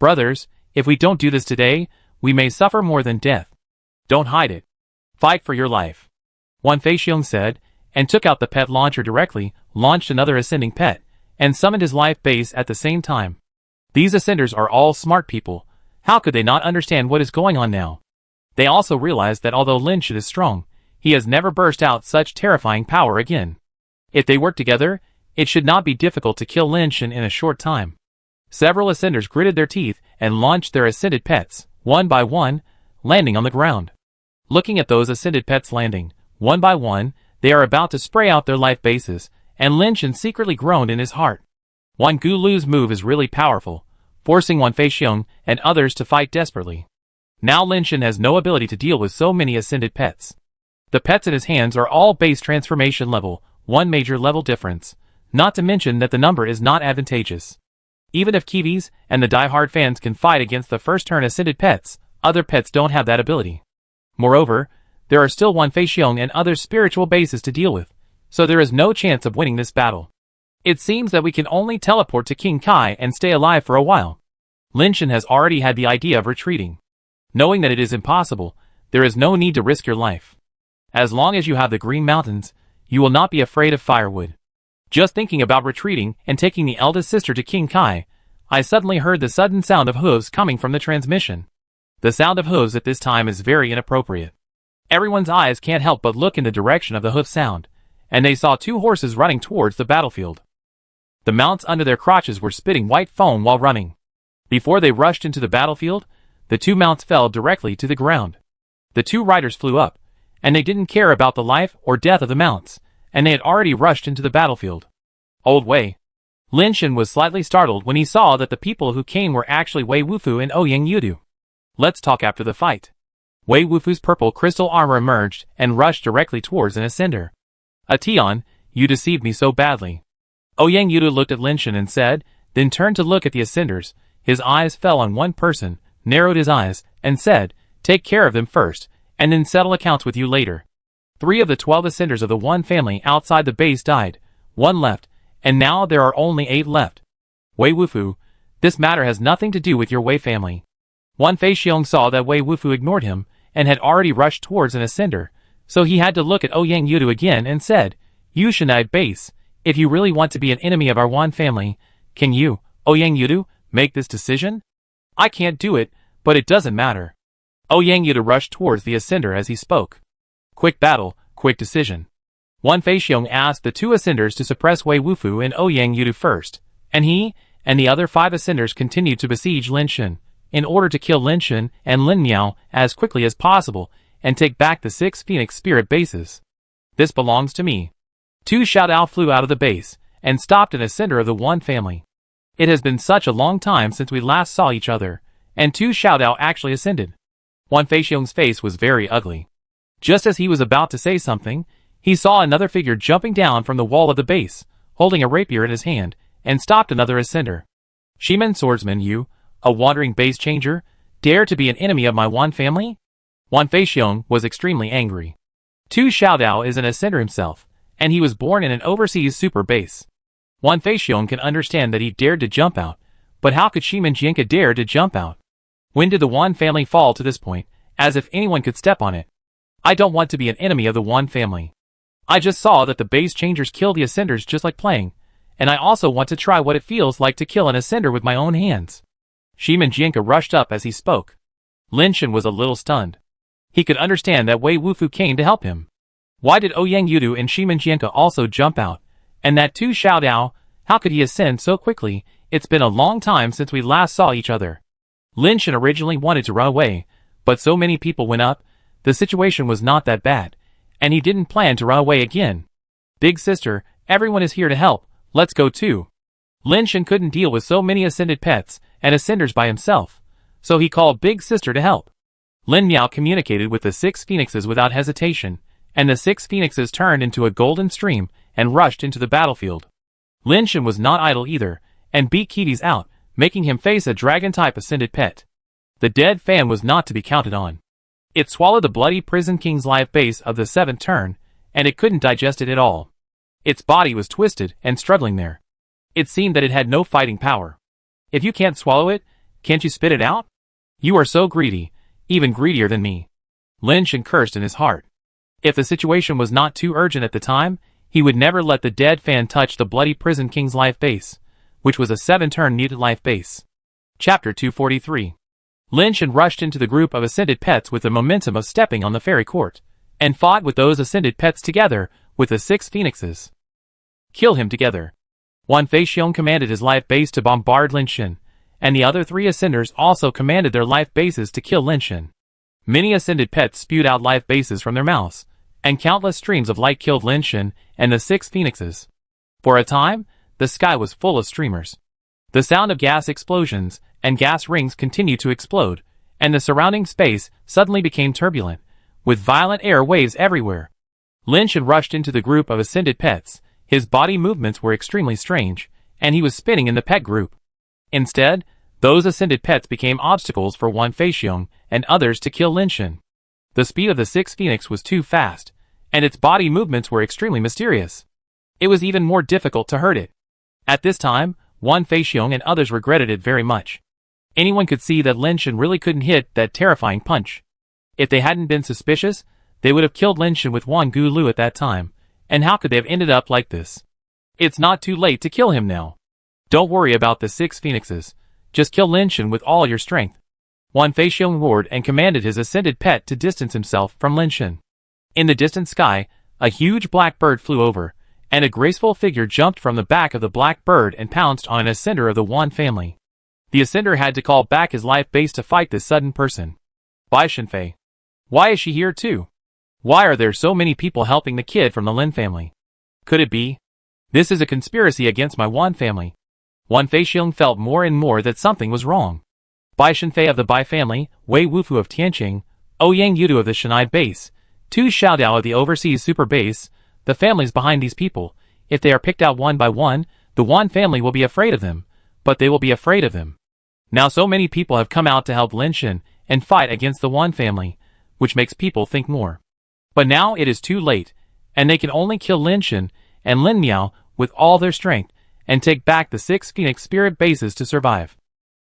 S1: Brothers, if we don't do this today, we may suffer more than death. Don't hide it. Fight for your life. Wan Feixiong said, and took out the pet launcher directly, launched another ascending pet, and summoned his life base at the same time. These ascenders are all smart people. How could they not understand what is going on now? They also realized that although Lin Shen is strong, he has never burst out such terrifying power again. If they work together, it should not be difficult to kill Lin Shen in a short time. Several ascenders gritted their teeth and launched their ascended pets, one by one, landing on the ground. Looking at those ascended pets landing, one by one, they are about to spray out their life bases, and Lin Shen secretly groaned in his heart. Wan Guliu's move is really powerful, forcing Wan Feixiong and others to fight desperately. Now Lin Shen has no ability to deal with so many ascended pets. The pets in his hands are all base transformation level, one major level difference, not to mention that the number is not advantageous. Even if Kiwis and the die-hard fans can fight against the first turn ascended pets, other pets don't have that ability. Moreover, there are still Wan Feixiong and other spiritual bases to deal with, so there is no chance of winning this battle. It seems that we can only teleport to King Kai and stay alive for a while. Lin Shen has already had the idea of retreating. Knowing that it is impossible, there is no need to risk your life. As long as you have the Green Mountains, you will not be afraid of firewood. Just thinking about retreating and taking the eldest sister to King Kai, I suddenly heard the sudden sound of hooves coming from the transmission. The sound of hooves at this time is very inappropriate. Everyone's eyes can't help but look in the direction of the hoof sound, and they saw two horses running towards the battlefield. The mounts under their crotches were spitting white foam while running. Before they rushed into the battlefield, the two mounts fell directly to the ground. The two riders flew up, and they didn't care about the life or death of the mounts, and they had already rushed into the battlefield. Old Wei. Lin Shen was slightly startled when he saw that the people who came were actually Wei Wufu and Ouyang Yudu. Let's talk after the fight. Wei Wufu's purple crystal armor emerged and rushed directly towards an ascender. Ation, you deceived me so badly. Ouyang Yudu looked at Lin Shen and said, then turned to look at the ascenders. His eyes fell on one person, narrowed his eyes, and said, take care of them first, and then settle accounts with you later. 3 of the 12 ascenders of the one family outside the base died, 1 left, and now there are only 8 left. Wei Wufu, this matter has nothing to do with your Wei family. Wan Fei Xiong saw that Wei Wufu ignored him, and had already rushed towards an ascender, so he had to look at Ouyang Yudu again and said, you Shanai base, if you really want to be an enemy of our Wan family, can you, Ouyang Yudu, make this decision? I can't do it, but it doesn't matter. Ouyang Yudu rushed towards the ascender as he spoke. Quick battle, quick decision. Wan Fei Xiong asked the 2 ascenders to suppress Wei Wufu and Ouyang Yudu first, and he and the other 5 ascenders continued to besiege Lin Shen, in order to kill Lin Shen and Lin Miao as quickly as possible and take back the 6 Phoenix Spirit bases. This belongs to me. 2 Xiaodao flew out of the base and stopped an ascender of the one family. It has been such a long time since we last saw each other, and 2 Xiaodao actually ascended. Wan Fei Xiong's face was very ugly. Just as he was about to say something, he saw another figure jumping down from the wall of the base, holding a rapier in his hand, and stopped another ascender. Shimen swordsman, you, a wandering base changer, dare to be an enemy of my Wan family? Wan Fei Xiong was extremely angry. 2 Xiaodao is an ascender himself, and he was born in an overseas super base. Wan Fei Xiong can understand that he dared to jump out, but how could Shimen Jianka dare to jump out? When did the Wan family fall to this point, as if anyone could step on it? I don't want to be an enemy of the Wan family. I just saw that the base changers kill the ascenders just like playing, and I also want to try what it feels like to kill an ascender with my own hands. Shimen Jianka rushed up as he spoke. Lin Shen was a little stunned. He could understand that Wei Wufu came to help him. Why did Ouyang Yudu and Shimen Jianka also jump out? And that 2 Xiaodao, how could he ascend so quickly? It's been a long time since we last saw each other. Lin Shen originally wanted to run away, but so many people went up, the situation was not that bad, and he didn't plan to run away again. Big sister, everyone is here to help, let's go too. Lin Shen couldn't deal with so many ascended pets and ascenders by himself, so he called Big Sister to help. Lin Miao communicated with the 6 phoenixes without hesitation, and the 6 phoenixes turned into a golden stream and rushed into the battlefield. Lin Shen was not idle either, and beat Kitties out, making him face a dragon-type ascended pet. The dead fan was not to be counted on. It swallowed the bloody Prison King's life base of the 7th turn, and it couldn't digest it at all. Its body was twisted and struggling there. It seemed that it had no fighting power. If you can't swallow it, can't you spit it out? You are so greedy, even greedier than me. Lin Shen cursed in his heart. If the situation was not too urgent at the time, he would never let the dead fan touch the bloody Prison King's life base, which was a 7-turn needed life base. Chapter 243. Lin Shen rushed into the group of ascended pets with the momentum of stepping on the fairy court, and fought with those ascended pets together with the 6 phoenixes. Kill him together. Wan Fei Xiong commanded his life base to bombard Lin Shen, and the other 3 ascenders also commanded their life bases to kill Lin Shen. Many ascended pets spewed out life bases from their mouths, and countless streams of light killed Lin Shen and the 6 phoenixes. For a time, the sky was full of streamers. The sound of gas explosions and gas rings continued to explode, and the surrounding space suddenly became turbulent, with violent air waves everywhere. Lin Shen rushed into the group of ascended pets. His body movements were extremely strange, and he was spinning in the pet group. Instead, those ascended pets became obstacles for Wan Fei Xiong and others to kill Lin Shen. The speed of the 6 phoenix was too fast, and its body movements were extremely mysterious. It was even more difficult to hurt it. At this time, Wan Feixiong and others regretted it very much. Anyone could see that Lin Shen really couldn't hit that terrifying punch. If they hadn't been suspicious, they would have killed Lin Shen with Wan Gulu at that time, and how could they have ended up like this? It's not too late to kill him now. Don't worry about the 6 phoenixes. Just kill Lin Shen with all your strength. Wan Feixiong roared and commanded his ascended pet to distance himself from Lin Shen. In the distant sky, a huge black bird flew over, and a graceful figure jumped from the back of the black bird and pounced on an ascender of the Wan family. The ascender had to call back his life base to fight this sudden person. Bai Shenfei. Why is she here too? Why are there so many people helping the kid from the Lin family? Could it be? This is a conspiracy against my Wan family. Wan Feixiong felt more and more that something was wrong. Bai Shenfei of the Bai family, Wei Wufu of Tianqing, Ouyang Yudu of the Shanai base, Tu Xiaodao of the overseas super base, the families behind these people, if they are picked out one by one, the Wan family will be afraid of them, but they will be afraid of them. Now so many people have come out to help Lin Shen and fight against the Wan family, which makes people think more. But now it is too late, and they can only kill Lin Shen and Lin Miao with all their strength, and take back the 6 Phoenix Spirit bases to survive.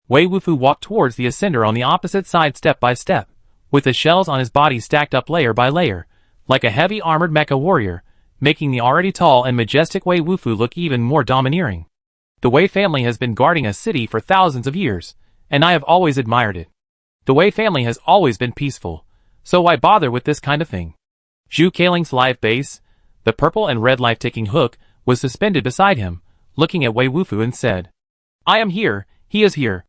S1: Wei Wufu walked towards the ascender on the opposite side step by step, with the shells on his body stacked up layer by layer, like a heavy armored mecha warrior, making the already tall and majestic Wei Wufu look even more domineering. The Wei family has been guarding a city for thousands of years, and I have always admired it. The Wei family has always been peaceful, so why bother with this kind of thing? Zhu Keiling's life base, the purple and red life-taking hook, was suspended beside him, looking at Wei Wufu and said, I am here, he is here.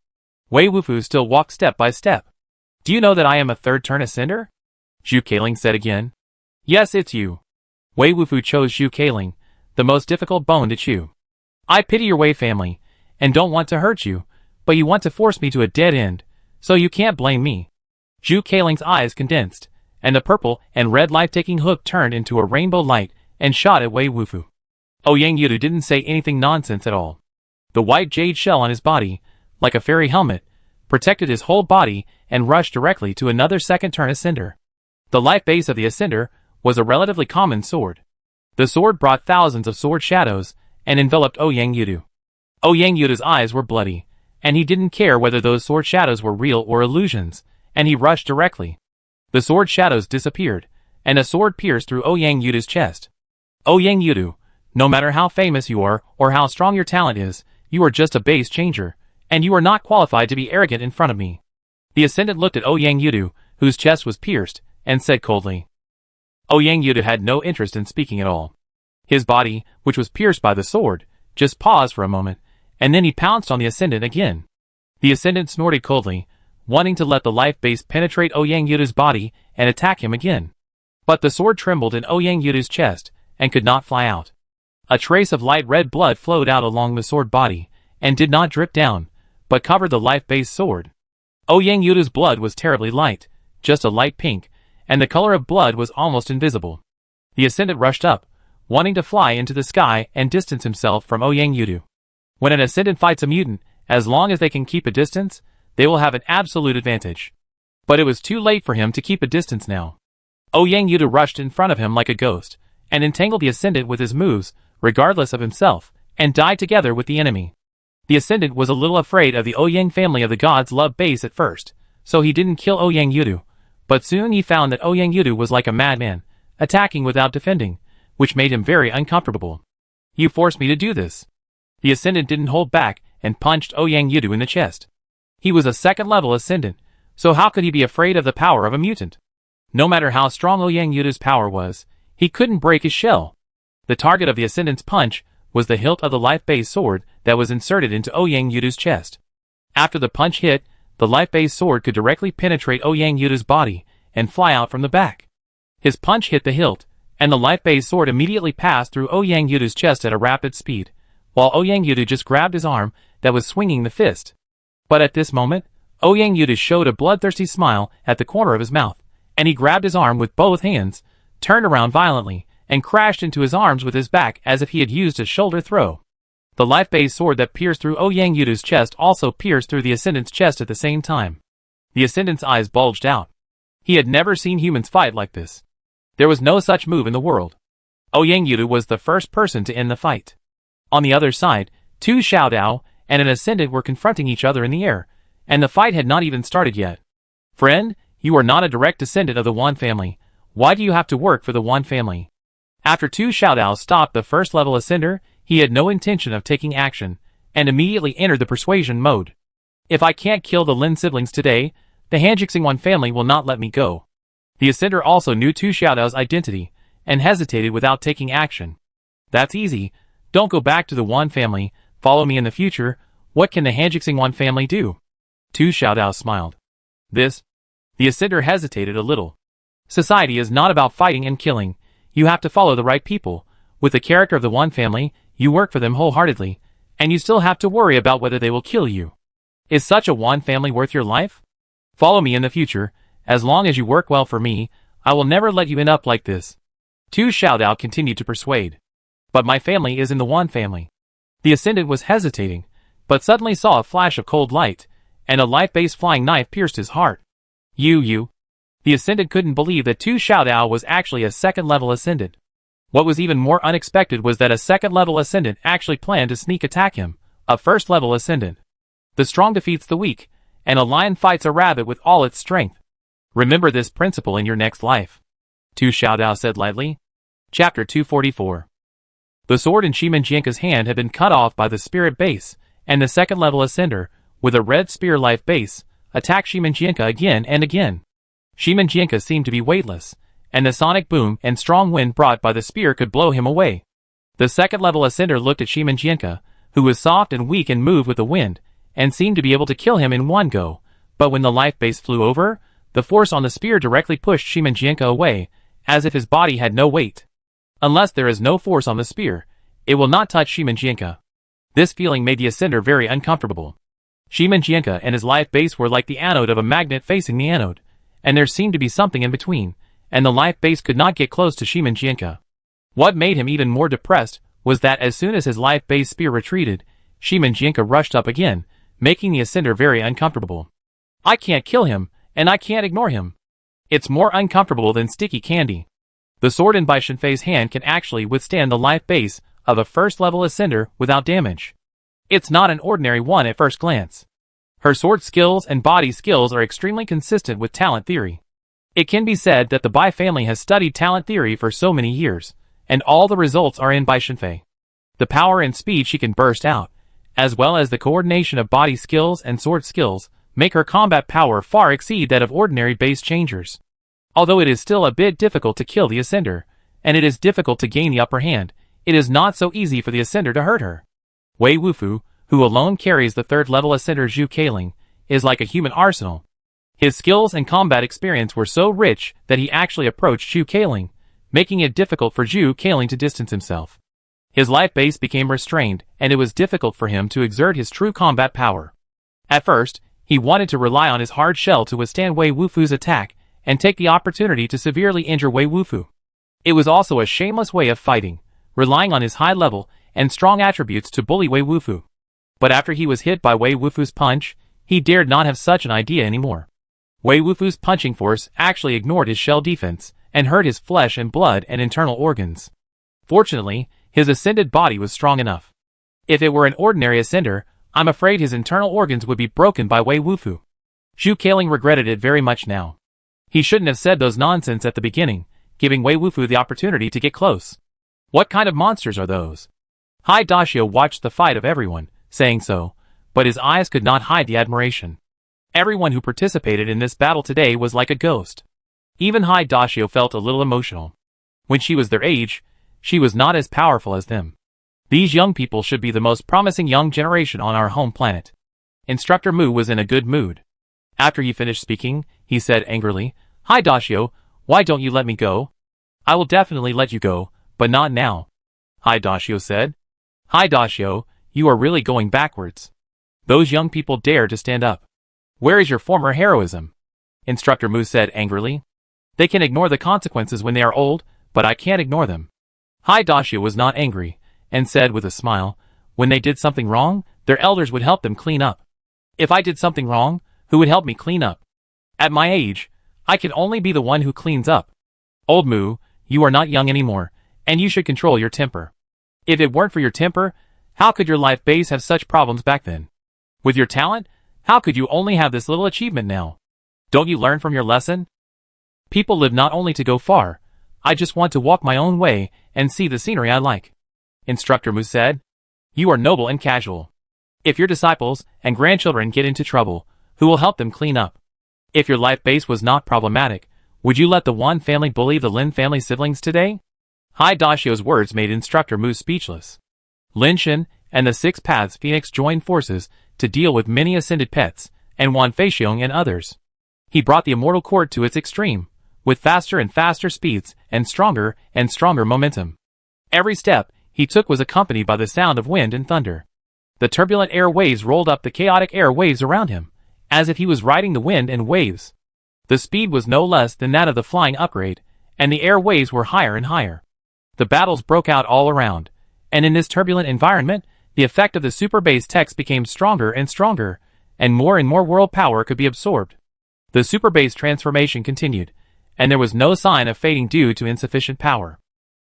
S1: Wei Wufu still walked step by step. Do you know that I am a third turn ascender? Zhu Keiling said again. Yes, it's you. Wei Wufu chose Zhu Keiling, the most difficult bone to chew. I pity your Wei family, and don't want to hurt you, but you want to force me to a dead end, so you can't blame me. Zhu Keiling's eyes condensed, and the purple and red life-taking hook turned into a rainbow light and shot at Wei Wufu. Ouyang Yudu didn't say anything nonsense at all. The white jade shell on his body, like a fairy helmet, protected his whole body and rushed directly to another second turn ascender. The life base of the ascender was a relatively common sword. The sword brought thousands of sword shadows and enveloped Ouyang Yudu. Ouyang Yudu's eyes were bloody, and he didn't care whether those sword shadows were real or illusions, and he rushed directly. The sword shadows disappeared, and a sword pierced through Ouyang Yudu's chest. Ouyang Yudu, no matter how famous you are or how strong your talent is, you are just a base changer, and you are not qualified to be arrogant in front of me. The ascendant looked at Ouyang Yudu, whose chest was pierced, and said coldly. Ouyang Yudu had no interest in speaking at all. His body, which was pierced by the sword, just paused for a moment, and then he pounced on the ascendant again. The ascendant snorted coldly, wanting to let the life base penetrate Ouyang Yudu's body and attack him again. But the sword trembled in Ouyang Yudu's chest, and could not fly out. A trace of light red blood flowed out along the sword body, and did not drip down, but covered the life-based sword. Ouyang Yudu's blood was terribly light, just a light pink, and the color of blood was almost invisible. The ascendant rushed up, wanting to fly into the sky and distance himself from Ouyang Yudu. When an ascendant fights a mutant, as long as they can keep a distance, they will have an absolute advantage. But it was too late for him to keep a distance now. Ouyang Yudu rushed in front of him like a ghost, and entangled the ascendant with his moves, regardless of himself, and died together with the enemy. The ascendant was a little afraid of the Ouyang family of the gods' love base at first, so he didn't kill Ouyang Yudu, but soon he found that Ouyang Yudu was like a madman, attacking without defending, which made him very uncomfortable. You forced me to do this. The ascendant didn't hold back and punched Ouyang Yudu in the chest. He was a second-level ascendant, so how could he be afraid of the power of a mutant? No matter how strong Ouyang Yudu's power was, he couldn't break his shell. The target of the ascendant's punch was the hilt of the life-based sword that was inserted into Ouyang Yudu's chest. After the punch hit, the life-based sword could directly penetrate Ouyang Yudu's body and fly out from the back. His punch hit the hilt, and the life-based sword immediately passed through Ouyang Yudu's chest at a rapid speed, while Ouyang Yudu just grabbed his arm that was swinging the fist. But at this moment, Ouyang Yudu showed a bloodthirsty smile at the corner of his mouth, and he grabbed his arm with both hands, turned around violently, and crashed into his arms with his back as if he had used a shoulder throw. The life-based sword that pierced through Ouyang Yudu's chest also pierced through the ascendant's chest at the same time. The ascendant's eyes bulged out. He had never seen humans fight like this. There was no such move in the world. Ouyang Yudu was the first person to end the fight. On the other side, Tu Xiaodao and an ascendant were confronting each other in the air, and the fight had not even started yet. Friend, you are not a direct descendant of the Wan family. Why do you have to work for the Wan family? After Tu Xiaodao stopped the first level ascender, he had no intention of taking action, and immediately entered the persuasion mode. If I can't kill the Lin siblings today, the Hanjixing Wan family will not let me go. The ascender also knew Tu Xiaodao's identity, and hesitated without taking action. That's easy. Don't go back to the Wan family. Follow me in the future. What can the Hanjixing Wan family do? Tu Xiaodao smiled. This? The ascender hesitated a little. Society is not about fighting and killing. You have to follow the right people. With the character of the Wan family, you work for them wholeheartedly, and you still have to worry about whether they will kill you. Is such a Wan family worth your life? Follow me in the future. As long as you work well for me, I will never let you end up like this. Tu Xiaodao continued to persuade. But my family is in the Wan family. The ascendant was hesitating, but suddenly saw a flash of cold light, and a light-based flying knife pierced his heart. You. The ascendant couldn't believe that Tu Xiaodao was actually a second-level ascendant. What was even more unexpected was that a second-level ascendant actually planned to sneak attack him, a first-level ascendant. The strong defeats the weak, and a lion fights a rabbit with all its strength. Remember this principle in your next life. Tu Xiaodao said lightly. Chapter 244. The sword in Shimanjianka's hand had been cut off by the spirit base, and the second-level ascender, with a red spear life base, attacked Shimanjianka again and again. Shimanjianka seemed to be weightless, and the sonic boom and strong wind brought by the spear could blow him away. The second-level ascender looked at Shimanjianka, who was soft and weak and moved with the wind, and seemed to be able to kill him in one go, but when the life base flew over, the force on the spear directly pushed Shimanjianka away, as if his body had no weight. Unless there is no force on the spear, it will not touch Shimanjianka. This feeling made the ascender very uncomfortable. Shimanjianka and his life base were like the anode of a magnet facing the anode, and there seemed to be something in between, and the life base could not get close to Shimanjianka. What made him even more depressed was that as soon as his life base spear retreated, Shimanjianka rushed up again, making the ascender very uncomfortable. I can't kill him, and I can't ignore him. It's more uncomfortable than sticky candy. The sword in Bai Shenfei's hand can actually withstand the life base of a first-level ascender without damage. It's not an ordinary one at first glance. Her sword skills and body skills are extremely consistent with talent theory. It can be said that the Bai family has studied talent theory for so many years, and all the results are in Bai Shenfei. The power and speed she can burst out, as well as the coordination of body skills and sword skills, make her combat power far exceed that of ordinary base changers. Although it is still a bit difficult to kill the ascender, and it is difficult to gain the upper hand, it is not so easy for the ascender to hurt her. Wei Wufu, who alone carries the third-level ascender Zhu Keiling, is like a human arsenal. His skills and combat experience were so rich that he actually approached Zhu Keiling, making it difficult for Zhu Keiling to distance himself. His life base became restrained, and it was difficult for him to exert his true combat power. At first, he wanted to rely on his hard shell to withstand Wei Wufu's attack, and take the opportunity to severely injure Wei Wufu. It was also a shameless way of fighting, relying on his high level and strong attributes to bully Wei Wufu. But after he was hit by Wei Wufu's punch, he dared not have such an idea anymore. Wei Wufu's punching force actually ignored his shell defense, and hurt his flesh and blood and internal organs. Fortunately, his ascended body was strong enough. If it were an ordinary ascender, I'm afraid his internal organs would be broken by Wei Wufu. Zhu Keiling regretted it very much now. He shouldn't have said those nonsense at the beginning, giving Wei Wufu the opportunity to get close. What kind of monsters are those? Hai Dashio watched the fight of everyone, saying so, but his eyes could not hide the admiration. Everyone who participated in this battle today was like a ghost. Even Hai Dashio felt a little emotional. When she was their age, she was not as powerful as them. These young people should be the most promising young generation on our home planet. Instructor Mu was in a good mood. After he finished speaking, he said angrily, Hai Dashio, why don't you let me go? I will definitely let you go, but not now. Hai Dashio said. Hai Dashio, you are really going backwards. Those young people dare to stand up. Where is your former heroism? Instructor Mu said angrily. They can ignore the consequences when they are old, but I can't ignore them. Hai Dashio was not angry, and said with a smile, when they did something wrong, their elders would help them clean up. If I did something wrong, who would help me clean up? At my age, I can only be the one who cleans up. Old Mu, you are not young anymore, and you should control your temper. If it weren't for your temper, how could your life base have such problems back then? With your talent, how could you only have this little achievement now? Don't you learn from your lesson? People live not only to go far. I just want to walk my own way and see the scenery I like. Instructor Mu said. You are noble and casual. If your disciples and grandchildren get into trouble, who will help them clean up? If your life base was not problematic, would you let the Wan family bully the Lin family siblings today? Hai Daxio's words made Instructor Mu speechless. Lin Shen and the Six Paths Phoenix joined forces to deal with many ascended pets, and Wan Feixiong and others. He brought the immortal court to its extreme, with faster and faster speeds and stronger momentum. Every step he took was accompanied by the sound of wind and thunder. The turbulent air waves rolled up the chaotic air waves around him, as if he was riding the wind and waves. The speed was no less than that of the flying upgrade, and the air waves were higher and higher. The battles broke out all around, and in this turbulent environment, the effect of the super base text became stronger, and more world power could be absorbed. The super base transformation continued, and there was no sign of fading due to insufficient power.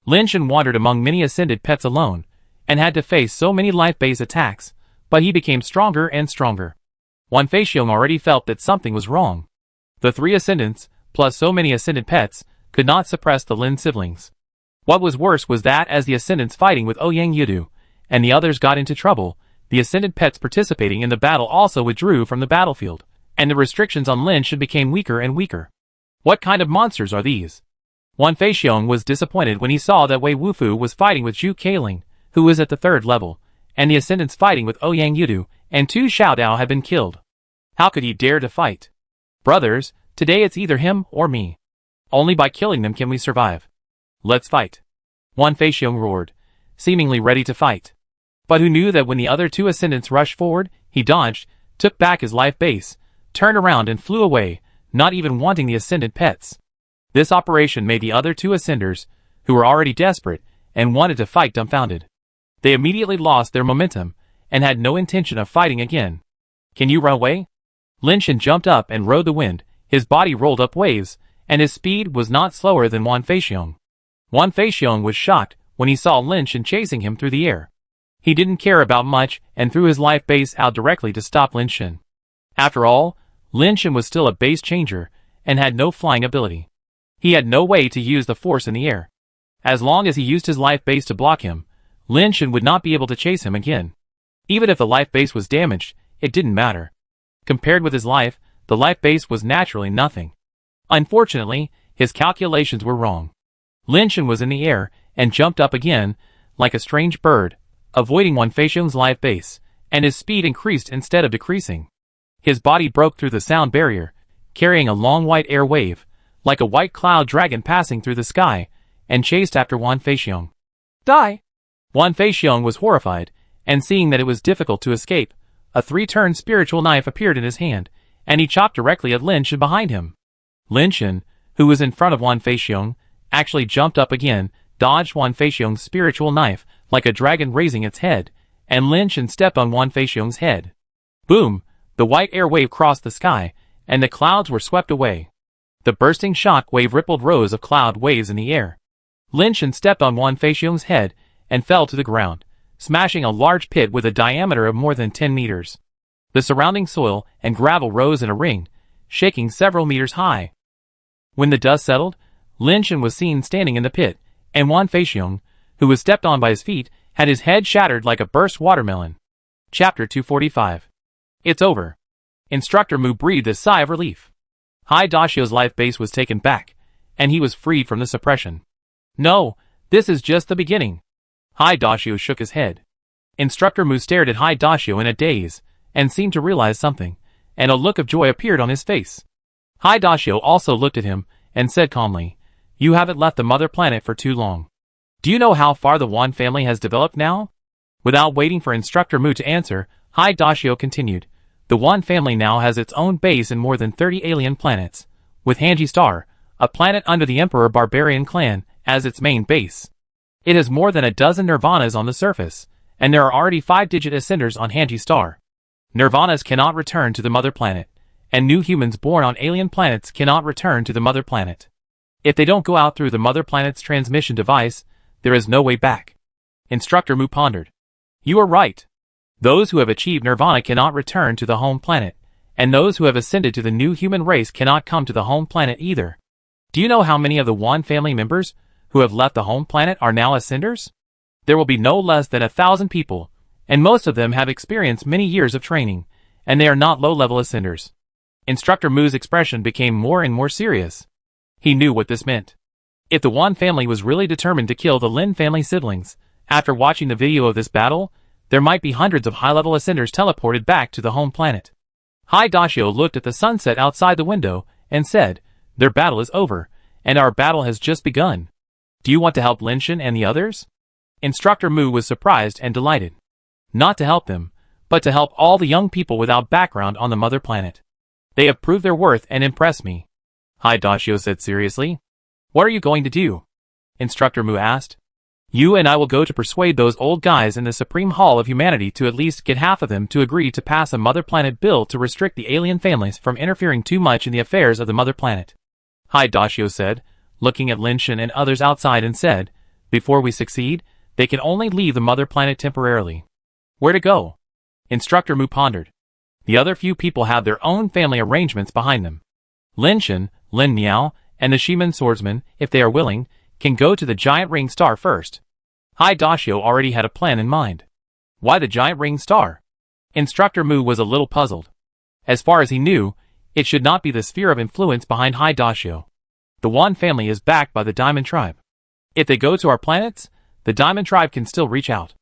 S1: Lin Shen wandered among many ascended pets alone, and had to face so many life-base attacks, but he became stronger and stronger. Wan Feixiong already felt that something was wrong. The three ascendants, plus so many ascended pets, could not suppress the Lin siblings. What was worse was that as the ascendants fighting with Ouyang Yudu, and the others got into trouble, the ascended pets participating in the battle also withdrew from the battlefield, and the restrictions on Lin Shen became weaker and weaker. What kind of monsters are these? Wan Feixiong was disappointed when he saw that Wei Wufu was fighting with Zhu Kailing, who was at the 3rd level, and the ascendants fighting with Ouyang Yudu, and Tu Xiaodao had been killed. How could he dare to fight? Brothers, today it's either him or me. Only by killing them can we survive. Let's fight. Wan Feixiong roared, seemingly ready to fight. But who knew that when the other two ascendants rushed forward, he dodged, took back his life base, turned around and flew away, not even wanting the ascendant pets. This operation made the other two ascenders, who were already desperate and wanted to fight, dumbfounded. They immediately lost their momentum and had no intention of fighting again. Can you run away? Lin Shen jumped up and rode the wind, his body rolled up waves, and his speed was not slower than Wan Feixiong. Wan Feixiong was shocked when he saw Lin Shen chasing him through the air. He didn't care about much and threw his life base out directly to stop Lin Shen. After all, Lin Shen was still a base changer and had no flying ability. He had no way to use the force in the air. As long as he used his life base to block him, Lin Shen would not be able to chase him again. Even if the life base was damaged, it didn't matter. Compared with his life, the life base was naturally nothing. Unfortunately, his calculations were wrong. Lin Shen was in the air and jumped up again, like a strange bird, avoiding Wan Feixiong's life base, and his speed increased instead of decreasing. His body broke through the sound barrier, carrying a long white air wave, like a white cloud dragon passing through the sky, and chased after Wan Feixiong. Die! Wan Feixiong was horrified, and seeing that it was difficult to escape, a 3-turn spiritual knife appeared in his hand, and he chopped directly at Lin Shen behind him. Lin Shen, who was in front of Wan Feixiong, actually jumped up again, dodged Wan Feixiong's spiritual knife like a dragon raising its head, and Lin Shen stepped on Wan Feixiong's head. Boom! The white air wave crossed the sky, and the clouds were swept away. The bursting shock wave rippled rows of cloud waves in the air. Lin Shen stepped on Wan Feixiong's head and fell to the ground, smashing a large pit with a diameter of more than 10 meters. The surrounding soil and gravel rose in a ring, shaking several meters high. When the dust settled, Lin Shen was seen standing in the pit, and Wan Feixiong, who was stepped on by his feet, had his head shattered like a burst watermelon. Chapter 245. It's over. Instructor Mu breathed a sigh of relief. Hai Daxio's life base was taken back, and he was freed from the suppression. No, this is just the beginning. Hai Daxio shook his head. Instructor Mu stared at Hai Daxio in a daze, and seemed to realize something, and a look of joy appeared on his face. Hai Daxio also looked at him, and said calmly, "You haven't left the mother planet for too long. Do you know how far the Wan family has developed now?" Without waiting for Instructor Mu to answer, Hai Daxio continued, "The Wan family now has its own base in more than 30 alien planets, with Hanji Star, a planet under the Emperor Barbarian clan, as its main base. It has more than a dozen Nirvanas on the surface, and there are already 5-digit ascenders on Hanji Star. Nirvanas cannot return to the mother planet, and new humans born on alien planets cannot return to the mother planet. If they don't go out through the mother planet's transmission device, there is no way back. Instructor Mu pondered. You are right. Those who have achieved nirvana cannot return to the home planet, and those who have ascended to the new human race cannot come to the home planet either. Do you know how many of the Wan family members who have left the home planet are now ascenders? There will be no less than 1,000 people, and most of them have experienced many years of training, and they are not low-level ascenders. Instructor Mu's expression became more and more serious. He knew what this meant. If the Wan family was really determined to kill the Lin family siblings, after watching the video of this battle, there might be hundreds of high-level ascenders teleported back to the home planet. Hai Dashio looked at the sunset outside the window and said, their battle is over, and our battle has just begun. Do you want to help Linshan and the others? Instructor Mu was surprised and delighted. Not to help them, but to help all the young people without background on the mother planet. They have proved their worth and impressed me. Hai Dashio said seriously. What are you going to do? Instructor Mu asked. You and I will go to persuade those old guys in the Supreme Hall of Humanity to at least get half of them to agree to pass a Mother Planet bill to restrict the alien families from interfering too much in the affairs of the Mother Planet. Hai Dashio said, looking at Linshan and others outside and said, before we succeed, they can only leave the Mother Planet temporarily. Where to go? Instructor Mu pondered. The other few people have their own family arrangements behind them. Linshan, Lin Miao, and the Shiman swordsman, if they are willing, can go to the giant ring star first. Hai Dashio already had a plan in mind. Why the giant ring star? Instructor Mu was a little puzzled. As far as he knew, it should not be the sphere of influence behind Hai Dashio. The Wan family is backed by the Diamond Tribe. If they go to our planets, the Diamond Tribe can still reach out.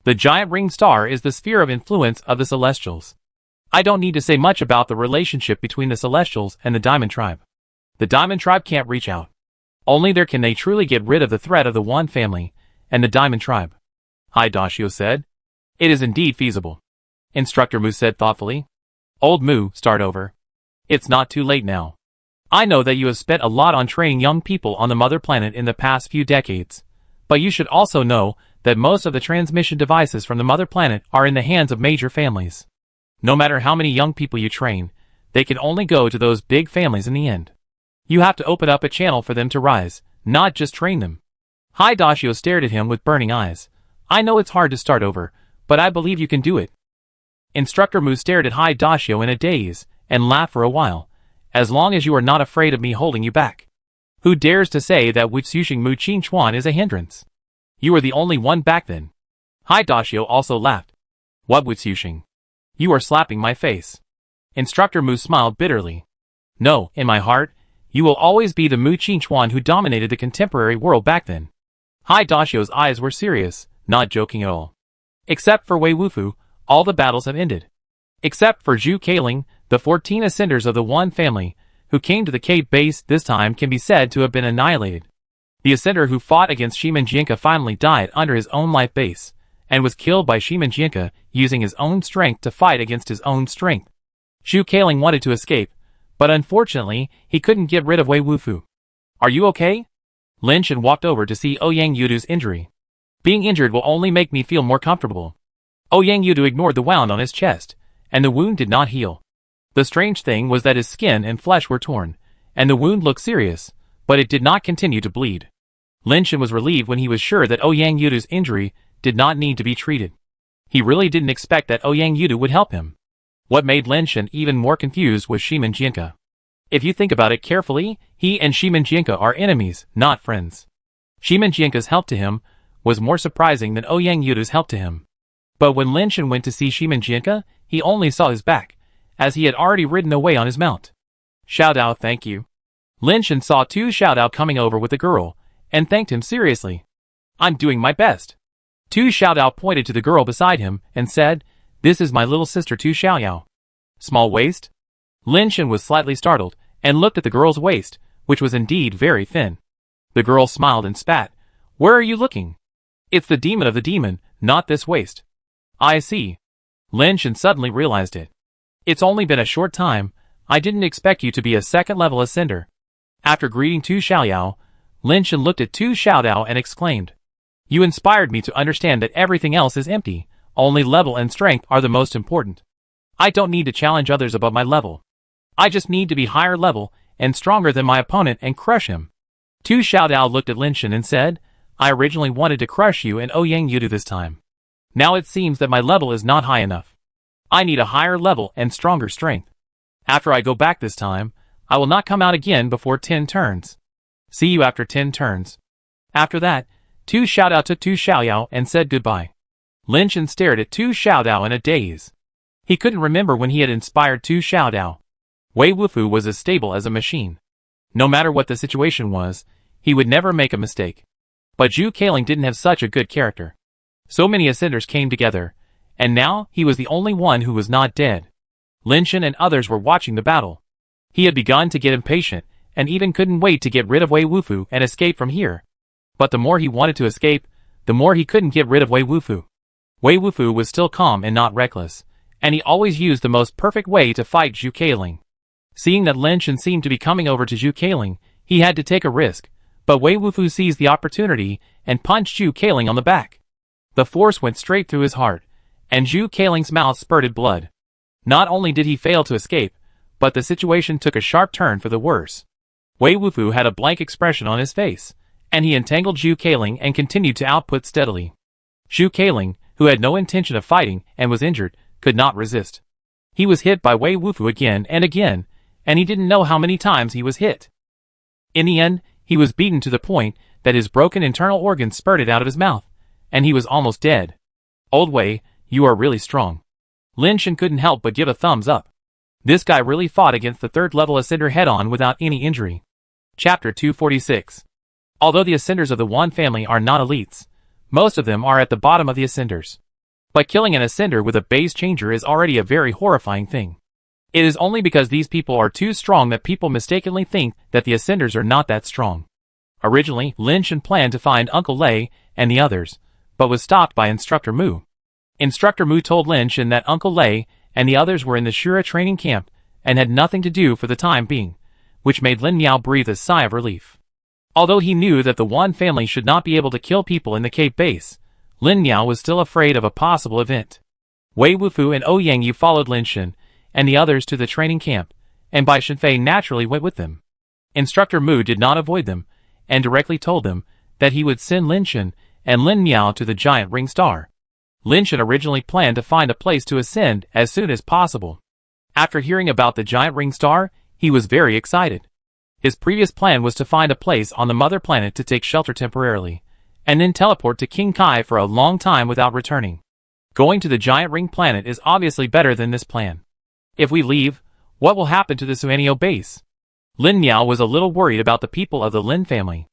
S1: The giant ring star is the sphere of influence of the Celestials. I don't need to say much about the relationship between the Celestials and the Diamond Tribe. The Diamond Tribe can't reach out. Only there can they truly get rid of the threat of the Wan family and the Diamond Tribe. Hai Dashio said. It is indeed feasible. Instructor Mu said thoughtfully. Old Mu, start over. It's not too late now. I know that you have spent a lot on training young people on the Mother Planet in the past few decades, but you should also know that most of the transmission devices from the Mother Planet are in the hands of major families. No matter how many young people you train, they can only go to those big families in the end. You have to open up a channel for them to rise, not just train them. Hai Dashio stared at him with burning eyes. I know it's hard to start over, but I believe you can do it. Instructor Mu stared at Hai Dashio in a daze, and laughed for a while. As long as you are not afraid of me holding you back. Who dares to say that Wuxuxing Mu Qin Chuan is a hindrance? You are the only one back then. Hai Dashio also laughed. What Wuxuxing? You are slapping my face. Instructor Mu smiled bitterly. No, in my heart, you will always be the Mu Qin Chuan who dominated the contemporary world back then. Hai Dashio's eyes were serious, not joking at all. Except for Wei Wufu, all the battles have ended. Except for Zhu Kailing, the 14 ascenders of the Wan family, who came to the cave base this time can be said to have been annihilated. The ascender who fought against Shiman Jinka finally died under his own life base, and was killed by Shiman Jinka using his own strength to fight against his own strength. Zhu Kailing wanted to escape, but unfortunately, he couldn't get rid of Wei Wufu. Are you okay? Linshan walked over to see Ouyang Yudu's injury. Being injured will only make me feel more comfortable. Ouyang Yudu ignored the wound on his chest, and the wound did not heal. The strange thing was that his skin and flesh were torn, and the wound looked serious, but it did not continue to bleed. Linshan was relieved when he was sure that Ouyang Yudu's injury did not need to be treated. He really didn't expect that Ouyang Yudu would help him. What made Linshan even more confused was Shiman Jinka. If you think about it carefully, he and Shiman Jinka are enemies, not friends. Shiman Jinka's help to him was more surprising than Ouyang Yudu's help to him. But when Linshan went to see Shiman Jinka, he only saw his back, as he had already ridden away on his mount. Xiaodao, thank you. Linshan saw Tu Xiaodao coming over with the girl, and thanked him seriously. I'm doing my best. Tu Xiaodao pointed to the girl beside him, and said, This is my little sister Tu Xiaoyao. Small waist? Linshan was slightly startled, and looked at the girl's waist, which was indeed very thin. The girl smiled and spat. Where are you looking? It's the demon of the demon, not this waist. I see. Linshan suddenly realized it. It's only been a short time, I didn't expect you to be a second-level ascender. After greeting Tu Xiaoyao, Linshan looked at Tu Xiaodao and exclaimed, You inspired me to understand that everything else is empty, only level and strength are the most important. I don't need to challenge others above my level. I just need to be higher level and stronger than my opponent and crush him. Tu Xiaodao looked at Lin Shen and said, I originally wanted to crush you and Ouyang Yudu this time. Now it seems that my level is not high enough. I need a higher level and stronger strength. After I go back this time, I will not come out again before 10 turns. See you after 10 turns. After that, Tu Xiaodao took Tu Xiaoyao and said goodbye. Lin Shen stared at Tu Xiaodao in a daze. He couldn't remember when he had inspired Tu Xiaodao. Wei Wufu was as stable as a machine. No matter what the situation was, he would never make a mistake. But Zhu Kailing didn't have such a good character. So many ascenders came together, and now he was the only one who was not dead. Lin Shen and others were watching the battle. He had begun to get impatient, and even couldn't wait to get rid of Wei Wufu and escape from here. But the more he wanted to escape, the more he couldn't get rid of Wei Wufu. Wei Wufu was still calm and not reckless, and he always used the most perfect way to fight Zhu Kailing. Seeing that Lin Shen seemed to be coming over to Zhu Kailing, he had to take a risk, but Wei Wufu seized the opportunity and punched Zhu Kailing on the back. The force went straight through his heart, and Zhu Kailing's mouth spurted blood. Not only did he fail to escape, but the situation took a sharp turn for the worse. Wei Wufu had a blank expression on his face, and he entangled Zhu Kailing and continued to output steadily. Zhu Kailing, who had no intention of fighting and was injured, could not resist. He was hit by Wei Wufu again, and he didn't know how many times he was hit. In the end, he was beaten to the point that his broken internal organs spurted out of his mouth, and he was almost dead. Old Wei, you are really strong. Lin Shen couldn't help but give a thumbs up. This guy really fought against the third-level Ascender head-on without any injury. Chapter 246. Although the Ascenders of the Wan family are not elites, most of them are at the bottom of the Ascenders. But killing an Ascender with a base changer is already a very horrifying thing. It is only because these people are too strong that people mistakenly think that the Ascenders are not that strong. Originally, Lin Shen planned to find Uncle Lei and the others, but was stopped by Instructor Mu. Instructor Mu told Lin Shen that Uncle Lei and the others were in the Shura training camp and had nothing to do for the time being, which made Lin Miao breathe a sigh of relief. Although he knew that the Wan family should not be able to kill people in the Cape base, Lin Miao was still afraid of a possible event. Wei Wufu and Ouyang Yu followed Lin Shen and the others to the training camp, and Bai Shenfei naturally went with them. Instructor Mu did not avoid them, and directly told them that he would send Lin Shen and Lin Miao to the giant ring star. Lin Shen originally planned to find a place to ascend as soon as possible. After hearing about the giant ring star, he was very excited. His previous plan was to find a place on the mother planet to take shelter temporarily, and then teleport to King Kai for a long time without returning. Going to the giant ring planet is obviously better than this plan. If we leave, what will happen to the Suanio base? Lin Miao was a little worried about the people of the Lin family.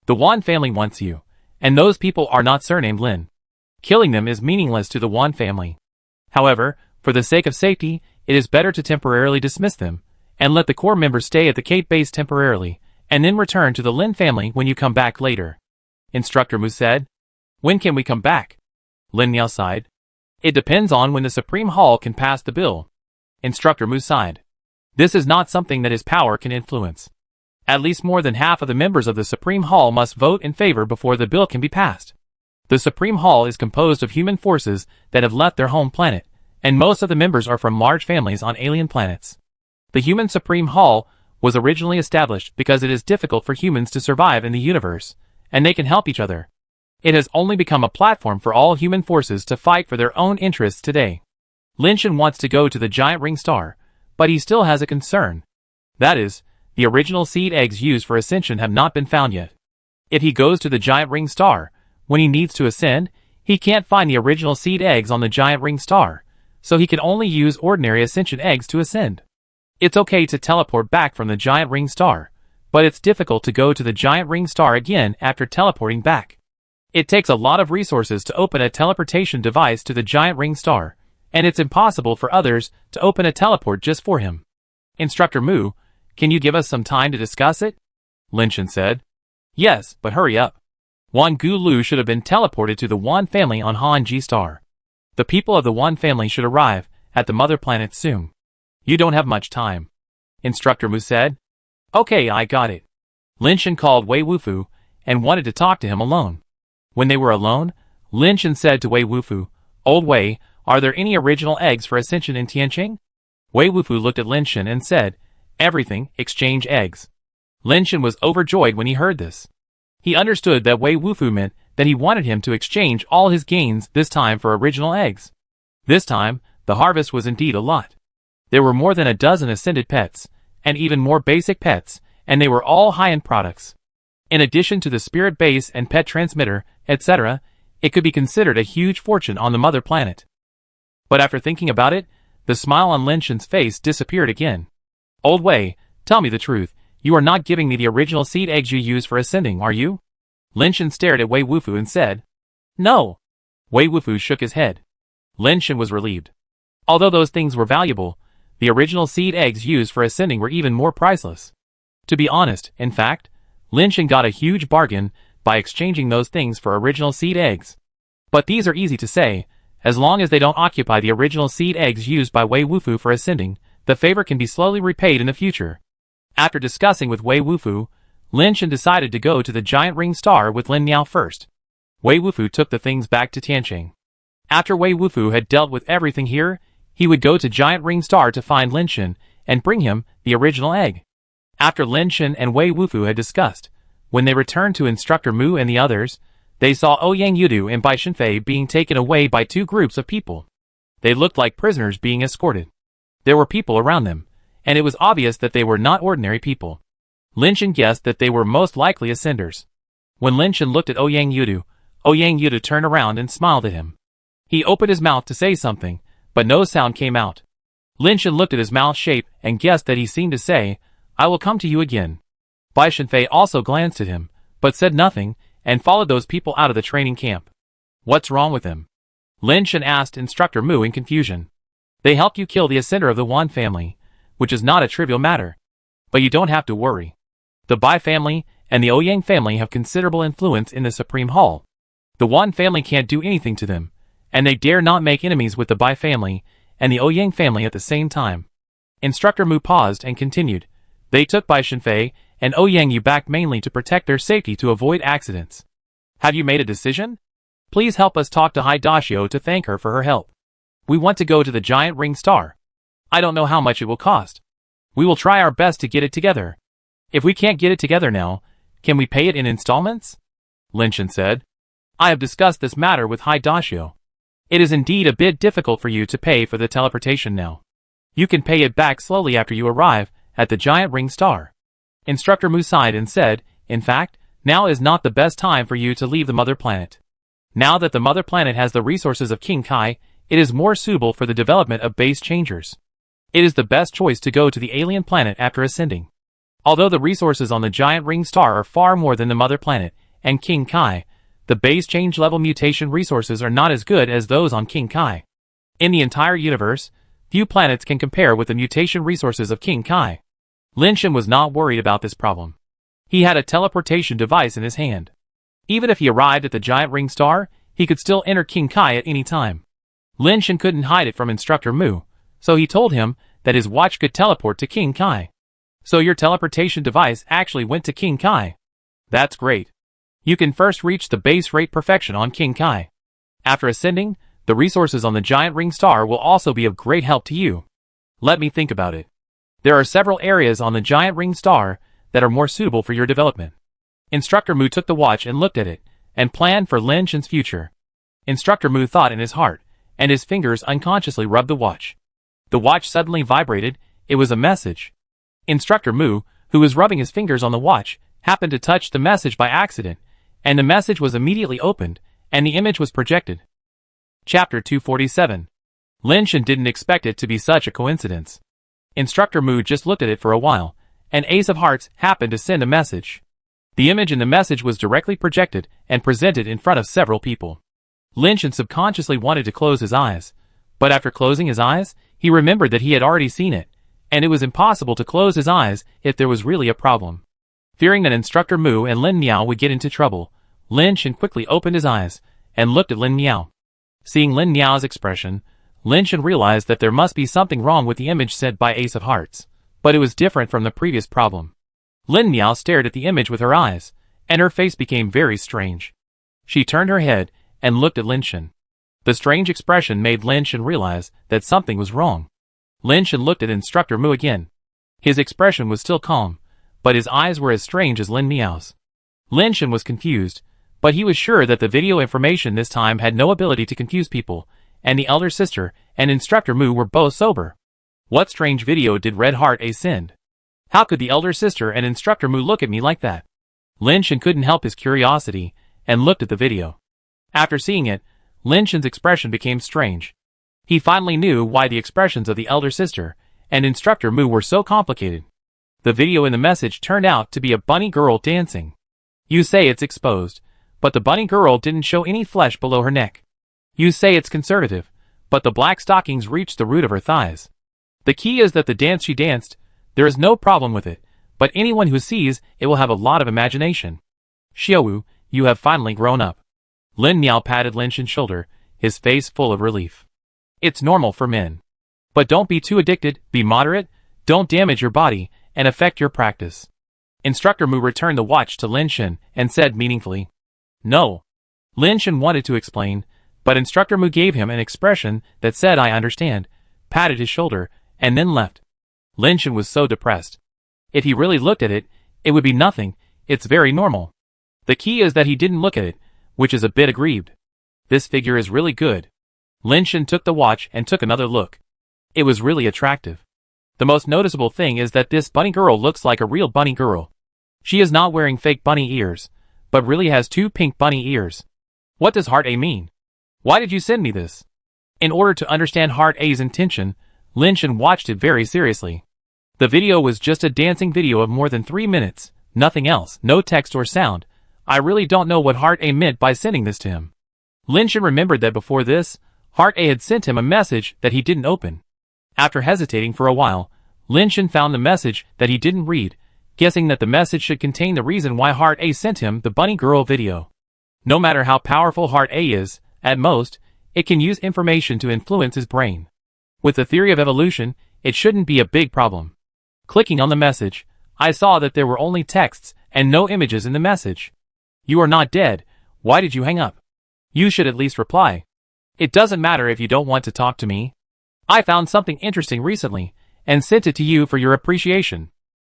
S1: The Wan family wants you, and those people are not surnamed Lin. Killing them is meaningless to the Wan family. However, for the sake of safety, it is better to temporarily dismiss them, and let the core members stay at the Cape base temporarily, and then return to the Lin family when you come back later. Instructor Mu said. When can we come back? Lin Miao sighed. It depends on when the Supreme Hall can pass the bill. Instructor Mu sighed. This is not something that his power can influence. At least more than half of the members of the Supreme Hall must vote in favor before the bill can be passed. The Supreme Hall is composed of human forces that have left their home planet, and most of the members are from large families on alien planets. The Human Supreme Hall was originally established because it is difficult for humans to survive in the universe, and they can help each other. It has only become a platform for all human forces to fight for their own interests today. Lin Shen wants to go to the giant ring star, but he still has a concern. That is, the original seed eggs used for ascension have not been found yet. If he goes to the giant ring star, when he needs to ascend, he can't find the original seed eggs on the giant ring star, so he can only use ordinary ascension eggs to ascend. It's okay to teleport back from the giant ring star, but it's difficult to go to the giant ring star again after teleporting back. It takes a lot of resources to open a teleportation device to the giant ring star, and it's impossible for others to open a teleport just for him. Instructor Mu, can you give us some time to discuss it? Lin Shen said. Yes, but hurry up. Wan Gu Lu should have been teleported to the Wan family on Han G star. The people of the Wan family should arrive at the mother planet soon. You don't have much time. Instructor Mu said. Okay, I got it. Lin Shen called Wei Wufu and wanted to talk to him alone. When they were alone, Lin Shen said to Wei Wufu, Old Wei, are there any original eggs for ascension in Tianqing? Wei Wufu looked at Lin Shen and said, Everything, exchange eggs. Lin Shen was overjoyed when he heard this. He understood that Wei Wufu meant that he wanted him to exchange all his gains this time for original eggs. This time, the harvest was indeed a lot. There were more than a dozen ascended pets, and even more basic pets, and they were all high-end products. In addition to the spirit base and pet transmitter, etc., it could be considered a huge fortune on the mother planet. But after thinking about it, the smile on Lin Shen's face disappeared again. Old Wei, tell me the truth, you are not giving me the original seed eggs you used for ascending, are you? Lin Shen stared at Wei Wufu and said, No. Wei Wufu shook his head. Lin Shen was relieved. Although those things were valuable, the original seed eggs used for ascending were even more priceless. To be honest, in fact, Lin Shen got a huge bargain by exchanging those things for original seed eggs. But these are easy to say, as long as they don't occupy the original seed eggs used by Wei Wufu for ascending, the favor can be slowly repaid in the future. After discussing with Wei Wufu, Lin Shen decided to go to the giant ring star with Lin Miao first. Wei Wufu took the things back to Tianqing. After Wei Wufu had dealt with everything here, he would go to Giant Ring Star to find Lin Shen and bring him the original egg. After Lin Shen and Wei Wufu had discussed, when they returned to Instructor Mu and the others, they saw Ouyang Yudu and Bai Shenfei being taken away by two groups of people. They looked like prisoners being escorted. There were people around them, and it was obvious that they were not ordinary people. Lin Shen guessed that they were most likely ascenders. When Lin Shen looked at Ouyang Yudu turned around and smiled at him. He opened his mouth to say something, but no sound came out. Lin Shen looked at his mouth shape and guessed that he seemed to say, I will come to you again. Bai Shenfei also glanced at him, but said nothing, and followed those people out of the training camp. What's wrong with them? Lin Shen asked Instructor Mu in confusion. They helped you kill the ascender of the Wan family, which is not a trivial matter. But you don't have to worry. The Bai family and the Ouyang family have considerable influence in the Supreme Hall. The Wan family can't do anything to them, and they dare not make enemies with the Bai family and the Ouyang family at the same time. Instructor Mu paused and continued. They took Bai Shenfei and Ouyang Yu back mainly to protect their safety to avoid accidents. Have you made a decision? Please help us talk to Hai Dashio to thank her for her help. We want to go to the Giant Ring Star. I don't know how much it will cost. We will try our best to get it together. If we can't get it together now, can we pay it in installments? Lin Shen said. I have discussed this matter with Hai Dashio. It is indeed a bit difficult for you to pay for the teleportation now. You can pay it back slowly after you arrive at the Giant Ring Star. Instructor Mu sighed and said, in fact, now is not the best time for you to leave the mother planet. Now that the mother planet has the resources of King Kai, it is more suitable for the development of base changers. It is the best choice to go to the alien planet after ascending. Although the resources on the Giant Ring Star are far more than the mother planet and King Kai, the base change level mutation resources are not as good as those on King Kai. In the entire universe, few planets can compare with the mutation resources of King Kai. Lin Shen was not worried about this problem. He had a teleportation device in his hand. Even if he arrived at the Giant Ring Star, he could still enter King Kai at any time. Lin Shen couldn't hide it from Instructor Mu, so he told him that his watch could teleport to King Kai. So your teleportation device actually went to King Kai. That's great. You can first reach the base rate perfection on King Kai. After ascending, the resources on the Giant Ring Star will also be of great help to you. Let me think about it. There are several areas on the Giant Ring Star that are more suitable for your development. Instructor Mu took the watch and looked at it, and planned for Lin Shen's future. Instructor Mu thought in his heart, and his fingers unconsciously rubbed the watch. The watch suddenly vibrated. It was a message. Instructor Mu, who was rubbing his fingers on the watch, happened to touch the message by accident, and the message was immediately opened, and the image was projected. Chapter 247. Lin Shen didn't expect it to be such a coincidence. Instructor Mu just looked at it for a while, and Ace of Hearts happened to send a message. The image in the message was directly projected and presented in front of several people. Lin Shen subconsciously wanted to close his eyes, but after closing his eyes, he remembered that he had already seen it, and it was impossible to close his eyes if there was really a problem. Fearing that Instructor Mu and Lin Miao would get into trouble, Lin Shen quickly opened his eyes and looked at Lin Miao. Seeing Lin Miao's expression, Lin Shen realized that there must be something wrong with the image sent by Ace of Hearts, but it was different from the previous problem. Lin Miao stared at the image with her eyes, and her face became very strange. She turned her head and looked at Lin Shen. The strange expression made Lin Shen realize that something was wrong. Lin Shen looked at Instructor Mu again. His expression was still calm, but his eyes were as strange as Lin Miao's. Lin Shen was confused, but he was sure that the video information this time had no ability to confuse people, and the elder sister and Instructor Mu were both sober. What strange video did Red Heart A send? How could the elder sister and Instructor Mu look at me like that? Lin Shen couldn't help his curiosity, and looked at the video. After seeing it, Lin Shen's expression became strange. He finally knew why the expressions of the elder sister and Instructor Mu were so complicated. The video in the message turned out to be a bunny girl dancing. You say it's exposed, but the bunny girl didn't show any flesh below her neck. You say it's conservative, but the black stockings reached the root of her thighs. The key is that the dance she danced, there is no problem with it, but anyone who sees it will have a lot of imagination. Xiaowu, you have finally grown up. Lin Miao patted Lin Shen's shoulder, his face full of relief. It's normal for men. But don't be too addicted, be moderate, don't damage your body, and affect your practice. Instructor Mu returned the watch to Lin Shen and said meaningfully. No. Lin Shen wanted to explain, but Instructor Mu gave him an expression that said I understand, patted his shoulder, and then left. Lin Shen was so depressed. If he really looked at it, it would be nothing, it's very normal. The key is that he didn't look at it, which is a bit aggrieved. This figure is really good. Lin Shen took the watch and took another look. It was really attractive. The most noticeable thing is that this bunny girl looks like a real bunny girl. She is not wearing fake bunny ears, but really has 2 pink bunny ears. What does Heart A mean? Why did you send me this? In order to understand Heart A's intention, Lin Shen watched it very seriously. The video was just a dancing video of more than 3 minutes, nothing else, no text or sound. I really don't know what Heart A meant by sending this to him. Lin Shen remembered that before this, Heart A had sent him a message that he didn't open. After hesitating for a while, Lin Shen found the message that he didn't read, guessing that the message should contain the reason why Heart A sent him the bunny girl video. No matter how powerful Heart A is, at most, it can use information to influence his brain. With the theory of evolution, it shouldn't be a big problem. Clicking on the message, I saw that there were only texts and no images in the message. You are not dead, why did you hang up? You should at least reply. It doesn't matter if you don't want to talk to me. I found something interesting recently, and sent it to you for your appreciation.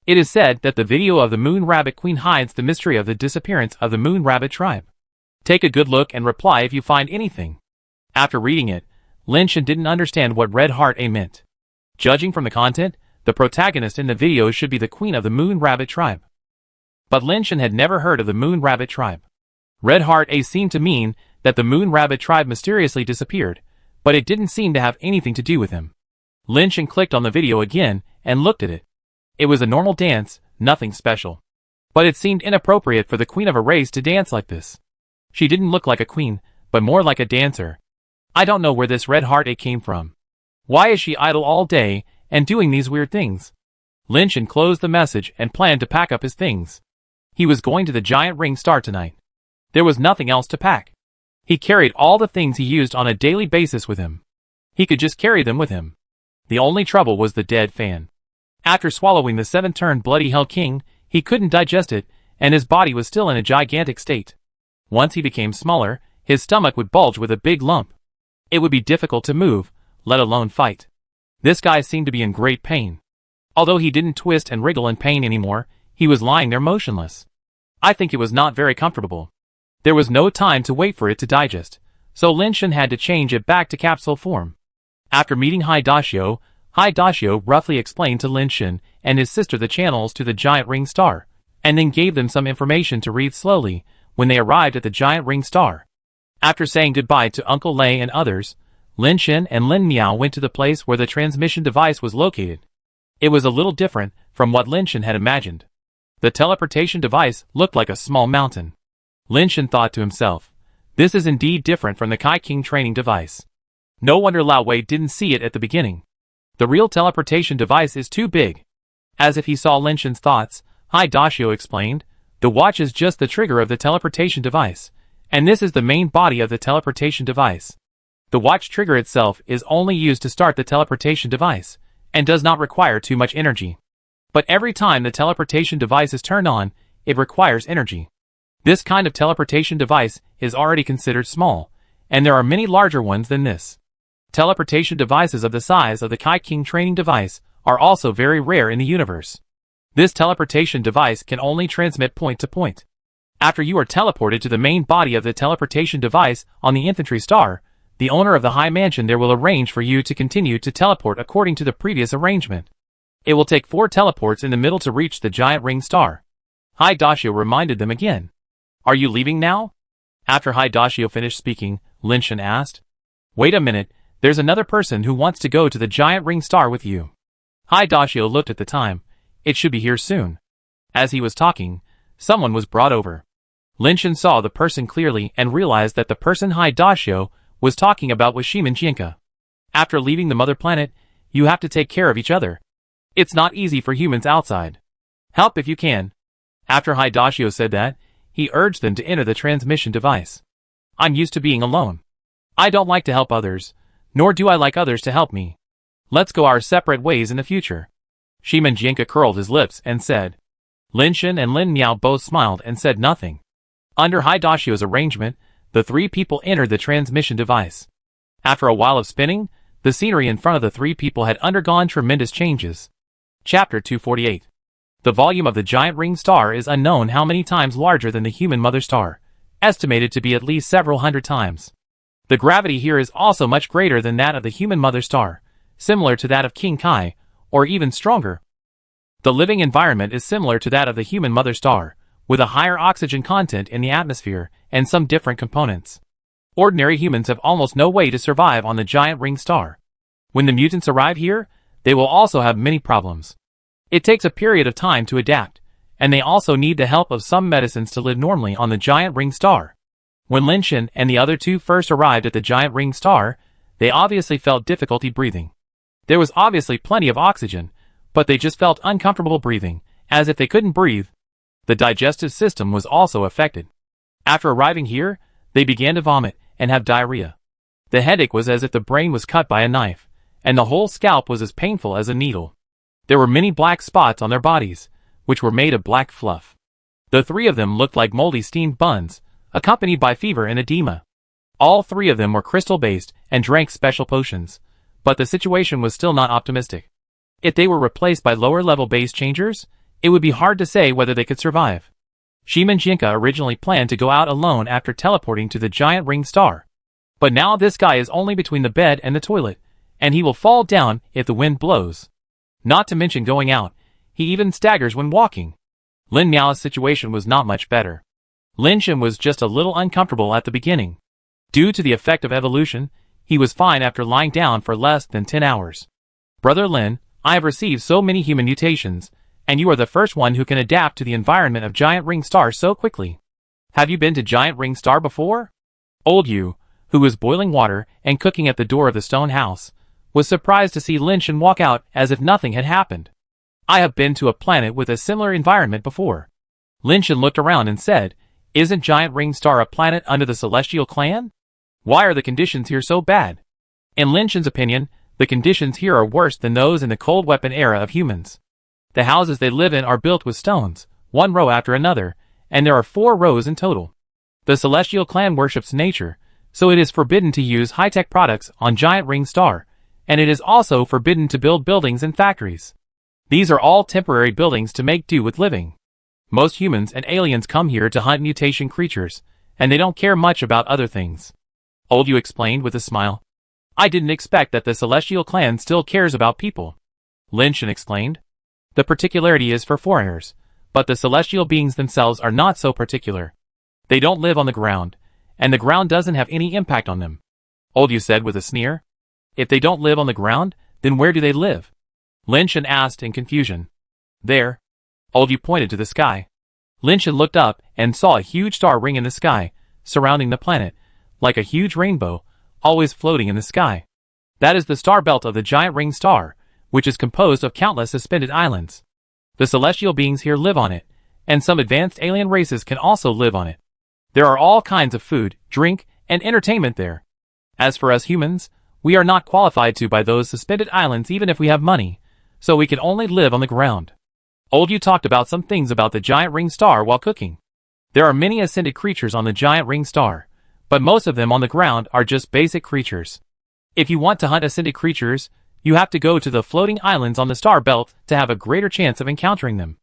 S1: It is said that the video of the Moon Rabbit Queen hides the mystery of the disappearance of the Moon Rabbit tribe. Take a good look and reply if you find anything. After reading it, Lin Shen didn't understand what Red Heart A meant. Judging from the content, the protagonist in the video should be the queen of the Moon Rabbit tribe. But Lin Shen had never heard of the Moon Rabbit tribe. Red Heart A seemed to mean that the Moon Rabbit tribe mysteriously disappeared, but it didn't seem to have anything to do with him. Lin Shen clicked on the video again and looked at it. It was a normal dance, nothing special. But it seemed inappropriate for the queen of a race to dance like this. She didn't look like a queen, but more like a dancer. I don't know where this Red Heart A came from. Why is she idle all day and doing these weird things? Lin Shen closed the message and planned to pack up his things. He was going to the giant ring star tonight. There was nothing else to pack. He carried all the things he used on a daily basis with him. He could just carry them with him. The only trouble was the dead fan. After swallowing the 7-turned bloody hell king, he couldn't digest it, and his body was still in a gigantic state. Once he became smaller, his stomach would bulge with a big lump. It would be difficult to move, let alone fight. This guy seemed to be in great pain. Although he didn't twist and wriggle in pain anymore, he was lying there motionless. I think it was not very comfortable. There was no time to wait for it to digest, so Lin Shen had to change it back to capsule form. After meeting Hai Dashio roughly explained to Lin Shen and his sister the channels to the giant ring star, and then gave them some information to read slowly when they arrived at the giant ring star. After saying goodbye to Uncle Lei and others, Lin Shen and Lin Miao went to the place where the transmission device was located. It was a little different from what Lin Shen had imagined. The teleportation device looked like a small mountain. Lin Shen thought to himself, this is indeed different from the Kai King training device. No wonder Lao Wei didn't see it at the beginning. The real teleportation device is too big. As if he saw Lin Shen's thoughts, Hai Dashio explained, the watch is just the trigger of the teleportation device, and this is the main body of the teleportation device. The watch trigger itself is only used to start the teleportation device, and does not require too much energy. But every time the teleportation device is turned on, it requires energy. This kind of teleportation device is already considered small, and there are many larger ones than this. Teleportation devices of the size of the Kai King training device are also very rare in the universe. This teleportation device can only transmit point to point. After you are teleported to the main body of the teleportation device on the infantry star, the owner of the high mansion there will arrange for you to continue to teleport according to the previous arrangement. It will take 4 teleports in the middle to reach the giant ring star. High Dashio reminded them again. Are you leaving now? After High Dashio finished speaking, Lin Shen asked. Wait a minute, there's another person who wants to go to the giant ring star with you. High Dashio looked at the time. It should be here soon. As he was talking, someone was brought over. Lin Shen saw the person clearly and realized that the person High Dashio was talking about was Shimin Jinka. After leaving the mother planet, you have to take care of each other. It's not easy for humans outside. Help if you can. After High Dashio said that, he urged them to enter the transmission device. I'm used to being alone. I don't like to help others, nor do I like others to help me. Let's go our separate ways in the future. Shimin Jinka curled his lips and said. Lin Shen and Lin Miao both smiled and said nothing. Under High Dashio's arrangement, the 3 people entered the transmission device. After a while of spinning, the scenery in front of the 3 people had undergone tremendous changes. Chapter 248. The volume of the giant ring star is unknown how many times larger than the human mother star, estimated to be at least several hundred times. The gravity here is also much greater than that of the human mother star, similar to that of King Kai, or even stronger. The living environment is similar to that of the human mother star, with a higher oxygen content in the atmosphere and some different components. Ordinary humans have almost no way to survive on the giant ring star. When the mutants arrive here, they will also have many problems. It takes a period of time to adapt, and they also need the help of some medicines to live normally on the giant ring star. When Lin Shen and the other 2 first arrived at the giant ring star, they obviously felt difficulty breathing. There was obviously plenty of oxygen, but they just felt uncomfortable breathing, as if they couldn't breathe. The digestive system was also affected. After arriving here, they began to vomit and have diarrhea. The headache was as if the brain was cut by a knife, and the whole scalp was as painful as a needle. There were many black spots on their bodies, which were made of black fluff. The 3 of them looked like moldy steamed buns, accompanied by fever and edema. All 3 of them were crystal-based and drank special potions, but the situation was still not optimistic. If they were replaced by lower-level base changers, it would be hard to say whether they could survive. Shimin Jinka originally planned to go out alone after teleporting to the giant ring star. But now this guy is only between the bed and the toilet, and he will fall down if the wind blows. Not to mention going out, he even staggers when walking. Lin Miao's situation was not much better. Lin Shen was just a little uncomfortable at the beginning. Due to the effect of evolution, he was fine after lying down for less than 10 hours. Brother Lin, I have received so many human mutations, and you are the first one who can adapt to the environment of Giant Ring Star so quickly. Have you been to Giant Ring Star before? Old Yu, who was boiling water and cooking at the door of the stone house, was surprised to see Lin Shen walk out as if nothing had happened. I have been to a planet with a similar environment before. Lin Shen looked around and said, Isn't Giant Ring Star a planet under the Celestial Clan? Why are the conditions here so bad? In Lin Shen's opinion, the conditions here are worse than those in the cold weapon era of humans. The houses they live in are built with stones, one row after another, and there are 4 rows in total. The Celestial Clan worships nature, so it is forbidden to use high-tech products on Giant Ring Star, and it is also forbidden to build buildings and factories. These are all temporary buildings to make do with living. Most humans and aliens come here to hunt mutation creatures, and they don't care much about other things. Old Yu explained with a smile. I didn't expect that the Celestial Clan still cares about people. Lin Shen explained. The particularity is for foreigners, but the celestial beings themselves are not so particular. They don't live on the ground, and the ground doesn't have any impact on them. Old Yu said with a sneer. If they don't live on the ground, then where do they live? Lin Shen asked in confusion. There. Old Yu pointed to the sky. Lin Shen looked up and saw a huge star ring in the sky, surrounding the planet, like a huge rainbow, always floating in the sky. That is the star belt of the Giant Ring Star, which is composed of countless suspended islands. The celestial beings here live on it, and some advanced alien races can also live on it. There are all kinds of food, drink, and entertainment there. As for us humans, we are not qualified to buy those suspended islands even if we have money, so we can only live on the ground. Old Yu talked about some things about the Giant Ring Star while cooking. There are many ascended creatures on the Giant Ring Star, but most of them on the ground are just basic creatures. If you want to hunt ascended creatures, you have to go to the floating islands on the star belt to have a greater chance of encountering them.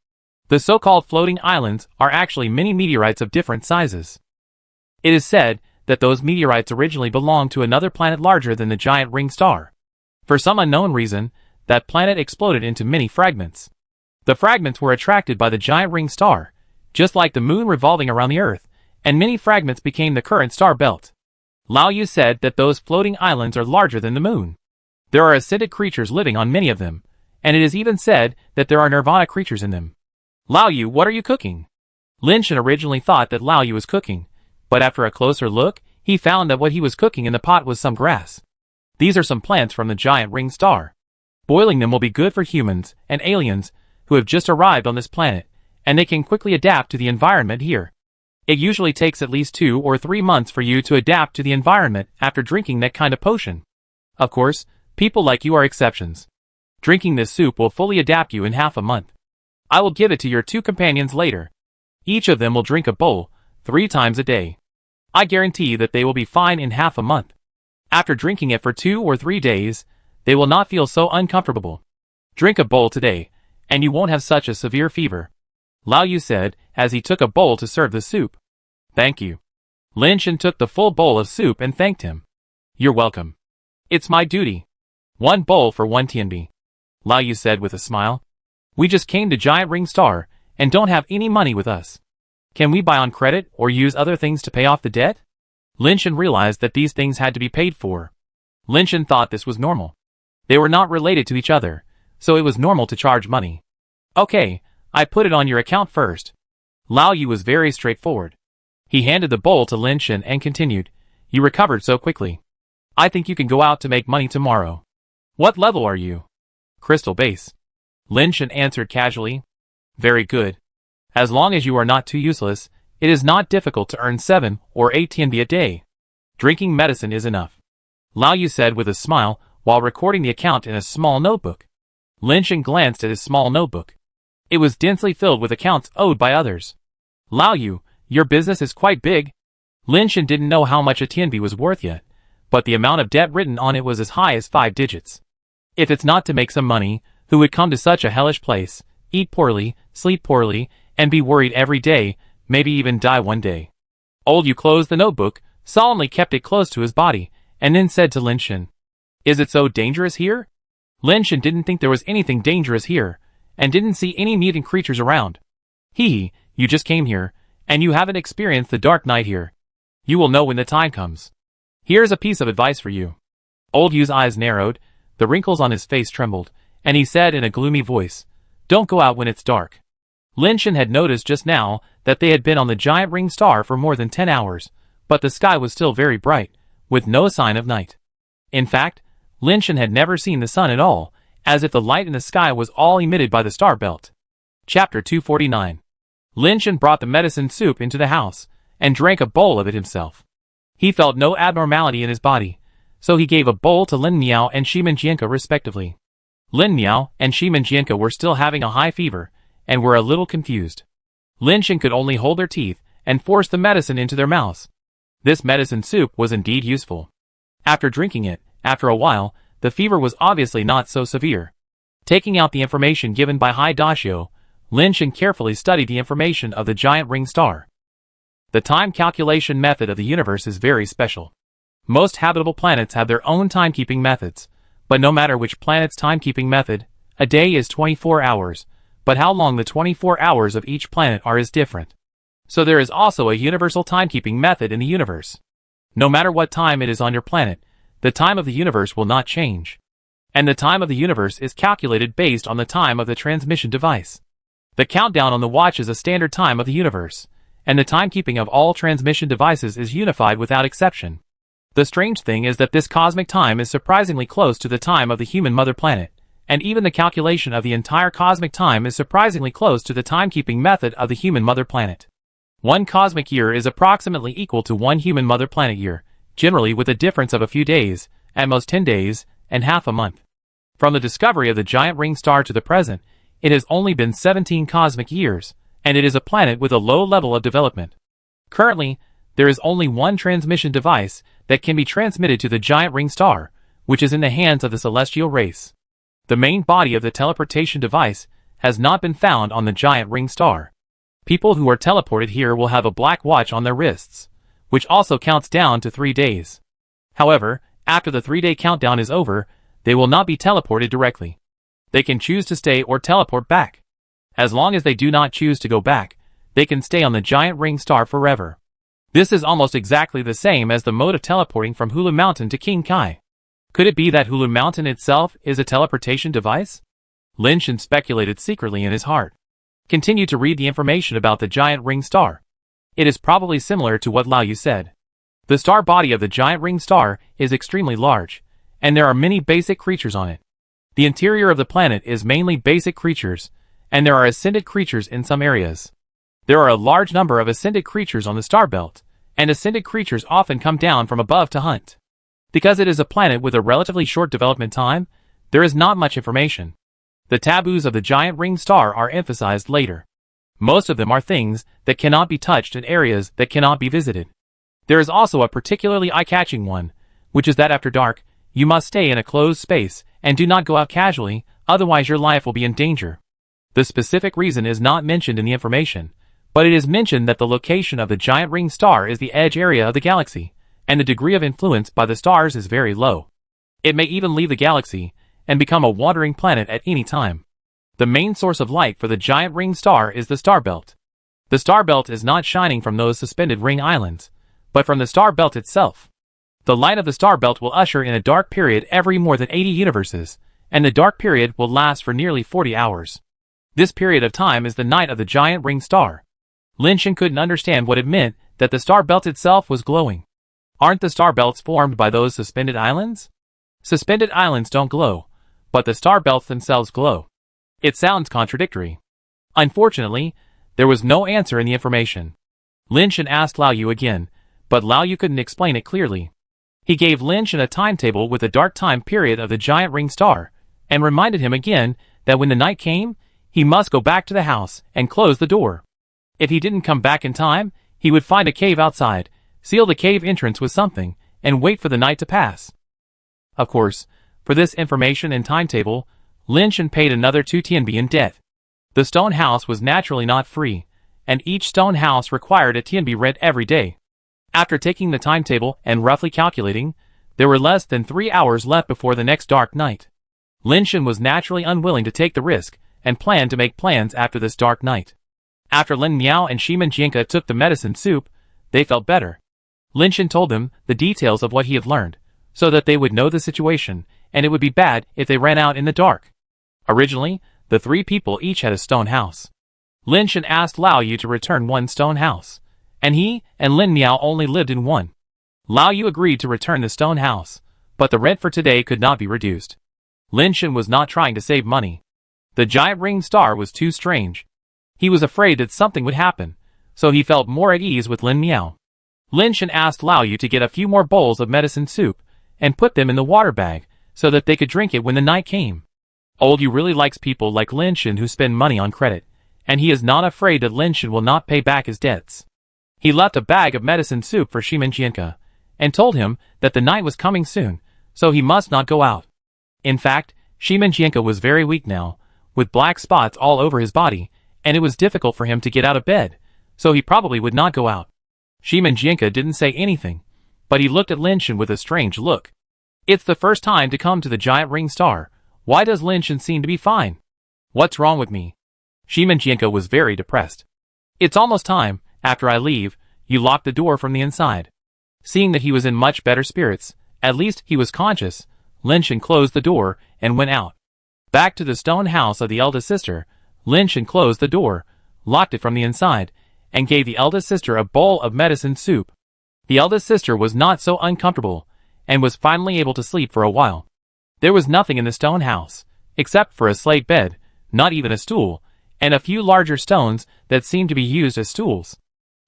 S1: The so-called floating islands are actually mini meteorites of different sizes. It is said that those meteorites originally belonged to another planet larger than the giant ring star. For some unknown reason, that planet exploded into many fragments. The fragments were attracted by the giant ring star, just like the moon revolving around the Earth, and many fragments became the current star belt. Lao Yu said that those floating islands are larger than the moon. There are ascended creatures living on many of them, and it is even said that there are nirvana creatures in them. Lao Yu, what are you cooking? Lin Shen originally thought that Lao Yu was cooking, but after a closer look, he found that what he was cooking in the pot was some grass. These are some plants from the giant ring star. Boiling them will be good for humans and aliens who have just arrived on this planet, and they can quickly adapt to the environment here. It usually takes at least 2 or 3 months for you to adapt to the environment after drinking that kind of potion. Of course, people like you are exceptions. Drinking this soup will fully adapt you in half a month. I will give it to your 2 companions later. Each of them will drink a bowl 3 times a day. I guarantee that they will be fine in half a month. After drinking it for 2 or 3 days, they will not feel so uncomfortable. Drink a bowl today, and you won't have such a severe fever. Lao Yu said, as he took a bowl to serve the soup. Thank you. Lin Shen took the full bowl of soup and thanked him. You're welcome. It's my duty. 1 bowl for 1 tianbi. Lao Yu said with a smile. We just came to Giant Ring Star, and don't have any money with us. Can we buy on credit or use other things to pay off the debt? Lin Shen realized that these things had to be paid for. Lin Shen thought this was normal. They were not related to each other, so it was normal to charge money. Okay, I put it on your account first. Lao Yu was very straightforward. He handed the bowl to Lin Shen and continued, You recovered so quickly. I think you can go out to make money tomorrow. What level are you? Crystal base. Lin Shen answered casually. Very good. As long as you are not too useless, it is not difficult to earn 7 or 8 tianbi a day. Drinking medicine is enough. Lao Yu said with a smile while recording the account in a small notebook. Lin Shen glanced at his small notebook. It was densely filled with accounts owed by others. Lao Yu, your business is quite big. Lin Shen didn't know how much a tianbi was worth yet, but the amount of debt written on it was as high as 5 digits. If it's not to make some money, who would come to such a hellish place, eat poorly, sleep poorly, and be worried every day, maybe even die one day? Old Yu closed the notebook, solemnly kept it close to his body, and then said to Lin Shen, Is it so dangerous here? Lin Shen didn't think there was anything dangerous here, and didn't see any mutant creatures around. Hee, you just came here, and you haven't experienced the dark night here. You will know when the time comes. Here's a piece of advice for you. Old Yu's eyes narrowed, the wrinkles on his face trembled, and he said in a gloomy voice, Don't go out when it's dark. Lin Shen had noticed just now that they had been on the giant ring star for more than 10 hours, but the sky was still very bright, with no sign of night. In fact, Lin Shen had never seen the sun at all, as if the light in the sky was all emitted by the star belt. Chapter 249. Lin Shen brought the medicine soup into the house, and drank a bowl of it himself. He felt no abnormality in his body, so he gave a bowl to Lin Miao and Shimen Jianke respectively. Lin Miao and Shimen Jianke were still having a high fever, and were a little confused. Lin Shen could only hold their teeth and force the medicine into their mouths. This medicine soup was indeed useful. After drinking it, after a while, the fever was obviously not so severe. Taking out the information given by Hai Dashio, Lin Shen carefully studied the information of the giant ring star. The time calculation method of the universe is very special. Most habitable planets have their own timekeeping methods, but no matter which planet's timekeeping method, a day is 24 hours, but how long the 24 hours of each planet are is different. So there is also a universal timekeeping method in the universe. No matter what time it is on your planet, the time of the universe will not change. And the time of the universe is calculated based on the time of the transmission device. The countdown on the watch is a standard time of the universe, and the timekeeping of all transmission devices is unified without exception. The strange thing is that this cosmic time is surprisingly close to the time of the human mother planet, and even the calculation of the entire cosmic time is surprisingly close to the timekeeping method of the human mother planet. 1 cosmic year is approximately equal to 1 human mother planet year, generally with a difference of a few days, at most 10 days, and half a month. From the discovery of the giant ring star to the present, it has only been 17 cosmic years, and it is a planet with a low level of development. Currently, there is only 1 transmission device that can be transmitted to the giant ring star, which is in the hands of the celestial race. The main body of the teleportation device has not been found on the giant ring star. People who are teleported here will have a black watch on their wrists, which also counts down to 3 days. However, after the 3-day countdown is over, they will not be teleported directly. They can choose to stay or teleport back. As long as they do not choose to go back, they can stay on the giant ring star forever. This is almost exactly the same as the mode of teleporting from Hulu Mountain to King Kai. Could it be that Hulu Mountain itself is a teleportation device? Lin Shen speculated secretly in his heart. Continued to read the information about the giant ring star. It is probably similar to what Lao Yu said. The star body of the giant ring star is extremely large, and there are many basic creatures on it. The interior of the planet is mainly basic creatures, and there are ascended creatures in some areas. There are a large number of ascended creatures on the star belt, and ascended creatures often come down from above to hunt. Because it is a planet with a relatively short development time, there is not much information. The taboos of the giant ring star are emphasized later. Most of them are things that cannot be touched and areas that cannot be visited. There is also a particularly eye-catching one, which is that after dark, you must stay in a closed space and do not go out casually, otherwise your life will be in danger. The specific reason is not mentioned in the information, but it is mentioned that the location of the giant ring star is the edge area of the galaxy, and the degree of influence by the stars is very low. It may even leave the galaxy and become a wandering planet at any time. The main source of light for the giant ring star is the star belt. The star belt is not shining from those suspended ring islands, but from the star belt itself. The light of the star belt will usher in a dark period every more than 80 universes, and the dark period will last for nearly 40 hours. This period of time is the night of the giant ring star. Lin Shen couldn't understand what it meant that the star belt itself was glowing. Aren't the star belts formed by those suspended islands? Suspended islands don't glow, but the star belts themselves glow. It sounds contradictory. Unfortunately, there was no answer in the information. Lin Shen asked Lao Yu again, but Lao Yu couldn't explain it clearly. He gave Lin Shen a timetable with the dark time period of the giant ring star, and reminded him again that when the night came, he must go back to the house and close the door. If he didn't come back in time, he would find a cave outside, seal the cave entrance with something, and wait for the night to pass. Of course, for this information and timetable, Lin Shen paid another 2 tianbi in debt. The stone house was naturally not free, and each stone house required a tianbi rent every day. After taking the timetable and roughly calculating, there were less than 3 hours left before the next dark night. Lin Shen was naturally unwilling to take the risk, and planned to make plans after this dark night. After Lin Miao and Shimen Jianka took the medicine soup, they felt better. Lin Shen told them the details of what he had learned, so that they would know the situation, and it would be bad if they ran out in the dark. Originally, the 3 people each had a stone house. Lin Shen asked Lao Yu to return 1 stone house, and he and Lin Miao only lived in one. Lao Yu agreed to return the stone house, but the rent for today could not be reduced. Lin Shen was not trying to save money. The giant ring star was too strange. He was afraid that something would happen, so he felt more at ease with Lin Miao. Lin Shen asked Lao Yu to get a few more bowls of medicine soup, and put them in the water bag, so that they could drink it when the night came. Old Yu really likes people like Lin Shen who spend money on credit, and he is not afraid that Lin Shen will not pay back his debts. He left a bag of medicine soup for Shimen Jianka, and told him that the night was coming soon, so he must not go out. In fact, Shimen Jianka was very weak now, with black spots all over his body, and it was difficult for him to get out of bed, so he probably would not go out. Shimen Jianka didn't say anything, but he looked at Lin Shen with a strange look. It's the first time to come to the giant ring star. Why does Lin Shen seem to be fine? What's wrong with me? Shimen Jianka was very depressed. It's almost time, after I leave, you lock the door from the inside. Seeing that he was in much better spirits, at least he was conscious, Lin Shen closed the door and went out. Back to the stone house of the eldest sister, Lin Shen closed the door, locked it from the inside, and gave the eldest sister a bowl of medicine soup. The eldest sister was not so uncomfortable, and was finally able to sleep for a while. There was nothing in the stone house, except for a slate bed, not even a stool, and a few larger stones that seemed to be used as stools.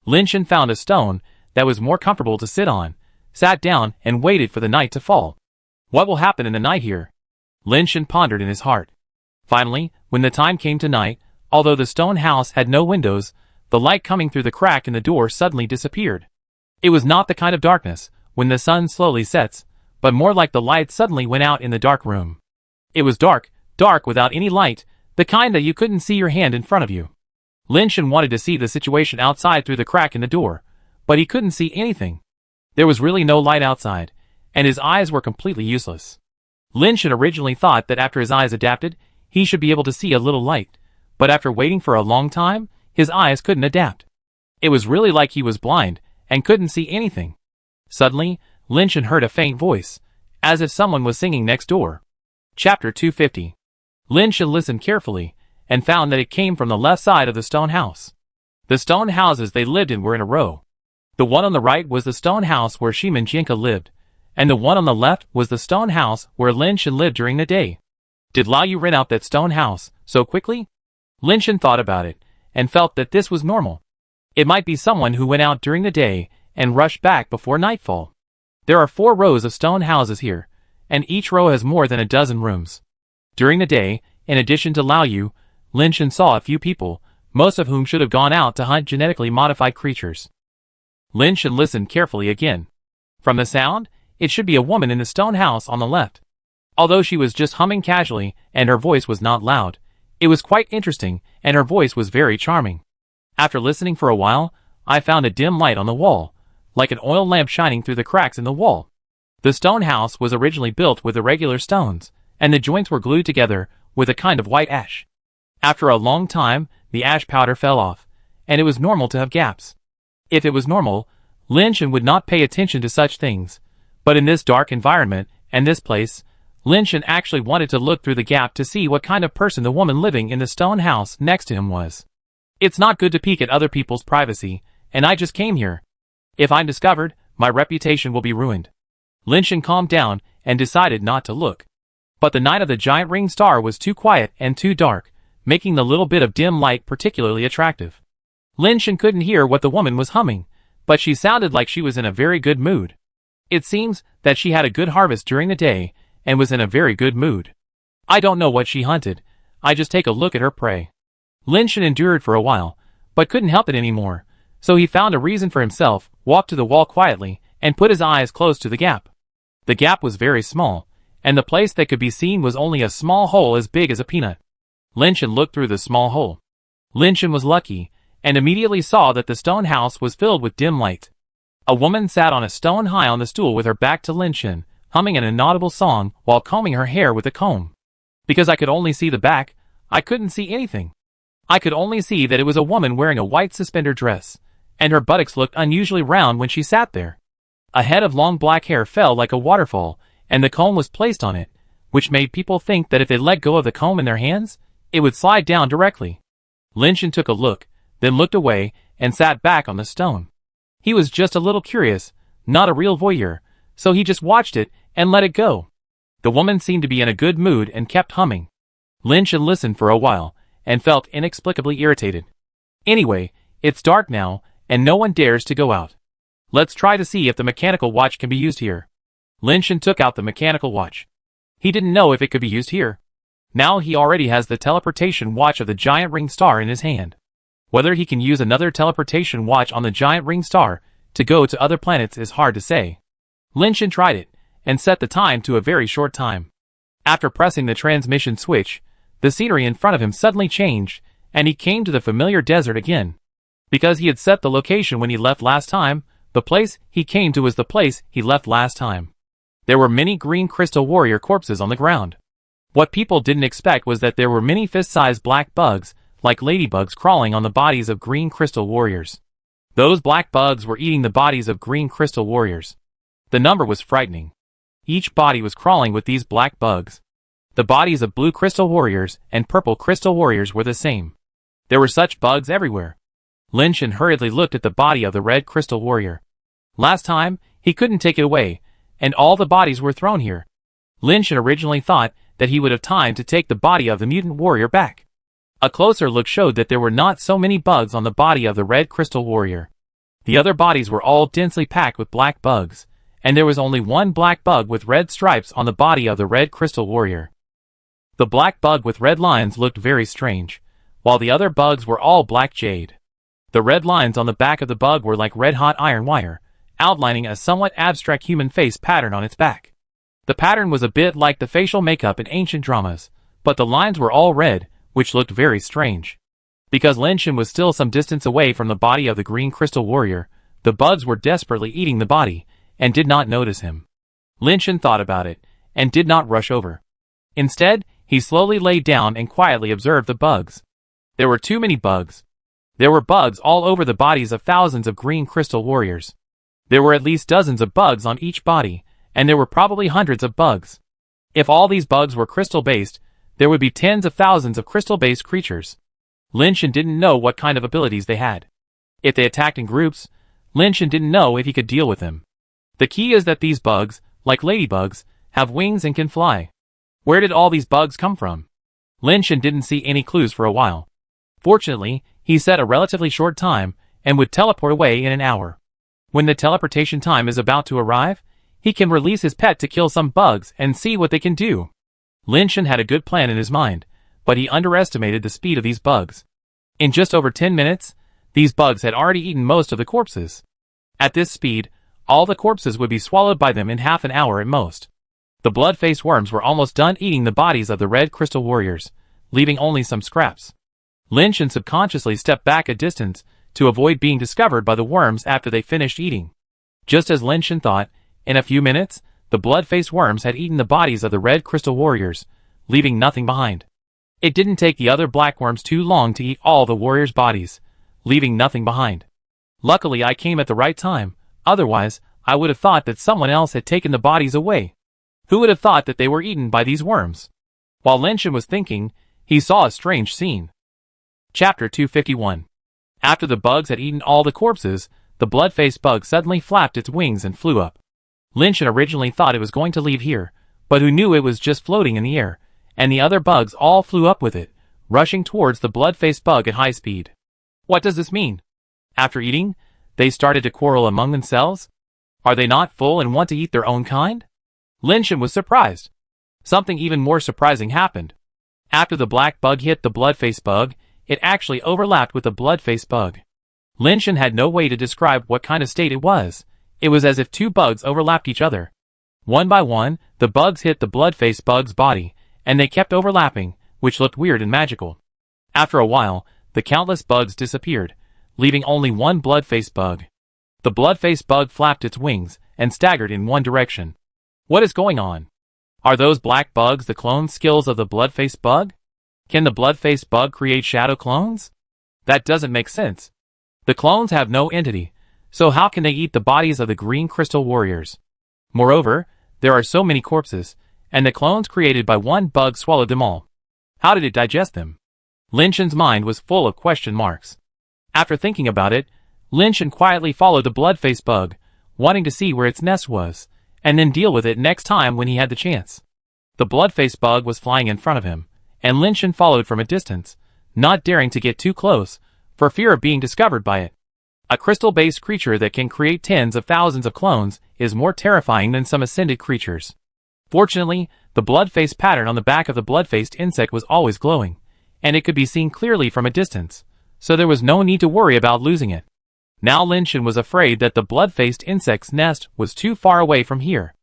S1: Lin Shen found a stone that was more comfortable to sit on, sat down and waited for the night to fall. What will happen in the night here? Lin Shen pondered in his heart. Finally, when the time came to night, although the stone house had no windows, the light coming through the crack in the door suddenly disappeared. It was not the kind of darkness when the sun slowly sets, but more like the light suddenly went out in the dark room. It was dark, dark without any light, The kind that you couldn't see your hand in front of you. Lin Shen wanted to see the situation outside through the crack in the door, but he couldn't see anything. There was really no light outside, and his eyes were completely useless. Lin Shen originally thought that after his eyes adapted, he should be able to see a little light, but after waiting for a long time, his eyes couldn't adapt. It was really like he was blind and couldn't see anything. Suddenly, Lin Shen heard a faint voice, as if someone was singing next door. Chapter 250. Lin Shen listened carefully, and found that it came from the left side of the stone house. The stone houses they lived in were in a row. The one on the right was the stone house where Shimin Jinka lived, and the one on the left was the stone house where Lin Shen lived during the day. Did Lao Yu rent out that stone house so quickly? Lin Shen thought about it, and felt that this was normal. It might be someone who went out during the day and rushed back before nightfall. There are 4 rows of stone houses here, and each row has more than a dozen rooms. During the day, in addition to Lao Yu, Lin Shen saw a few people, most of whom should have gone out to hunt genetically modified creatures. Lin Shen listened carefully again. From the sound, it should be a woman in the stone house on the left. Although she was just humming casually and her voice was not loud, it was quite interesting and her voice was very charming. After listening for a while, I found a dim light on the wall, like an oil lamp shining through the cracks in the wall. The stone house was originally built with irregular stones, and the joints were glued together with a kind of white ash. After a long time, the ash powder fell off, and it was normal to have gaps. If it was normal, Lin Shen would not pay attention to such things, but in this dark environment and this place, Lin Shen actually wanted to look through the gap to see what kind of person the woman living in the stone house next to him was. It's not good to peek at other people's privacy, and I just came here. If I'm discovered, my reputation will be ruined. Lin Shen calmed down and decided not to look. But the night of the giant ring star was too quiet and too dark, making the little bit of dim light particularly attractive. Lin Shen couldn't hear what the woman was humming, but she sounded like she was in a very good mood. It seems that she had a good harvest during the day and was in a very good mood. I don't know what she hunted, I just take a look at her prey. Lin Shen endured for a while, but couldn't help it anymore, so he found a reason for himself, walked to the wall quietly, and put his eyes close to the gap. The gap was very small, and the place that could be seen was only a small hole as big as a peanut. Lin Shen looked through the small hole. Lin Shen was lucky, and immediately saw that the stone house was filled with dim light. A woman sat on a stone high on the stool with her back to Lin Shen, humming an inaudible song while combing her hair with a comb. Because I could only see the back, I couldn't see anything. I could only see that it was a woman wearing a white suspender dress, and her buttocks looked unusually round when she sat there. A head of long black hair fell like a waterfall, and the comb was placed on it, which made people think that if they let go of the comb in their hands, it would slide down directly. Lin Shen took a look, then looked away, and sat back on the stone. He was just a little curious, not a real voyeur, so he just watched it and let it go. The woman seemed to be in a good mood and kept humming. Lin Shen listened for a while, and felt inexplicably irritated. Anyway, it's dark now, and no one dares to go out. Let's try to see if the mechanical watch can be used here. Lin Shen took out the mechanical watch. He didn't know if it could be used here. Now he already has the teleportation watch of the giant ring star in his hand. Whether he can use another teleportation watch on the giant ring star to go to other planets is hard to say. Lin Shen tried it, and set the time to a very short time. After pressing the transmission switch, the scenery in front of him suddenly changed, and he came to the familiar desert again. Because he had set the location when he left last time, the place he came to was the place he left last time. There were many green crystal warrior corpses on the ground. What people didn't expect was that there were many fist-sized black bugs, like ladybugs crawling on the bodies of green crystal warriors. Those black bugs were eating the bodies of green crystal warriors. The number was frightening. Each body was crawling with these black bugs. The bodies of blue crystal warriors and purple crystal warriors were the same. There were such bugs everywhere. Lin Shen hurriedly looked at the body of the red crystal warrior. Last time, he couldn't take it away, and all the bodies were thrown here. Lin Shen originally thought that he would have time to take the body of the mutant warrior back. A closer look showed that there were not so many bugs on the body of the red crystal warrior. The other bodies were all densely packed with black bugs, and there was only one black bug with red stripes on the body of the red crystal warrior. The black bug with red lines looked very strange, while the other bugs were all black jade. The red lines on the back of the bug were like red-hot iron wire, outlining a somewhat abstract human face pattern on its back. The pattern was a bit like the facial makeup in ancient dramas, but the lines were all red, which looked very strange. Because Lin Shan was still some distance away from the body of the green crystal warrior, the bugs were desperately eating the body, and did not notice him. Lin Shan thought about it, and did not rush over. Instead, he slowly lay down and quietly observed the bugs. There were too many bugs. There were bugs all over the bodies of thousands of green crystal warriors. There were at least dozens of bugs on each body, and there were probably hundreds of bugs. If all these bugs were crystal-based, there would be tens of thousands of crystal-based creatures. Lin Shan didn't know what kind of abilities they had. If they attacked in groups, Lin Shan didn't know if he could deal with them. The key is that these bugs, like ladybugs, have wings and can fly. Where did all these bugs come from? Lin Shan didn't see any clues for a while. Fortunately, he set a relatively short time, and would teleport away in an hour. When the teleportation time is about to arrive, he can release his pet to kill some bugs and see what they can do. Lin Shan had a good plan in his mind, but he underestimated the speed of these bugs. In just over 10 minutes, these bugs had already eaten most of the corpses. At this speed, all the corpses would be swallowed by them in half an hour at most. The blood-faced worms were almost done eating the bodies of the red crystal warriors, leaving only some scraps. Lin Shan subconsciously stepped back a distance to avoid being discovered by the worms after they finished eating. Just as Lin Shan thought, in a few minutes, the blood-faced worms had eaten the bodies of the red crystal warriors, leaving nothing behind. It didn't take the other black worms too long to eat all the warriors' bodies, leaving nothing behind. Luckily I came at the right time, otherwise I would have thought that someone else had taken the bodies away. Who would have thought that they were eaten by these worms? While Lin Shan was thinking, he saw a strange scene. Chapter 251. After the bugs had eaten all the corpses, the blood-faced bug suddenly flapped its wings and flew up. Lin Shan originally thought it was going to leave here, but who knew it was just floating in the air, and the other bugs all flew up with it, rushing towards the blood-faced bug at high speed. What does this mean? After eating, they started to quarrel among themselves? Are they not full and want to eat their own kind? Lin Shan was surprised. Something even more surprising happened. After the black bug hit the blood-faced bug, it actually overlapped with the blood-faced bug. Lin Shan had no way to describe what kind of state it was. It was as if two bugs overlapped each other. One by one, the bugs hit the blood-faced bug's body, and they kept overlapping, which looked weird and magical. After a while, the countless bugs disappeared, leaving only one blood-faced bug. The blood-faced bug flapped its wings, and staggered in one direction. What is going on? Are those black bugs the clone skills of the blood-faced bug? Can the blood-faced bug create shadow clones? That doesn't make sense. The clones have no entity, so how can they eat the bodies of the green crystal warriors? Moreover, there are so many corpses, and the clones created by one bug swallowed them all. How did it digest them? Lin Shan's mind was full of question marks. After thinking about it, Lin Shan quietly followed the blood-faced bug, wanting to see where its nest was, and then deal with it next time when he had the chance. The blood-faced bug was flying in front of him, and Lin Shan followed from a distance, not daring to get too close, for fear of being discovered by it. A crystal-based creature that can create tens of thousands of clones is more terrifying than some ascended creatures. Fortunately, the blood-faced pattern on the back of the blood-faced insect was always glowing, and it could be seen clearly from a distance, so there was no need to worry about losing it. Now Lin Shan was afraid that the blood-faced insect's nest was too far away from here.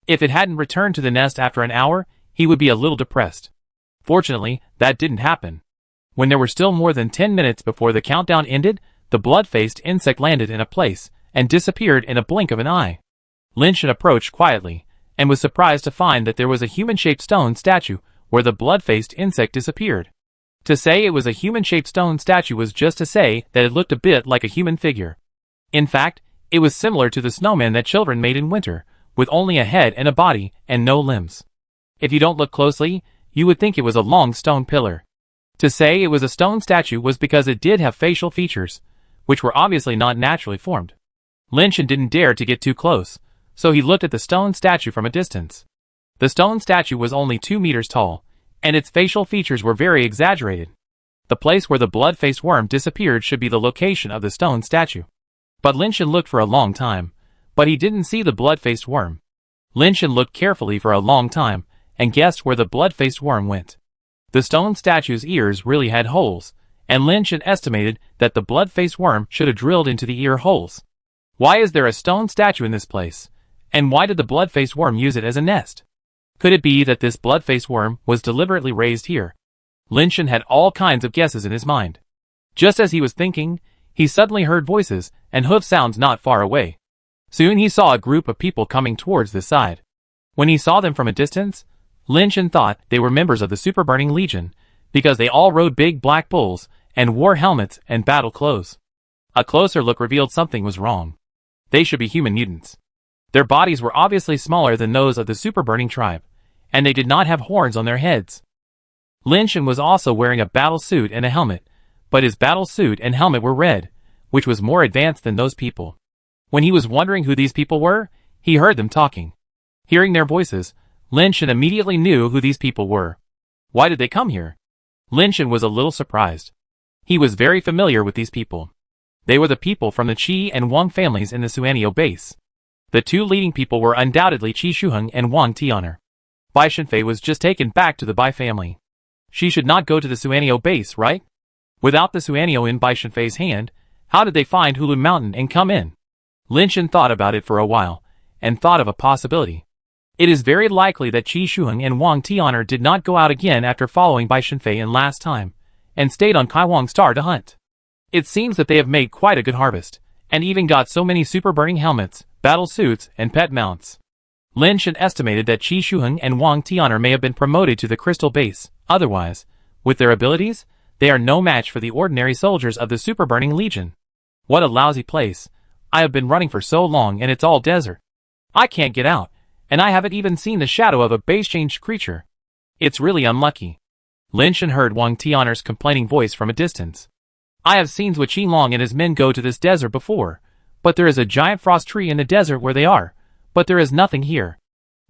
S1: If it hadn't returned to the nest after an hour, he would be a little depressed. Fortunately, that didn't happen. When there were still more than 10 minutes before the countdown ended, the blood-faced insect landed in a place, and disappeared in a blink of an eye. Lin Shan approached quietly, and was surprised to find that there was a human-shaped stone statue where the blood-faced insect disappeared. To say it was a human-shaped stone statue was just to say that it looked a bit like a human figure. In fact, it was similar to the snowman that children made in winter, with only a head and a body, and no limbs. If you don't look closely, you would think it was a long stone pillar. To say it was a stone statue was because it did have facial features, which were obviously not naturally formed. Lin Shan didn't dare to get too close, so he looked at the stone statue from a distance. The stone statue was only 2 meters tall, and its facial features were very exaggerated. The place where the blood-faced worm disappeared should be the location of the stone statue. But Lin Shan looked for a long time, but he didn't see the blood-faced worm. Lin Shan looked carefully for a long time, and guessed where the blood-faced worm went. The stone statue's ears really had holes, and Lin Shan estimated that the blood-faced worm should have drilled into the ear holes. Why is there a stone statue in this place? And why did the blood-faced worm use it as a nest? Could it be that this blood-faced worm was deliberately raised here? Lin Shen had all kinds of guesses in his mind. Just as he was thinking, he suddenly heard voices and hoof sounds not far away. Soon he saw a group of people coming towards this side. When he saw them from a distance, Lin Shen thought they were members of the Super Burning Legion, because they all rode big black bulls and wore helmets and battle clothes. A closer look revealed something was wrong. They should be human mutants. Their bodies were obviously smaller than those of the Super Burning tribe, and they did not have horns on their heads. Lin Shen was also wearing a battle suit and a helmet, but his battle suit and helmet were red, which was more advanced than those people. When he was wondering who these people were, he heard them talking. Hearing their voices, Lin Shen immediately knew who these people were. Why did they come here? Lin Shen was a little surprised. He was very familiar with these people. They were the people from the Qi and Wang families in the Suanio base. The two leading people were undoubtedly Qi Shuheng and Wang Tian'er. Bai Shenfei was just taken back to the Bai family. She should not go to the Suanio base, right? Without the Suanio in Bai Shenfei's hand, how did they find Hulu Mountain and come in? Lin Shen thought about it for a while, and thought of a possibility. It is very likely that Qi Shuheng and Wang Tian'er did not go out again after following Bai Shenfei in last time, and stayed on Kaiwang Star to hunt. It seems that they have made quite a good harvest, and even got so many super burning helmets, battle suits, and pet mounts. Lin Shen estimated that Qi Shuheng and Wang Tian'er may have been promoted to the crystal base, otherwise, with their abilities, they are no match for the ordinary soldiers of the Super Burning Legion. What a lousy place. I have been running for so long and it's all desert. I can't get out, and I haven't even seen the shadow of a base-changed creature. It's really unlucky. Lin Shen heard Wang Tian'er's complaining voice from a distance. I have seen Zhuo Qinglong and his men go to this desert before, but there is a giant frost tree in the desert where they are, but there is nothing here.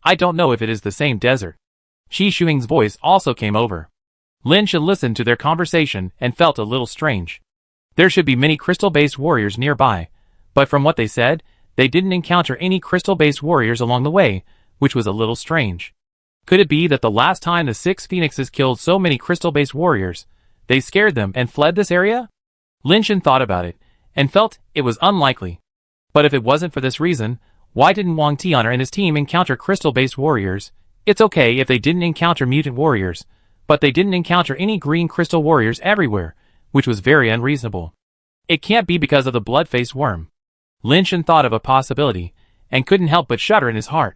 S1: I don't know if it is the same desert. Qi Shuheng's voice also came over. Lin Shen listened to their conversation and felt a little strange. There should be many crystal-based warriors nearby, but from what they said, they didn't encounter any crystal-based warriors along the way, which was a little strange. Could it be that the last time the 6 phoenixes killed so many crystal-based warriors, they scared them and fled this area? Lin Shen thought about it, and felt it was unlikely. But if it wasn't for this reason, why didn't Wang Tian'er and his team encounter crystal-based warriors? It's okay if they didn't encounter mutant warriors, but they didn't encounter any green crystal warriors everywhere, which was very unreasonable. It can't be because of the blood-faced worm. Lin Shen thought of a possibility, and couldn't help but shudder in his heart.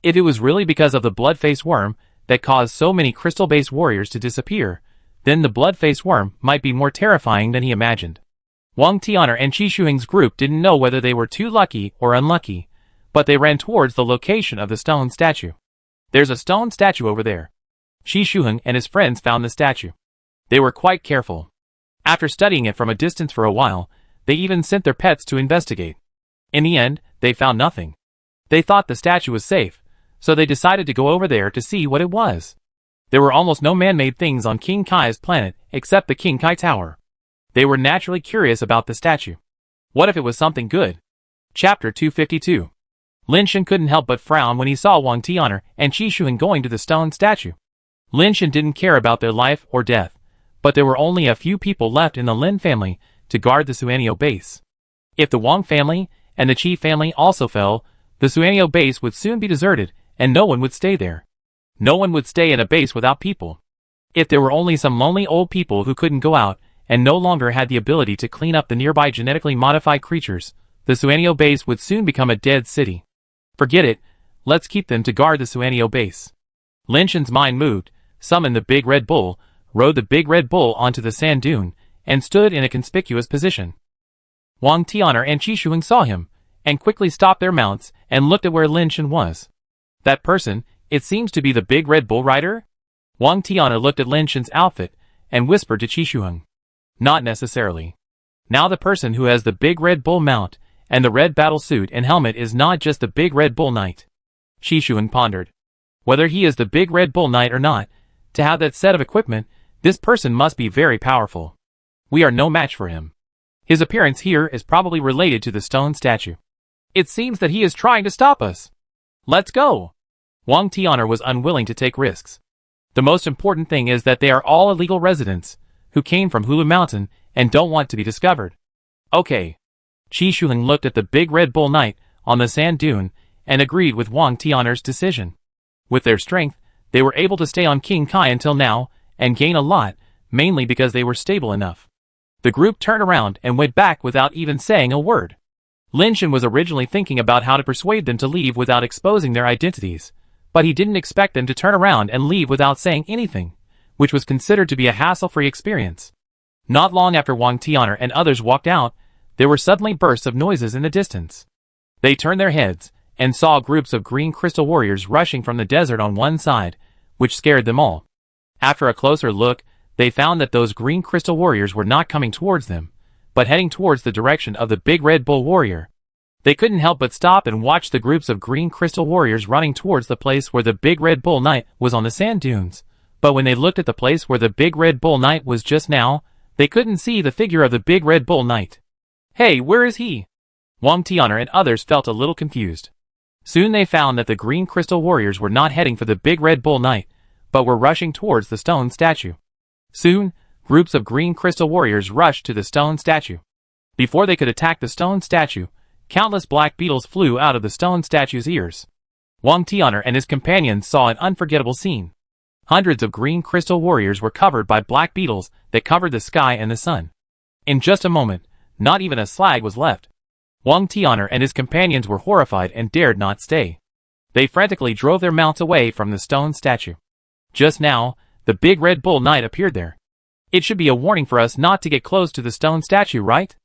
S1: If it was really because of the blood-faced worm that caused so many crystal-based warriors to disappear, then the blood-faced worm might be more terrifying than he imagined. Wang Tian'er and Qi Shuheng's group didn't know whether they were too lucky or unlucky, but they ran towards the location of the stone statue. There's a stone statue over there. Qi Shuheng and his friends found the statue. They were quite careful. After studying it from a distance for a while, they even sent their pets to investigate. In the end, they found nothing. They thought the statue was safe, so they decided to go over there to see what it was. There were almost no man-made things on King Kai's planet except the King Kai Tower. They were naturally curious about the statue. What if it was something good? Chapter 252. Lin Shen couldn't help but frown when he saw Wang Tian'er and Qi Shuheng going to the stone statue. Lin Shen didn't care about their life or death, but there were only a few people left in the Lin family to guard the Suanio base. If the Wang family and the Qi family also fell, the Suanio base would soon be deserted and no one would stay there. No one would stay in a base without people. If there were only some lonely old people who couldn't go out and no longer had the ability to clean up the nearby genetically modified creatures, the Suanio base would soon become a dead city. Forget it, let's keep them to guard the Suanio base. Lin Shen's mind moved, summoned the big red bull, rode the big red bull onto the sand dune, and stood in a conspicuous position. Wang Tian'er and Qi Shuheng saw him, and quickly stopped their mounts and looked at where Lin Shen was. That person, it seems to be the big red bull rider? Wang Tian'er looked at Lin Shen's outfit, and whispered to Qi Shuheng. Not necessarily. Now the person who has the big red bull mount, and the red battle suit and helmet is not just the big red bull knight. Qi Shuheng pondered. Whether he is the big red bull knight or not, to have that set of equipment, this person must be very powerful. We are no match for him. His appearance here is probably related to the stone statue. It seems that he is trying to stop us. Let's go. Wang Tian'er was unwilling to take risks. The most important thing is that they are all illegal residents, who came from Hulu Mountain and don't want to be discovered. Okay. Qi Shuheng looked at the big red bull knight on the sand dune and agreed with Wang Tian'er's decision. With their strength, they were able to stay on King Kai until now and gain a lot, mainly because they were stable enough. The group turned around and went back without even saying a word. Lin Shen was originally thinking about how to persuade them to leave without exposing their identities, but he didn't expect them to turn around and leave without saying anything, which was considered to be a hassle-free experience. Not long after Wang Tian'er and others walked out, there were suddenly bursts of noises in the distance. They turned their heads and saw groups of green crystal warriors rushing from the desert on one side, which scared them all. After a closer look, they found that those green crystal warriors were not coming towards them, but heading towards the direction of the big Red Bull warrior. They couldn't help but stop and watch the groups of green crystal warriors running towards the place where the big Red Bull Knight was on the sand dunes. But when they looked at the place where the big Red Bull Knight was just now, they couldn't see the figure of the big Red Bull Knight. Hey, where is he? Wang Tian'er and others felt a little confused. Soon they found that the green crystal warriors were not heading for the big Red Bull Knight, but were rushing towards the stone statue. Soon, groups of green crystal warriors rushed to the stone statue. Before they could attack the stone statue, countless black beetles flew out of the stone statue's ears. Wang Tian'er and his companions saw an unforgettable scene. Hundreds of green crystal warriors were covered by black beetles that covered the sky and the sun. In just a moment, not even a slag was left. Wang Tian'er and his companions were horrified and dared not stay. They frantically drove their mounts away from the stone statue. Just now, the big Red Bull Knight appeared there. It should be a warning for us not to get close to the stone statue, right?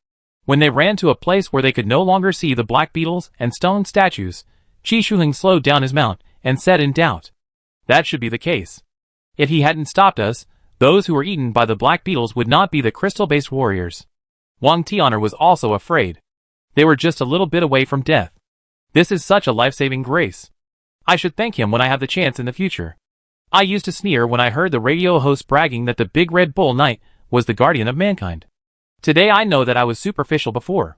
S1: When they ran to a place where they could no longer see the black beetles and stone statues, Qi Shuling slowed down his mount and said in doubt, "That should be the case. If he hadn't stopped us, those who were eaten by the black beetles would not be the crystal-based warriors." Wang Tian'er was also afraid. They were just a little bit away from death. This is such a life-saving grace. I should thank him when I have the chance in the future. I used to sneer when I heard the radio host bragging that the big Red Bull Knight was the guardian of mankind. Today I know that I was superficial before.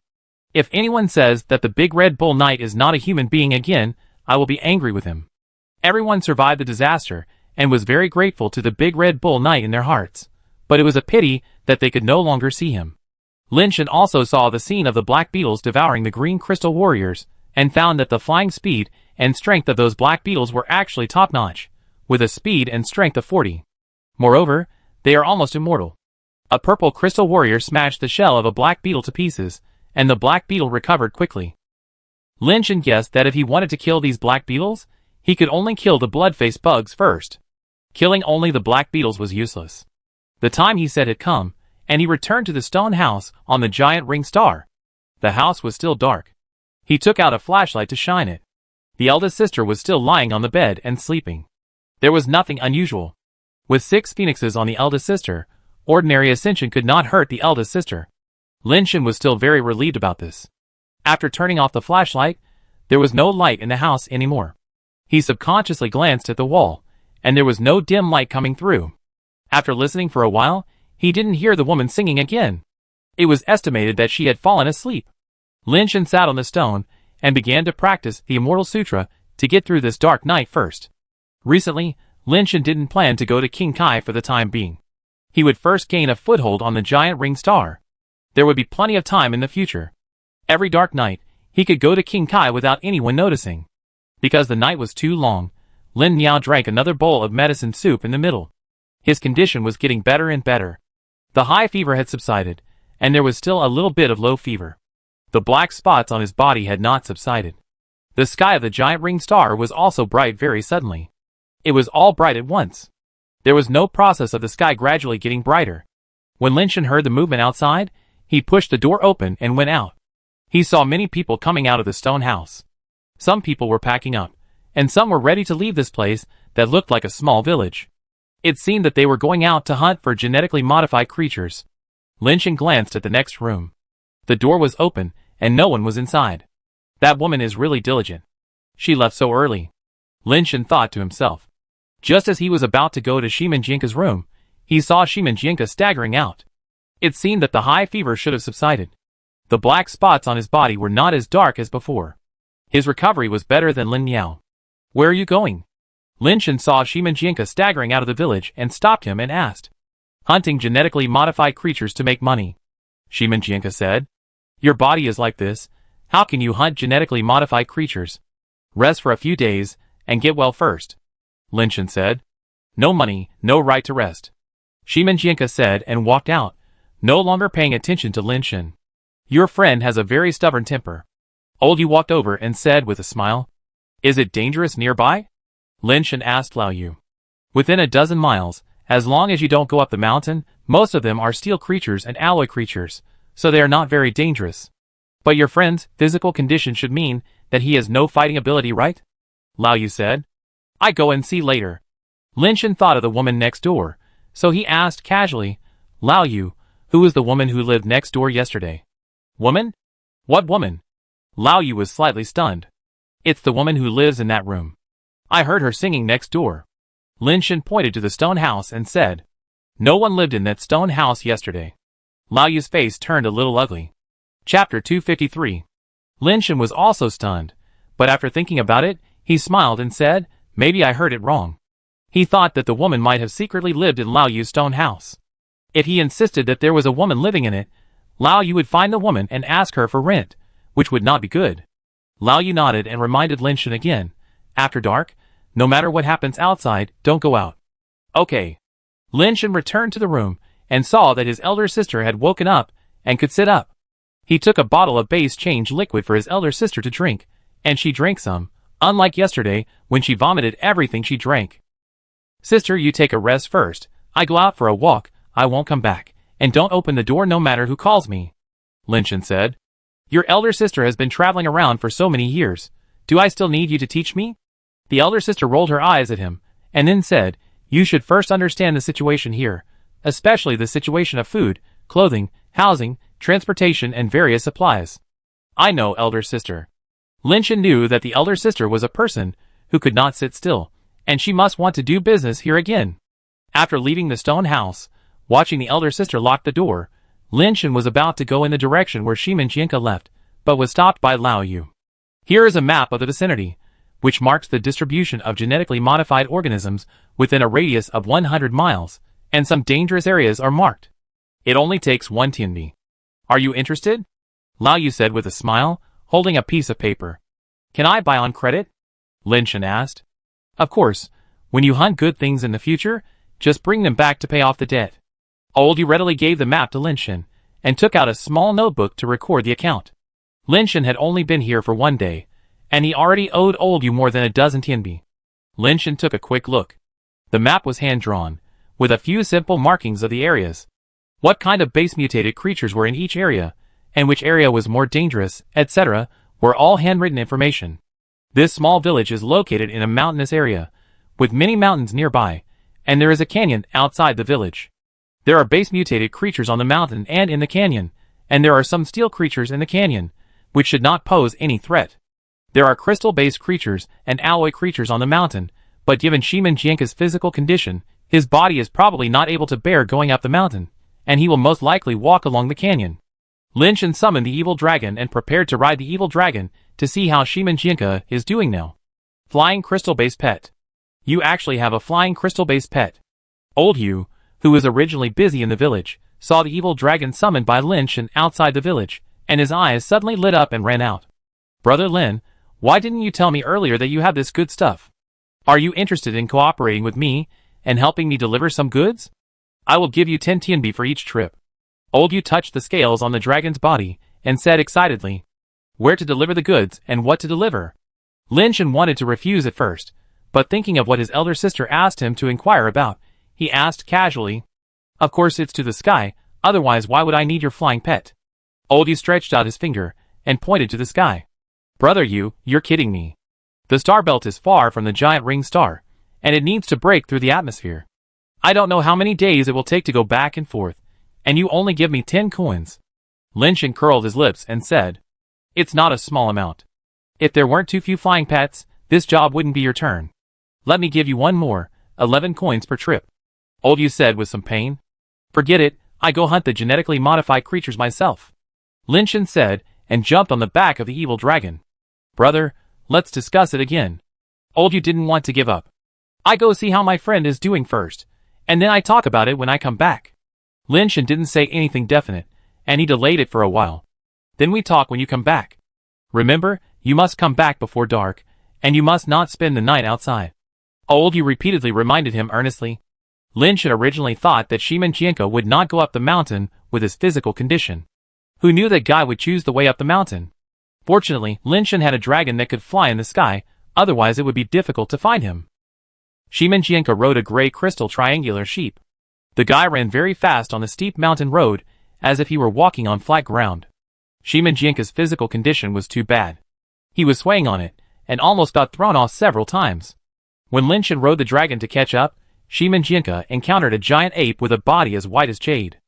S1: If anyone says that the big Red Bull Knight is not a human being again, I will be angry with him. Everyone survived the disaster and was very grateful to the big Red Bull Knight in their hearts, but it was a pity that they could no longer see him. Lin Shen also saw the scene of the black beetles devouring the green crystal warriors, and found that the flying speed and strength of those black beetles were actually top-notch, with a speed and strength of 40. Moreover, they are almost immortal. A purple crystal warrior smashed the shell of a black beetle to pieces, and the black beetle recovered quickly. Lin Shen guessed that if he wanted to kill these black beetles, he could only kill the blood-faced bugs first. Killing only the black beetles was useless. The time he said had come, and he returned to the stone house on the giant ring star. The house was still dark. He took out a flashlight to shine it. The eldest sister was still lying on the bed and sleeping. There was nothing unusual. With 6 phoenixes on the eldest sister, ordinary ascension could not hurt the eldest sister. Lin Shen was still very relieved about this. After turning off the flashlight, there was no light in the house anymore. He subconsciously glanced at the wall, and there was no dim light coming through. After listening for a while, he didn't hear the woman singing again. It was estimated that she had fallen asleep. Lin Shen sat on the stone and began to practice the Immortal Sutra to get through this dark night first. Recently, Lin Shen didn't plan to go to King Kai for the time being. He would first gain a foothold on the giant ring star. There would be plenty of time in the future. Every dark night, he could go to King Kai without anyone noticing. Because the night was too long, Lin Niao drank another bowl of medicine soup in the middle. His condition was getting better and better. The high fever had subsided, and there was still a little bit of low fever. The black spots on his body had not subsided. The sky of the giant ring star was also bright very suddenly. It was all bright at once. There was no process of the sky gradually getting brighter. When Lin Shen heard the movement outside, he pushed the door open and went out. He saw many people coming out of the stone house. Some people were packing up, and some were ready to leave this place that looked like a small village. It seemed that they were going out to hunt for genetically modified creatures. Lin Shen glanced at the next room. The door was open, and no one was inside. That woman is really diligent. She left so early. Lin Shen thought to himself. Just as he was about to go to Shimanjianka's room, he saw Shimanjianka staggering out. It seemed that the high fever should have subsided. The black spots on his body were not as dark as before. His recovery was better than Lin Niao. Where are you going? Lin Shen saw Shimanjianka staggering out of the village and stopped him and asked. Hunting genetically modified creatures to make money. Shimanjianka said. Your body is like this. How can you hunt genetically modified creatures? Rest for a few days and get well first. Lin Shen said. No money, no right to rest. Shimanjianka said and walked out, no longer paying attention to Lin Shen. Your friend has a very stubborn temper. Old Yu walked over and said with a smile. Is it dangerous nearby? Lin Shen asked Lao Yu. Within a dozen miles, as long as you don't go up the mountain, most of them are steel creatures and alloy creatures, so they are not very dangerous. But your friend's physical condition should mean that he has no fighting ability, right? Lao Yu said. I go and see later. Lin Shen thought of the woman next door, so he asked casually, Lao Yu, who was the woman who lived next door yesterday? Woman? What woman? Lao Yu was slightly stunned. It's the woman who lives in that room. I heard her singing next door. Lin Shen pointed to the stone house and said, no one lived in that stone house yesterday. Lao Yu's face turned a little ugly. Chapter 253. Lin Shen was also stunned, but after thinking about it, he smiled and said, maybe I heard it wrong. He thought that the woman might have secretly lived in Lao Yu's stone house. If he insisted that there was a woman living in it, Lao Yu would find the woman and ask her for rent, which would not be good. Lao Yu nodded and reminded Lin Shen again, after dark, no matter what happens outside, don't go out. Okay. Lin Shen returned to the room and saw that his elder sister had woken up and could sit up. He took a bottle of base change liquid for his elder sister to drink, and she drank some, unlike yesterday when she vomited everything she drank. Sister, you take a rest first. I go out for a walk, I won't come back, and don't open the door no matter who calls me. Lin Shen said. Your elder sister has been traveling around for so many years. Do I still need you to teach me? The elder sister rolled her eyes at him, and then said, you should first understand the situation here, especially the situation of food, clothing, housing, transportation and various supplies. I know, elder sister. Lin Shen knew that the elder sister was a person who could not sit still, and she must want to do business here again. After leaving the stone house, watching the elder sister lock the door, Lin Shen was about to go in the direction where Shimanjianka left, but was stopped by Lao Yu. Here is a map of the vicinity, which marks the distribution of genetically modified organisms within a radius of 100 miles, and some dangerous areas are marked. It only takes 1 tianbi. Are you interested? Lao Yu said with a smile, holding a piece of paper. Can I buy on credit? Lin Shen asked. Of course, when you hunt good things in the future, just bring them back to pay off the debt. Old Yu readily gave the map to Lin Shen, and took out a small notebook to record the account. Lin Shen had only been here for 1 day, and he already owed Old Yu more than a dozen tianbi. Lin Shen took a quick look. The map was hand-drawn, with a few simple markings of the areas. What kind of base-mutated creatures were in each area, and which area was more dangerous, etc., were all handwritten information. This small village is located in a mountainous area, with many mountains nearby, and there is a canyon outside the village. There are base-mutated creatures on the mountain and in the canyon, and there are some steel creatures in the canyon, which should not pose any threat. There are crystal-based creatures and alloy creatures on the mountain, but given Shimanjianka's physical condition, his body is probably not able to bear going up the mountain, and he will most likely walk along the canyon. Lin Shen summoned the evil dragon and prepared to ride the evil dragon to see how Shimanjianka is doing now. Flying crystal-based pet. You actually have a flying crystal-based pet. Old Yu, who was originally busy in the village, saw the evil dragon summoned by Lin Shen outside the village, and his eyes suddenly lit up and ran out. Brother Lin, why didn't you tell me earlier that you have this good stuff? Are you interested in cooperating with me and helping me deliver some goods? I will give you 10 tianbi for each trip. Old Yu touched the scales on the dragon's body and said excitedly, where to deliver the goods and what to deliver. Lin Shen wanted to refuse at first, but thinking of what his elder sister asked him to inquire about, he asked casually, of course it's to the sky, otherwise why would I need your flying pet? Old Yu stretched out his finger and pointed to the sky. Brother Yu, you're kidding me. The star belt is far from the giant ring star, and it needs to break through the atmosphere. I don't know how many days it will take to go back and forth, and you only give me 10 coins. Lin Shen curled his lips and said, it's not a small amount. If there weren't too few flying pets, this job wouldn't be your turn. Let me give you one more, 11 coins per trip. Old Yu said with some pain. Forget it, I go hunt the genetically modified creatures myself. Lin Shen said, and jumped on the back of the evil dragon. Brother, let's discuss it again. Old Yu didn't want to give up. I go see how my friend is doing first, and then I talk about it when I come back. Lin Shen didn't say anything definite, and he delayed it for a while. Then we talk when you come back. Remember, you must come back before dark, and you must not spend the night outside. Old Yu repeatedly reminded him earnestly. Lin Shen originally thought that Shimenjianka would not go up the mountain with his physical condition. Who knew that guy would choose the way up the mountain? Fortunately, Lin Shen had a dragon that could fly in the sky, otherwise it would be difficult to find him. Shimenjianka rode a gray crystal triangular sheep. The guy ran very fast on the steep mountain road, as if he were walking on flat ground. Shimenjianka's physical condition was too bad. He was swaying on it, and almost got thrown off several times. When Lin Shen rode the dragon to catch up, Shimenjianka encountered a giant ape with a body as white as jade.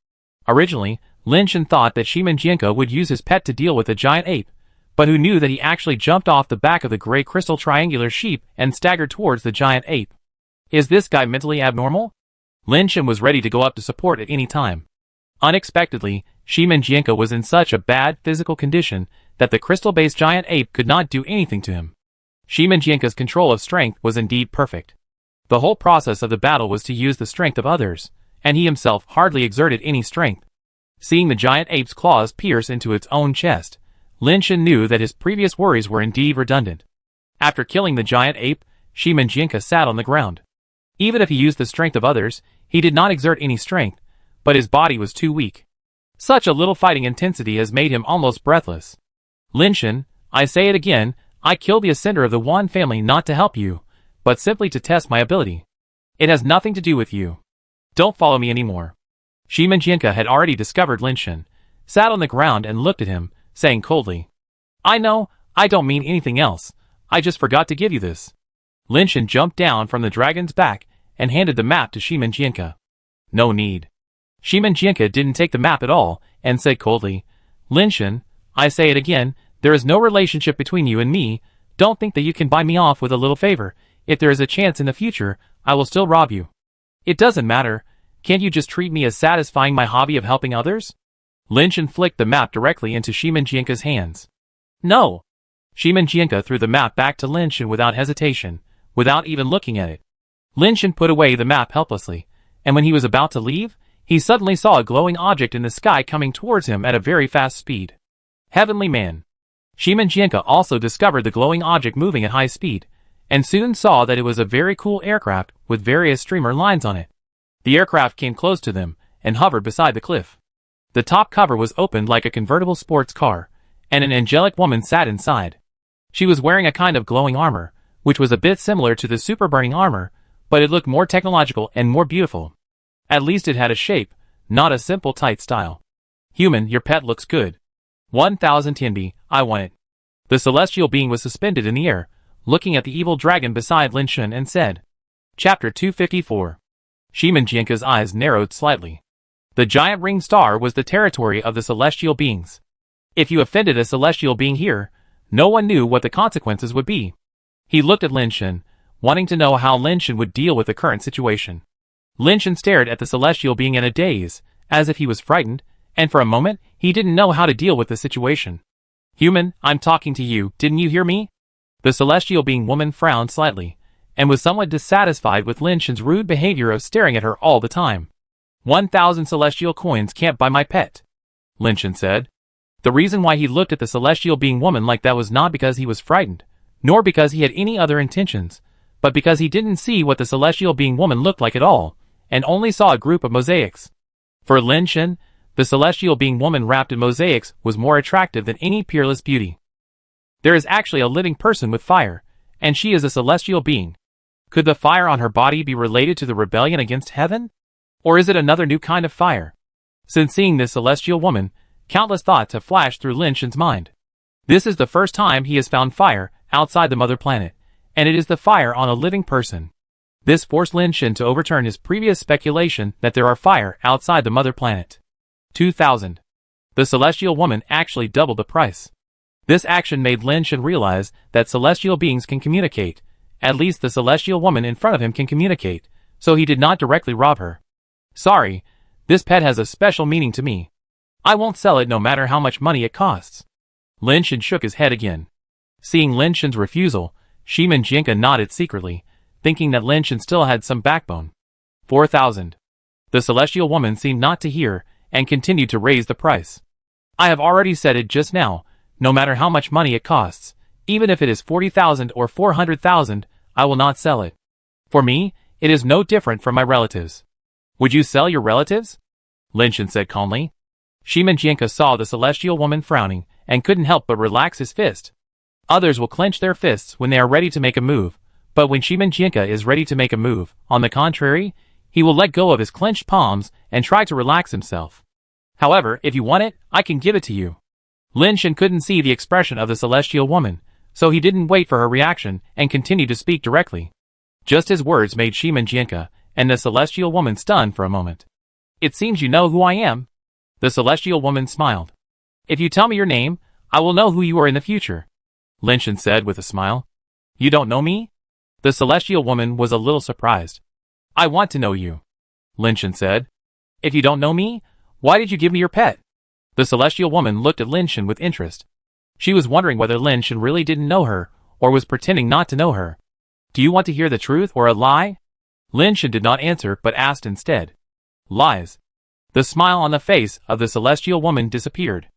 S1: Originally, Lin Shen thought that Shimenjianka would use his pet to deal with the giant ape, but who knew that he actually jumped off the back of the gray crystal triangular sheep and staggered towards the giant ape. Is this guy mentally abnormal? Lin Shen was ready to go up to support at any time. Unexpectedly, Shimenjianka was in such a bad physical condition that the crystal-based giant ape could not do anything to him. Shimenjianka's control of strength was indeed perfect. The whole process of the battle was to use the strength of others, and he himself hardly exerted any strength. Seeing the giant ape's claws pierce into its own chest, Lin Shen knew that his previous worries were indeed redundant. After killing the giant ape, Shimenjianka sat on the ground. Even if he used the strength of others, he did not exert any strength, but his body was too weak. Such a little fighting intensity has made him almost breathless. Lin Shen, I say it again, I killed the ascender of the Wan family not to help you, but simply to test my ability. It has nothing to do with you. Don't follow me anymore. Shimenjianka had already discovered Lin Shen, sat on the ground and looked at him, saying coldly, I know, I don't mean anything else, I just forgot to give you this. Lin Shen jumped down from the dragon's back and handed the map to Shimenjianka. No need. Shimenjianka didn't take the map at all and said coldly, Lin Shen, I say it again, there is no relationship between you and me, don't think that you can buy me off with a little favor. If there is a chance in the future, I will still rob you. It doesn't matter, can't you just treat me as satisfying my hobby of helping others? Lin Shen flicked the map directly into Shimenjianka's hands. No! Shimenjianka threw the map back to Lin Shen without hesitation, without even looking at it. Lin Shen put away the map helplessly, and when he was about to leave, he suddenly saw a glowing object in the sky coming towards him at a very fast speed. Heavenly Man! Shimenjianka also discovered the glowing object moving at high speed, and soon saw that it was a very cool aircraft with various streamer lines on it. The aircraft came close to them, and hovered beside the cliff. The top cover was opened like a convertible sports car, and an angelic woman sat inside. She was wearing a kind of glowing armor, which was a bit similar to the super burning armor, but it looked more technological and more beautiful. At least it had a shape, not a simple tight style. Human, your pet looks good. 1000 Tianbi, I want it. The celestial being was suspended in the air, looking at the evil dragon beside Lin Shen and said. Chapter 254. Shimenjianka's eyes narrowed slightly. The giant ring star was the territory of the celestial beings. If you offended a celestial being here, no one knew what the consequences would be. He looked at Lin Shen, wanting to know how Lin Shen would deal with the current situation. Lin Shen stared at the celestial being in a daze, as if he was frightened, and for a moment, he didn't know how to deal with the situation. Human, I'm talking to you, didn't you hear me? The celestial being woman frowned slightly, and was somewhat dissatisfied with Lin Shen's rude behavior of staring at her all the time. 1000 celestial coins can't buy my pet, Lin Shen said. The reason why he looked at the celestial being woman like that was not because he was frightened, nor because he had any other intentions, but because he didn't see what the celestial being woman looked like at all, and only saw a group of mosaics. For Lin Shen, the celestial being woman wrapped in mosaics was more attractive than any peerless beauty. There is actually a living person with fire, and she is a celestial being. Could the fire on her body be related to the rebellion against heaven? Or is it another new kind of fire? Since seeing this celestial woman, countless thoughts have flashed through Lin Shen's mind. This is the first time he has found fire outside the mother planet, and it is the fire on a living person. This forced Lin Shen to overturn his previous speculation that there are fire outside the mother planet. 2000. The celestial woman actually doubled the price. This action made Lin Shen realize that celestial beings can communicate, at least the celestial woman in front of him can communicate, so he did not directly rob her. Sorry, this pet has a special meaning to me. I won't sell it no matter how much money it costs. Lin Shen shook his head again. Seeing Lin Shen's refusal, Shimenjianka nodded secretly, thinking that Lin Shen still had some backbone. 4000. The celestial woman seemed not to hear, and continued to raise the price. I have already said it just now, no matter how much money it costs, even if it is 40,000 or 400,000, I will not sell it. For me, it is no different from my relatives. Would you sell your relatives? Lin Shen said calmly. Shimin Jianke saw the celestial woman frowning and couldn't help but relax his fist. Others will clench their fists when they are ready to make a move, but when Shimin Jianke is ready to make a move, on the contrary, he will let go of his clenched palms and try to relax himself. However, if you want it, I can give it to you. Lin Shen couldn't see the expression of the celestial woman, so he didn't wait for her reaction and continued to speak directly. Just his words made Shimin Jianke and the celestial woman stunned for a moment. It seems you know who I am. The celestial woman smiled. If you tell me your name, I will know who you are in the future. Lin Shen said with a smile. You don't know me? The celestial woman was a little surprised. I want to know you. Lin Shen said. If you don't know me, why did you give me your pet? The celestial woman looked at Lin Shen with interest. She was wondering whether Lin Shen really didn't know her, or was pretending not to know her. Do you want to hear the truth or a lie? Lin Shen did not answer but asked instead. Lies. The smile on the face of the celestial woman disappeared.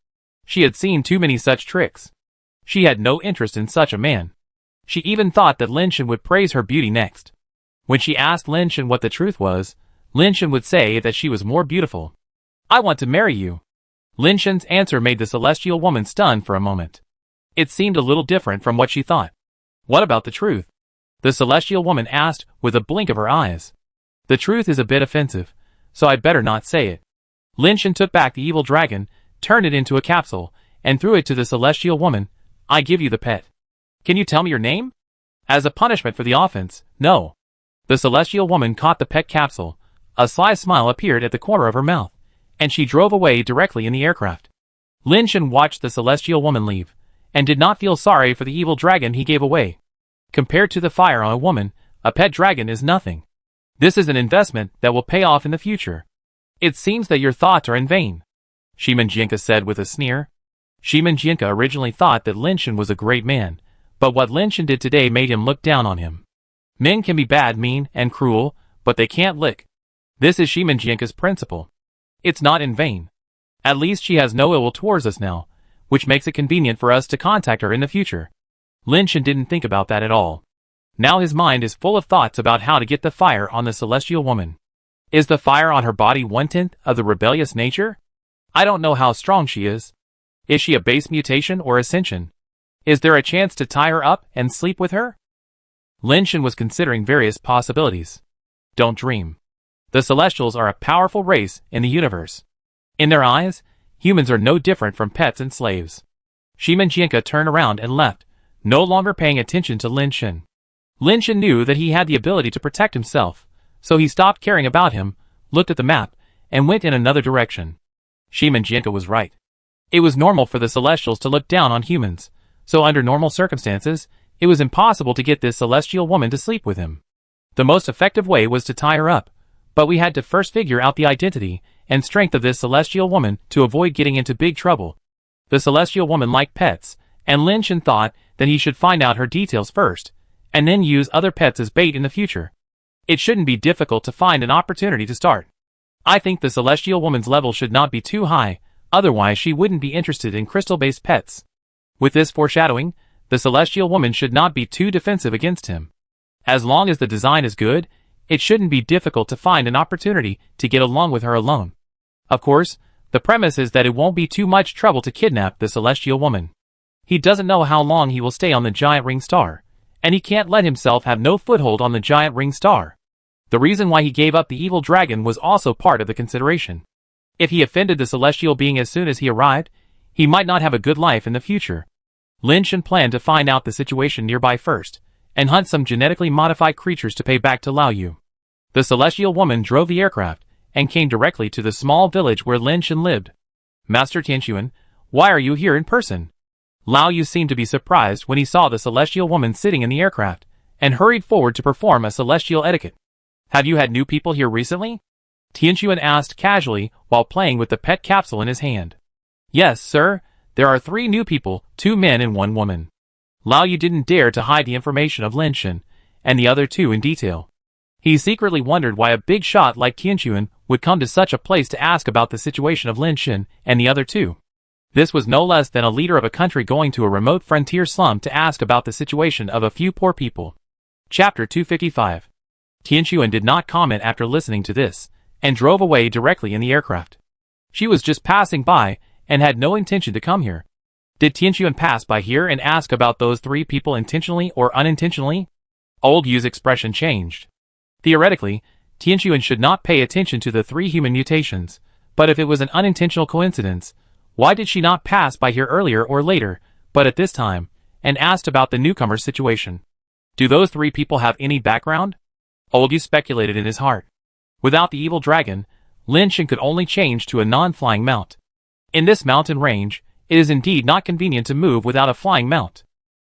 S1: She had seen too many such tricks. She had no interest in such a man. She even thought that Lin Shen would praise her beauty next. When she asked Lin Shen what the truth was, Lin Shen would say that she was more beautiful. I want to marry you. Lin Shen's answer made the celestial woman stunned for a moment. It seemed a little different from what she thought. What about the truth? The celestial woman asked with a blink of her eyes. The truth is a bit offensive, so I'd better not say it. Lin Shen took back the evil dragon, turned it into a capsule, and threw it to the celestial woman. I give you the pet. Can you tell me your name? As a punishment for the offense, no. The celestial woman caught the pet capsule. A sly smile appeared at the corner of her mouth, and she drove away directly in the aircraft. Lin Shen watched the celestial woman leave, and did not feel sorry for the evil dragon he gave away. Compared to the fire on a woman, a pet dragon is nothing. This is an investment that will pay off in the future. It seems that your thoughts are in vain. Shimin Jianke said with a sneer. Shimin Jianke originally thought that Lin Shen was a great man, but what Lin Shen did today made him look down on him. Men can be bad, mean, and cruel, but they can't lick. This is Shimin Jianke's principle. It's not in vain. At least she has no ill will towards us now, which makes it convenient for us to contact her in the future. Lin Shen didn't think about that at all. Now his mind is full of thoughts about how to get the fire on the celestial woman. Is the fire on her body 1/10 of the rebellious nature? I don't know how strong she is. Is she a base mutation or ascension? Is there a chance to tie her up and sleep with her? Lin Shen was considering various possibilities. Don't dream. The Celestials are a powerful race in the universe. In their eyes, humans are no different from pets and slaves. Shimin Jianke turned around and left, no longer paying attention to Lin Shen. Lin Shen knew that he had the ability to protect himself, so he stopped caring about him, looked at the map, and went in another direction. Shimin Jianke was right. It was normal for the Celestials to look down on humans, so under normal circumstances, it was impossible to get this celestial woman to sleep with him. The most effective way was to tie her up, but we had to first figure out the identity and strength of this celestial woman to avoid getting into big trouble. The celestial woman liked pets, and Lin Shen thought that he should find out her details first, and then use other pets as bait in the future. It shouldn't be difficult to find an opportunity to start. I think the celestial woman's level should not be too high, otherwise she wouldn't be interested in crystal-based pets. With this foreshadowing, the celestial woman should not be too defensive against him. As long as the design is good, it shouldn't be difficult to find an opportunity to get along with her alone. Of course, the premise is that it won't be too much trouble to kidnap the celestial woman. He doesn't know how long he will stay on the giant ring star, and he can't let himself have no foothold on the giant ring star. The reason why he gave up the evil dragon was also part of the consideration. If he offended the celestial being as soon as he arrived, he might not have a good life in the future. Lin Shen planned to find out the situation nearby first, and hunt some genetically modified creatures to pay back to Lao Yu. The celestial woman drove the aircraft, and came directly to the small village where Lin Shen lived. Master Tianxuan, why are you here in person? Lao Yu seemed to be surprised when he saw the celestial woman sitting in the aircraft, and hurried forward to perform a celestial etiquette. Have you had new people here recently? Tianxuan asked casually while playing with the pet capsule in his hand. Yes, sir, there are 3 new people, 2 men and 1 woman. Lao Yu didn't dare to hide the information of Lin Shen, and the other 2 in detail. He secretly wondered why a big shot like Tianxuan would come to such a place to ask about the situation of Lin Shen and the other 2. This was no less than a leader of a country going to a remote frontier slum to ask about the situation of a few poor people. Chapter 255. Tianxuan did not comment after listening to this, and drove away directly in the aircraft. She was just passing by and had no intention to come here. Did Tianxuan pass by here and ask about those 3 people intentionally or unintentionally? Old Yu's expression changed. Theoretically, Tianxuan should not pay attention to the 3 human mutations, but if it was an unintentional coincidence, why did she not pass by here earlier or later, but at this time, and asked about the newcomer's situation? Do those 3 people have any background? Old Yu speculated in his heart. Without the evil dragon, Lin Shen could only change to a non-flying mount. In this mountain range, it is indeed not convenient to move without a flying mount.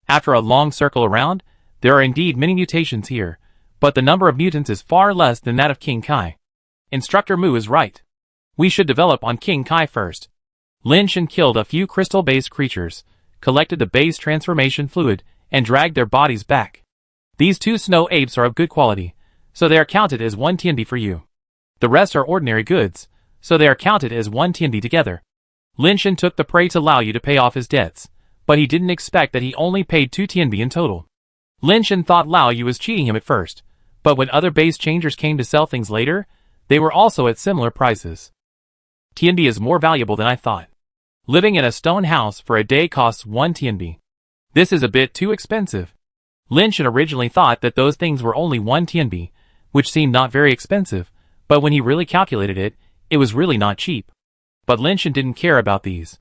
S1: After a long circle around, there are indeed many mutations here, but the number of mutants is far less than that of King Kai. Instructor Mu is right. We should develop on King Kai first. Lin Shen killed a few crystal-based creatures, collected the base transformation fluid, and dragged their bodies back. These 2 snow apes are of good quality, so they are counted as 1 tianbi for you. The rest are ordinary goods, so they are counted as 1 tianbi together. Lin Shen took the prey to Lao Yu to pay off his debts, but he didn't expect that he only paid 2 tianbi in total. Lin Shen thought Lao Yu was cheating him at first, but when other base changers came to sell things later, they were also at similar prices. Tianbi is more valuable than I thought. Living in a stone house for a day costs 1 tianbi. This is a bit too expensive. Lin Shen originally thought that those things were only 1 tianbi, which seemed not very expensive, but when he really calculated it, it was really not cheap. But Lin Shen didn't care about these.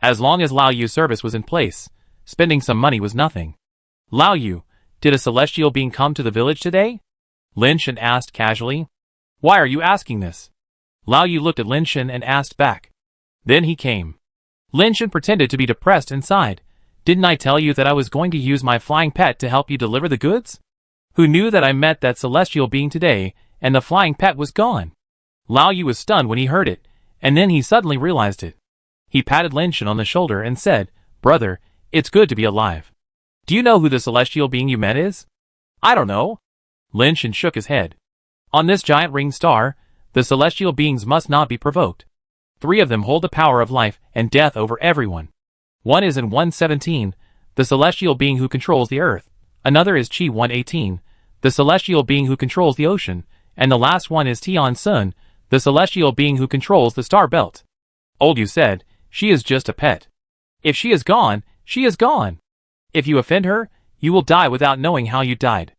S1: As long as Lao Yu's service was in place, spending some money was nothing. Lao Yu, did a celestial being come to the village today? Lin Shen asked casually. Why are you asking this? Lao Yu looked at Lin Shen and asked back. Then he came. Lin Shen pretended to be depressed and sighed. Didn't I tell you that I was going to use my flying pet to help you deliver the goods? Who knew that I met that celestial being today, and the flying pet was gone? Lao Yu was stunned when he heard it, and then he suddenly realized it. He patted Lin Shen on the shoulder and said, Brother, it's good to be alive. Do you know who the celestial being you met is? I don't know. Lin Shen shook his head. On this giant ring star, the celestial beings must not be provoked. 3 of them hold the power of life and death over everyone. One is in 117, the celestial being who controls the earth. Another is EP181, the celestial being who controls the ocean, and the last one is Tian Sun, the celestial being who controls the star belt. Old Yu said, she is just a pet. If she is gone, she is gone. If you offend her, you will die without knowing how you died.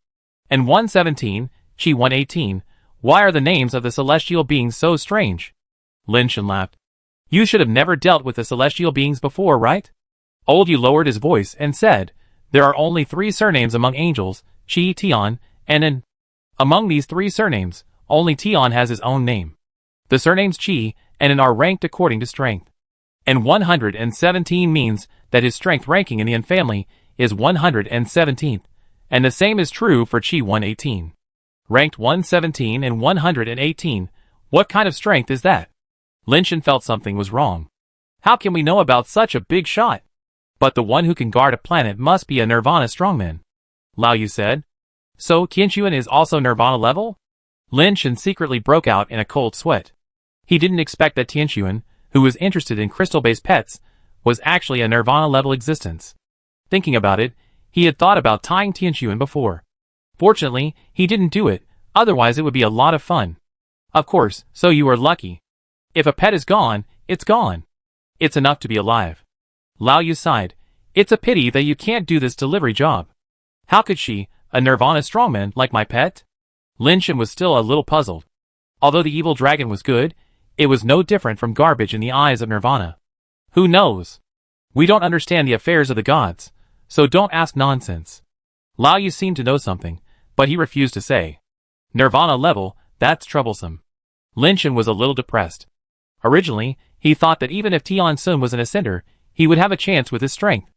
S1: And 117, EP181, why are the names of the celestial beings so strange? Lin Shen laughed. You should have never dealt with the celestial beings before, right? Old Yu lowered his voice and said, there are only 3 surnames among angels, Qi, Tian, and An. Among these 3 surnames, only Tian has his own name. The surnames Qi and An are ranked according to strength. And 117 means that his strength ranking in the An family is 117th, and the same is true for Qi 118. Ranked 117 and 118, what kind of strength is that? Lin Shen felt something was wrong. How can we know about such a big shot? But the one who can guard a planet must be a Nirvana strongman. Lao Yu said. So Tianxuan is also Nirvana level? Lin Shen secretly broke out in a cold sweat. He didn't expect that Tianxuan, who was interested in crystal-based pets, was actually a Nirvana level existence. Thinking about it, he had thought about tying Tianxuan before. Fortunately, he didn't do it, otherwise it would be a lot of fun. Of course, so you are lucky. If a pet is gone, it's gone. It's enough to be alive. Lao Yu sighed. It's a pity that you can't do this delivery job. How could she, a Nirvana strongman like my pet? Lin Shen was still a little puzzled. Although the evil dragon was good, it was no different from garbage in the eyes of Nirvana. Who knows? We don't understand the affairs of the gods, so don't ask nonsense. Lao Yu seemed to know something, but he refused to say. Nirvana level, that's troublesome. Lin Shen was a little depressed. Originally, he thought that even if Tian Sun was an ascender, he would have a chance with his strength.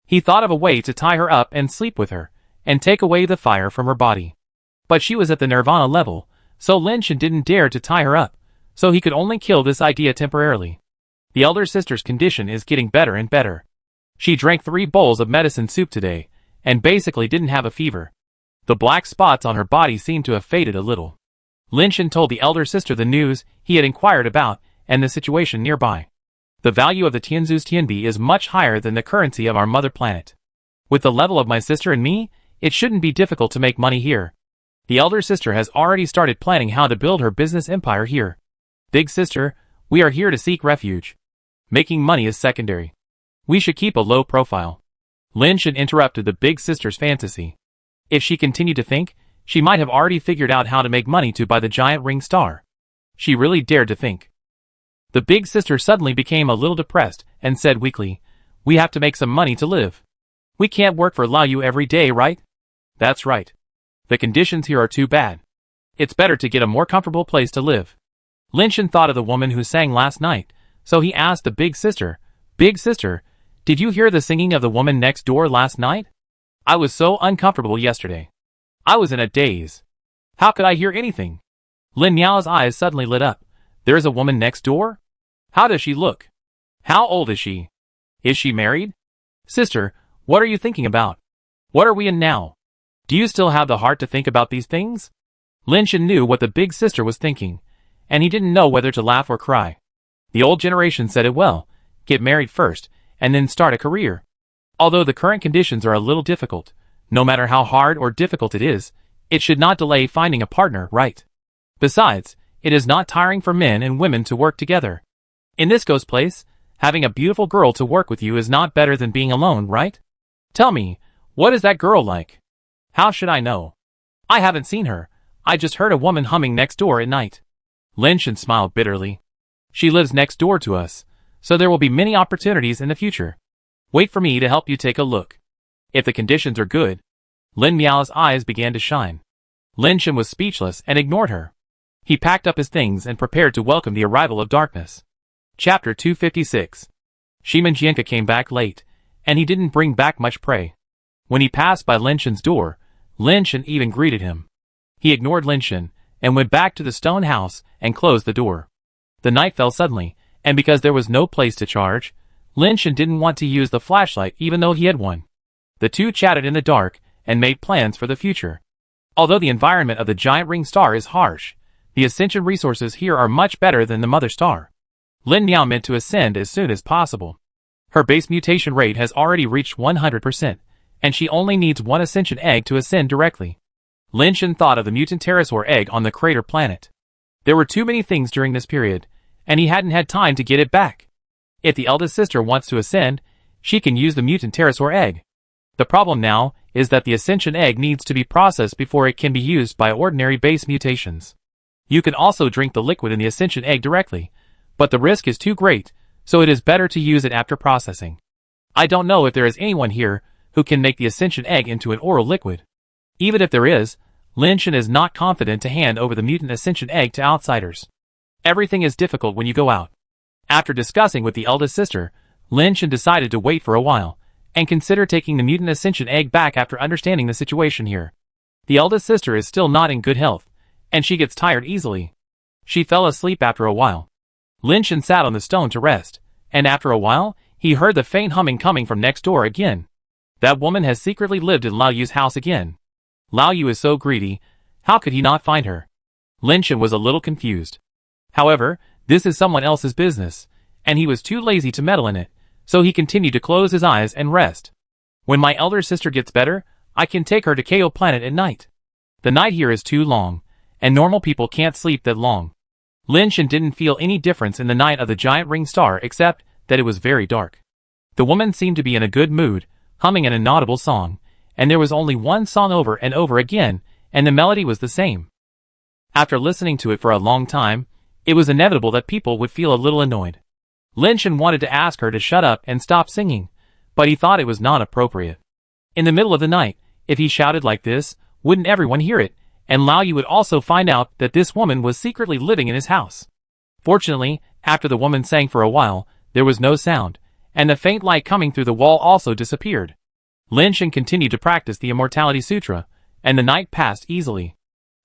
S1: He thought of a way to tie her up and sleep with her, and take away the fire from her body. But she was at the Nirvana level, so Lin Shen didn't dare to tie her up, so he could only kill this idea temporarily. The elder sister's condition is getting better and better. She drank 3 bowls of medicine soup today, and basically didn't have a fever. The black spots on her body seemed to have faded a little. Lin Shen told the elder sister the news he had inquired about, and the situation nearby. The value of the Tianzu's Tianbi is much higher than the currency of our mother planet. With the level of my sister and me, it shouldn't be difficult to make money here. The elder sister has already started planning how to build her business empire here. Big sister, we are here to seek refuge. Making money is secondary. We should keep a low profile. Lin Shan interrupted the big sister's fantasy. If she continued to think, she might have already figured out how to make money to buy the giant ring star. She really dared to think. The big sister suddenly became a little depressed and said weakly, "We have to make some money to live. We can't work for Lao Yu every day, right?" "That's right. The conditions here are too bad. It's better to get a more comfortable place to live." Lin Shan thought of the woman who sang last night, so he asked the big sister, "Big sister, did you hear the singing of the woman next door last night? I was so uncomfortable yesterday. I was in a daze. How could I hear anything?" Lin Miao's eyes suddenly lit up. "There is a woman next door? How does she look? How old is she? Is she married? Sister, what are you thinking about? What are we in now? Do you still have the heart to think about these things?" Lin Shan knew what the big sister was thinking, and he didn't know whether to laugh or cry. The old generation said it well, get married first, and then start a career. Although the current conditions are a little difficult, no matter how hard or difficult it is, it should not delay finding a partner, right? Besides, it is not tiring for men and women to work together. In this ghost place, having a beautiful girl to work with you is not better than being alone, right? Tell me, what is that girl like? How should I know? I haven't seen her. I just heard a woman humming next door at night. Lin Shan smiled bitterly. She lives next door to us, so there will be many opportunities in the future. Wait for me to help you take a look. If the conditions are good. Lin Miao's eyes began to shine. Lin Shan was speechless and ignored her. He packed up his things and prepared to welcome the arrival of darkness. Chapter 256. Shiman Jianka came back late, and he didn't bring back much prey. When he passed by Lin Shan's door, Lin Shan even greeted him. He ignored Lin Shan, and went back to the stone house and closed the door. The night fell suddenly, and because there was no place to charge, Lin Shan didn't want to use the flashlight even though he had one. The two chatted in the dark, and made plans for the future. Although the environment of the giant ring star is harsh, the ascension resources here are much better than the mother star. Lin Miao meant to ascend as soon as possible. Her base mutation rate has already reached 100%, and she only needs one ascension egg to ascend directly. Lin Shan thought of the mutant pterosaur egg on the crater planet. There were too many things during this period, and he hadn't had time to get it back. If the eldest sister wants to ascend, she can use the mutant pterosaur egg. The problem now is that the ascension egg needs to be processed before it can be used by ordinary base mutations. You can also drink the liquid in the ascension egg directly, but the risk is too great, so it is better to use it after processing. I don't know if there is anyone here who can make the ascension egg into an oral liquid. Even if there is, Lin Shan is not confident to hand over the mutant ascension egg to outsiders. Everything is difficult when you go out. After discussing with the eldest sister, Lin Shan decided to wait for a while, and consider taking the mutant ascension egg back after understanding the situation here. The eldest sister is still not in good health, and she gets tired easily. She fell asleep after a while. Lin Shan sat on the stone to rest, and after a while, he heard the faint humming coming from next door again. That woman has secretly lived in Lao Yu's house again. Lao Yu is so greedy, how could he not find her? Lin Shan was a little confused. However, this is someone else's business, and he was too lazy to meddle in it, so he continued to close his eyes and rest. When my elder sister gets better, I can take her to KO planet at night. The night here is too long, and normal people can't sleep that long. Lin Shan didn't feel any difference in the night of the giant ring star except that it was very dark. The woman seemed to be in a good mood, humming an inaudible song, and there was only one song over and over again, and the melody was the same. After listening to it for a long time, it was inevitable that people would feel a little annoyed. Lin Shan wanted to ask her to shut up and stop singing, but he thought it was not appropriate. In the middle of the night, if he shouted like this, wouldn't everyone hear it, and Lao Yu would also find out that this woman was secretly living in his house. Fortunately, after the woman sang for a while, there was no sound, and the faint light coming through the wall also disappeared. Lin Shan continued to practice the Immortality Sutra, and the night passed easily.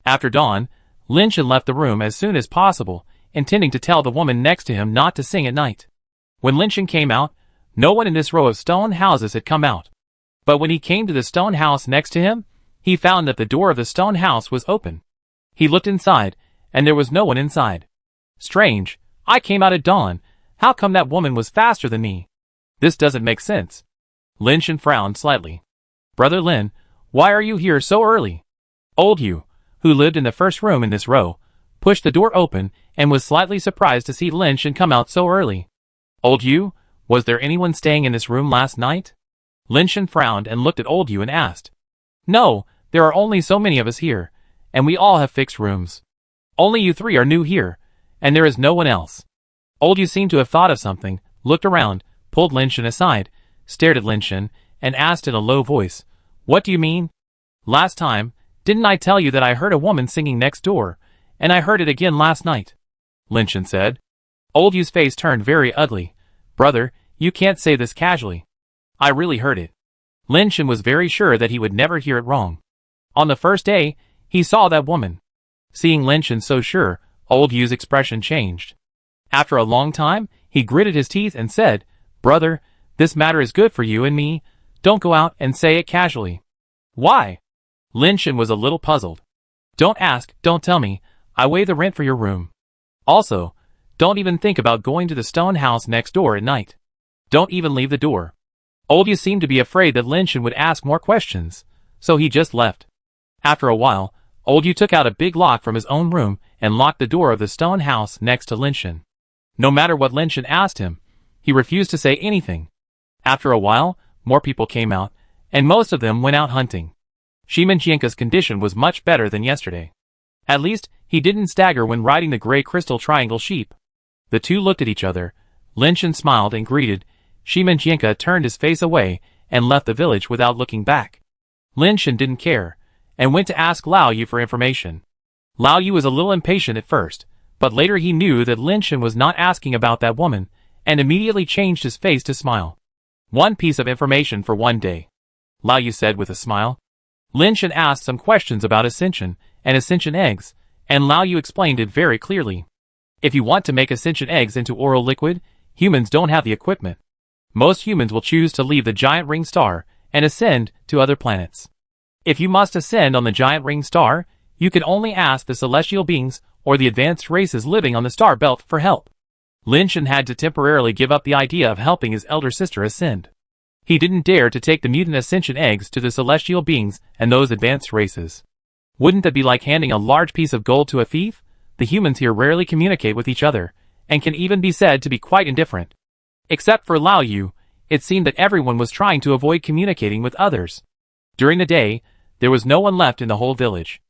S1: After dawn, Lin Shan left the room as soon as possible, intending to tell the woman next to him not to sing at night. When Lin Shan came out, no one in this row of stone houses had come out. But when he came to the stone house next to him, he found that the door of the stone house was open. He looked inside, and there was no one inside. Strange, I came out at dawn, how come that woman was faster than me? This doesn't make sense. Lin Shan frowned slightly. Brother Lin, why are you here so early? Old you, who lived in the first room in this row, pushed the door open and was slightly surprised to see Lin Shen come out so early. Old Yu, was there anyone staying in this room last night? Lin Shen frowned and looked at Old Yu and asked. No, there are only so many of us here, and we all have fixed rooms. Only you three are new here, and there is no one else. Old Yu seemed to have thought of something, looked around, pulled Lin Shen aside, stared at Lin Shen, and asked in a low voice, What do you mean? Last time, didn't I tell you that I heard a woman singing next door, and I heard it again last night? Lin Shen said. Old Yu's face turned very ugly. Brother, you can't say this casually. I really heard it. Lin Shen was very sure that he would never hear it wrong. On the first day, he saw that woman. Seeing Lin Shen so sure, Old Yu's expression changed. After a long time, he gritted his teeth and said, Brother, this matter is good for you and me. Don't go out and say it casually. Why? Lin Shen was a little puzzled. Don't ask, don't tell me. I weigh the rent for your room. Also, don't even think about going to the stone house next door at night. Don't even leave the door. Old Yu seemed to be afraid that Lin Shen would ask more questions, so he just left. After a while, Old Yu took out a big lock from his own room and locked the door of the stone house next to Lin Shen. No matter what Lin Shen asked him, he refused to say anything. After a while, more people came out, and most of them went out hunting. Shimenjianka's condition was much better than yesterday. At least, he didn't stagger when riding the gray crystal triangle sheep. The two looked at each other. Lin Shen smiled and greeted. Shimenjianka turned his face away and left the village without looking back. Lin Shen didn't care, and went to ask Lao Yu for information. Lao Yu was a little impatient at first, but later he knew that Lin Shen was not asking about that woman, and immediately changed his face to smile. One piece of information for one day, Lao Yu said with a smile. Lin Shen asked some questions about ascension and ascension eggs, and Lao Yu explained it very clearly. If you want to make ascension eggs into oral liquid, humans don't have the equipment. Most humans will choose to leave the giant ring star and ascend to other planets. If you must ascend on the giant ring star, you can only ask the celestial beings or the advanced races living on the star belt for help. Lin Shen had to temporarily give up the idea of helping his elder sister ascend. He didn't dare to take the mutant ascension eggs to the celestial beings and those advanced races. Wouldn't that be like handing a large piece of gold to a thief? The humans here rarely communicate with each other, and can even be said to be quite indifferent. Except for Lao Yu, it seemed that everyone was trying to avoid communicating with others. During the day, there was no one left in the whole village.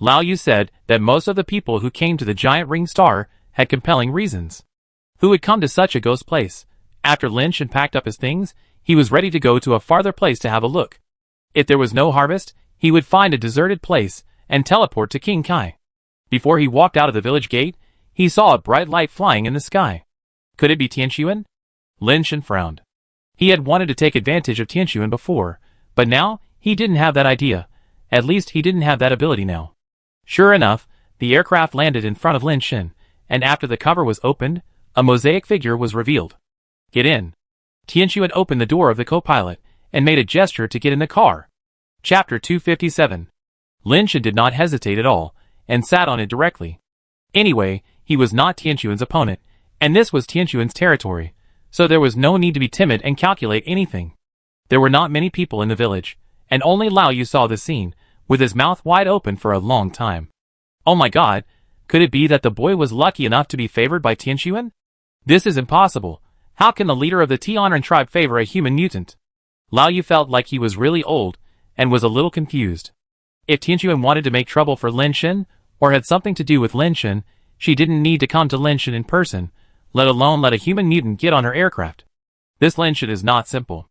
S1: Lao Yu said that most of the people who came to the giant ring star had compelling reasons. Who would come to such a ghost place? After Lin Shen packed up his things, he was ready to go to a farther place to have a look. If there was no harvest, he would find a deserted place and teleport to King Kai. Before he walked out of the village gate, he saw a bright light flying in the sky. Could it be Tianquan? Lin Shen frowned. He had wanted to take advantage of Tianquan before, but now he didn't have that idea. At least he didn't have that ability now. Sure enough, the aircraft landed in front of Lin Shen, and after the cover was opened, a mosaic figure was revealed. Get in. Tianquan opened the door of the co-pilot and made a gesture to get in the car. Chapter 257. Lin Shen did not hesitate at all, and sat on it directly. Anyway, he was not Tianquan's opponent, and this was Tianquan's territory, so there was no need to be timid and calculate anything. There were not many people in the village, and only Lao Yu saw the scene, with his mouth wide open for a long time. Oh my god, could it be that the boy was lucky enough to be favored by Tianquan? This is impossible. How can the leader of the Tianquan tribe favor a human mutant? Lao Yu felt like he was really old, and was a little confused. If Tianquan wanted to make trouble for Lin Shen, or had something to do with Lin Shen, she didn't need to come to Lin Shen in person, let alone let a human mutant get on her aircraft. This Lin Shen is not simple.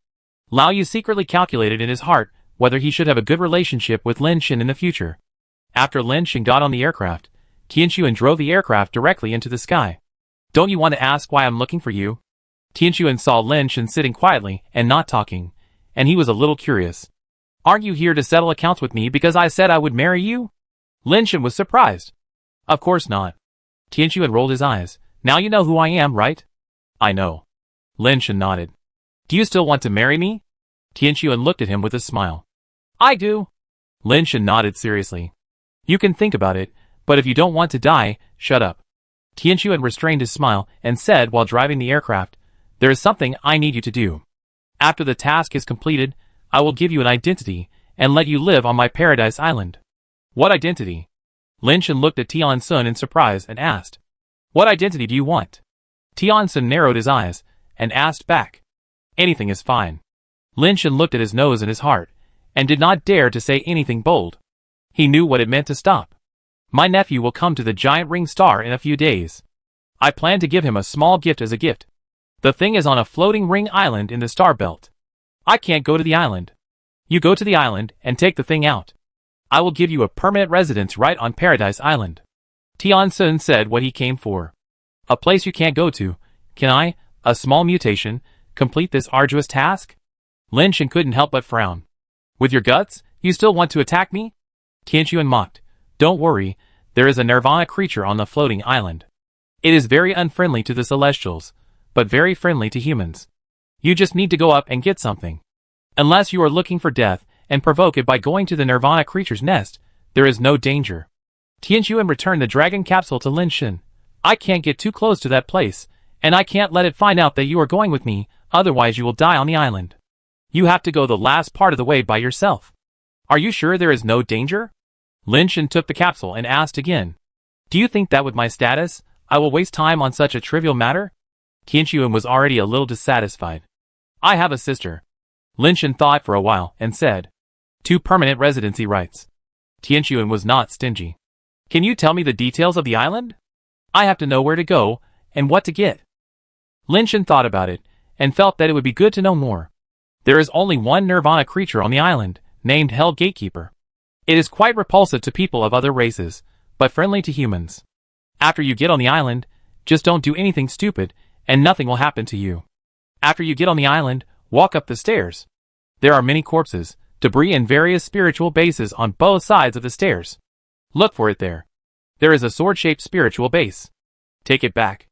S1: Lao Yu secretly calculated in his heart whether he should have a good relationship with Lin Shen in the future. After Lin Shen got on the aircraft, Tianquan drove the aircraft directly into the sky. Don't you want to ask why I'm looking for you? Tianquan saw Lin Shen sitting quietly and not talking, and he was a little curious. Aren't you here to settle accounts with me because I said I would marry you? Lin Shen was surprised. Of course not. Tianquan rolled his eyes. Now you know who I am, right? I know. Lin Shen nodded. Do you still want to marry me? Tianquan looked at him with a smile. I do. Lin Shen nodded seriously. You can think about it, but if you don't want to die, shut up. Tianquan restrained his smile and said while driving the aircraft, there is something I need you to do. After the task is completed, I will give you an identity and let you live on my paradise island. What identity? Lin Shen looked at Tian Sun in surprise and asked. What identity do you want? Tian Sun narrowed his eyes and asked back. Anything is fine. Lin Shen looked at his nose and his heart, and did not dare to say anything bold. He knew what it meant to stop. My nephew will come to the giant ring star in a few days. I plan to give him a small gift as a gift. The thing is on a floating ring island in the star belt. I can't go to the island. You go to the island and take the thing out. I will give you a permanent residence right on Paradise Island. Tian Sun said what he came for. A place you can't go to. Can I, a small mutation, complete this arduous task? Lin Shen couldn't help but frown. With your guts, you still want to attack me? Tianxuan mocked. Don't worry, there is a nirvana creature on the floating island. It is very unfriendly to the Celestials, but very friendly to humans. You just need to go up and get something. Unless you are looking for death and provoke it by going to the nirvana creature's nest, there is no danger. Tianxuan returned the dragon capsule to Lin Shen. I can't get too close to that place, and I can't let it find out that you are going with me, otherwise you will die on the island. You have to go the last part of the way by yourself. Are you sure there is no danger? Lin Shen took the capsule and asked again. Do you think that with my status, I will waste time on such a trivial matter? Tianxuan was already a little dissatisfied. I have a sister. Lin Shen thought for a while and said. 2 permanent residency rights. Tianxuan was not stingy. Can you tell me the details of the island? I have to know where to go and what to get. Lin Shen thought about it and felt that it would be good to know more. There is only one nirvana creature on the island, named Hell Gatekeeper. It is quite repulsive to people of other races, but friendly to humans. After you get on the island, just don't do anything stupid, and nothing will happen to you. After you get on the island, walk up the stairs. There are many corpses, debris and various spiritual bases on both sides of the stairs. Look for it there. There is a sword-shaped spiritual base. Take it back.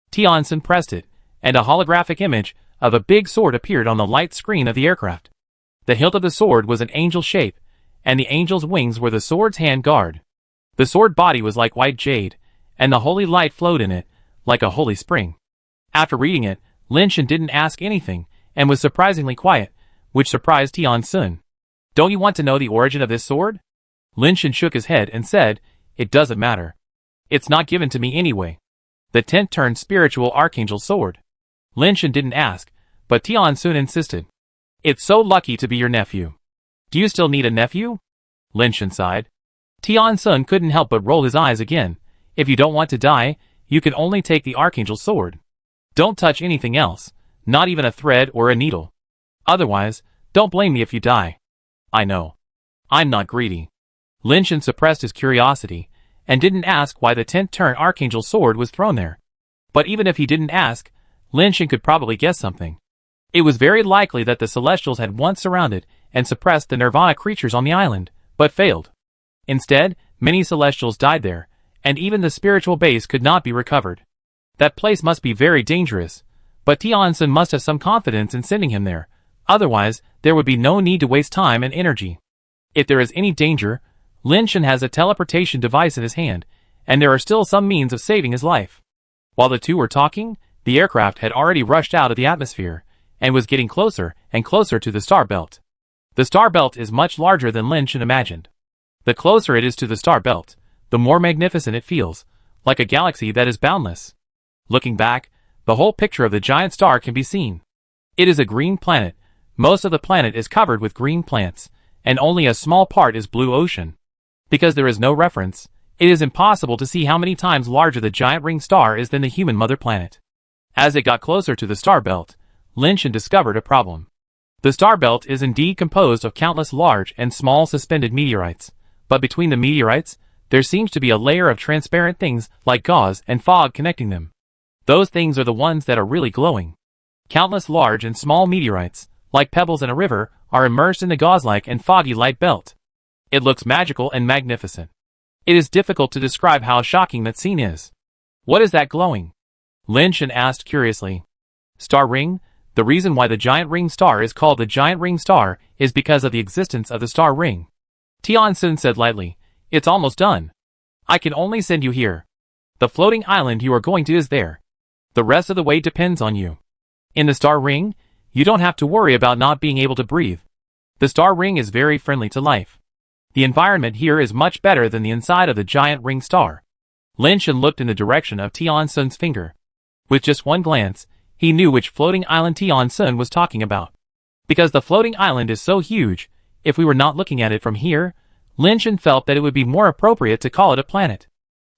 S1: Tian Sun pressed it, and a holographic image of a big sword appeared on the light screen of the aircraft. The hilt of the sword was an angel shape, and the angel's wings were the sword's hand guard. The sword body was like white jade, and the holy light flowed in it, like a holy spring. After reading it, Lin Shen didn't ask anything, and was surprisingly quiet, which surprised Tian Sun. Don't you want to know the origin of this sword? Lin Shen shook his head and said, It doesn't matter. It's not given to me anyway. The 10th turned spiritual archangel sword. Lin Shen didn't ask, but Tian Sun insisted. It's so lucky to be your nephew. Do you still need a nephew? Lin Shen sighed. Tian Sun couldn't help but roll his eyes again. If you don't want to die, you can only take the archangel sword. Don't touch anything else, not even a thread or a needle. Otherwise, don't blame me if you die. I know. I'm not greedy. Lin Shen suppressed his curiosity, and didn't ask why the 10th turn archangel sword was thrown there. But even if he didn't ask, Lin Shen could probably guess something. It was very likely that the Celestials had once surrounded and suppressed the nirvana creatures on the island, but failed. Instead, many Celestials died there, and even the spiritual base could not be recovered. That place must be very dangerous, but Tian Sun must have some confidence in sending him there, otherwise there would be no need to waste time and energy. If there is any danger, Lin Shen has a teleportation device in his hand, and there are still some means of saving his life. While the two were talking, the aircraft had already rushed out of the atmosphere, and was getting closer and closer to the star belt. The star belt is much larger than Lin Shen imagined. The closer it is to the star belt, the more magnificent it feels, like a galaxy that is boundless. Looking back, the whole picture of the giant star can be seen. It is a green planet. Most of the planet is covered with green plants, and only a small part is blue ocean. Because there is no reference, it is impossible to see how many times larger the giant ring star is than the human mother planet. As it got closer to the star belt, Lin Shen discovered a problem. The star belt is indeed composed of countless large and small suspended meteorites, but between the meteorites, there seems to be a layer of transparent things like gauze and fog connecting them. Those things are the ones that are really glowing. Countless large and small meteorites, like pebbles in a river, are immersed in the gauze-like and foggy light belt. It looks magical and magnificent. It is difficult to describe how shocking that scene is. What is that glowing? Lin Shen asked curiously. Star ring? The reason why the giant ring star is called the giant ring star is because of the existence of the star ring. Tian Sun said lightly, It's almost done. I can only send you here. The floating island you are going to is there. The rest of the way depends on you. In the star ring, you don't have to worry about not being able to breathe. The star ring is very friendly to life. The environment here is much better than the inside of the giant ring star. Lin Shen looked in the direction of Tian Sun's finger. With just one glance, he knew which floating island Tian Sun was talking about. Because the floating island is so huge, if we were not looking at it from here, Lin Shen felt that it would be more appropriate to call it a planet.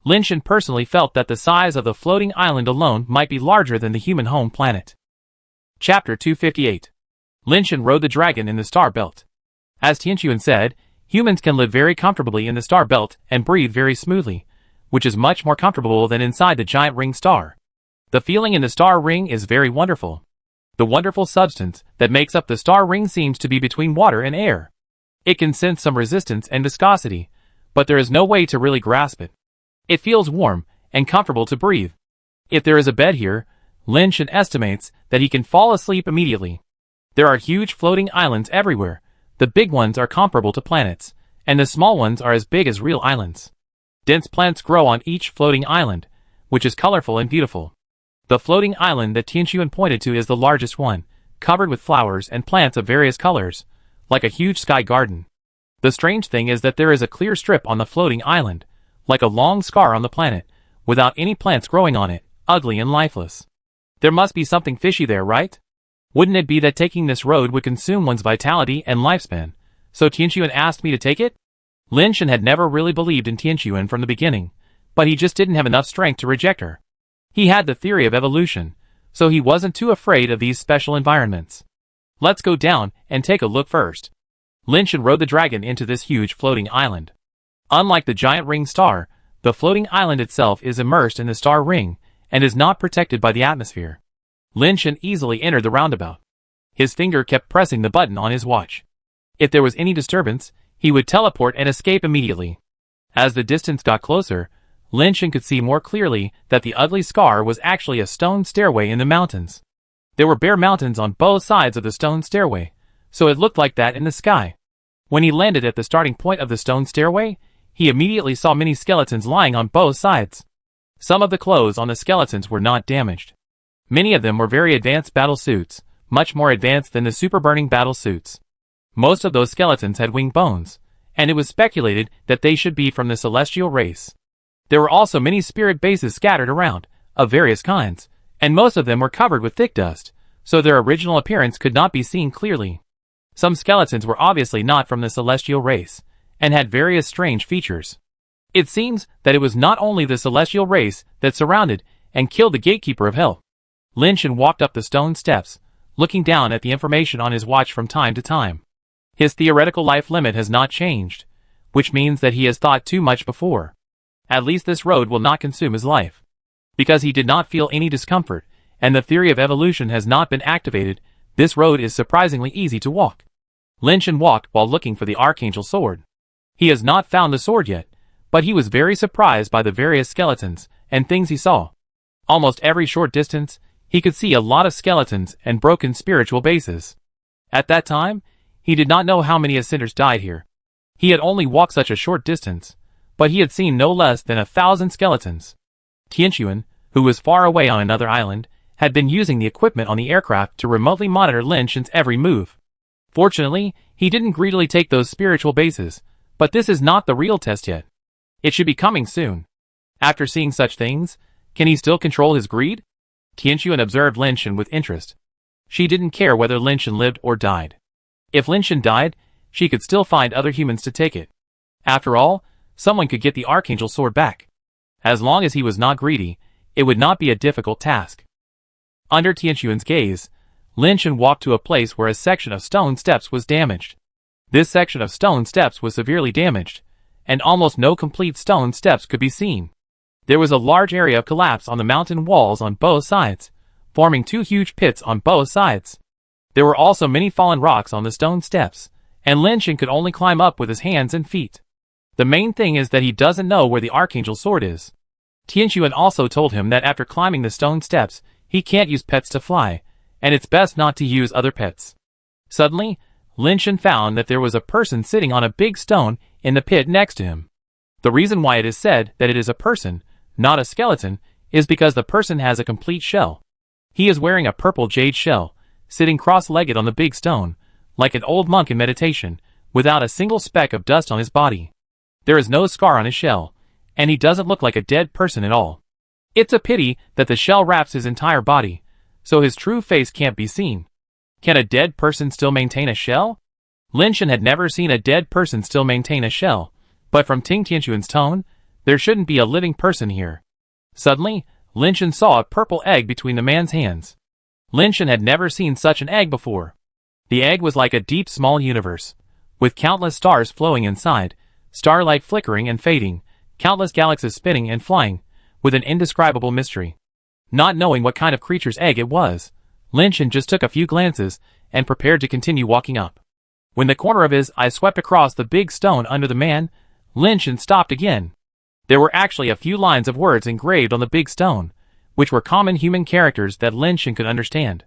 S1: Lin Shen personally felt that the size of the floating island alone might be larger than the human home planet. Chapter 258. Lin Shen rode the dragon in the star belt. As Tianquan said, humans can live very comfortably in the star belt and breathe very smoothly, which is much more comfortable than inside the giant ring star. The feeling in the star ring is very wonderful. The wonderful substance that makes up the star ring seems to be between water and air. It can sense some resistance and viscosity, but there is no way to really grasp it. It feels warm and comfortable to breathe. If there is a bed here, Lin Shen estimates that he can fall asleep immediately. There are huge floating islands everywhere. The big ones are comparable to planets, and the small ones are as big as real islands. Dense plants grow on each floating island, which is colorful and beautiful. The floating island that Tianquan pointed to is the largest one, covered with flowers and plants of various colors, like a huge sky garden. The strange thing is that there is a clear strip on the floating island, like a long scar on the planet, without any plants growing on it, ugly and lifeless. There must be something fishy there, right? Wouldn't it be that taking this road would consume one's vitality and lifespan? So Tianquan asked me to take it? Lin Shen had never really believed in Tianquan from the beginning, but he just didn't have enough strength to reject her. He had the theory of evolution, so he wasn't too afraid of these special environments. Let's go down and take a look first. Lin Shen rode the dragon into this huge floating island. Unlike the giant ring star, the floating island itself is immersed in the star ring and is not protected by the atmosphere. Lin Shen easily entered the roundabout. His finger kept pressing the button on his watch. If there was any disturbance, he would teleport and escape immediately. As the distance got closer, Lin Shen could see more clearly that the ugly scar was actually a stone stairway in the mountains. There were bare mountains on both sides of the stone stairway, so it looked like that in the sky. When he landed at the starting point of the stone stairway, he immediately saw many skeletons lying on both sides. Some of the clothes on the skeletons were not damaged. Many of them were very advanced battle suits, much more advanced than the super burning battle suits. Most of those skeletons had wing bones, and it was speculated that they should be from the celestial race. There were also many spirit bases scattered around, of various kinds, and most of them were covered with thick dust, so their original appearance could not be seen clearly. Some skeletons were obviously not from the celestial race, and had various strange features. It seems that it was not only the celestial race that surrounded and killed the gatekeeper of hell. Lin Shen walked up the stone steps, looking down at the information on his watch from time to time. His theoretical life limit has not changed, which means that he has thought too much before. At least this road will not consume his life. Because he did not feel any discomfort, and the theory of evolution has not been activated, this road is surprisingly easy to walk. Lin Shen walked while looking for the Archangel sword. He has not found the sword yet, but he was very surprised by the various skeletons and things he saw. Almost every short distance, he could see a lot of skeletons and broken spiritual bases. At that time, he did not know how many ascenders died here. He had only walked such a short distance, but he had seen no less than 1,000 skeletons. Tianquan, who was far away on another island, had been using the equipment on the aircraft to remotely monitor Lin Shen's every move. Fortunately, he didn't greedily take those spiritual bases, but this is not the real test yet. It should be coming soon. After seeing such things, can he still control his greed? Tianquan observed Lin Shen with interest. She didn't care whether Lin Shen lived or died. If Lin Shen died, she could still find other humans to take it. After all, someone could get the Archangel sword back. As long as he was not greedy, it would not be a difficult task. Under Tianquan's gaze, Lin Shen walked to a place where a section of stone steps was damaged. This section of stone steps was severely damaged, and almost no complete stone steps could be seen. There was a large area of collapse on the mountain walls on both sides, forming two huge pits on both sides. There were also many fallen rocks on the stone steps, and Lin Shen could only climb up with his hands and feet. The main thing is that he doesn't know where the Archangel sword is. Tianquan also told him that after climbing the stone steps, he can't use pets to fly, and it's best not to use other pets. Suddenly, Lin Shen found that there was a person sitting on a big stone in the pit next to him. The reason why it is said that it is a person, not a skeleton, is because the person has a complete shell. He is wearing a purple jade shell, sitting cross-legged on the big stone, like an old monk in meditation, without a single speck of dust on his body. There is no scar on his shell, and he doesn't look like a dead person at all. It's a pity that the shell wraps his entire body, so his true face can't be seen. Can a dead person still maintain a shell? Lin Shen had never seen a dead person still maintain a shell, but from Ting Tianxuan's tone, there shouldn't be a living person here. Suddenly, Lin Shen saw a purple egg between the man's hands. Lin Shen had never seen such an egg before. The egg was like a deep small universe, with countless stars flowing inside, starlight flickering and fading, countless galaxies spinning and flying, with an indescribable mystery. Not knowing what kind of creature's egg it was, Lin Shen just took a few glances and prepared to continue walking up. When the corner of his eye swept across the big stone under the man, Lin Shen stopped again. There were actually a few lines of words engraved on the big stone, which were common human characters that Lin Shen could understand.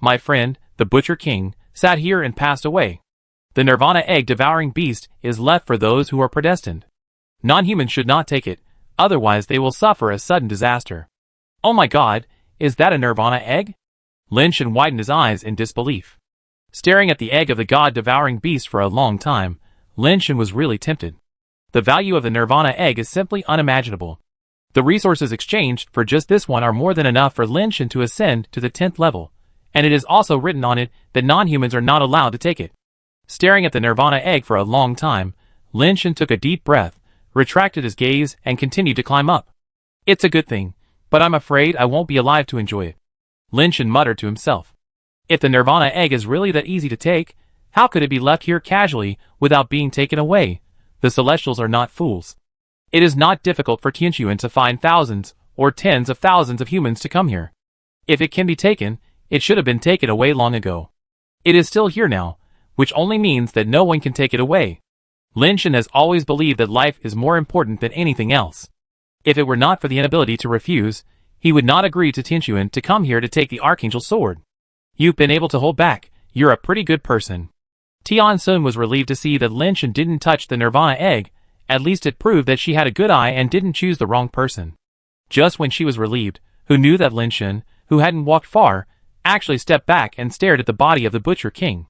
S1: My friend, the Butcher King, sat here and passed away. The Nirvana egg-devouring beast is left for those who are predestined. Non-humans should not take it, otherwise they will suffer a sudden disaster. Oh my god, is that a Nirvana egg? Lin Shen widened his eyes in disbelief. Staring at the egg of the god-devouring beast for a long time, Lin Shen was really tempted. The value of the Nirvana egg is simply unimaginable. The resources exchanged for just this one are more than enough for Lin Shen to ascend to the 10th level, and it is also written on it that non-humans are not allowed to take it. Staring at the Nirvana egg for a long time, Lin Shen took a deep breath, retracted his gaze, and continued to climb up. It's a good thing, but I'm afraid I won't be alive to enjoy it. Lin Shen muttered to himself. If the Nirvana egg is really that easy to take, how could it be left here casually without being taken away? The Celestials are not fools. It is not difficult for Tianxuan to find thousands or tens of thousands of humans to come here. If it can be taken, it should have been taken away long ago. It is still here now, which only means that no one can take it away. Lin Shen has always believed that life is more important than anything else. If it were not for the inability to refuse, he would not agree to Tianxuan to come here to take the Archangel's sword. You've been able to hold back, you're a pretty good person. Tian Sun was relieved to see that Lin Shen didn't touch the Nirvana egg, at least it proved that she had a good eye and didn't choose the wrong person. Just when she was relieved, who knew that Lin Shen, who hadn't walked far, actually stepped back and stared at the body of the Butcher King.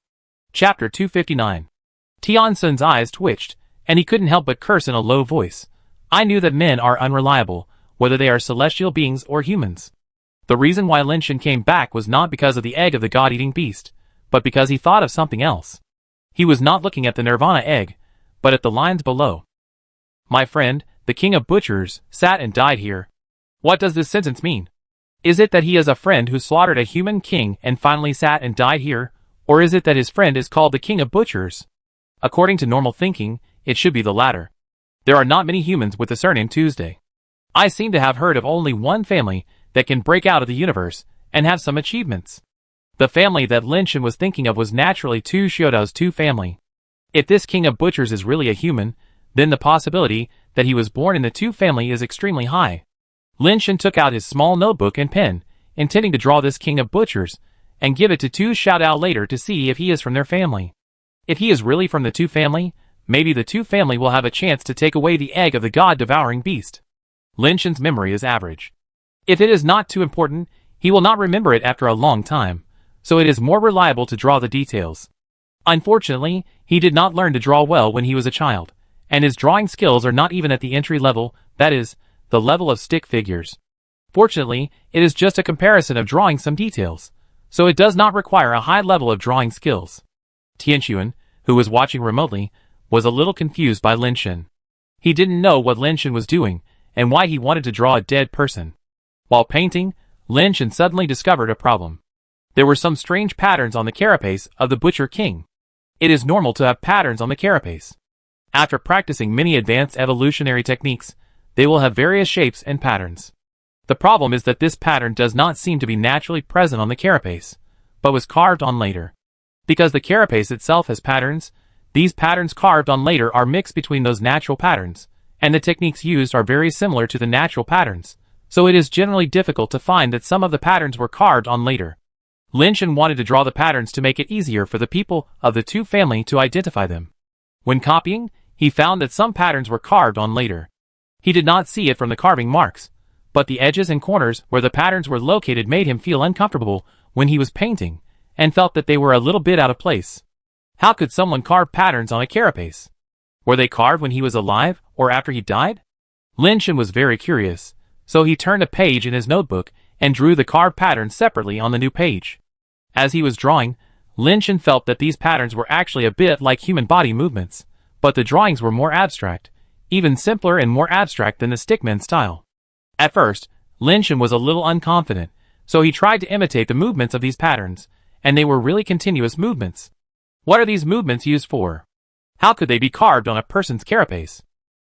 S1: Chapter 259. Tian Sun's eyes twitched, and he couldn't help but curse in a low voice. I knew that men are unreliable, whether they are celestial beings or humans. The reason why Lin Shen came back was not because of the egg of the god-eating beast, but because he thought of something else. He was not looking at the Nirvana egg, but at the lines below. My friend, the king of butchers, sat and died here. What does this sentence mean? Is it that he is a friend who slaughtered a human king and finally sat and died here, or is it that his friend is called the king of butchers? According to normal thinking, it should be the latter. There are not many humans with the surname Tuesday. I seem to have heard of only one family that can break out of the universe and have some achievements. The family that Lin Shen was thinking of was naturally Tu Xiudao's Tu family. If this king of butchers is really a human, then the possibility that he was born in the Tu family is extremely high. Lin Shen took out his small notebook and pen, intending to draw this king of butchers, and give it to Tu Xiaodao later to see if he is from their family. If he is really from the Tu family, maybe the Tu family will have a chance to take away the egg of the god-devouring beast. Lin Shen's memory is average. If it is not too important, he will not remember it after a long time, so it is more reliable to draw the details. Unfortunately, he did not learn to draw well when he was a child, and his drawing skills are not even at the entry level, that is, the level of stick figures. Fortunately, it is just a comparison of drawing some details, so it does not require a high level of drawing skills. Tianxuan, who was watching remotely, was a little confused by Lin Shen. He didn't know what Lin Shen was doing, and why he wanted to draw a dead person. While painting, Lin Shen suddenly discovered a problem. There were some strange patterns on the carapace of the Butcher King. It is normal to have patterns on the carapace. After practicing many advanced evolutionary techniques, they will have various shapes and patterns. The problem is that this pattern does not seem to be naturally present on the carapace, but was carved on later. Because the carapace itself has patterns, these patterns carved on later are mixed between those natural patterns, and the techniques used are very similar to the natural patterns, so it is generally difficult to find that some of the patterns were carved on later. Lin Shen wanted to draw the patterns to make it easier for the people of the Tu family to identify them. When copying, he found that some patterns were carved on later. He did not see it from the carving marks, but the edges and corners where the patterns were located made him feel uncomfortable when he was painting, and felt that they were a little bit out of place. How could someone carve patterns on a carapace? Were they carved when he was alive, or after he died? Lin Shen was very curious, so he turned a page in his notebook and drew the carved patterns separately on the new page. As he was drawing, Lin Shen felt that these patterns were actually a bit like human body movements, but the drawings were more abstract, even simpler and more abstract than the stickman style. At first, Lin Shen was a little unconfident, so he tried to imitate the movements of these patterns, and they were really continuous movements. What are these movements used for? How could they be carved on a person's carapace?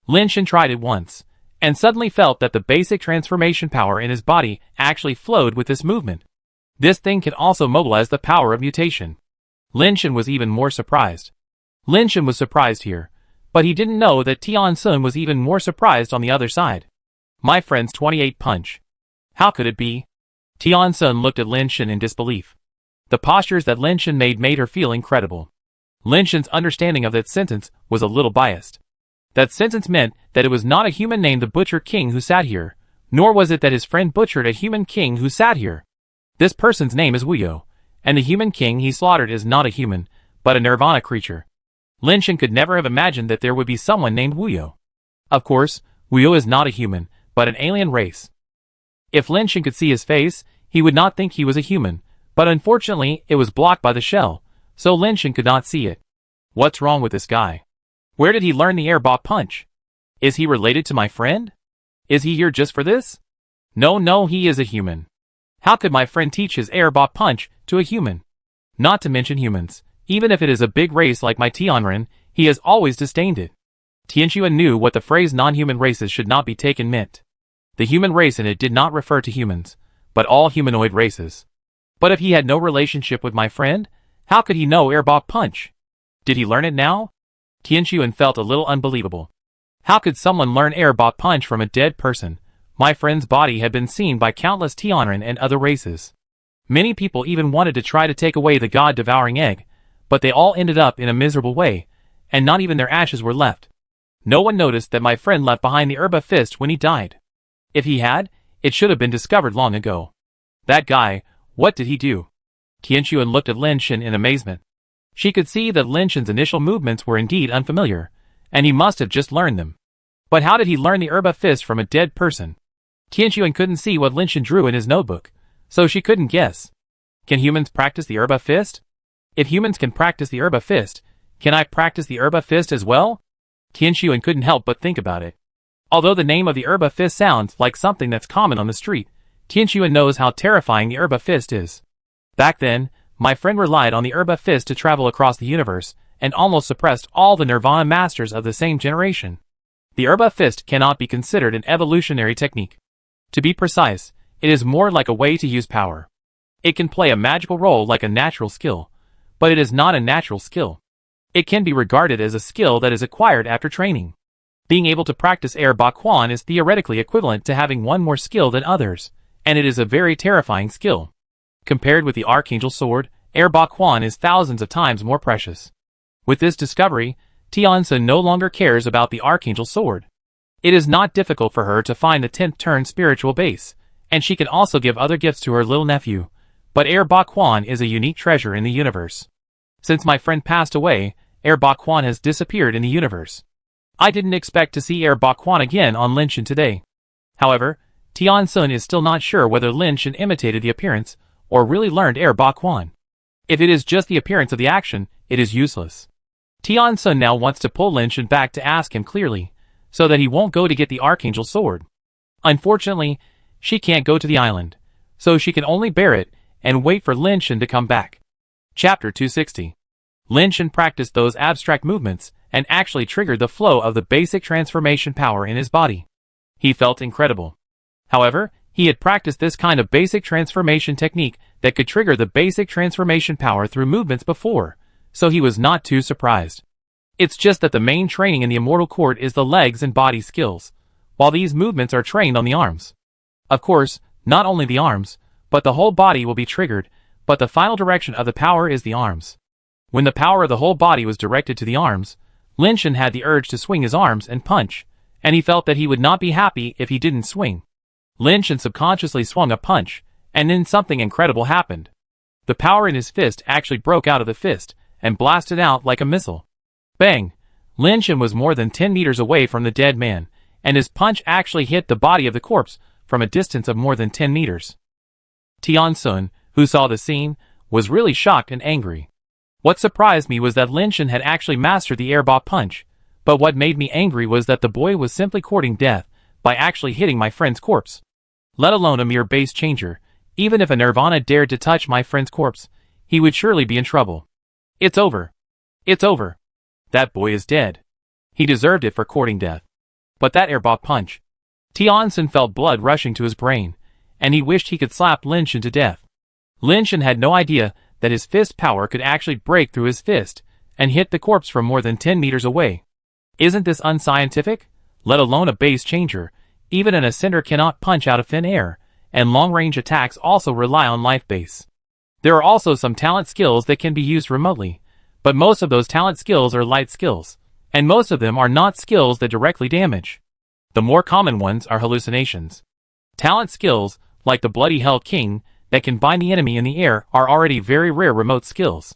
S1: Lin Shen tried it once, and suddenly felt that the basic transformation power in his body actually flowed with this movement. This thing can also mobilize the power of mutation. Lin Shen was even more surprised. Lin Shen was surprised here, but he didn't know that Tian Sun was even more surprised on the other side. My friend's 28 punch. How could it be? Tian Sun looked at Lin Shen in disbelief. The postures that Lin Shen made her feel incredible. Lin Shen's understanding of that sentence was a little biased. That sentence meant that it was not a human named the Butcher King who sat here, nor was it that his friend butchered a human king who sat here. This person's name is Wuyo, and the human king he slaughtered is not a human, but a nirvana creature. Lin Shen could never have imagined that there would be someone named Wuyo. Of course, Wuyo is not a human, but an alien race. If Lin Shen could see his face, he would not think he was a human, but unfortunately it was blocked by the shell, so Lin Shen could not see it. What's wrong with this guy? Where did he learn the airball punch? Is he related to my friend? Is he here just for this? No, he is a human. How could my friend teach his airball punch to a human? Not to mention humans. Even if it is a big race like my Tianren, he has always disdained it. Tianxuan knew what the phrase non-human races should not be taken meant. The human race in it did not refer to humans, but all humanoid races. But if he had no relationship with my friend, how could he know airball punch? Did he learn it now? Tianxuan felt a little unbelievable. How could someone learn airball punch from a dead person? My friend's body had been seen by countless Tianren and other races. Many people even wanted to try to take away the god-devouring egg, but they all ended up in a miserable way, and not even their ashes were left. No one noticed that my friend left behind the herba fist when he died. If he had, it should have been discovered long ago. That guy, what did he do? Tianxuan looked at Lin Shen in amazement. She could see that Lin Shen's initial movements were indeed unfamiliar, and he must have just learned them. But how did he learn the herba fist from a dead person? Tianxuan couldn't see what Lin Shen drew in his notebook, so she couldn't guess. Can humans practice the herba fist? If humans can practice the herba fist, can I practice the herba fist as well? Tianxuan couldn't help but think about it. Although the name of the herba fist sounds like something that's common on the street, Tianxuan knows how terrifying the herba fist is. Back then, my friend relied on the herba fist to travel across the universe, and almost suppressed all the nirvana masters of the same generation. The herba fist cannot be considered an evolutionary technique. To be precise, it is more like a way to use power. It can play a magical role like a natural skill, but it is not a natural skill. It can be regarded as a skill that is acquired after training. Being able to practice Air Bakwan is theoretically equivalent to having one more skill than others, and it is a very terrifying skill. Compared with the Archangel Sword, Air Bakwan is thousands of times more precious. With this discovery, Tian Sun no longer cares about the Archangel Sword. It is not difficult for her to find the 10th turn spiritual base, and she can also give other gifts to her little nephew, but Air Bakwan is a unique treasure in the universe. Since my friend passed away, Air Bakwan has disappeared in the universe. I didn't expect to see Air Bakwan again on Lin Shen today. However, Tian Sun is still not sure whether Lin Shen imitated the appearance, or really learned Air Bakwan. If it is just the appearance of the action, it is useless. Tian Sun now wants to pull Lin Shen back to ask him clearly, so that he won't go to get the Archangel Sword. Unfortunately, she can't go to the island, so she can only bear it and wait for Lin Shen to come back. Chapter 260. Lin Shen practiced those abstract movements and actually triggered the flow of the basic transformation power in his body. He felt incredible. However, he had practiced this kind of basic transformation technique that could trigger the basic transformation power through movements before, so he was not too surprised. It's just that the main training in the Immortal Court is the legs and body skills, while these movements are trained on the arms. Of course, not only the arms, but the whole body will be triggered, but the final direction of the power is the arms. When the power of the whole body was directed to the arms, Lin Shen had the urge to swing his arms and punch, and he felt that he would not be happy if he didn't swing. Lin Shen subconsciously swung a punch, and then something incredible happened. The power in his fist actually broke out of the fist, and blasted out like a missile. Bang! Lin Shen was more than 10 meters away from the dead man, and his punch actually hit the body of the corpse from a distance of more than 10 meters. Tian Sun, who saw the scene, was really shocked and angry. What surprised me was that Lin Shen had actually mastered the airball punch, but what made me angry was that the boy was simply courting death by actually hitting my friend's corpse. Let alone a mere base changer. Even if a Nirvana dared to touch my friend's corpse, he would surely be in trouble. It's over. It's over. That boy is dead. He deserved it for courting death. But that airball punch. Tian Sun felt blood rushing to his brain, and he wished he could slap Lin Shen to death. Lin Shen had no idea that his fist power could actually break through his fist and hit the corpse from more than 10 meters away. Isn't this unscientific? Let alone a base changer. Even an ascender cannot punch out of thin air, and long-range attacks also rely on life base. There are also some talent skills that can be used remotely, but most of those talent skills are light skills, and most of them are not skills that directly damage. The more common ones are hallucinations. Talent skills, like the Bloody Hell King, that can bind the enemy in the air are already very rare remote skills.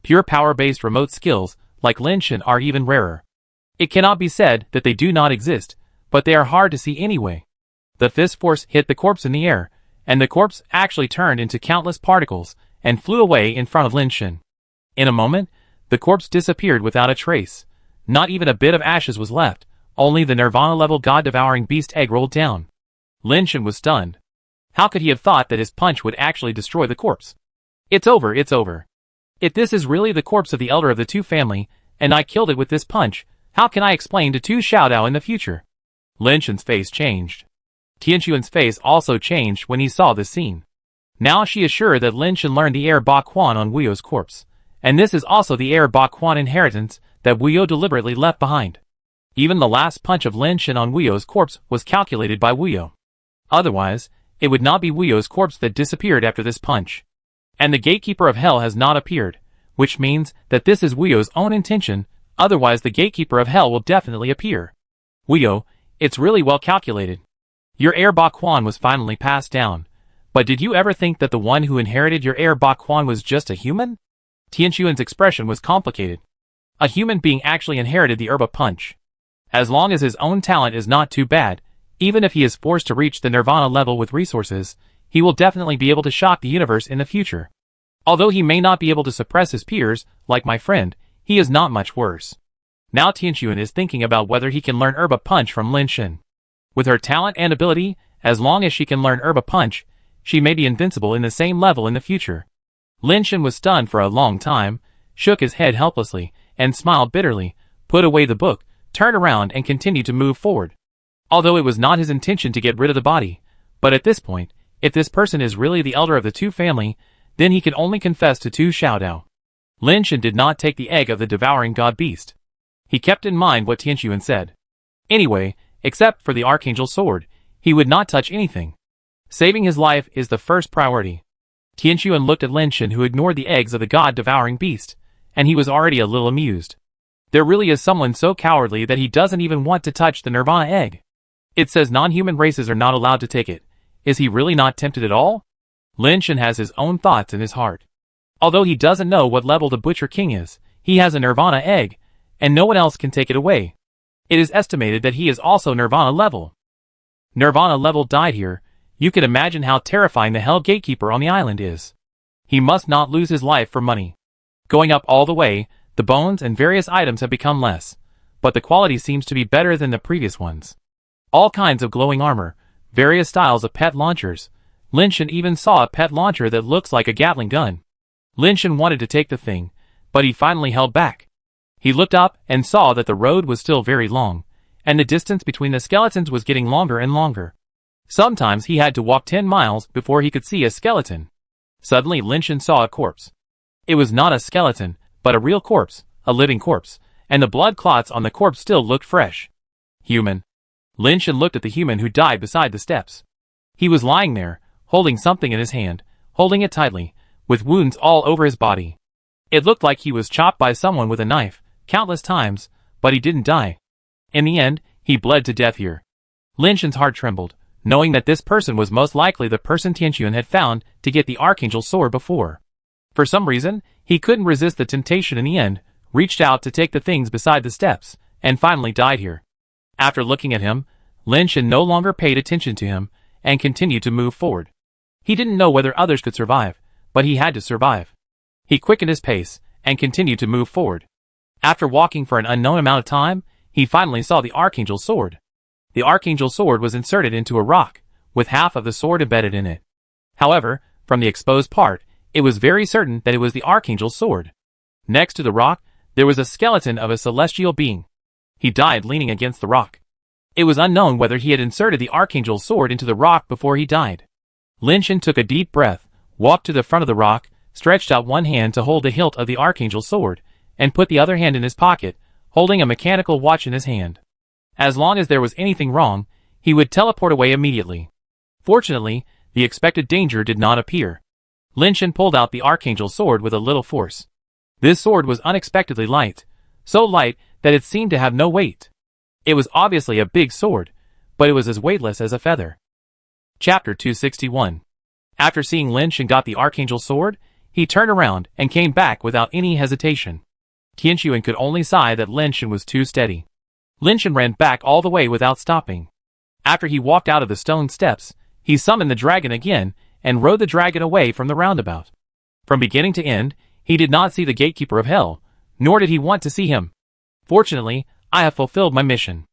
S1: Pure power-based remote skills, like Lin Shen, are even rarer. It cannot be said that they do not exist, but they are hard to see anyway. The fist force hit the corpse in the air, and the corpse actually turned into countless particles and flew away in front of Lin Shen. In a moment, the corpse disappeared without a trace. Not even a bit of ashes was left, only the Nirvana-level god-devouring beast egg rolled down. Lin Shen was stunned. How could he have thought that his punch would actually destroy the corpse? It's over, it's over. If this is really the corpse of the elder of the two family, and I killed it with this punch, how can I explain to Tu Xiaodao in the future? Lin Shen's face changed. Tianquan's face also changed when he saw this scene. Now she is sure that Lin Shen learned the Air Ba Quan on Wu You's corpse, and this is also the Air Ba Quan inheritance that Wu You deliberately left behind. Even the last punch of Lin Shen on Wu You's corpse was calculated by Wu You. Otherwise, it would not be Wu You's corpse that disappeared after this punch. And the Gatekeeper of Hell has not appeared, which means that this is Wu You's own intention, otherwise the Gatekeeper of Hell will definitely appear. Wu You, it's really well calculated. Your Air Ba Quan was finally passed down, but did you ever think that the one who inherited your Air Ba Quan was just a human? Tianquan's expression was complicated. A human being actually inherited the Herba punch. As long as his own talent is not too bad, even if he is forced to reach the Nirvana level with resources, he will definitely be able to shock the universe in the future. Although he may not be able to suppress his peers, like my friend, he is not much worse. Now Tianquan is thinking about whether he can learn Herba punch from Lin Shen. With her talent and ability, as long as she can learn Herba punch, she may be invincible in the same level in the future. Lin Shen was stunned for a long time, shook his head helplessly, and smiled bitterly, put away the book, turned around and continued to move forward. Although it was not his intention to get rid of the body, but at this point, if this person is really the elder of the two family, then he can only confess to Tu Xiaodao. Lin Shen did not take the egg of the devouring god beast. He kept in mind what Tianquan said. Anyway, except for the Archangel Sword, he would not touch anything. Saving his life is the first priority. Tianquan looked at Lin Shen, who ignored the eggs of the god-devouring beast, and he was already a little amused. There really is someone so cowardly that he doesn't even want to touch the Nirvana egg. It says non-human races are not allowed to take it. Is he really not tempted at all? Lin Shen has his own thoughts in his heart. Although he doesn't know what level the Butcher King is, he has a Nirvana egg, and no one else can take it away. It is estimated that he is also Nirvana level. Nirvana level died here. You can imagine how terrifying the Hell Gatekeeper on the island is. He must not lose his life for money. Going up all the way, the bones and various items have become less, but the quality seems to be better than the previous ones. All kinds of glowing armor, various styles of pet launchers. Lin Shen even saw a pet launcher that looks like a Gatling gun. Lin Shen wanted to take the thing, but he finally held back. He looked up and saw that the road was still very long, and the distance between the skeletons was getting longer and longer. Sometimes he had to walk 10 miles before he could see a skeleton. Suddenly Lin Shen saw a corpse. It was not a skeleton, but a real corpse, a living corpse, and the blood clots on the corpse still looked fresh. Human. Lin Shen looked at the human who died beside the steps. He was lying there, holding something in his hand, holding it tightly, with wounds all over his body. It looked like he was chopped by someone with a knife, countless times, but he didn't die. In the end, he bled to death here. Lin Shen's heart trembled, knowing that this person was most likely the person Tianquan had found to get the Archangel Sword before. For some reason, He couldn't resist the temptation in the end, reached out to take the things beside the steps, and finally died here. After looking at him, Lin Shen no longer paid attention to him, and continued to move forward. He didn't know whether others could survive, but he had to survive. He quickened his pace, and continued to move forward. After walking for an unknown amount of time, he finally saw the Archangel's sword. The Archangel's sword was inserted into a rock, with half of the sword embedded in it. However, from the exposed part, it was very certain that it was the Archangel's sword. Next to the rock, there was a skeleton of a celestial being. He died leaning against the rock. It was unknown whether he had inserted the Archangel's sword into the rock before he died. Lin Shen took a deep breath, walked to the front of the rock, stretched out one hand to hold the hilt of the Archangel's sword, and put the other hand in his pocket, holding a mechanical watch in his hand. As long as there was anything wrong, he would teleport away immediately. Fortunately, the expected danger did not appear. Lin Shen pulled out the Archangel's sword with a little force. This sword was unexpectedly light, so light that it seemed to have no weight. It was obviously a big sword, but it was as weightless as a feather. Chapter 261. After seeing Lin Shen got the Archangel's sword, he turned around and came back without any hesitation. Tianxuan could only sigh that Lin Shen was too steady. Lin Shen ran back all the way without stopping. After he walked out of the stone steps, he summoned the dragon again and rode the dragon away from the roundabout. From beginning to end, he did not see the gatekeeper of hell, nor did he want to see him. Fortunately, I have fulfilled my mission.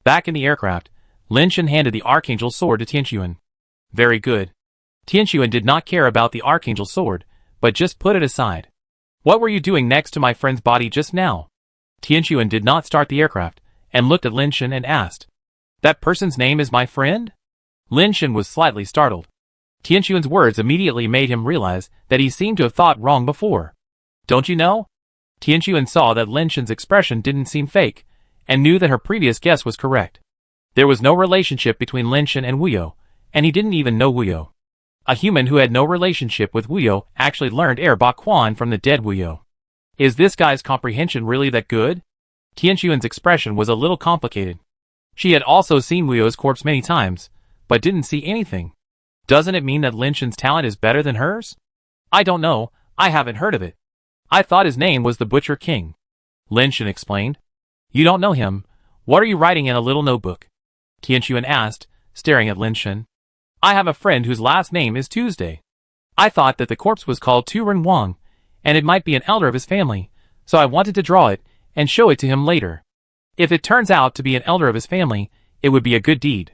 S1: Back in the aircraft, Lin Shen handed the Archangel's sword to Tianxuan. Very good. Tianxuan did not care about the Archangel's sword, but just put it aside. What were you doing next to my friend's body just now? Tianxuan did not start the aircraft, and looked at Lin Shen and asked. That person's name is my friend? Lin Shen was slightly startled. Tianxuan's words immediately made him realize that he seemed to have thought wrong before. Don't you know? Tianxuan saw that Lin Shen's expression didn't seem fake, and knew that her previous guess was correct. There was no relationship between Lin Shen and Wuyo, and he didn't even know Wuyo. A human who had no relationship with Wuyo actually learned Air Ba Quan from the dead Wuyo. Is this guy's comprehension really that good? Tianxuan's expression was a little complicated. She had also seen Wuyo's corpse many times, but didn't see anything. Doesn't it mean that Lin Shen's talent is better than hers? I don't know, I haven't heard of it. I thought his name was the Butcher King. Lin Shen explained. You don't know him. What are you writing in a little notebook? Tianxuan asked, staring at Lin Shen. I have a friend whose last name is Tuesday. I thought that the corpse was called Tu Ren Wang, and it might be an elder of his family, so I wanted to draw it and show it to him later. If it turns out to be an elder of his family, it would be a good deed.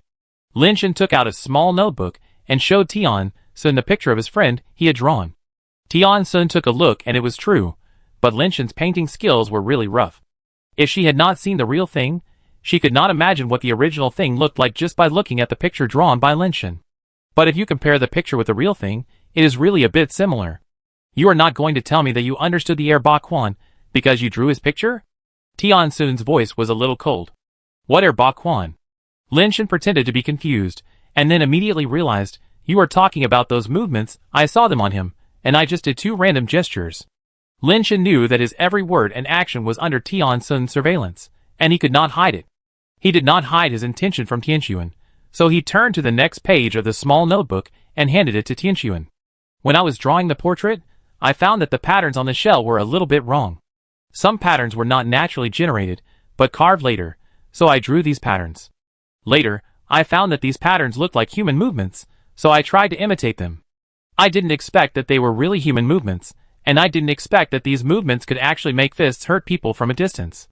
S1: Lin Shen took out a small notebook and showed Tian Sun the picture of his friend he had drawn. Tian Sun took a look and it was true, but Lin Shen's painting skills were really rough. If she had not seen the real thing, she could not imagine what the original thing looked like just by looking at the picture drawn by Lin Shen. But if you compare the picture with the real thing, it is really a bit similar. You are not going to tell me that you understood the Air Ba Quan because you drew his picture? Tian Sun's voice was a little cold. What Air Ba Quan? Lin Shen pretended to be confused, and then immediately realized, you are talking about those movements, I saw them on him, and I just did 2 random gestures. Lin Shen knew that his every word and action was under Tian Sun's surveillance, and he could not hide it. He did not hide his intention from Tianxuan, so he turned to the next page of the small notebook and handed it to Tianxuan. When I was drawing the portrait, I found that the patterns on the shell were a little bit wrong. Some patterns were not naturally generated, but carved later, so I drew these patterns. Later, I found that these patterns looked like human movements, so I tried to imitate them. I didn't expect that they were really human movements, and I didn't expect that these movements could actually make fists hurt people from a distance.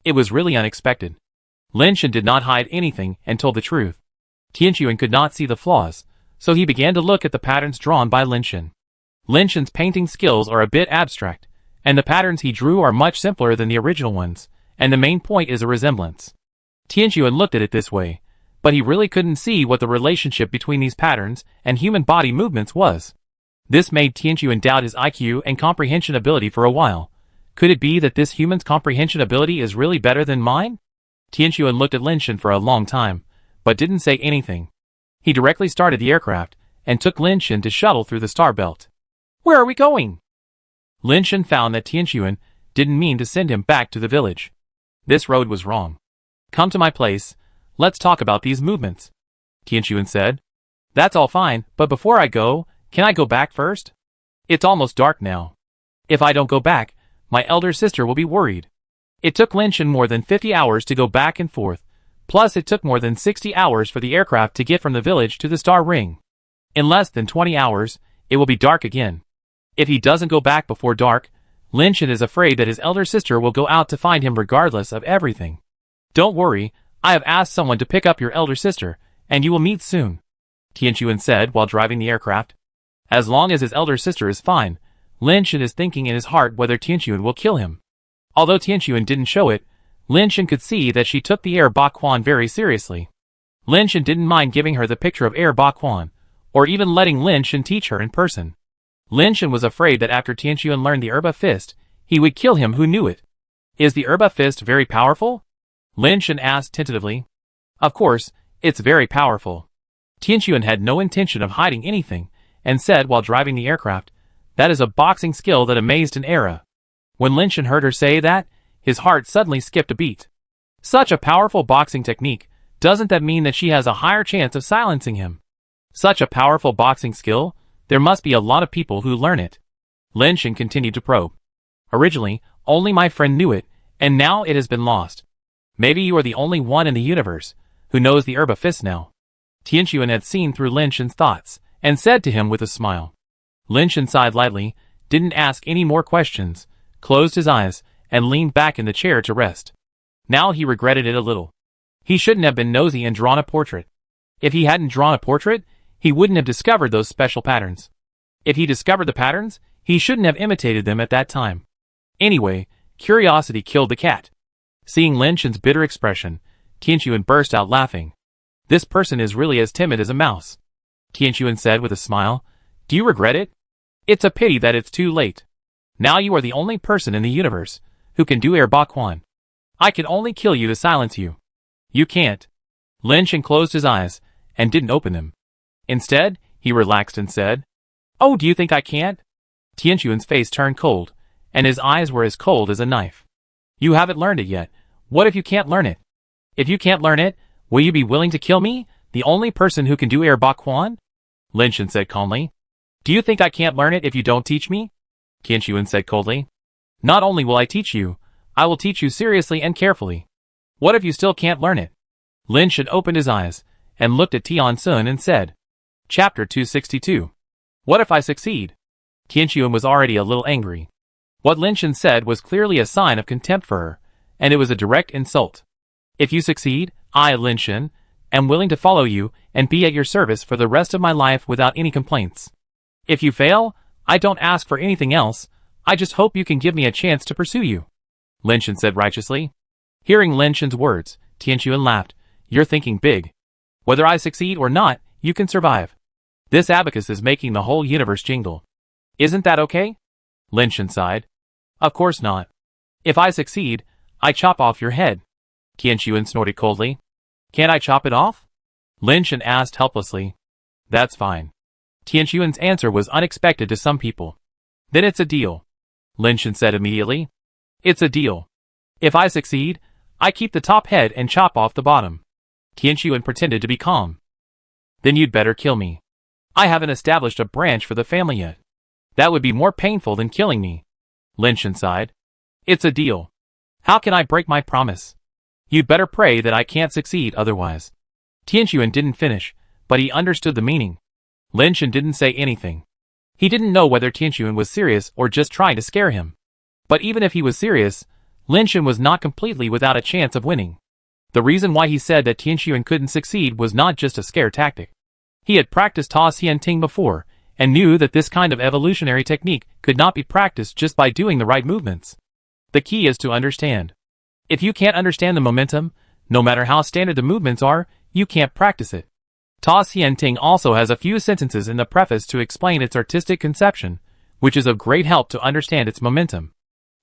S1: It was really unexpected. Lin Shen did not hide anything and told the truth. Tianxuan could not see the flaws, so he began to look at the patterns drawn by Lin Shen. Lin Shen's painting skills are a bit abstract, and the patterns he drew are much simpler than the original ones, and the main point is a resemblance. Tianxuan looked at it this way, but he really couldn't see what the relationship between these patterns and human body movements was. This made Tianxuan doubt his IQ and comprehension ability for a while. Could it be that this human's comprehension ability is really better than mine? Tianxuan looked at Lin Shen for a long time, but didn't say anything. He directly started the aircraft, and took Lin Shen to shuttle through the star belt. Where are we going? Lin Shen found that Tianxuan didn't mean to send him back to the village. This road was wrong. Come to my place, let's talk about these movements, Tianxuan said. That's all fine, but before I go, can I go back first? It's almost dark now. If I don't go back, my elder sister will be worried. It took Lin more than 50 hours to go back and forth, plus it took more than 60 hours for the aircraft to get from the village to the star ring. In less than 20 hours, it will be dark again. If he doesn't go back before dark, Lin is afraid that his elder sister will go out to find him regardless of everything. Don't worry, I have asked someone to pick up your elder sister, and you will meet soon, Tianquan said while driving the aircraft. As long as his elder sister is fine, Lin is thinking in his heart whether Tianquan will kill him. Although Tianquan didn't show it, Lin could see that she took the Air Bakuan very seriously. Lin didn't mind giving her the picture of Air Bakuan, or even letting Lin teach her in person. Lin was afraid that after Tianquan learned the Herba Fist, he would kill him who knew it. Is the Herba Fist very powerful? Lin asked tentatively. Of course, it's very powerful. Tianquan had no intention of hiding anything, and said while driving the aircraft, that is a boxing skill that amazed an era. When Lin heard her say that, his heart suddenly skipped a beat. Such a powerful boxing technique, doesn't that mean that she has a higher chance of silencing him? Such a powerful boxing skill, there must be a lot of people who learn it. Lin continued to probe. Originally, only my friend knew it, and now it has been lost. Maybe you are the only one in the universe who knows the Herba Fist now. Tianquan had seen through Lin thoughts, and said to him with a smile. Lin sighed lightly, didn't ask any more questions, closed his eyes, and leaned back in the chair to rest. Now he regretted it a little. He shouldn't have been nosy and drawn a portrait. If he hadn't drawn a portrait, he wouldn't have discovered those special patterns. If he discovered the patterns, he shouldn't have imitated them at that time. Anyway, curiosity killed the cat. Seeing Lin bitter expression, Tianquan burst out laughing. This person is really as timid as a mouse. Tianquan said with a smile, do you regret it? It's a pity that it's too late. Now you are the only person in the universe who can do Air Bakuan. I can only kill you to silence you. You can't. Lin closed his eyes and didn't open them. Instead, he relaxed and said, oh, do you think I can't? Tianquan's face turned cold, and his eyes were as cold as a knife. You haven't learned it yet. What if you can't learn it? If you can't learn it, will you be willing to kill me, the only person who can do Air Bakuan? Lin said calmly. Do you think I can't learn it if you don't teach me? Tianquan said coldly. Not only will I teach you, I will teach you seriously and carefully. What if you still can't learn it? Lin opened his eyes, and looked at Tianquan and said, Chapter 262. What if I succeed? Tianquan was already a little angry. What Lin said was clearly a sign of contempt for her, and it was a direct insult. If you succeed, I, Lin, am willing to follow you and be at your service for the rest of my life without any complaints. If you fail, I don't ask for anything else, I just hope you can give me a chance to pursue you. Lin said righteously. Hearing Lin words, Tianquan laughed. You're thinking big. Whether I succeed or not, you can survive. This abacus is making the whole universe jingle. Isn't that okay? Lin sighed. Of course not. If I succeed, I chop off your head. Tianquan snorted coldly. Can't I chop it off? Lin asked helplessly. That's fine. Tianquan's answer was unexpected to some people. Then it's a deal. Lin said immediately. It's a deal. If I succeed, I keep the top head and chop off the bottom. Tianquan pretended to be calm. Then you'd better kill me. I haven't established a branch for the family yet. That would be more painful than killing me. Lin sighed. It's a deal. How can I break my promise? You'd better pray that I can't succeed otherwise. Tianquan didn't finish, but he understood the meaning. Lin didn't say anything. He didn't know whether Tianquan was serious or just trying to scare him. But even if he was serious, Lin was not completely without a chance of winning. The reason why he said that Tianquan couldn't succeed was not just a scare tactic. He had practiced Ta Xian Ting before, and knew that this kind of evolutionary technique could not be practiced just by doing the right movements. The key is to understand. If you can't understand the momentum, no matter how standard the movements are, you can't practice it. Ta Xian Ting also has a few sentences in the preface to explain its artistic conception, which is of great help to understand its momentum.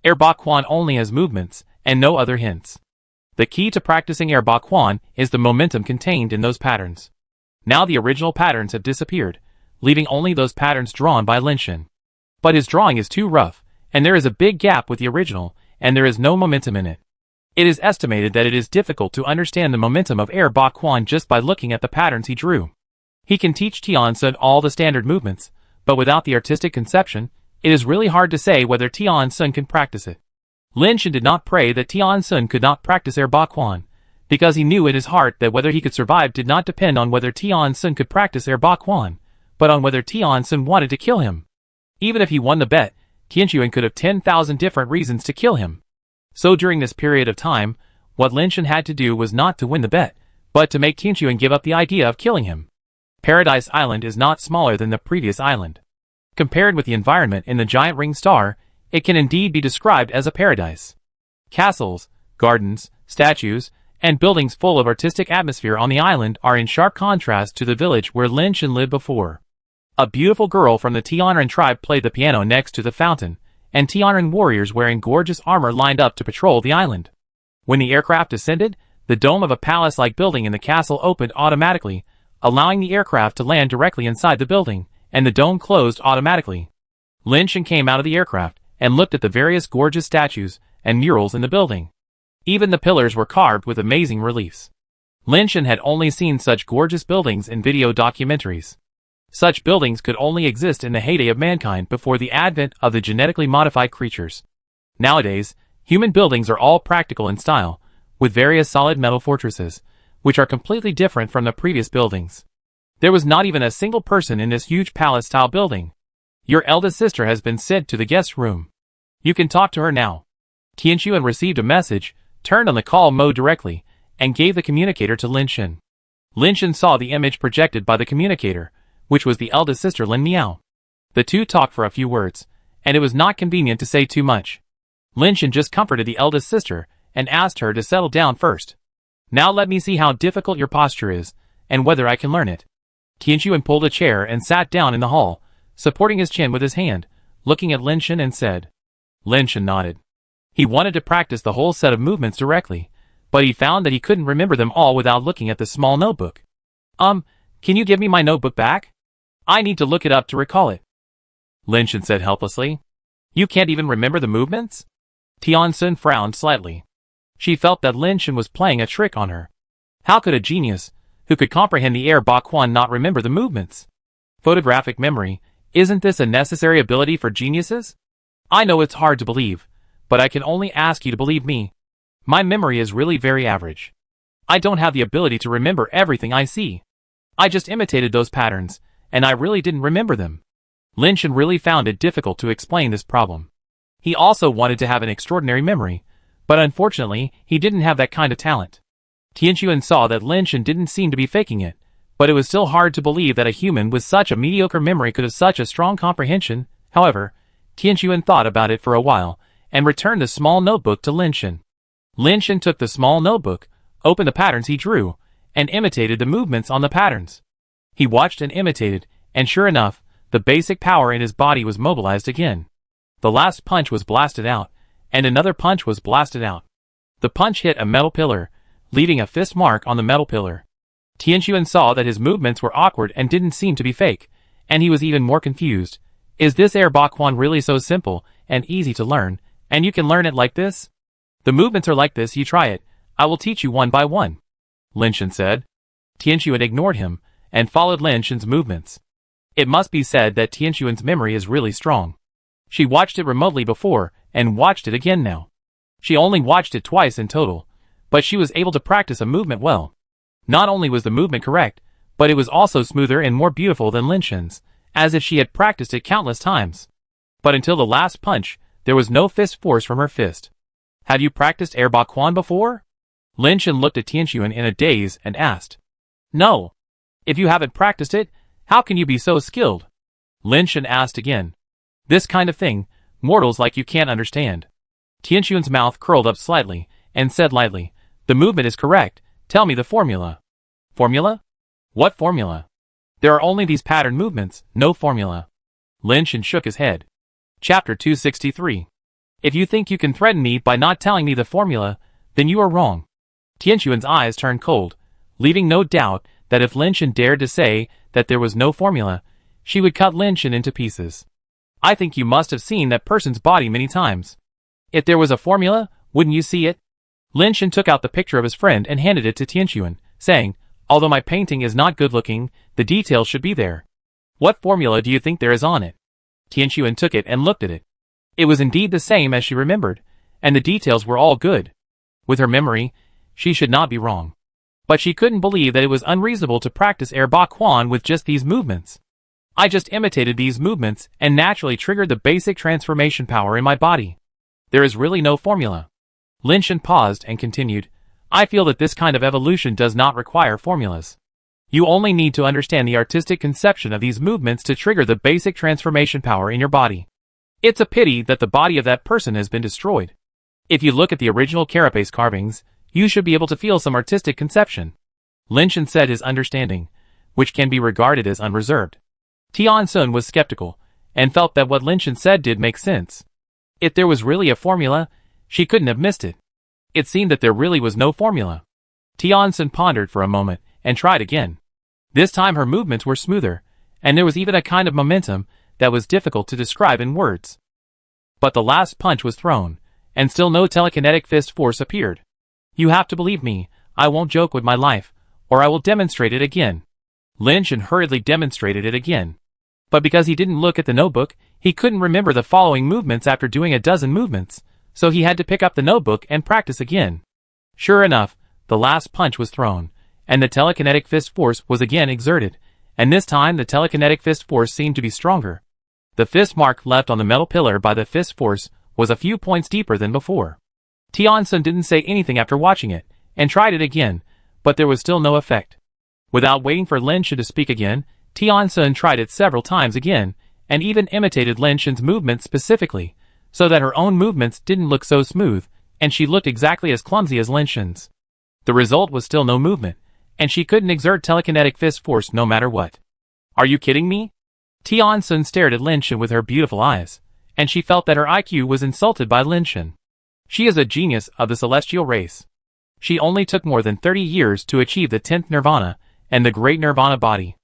S1: Air Bakuan only has movements, and no other hints. The key to practicing Air Bakuan is the momentum contained in those patterns. Now the original patterns have disappeared, leaving only those patterns drawn by Lin. But his drawing is too rough, and there is a big gap with the original, and there is no momentum in it. It is estimated that it is difficult to understand the momentum of Air Bakuan just by looking at the patterns he drew. He can teach Tianquan all the standard movements, but without the artistic conception, It is really hard to say whether Tian Sun can practice it. Lin Shen did not pray that Tian Sun could not practice Air Ba Quan, because he knew in his heart that whether he could survive did not depend on whether Tian Sun could practice Air Ba Quan, but on whether Tian Sun wanted to kill him. Even if he won the bet, Tianquan could have 10,000 different reasons to kill him. So during this period of time, what Lin Shen had to do was not to win the bet, but to make Tianquan give up the idea of killing him. Paradise Island is not smaller than the previous island. Compared with the environment in the giant ring star, it can indeed be described as a paradise. Castles, gardens, statues, and buildings full of artistic atmosphere on the island are in sharp contrast to the village where Lin Shen lived before. A beautiful girl from the Tianren tribe played the piano next to the fountain, and Tianren warriors wearing gorgeous armor lined up to patrol the island. When the aircraft descended, the dome of a palace-like building in the castle opened automatically, allowing the aircraft to land directly inside the building, and the dome closed automatically. Lin Shen came out of the aircraft and looked at the various gorgeous statues and murals in the building. Even the pillars were carved with amazing reliefs. Lin Shen had only seen such gorgeous buildings in video documentaries. Such buildings could only exist in the heyday of mankind before the advent of the genetically modified creatures. Nowadays, human buildings are all practical in style, with various solid metal fortresses, which are completely different from the previous buildings. There was not even a single person in this huge palace-style building. Your eldest sister has been sent to the guest room. You can talk to her now. Tianquan received a message, turned on the call mode directly, and gave the communicator to Lin Shen. Lin Shen saw the image projected by the communicator, which was the eldest sister Lin Miao. The two talked for a few words, and it was not convenient to say too much. Lin Shen just comforted the eldest sister, and asked her to settle down first. Now let me see how difficult your posture is, and whether I can learn it. Tianquan pulled a chair and sat down in the hall, supporting his chin with his hand, looking at Lin Shen and said. Lin Shen nodded. He wanted to practice the whole set of movements directly, but he found that he couldn't remember them all without looking at the small notebook. Can you give me my notebook back? I need to look it up to recall it. Lin Shen said helplessly. You can't even remember the movements? Tian Sun frowned slightly. She felt that Lin Shen was playing a trick on her. How could a genius, who could comprehend the Air Ba Quan, not remember the movements? Photographic memory, isn't this a necessary ability for geniuses? I know it's hard to believe, but I can only ask you to believe me. My memory is really very average. I don't have the ability to remember everything I see. I just imitated those patterns, and I really didn't remember them. Lin Shen really found it difficult to explain this problem. He also wanted to have an extraordinary memory, but unfortunately, he didn't have that kind of talent. Tianquan saw that Lin Shen didn't seem to be faking it, but it was still hard to believe that a human with such a mediocre memory could have such a strong comprehension. However, Tianquan thought about it for a while, and returned the small notebook to Lin Shen. Lin Shen took the small notebook, opened the patterns he drew, and imitated the movements on the patterns. He watched and imitated, and sure enough, the basic power in his body was mobilized again. The last punch was blasted out, and another punch was blasted out. The punch hit a metal pillar, leaving a fist mark on the metal pillar. Tianquan saw that his movements were awkward and didn't seem to be fake, and he was even more confused. Is this Air Ba Quan really so simple and easy to learn, and you can learn it like this? The movements are like this, you try it. I will teach you one by one. Lin Shen said. Tianquan ignored him, and followed Lin Shen's movements. It must be said that Tianquan's memory is really strong. She watched it remotely before, and watched it again now. She only watched it twice in total, but she was able to practice a movement well. Not only was the movement correct, but it was also smoother and more beautiful than Lin Shen's, as if she had practiced it countless times. But until the last punch, there was no fist force from her fist. Have you practiced Air Ba Quan before? Lin Shen looked at Tianquan in a daze and asked. No. If you haven't practiced it, how can you be so skilled? Lin Shen asked again. This kind of thing, mortals like you can't understand. Tianquan's mouth curled up slightly, and said lightly, the movement is correct, tell me the formula. Formula? What formula? There are only these pattern movements, no formula. Lin Shen shook his head. Chapter 263. If you think you can threaten me by not telling me the formula, then you are wrong. Tianquan's eyes turned cold, leaving no doubt that if Lin Shen dared to say that there was no formula, she would cut Lin Shen into pieces. I think you must have seen that person's body many times. If there was a formula, wouldn't you see it? Lin Shen took out the picture of his friend and handed it to Tianquan, saying, although my painting is not good looking, the details should be there. What formula do you think there is on it? Tianxuan took it and looked at it. It was indeed the same as she remembered, and the details were all good. With her memory, she should not be wrong. But she couldn't believe that it was unreasonable to practice Air Ba Quan with just these movements. I just imitated these movements and naturally triggered the basic transformation power in my body. There is really no formula. Lin Shen paused and continued, I feel that this kind of evolution does not require formulas. You only need to understand the artistic conception of these movements to trigger the basic transformation power in your body. It's a pity that the body of that person has been destroyed. If you look at the original carapace carvings, you should be able to feel some artistic conception. Lin Shen said his understanding, which can be regarded as unreserved. Tian Sun was skeptical, and felt that what Lin Shen said did make sense. If there was really a formula, she couldn't have missed it. It seemed that there really was no formula. Tian Sun pondered for a moment, and tried again. This time her movements were smoother, and there was even a kind of momentum that was difficult to describe in words. But the last punch was thrown, and still no telekinetic fist force appeared. You have to believe me, I won't joke with my life, or I will demonstrate it again. Lin Shen hurriedly demonstrated it again. But because he didn't look at the notebook, he couldn't remember the following movements after doing a dozen movements, so he had to pick up the notebook and practice again. Sure enough, the last punch was thrown, and the telekinetic fist force was again exerted, and this time the telekinetic fist force seemed to be stronger. The fist mark left on the metal pillar by the fist force was a few points deeper than before. Tian Sun didn't say anything after watching it, and tried it again, but there was still no effect. Without waiting for Lin Shen to speak again, Tian Sun tried it several times again, and even imitated Lin Shen's movements specifically, so that her own movements didn't look so smooth, and she looked exactly as clumsy as Lin Shen's. The result was still no movement, and she couldn't exert telekinetic fist force no matter what. Are you kidding me? Tian Sun stared at Lin Shen with her beautiful eyes, and she felt that her IQ was insulted by Lin Shen. She is a genius of the celestial race. She only took more than 30 years to achieve the 10th nirvana, and the great nirvana body.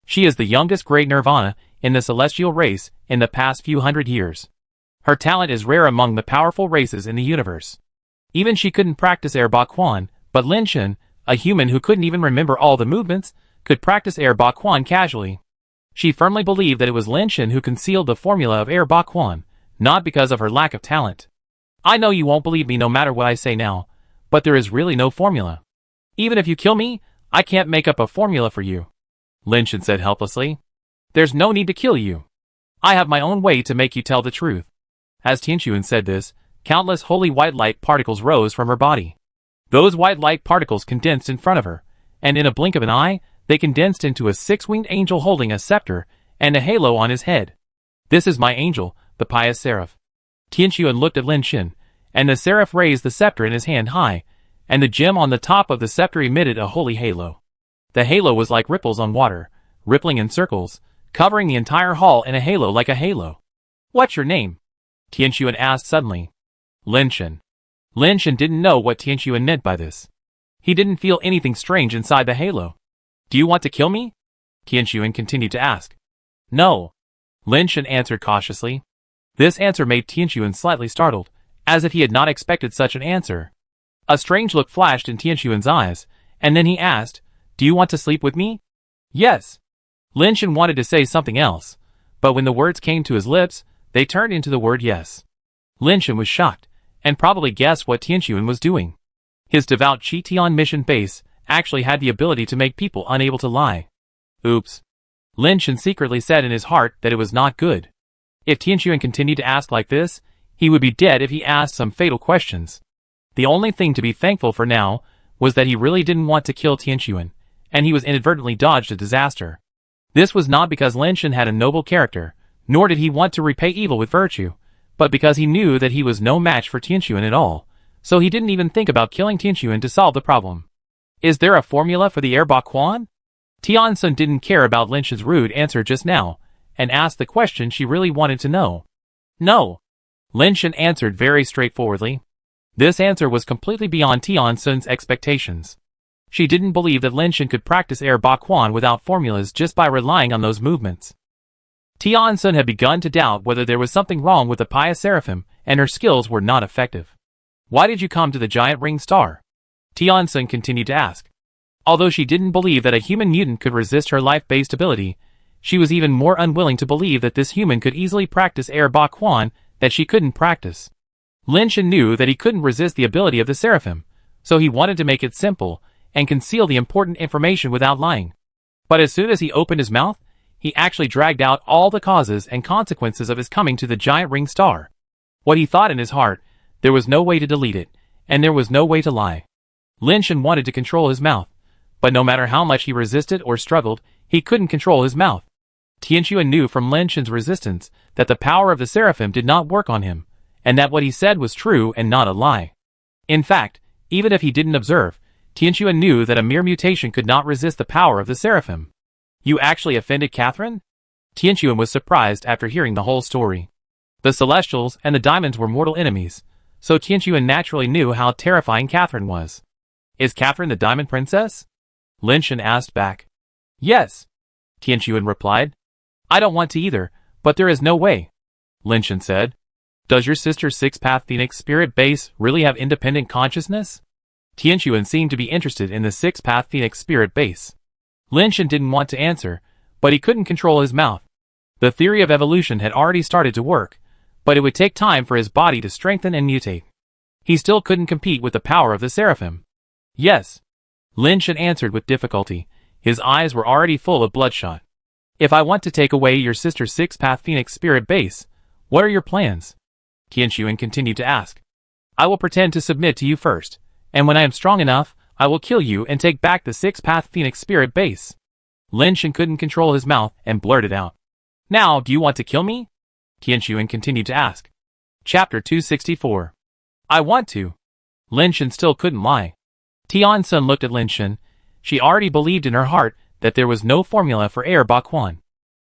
S1: She is the youngest great nirvana in the celestial race in the past few hundred years. Her talent is rare among the powerful races in the universe. Even she couldn't practice Air Ba Quan, but Lin Shen, a human who couldn't even remember all the movements, could practice Air Ba Quan casually. She firmly believed that it was Lin Shen who concealed the formula of Air Ba Quan, not because of her lack of talent. I know you won't believe me no matter what I say now, but there is really no formula. Even if you kill me, I can't make up a formula for you. Lin Shen said helplessly. There's no need to kill you. I have my own way to make you tell the truth. As Tianxuan said this, countless holy white light particles rose from her body. Those white light particles condensed in front of her, and in a blink of an eye, they condensed into a six-winged angel holding a scepter and a halo on his head. This is my angel, the pious seraph. Tianxuan looked at Lin Shen, and the seraph raised the scepter in his hand high, and the gem on the top of the scepter emitted a holy halo. The halo was like ripples on water, rippling in circles, covering the entire hall in a halo like a halo. What's your name? Tianxuan asked suddenly. Lin Shen. Lin Shen didn't know what Tianxuan meant by this. He didn't feel anything strange inside the halo. Do you want to kill me? Tianxuan continued to ask. No. Lin Shen answered cautiously. This answer made Tianxuan slightly startled, as if he had not expected such an answer. A strange look flashed in Tianxuan's eyes, and then he asked, Do you want to sleep with me? Yes. Lin Shen wanted to say something else, but when the words came to his lips, they turned into the word yes. Lin Shen was shocked, and probably guessed what Tianxuan was doing. His devout Qitian mission base actually had the ability to make people unable to lie. Oops. Lin Shen secretly said in his heart that it was not good. If Tianxuan continued to ask like this, he would be dead if he asked some fatal questions. The only thing to be thankful for now was that he really didn't want to kill Tianxuan, and he was inadvertently dodged a disaster. This was not because Lin Shen had a noble character, nor did he want to repay evil with virtue, but because he knew that he was no match for Tianxuan at all, so he didn't even think about killing Tianxuan to solve the problem. Is there a formula for the Air Ba Quan? Tian Sun didn't care about Lin Shen's rude answer just now, and asked the question she really wanted to know. No. Lin Shen answered very straightforwardly. This answer was completely beyond Tian Sun's expectations. She didn't believe that Lin Shen could practice Air Ba Quan without formulas just by relying on those movements. Tian Sun had begun to doubt whether there was something wrong with the pious seraphim, and her skills were not effective. Why did you come to the giant ring star? Tian Sun continued to ask. Although she didn't believe that a human mutant could resist her life-based ability, she was even more unwilling to believe that this human could easily practice Air Ba Quan that she couldn't practice. Lin Shen knew that he couldn't resist the ability of the Seraphim, so he wanted to make it simple and conceal the important information without lying. But as soon as he opened his mouth, he actually dragged out all the causes and consequences of his coming to the giant ring star. What he thought in his heart, there was no way to delete it, and there was no way to lie. Lin Shen wanted to control his mouth, but no matter how much he resisted or struggled, he couldn't control his mouth. Tianquan knew from Lin Shen's resistance that the power of the Seraphim did not work on him, and that what he said was true and not a lie. In fact, even if he didn't observe, Tianquan knew that a mere mutation could not resist the power of the Seraphim. You actually offended Catherine? Tianquan was surprised after hearing the whole story. The Celestials and the Diamonds were mortal enemies, so Tianquan naturally knew how terrifying Catherine was. Is Catherine the Diamond Princess? Lin Shen asked back. Yes, Tianquan replied. I don't want to either, but there is no way, Lin Shen said. Does your sister's six-path Phoenix spirit base really have independent consciousness? Tianquan seemed to be interested in the six-path Phoenix spirit base. Lin Shen didn't want to answer, but he couldn't control his mouth. The theory of evolution had already started to work, but it would take time for his body to strengthen and mutate. He still couldn't compete with the power of the Seraphim. Yes, Lin Shen answered with difficulty. His eyes were already full of bloodshot. If I want to take away your sister's six-path Phoenix spirit base, what are your plans? Tianquan continued to ask. I will pretend to submit to you first, and when I am strong enough, I will kill you and take back the six-path Phoenix spirit base. Lin Shen couldn't control his mouth and blurted out. Now, do you want to kill me? Tianquan continued to ask. Chapter 264. I want to. Lin Shen still couldn't lie. Tianquan looked at Lin Shen. She already believed in her heart that there was no formula for Air Ba Quan.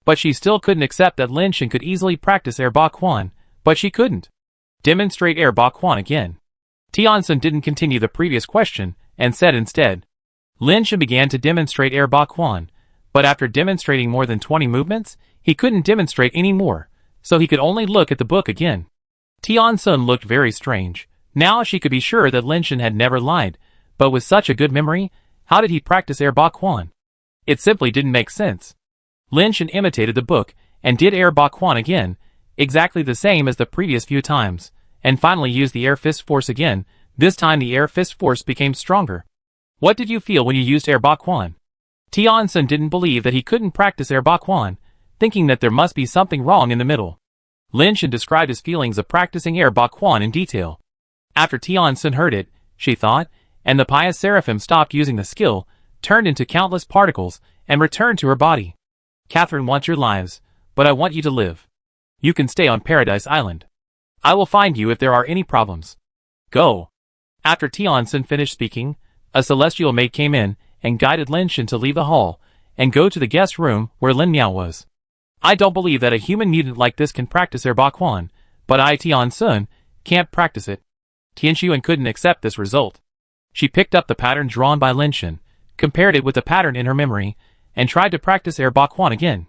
S1: But she still couldn't accept that Lin Shen could easily practice Air Ba Quan, but she couldn't. Demonstrate Air Ba Quan again. Tianquan didn't continue the previous question, and said instead. Lin Shen began to demonstrate Air Ba Quan, but after demonstrating more than 20 movements, he couldn't demonstrate any more, so he could only look at the book again. Tianquan looked very strange. Now she could be sure that Lin Shen had never lied, but with such a good memory, how did he practice Air Ba Quan? It simply didn't make sense. Lin Shen imitated the book, and did Air Ba Quan again, exactly the same as the previous few times, and finally used the Air Fist Force again. This time the Air Fist Force became stronger. What did you feel when you used Air Ba Quan? Tianquan didn't believe that he couldn't practice Air Ba Quan, thinking that there must be something wrong in the middle. Lin Shen described his feelings of practicing Air Ba Quan in detail. After Tianquan heard it, she thought, and the pious Seraphim stopped using the skill, turned into countless particles, and returned to her body. Catherine wants your lives, but I want you to live. You can stay on Paradise Island. I will find you if there are any problems. Go. After Tianquan finished speaking, a celestial maid came in and guided Lin Shen to leave the hall and go to the guest room where Lin Miao was. I don't believe that a human mutant like this can practice Air Ba Quan, but I, Tianquan, can't practice it. Tianquan couldn't accept this result. She picked up the pattern drawn by Lin Shen, compared it with the pattern in her memory, and tried to practice Air Ba Quan again.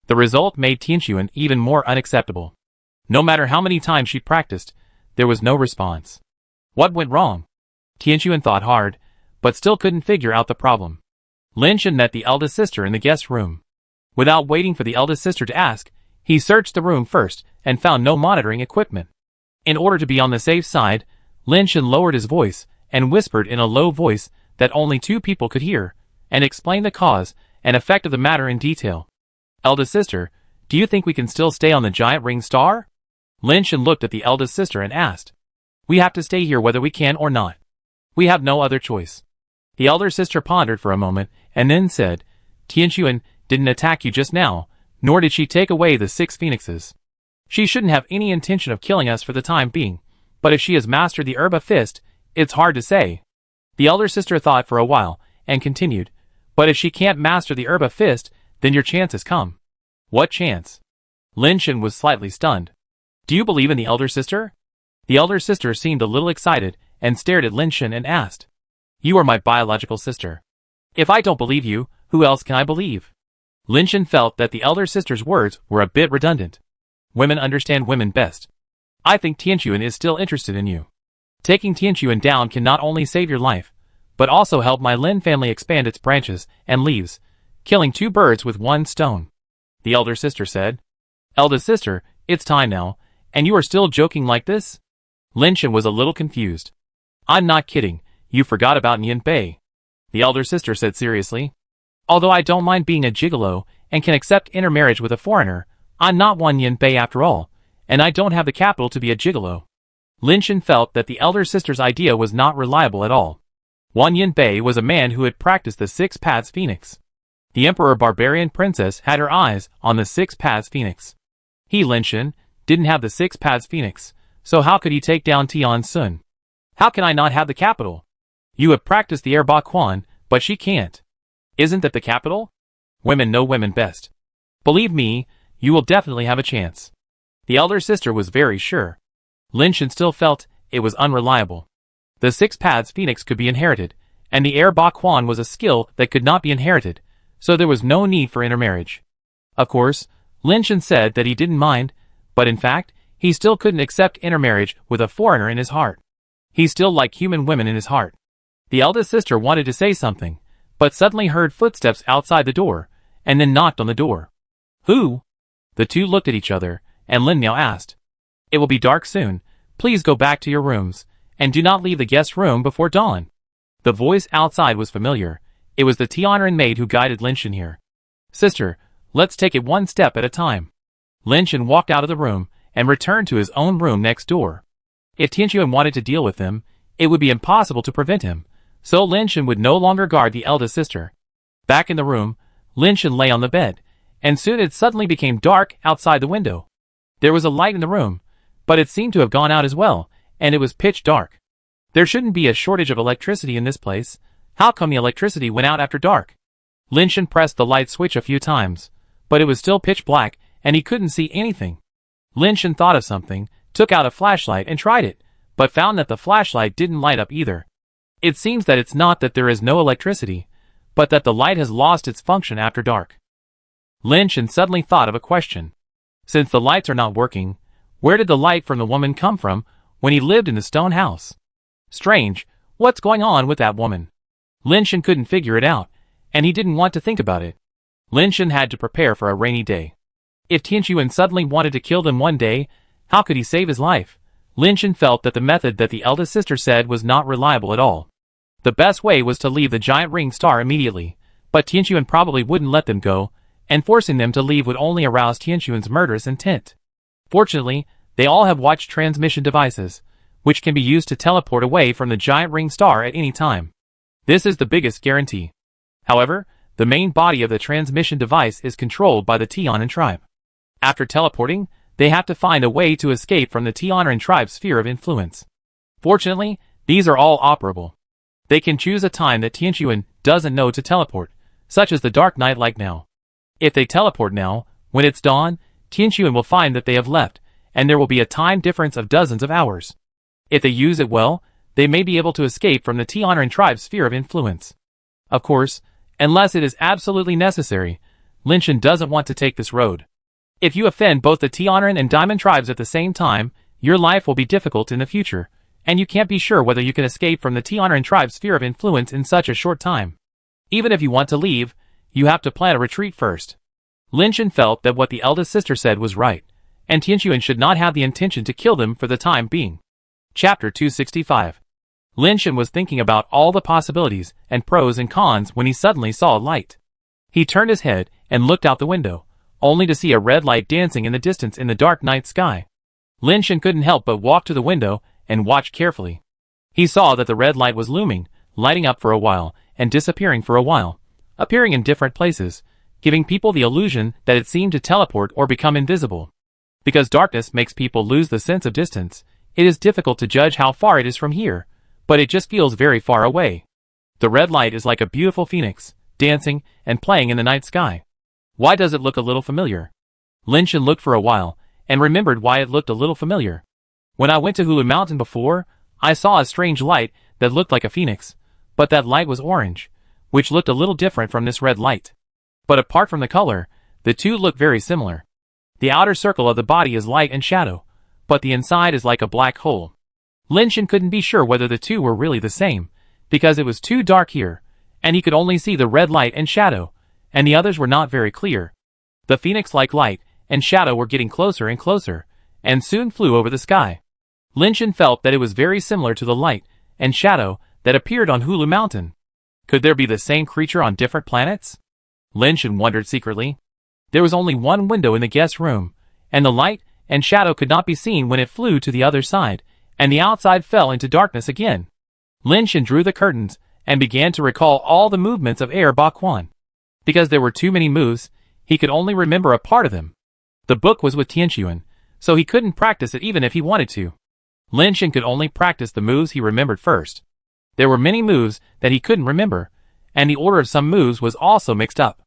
S1: The result made Tianquan even more unacceptable. No matter how many times she practiced, there was no response. What went wrong? Tianquan thought hard, but still couldn't figure out the problem. Lin Shen met the eldest sister in the guest room. Without waiting for the eldest sister to ask, he searched the room first and found no monitoring equipment. In order to be on the safe side, Lin Shen lowered his voice and whispered in a low voice that only two people could hear, and explained the cause and effect of the matter in detail. Eldest sister, do you think we can still stay on the giant ring star? Lin Shen looked at the eldest sister and asked. We have to stay here whether we can or not. We have no other choice. The elder sister pondered for a moment and then said, Tianquan didn't attack you just now, nor did she take away the 6 phoenixes. She shouldn't have any intention of killing us for the time being, but if she has mastered the Herba Fist, it's hard to say. The elder sister thought for a while and continued, but if she can't master the Herba Fist, then your chance has come. What chance? Lin Shen was slightly stunned. Do you believe in the elder sister? The elder sister seemed a little excited and stared at Lin Shen and asked. You are my biological sister. If I don't believe you, who else can I believe? Lin Shen felt that the elder sister's words were a bit redundant. Women understand women best. I think Tianquan is still interested in you. Taking Tianquan down can not only save your life, but also help my Lin family expand its branches and leaves, killing 2 birds with 1 stone. the elder sister said. Eldest sister, it's time now, and you are still joking like this? Lin Shen was a little confused. I'm not kidding, you forgot about Nian Bei, the elder sister said seriously. Although I don't mind being a gigolo and can accept intermarriage with a foreigner, I'm not one Nian Bei after all, and I don't have the capital to be a gigolo. Lin Shen felt that the elder sister's idea was not reliable at all. Wan Yin Bei was a man who had practiced the Six Paths Phoenix. The Emperor Barbarian Princess had her eyes on the Six Paths Phoenix. He, Lin Shen, didn't have the Six Paths Phoenix, so how could he take down Tian Sun? How can I not have the capital? You have practiced the Erba Quan, but she can't. Isn't that the capital? Women know women best. Believe me, you will definitely have a chance. The elder sister was very sure. Lin Shen still felt it was unreliable. The Six Paths Phoenix could be inherited, and the Erba Quan was a skill that could not be inherited, so there was no need for intermarriage. Of course, Lin Shen said that he didn't mind, but in fact, he still couldn't accept intermarriage with a foreigner in his heart. He still liked human women in his heart. The eldest sister wanted to say something, but suddenly heard footsteps outside the door, and then knocked on the door. Who? The two looked at each other, and Lin Miao asked. It will be dark soon, please go back to your rooms, and do not leave the guest room before dawn. The voice outside was familiar. It was the Tianren maid who guided Lin Shen here. Sister, let's take it one step at a time. Lin Shen walked out of the room, and returned to his own room next door. If Tianquan wanted to deal with him, it would be impossible to prevent him, so Lin Shen would no longer guard the eldest sister. Back in the room, Lin Shen lay on the bed, and soon it suddenly became dark outside the window. There was a light in the room, but it seemed to have gone out as well, and it was pitch dark. There shouldn't be a shortage of electricity in this place. How come the electricity went out after dark? Lin Shen pressed the light switch a few times, but it was still pitch black, and he couldn't see anything. Lin Shen thought of something, took out a flashlight and tried it, but found that the flashlight didn't light up either. It seems that it's not that there is no electricity, but that the light has lost its function after dark. Lin Shen suddenly thought of a question. Since the lights are not working, where did the light from the woman come from when he lived in the stone house? Strange, what's going on with that woman? Lin Shen couldn't figure it out, and he didn't want to think about it. Lin Shen had to prepare for a rainy day. If Tianquan suddenly wanted to kill them one day, how could he save his life? Lin Shen felt that the method that the eldest sister said was not reliable at all. The best way was to leave the giant ring star immediately, but Tianquan probably wouldn't let them go, and forcing them to leave would only arouse Tianquan's murderous intent. Fortunately, they all have watch transmission devices, which can be used to teleport away from the giant ring star at any time. This is the biggest guarantee. However, the main body of the transmission device is controlled by the Tianren tribe. After teleporting, they have to find a way to escape from the Tianren tribe's sphere of influence. Fortunately, these are all operable. They can choose a time that Tianquan doesn't know to teleport, such as the dark night like now. If they teleport now, when it's dawn, Tianquan will find that they have left, and there will be a time difference of dozens of hours. If they use it well, they may be able to escape from the Tianren tribe's sphere of influence. Of course, unless it is absolutely necessary, Lin Shen doesn't want to take this road. If you offend both the Tianren and Diamond tribes at the same time, your life will be difficult in the future, and you can't be sure whether you can escape from the Tianren tribe's sphere of influence in such a short time. Even if you want to leave, you have to plan a retreat first. Lin Shen felt that what the eldest sister said was right, and Tianquan should not have the intention to kill them for the time being. Chapter 265. Lin Shen was thinking about all the possibilities and pros and cons when he suddenly saw a light. He turned his head and looked out the window, only to see a red light dancing in the distance in the dark night sky. Lin Shen couldn't help but walk to the window and watch carefully. He saw that the red light was looming, lighting up for a while, and disappearing for a while, appearing in different places, giving people the illusion that it seemed to teleport or become invisible. Because darkness makes people lose the sense of distance, it is difficult to judge how far it is from here, but it just feels very far away. The red light is like a beautiful phoenix, dancing and playing in the night sky. Why does it look a little familiar? Lin Shen looked for a while, and remembered why it looked a little familiar. When I went to Hulu Mountain before, I saw a strange light that looked like a phoenix, but that light was orange, which looked a little different from this red light. But apart from the color, the two look very similar. The outer circle of the body is light and shadow, but the inside is like a black hole. Lin Shen couldn't be sure whether the two were really the same, because it was too dark here, and he could only see the red light and shadow, and the others were not very clear. The phoenix-like light and shadow were getting closer and closer, and soon flew over the sky. Lin Shen felt that it was very similar to the light and shadow that appeared on Hulu Mountain. Could there be the same creature on different planets? Lin Shen wondered secretly. There was only one window in the guest room, and the light and shadow could not be seen when it flew to the other side, and the outside fell into darkness again. Lin Shen drew the curtains and began to recall all the movements of Air Ba Quan. Because there were too many moves, he could only remember a part of them. The book was with Tianxuan, so he couldn't practice it even if he wanted to. Lin Shen could only practice the moves he remembered first. There were many moves that he couldn't remember, and the order of some moves was also mixed up.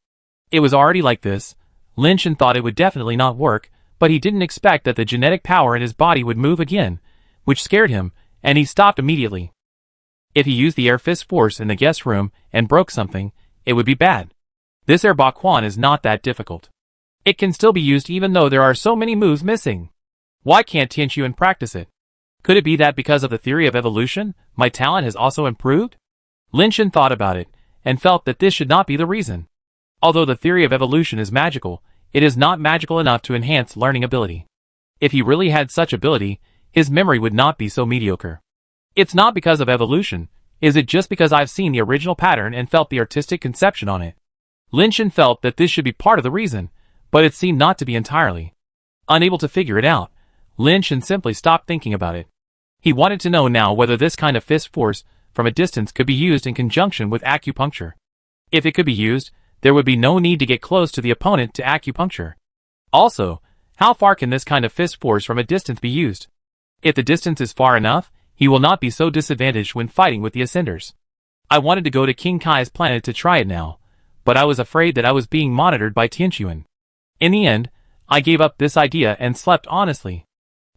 S1: It was already like this. Lin Shen thought it would definitely not work, but he didn't expect that the genetic power in his body would move again, which scared him, and he stopped immediately. If he used the air fist force in the guest room and broke something, it would be bad. This Air Ba Quan is not that difficult. It can still be used even though there are so many moves missing. Why can't Tianxuan practice it? Could it be that because of the theory of evolution, my talent has also improved? Lin Shen thought about it, and felt that this should not be the reason. Although the theory of evolution is magical, it is not magical enough to enhance learning ability. If he really had such ability, his memory would not be so mediocre. It's not because of evolution, is it just because I've seen the original pattern and felt the artistic conception on it? Lin Shen felt that this should be part of the reason, but it seemed not to be entirely. Unable to figure it out, Lin Shen simply stopped thinking about it. He wanted to know now whether this kind of fist force from a distance could be used in conjunction with acupuncture. If it could be used, there would be no need to get close to the opponent to acupuncture. Also, how far can this kind of fist force from a distance be used? If the distance is far enough, he will not be so disadvantaged when fighting with the Ascenders. I wanted to go to King Kai's planet to try it now, but I was afraid that I was being monitored by Tianxuan. In the end, I gave up this idea and slept honestly.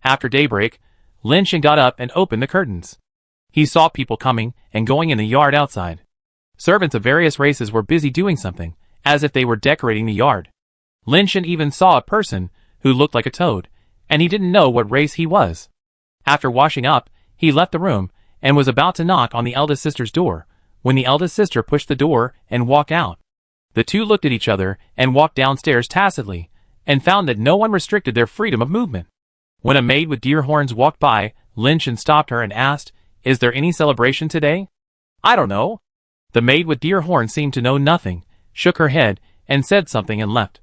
S1: After daybreak, Lin Shen got up and opened the curtains. He saw people coming and going in the yard outside. Servants of various races were busy doing something, as if they were decorating the yard. Lin Shen even saw a person who looked like a toad, and he didn't know what race he was. After washing up, he left the room and was about to knock on the eldest sister's door, when the eldest sister pushed the door and walked out. The two looked at each other and walked downstairs tacitly, and found that no one restricted their freedom of movement. When a maid with deer horns walked by, Lin Shen stopped her and asked, "Is there any celebration today?" "I don't know." The maid with deer horns seemed to know nothing, shook her head, and said something and left.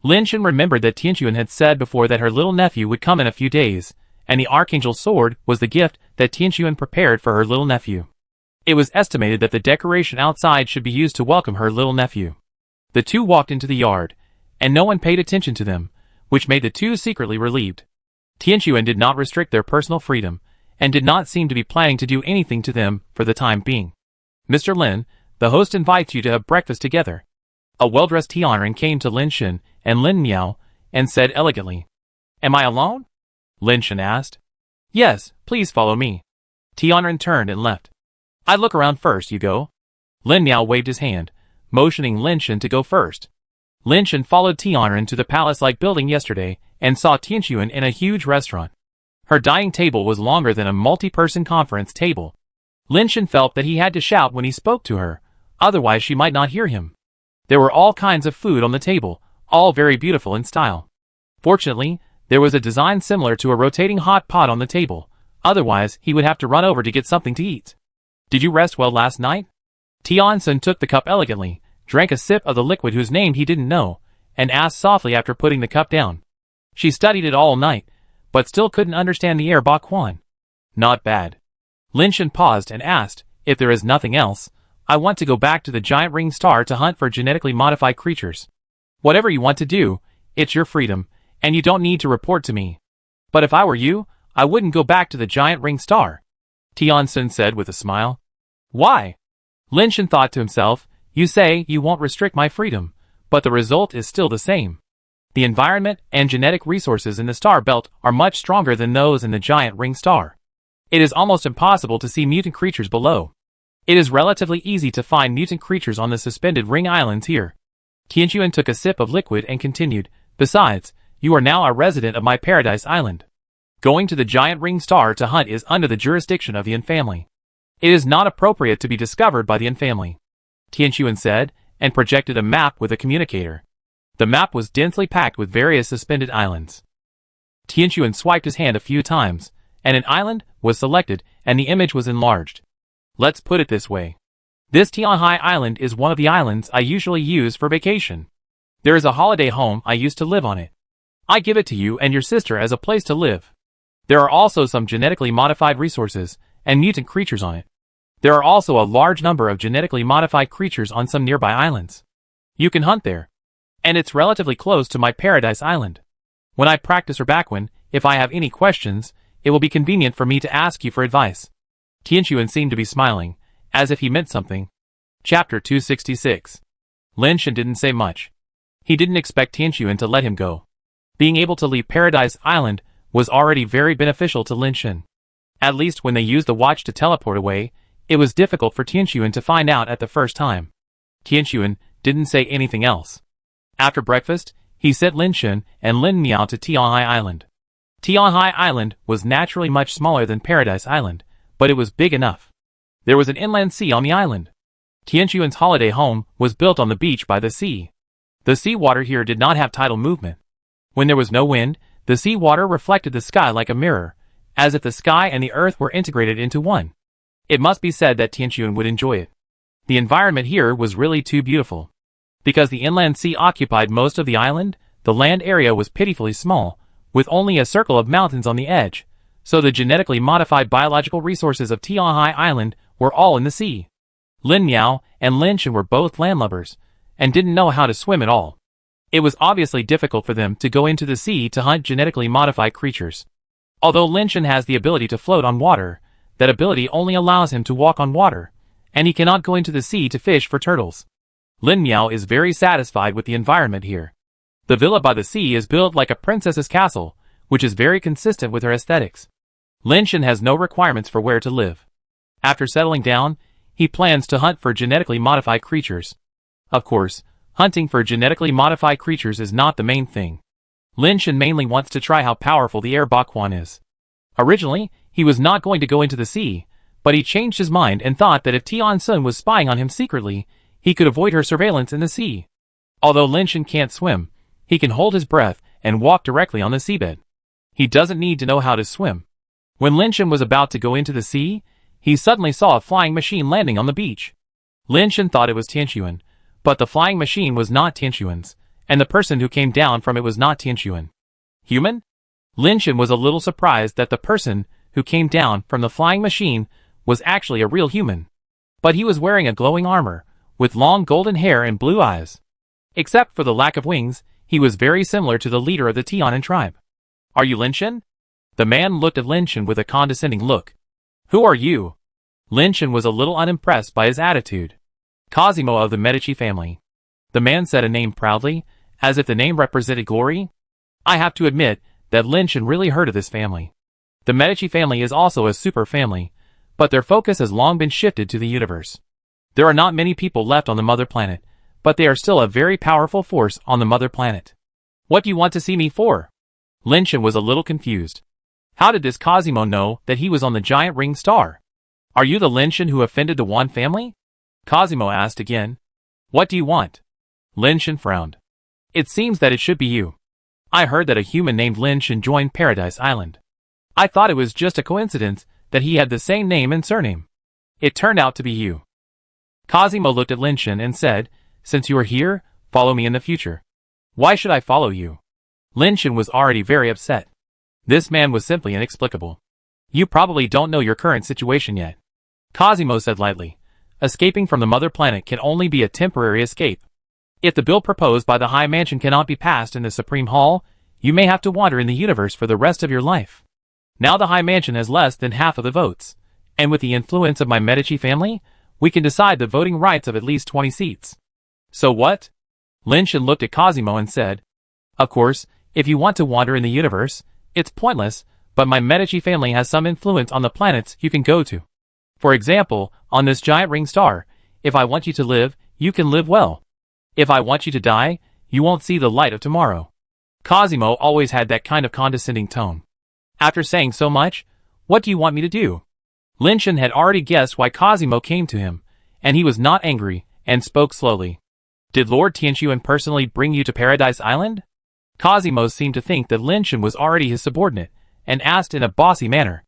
S1: Lin Shen remembered that Tianxuan had said before that her little nephew would come in a few days, and the Archangel's sword was the gift that Tianxuan prepared for her little nephew. It was estimated that the decoration outside should be used to welcome her little nephew. The two walked into the yard, and no one paid attention to them, which made the two secretly relieved. Tianxuan did not restrict their personal freedom, and did not seem to be planning to do anything to them for the time being. "Mr. Lin, the host invites you to have breakfast together." A well-dressed Tianren came to Lin Shen and Lin Miao, and said elegantly, "Am I alone?" Lin Shen asked. "Yes, please follow me." Tianren turned and left. "I look around first, you go." Lin Miao waved his hand, motioning Lin Shen to go first. Lin Shen followed Tianren to the palace-like building yesterday, and saw Tianxuan in a huge restaurant. Her dining table was longer than a multi-person conference table. Lin Shen felt that he had to shout when he spoke to her, otherwise she might not hear him. There were all kinds of food on the table, all very beautiful in style. Fortunately, there was a design similar to a rotating hot pot on the table, otherwise he would have to run over to get something to eat. "Did you rest well last night?" Tianxuan took the cup elegantly, drank a sip of the liquid whose name he didn't know, and asked softly after putting the cup down. She studied it all night, but still couldn't understand the Air Ba Quan. "Not bad." Lin Shen paused and asked, "If there is nothing else, I want to go back to the giant ring star to hunt for genetically modified creatures." "Whatever you want to do, it's your freedom, and you don't need to report to me. But if I were you, I wouldn't go back to the giant ring star," Tianxuan said with a smile. "Why?" Lin Shen thought to himself, "You say you won't restrict my freedom, but the result is still the same. The environment and genetic resources in the star belt are much stronger than those in the giant ring star. It is almost impossible to see mutant creatures below. It is relatively easy to find mutant creatures on the suspended ring islands here." Tianxuan took a sip of liquid and continued, "Besides, you are now a resident of my paradise island. Going to the giant ring star to hunt is under the jurisdiction of the Yin family. It is not appropriate to be discovered by the Yin family," Tianxuan said, and projected a map with a communicator. The map was densely packed with various suspended islands. Tianquan swiped his hand a few times, and an island was selected and the image was enlarged. Let's put it this way. This Tianhai Island is one of the islands I usually use for vacation. There is a holiday home I used to live on it. I give it to you and your sister as a place to live. There are also some genetically modified resources and mutant creatures on it. There are also a large number of genetically modified creatures on some nearby islands. You can hunt there. And it's relatively close to my Paradise Island. When I practice or backwind, if I have any questions, it will be convenient for me to ask you for advice. Tianquan seemed to be smiling, as if he meant something. Chapter 266. Lin Shen didn't say much. He didn't expect Tianquan to let him go. Being able to leave Paradise Island was already very beneficial to Lin Shen. At least when they used the watch to teleport away, it was difficult for Tianquan to find out at the first time. Tianquan didn't say anything else. After breakfast, he sent Lin Shen and Lin Miao to Tianhai Island. Tianhai Island was naturally much smaller than Paradise Island, but it was big enough. There was an inland sea on the island. Tianquan's holiday home was built on the beach by the sea. The seawater here did not have tidal movement. When there was no wind, the seawater reflected the sky like a mirror, as if the sky and the earth were integrated into one. It must be said that Tianquan would enjoy it. The environment here was really too beautiful. Because the inland sea occupied most of the island, the land area was pitifully small, with only a circle of mountains on the edge, so the genetically modified biological resources of Tianhai Island were all in the sea. Lin Miao and Lin Shen were both landlubbers, and didn't know how to swim at all. It was obviously difficult for them to go into the sea to hunt genetically modified creatures. Although Lin Shen has the ability to float on water, that ability only allows him to walk on water, and he cannot go into the sea to fish for turtles. Lin Miao is very satisfied with the environment here. The villa by the sea is built like a princess's castle, which is very consistent with her aesthetics. Lin Shen has no requirements for where to live. After settling down, he plans to hunt for genetically modified creatures. Of course, hunting for genetically modified creatures is not the main thing. Lin Shen mainly wants to try how powerful the air Bakwan is. Originally, he was not going to go into the sea, but he changed his mind and thought that if Tian Sun was spying on him secretly, he could avoid her surveillance in the sea. Although Lin Shen can't swim, he can hold his breath and walk directly on the seabed. He doesn't need to know how to swim. When Lin Shen was about to go into the sea, he suddenly saw a flying machine landing on the beach. Lin Shen thought it was Tianquan, but the flying machine was not Tianquan's, and the person who came down from it was not Tianquan. Human? Lin Shen was a little surprised that the person who came down from the flying machine was actually a real human. But he was wearing a glowing armor, with long golden hair and blue eyes. Except for the lack of wings, he was very similar to the leader of the Tianan tribe. Are you Lin Shen? The man looked at Lin Shen with a condescending look. Who are you? Lin Shen was a little unimpressed by his attitude. Cosimo of the Medici family. The man said a name proudly, as if the name represented glory. I have to admit that Lin Shen really heard of this family. The Medici family is also a super family, but their focus has long been shifted to the universe. There are not many people left on the mother planet, but they are still a very powerful force on the mother planet. What do you want to see me for? Lin Shen was a little confused. How did this Cosimo know that he was on the giant ring star? Are you the Lin Shen who offended the Wan family? Cosimo asked again. What do you want? Lin Shen frowned. It seems that it should be you. I heard that a human named Lin Shen joined Paradise Island. I thought it was just a coincidence that he had the same name and surname. It turned out to be you. Cosimo looked at Lin Shen and said, Since you are here, follow me in the future. Why should I follow you? Lin Shen was already very upset. This man was simply inexplicable. You probably don't know your current situation yet. Cosimo said lightly. Escaping from the mother planet can only be a temporary escape. If the bill proposed by the High Mansion cannot be passed in the Supreme Hall, you may have to wander in the universe for the rest of your life. Now the High Mansion has less than half of the votes, and with the influence of my Medici family, we can decide the voting rights of at least 20 seats. So what? Lin Shen looked at Cosimo and said, Of course, if you want to wander in the universe, it's pointless, but my Medici family has some influence on the planets you can go to. For example, on this giant ring star, if I want you to live, you can live well. If I want you to die, you won't see the light of tomorrow. Cosimo always had that kind of condescending tone. After saying so much, what do you want me to do? Lin Shen had already guessed why Cosimo came to him, and he was not angry, and spoke slowly. Did Lord Tianxuan personally bring you to Paradise Island? Cosimo seemed to think that Lin Shen was already his subordinate, and asked in a bossy manner.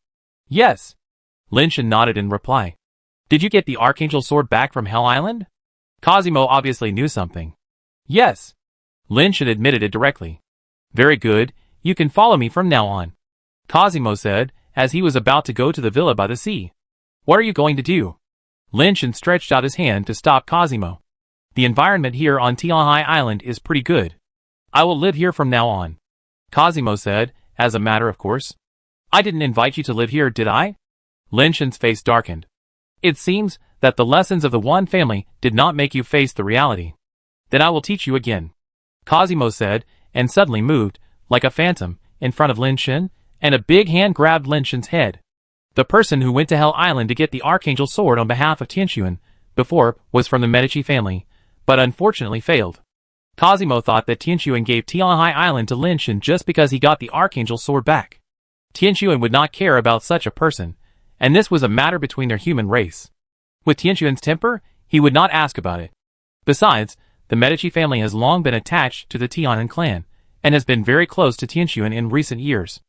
S1: Yes. Lin Shen nodded in reply. Did you get the Archangel Sword back from Hell Island? Cosimo obviously knew something. Yes. Lin Shen admitted it directly. Very good, you can follow me from now on, Cosimo said, as he was about to go to the villa by the sea. What are you going to do? Lin Shen stretched out his hand to stop Cosimo. The environment here on Tianhai Island is pretty good. I will live here from now on, Cosimo said, as a matter of course. I didn't invite you to live here, did I? Lin Shen's face darkened. It seems that the lessons of the One family did not make you face the reality. Then I will teach you again, Cosimo said, and suddenly moved, like a phantom, in front of Lin Shen, and a big hand grabbed Lin Shen's head. The person who went to Hell Island to get the Archangel Sword on behalf of Tianxuan before was from the Medici family, but unfortunately failed. Cosimo thought that Tianxuan gave Tianhai Island to Lin Shen just because he got the Archangel Sword back. Tianxuan would not care about such a person, and this was a matter between their human race. With Tianxuan's temper, he would not ask about it. Besides, the Medici family has long been attached to the Tianan clan, and has been very close to Tianxuan in recent years.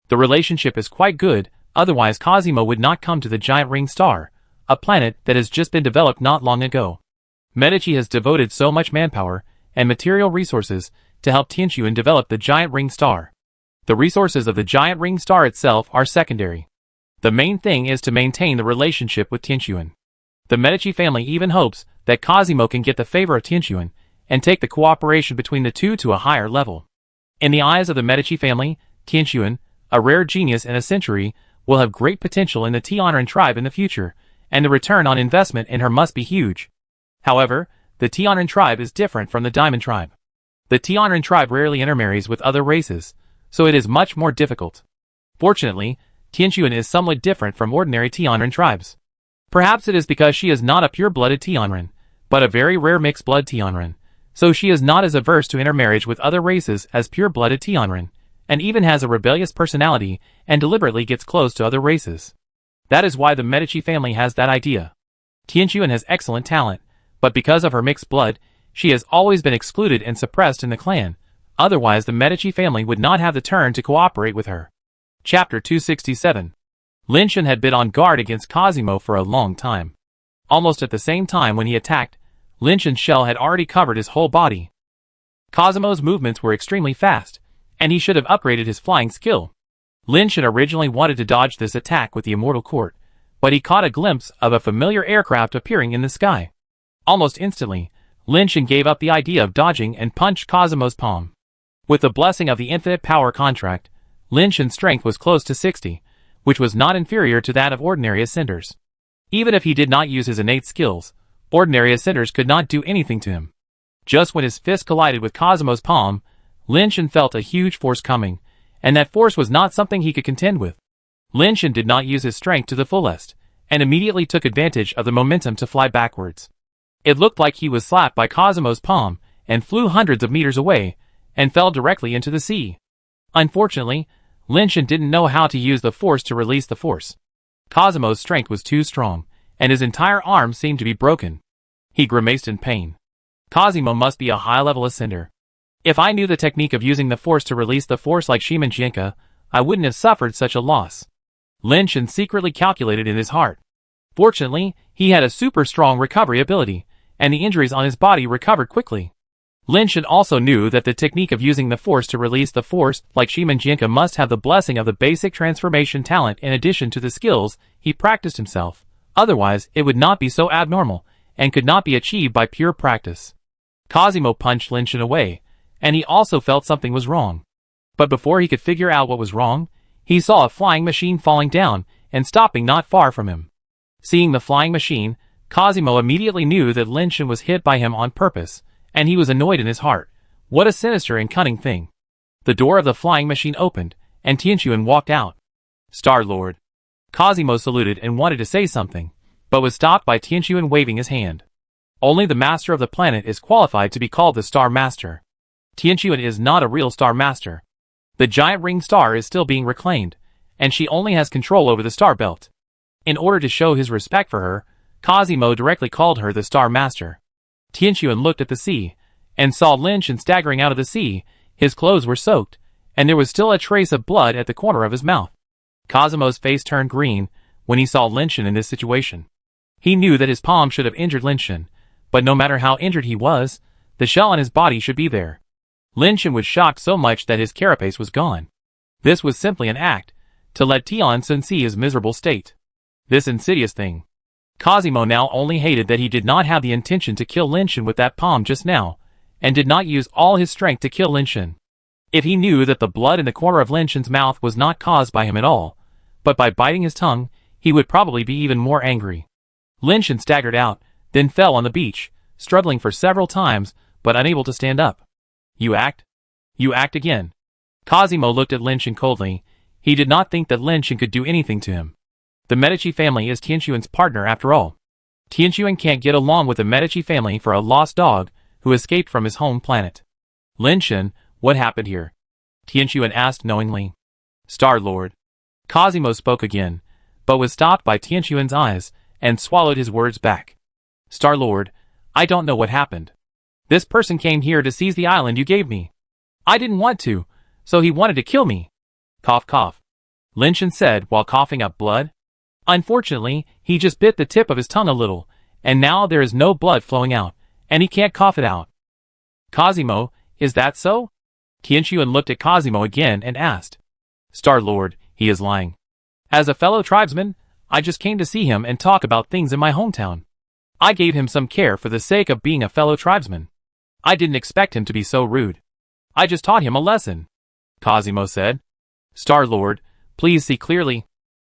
S1: The relationship is quite good, otherwise Cosimo would not come to the giant ring star, a planet that has just been developed not long ago. Medici has devoted so much manpower and material resources to help Tianxuan develop the giant ring star. The resources of the giant ring star itself are secondary. The main thing is to maintain the relationship with Tianxuan. The Medici family even hopes that Cosimo can get the favor of Tianxuan and take the cooperation between the two to a higher level. In the eyes of the Medici family, Tianxuan, a rare genius in a century, will have great potential in the Tianren tribe in the future, and the return on investment in her must be huge. However, the Tianren tribe is different from the Diamond tribe. The Tianren tribe rarely intermarries with other races, so it is much more difficult. Fortunately, Tianxuan is somewhat different from ordinary Tianren tribes. Perhaps it is because she is not a pure-blooded Tianren, but a very rare mixed-blood Tianren, so she is not as averse to intermarriage with other races as pure-blooded Tianren, and even has a rebellious personality and deliberately gets close to other races. That is why the Medici family has that idea. Tianxuan has excellent talent, but because of her mixed blood, she has always been excluded and suppressed in the clan, otherwise the Medici family would not have the turn to cooperate with her. Chapter 267. Lin Shen had been on guard against Cosimo for a long time. Almost at the same time when he attacked, Lin Shen's shell had already covered his whole body. Cosimo's movements were extremely fast, and he should have upgraded his flying skill. Lin Shen originally wanted to dodge this attack with the Immortal Court, but he caught a glimpse of a familiar aircraft appearing in the sky. Almost instantly, Lin Shen gave up the idea of dodging and punched Cosimo's palm. With the blessing of the infinite power contract, Lin Shen's strength was close to 60, which was not inferior to that of ordinary ascenders. Even if he did not use his innate skills, ordinary ascenders could not do anything to him. Just when his fist collided with Cosimo's palm, Lin Shen felt a huge force coming, and that force was not something he could contend with. Lin Shen did not use his strength to the fullest, and immediately took advantage of the momentum to fly backwards. It looked like he was slapped by Cosimo's palm, and flew hundreds of meters away, and fell directly into the sea. Unfortunately, Lin Shen didn't know how to use the force to release the force. Cosimo's strength was too strong, and his entire arm seemed to be broken. He grimaced in pain. Cosimo must be a high-level ascender. If I knew the technique of using the force to release the force like Shimen Jianke, I wouldn't have suffered such a loss. Lin Shen secretly calculated in his heart. Fortunately, he had a super strong recovery ability, and the injuries on his body recovered quickly. Lin Shen also knew that the technique of using the force to release the force like Shimen Jianke must have the blessing of the basic transformation talent in addition to the skills he practiced himself. Otherwise, it would not be so abnormal, and could not be achieved by pure practice. Cosimo punched Lin Shen away, and he also felt something was wrong. But before he could figure out what was wrong, he saw a flying machine falling down and stopping not far from him. Seeing the flying machine, Cosimo immediately knew that Lin Shen was hit by him on purpose, and he was annoyed in his heart. What a sinister and cunning thing. The door of the flying machine opened, and Tianxuan walked out. Star-Lord. Cosimo saluted and wanted to say something, but was stopped by Tianxuan waving his hand. Only the master of the planet is qualified to be called the Star Master. Tianxuan is not a real Star Master. The giant ring star is still being reclaimed, and she only has control over the star belt. In order to show his respect for her, Cosimo directly called her the Star Master. Tianxuan looked at the sea, and saw Lin Shan staggering out of the sea. His clothes were soaked, and there was still a trace of blood at the corner of his mouth. Cosimo's face turned green when he saw Lin Shan in this situation. He knew that his palm should have injured Lin Shan, but no matter how injured he was, the shell on his body should be there. Lin Shan was shocked so much that his carapace was gone. This was simply an act to let Tianxuan see his miserable state. This insidious thing. Cosimo now only hated that he did not have the intention to kill Lin Shan with that palm just now, and did not use all his strength to kill Lin Shan. If he knew that the blood in the corner of Lin Shan's mouth was not caused by him at all, but by biting his tongue, he would probably be even more angry. Lin Shan staggered out, then fell on the beach, struggling for several times, but unable to stand up. You act? You act again. Cosimo looked at Lin Shan coldly. He did not think that Lin Shan could do anything to him. The Medici family is Tianxuan's partner after all. Tianxuan can't get along with the Medici family for a lost dog who escaped from his home planet. Lin Shan, what happened here? Tianxuan asked knowingly. Star-Lord. Cosimo spoke again, but was stopped by Tianxuan's eyes, and swallowed his words back. Star-Lord, I don't know what happened. This person came here to seize the island you gave me. I didn't want to, so he wanted to kill me. Cough cough. Lin Shan said while coughing up blood. Unfortunately, he just bit the tip of his tongue a little, and now there is no blood flowing out, and he can't cough it out. Cosimo, is that so? Tianxuan looked at Cosimo again and asked. Star-Lord, he is lying. As a fellow tribesman, I just came to see him and talk about things in my hometown. I gave him some care for the sake of being a fellow tribesman. I didn't expect him to be so rude. I just taught him a lesson. Cosimo said. Star-Lord, please see clearly.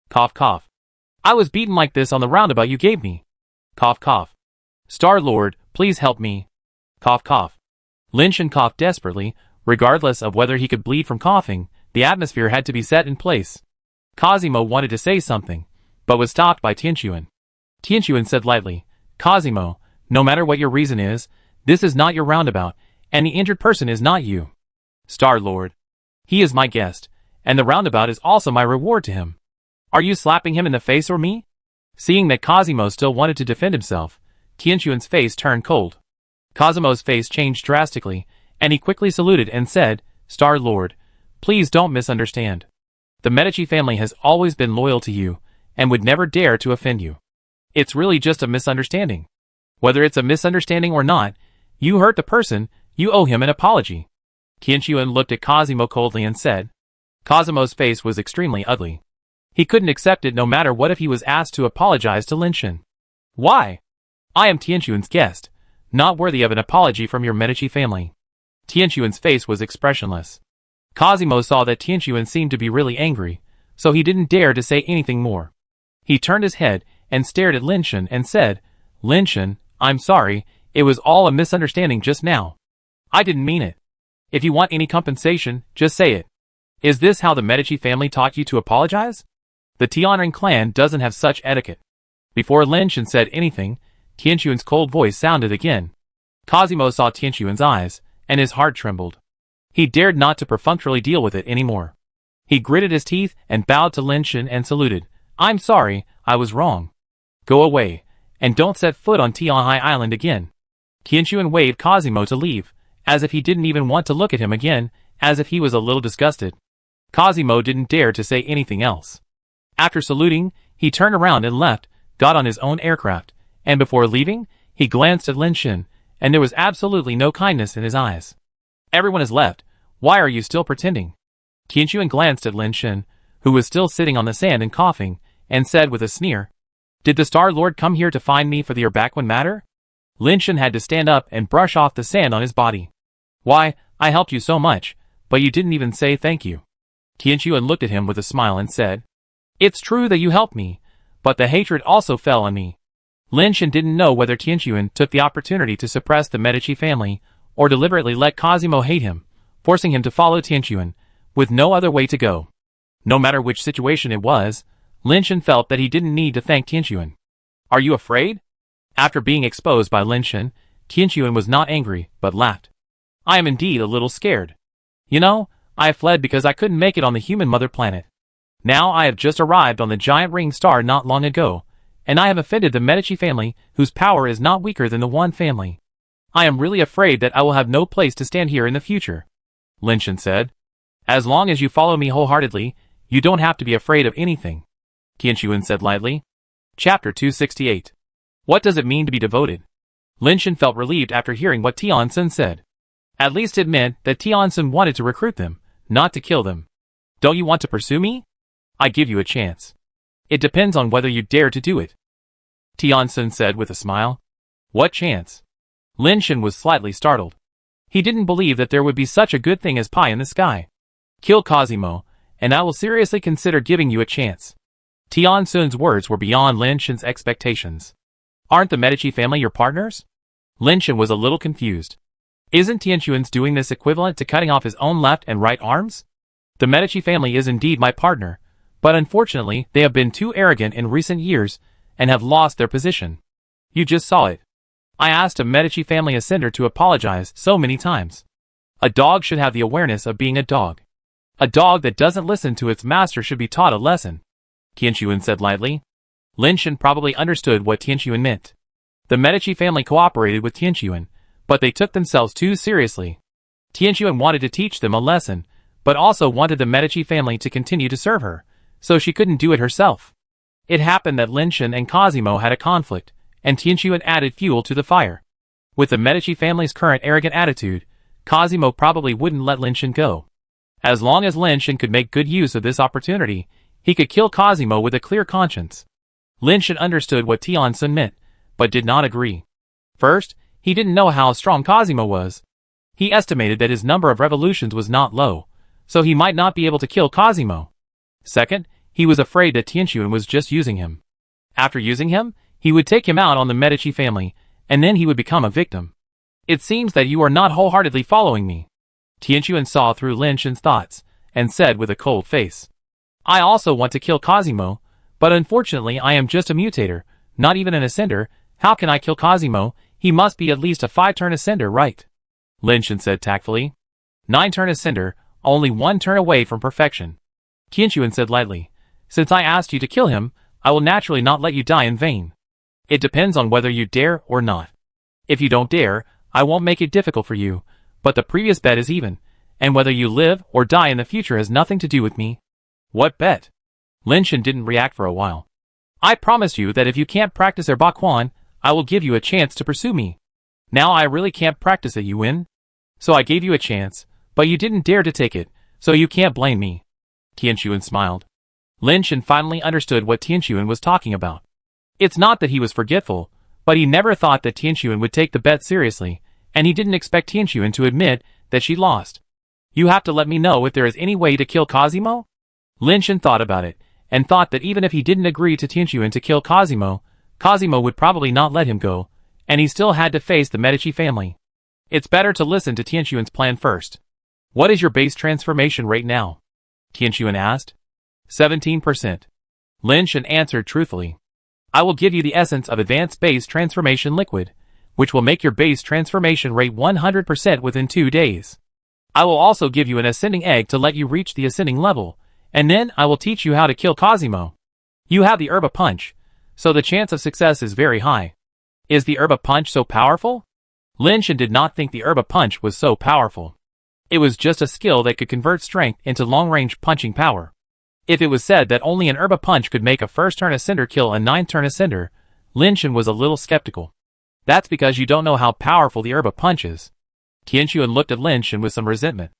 S1: Cough cough. I was beaten like this on the roundabout you gave me. Cough cough. Star-Lord, please help me. Cough cough. Lin Shan coughed desperately. Regardless of whether he could bleed from coughing, the atmosphere had to be set in place. Cosimo wanted to say something, but was stopped by Tianxuan. Tianxuan said lightly, Cosimo, no matter what your reason is, this is not your roundabout, and the injured person is not you. Star-Lord. He is my guest, and the roundabout is also my reward to him. Are you slapping him in the face or me? Seeing that Cosimo still wanted to defend himself, Tianxuan's face turned cold. Cosimo's face changed drastically, and he quickly saluted and said, Star-Lord, please don't misunderstand. The Medici family has always been loyal to you, and would never dare to offend you. It's really just a misunderstanding. Whether it's a misunderstanding or not, you hurt the person, you owe him an apology. Tianxuan looked at Cosimo coldly and said. Cosimo's face was extremely ugly. He couldn't accept it no matter what if he was asked to apologize to Lin Shan. Why? I am Tianxuan's guest, not worthy of an apology from your Medici family. Tianxuan's face was expressionless. Cosimo saw that Tianxuan seemed to be really angry, so he didn't dare to say anything more. He turned his head and stared at Lin Shan and said, Lin Shan, I'm sorry, it was all a misunderstanding just now. I didn't mean it. If you want any compensation, just say it. Is this how the Medici family taught you to apologize? The Tianren clan doesn't have such etiquette. Before Lin Shan said anything, Tianxuan's cold voice sounded again. Cosimo saw Tianxuan's eyes, and his heart trembled. He dared not to perfunctorily deal with it anymore. He gritted his teeth and bowed to Lin Shan and saluted. I'm sorry, I was wrong. Go away, and don't set foot on Tianhai Island again. Tianxuan waved Cosimo to leave, as if he didn't even want to look at him again, as if he was a little disgusted. Cosimo didn't dare to say anything else. After saluting, he turned around and left, got on his own aircraft, and before leaving, he glanced at Lin Shan, and there was absolutely no kindness in his eyes. Everyone has left. Why are you still pretending? Tianxuan glanced at Lin Shan, who was still sitting on the sand and coughing, and said with a sneer, Did the Star-Lord come here to find me for the Erbaquan matter? Lin Shan had to stand up and brush off the sand on his body. Why, I helped you so much, but you didn't even say thank you. Tianxuan looked at him with a smile and said, It's true that you helped me, but the hatred also fell on me. Lin Shan didn't know whether Tianxuan took the opportunity to suppress the Medici family, or deliberately let Cosimo hate him, forcing him to follow Tianxuan, with no other way to go. No matter which situation it was, Lin Shan felt that he didn't need to thank Tianxuan. Are you afraid? After being exposed by Lin Shan, Tianxuan was not angry, but laughed. I am indeed a little scared. You know, I fled because I couldn't make it on the human mother planet. Now I have just arrived on the giant ring star not long ago, and I have offended the Medici family, whose power is not weaker than the One family. I am really afraid that I will have no place to stand here in the future, Lin Shen said. As long as you follow me wholeheartedly, you don't have to be afraid of anything, Tian Xuan said lightly. Chapter 268. What does it mean to be devoted? Lin Shen felt relieved after hearing what Tian Sun said. At least it meant that Tian Sun wanted to recruit them, not to kill them. Don't you want to pursue me? I give you a chance. It depends on whether you dare to do it, Tian Sun said with a smile. What chance? Lin Shen was slightly startled. He didn't believe that there would be such a good thing as pie in the sky. Kill Cosimo, and I will seriously consider giving you a chance. Tian Sun's words were beyond Lin Shen's expectations. Aren't the Medici family your partners? Lin Shen was a little confused. Isn't Tian Xuan's doing this equivalent to cutting off his own left and right arms? The Medici family is indeed my partner, but unfortunately they have been too arrogant in recent years and have lost their position. You just saw it. I asked a Medici family ascender to apologize so many times. A dog should have the awareness of being a dog. A dog that doesn't listen to its master should be taught a lesson, Tian Xuan said lightly. Lin Shen probably understood what Tian Xuan meant. The Medici family cooperated with Tian Xuan, but they took themselves too seriously. Tian Xuan wanted to teach them a lesson, but also wanted the Medici family to continue to serve her, so she couldn't do it herself. It happened that Lin Shen and Cosimo had a conflict, and Tian Xuan added fuel to the fire. With the Medici family's current arrogant attitude, Cosimo probably wouldn't let Lin Shen go. As long as Lin Shen could make good use of this opportunity, he could kill Cosimo with a clear conscience. Lin Shen understood what Tian Sun meant, but did not agree. First, he didn't know how strong Cosimo was. He estimated that his number of revolutions was not low, so he might not be able to kill Cosimo. Second, he was afraid that Tian Xuan was just using him. After using him, he would take him out on the Medici family, and then he would become a victim. It seems that you are not wholeheartedly following me. Tian Xuan saw through Lin Shen's thoughts, and said with a cold face. I also want to kill Cosimo, but unfortunately I am just a mutator, not even an ascender. How can I kill Cosimo? He must be at least a 5-turn ascender, right? Lin Shen said tactfully. 9-turn ascender, only 1 turn away from perfection. Tian Xuan said lightly. Since I asked you to kill him, I will naturally not let you die in vain. It depends on whether you dare or not. If you don't dare, I won't make it difficult for you, but the previous bet is even, and whether you live or die in the future has nothing to do with me. What bet? Lin Shen didn't react for a while. I promise you that if you can't practice Erba Quan, I will give you a chance to pursue me. Now I really can't practice it, you win? So I gave you a chance, but you didn't dare to take it, so you can't blame me. Tian Xuan smiled. Lin Shen finally understood what Tian Xuan was talking about. It's not that he was forgetful, but he never thought that Tian Xuan would take the bet seriously, and he didn't expect Tian Xuan to admit that she lost. You have to let me know if there is any way to kill Cosimo? Lin Shen thought about it, and thought that even if he didn't agree to Tian Xuan to kill Cosimo, Cosimo would probably not let him go, and he still had to face the Medici family. It's better to listen to Tian Xuan's plan first. What is your base transformation rate now? Tian Xuan asked. 17%. Lin Shen answered truthfully. I will give you the essence of advanced base transformation liquid, which will make your base transformation rate 100% within 2 days. I will also give you an ascending egg to let you reach the ascending level, and then I will teach you how to kill Cosimo. You have the Erba Punch, so the chance of success is very high. Is the Erba Punch so powerful? Lin Shen did not think the Erba Punch was so powerful. It was just a skill that could convert strength into long-range punching power. If it was said that only an Erba Punch could make a first-turn ascender kill a 9th-turn ascender, Lin Shen was a little skeptical. That's because you don't know how powerful the Erba Punch is. Tian Xuan looked at Lin Shen with some resentment.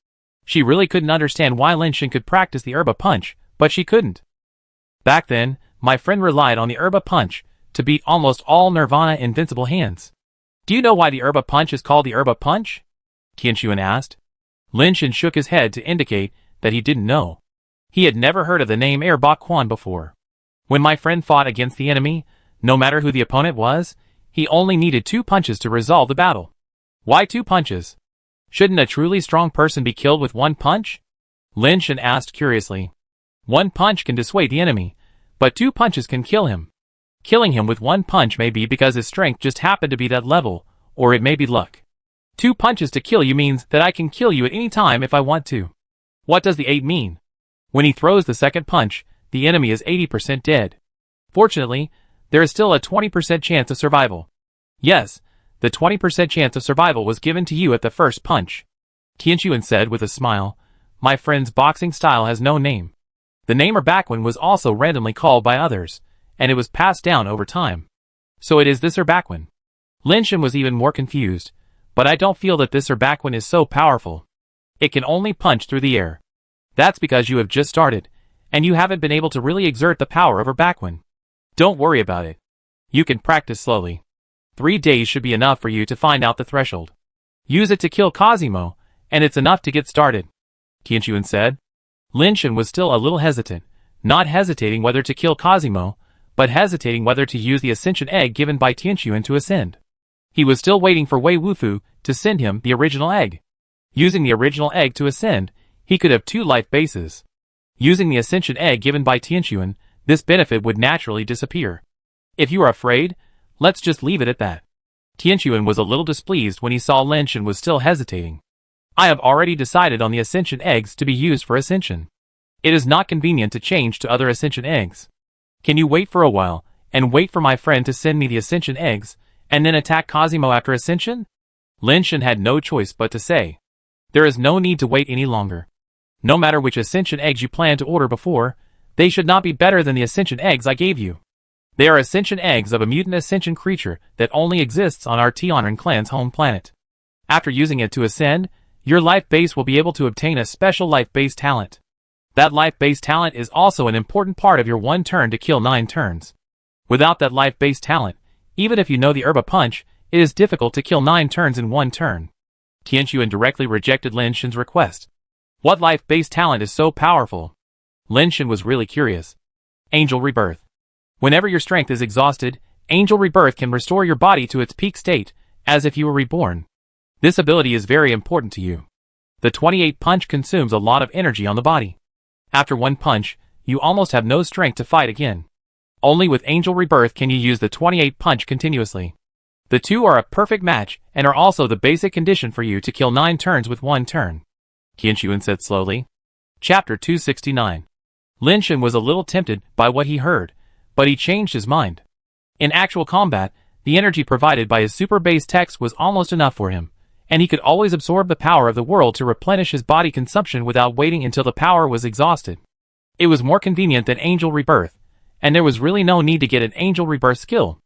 S1: She really couldn't understand why Lin Shen could practice the Erba Punch, but she couldn't. Back then, my friend relied on the Erba Punch to beat almost all Nirvana invincible hands. Do you know why the Erba Punch is called the Erba Punch? Tian Xuan asked. Lin Shen shook his head to indicate that he didn't know. He had never heard of the name Erba Quan before. When my friend fought against the enemy, no matter who the opponent was, he only needed 2 punches to resolve the battle. Why 2 punches? Shouldn't a truly strong person be killed with 1 punch? Lin Shen asked curiously. 1 punch can dissuade the enemy, but 2 punches can kill him. Killing him with 1 punch may be because his strength just happened to be that level, or it may be luck. 2 punches to kill you means that I can kill you at any time if I want to. What does the 8 mean? When he throws the second punch, the enemy is 80% dead. Fortunately, there is still a 20% chance of survival. Yes, The 20% chance of survival was given to you at the first punch. Tianchuan said with a smile. My friend's boxing style has no name. The name Erbaquan was also randomly called by others, and it was passed down over time. So it is this Erbaquan. Lin Shen was even more confused, but I don't feel that this Erbaquan is so powerful. It can only punch through the air. That's because you have just started, and you haven't been able to really exert the power of Erbaquan. Don't worry about it. You can practice slowly. 3 days should be enough for you to find out the threshold. Use it to kill Cosimo, and it's enough to get started, Tianchuan said. Lin Shen was still a little hesitant, not hesitating whether to kill Cosimo, but hesitating whether to use the ascension egg given by Tianchuan to ascend. He was still waiting for Wei Wufu to send him the original egg. Using the original egg to ascend, he could have 2 life bases. Using the ascension egg given by Tianchuan, this benefit would naturally disappear. If you are afraid, let's just leave it at that. Tianchuan was a little displeased when he saw Lin Shen was still hesitating. I have already decided on the ascension eggs to be used for ascension. It is not convenient to change to other ascension eggs. Can you wait for a while, and wait for my friend to send me the ascension eggs, and then attack Cosimo after ascension? Lin Shen had no choice but to say. There is no need to wait any longer. No matter which ascension eggs you plan to order before, they should not be better than the ascension eggs I gave you. They are ascension eggs of a mutant ascension creature that only exists on our Tianren clan's home planet. After using it to ascend, your life base will be able to obtain a special life base talent. That life base talent is also an important part of your 1 turn to kill 9 turns. Without that life base talent, even if you know the Herba Punch, it is difficult to kill 9 turns in 1 turn. Tianchuan directly rejected Lin Shen's request. What life base talent is so powerful? Lin Shen was really curious. Angel Rebirth. Whenever your strength is exhausted, Angel Rebirth can restore your body to its peak state, as if you were reborn. This ability is very important to you. The 28 punch consumes a lot of energy on the body. After 1 punch, you almost have no strength to fight again. Only with Angel Rebirth can you use the 28 punch continuously. The 2 are a perfect match and are also the basic condition for you to kill 9 turns with 1 turn. Tianchuan said slowly. Chapter 269. Lin Shen was a little tempted by what he heard, but he changed his mind. In actual combat, the energy provided by his super base text was almost enough for him, and he could always absorb the power of the world to replenish his body consumption without waiting until the power was exhausted. It was more convenient than Angel Rebirth, and there was really no need to get an Angel Rebirth skill.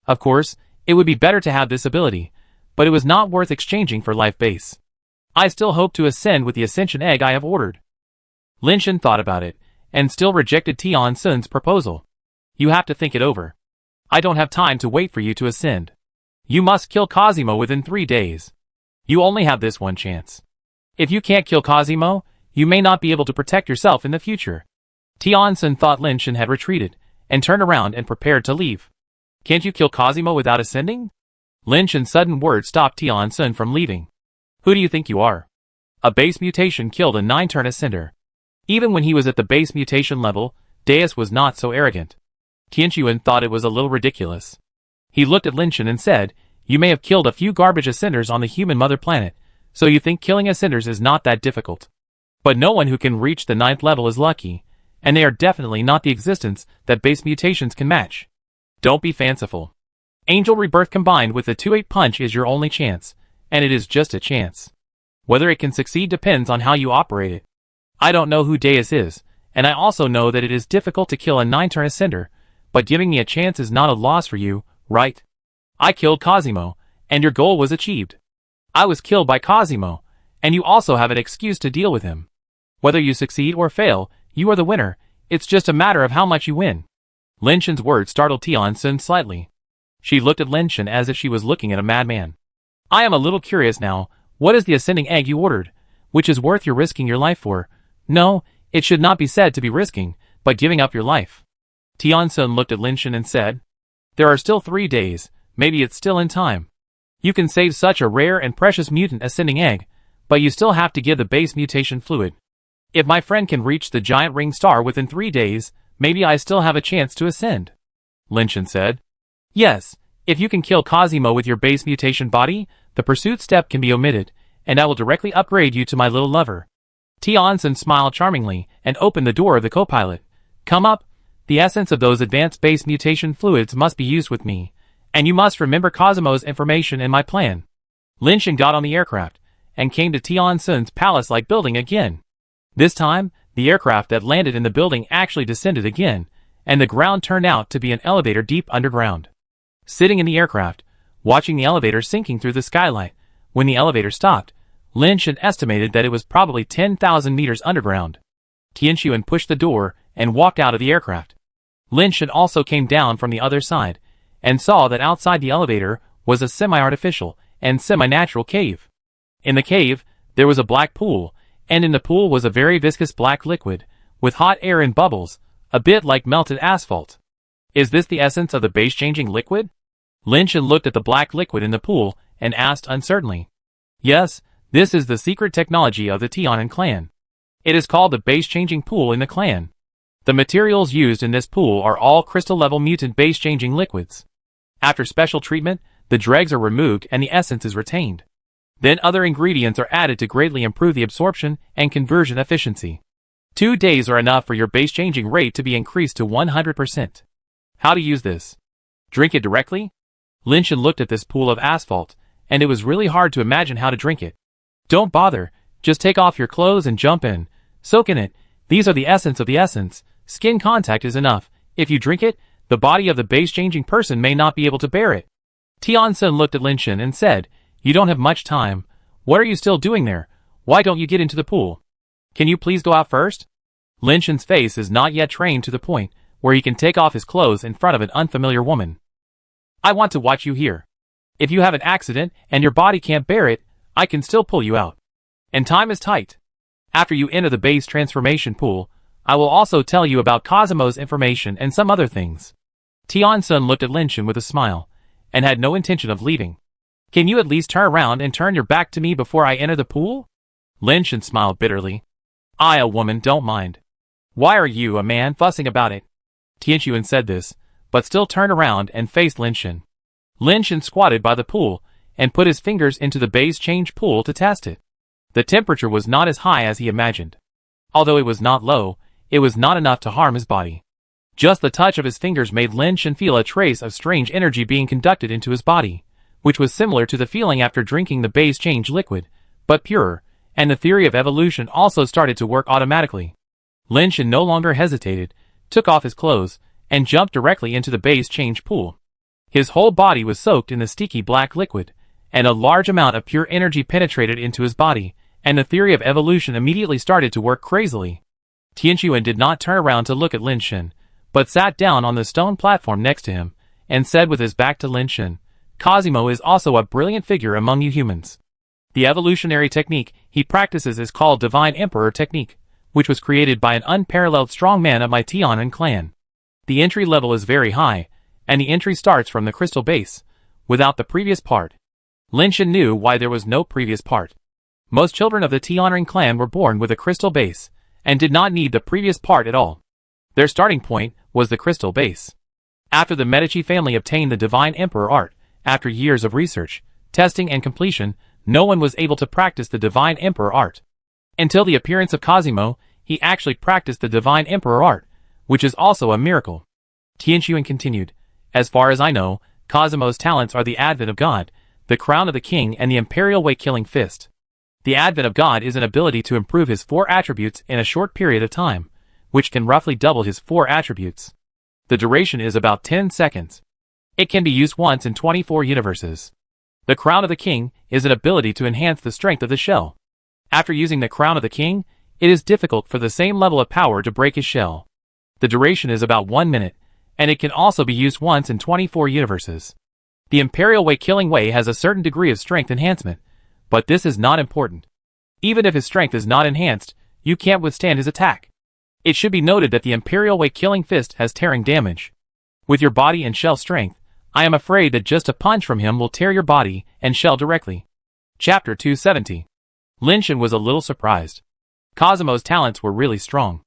S1: Of course, it would be better to have this ability, but it was not worth exchanging for life base. I still hope to ascend with the ascension egg I have ordered. Lin Shen thought about it, and still rejected Tian Sun's proposal. You have to think it over. I don't have time to wait for you to ascend. You must kill Cosimo within 3 days. You only have this 1 chance. If you can't kill Cosimo, you may not be able to protect yourself in the future. Tian Sun thought Lin Shen had retreated, and turned around and prepared to leave. Can't you kill Cosimo without ascending? Lin Shen's sudden words stopped Tian Sun from leaving. Who do you think you are? A base mutation killed a 9-turn ascender. Even when he was at the base mutation level, Deus was not so arrogant. Tianchuan thought it was a little ridiculous. He looked at Lin Shen and said, You may have killed a few garbage ascenders on the human mother planet, so you think killing ascenders is not that difficult. But no one who can reach the 9th level is lucky, and they are definitely not the existence that base mutations can match. Don't be fanciful. Angel Rebirth combined with the 2-8 punch is your only chance, and it is just a chance. Whether it can succeed depends on how you operate it. I don't know who Deus is, and I also know that it is difficult to kill a 9-turn ascender, but giving me a chance is not a loss for you, right? I killed Cosimo, and your goal was achieved. I was killed by Cosimo, and you also have an excuse to deal with him. Whether you succeed or fail, you are the winner. It's just a matter of how much you win. Lin Shen's words startled Tian Sun slightly. She looked at Lin Shen as if she was looking at a madman. I am a little curious now. What is the ascending egg you ordered, which is worth your risking your life for? No, it should not be said to be risking, but giving up your life. Tian Sun looked at Lin Shen and said, There are still 3 days, maybe it's still in time. You can save such a rare and precious mutant ascending egg, but you still have to give the base mutation fluid. If my friend can reach the giant ring star within 3 days, maybe I still have a chance to ascend. Lin Shen said. Yes, if you can kill Cosimo with your base mutation body, the pursuit step can be omitted, and I will directly upgrade you to my little lover. Tian Sun smiled charmingly and opened the door of the co-pilot. Come up. The essence of those advanced base mutation fluids must be used with me, And you must remember Cosimo's information and my plan. Lin Shen got on the aircraft and came to Tian Sun's palace-like building again. This time, the aircraft that landed in the building actually descended again, and the ground turned out to be an elevator deep underground. Sitting in the aircraft, watching the elevator sinking through the skylight, when the elevator stopped, Lin Shen estimated that it was probably 10,000 meters underground. Tianxuan pushed the door and walked out of the aircraft. Lin Shen also came down from the other side and saw that outside the elevator was a semi-artificial and semi-natural cave. In the cave, there was a black pool, and in the pool was a very viscous black liquid, with hot air and bubbles, a bit like melted asphalt. Is this the essence of the base-changing liquid? Lin Shen looked at the black liquid in the pool and asked uncertainly. Yes, this is the secret technology of the Tianan clan. It is called the base-changing pool in the clan. The materials used in this pool are all crystal-level mutant base-changing liquids. After special treatment, the dregs are removed and the essence is retained. Then other ingredients are added to greatly improve the absorption and conversion efficiency. 2 days are enough for your base-changing rate to be increased to 100%. How to use this? Drink it directly? Lin Shen looked at this pool of asphalt, and it was really hard to imagine how to drink it. Don't bother, just take off your clothes and jump in. Soak in it. These are the essence of the essence. Skin contact is enough. If you drink it, the body of the base-changing person may not be able to bear it. Tian Sun looked at Lin Shen and said, You don't have much time. What are you still doing there? Why don't you get into the pool? Can you please go out first? Lin Shen's face is not yet trained to the point where he can take off his clothes in front of an unfamiliar woman. I want to watch you here. If you have an accident and your body can't bear it, I can still pull you out. And time is tight. After you enter the base transformation pool, I will also tell you about Cosimo's information and some other things. Tian Sun looked at Lin Shen with a smile, and had no intention of leaving. Can you at least turn around and turn your back to me before I enter the pool? Lin Shen smiled bitterly. I, a woman, don't mind. Why are you, a man, fussing about it? Tianxuan said this, but still turned around and faced Lin Shen. Lin Shen squatted by the pool, and put his fingers into the base change pool to test it. The temperature was not as high as he imagined. Although it was not low, it was not enough to harm his body. Just the touch of his fingers made Lin Shen feel a trace of strange energy being conducted into his body, which was similar to the feeling after drinking the base change liquid, but purer, and the theory of evolution also started to work automatically. Lin Shen no longer hesitated, took off his clothes, and jumped directly into the base change pool. His whole body was soaked in the sticky black liquid, and a large amount of pure energy penetrated into his body, and the theory of evolution immediately started to work crazily. Tianxuan did not turn around to look at Lin Shen, but sat down on the stone platform next to him, and said with his back to Lin Shen, Cosimo is also a brilliant figure among you humans. The evolutionary technique he practices is called Divine Emperor Technique, which was created by an unparalleled strongman of my Tianan clan. The entry level is very high, and the entry starts from the crystal base, without the previous part. Lin Shen knew why there was no previous part. Most children of the Tianan clan were born with a crystal base, and did not need the previous part at all. Their starting point was the crystal base. After the Medici family obtained the Divine Emperor art, after years of research, testing and completion, no one was able to practice the Divine Emperor art. Until the appearance of Cosimo, he actually practiced the Divine Emperor art, which is also a miracle. Tianxuan continued, As far as I know, Cosimo's talents are the Advent of God, the Crown of the King and the Imperial Way-Killing Fist. The Advent of God is an ability to improve his 4 attributes in a short period of time, which can roughly double his 4 attributes. The duration is about 10 seconds. It can be used once in 24 universes. The Crown of the King is an ability to enhance the strength of the shell. After using the Crown of the King, it is difficult for the same level of power to break his shell. The duration is about 1 minute, and it can also be used once in 24 universes. The Imperial Way-Killing Way has a certain degree of strength enhancement, but this is not important. Even if his strength is not enhanced, you can't withstand his attack. It should be noted that the Imperial Way-Killing Fist has tearing damage. With your body and shell strength, I am afraid that just a punch from him will tear your body and shell directly. Chapter 270. Lin Shen was a little surprised. Cosimo's talents were really strong.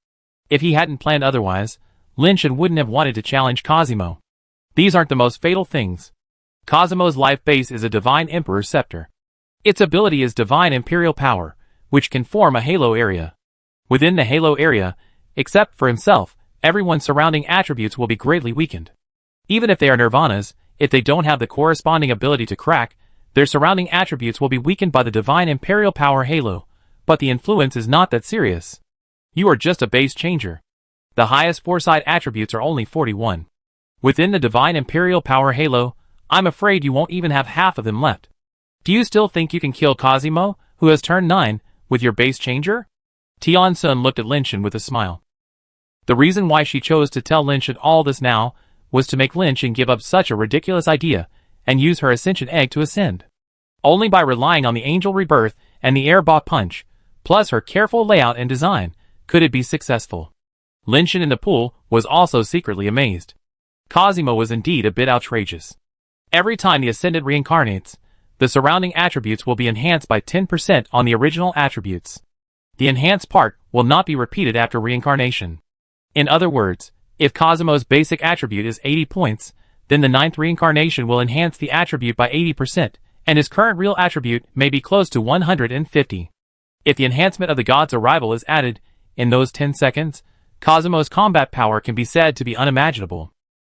S1: If he hadn't planned otherwise, Lin Shen wouldn't have wanted to challenge Cosimo. These aren't the most fatal things. Cosimo's life base is a Divine Emperor Scepter. Its ability is Divine Imperial Power, which can form a halo area. Within the halo area, except for himself, everyone's surrounding attributes will be greatly weakened. Even if they are nirvanas, if they don't have the corresponding ability to crack, their surrounding attributes will be weakened by the divine imperial power halo, but the influence is not that serious. You are just a base changer. The highest foresight attributes are only 41. Within the divine imperial power halo, I'm afraid you won't even have half of them left. Do you still think you can kill Cosimo, who has turned 9, with your base changer? Tian Sun looked at Lin Shan with a smile. The reason why she chose to tell Lin Shan all this now was to make Lin Shan give up such a ridiculous idea and use her ascension egg to ascend. Only by relying on the angel rebirth and the air bot punch, plus her careful layout and design, could it be successful. Lin Shan in the pool was also secretly amazed. Cosimo was indeed a bit outrageous. Every time the Ascended reincarnates, the surrounding attributes will be enhanced by 10% on the original attributes. The enhanced part will not be repeated after reincarnation. In other words, if Cosimo's basic attribute is 80 points, then the 9th reincarnation will enhance the attribute by 80%, and his current real attribute may be close to 150. If the enhancement of the god's arrival is added, in those 10 seconds, Cosimo's combat power can be said to be unimaginable.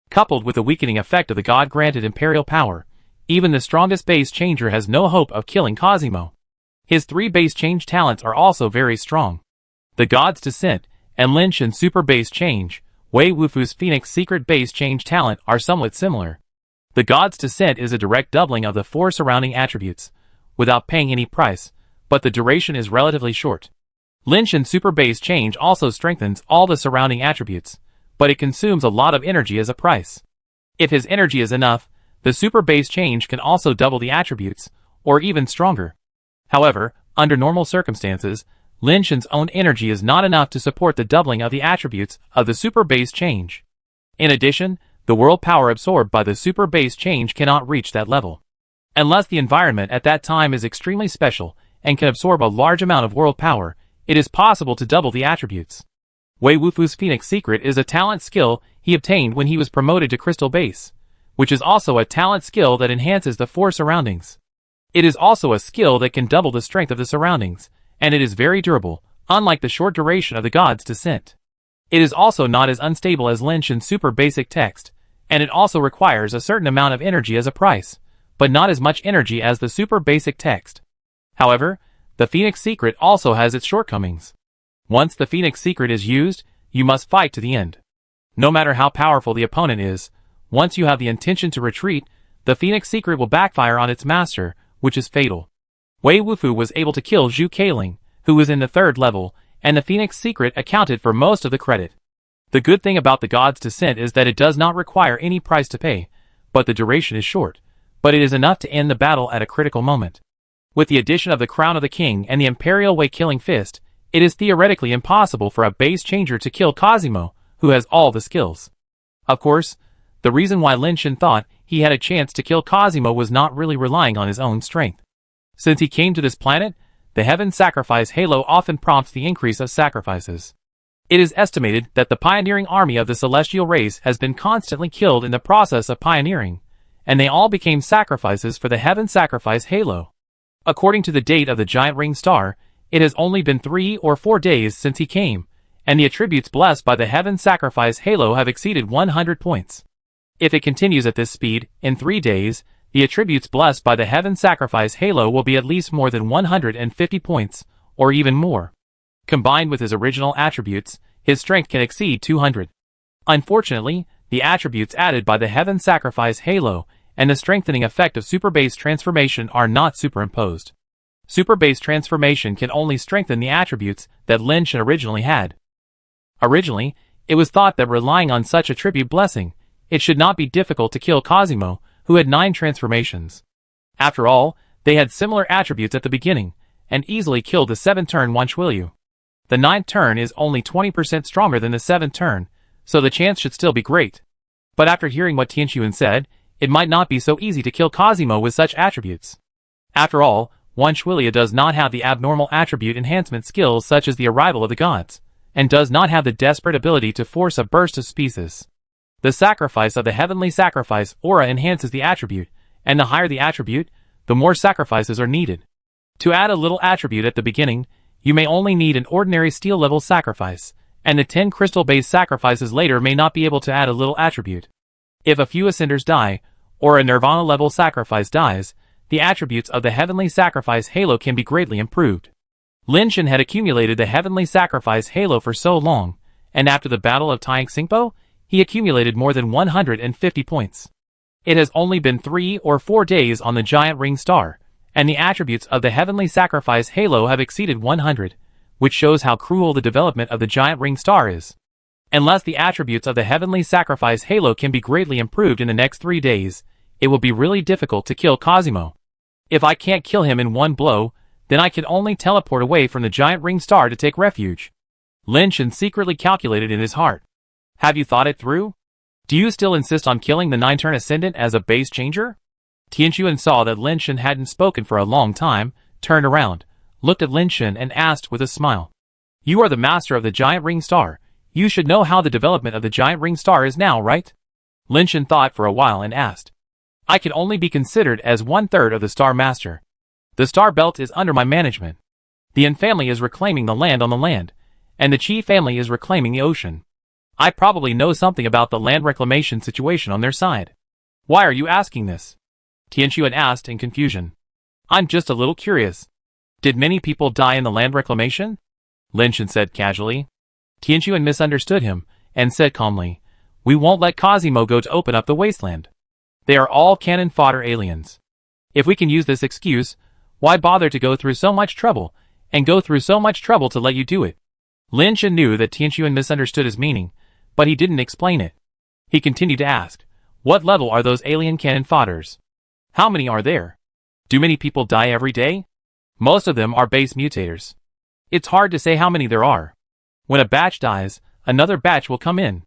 S1: Coupled with the weakening effect of the god-granted imperial power, even the strongest base changer has no hope of killing Cosimo. His 3 base change talents are also very strong. The God's Descent and Lin Shan's super base change, Wei Wufu's Phoenix secret base change talent are somewhat similar. The God's Descent is a direct doubling of the 4 surrounding attributes, without paying any price, but the duration is relatively short. Lin Shan's super base change also strengthens all the surrounding attributes, but it consumes a lot of energy as a price. If his energy is enough, the super base change can also double the attributes, or even stronger. However, under normal circumstances, Lin Shan's own energy is not enough to support the doubling of the attributes of the super base change. In addition, the world power absorbed by the super base change cannot reach that level. Unless the environment at that time is extremely special and can absorb a large amount of world power, it is possible to double the attributes. Wei Wufu's Phoenix Secret is a talent skill he obtained when he was promoted to Crystal Base, which is also a talent skill that enhances the 4 surroundings. It is also a skill that can double the strength of the surroundings, and it is very durable, unlike the short duration of the God's Descent. It is also not as unstable as Lin Shan's super basic text, and it also requires a certain amount of energy as a price, but not as much energy as the super basic text. However, the Phoenix Secret also has its shortcomings. Once the Phoenix Secret is used, you must fight to the end. No matter how powerful the opponent is, once you have the intention to retreat, the Phoenix Secret will backfire on its master, which is fatal. Wei Wufu was able to kill Zhu Keiling, who was in the 3rd level, and the Phoenix Secret accounted for most of the credit. The good thing about the God's Descent is that it does not require any price to pay, but the duration is short, but it is enough to end the battle at a critical moment. With the addition of the Crown of the King and the Imperial Wei Killing Fist, it is theoretically impossible for a base changer to kill Cosimo, who has all the skills. Of course, the reason why Lin Shan thought he had a chance to kill Cosimo was not really relying on his own strength. Since he came to this planet, the Heaven Sacrifice Halo often prompts the increase of sacrifices. It is estimated that the pioneering army of the celestial race has been constantly killed in the process of pioneering, and they all became sacrifices for the Heaven Sacrifice Halo. According to the date of the giant ring star, it has only been 3 or 4 days since he came, and the attributes blessed by the Heaven Sacrifice Halo have exceeded 100 points. If it continues at this speed, in 3 days, the attributes blessed by the Heaven Sacrifice Halo will be at least more than 150 points, or even more. Combined with his original attributes, his strength can exceed 200. Unfortunately, the attributes added by the Heaven Sacrifice Halo and the strengthening effect of Super Base Transformation are not superimposed. Super Base Transformation can only strengthen the attributes that Lin Shan originally had. Originally, it was thought that relying on such attribute blessing, it should not be difficult to kill Cosimo, who had 9 transformations. After all, they had similar attributes at the beginning, and easily killed the 7th turn Wanchuilyu. The 9th turn is only 20% stronger than the 7th turn, so the chance should still be great. But after hearing what Tianxuan said, it might not be so easy to kill Cosimo with such attributes. After all, Wanchuilyu does not have the abnormal attribute enhancement skills such as the arrival of the gods, and does not have the desperate ability to force a burst of species. The sacrifice of the heavenly sacrifice aura enhances the attribute, and the higher the attribute, the more sacrifices are needed. To add a little attribute at the beginning, you may only need an ordinary steel level sacrifice, and the 10 crystal based sacrifices later may not be able to add a little attribute. If a few ascenders die, or a Nirvana-level sacrifice dies, the attributes of the Heavenly Sacrifice Halo can be greatly improved. Lin Shen had accumulated the Heavenly Sacrifice Halo for so long, and after the Battle of Taixingpo, he accumulated more than 150 points. It has only been 3 or 4 days on the Giant Ring Star, and the attributes of the Heavenly Sacrifice Halo have exceeded 100, which shows how cruel the development of the Giant Ring Star is. Unless the attributes of the Heavenly Sacrifice Halo can be greatly improved in the next 3 days, it will be really difficult to kill Cosimo. If I can't kill him in one blow, then I can only teleport away from the Giant Ring Star to take refuge. Lin Shen secretly calculated in his heart. Have you thought it through? Do you still insist on killing the 9-turn Ascendant as a base changer? Tianquan saw that Lin Shen hadn't spoken for a long time, turned around, looked at Lin Shen and asked with a smile. You are the master of the Giant Ring Star. You should know how the development of the Giant Ring Star is now, right? Lin Shen thought for a while and asked. I can only be considered as 1/3 of the Star Master. The Star Belt is under my management. The Yin family is reclaiming the land on the land, and the Qi family is reclaiming the ocean. I probably know something about the land reclamation situation on their side. Why are you asking this? Tianquan asked in confusion. I'm just a little curious. Did many people die in the land reclamation? Lin Shen said casually. Tianquan misunderstood him, and said calmly, We won't let Cosimo go to open up the wasteland. They are all cannon fodder aliens. If we can use this excuse, why bother to go through so much trouble, and go through so much trouble to let you do it? Lin Shen knew that Tianquan misunderstood his meaning, but he didn't explain it. He continued to ask, What level are those alien cannon fodders? How many are there? Do many people die every day? Most of them are base mutators. It's hard to say how many there are. When a batch dies, another batch will come in.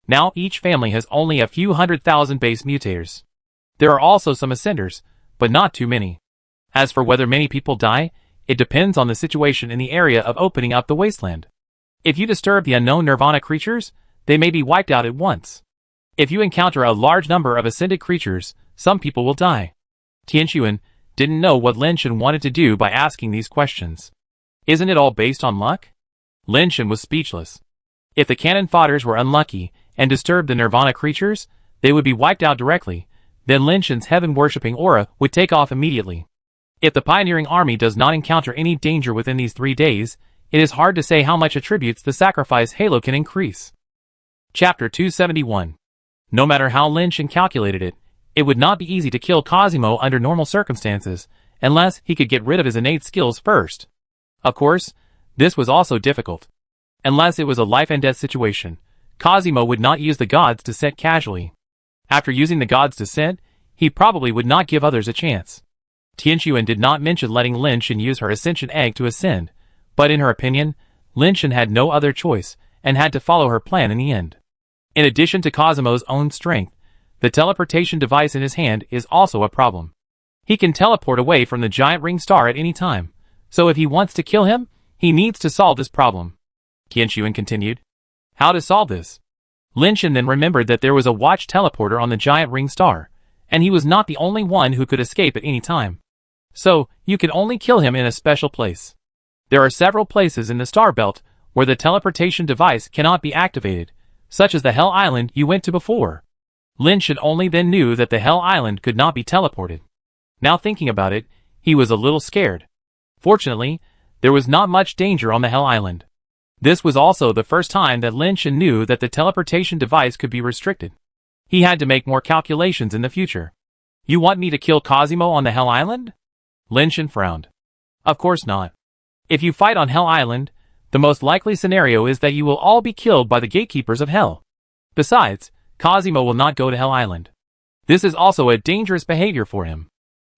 S1: Now each family has only a few 100,000 base mutators. There are also some ascenders, but not too many. As for whether many people die, it depends on the situation in the area of opening up the wasteland. If you disturb the unknown Nirvana creatures, they may be wiped out at once. If you encounter a large number of ascended creatures, some people will die. Tianquan didn't know what Lin Shen wanted to do by asking these questions. Isn't it all based on luck? Lin Shen was speechless. If the cannon fodders were unlucky and disturbed the Nirvana creatures, they would be wiped out directly. Then Lin Shen's heaven-worshipping aura would take off immediately. If the pioneering army does not encounter any danger within these 3 days, it is hard to say how much attributes the sacrifice halo can increase. Chapter 271. No matter how Lin Shen calculated it, it would not be easy to kill Cosimo under normal circumstances, unless he could get rid of his innate skills first. Of course, this was also difficult. Unless it was a life-and-death situation, Cosimo would not use the God's Descent casually. After using the God's Descent, he probably would not give others a chance. Tianquan did not mention letting Lin Shen use her Ascension Egg to ascend, but in her opinion, Lin Shen had no other choice, and had to follow her plan in the end. In addition to Cosimo's own strength, the teleportation device in his hand is also a problem. He can teleport away from the Giant Ring Star at any time, so if he wants to kill him, he needs to solve this problem. Tianquan continued. How to solve this? Lin Shen then remembered that there was a watch teleporter on the Giant Ring Star, and he was not the only one who could escape at any time. So, you can only kill him in a special place. There are several places in the Star Belt where the teleportation device cannot be activated, such as the Hell Island you went to before. Lin Shen only then knew that the Hell Island could not be teleported. Now thinking about it, he was a little scared. Fortunately, there was not much danger on the Hell Island. This was also the first time that Lin Shen knew that the teleportation device could be restricted. He had to make more calculations in the future. You want me to kill Cosimo on the Hell Island? Lin Shen frowned. Of course not. If you fight on Hell Island, the most likely scenario is that you will all be killed by the gatekeepers of Hell. Besides, Cosimo will not go to Hell Island. This is also a dangerous behavior for him.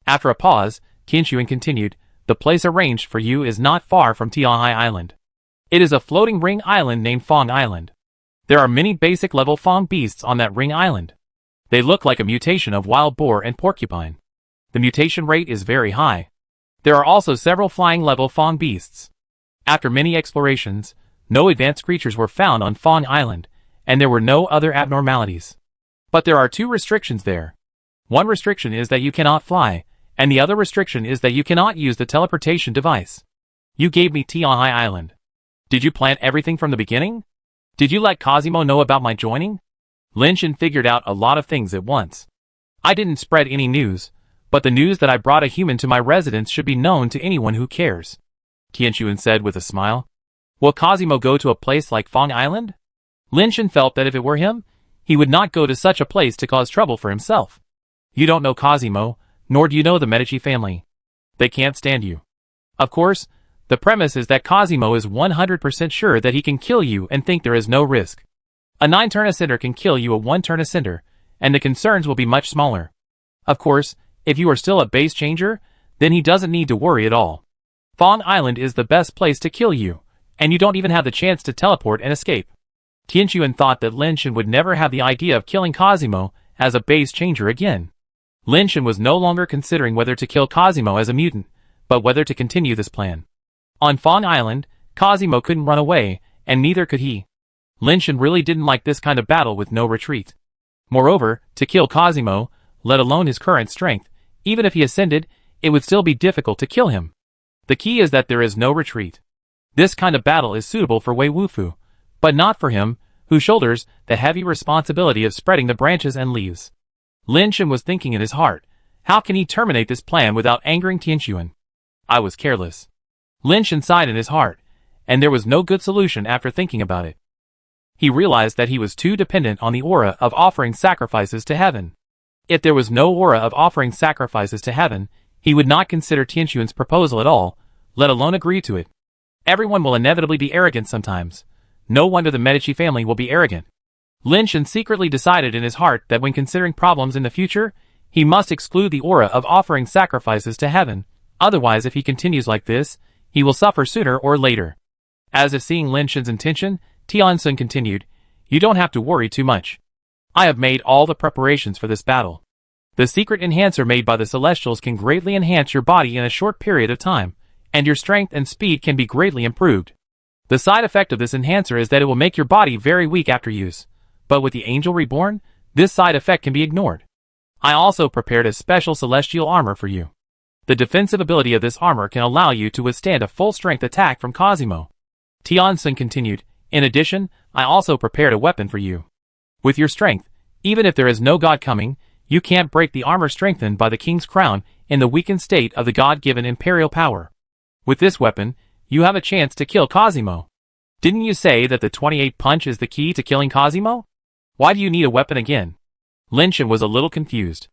S1: After a pause, Tianquan continued, The place arranged for you is not far from Tianhai Island. It is a floating ring island named Fong Island. There are many basic level Fong beasts on that ring island. They look like a mutation of wild boar and porcupine. The mutation rate is very high. There are also several flying level Fong beasts. After many explorations, no advanced creatures were found on Fong Island, and there were no other abnormalities. But there are 2 restrictions there. One restriction is that you cannot fly, and the other restriction is that you cannot use the teleportation device. You gave me Tianhai Island. Did you plan everything from the beginning? Did you let Cosimo know about my joining? Lin Shen figured out a lot of things at once. I didn't spread any news, but the news that I brought a human to my residence should be known to anyone who cares, Tianxuan said with a smile. Will Cosimo go to a place like Fong Island? Lin Shen felt that if it were him, he would not go to such a place to cause trouble for himself. You don't know Cosimo, nor do you know the Medici family. They can't stand you. Of course, the premise is that Cosimo is 100% sure that he can kill you and think there is no risk. A 9-turn ascender can kill you a 1-turn ascender, and the concerns will be much smaller. Of course, if you are still a base changer, then he doesn't need to worry at all. Fong Island is the best place to kill you, and you don't even have the chance to teleport and escape. Tianxuan thought that Lin Shen would never have the idea of killing Cosimo as a base changer again. Lin Shen was no longer considering whether to kill Cosimo as a mutant, but whether to continue this plan. On Fong Island, Cosimo couldn't run away, and neither could he. Lin Shen really didn't like this kind of battle with no retreat. Moreover, to kill Cosimo, let alone his current strength, even if he ascended, it would still be difficult to kill him. The key is that there is no retreat. This kind of battle is suitable for Wei Wufu, but not for him, who shoulders the heavy responsibility of spreading the branches and leaves. Lin Shen was thinking in his heart, how can he terminate this plan without angering Tianxuan? I was careless. Lin Shen sighed in his heart, and there was no good solution after thinking about it. He realized that he was too dependent on the aura of offering sacrifices to heaven. If there was no aura of offering sacrifices to heaven, he would not consider Tianxuan's proposal at all, let alone agree to it. Everyone will inevitably be arrogant sometimes. No wonder the Medici family will be arrogant. Lin Shen secretly decided in his heart that when considering problems in the future, he must exclude the aura of offering sacrifices to heaven, otherwise if he continues like this, he will suffer sooner or later. As if seeing Lin Shen's intention, Tianxuan continued, you don't have to worry too much. I have made all the preparations for this battle. The secret enhancer made by the Celestials can greatly enhance your body in a short period of time, and your strength and speed can be greatly improved. The side effect of this enhancer is that it will make your body very weak after use, but with the Angel Reborn, this side effect can be ignored. I also prepared a special celestial armor for you. The defensive ability of this armor can allow you to withstand a full-strength attack from Cosimo. Tianxuan continued, in addition, I also prepared a weapon for you. With your strength, even if there is no god coming, you can't break the armor strengthened by the king's crown in the weakened state of the god-given imperial power. With this weapon, you have a chance to kill Cosimo. Didn't you say that the 28 punch is the key to killing Cosimo? Why do you need a weapon again? Lin Shen was a little confused.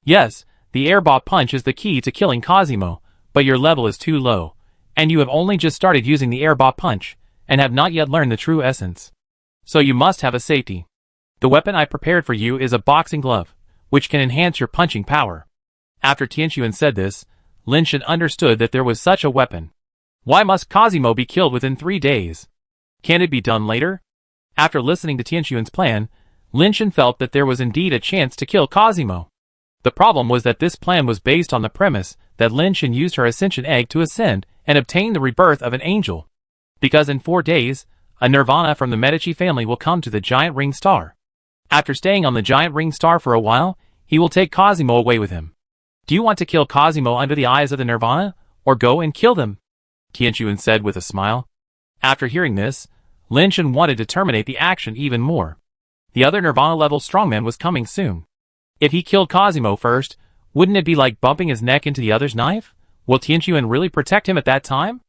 S1: Yes, the airball punch is the key to killing Cosimo, but your level is too low, and you have only just started using the airball punch, and have not yet learned the true essence. So you must have a safety. The weapon I prepared for you is a boxing glove, which can enhance your punching power. After Tianxuan said this, Lin Shen understood that there was such a weapon. Why must Cosimo be killed within 3 days? Can it be done later? After listening to Tianxuan's plan, Lin Shen felt that there was indeed a chance to kill Cosimo. The problem was that this plan was based on the premise that Lin Shen used her ascension egg to ascend and obtain the rebirth of an angel. Because in 4 days, a Nirvana from the Medici family will come to the giant ring star. After staying on the giant ring star for a while, he will take Cosimo away with him. Do you want to kill Cosimo under the eyes of the Nirvana, or go and kill them? Tianxuan said with a smile. After hearing this, Lin Shen wanted to terminate the action even more. The other Nirvana-level strongman was coming soon. If he killed Cosimo first, wouldn't it be like bumping his neck into the other's knife? Will Tianxuan really protect him at that time?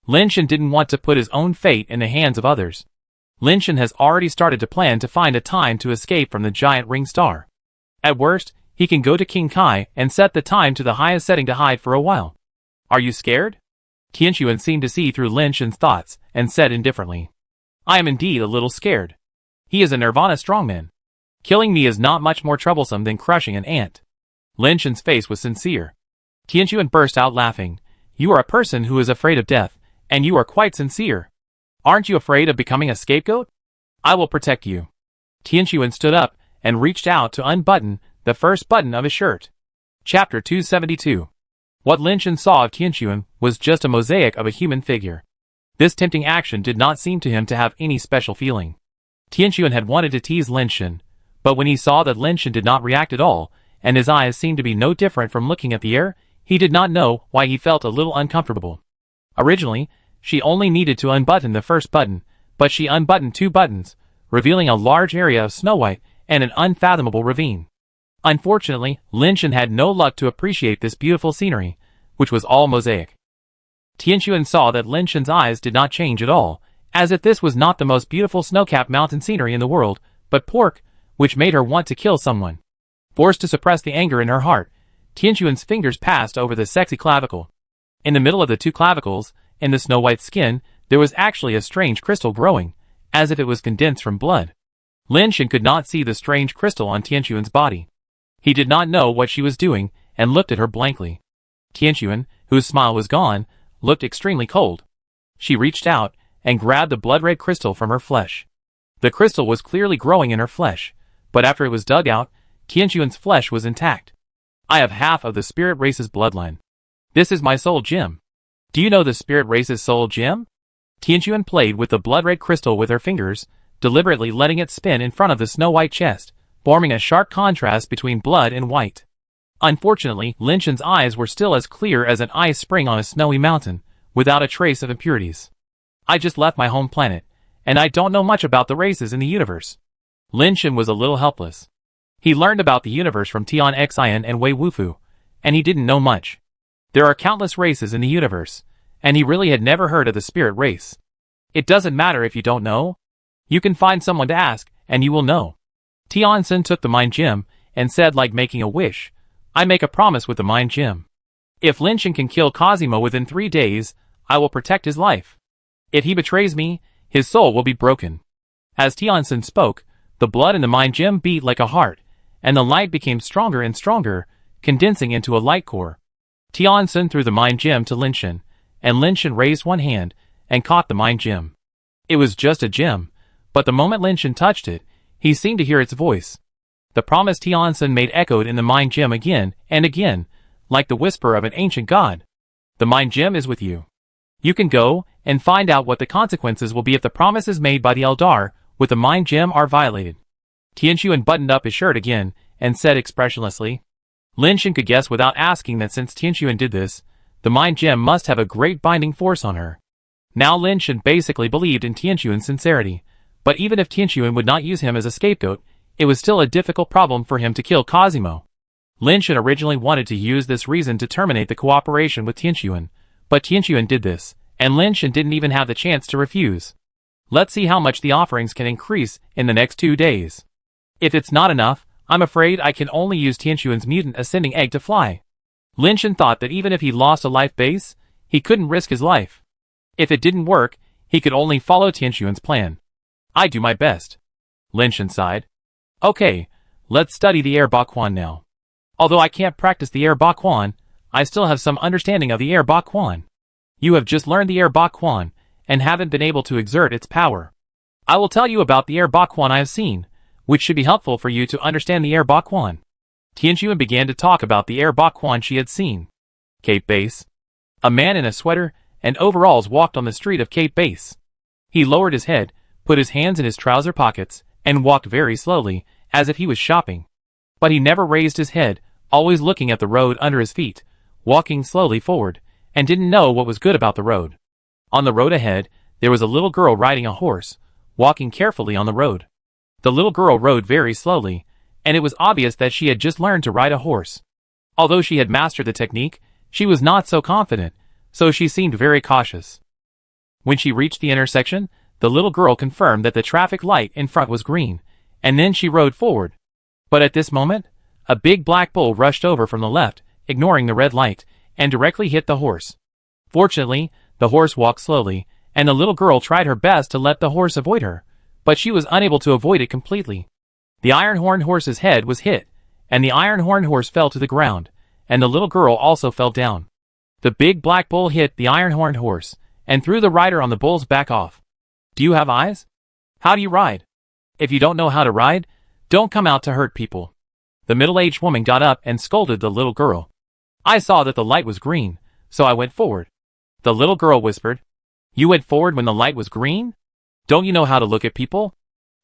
S1: Lin Shen didn't want to put his own fate in the hands of others. Lin Shen has already started to plan to find a time to escape from the giant ring star. At worst, he can go to King Kai and set the time to the highest setting to hide for a while. Are you scared? Tianxuan seemed to see through Lin Shen's thoughts and said indifferently. I am indeed a little scared. He is a Nirvana strongman. Killing me is not much more troublesome than crushing an ant. Lin Shen's face was sincere. Tianxuan burst out laughing. You are a person who is afraid of death, and you are quite sincere. Aren't you afraid of becoming a scapegoat? I will protect you. Tianxuan stood up and reached out to unbutton the first button of his shirt. Chapter 272. What Lin Shen saw of Tianxuan was just a mosaic of a human figure. This tempting action did not seem to him to have any special feeling. Tianxuan had wanted to tease Lin Shen, but when he saw that Lin Shen did not react at all, and his eyes seemed to be no different from looking at the air, he did not know why he felt a little uncomfortable. Originally, she only needed to unbutton the first button, but she unbuttoned 2 buttons, revealing a large area of snow white and an unfathomable ravine. Unfortunately, Lin Shan had no luck to appreciate this beautiful scenery, which was all mosaic. Tianxuan saw that Lin Shan's eyes did not change at all, as if this was not the most beautiful snow-capped mountain scenery in the world, but pork, which made her want to kill someone. Forced to suppress the anger in her heart, Tianxuan's fingers passed over the sexy clavicle. In the middle of the two clavicles, in the snow-white skin, there was actually a strange crystal growing, as if it was condensed from blood. Lin Shan could not see the strange crystal on Tianxuan's body. He did not know what she was doing, and looked at her blankly. Tianxuan, whose smile was gone, looked extremely cold. She reached out, and grabbed the blood-red crystal from her flesh. The crystal was clearly growing in her flesh, but after it was dug out, Tianxuan's flesh was intact. I have half of the spirit race's bloodline. This is my soul gem. Do you know the spirit race's soul gem? Tianxuan played with the blood-red crystal with her fingers, deliberately letting it spin in front of the snow-white chest, forming a sharp contrast between blood and white. Unfortunately, Lin Shan's eyes were still as clear as an ice spring on a snowy mountain, without a trace of impurities. I just left my home planet, and I don't know much about the races in the universe. Lin Shan was a little helpless. He learned about the universe from Tian Xian and Wei Wufu, and he didn't know much. There are countless races in the universe, and he really had never heard of the spirit race. It doesn't matter if you don't know. You can find someone to ask, and you will know. Tianxuan took the mind gem, and said like making a wish, I make a promise with the mind gem. If Lin Shan can kill Cosimo within 3 days, I will protect his life. If he betrays me, his soul will be broken. As Tianxuan spoke, the blood in the mind gem beat like a heart, and the light became stronger and stronger, condensing into a light core. Tianxuan threw the mind gem to Lin Shan, and Lin Shan raised one hand, and caught the mind gem. It was just a gem, but the moment Lin Shan touched it, he seemed to hear its voice. The promise Tianxuan made echoed in the mind gem again and again, like the whisper of an ancient god. The mind gem is with you. You can go and find out what the consequences will be if the promises made by the Eldar with the mind gem are violated. Tianxuan buttoned up his shirt again and said expressionlessly. Lin Shan could guess without asking that since Tianxuan did this, the mind gem must have a great binding force on her. Now Lin Shan basically believed in Tianxuan's sincerity, but even if Tianxuan would not use him as a scapegoat, it was still a difficult problem for him to kill Cosimo. Lin Shan originally wanted to use this reason to terminate the cooperation with Tianxuan, but Tianxuan did this, and Lin Shan didn't even have the chance to refuse. Let's see how much the offerings can increase in the next 2 days. If it's not enough, I'm afraid I can only use Tianxuan's mutant ascending egg to fly. Lin Shan thought that even if he lost a life base, he couldn't risk his life. If it didn't work, he could only follow Tianxuan's plan. I do my best. Lin Shan sighed. Okay, let's study the air Bakuan now. Although I can't practice the air Bakuan, I still have some understanding of the air Bakuan. You have just learned the air Bakuan, and haven't been able to exert its power. I will tell you about the air Bakuan I have seen, which should be helpful for you to understand the air Bakuan. Tianxuan began to talk about the air Bakuan she had seen. Cape Base. A man in a sweater and overalls walked on the street of Cape Base. He lowered his head, put his hands in his trouser pockets, and walked very slowly, as if he was shopping. But he never raised his head, always looking at the road under his feet, walking slowly forward, and didn't know what was good about the road. On the road ahead, there was a little girl riding a horse, walking carefully on the road. The little girl rode very slowly, and it was obvious that she had just learned to ride a horse. Although she had mastered the technique, she was not so confident, so she seemed very cautious. When she reached the intersection, the little girl confirmed that the traffic light in front was green, and then she rode forward. But at this moment, a big black bull rushed over from the left, ignoring the red light, and directly hit the horse. Fortunately, the horse walked slowly, and the little girl tried her best to let the horse avoid her, but she was unable to avoid it completely. The iron-horned horse's head was hit, and the iron-horned horse fell to the ground, and the little girl also fell down. The big black bull hit the iron-horned horse, and threw the rider on the bull's back off. Do you have eyes? How do you ride? If you don't know how to ride, don't come out to hurt people. The middle-aged woman got up and scolded the little girl. I saw that the light was green, so I went forward. The little girl whispered, You went forward when the light was green? Don't you know how to look at people?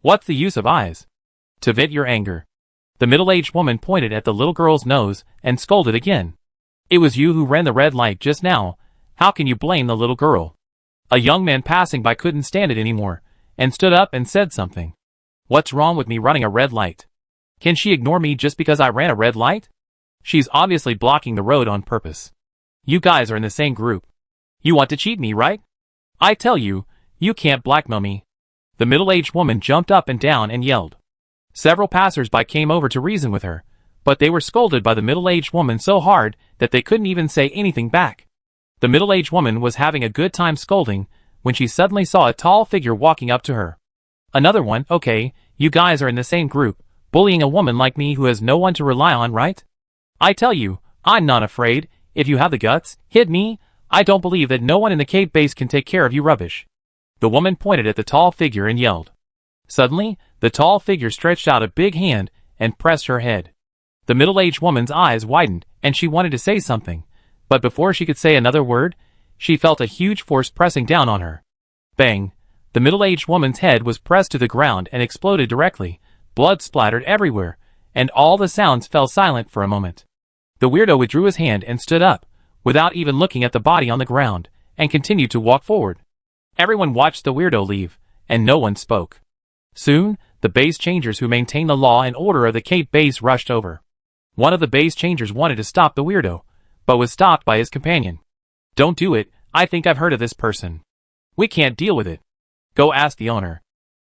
S1: What's the use of eyes? To vent your anger. The middle-aged woman pointed at the little girl's nose and scolded again. It was you who ran the red light just now. How can you blame the little girl? A young man passing by couldn't stand it anymore, and stood up and said something. What's wrong with me running a red light? Can she ignore me just because I ran a red light? She's obviously blocking the road on purpose. You guys are in the same group. You want to cheat me, right? I tell you, you can't blackmail me. The middle-aged woman jumped up and down and yelled. Several passers-by came over to reason with her, but they were scolded by the middle-aged woman so hard that they couldn't even say anything back. The middle-aged woman was having a good time scolding when she suddenly saw a tall figure walking up to her. Another one. Okay, you guys are in the same group, bullying a woman like me who has no one to rely on, right? I tell you, I'm not afraid. If you have the guts, hit me. I don't believe that no one in the cave base can take care of you rubbish. The woman pointed at the tall figure and yelled. Suddenly, the tall figure stretched out a big hand and pressed her head. The middle-aged woman's eyes widened and she wanted to say something, but before she could say another word, she felt a huge force pressing down on her. Bang! The middle-aged woman's head was pressed to the ground and exploded directly. Blood splattered everywhere, and all the sounds fell silent for a moment. The weirdo withdrew his hand and stood up, without even looking at the body on the ground, and continued to walk forward. Everyone watched the weirdo leave, and no one spoke. Soon, the base changers who maintained the law and order of the cave base rushed over. One of the base changers wanted to stop the weirdo, but was stopped by his companion. Don't do it, I think I've heard of this person. We can't deal with it. Go ask the owner.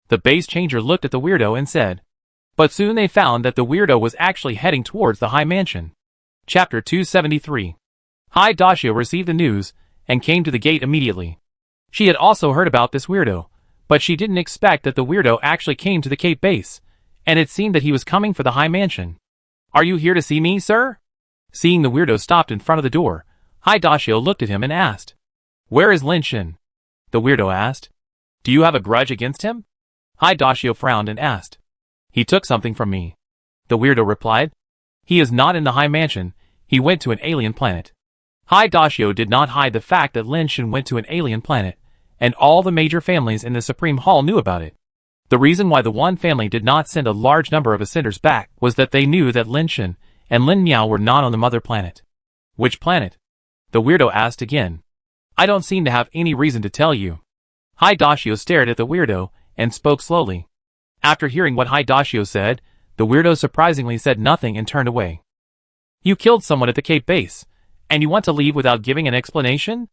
S1: The base changer looked at the weirdo and said. But soon they found that the weirdo was actually heading towards the high mansion. Chapter 273. High Dashio received the news, and came to the gate immediately. She had also heard about this weirdo, but she didn't expect that the weirdo actually came to the cave base, and it seemed that he was coming for the high mansion. Are you here to see me, sir? Seeing the weirdo stopped in front of the door, High Dashio looked at him and asked. Where is Lin Shin? The weirdo asked. Do you have a grudge against him? High Dashio frowned and asked. He took something from me. The weirdo replied. He is not in the high mansion, he went to an alien planet. High Dashio did not hide the fact that Lin Shin went to an alien planet, and all the major families in the Supreme Hall knew about it. The reason why the one family did not send a large number of ascenders back was that they knew that Lin Shin and Lin Miao were not on the mother planet. Which planet? The weirdo asked again. I don't seem to have any reason to tell you. High Dashio stared at the weirdo and spoke slowly. After hearing what High Dashio said, the weirdo surprisingly said nothing and turned away. You killed someone at the cave base, and you want to leave without giving an explanation?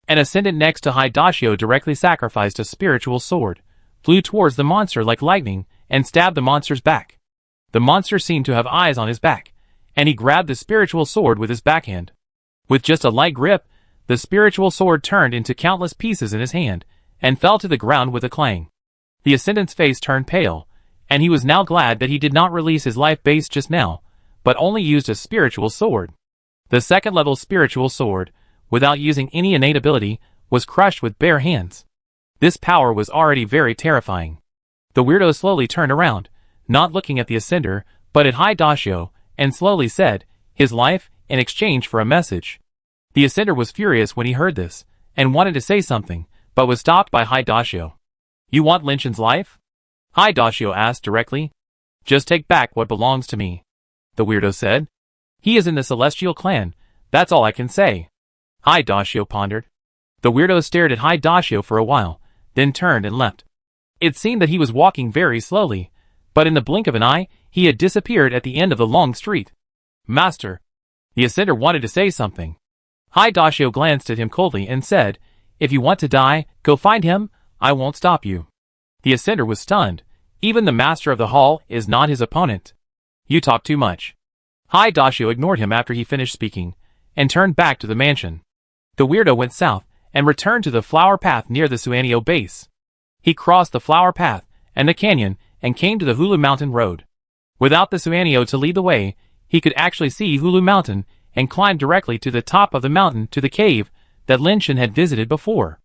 S1: An ascendant next to High Dashio directly sacrificed a spiritual sword, flew towards the monster like lightning, and stabbed the monster's back. The monster seemed to have eyes on his back, and he grabbed the spiritual sword with his backhand. With just a light grip, the spiritual sword turned into countless pieces in his hand, and fell to the ground with a clang. The ascendant's face turned pale, and he was now glad that he did not release his life base just now, but only used a spiritual sword. The second-level spiritual sword, without using any innate ability, was crushed with bare hands. This power was already very terrifying. The weirdo slowly turned around, not looking at the ascender, but at High Dashio, and slowly said, his life, in exchange for a message. The ascender was furious when he heard this, and wanted to say something, but was stopped by High Dashio. You want Lin Shin's life? High Dashio asked directly. Just take back what belongs to me, the weirdo said. He is in the Celestial Clan, that's all I can say. High Dashio pondered. The weirdo stared at High Dashio for a while, then turned and left. It seemed that he was walking very slowly, but in the blink of an eye, he had disappeared at the end of the long street. Master. The ascender wanted to say something. High Dashio glanced at him coldly and said, if you want to die, go find him, I won't stop you. The ascender was stunned. Even the master of the hall is not his opponent. You talk too much. High Dashio ignored him after he finished speaking, and turned back to the mansion. The weirdo went south, and returned to the flower path near the Suanio base. He crossed the flower path, and the canyon, and came to the Hulu Mountain Road. Without the Suanio to lead the way, he could actually see Hulu Mountain, and climbed directly to the top of the mountain to the cave that Lin Shin had visited before.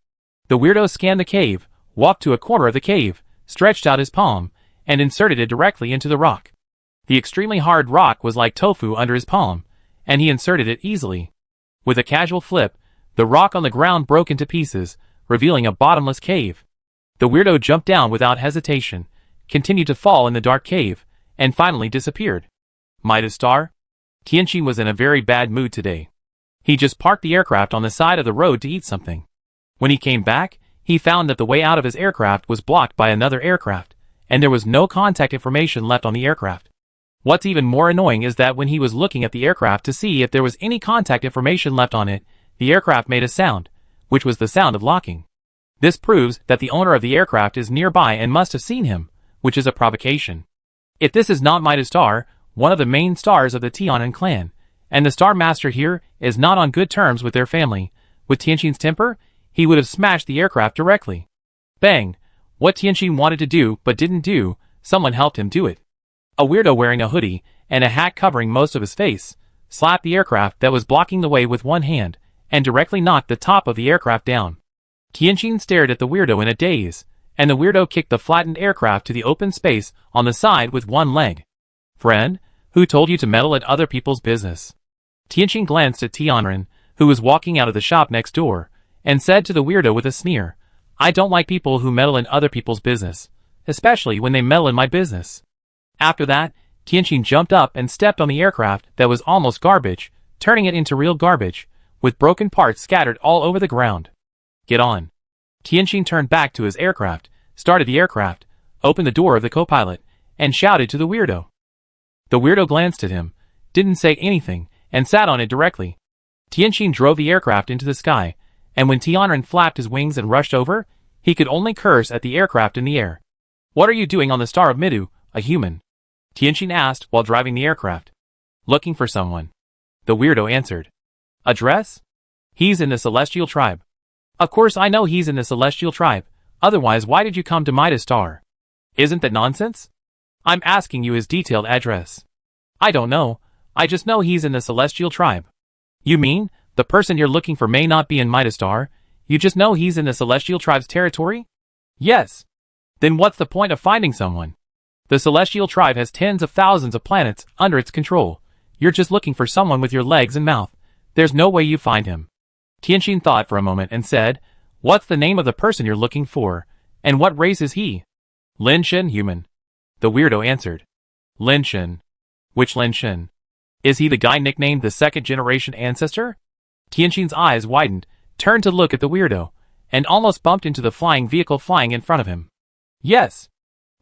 S1: The weirdo scanned the cave, walked to a corner of the cave, stretched out his palm, and inserted it directly into the rock. The extremely hard rock was like tofu under his palm, and he inserted it easily. With a casual flip, the rock on the ground broke into pieces, revealing a bottomless cave. The weirdo jumped down without hesitation, continued to fall in the dark cave, and finally disappeared. Midas Star? Tianqi was in a very bad mood today. He just parked the aircraft on the side of the road to eat something. When he came back, he found that the way out of his aircraft was blocked by another aircraft, and there was no contact information left on the aircraft. What's even more annoying is that when he was looking at the aircraft to see if there was any contact information left on it, the aircraft made a sound, which was the sound of locking. This proves that the owner of the aircraft is nearby and must have seen him, which is a provocation. If this is not Midas Star, one of the main stars of the Tianan clan, and the Star Master here is not on good terms with their family, with Tianqin's temper, he would have smashed the aircraft directly. Bang! What Tianqin wanted to do but didn't do, someone helped him do it. A weirdo wearing a hoodie and a hat covering most of his face slapped the aircraft that was blocking the way with one hand and directly knocked the top of the aircraft down. Tianqin stared at the weirdo in a daze, and the weirdo kicked the flattened aircraft to the open space on the side with one leg. Friend, who told you to meddle at other people's business? Tianqin glanced at Tianren, who was walking out of the shop next door, and said to the weirdo with a sneer, I don't like people who meddle in other people's business, especially when they meddle in my business. After that, Tianqin jumped up and stepped on the aircraft that was almost garbage, turning it into real garbage, with broken parts scattered all over the ground. Get on. Tianqin turned back to his aircraft, started the aircraft, opened the door of the co-pilot, and shouted to the weirdo. The weirdo glanced at him, didn't say anything, and sat on it directly. Tianqin drove the aircraft into the sky, and when Tianren flapped his wings and rushed over, he could only curse at the aircraft in the air. What are you doing on the Star of Midu, a human? Tianqin asked while driving the aircraft. Looking for someone. The weirdo answered. Address? He's in the Celestial Tribe. Of course I know he's in the Celestial Tribe, otherwise why did you come to Midas Star? Isn't that nonsense? I'm asking you his detailed address. I don't know, I just know he's in the Celestial Tribe. You mean, the person you're looking for may not be in Midas Star, you just know he's in the Celestial Tribe's territory? Yes. Then what's the point of finding someone? The Celestial Tribe has tens of thousands of planets under its control. You're just looking for someone with your legs and mouth. There's no way you find him. Tianqin thought for a moment and said, What's the name of the person you're looking for, and what race is he? Lin Shen, human. The weirdo answered. Lin Shen. Which Lin Shen? Is he the guy nicknamed the second-generation ancestor? Tianqin's eyes widened, turned to look at the weirdo, and almost bumped into the flying vehicle flying in front of him. Yes.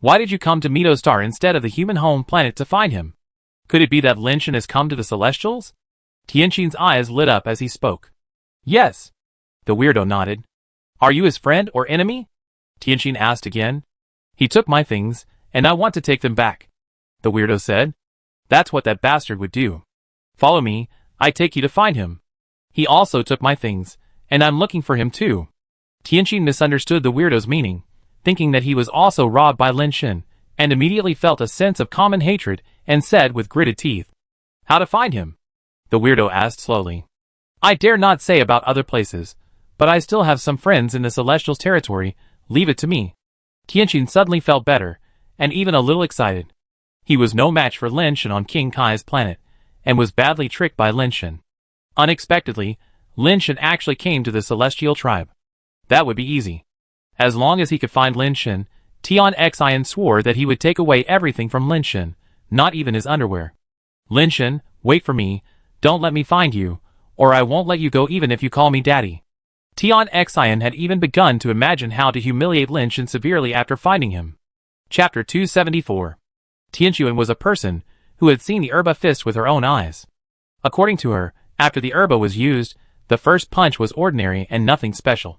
S1: Why did you come to Mido Star instead of the human home planet to find him? Could it be that Lin Shen has come to the Celestials? Tianqin's eyes lit up as he spoke. Yes. The weirdo nodded. Are you his friend or enemy? Tianqin asked again. He took my things, and I want to take them back. The weirdo said. That's what that bastard would do. Follow me, I take you to find him. He also took my things, and I'm looking for him too. Tianqin misunderstood the weirdo's meaning, thinking that he was also robbed by Lin Shen, and immediately felt a sense of common hatred and said with gritted teeth. How to find him? The weirdo asked slowly. I dare not say about other places, but I still have some friends in the Celestial's territory, leave it to me. Tianqin suddenly felt better, and even a little excited. He was no match for Lin Shen on King Kai's planet, and was badly tricked by Lin Shen. Unexpectedly, Lin Shen actually came to the Celestial Tribe. That would be easy. As long as he could find Lin Shen, Tian Xian swore that he would take away everything from Lin Shen, not even his underwear. Lin Shen, wait for me, don't let me find you, or I won't let you go even if you call me daddy. Tian Xian had even begun to imagine how to humiliate Lin Shen severely after finding him. Chapter 274. Tianqin was a person who had seen the Erba fist with her own eyes. According to her, after the Erba was used, the first punch was ordinary and nothing special.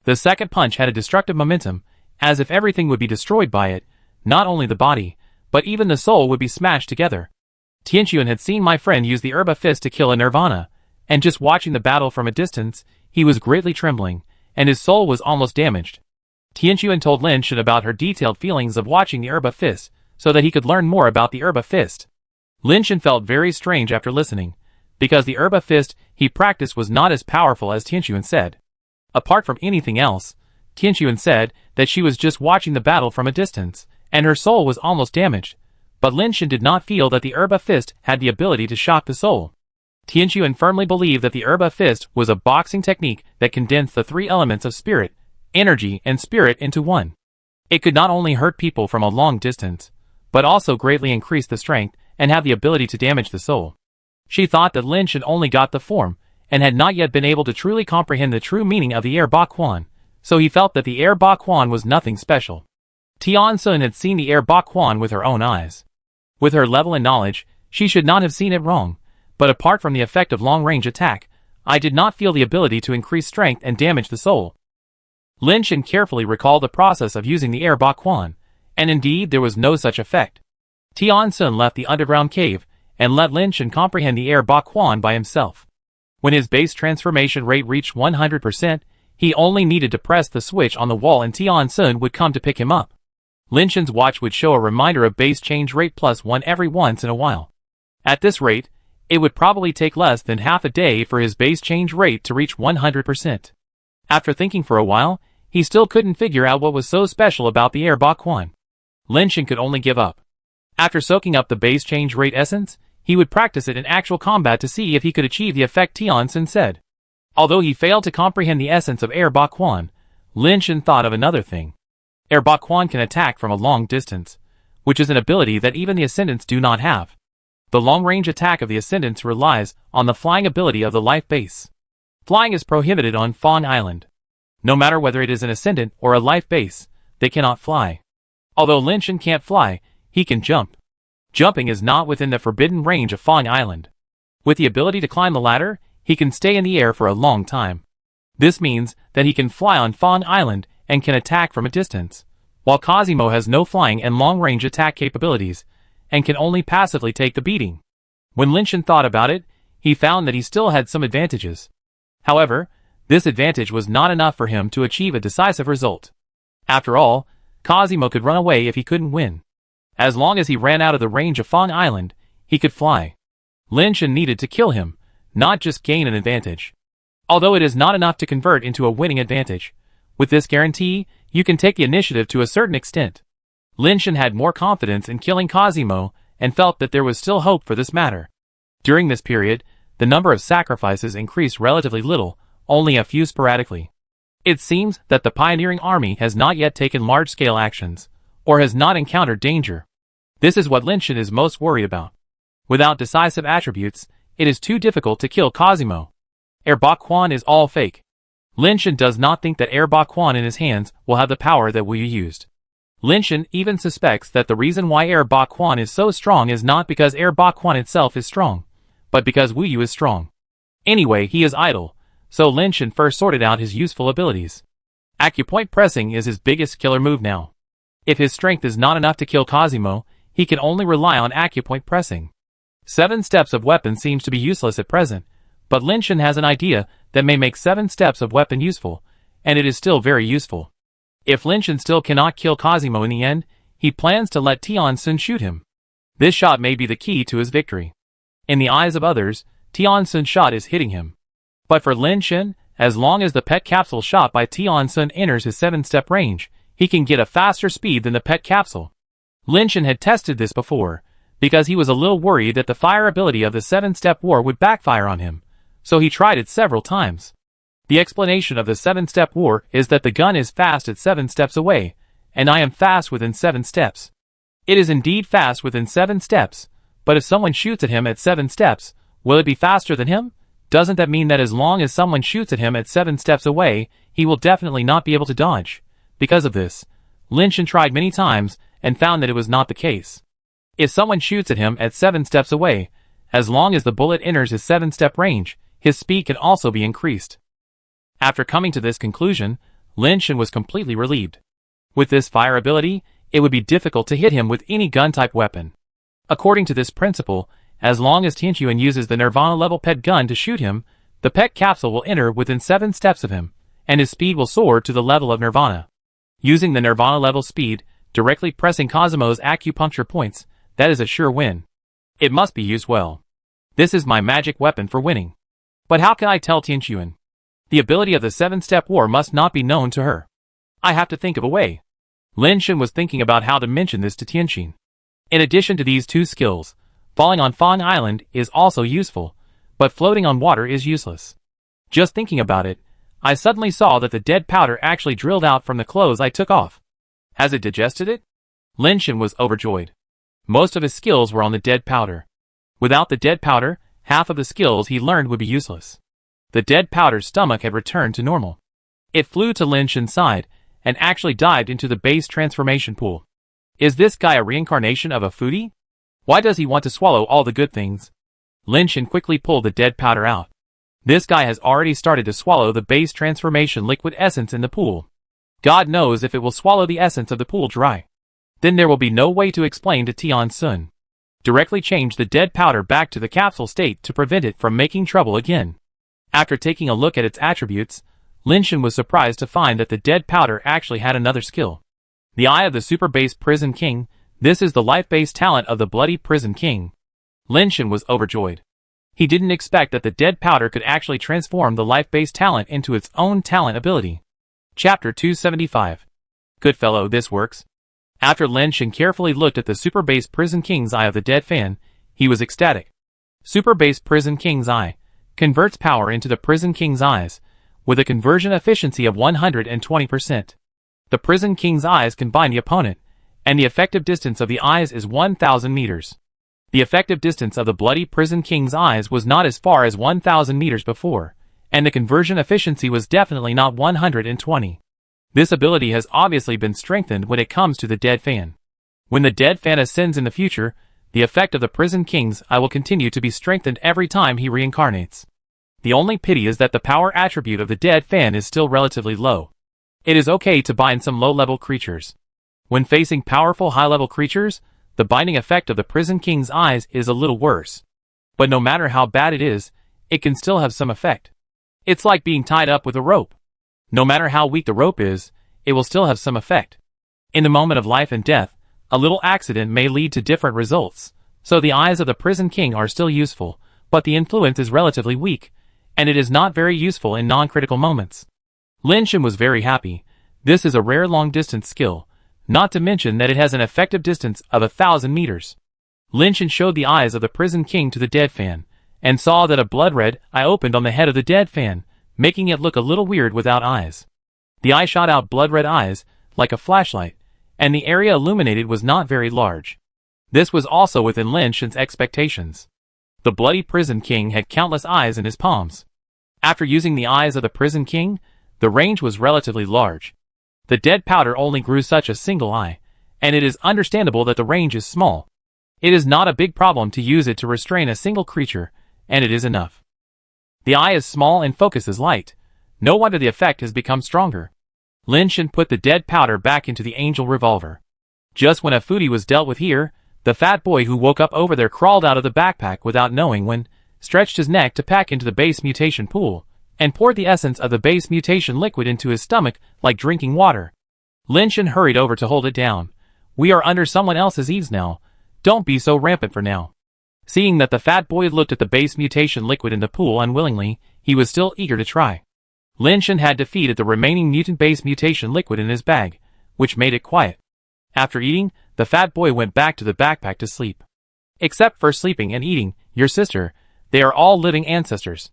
S1: The second punch had a destructive momentum, as if everything would be destroyed by it, not only the body, but even the soul would be smashed together. Tianqin had seen my friend use the Erba fist to kill a Nirvana, and just watching the battle from a distance, he was greatly trembling, and his soul was almost damaged. Tianqin told Lin Shen about her detailed feelings of watching the Erba fist, so that he could learn more about the Erba fist. Lin Shen felt very strange after listening, because the Erba fist he practiced was not as powerful as Tianqin said. Apart from anything else, Tianqin said that she was just watching the battle from a distance, and her soul was almost damaged, but Lin Shen did not feel that the Erba fist had the ability to shock the soul. Tianqin firmly believed that the Erba fist was a boxing technique that condensed the three elements of spirit, energy, and spirit into one. It could not only hurt people from a long distance, but also greatly increase the strength and have the ability to damage the soul. She thought that Lin Shen only got the form, and had not yet been able to truly comprehend the true meaning of the Air Ba Quan, so he felt that the Air Ba Quan was nothing special. Tian Sun had seen the Air Ba Quan with her own eyes. With her level and knowledge, she should not have seen it wrong, but apart from the effect of long-range attack, I did not feel the ability to increase strength and damage the soul. Lin Shen carefully recalled the process of using the air Bakwan, and indeed there was no such effect. Tian Sun left the underground cave, and let Lin Shen comprehend the air Bakwan by himself. When his base transformation rate reached 100%, he only needed to press the switch on the wall and Tian Sun would come to pick him up. Lin Shen's watch would show a reminder of base change rate +1 every once in a while. At this rate, it would probably take less than half a day for his base change rate to reach 100%. After thinking for a while, he still couldn't figure out what was so special about the air Bakwan. Lin Shen could only give up. After soaking up the base change rate essence, he would practice it in actual combat to see if he could achieve the effect Tian Sun said. Although he failed to comprehend the essence of air Bakwan, Lin Shen thought of another thing. Air Bakwan can attack from a long distance, which is an ability that even the Ascendants do not have. The long-range attack of the Ascendants relies on the flying ability of the life base. Flying is prohibited on Fawn Island. No matter whether it is an Ascendant or a life base, they cannot fly. Although Lin Shen can't fly, he can jump. Jumping is not within the forbidden range of Fawn Island. With the ability to climb the ladder, he can stay in the air for a long time. This means that he can fly on Fawn Island and can attack from a distance, while Cosimo has no flying and long-range attack capabilities, and can only passively take the beating. When Lin Shen thought about it, he found that he still had some advantages. However, this advantage was not enough for him to achieve a decisive result. After all, Cosimo could run away if he couldn't win. As long as he ran out of the range of Fawn Island, he could fly. Lin Shen needed to kill him, not just gain an advantage. Although it is not enough to convert into a winning advantage, with this guarantee, you can take the initiative to a certain extent. Lin Shen had more confidence in killing Cosimo and felt that there was still hope for this matter. During this period, the number of sacrifices increased relatively little, only a few sporadically. It seems that the pioneering army has not yet taken large-scale actions, or has not encountered danger. This is what Lin Shen is most worried about. Without decisive attributes, it is too difficult to kill Cosimo. Air Bakwan is all fake. Lin Shen does not think that Air Bakwan in his hands will have the power that Wu Yu used. Lin Shen even suspects that the reason why Air Bakwan is so strong is not because Air Bakwan itself is strong, but because Wu Yu is strong. Anyway, he is idle, so Lin Shen first sorted out his useful abilities. Acupoint pressing is his biggest killer move now. If his strength is not enough to kill Cosimo, he can only rely on acupoint pressing. 7 steps of weapon seems to be useless at present, but Lin Shen has an idea that may make 7 steps of weapon useful, and it is still very useful. If Lin Shen still cannot kill Cosimo in the end, he plans to let Tian Sun shoot him. This shot may be the key to his victory. In the eyes of others, Tian Sun's shot is hitting him. But for Lin Shen, as long as the pet capsule shot by Tian Sun enters his 7-step range, he can get a faster speed than the pet capsule. Lin Shen had tested this before, because he was a little worried that the fire ability of the 7-step war would backfire on him, so he tried it several times. The explanation of the 7-step war is that the gun is fast at 7 steps away, and I am fast within 7 steps. It is indeed fast within 7 steps, but if someone shoots at him at 7 steps, will it be faster than him? Doesn't that mean that as long as someone shoots at him at 7 steps away, he will definitely not be able to dodge? Because of this, Lin Shen tried many times and found that it was not the case. If someone shoots at him at 7 steps away, as long as the bullet enters his 7-step range, his speed can also be increased. After coming to this conclusion, Lin Shen was completely relieved. With this fire ability, it would be difficult to hit him with any gun-type weapon. According to this principle, as long as Tianquan uses the Nirvana-level pet gun to shoot him, the pet capsule will enter within 7 steps of him, and his speed will soar to the level of Nirvana. Using the Nirvana-level speed, directly pressing Cosimo's acupuncture points, that is a sure win. It must be used well. This is my magic weapon for winning. But how can I tell Tianquan? The ability of the 7-step war must not be known to her. I have to think of a way. Lin Shen was thinking about how to mention this to Tianquan. In addition to these 2 skills, falling on Fawn Island is also useful, but floating on water is useless. Just thinking about it, I suddenly saw that the dead powder actually drilled out from the clothes I took off. Has it digested it? Lin Shen was overjoyed. Most of his skills were on the dead powder. Without the dead powder, half of the skills he learned would be useless. The dead powder's stomach had returned to normal. It flew to Lin Shen's side, and actually dived into the base transformation pool. Is this guy a reincarnation of a foodie? Why does he want to swallow all the good things? Lin Shan quickly pulled the dead powder out. This guy has already started to swallow the base transformation liquid essence in the pool. God knows if it will swallow the essence of the pool dry. Then there will be no way to explain to Tian Sun. Directly change the dead powder back to the capsule state to prevent it from making trouble again. After taking a look at its attributes, Lin Shan was surprised to find that the dead powder actually had another skill. The Eye of the Super Base Prison King. This is the life-based talent of the Bloody Prison King. Lin Shan was overjoyed. He didn't expect that the dead powder could actually transform the life-based talent into its own talent ability. Chapter 275. Good fellow, this works. After Lin Shan carefully looked at the Super Base Prison King's Eye of the Dead Fan, he was ecstatic. Super Base Prison King's Eye converts power into the Prison King's eyes, with a conversion efficiency of 120%. The Prison King's eyes combine the opponent, and the effective distance of the eyes is 1,000 meters. The effective distance of the Bloody Prison King's eyes was not as far as 1,000 meters before, and the conversion efficiency was definitely not 120. This ability has obviously been strengthened when it comes to the Dead Fan. When the Dead Fan ascends in the future, the effect of the Prison King's Eye will continue to be strengthened every time he reincarnates. The only pity is that the power attribute of the Dead Fan is still relatively low. It is okay to bind some low-level creatures. When facing powerful high-level creatures, the binding effect of the Prison King's eyes is a little worse. But no matter how bad it is, it can still have some effect. It's like being tied up with a rope. No matter how weak the rope is, it will still have some effect. In the moment of life and death, a little accident may lead to different results, so the eyes of the Prison King are still useful, but the influence is relatively weak, and it is not very useful in non-critical moments. Lin Shan was very happy. This is a rare long-distance skill, not to mention that it has an effective distance of 1,000 meters. Lin Shan showed the eyes of the Prison King to the Dead Fan, and saw that a blood-red eye opened on the head of the Dead Fan, making it look a little weird without eyes. The eye shot out blood-red eyes, like a flashlight, and the area illuminated was not very large. This was also within Lin Shan's expectations. The Bloody Prison King had countless eyes in his palms. After using the eyes of the Prison King, the range was relatively large. The dead powder only grew such a single eye, and it is understandable that the range is small. It is not a big problem to use it to restrain a single creature, and it is enough. The eye is small and focus is light. No wonder the effect has become stronger. Lin Shan put the dead powder back into the angel revolver. Just when a foodie was dealt with here, the fat boy who woke up over there crawled out of the backpack without knowing when, stretched his neck to pack into the base mutation pool, and poured the essence of the base mutation liquid into his stomach like drinking water. Lin Shan hurried over to hold it down. We are under someone else's eaves now. Don't be so rampant for now. Seeing that the fat boy looked at the base mutation liquid in the pool unwillingly, he was still eager to try. Lin Shan had defeated the remaining mutant base mutation liquid in his bag, which made it quiet. After eating, the fat boy went back to the backpack to sleep. Except for sleeping and eating, your sister, they are all living ancestors.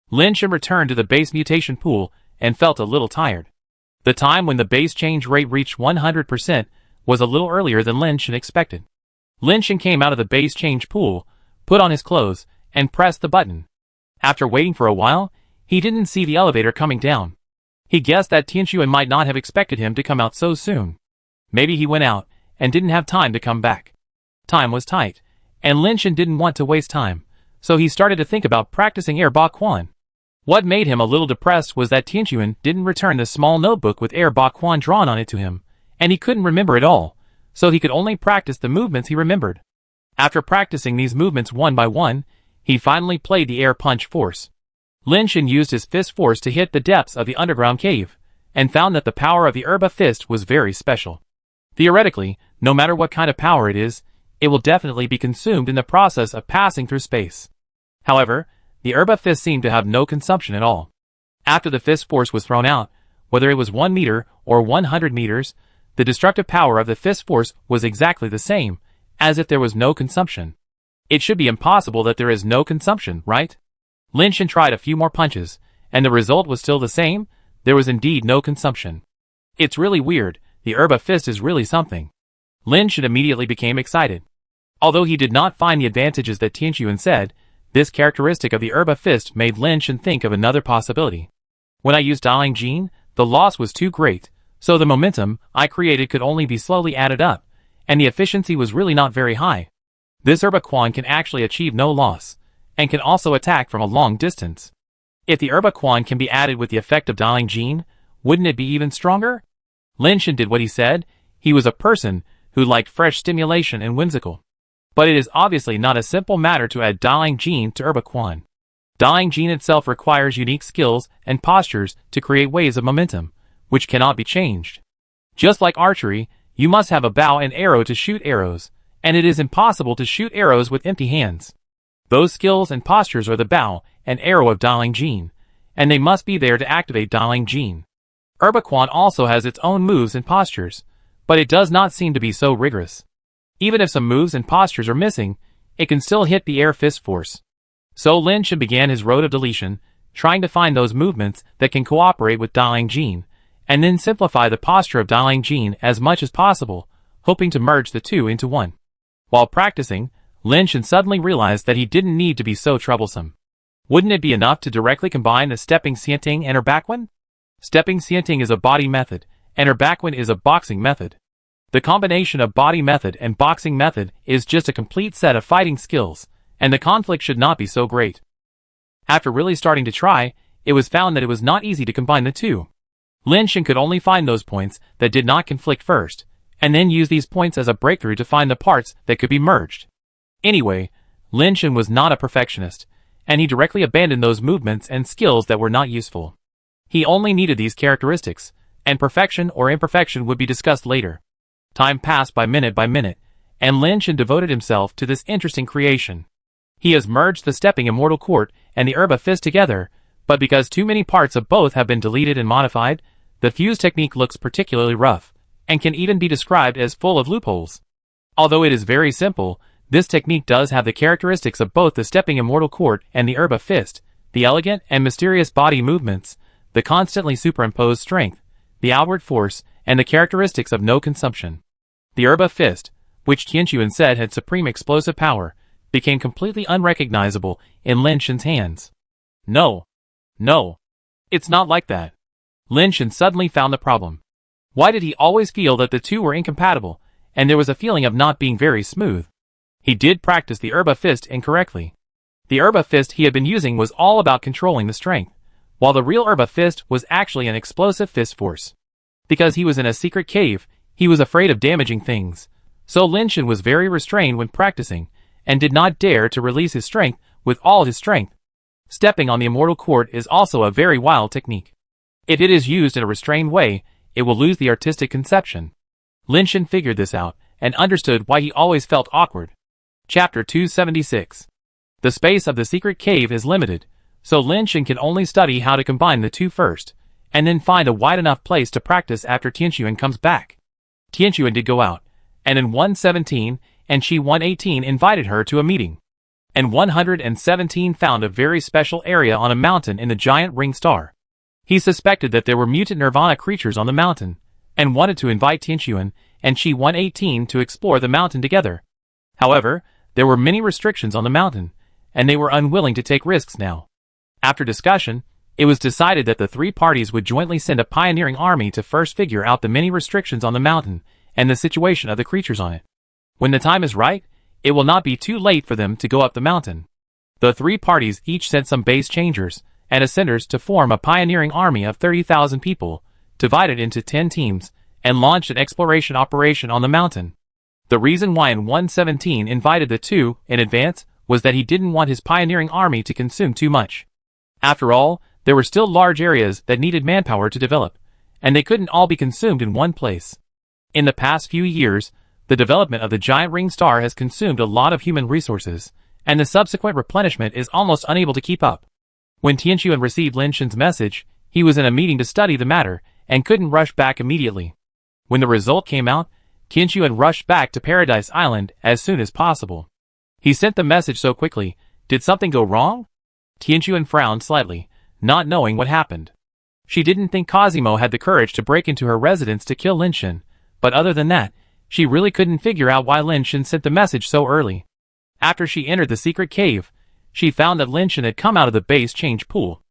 S1: Lin Shan returned to the base mutation pool and felt a little tired. The time when the base change rate reached 100% was a little earlier than Lin Shan expected. Lin Shan came out of the base change pool, put on his clothes, and pressed the button. After waiting for a while, he didn't see the elevator coming down. He guessed that Tianxuan might not have expected him to come out so soon. Maybe he went out and didn't have time to come back. Time was tight, and Lin Shan didn't want to waste time, so he started to think about practicing Air Ba Quan. What made him a little depressed was that Tianxuan didn't return the small notebook with Air Ba Quan drawn on it to him, and he couldn't remember it all, so he could only practice the movements he remembered. After practicing these movements one by one, he finally played the air punch force. Lin Shan used his fist force to hit the depths of the underground cave, and found that the power of the Herba fist was very special. Theoretically, no matter what kind of power it is, it will definitely be consumed in the process of passing through space. However, the Herba fist seemed to have no consumption at all. After the fist force was thrown out, whether it was 1 meter or 100 meters, the destructive power of the fist force was exactly the same, as if there was no consumption. It should be impossible that there is no consumption, right? Lin Shan tried a few more punches, and the result was still the same. There was indeed no consumption. It's really weird. The Herba fist is really something. Lin Shan immediately became excited. Although he did not find the advantages that Tianxuan said, this characteristic of the Herba fist made Lin Shan think of another possibility. When I used Dialing Gene, the loss was too great, so the momentum I created could only be slowly added up, and the efficiency was really not very high. This Herba Quan can actually achieve no loss, and can also attack from a long distance. If the Herba Quan can be added with the effect of Dialing Gene, wouldn't it be even stronger? Lin Shen did what he said. He was a person who liked fresh stimulation and whimsical. But it is obviously not a simple matter to add Dialing Gene to Herba Quan. Dialing Gene itself requires unique skills and postures to create waves of momentum, which cannot be changed. Just like archery, you must have a bow and arrow to shoot arrows, and it is impossible to shoot arrows with empty hands. Those skills and postures are the bow and arrow of Dialing Gene, and they must be there to activate Dialing Gene. Herba Quan also has its own moves and postures, but it does not seem to be so rigorous. Even if some moves and postures are missing, it can still hit the air fist force. So Lin Shen began his road of deletion, trying to find those movements that can cooperate with Dialing Gene, and then simplify the posture of Dialing Gene as much as possible, hoping to merge the two into one. While practicing, Lin Shen suddenly realized that he didn't need to be so troublesome. Wouldn't it be enough to directly combine the Stepping Xianting and Erbakwan? Stepping Xianting is a body method, and Erbakwan is a boxing method. The combination of body method and boxing method is just a complete set of fighting skills, and the conflict should not be so great. After really starting to try, it was found that it was not easy to combine the two. Lin Shen could only find those points that did not conflict first, and then use these points as a breakthrough to find the parts that could be merged. Anyway, Lin Shen was not a perfectionist, and he directly abandoned those movements and skills that were not useful. He only needed these characteristics, and perfection or imperfection would be discussed later. Time passed by minute, and Lin Shen devoted himself to this interesting creation. He has merged the Stepping Immortal Court and the Herba Fist together, but because too many parts of both have been deleted and modified, the fuse technique looks particularly rough, and can even be described as full of loopholes. Although it is very simple, this technique does have the characteristics of both the Stepping Immortal Court and the Herba Fist, the elegant and mysterious body movements, the constantly superimposed strength, the outward force, and the characteristics of no consumption. The Herba Fist, which Tianquan said had supreme explosive power, became completely unrecognizable in Lin Shen's hands. No. It's not like that. Lin Shen suddenly found the problem. Why did he always feel that the two were incompatible, and there was a feeling of not being very smooth? He did practice the Herba Fist incorrectly. The Herba Fist he had been using was all about controlling the strength, while the real Herba Fist was actually an explosive fist force. Because he was in a secret cave, he was afraid of damaging things, so Lin Shen was very restrained when practicing, and did not dare to release his strength with all his strength. Stepping on the Immortal Court is also a very wild technique. If it is used in a restrained way, it will lose the artistic conception. Lin Shen figured this out, and understood why he always felt awkward. Chapter 276. The space of the secret cave is limited, so Lin Shen can only study how to combine the two first, and then find a wide enough place to practice after Tianquan comes back. Tianquan did go out, and in 117, and she 118 invited her to a meeting. And 117 found a very special area on a mountain in the giant ring star. He suspected that there were mutant nirvana creatures on the mountain, and wanted to invite Tianquan and she 118 to explore the mountain together. However, there were many restrictions on the mountain, and they were unwilling to take risks now. After discussion, it was decided that the three parties would jointly send a pioneering army to first figure out the many restrictions on the mountain and the situation of the creatures on it. When the time is right, it will not be too late for them to go up the mountain. The three parties each sent some base changers and ascenders to form a pioneering army of 30,000 people, divided into 10 teams, and launched an exploration operation on the mountain. The reason why in 117 invited the two in advance was that he didn't want his pioneering army to consume too much. After all, there were still large areas that needed manpower to develop, and they couldn't all be consumed in one place. In the past few years, the development of the giant ring star has consumed a lot of human resources, and the subsequent replenishment is almost unable to keep up. When Tianquan received Lin Shen's message, he was in a meeting to study the matter, and couldn't rush back immediately. When the result came out, Tianquan rushed back to Paradise Island as soon as possible. He sent the message so quickly. Did something go wrong? Tianquan frowned slightly, not knowing what happened. She didn't think Cosimo had the courage to break into her residence to kill Lin Shen, but other than that, she really couldn't figure out why Lin Shen sent the message so early. After she entered the secret cave, she found that Lin Shen had come out of the base change pool.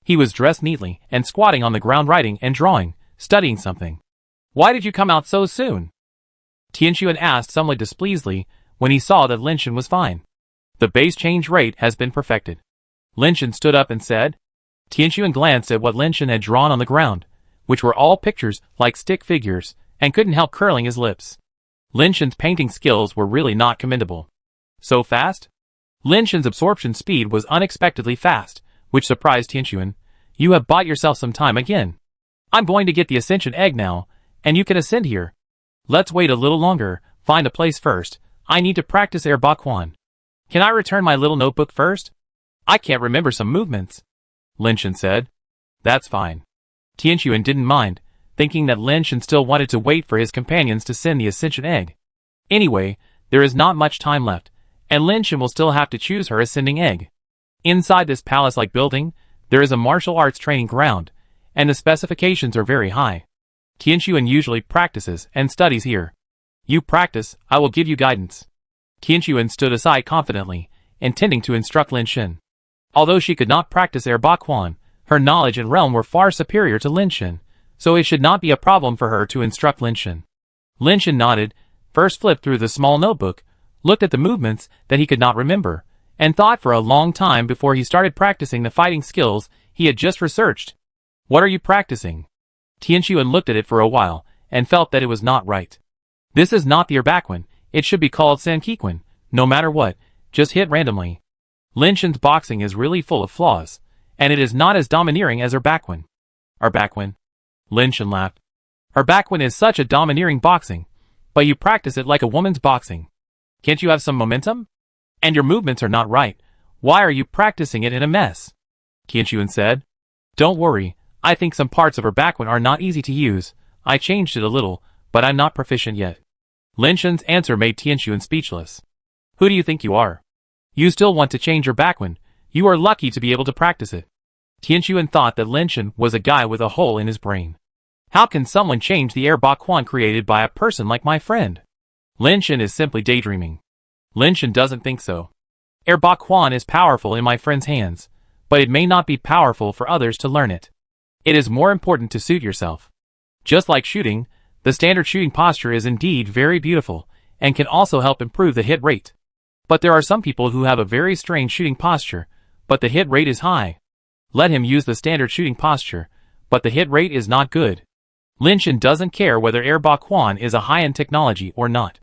S1: He was dressed neatly and squatting on the ground writing and drawing, studying something. "Why did you come out so soon?" Tianquan asked somewhat displeasedly when he saw that Lin Shan was fine. The base change rate has been perfected. Lin Shan stood up and said. Tianxuan glanced at what Lin Shan had drawn on the ground, which were all pictures like stick figures, and couldn't help curling his lips. Lin Shan's painting skills were really not commendable. So fast? Lin Shan's absorption speed was unexpectedly fast, which surprised Tianxuan. You have bought yourself some time again. I'm going to get the ascension egg now, and you can ascend here. Let's wait a little longer, find a place first. I need to practice Air Bakuan. Can I return my little notebook first? I can't remember some movements. Lin Shan said. That's fine. Tianxuan didn't mind, thinking that Lin Shan still wanted to wait for his companions to send the ascension egg. Anyway, there is not much time left, and Lin Shan will still have to choose her ascending egg. Inside this palace-like building, there is a martial arts training ground, and the specifications are very high. Tianxuan usually practices and studies here. You practice, I will give you guidance. Tianxuan stood aside confidently, intending to instruct Lin Shan. Although she could not practice Air Bakuan, her knowledge and realm were far superior to Lin Shan, so it should not be a problem for her to instruct Lin Shan. Lin Shan nodded, first flipped through the small notebook, looked at the movements that he could not remember, and thought for a long time before he started practicing the fighting skills he had just researched. What are you practicing? Tianxuan looked at it for a while, and felt that it was not right. This is not the Air Bakuan, it should be called Sankikwan, no matter what, just hit randomly. Lin Shan's boxing is really full of flaws, and it is not as domineering as Air Bakuan. Air Bakuan? Lin Shan laughed. Air Bakuan is such a domineering boxing, but you practice it like a woman's boxing. Can't you have some momentum? And your movements are not right. Why are you practicing it in a mess? Tianxuan said. Don't worry, I think some parts of Air Bakuan are not easy to use. I changed it a little, but I'm not proficient yet. Lin Shan's answer made Tianxuan speechless. Who do you think you are? You still want to change Air Bakuan? You are lucky to be able to practice it. Tianxuan thought that Lin Shan was a guy with a hole in his brain. How can someone change the Air Bakuan created by a person like my friend? Lin Shan is simply daydreaming. Lin Shan doesn't think so. Air Bakuan is powerful in my friend's hands, but it may not be powerful for others to learn it. It is more important to suit yourself. Just like shooting, the standard shooting posture is indeed very beautiful, and can also help improve the hit rate. But there are some people who have a very strange shooting posture, but the hit rate is high. Let him use the standard shooting posture, but the hit rate is not good. Lin Shan doesn't care whether Air Bakuan is a high-end technology or not.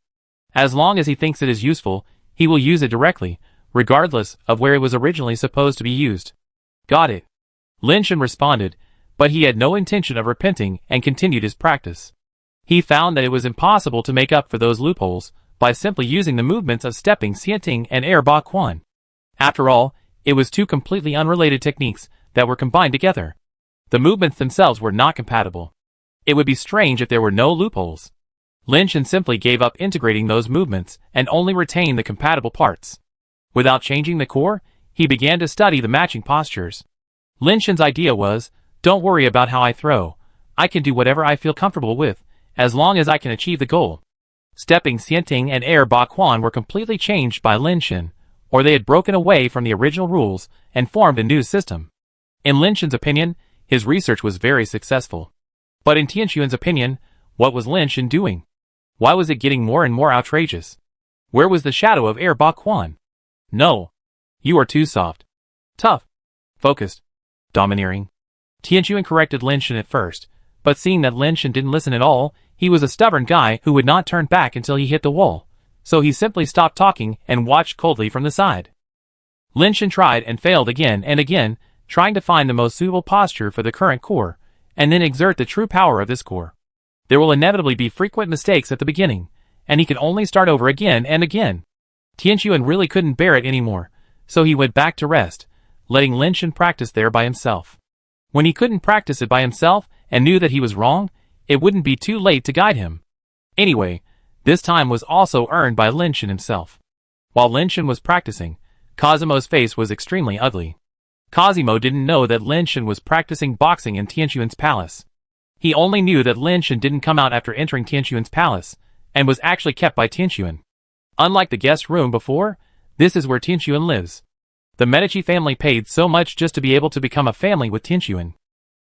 S1: As long as he thinks it is useful, he will use it directly, regardless of where it was originally supposed to be used. Got it. Lin Shan responded, but he had no intention of repenting and continued his practice. He found that it was impossible to make up for those loopholes by simply using the movements of stepping Xianting and Air Bakuan. After all, it was two completely unrelated techniques that were combined together. The movements themselves were not compatible. It would be strange if there were no loopholes. Lin Shan simply gave up integrating those movements and only retained the compatible parts. Without changing the core, he began to study the matching postures. Lin Shan's idea was, don't worry about how I throw. I can do whatever I feel comfortable with, as long as I can achieve the goal. Stepping Xianting and Air Bakuan were completely changed by Lin Shan, or they had broken away from the original rules and formed a new system. In Lin Shan's opinion, his research was very successful. But in Tianxuan's opinion, what was Lin Shan doing? Why was it getting more and more outrageous? Where was the shadow of Air Bakuan? No. You are too soft. Tough. Focused. Domineering. Tianxuan corrected Lin Shan at first, but seeing that Lin Shan didn't listen at all, he was a stubborn guy who would not turn back until he hit the wall, so he simply stopped talking and watched coldly from the side. Lin Shan tried and failed again and again, trying to find the most suitable posture for the current core, and then exert the true power of this core. There will inevitably be frequent mistakes at the beginning, and he can only start over again and again. Tianxuan really couldn't bear it anymore, so he went back to rest, letting Lin Shan practice there by himself. When he couldn't practice it by himself and knew that he was wrong, it wouldn't be too late to guide him. Anyway, this time was also earned by Lin Shan himself. While Lin Shan was practicing, Cosimo's face was extremely ugly. Cosimo didn't know that Lin Shan was practicing boxing in Tianxuan's palace. He only knew that Lin Shan didn't come out after entering Tianxuan's palace, and was actually kept by Tianxuan. Unlike the guest room before, this is where Tianxuan lives. The Medici family paid so much just to be able to become a family with Tianxuan.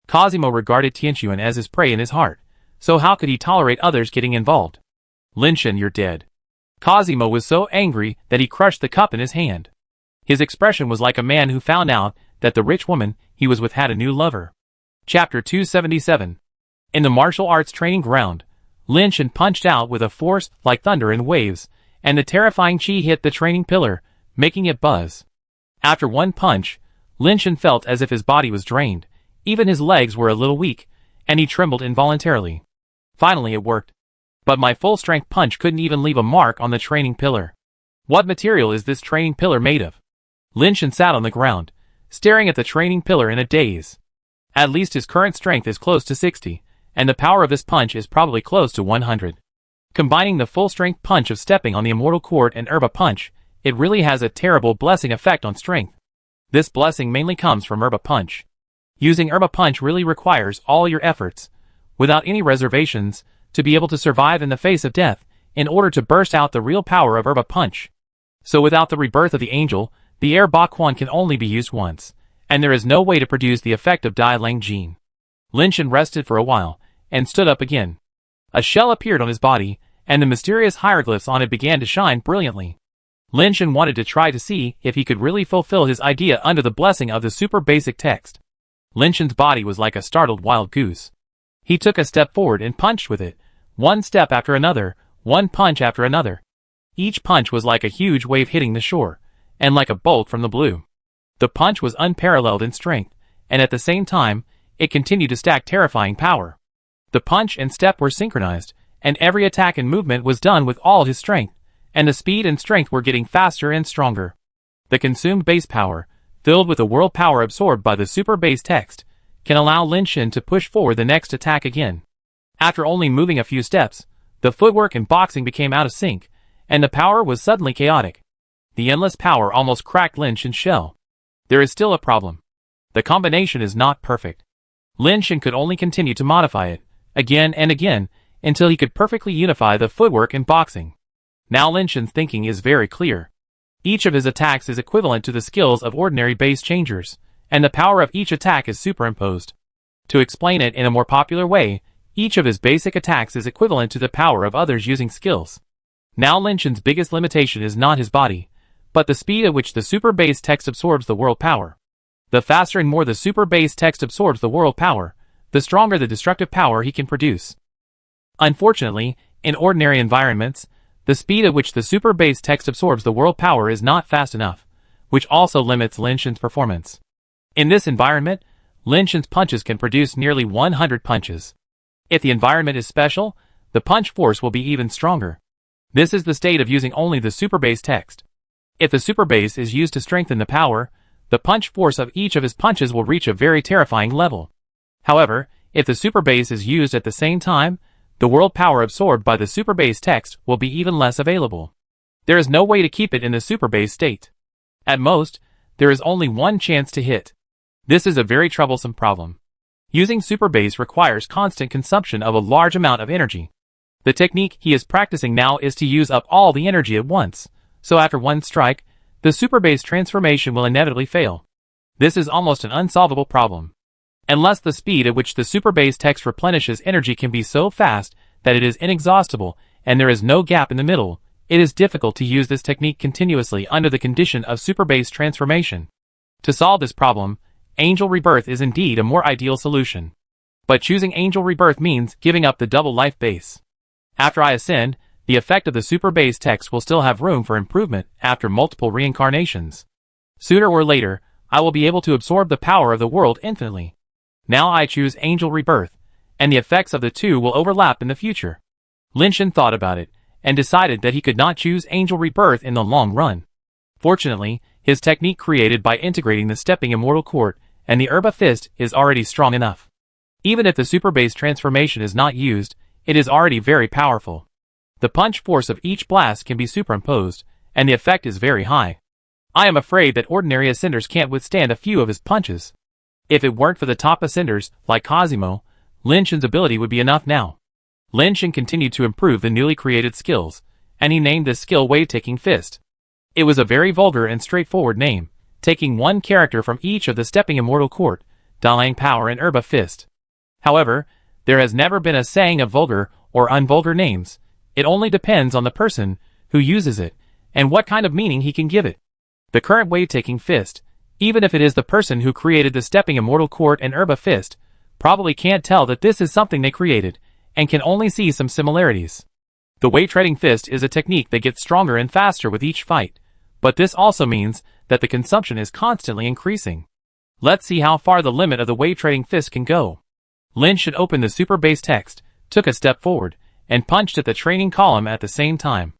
S1: Cosimo regarded Tianxuan as his prey in his heart, so how could he tolerate others getting involved? Lin Shan, you're dead. Cosimo was so angry that he crushed the cup in his hand. His expression was like a man who found out that the rich woman he was with had a new lover. Chapter 277. In the martial arts training ground, Lin Shan punched out with a force like thunder and waves, and the terrifying chi hit the training pillar, making it buzz. After one punch, Lin Shan felt as if his body was drained, even his legs were a little weak, and he trembled involuntarily. Finally it worked. But my full-strength punch couldn't even leave a mark on the training pillar. What material is this training pillar made of? Lin Shan sat on the ground, staring at the training pillar in a daze. At least his current strength is close to 60, and the power of this punch is probably close to 100. Combining the full-strength punch of stepping on the immortal court and herba punch, it really has a terrible blessing effect on strength. This blessing mainly comes from herba punch. Using herba punch really requires all your efforts, without any reservations, to be able to survive in the face of death, in order to burst out the real power of herba punch. So without the rebirth of the angel, the air Bakuan can only be used once, and there is no way to produce the effect of Dai Lang Jin. Lin Shan rested for a while, and stood up again. A shell appeared on his body, and the mysterious hieroglyphs on it began to shine brilliantly. Lin Shan wanted to try to see if he could really fulfill his idea under the blessing of the super basic text. Lin Shan's body was like a startled wild goose. He took a step forward and punched with it, one step after another, one punch after another. Each punch was like a huge wave hitting the shore, and like a bolt from the blue. The punch was unparalleled in strength, and at the same time, it continued to stack terrifying power. The punch and step were synchronized, and every attack and movement was done with all his strength, and the speed and strength were getting faster and stronger. The consumed base power, filled with the world power absorbed by the super base text, can allow Lin Shan to push forward the next attack again. After only moving a few steps, the footwork and boxing became out of sync, and the power was suddenly chaotic. The endless power almost cracked Lin Shan's shell. There is still a problem. The combination is not perfect. Lin Shan could only continue to modify it, again and again, until he could perfectly unify the footwork and boxing. Now Lin Shan's thinking is very clear. Each of his attacks is equivalent to the skills of ordinary base changers, and the power of each attack is superimposed. To explain it in a more popular way, each of his basic attacks is equivalent to the power of others using skills. Now Lin Shan's biggest limitation is not his body, but the speed at which the super base text absorbs the world power. The faster and more the super base text absorbs the world power, the stronger the destructive power he can produce. Unfortunately, in ordinary environments, the speed at which the super base text absorbs the world power is not fast enough, which also limits Lin Shan's performance. In this environment, Lin Shan's punches can produce nearly 100 punches. If the environment is special, the punch force will be even stronger. This is the state of using only the super base text. If the super base is used to strengthen the power, the punch force of each of his punches will reach a very terrifying level. However, if the super base is used at the same time, the world power absorbed by the super base text will be even less available. There is no way to keep it in the super base state. At most, there is only one chance to hit. This is a very troublesome problem. Using super base requires constant consumption of a large amount of energy. The technique he is practicing now is to use up all the energy at once, so after one strike, the super base transformation will inevitably fail. This is almost an unsolvable problem. Unless the speed at which the super base text replenishes energy can be so fast that it is inexhaustible and there is no gap in the middle, it is difficult to use this technique continuously under the condition of super base transformation. To solve this problem, Angel Rebirth is indeed a more ideal solution. But choosing Angel Rebirth means giving up the double life base. After I ascend, the effect of the super base text will still have room for improvement after multiple reincarnations. Sooner or later, I will be able to absorb the power of the world infinitely. Now I choose Angel Rebirth, and the effects of the two will overlap in the future. Lin Shan thought about it, and decided that he could not choose Angel Rebirth in the long run. Fortunately, his technique created by integrating the stepping immortal court and the herba fist is already strong enough. Even if the super base transformation is not used, it is already very powerful. The punch force of each blast can be superimposed, and the effect is very high. I am afraid that ordinary ascenders can't withstand a few of his punches. If it weren't for the top ascenders, like Cosimo, Lin Shan's ability would be enough now. Lin Shan continued to improve the newly created skills, and he named this skill Wave-Taking Fist. It was a very vulgar and straightforward name, taking one character from each of the stepping immortal court, Dalang Power and Herba Fist. However, there has never been a saying of vulgar or unvulgar names. It only depends on the person who uses it, and what kind of meaning he can give it. The current wave-taking fist, even if it is the person who created the stepping immortal court and herba fist, probably can't tell that this is something they created, and can only see some similarities. The wave-trading fist is a technique that gets stronger and faster with each fight, but this also means that the consumption is constantly increasing. Let's see how far the limit of the wave-trading fist can go. Lin Shan opened the super base text, took a step forward, and punched at the training column at the same time.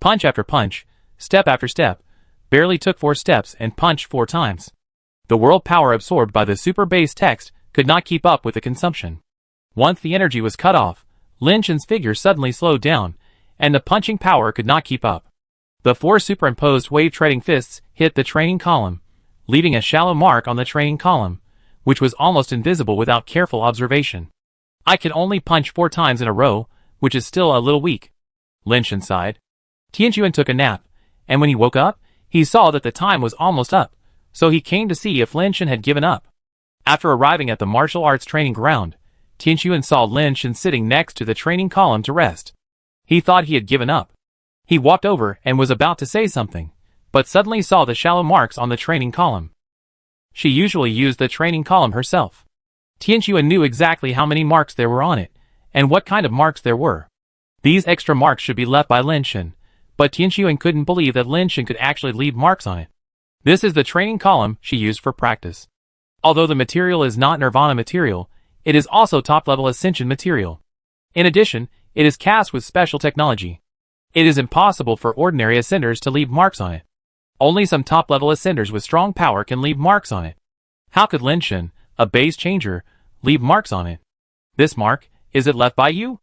S1: Punch after punch, step after step, barely took 4 steps and punched 4 times. The world power absorbed by the super base text could not keep up with the consumption. Once the energy was cut off, Lin Shan's figure suddenly slowed down, and the punching power could not keep up. The 4 superimposed wave-trading fists hit the training column, leaving a shallow mark on the training column, which was almost invisible without careful observation. I can only punch 4 times in a row, which is still a little weak. Lin Shan sighed. Tianquan took a nap, and when he woke up, he saw that the time was almost up, so he came to see if Lin Shan had given up. After arriving at the martial arts training ground, Tianquan saw Lin Shan sitting next to the training column to rest. He thought he had given up. He walked over and was about to say something, but suddenly saw the shallow marks on the training column. She usually used the training column herself. Tianquan knew exactly how many marks there were on it, and what kind of marks there were. These extra marks should be left by Lin Shan, but Tianquan couldn't believe that Lin Shan could actually leave marks on it. This is the training column she used for practice. Although the material is not Nirvana material, it is also top-level Ascension material. In addition, it is cast with special technology. It is impossible for ordinary Ascenders to leave marks on it. Only some top-level Ascenders with strong power can leave marks on it. How could Lin Shan, a base changer, leave marks on it? This mark, is it left by you?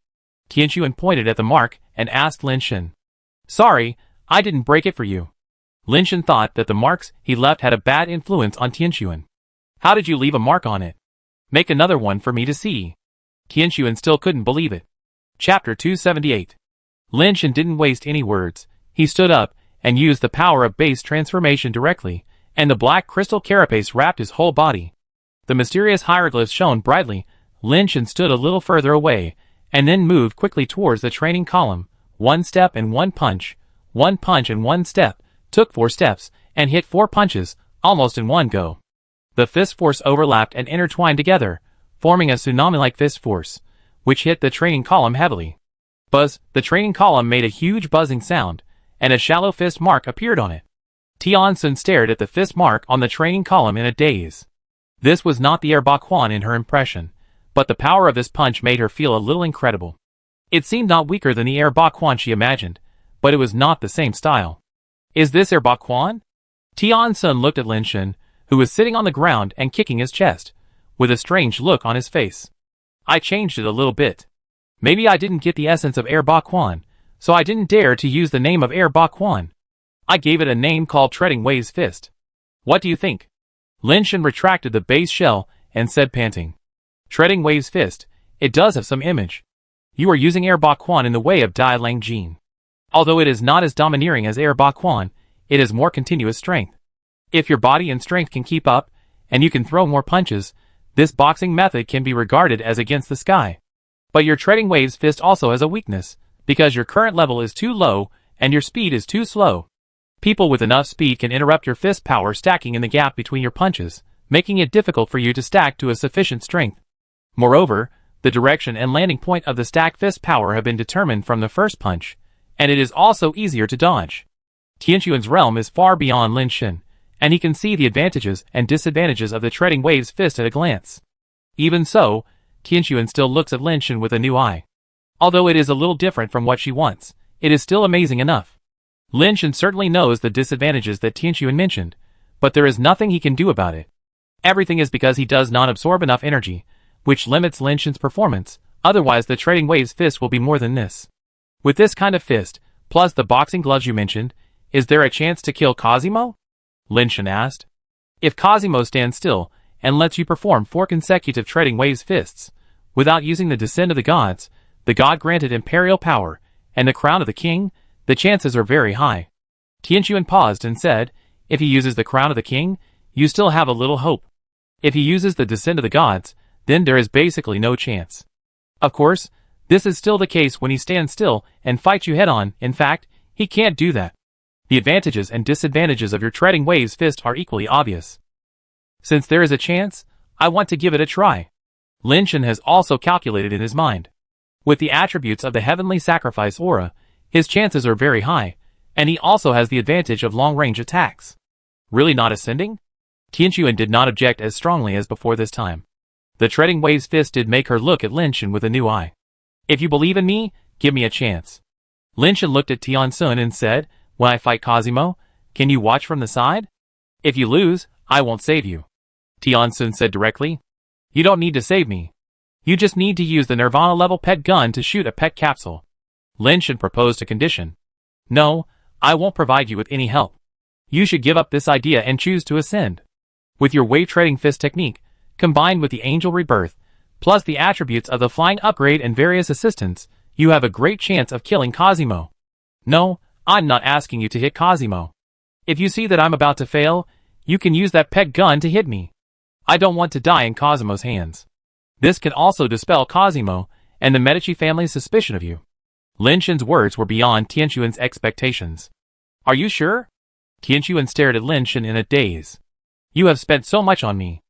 S1: Tianquan pointed at the mark and asked Lin Shan. Sorry, I didn't break it for you. Lin Shan thought that the marks he left had a bad influence on Tianquan. How did you leave a mark on it? Make another one for me to see. Tianquan still couldn't believe it. Chapter 278. Lin Shan didn't waste any words. He stood up and used the power of base transformation directly, and the black crystal carapace wrapped his whole body. The mysterious hieroglyphs shone brightly. Lin Shan stood a little further away, and then moved quickly towards the training column. 1 step and 1 punch, 1 punch and 1 step, took 4 steps, and hit 4 punches, almost in one go. The fist force overlapped and intertwined together, forming a tsunami-like fist force, which hit the training column heavily. Buzz, the training column made a huge buzzing sound, and a shallow fist mark appeared on it. Tianquan stared at the fist mark on the training column in a daze. This was not the herba quan in her impression, but the power of this punch made her feel a little incredible. It seemed not weaker than the herba quan she imagined, but it was not the same style. Is this herba quan? Tianquan looked at Lin Shan, who was sitting on the ground and kicking his chest, with a strange look on his face. I changed it a little bit. Maybe I didn't get the essence of herba quan, so I didn't dare to use the name of herba quan. I gave it a name called Treading Waves Fist. What do you think? Lin Shan retracted the base shell and said panting. Treading Waves Fist, it does have some image. You are using herba quan in the way of Dai Lang Jin. Although it is not as domineering as herba quan, it has more continuous strength. If your body and strength can keep up, and you can throw more punches, this boxing method can be regarded as against the sky. But your Treading Waves Fist also has a weakness, because your current level is too low, and your speed is too slow. People with enough speed can interrupt your fist power stacking in the gap between your punches, making it difficult for you to stack to a sufficient strength. Moreover, the direction and landing point of the stacked fist power have been determined from the first punch, and it is also easier to dodge. Tianquan's realm is far beyond Lin Shan, and he can see the advantages and disadvantages of the Treading Waves Fist at a glance. Even so, Tianquan still looks at Lin Shan with a new eye. Although it is a little different from what she wants, it is still amazing enough. Lin Shan certainly knows the disadvantages that Tianquan mentioned, but there is nothing he can do about it. Everything is because he does not absorb enough energy, which limits Lin Shan's performance, otherwise the Treading Waves Fist will be more than this. With this kind of fist, plus the boxing gloves you mentioned, is there a chance to kill Cosimo? Lin Shan asked. If Cosimo stands still and lets you perform 4 consecutive Treading Waves Fists, without using the Descent of the Gods, the God-granted imperial power, and the Crown of the King, the chances are very high. Tianquan paused and said, if he uses the Crown of the King, you still have a little hope. If he uses the Descent of the Gods, then there is basically no chance. Of course, this is still the case when he stands still and fights you head-on. In fact, he can't do that. The advantages and disadvantages of your treading waves fist are equally obvious. Since there is a chance, I want to give it a try. Lin Shen has also calculated in his mind. With the attributes of the heavenly sacrifice aura, his chances are very high, and he also has the advantage of long-range attacks. Really not ascending? Tianquan did not object as strongly as before this time. The treading waves fist did make her look at Lin Shen with a new eye. If you believe in me, give me a chance. Lin Shen looked at Tianquan and said, when I fight Cosimo, can you watch from the side? If you lose, I won't save you. Tianquan said directly. You don't need to save me. You just need to use the Nirvana-level pet gun to shoot a pet capsule. Lin Shen proposed a condition. No, I won't provide you with any help. You should give up this idea and choose to ascend. With your wave-trading fist technique, combined with the angel rebirth, plus the attributes of the flying upgrade and various assistants, you have a great chance of killing Cosimo. No, I'm not asking you to hit Cosimo. If you see that I'm about to fail, you can use that pet gun to hit me. I don't want to die in Cosimo's hands. This can also dispel Cosimo and the Medici family's suspicion of you. Lin Shen's words were beyond Tianquan's expectations. Are you sure? Tianquan stared at Lin Shen in a daze. You have spent so much on me.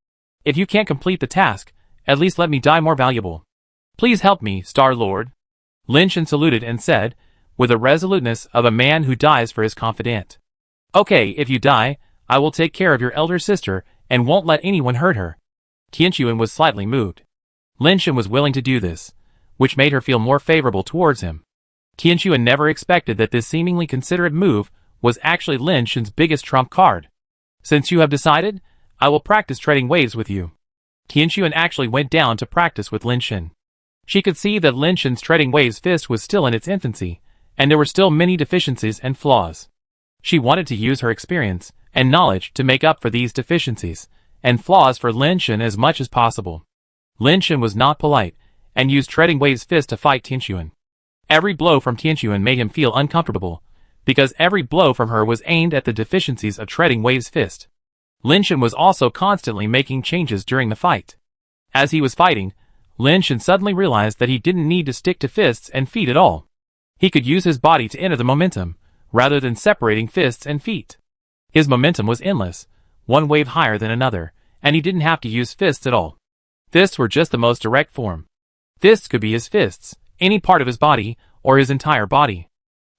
S1: If you can't complete the task, at least let me die more valuable. Please help me, Star Lord. Lin Shen saluted and said, with the resoluteness of a man who dies for his confidant. Okay, if you die, I will take care of your elder sister and won't let anyone hurt her. Tianquan was slightly moved. Lin Shen was willing to do this, which made her feel more favorable towards him. Tianquan never expected that this seemingly considerate move was actually Lin Shen's biggest trump card. Since you have decided, I will practice treading waves with you. Tianquan actually went down to practice with Lin Shen. She could see that Lin Shen's treading waves fist was still in its infancy, and there were still many deficiencies and flaws. She wanted to use her experience and knowledge to make up for these deficiencies and flaws for Lin Shen as much as possible. Lin Shen was not polite, and used treading waves fist to fight Tianquan. Every blow from Tianquan made him feel uncomfortable, because every blow from her was aimed at the deficiencies of treading waves fist. Lin Shen was also constantly making changes during the fight. As he was fighting, Lin Shen suddenly realized that he didn't need to stick to fists and feet at all. He could use his body to enter the momentum, rather than separating fists and feet. His momentum was endless, one wave higher than another, and he didn't have to use fists at all. Fists were just the most direct form. Fists could be his fists, any part of his body, or his entire body.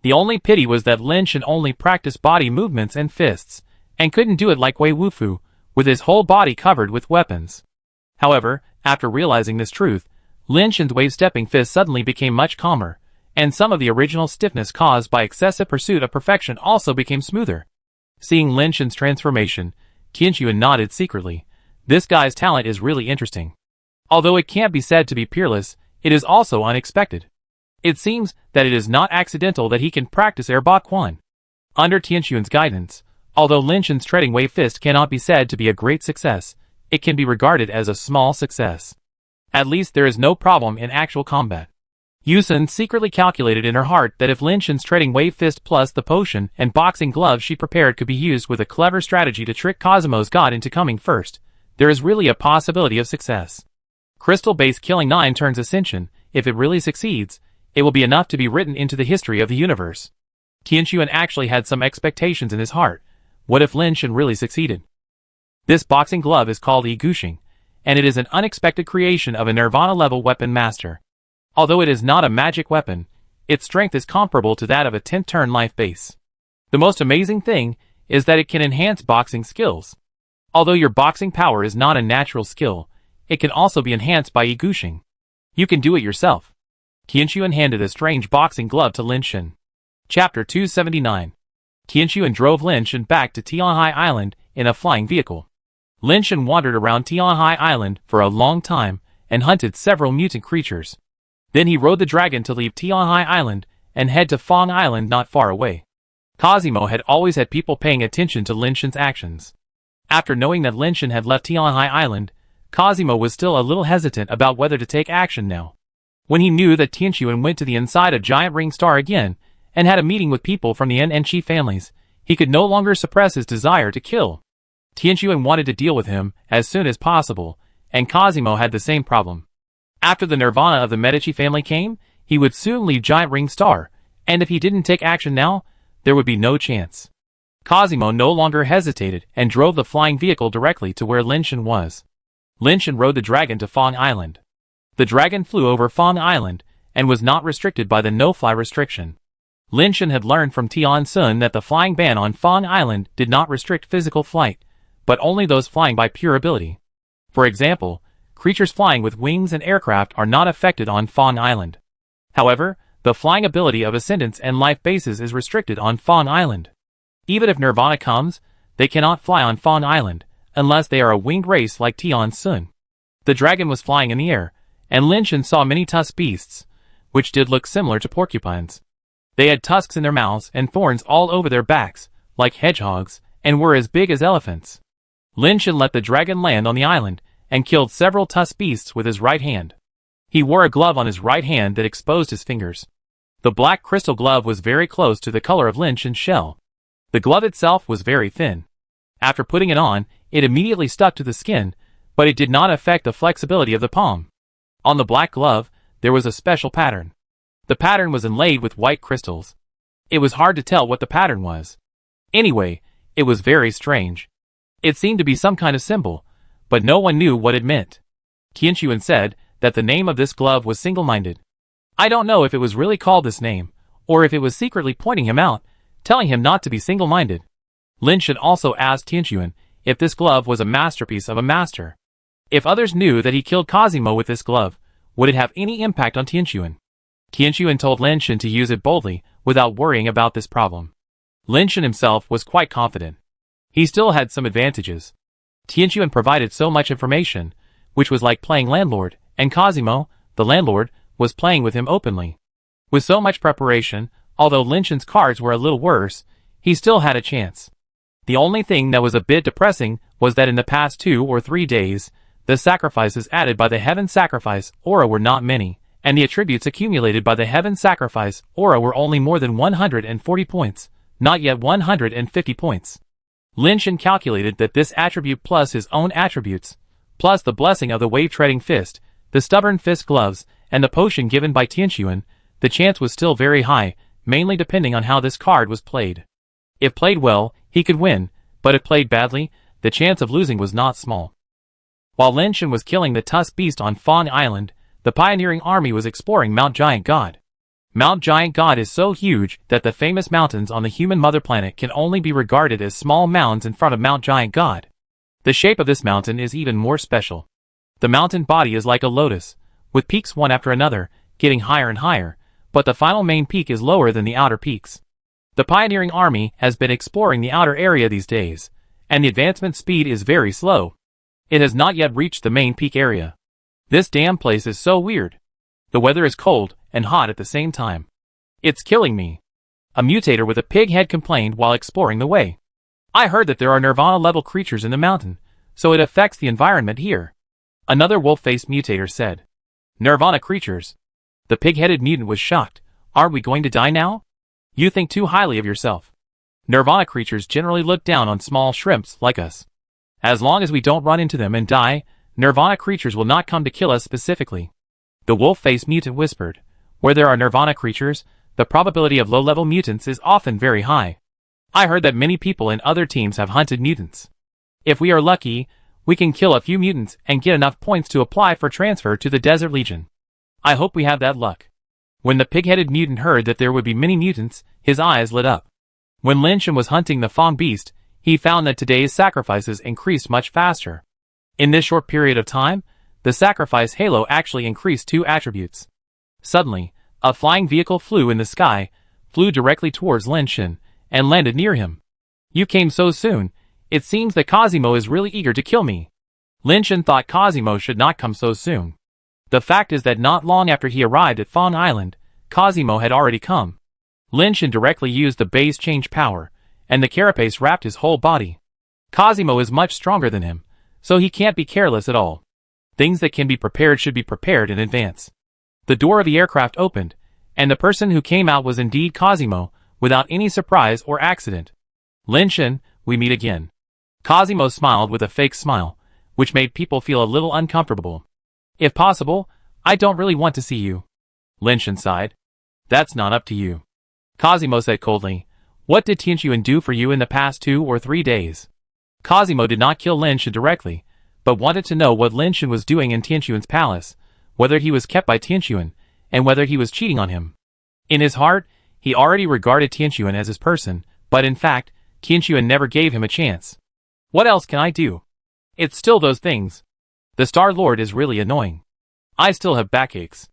S1: The only pity was that Lin Shen only practiced body movements and fists, and couldn't do it like Wei Wufu, with his whole body covered with weapons. However, after realizing this truth, Lin Shen's wave-stepping fist suddenly became much calmer, and some of the original stiffness caused by excessive pursuit of perfection also became smoother. Seeing Lin Shen's transformation, Tianquan nodded secretly. This guy's talent is really interesting. Although it can't be said to be peerless, it is also unexpected. It seems that it is not accidental that he can practice Air Bakwan. Under Tianquan's guidance, although Lin Shen's treading wave fist cannot be said to be a great success, it can be regarded as a small success. At least there is no problem in actual combat. Yusun secretly calculated in her heart that if Lin Shen's treading wave fist plus the potion and boxing gloves she prepared could be used with a clever strategy to trick Cosimo's god into coming first, there is really a possibility of success. Crystal-based killing 9 turns ascension, if it really succeeds, it will be enough to be written into the history of the universe. Tianquan actually had some expectations in his heart. What if Lin Shen really succeeded? This boxing glove is called Gushing, and it is an unexpected creation of a Nirvana-level weapon master. Although it is not a magic weapon, its strength is comparable to that of a 10th turn life base. The most amazing thing is that it can enhance boxing skills. Although your boxing power is not a natural skill, it can also be enhanced by Gushing. You can do it yourself. Tianquan handed a strange boxing glove to Lin Shen. Chapter 279. Tianquan drove Lin Shen back to Tianhai Island in a flying vehicle. Lin Shen wandered around Tianhai Island for a long time and hunted several mutant creatures. Then he rode the dragon to leave Tianhai Island and head to Fong Island not far away. Cosimo had always had people paying attention to Lin Shen's actions. After knowing that Lin Shen had left Tianhai Island, Cosimo was still a little hesitant about whether to take action now. When he knew that Tianquan went to the inside of Giant Ring Star again and had a meeting with people from the N and Chi families, he could no longer suppress his desire to kill. Tianquan wanted to deal with him as soon as possible, and Cosimo had the same problem. After the Nirvana of the Medici family came, he would soon leave Giant Ring Star, and if he didn't take action now, there would be no chance. Cosimo no longer hesitated and drove the flying vehicle directly to where Lin Shen was. Lin Shen rode the dragon to Fong Island. The dragon flew over Fong Island and was not restricted by the no-fly restriction. Lin Shen had learned from Tian Sun that the flying ban on Fong Island did not restrict physical flight, but only those flying by pure ability. For example, creatures flying with wings and aircraft are not affected on Fong Island. However, the flying ability of Ascendants and Life bases is restricted on Fong Island. Even if Nirvana comes, they cannot fly on Fong Island, unless they are a winged race like Tian Sun. The dragon was flying in the air, and Lin Shen saw many tusked beasts, which did look similar to porcupines. They had tusks in their mouths and thorns all over their backs, like hedgehogs, and were as big as elephants. Lin Shen let the dragon land on the island, and killed several tusked beasts with his right hand. He wore a glove on his right hand that exposed his fingers. The black crystal glove was very close to the color of Lin Shen's shell. The glove itself was very thin. After putting it on, it immediately stuck to the skin, but it did not affect the flexibility of the palm. On the black glove, there was a special pattern. The pattern was inlaid with white crystals. It was hard to tell what the pattern was. Anyway, it was very strange. It seemed to be some kind of symbol, but no one knew what it meant. Qianxuan said that the name of this glove was single-minded. I don't know if it was really called this name, or if it was secretly pointing him out, telling him not to be single-minded. Lin Shen also asked Qianxuan if this glove was a masterpiece of a master. If others knew that he killed Cosimo with this glove, would it have any impact on Qianxuan? Qianxuan told Lin Shen to use it boldly, without worrying about this problem. Lin Shen himself was quite confident. He still had some advantages. Qianxuan provided so much information, which was like playing landlord, and Cosimo, the landlord, was playing with him openly. With so much preparation, although Lin Shen's cards were a little worse, he still had a chance. The only thing that was a bit depressing was that in the past 2 or 3 days, the sacrifices added by the Heaven Sacrifice aura were not many, and the attributes accumulated by the Heaven Sacrifice aura were only more than 140 points, not yet 150 points. Lin Shen calculated that this attribute plus his own attributes, plus the blessing of the wave-treading fist, the stubborn fist gloves, and the potion given by Qianxuan, the chance was still very high, mainly depending on how this card was played. If played well, he could win, but if played badly, the chance of losing was not small. While Lin Shen was killing the tusked beast on Fong Island, the pioneering army was exploring Mount Giant God. Mount Giant God is so huge that the famous mountains on the human mother planet can only be regarded as small mounds in front of Mount Giant God. The shape of this mountain is even more special. The mountain body is like a lotus, with peaks one after another, getting higher and higher, but the final main peak is lower than the outer peaks. The pioneering army has been exploring the outer area these days, and the advancement speed is very slow. It has not yet reached the main peak area. This damn place is so weird. The weather is cold and hot at the same time. It's killing me. A mutator with a pig head complained while exploring the way. I heard that there are Nirvana-level creatures in the mountain, so it affects the environment here. Another wolf-faced mutator said. Nirvana creatures. The pig-headed mutant was shocked. Aren't we going to die now? You think too highly of yourself. Nirvana creatures generally look down on small shrimps like us. As long as we don't run into them and die, Nirvana creatures will not come to kill us specifically. The wolf-faced mutant whispered. Where there are Nirvana creatures, the probability of low-level mutants is often very high. I heard that many people in other teams have hunted mutants. If we are lucky, we can kill a few mutants and get enough points to apply for transfer to the Desert Legion. I hope we have that luck. When the pig-headed mutant heard that there would be many mutants, his eyes lit up. When Lin Shen was hunting the Fong beast, he found that today's sacrifices increased much faster. In this short period of time, the sacrifice halo actually increased 2 attributes. Suddenly, a flying vehicle flew in the sky, flew directly towards Lin Shen, and landed near him. You came so soon, it seems that Cosimo is really eager to kill me. Lin Shen thought Cosimo should not come so soon. The fact is that not long after he arrived at Fong Island, Cosimo had already come. Lin Shen directly used the base change power, and the carapace wrapped his whole body. Cosimo is much stronger than him, so he can't be careless at all. Things that can be prepared should be prepared in advance. The door of the aircraft opened, and the person who came out was indeed Cosimo, without any surprise or accident. Lin Shen, we meet again. Cosimo smiled with a fake smile, which made people feel a little uncomfortable. If possible, I don't really want to see you. Lin Shen sighed. That's not up to you. Cosimo said coldly, What did Tianquan do for you in the past 2 or 3 days? Cosimo did not kill Lin Shan directly, but wanted to know what Lin Shan was doing in Tianquan's palace, whether he was kept by Tianquan, and whether he was cheating on him. In his heart, he already regarded Tianquan as his person, but in fact, Tianquan never gave him a chance. What else can I do? It's still those things. The Star Lord is really annoying. I still have backaches.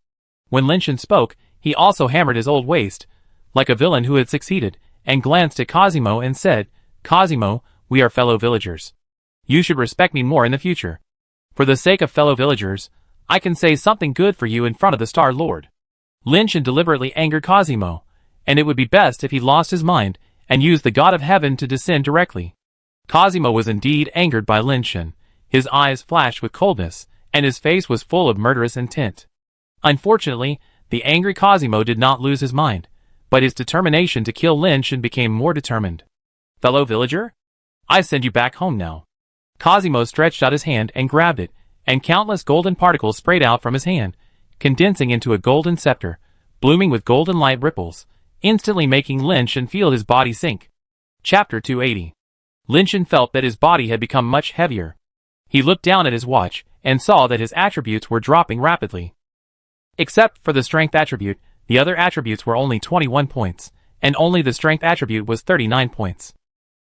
S1: When Lin Shan spoke, he also hammered his old waist, like a villain who had succeeded, and glanced at Cosimo and said, Cosimo, we are fellow villagers. You should respect me more in the future. For the sake of fellow villagers, I can say something good for you in front of the Star Lord. Lin Shan deliberately angered Cosimo, and it would be best if he lost his mind and used the God of Heaven to descend directly. Cosimo was indeed angered by Lin Shan. His eyes flashed with coldness, and his face was full of murderous intent. Unfortunately, the angry Cosimo did not lose his mind, but his determination to kill Lin Shan became more determined. Fellow villager? I send you back home now. Cosimo stretched out his hand and grabbed it, and countless golden particles sprayed out from his hand, condensing into a golden scepter, blooming with golden light ripples, instantly making Lin Shan feel his body sink. Chapter 280. Lin Shan felt that his body had become much heavier. He looked down at his watch, and saw that his attributes were dropping rapidly. Except for the strength attribute, the other attributes were only 21 points, and only the strength attribute was 39 points.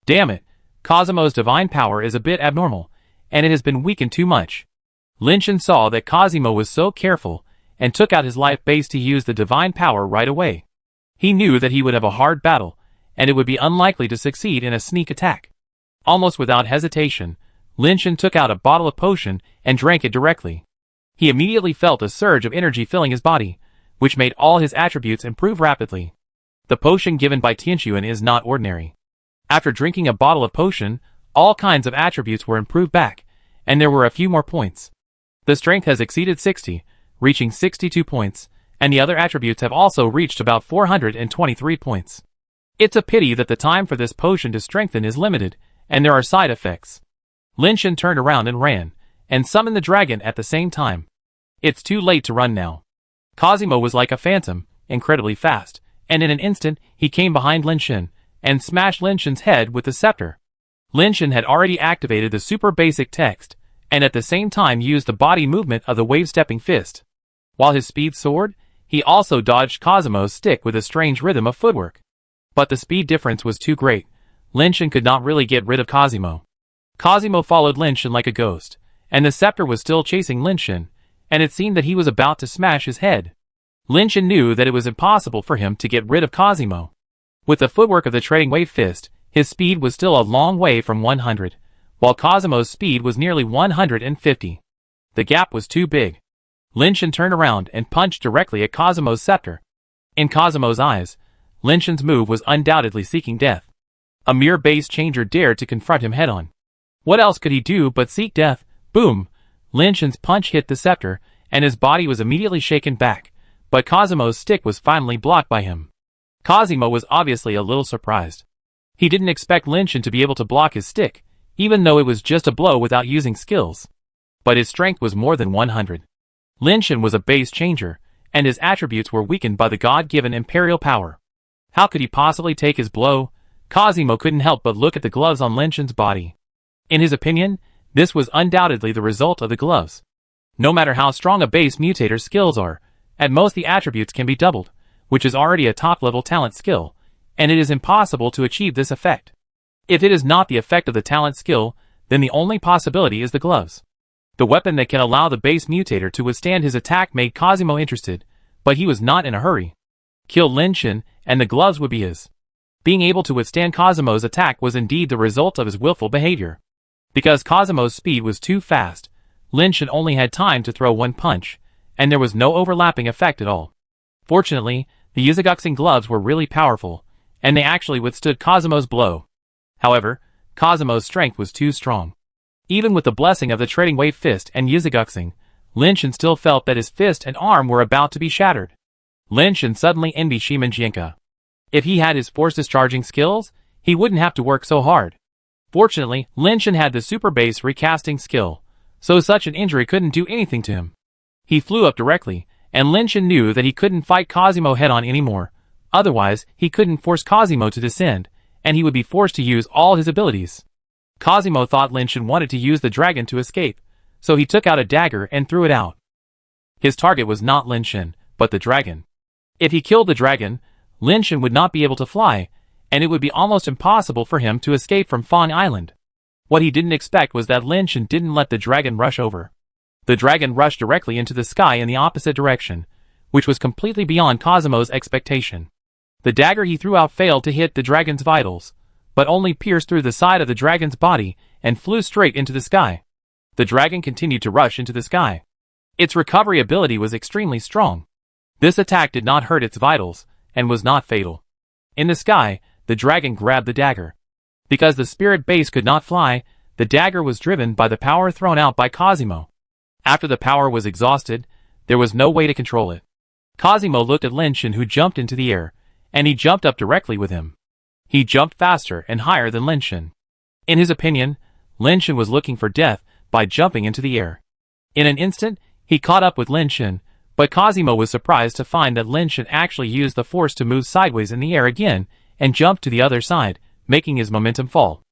S1: Damn it, Cosimo's divine power is a bit abnormal, and it has been weakened too much. Lin Shan saw that Cosimo was so careful, and took out his life base to use the divine power right away. He knew that he would have a hard battle, and it would be unlikely to succeed in a sneak attack. Almost without hesitation, Lin Shan took out a bottle of potion and drank it directly. He immediately felt a surge of energy filling his body, which made all his attributes improve rapidly. The potion given by Tianquan is not ordinary. After drinking a bottle of potion, all kinds of attributes were improved back, and there were a few more points. The strength has exceeded 60, reaching 62 points, and the other attributes have also reached about 423 points. It's a pity that the time for this potion to strengthen is limited, and there are side effects. Lin Shan turned around and ran, and summoned the dragon at the same time. It's too late to run now. Cosimo was like a phantom, incredibly fast, and in an instant he came behind Lin Shan, and smashed Lin Shan's head with the scepter. Lin Shan had already activated the super basic text, and at the same time used the body movement of the wave-stepping fist. While his speed soared, he also dodged Cosimo's stick with a strange rhythm of footwork. But the speed difference was too great. Lin Shan could not really get rid of Cosimo. Cosimo followed Lin Shan like a ghost, and the scepter was still chasing Lin Shan, and it seemed that he was about to smash his head. Lin Shan knew that it was impossible for him to get rid of Cosimo. With the footwork of the trading wave fist, his speed was still a long way from 100, while Cosimo's speed was nearly 150. The gap was too big. Lin Shan turned around and punched directly at Cosimo's scepter. In Cosimo's eyes, Lin Shan's move was undoubtedly seeking death. A mere base changer dared to confront him head-on. What else could he do but seek death? Boom! Lin Shan's punch hit the scepter, and his body was immediately shaken back, but Cosimo's stick was finally blocked by him. Cosimo was obviously a little surprised. He didn't expect Lin Shan to be able to block his stick, even though it was just a blow without using skills. But his strength was more than 100. Lin Shan was a base changer, and his attributes were weakened by the God-given imperial power. How could he possibly take his blow? Cosimo couldn't help but look at the gloves on Lin Shan's body. In his opinion, this was undoubtedly the result of the gloves. No matter how strong a base mutator's skills are, at most the attributes can be doubled, which is already a top-level talent skill, and it is impossible to achieve this effect. If it is not the effect of the talent skill, then the only possibility is the gloves. The weapon that can allow the base mutator to withstand his attack made Cosimo interested, but he was not in a hurry. Kill Lin Shan, and the gloves would be his. Being able to withstand Cosimo's attack was indeed the result of his willful behavior. Because Cosimo's speed was too fast, Lin Shan only had time to throw one punch, and there was no overlapping effect at all. Fortunately, the Yuzuguxing gloves were really powerful, and they actually withstood Cosimo's blow. However, Cosimo's strength was too strong. Even with the blessing of the trading wave fist and Yuzuguxing, Lin Shan still felt that his fist and arm were about to be shattered. Lin Shan suddenly envied Shimanjianka. If he had his force discharging skills, he wouldn't have to work so hard. Fortunately, Lin Shan had the super base recasting skill, so such an injury couldn't do anything to him. He flew up directly, and Lin Shan knew that he couldn't fight Cosimo head-on anymore. Otherwise, he couldn't force Cosimo to descend, and he would be forced to use all his abilities. Cosimo thought Lin Shen wanted to use the dragon to escape, so he took out a dagger and threw it out. His target was not Lin Shen, but the dragon. If he killed the dragon, Lin Shen would not be able to fly, and it would be almost impossible for him to escape from Fang Island. What he didn't expect was that Lin Shen didn't let the dragon rush over. The dragon rushed directly into the sky in the opposite direction, which was completely beyond Cosimo's expectation. The dagger he threw out failed to hit the dragon's vitals, but only pierced through the side of the dragon's body and flew straight into the sky. The dragon continued to rush into the sky. Its recovery ability was extremely strong. This attack did not hurt its vitals, and was not fatal. In the sky, the dragon grabbed the dagger. Because the spirit base could not fly, the dagger was driven by the power thrown out by Cosimo. After the power was exhausted, there was no way to control it. Cosimo looked at Lin Shen, who jumped into the air, and he jumped up directly with him. He jumped faster and higher than Lin Shen. In his opinion, Lin Shen was looking for death by jumping into the air. In an instant, he caught up with Lin Shen, but Cosimo was surprised to find that Lin Shen actually used the force to move sideways in the air again and jumped to the other side, making his momentum fall.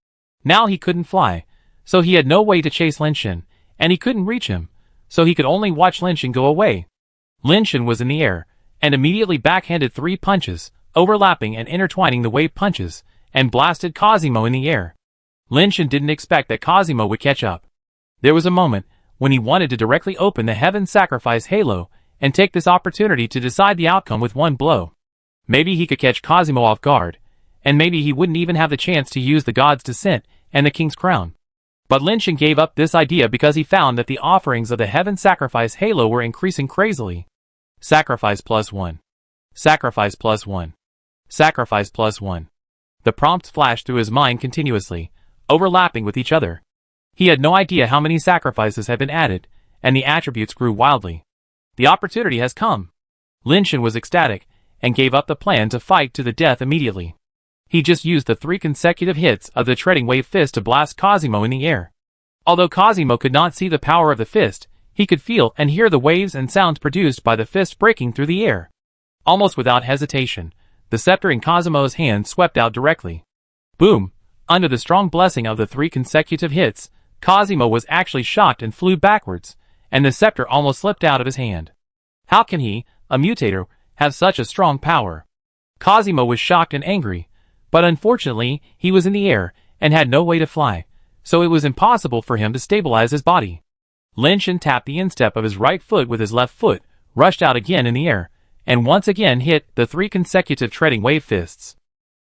S1: Now he couldn't fly, so he had no way to chase Lin Shen, and he couldn't reach him, so he could only watch Lin Shen go away. Lin Shen was in the air, and immediately backhanded 3 punches, overlapping and intertwining the wave punches, and blasted Cosimo in the air. Lin Shen didn't expect that Cosimo would catch up. There was a moment when he wanted to directly open the Heaven Sacrifice Halo and take this opportunity to decide the outcome with one blow. Maybe he could catch Cosimo off guard, and maybe he wouldn't even have the chance to use the God's Descent and the King's Crown. But Lin Shen gave up this idea because he found that the offerings of the Heaven Sacrifice Halo were increasing crazily. Sacrifice +1. Sacrifice +1. Sacrifice +1. The prompts flashed through his mind continuously, overlapping with each other. He had no idea how many sacrifices had been added, and the attributes grew wildly. The opportunity has come. Lin Shen was ecstatic, and gave up the plan to fight to the death immediately. He just used the 3 consecutive hits of the Treading Wave Fist to blast Cosimo in the air. Although Cosimo could not see the power of the fist, he could feel and hear the waves and sounds produced by the fist breaking through the air. Almost without hesitation, the scepter in Cosimo's hand swept out directly. Boom! Under the strong blessing of the 3 consecutive hits, Cosimo was actually shocked and flew backwards, and the scepter almost slipped out of his hand. How can he, a mutator, have such a strong power? Cosimo was shocked and angry, but unfortunately, he was in the air and had no way to fly, so it was impossible for him to stabilize his body. Lin Shen tapped the instep of his right foot with his left foot, rushed out again in the air, and once again hit the 3 consecutive Treading Wave Fists.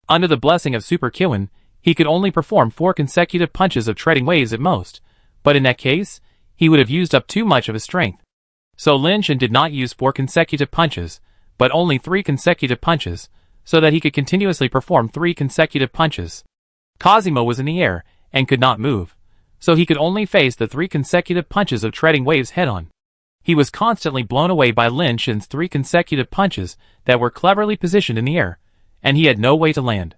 S1: Under the blessing of Super Kiwin, he could only perform 4 consecutive punches of Treading Waves at most, but in that case, he would have used up too much of his strength. So Lin Shen did not use 4 consecutive punches, but only 3 consecutive punches, so that he could continuously perform 3 consecutive punches. Cosimo was in the air, and could not move, so he could only face the 3 consecutive punches of Treading Waves head-on. He was constantly blown away by Lin Shen's 3 consecutive punches that were cleverly positioned in the air, and he had no way to land.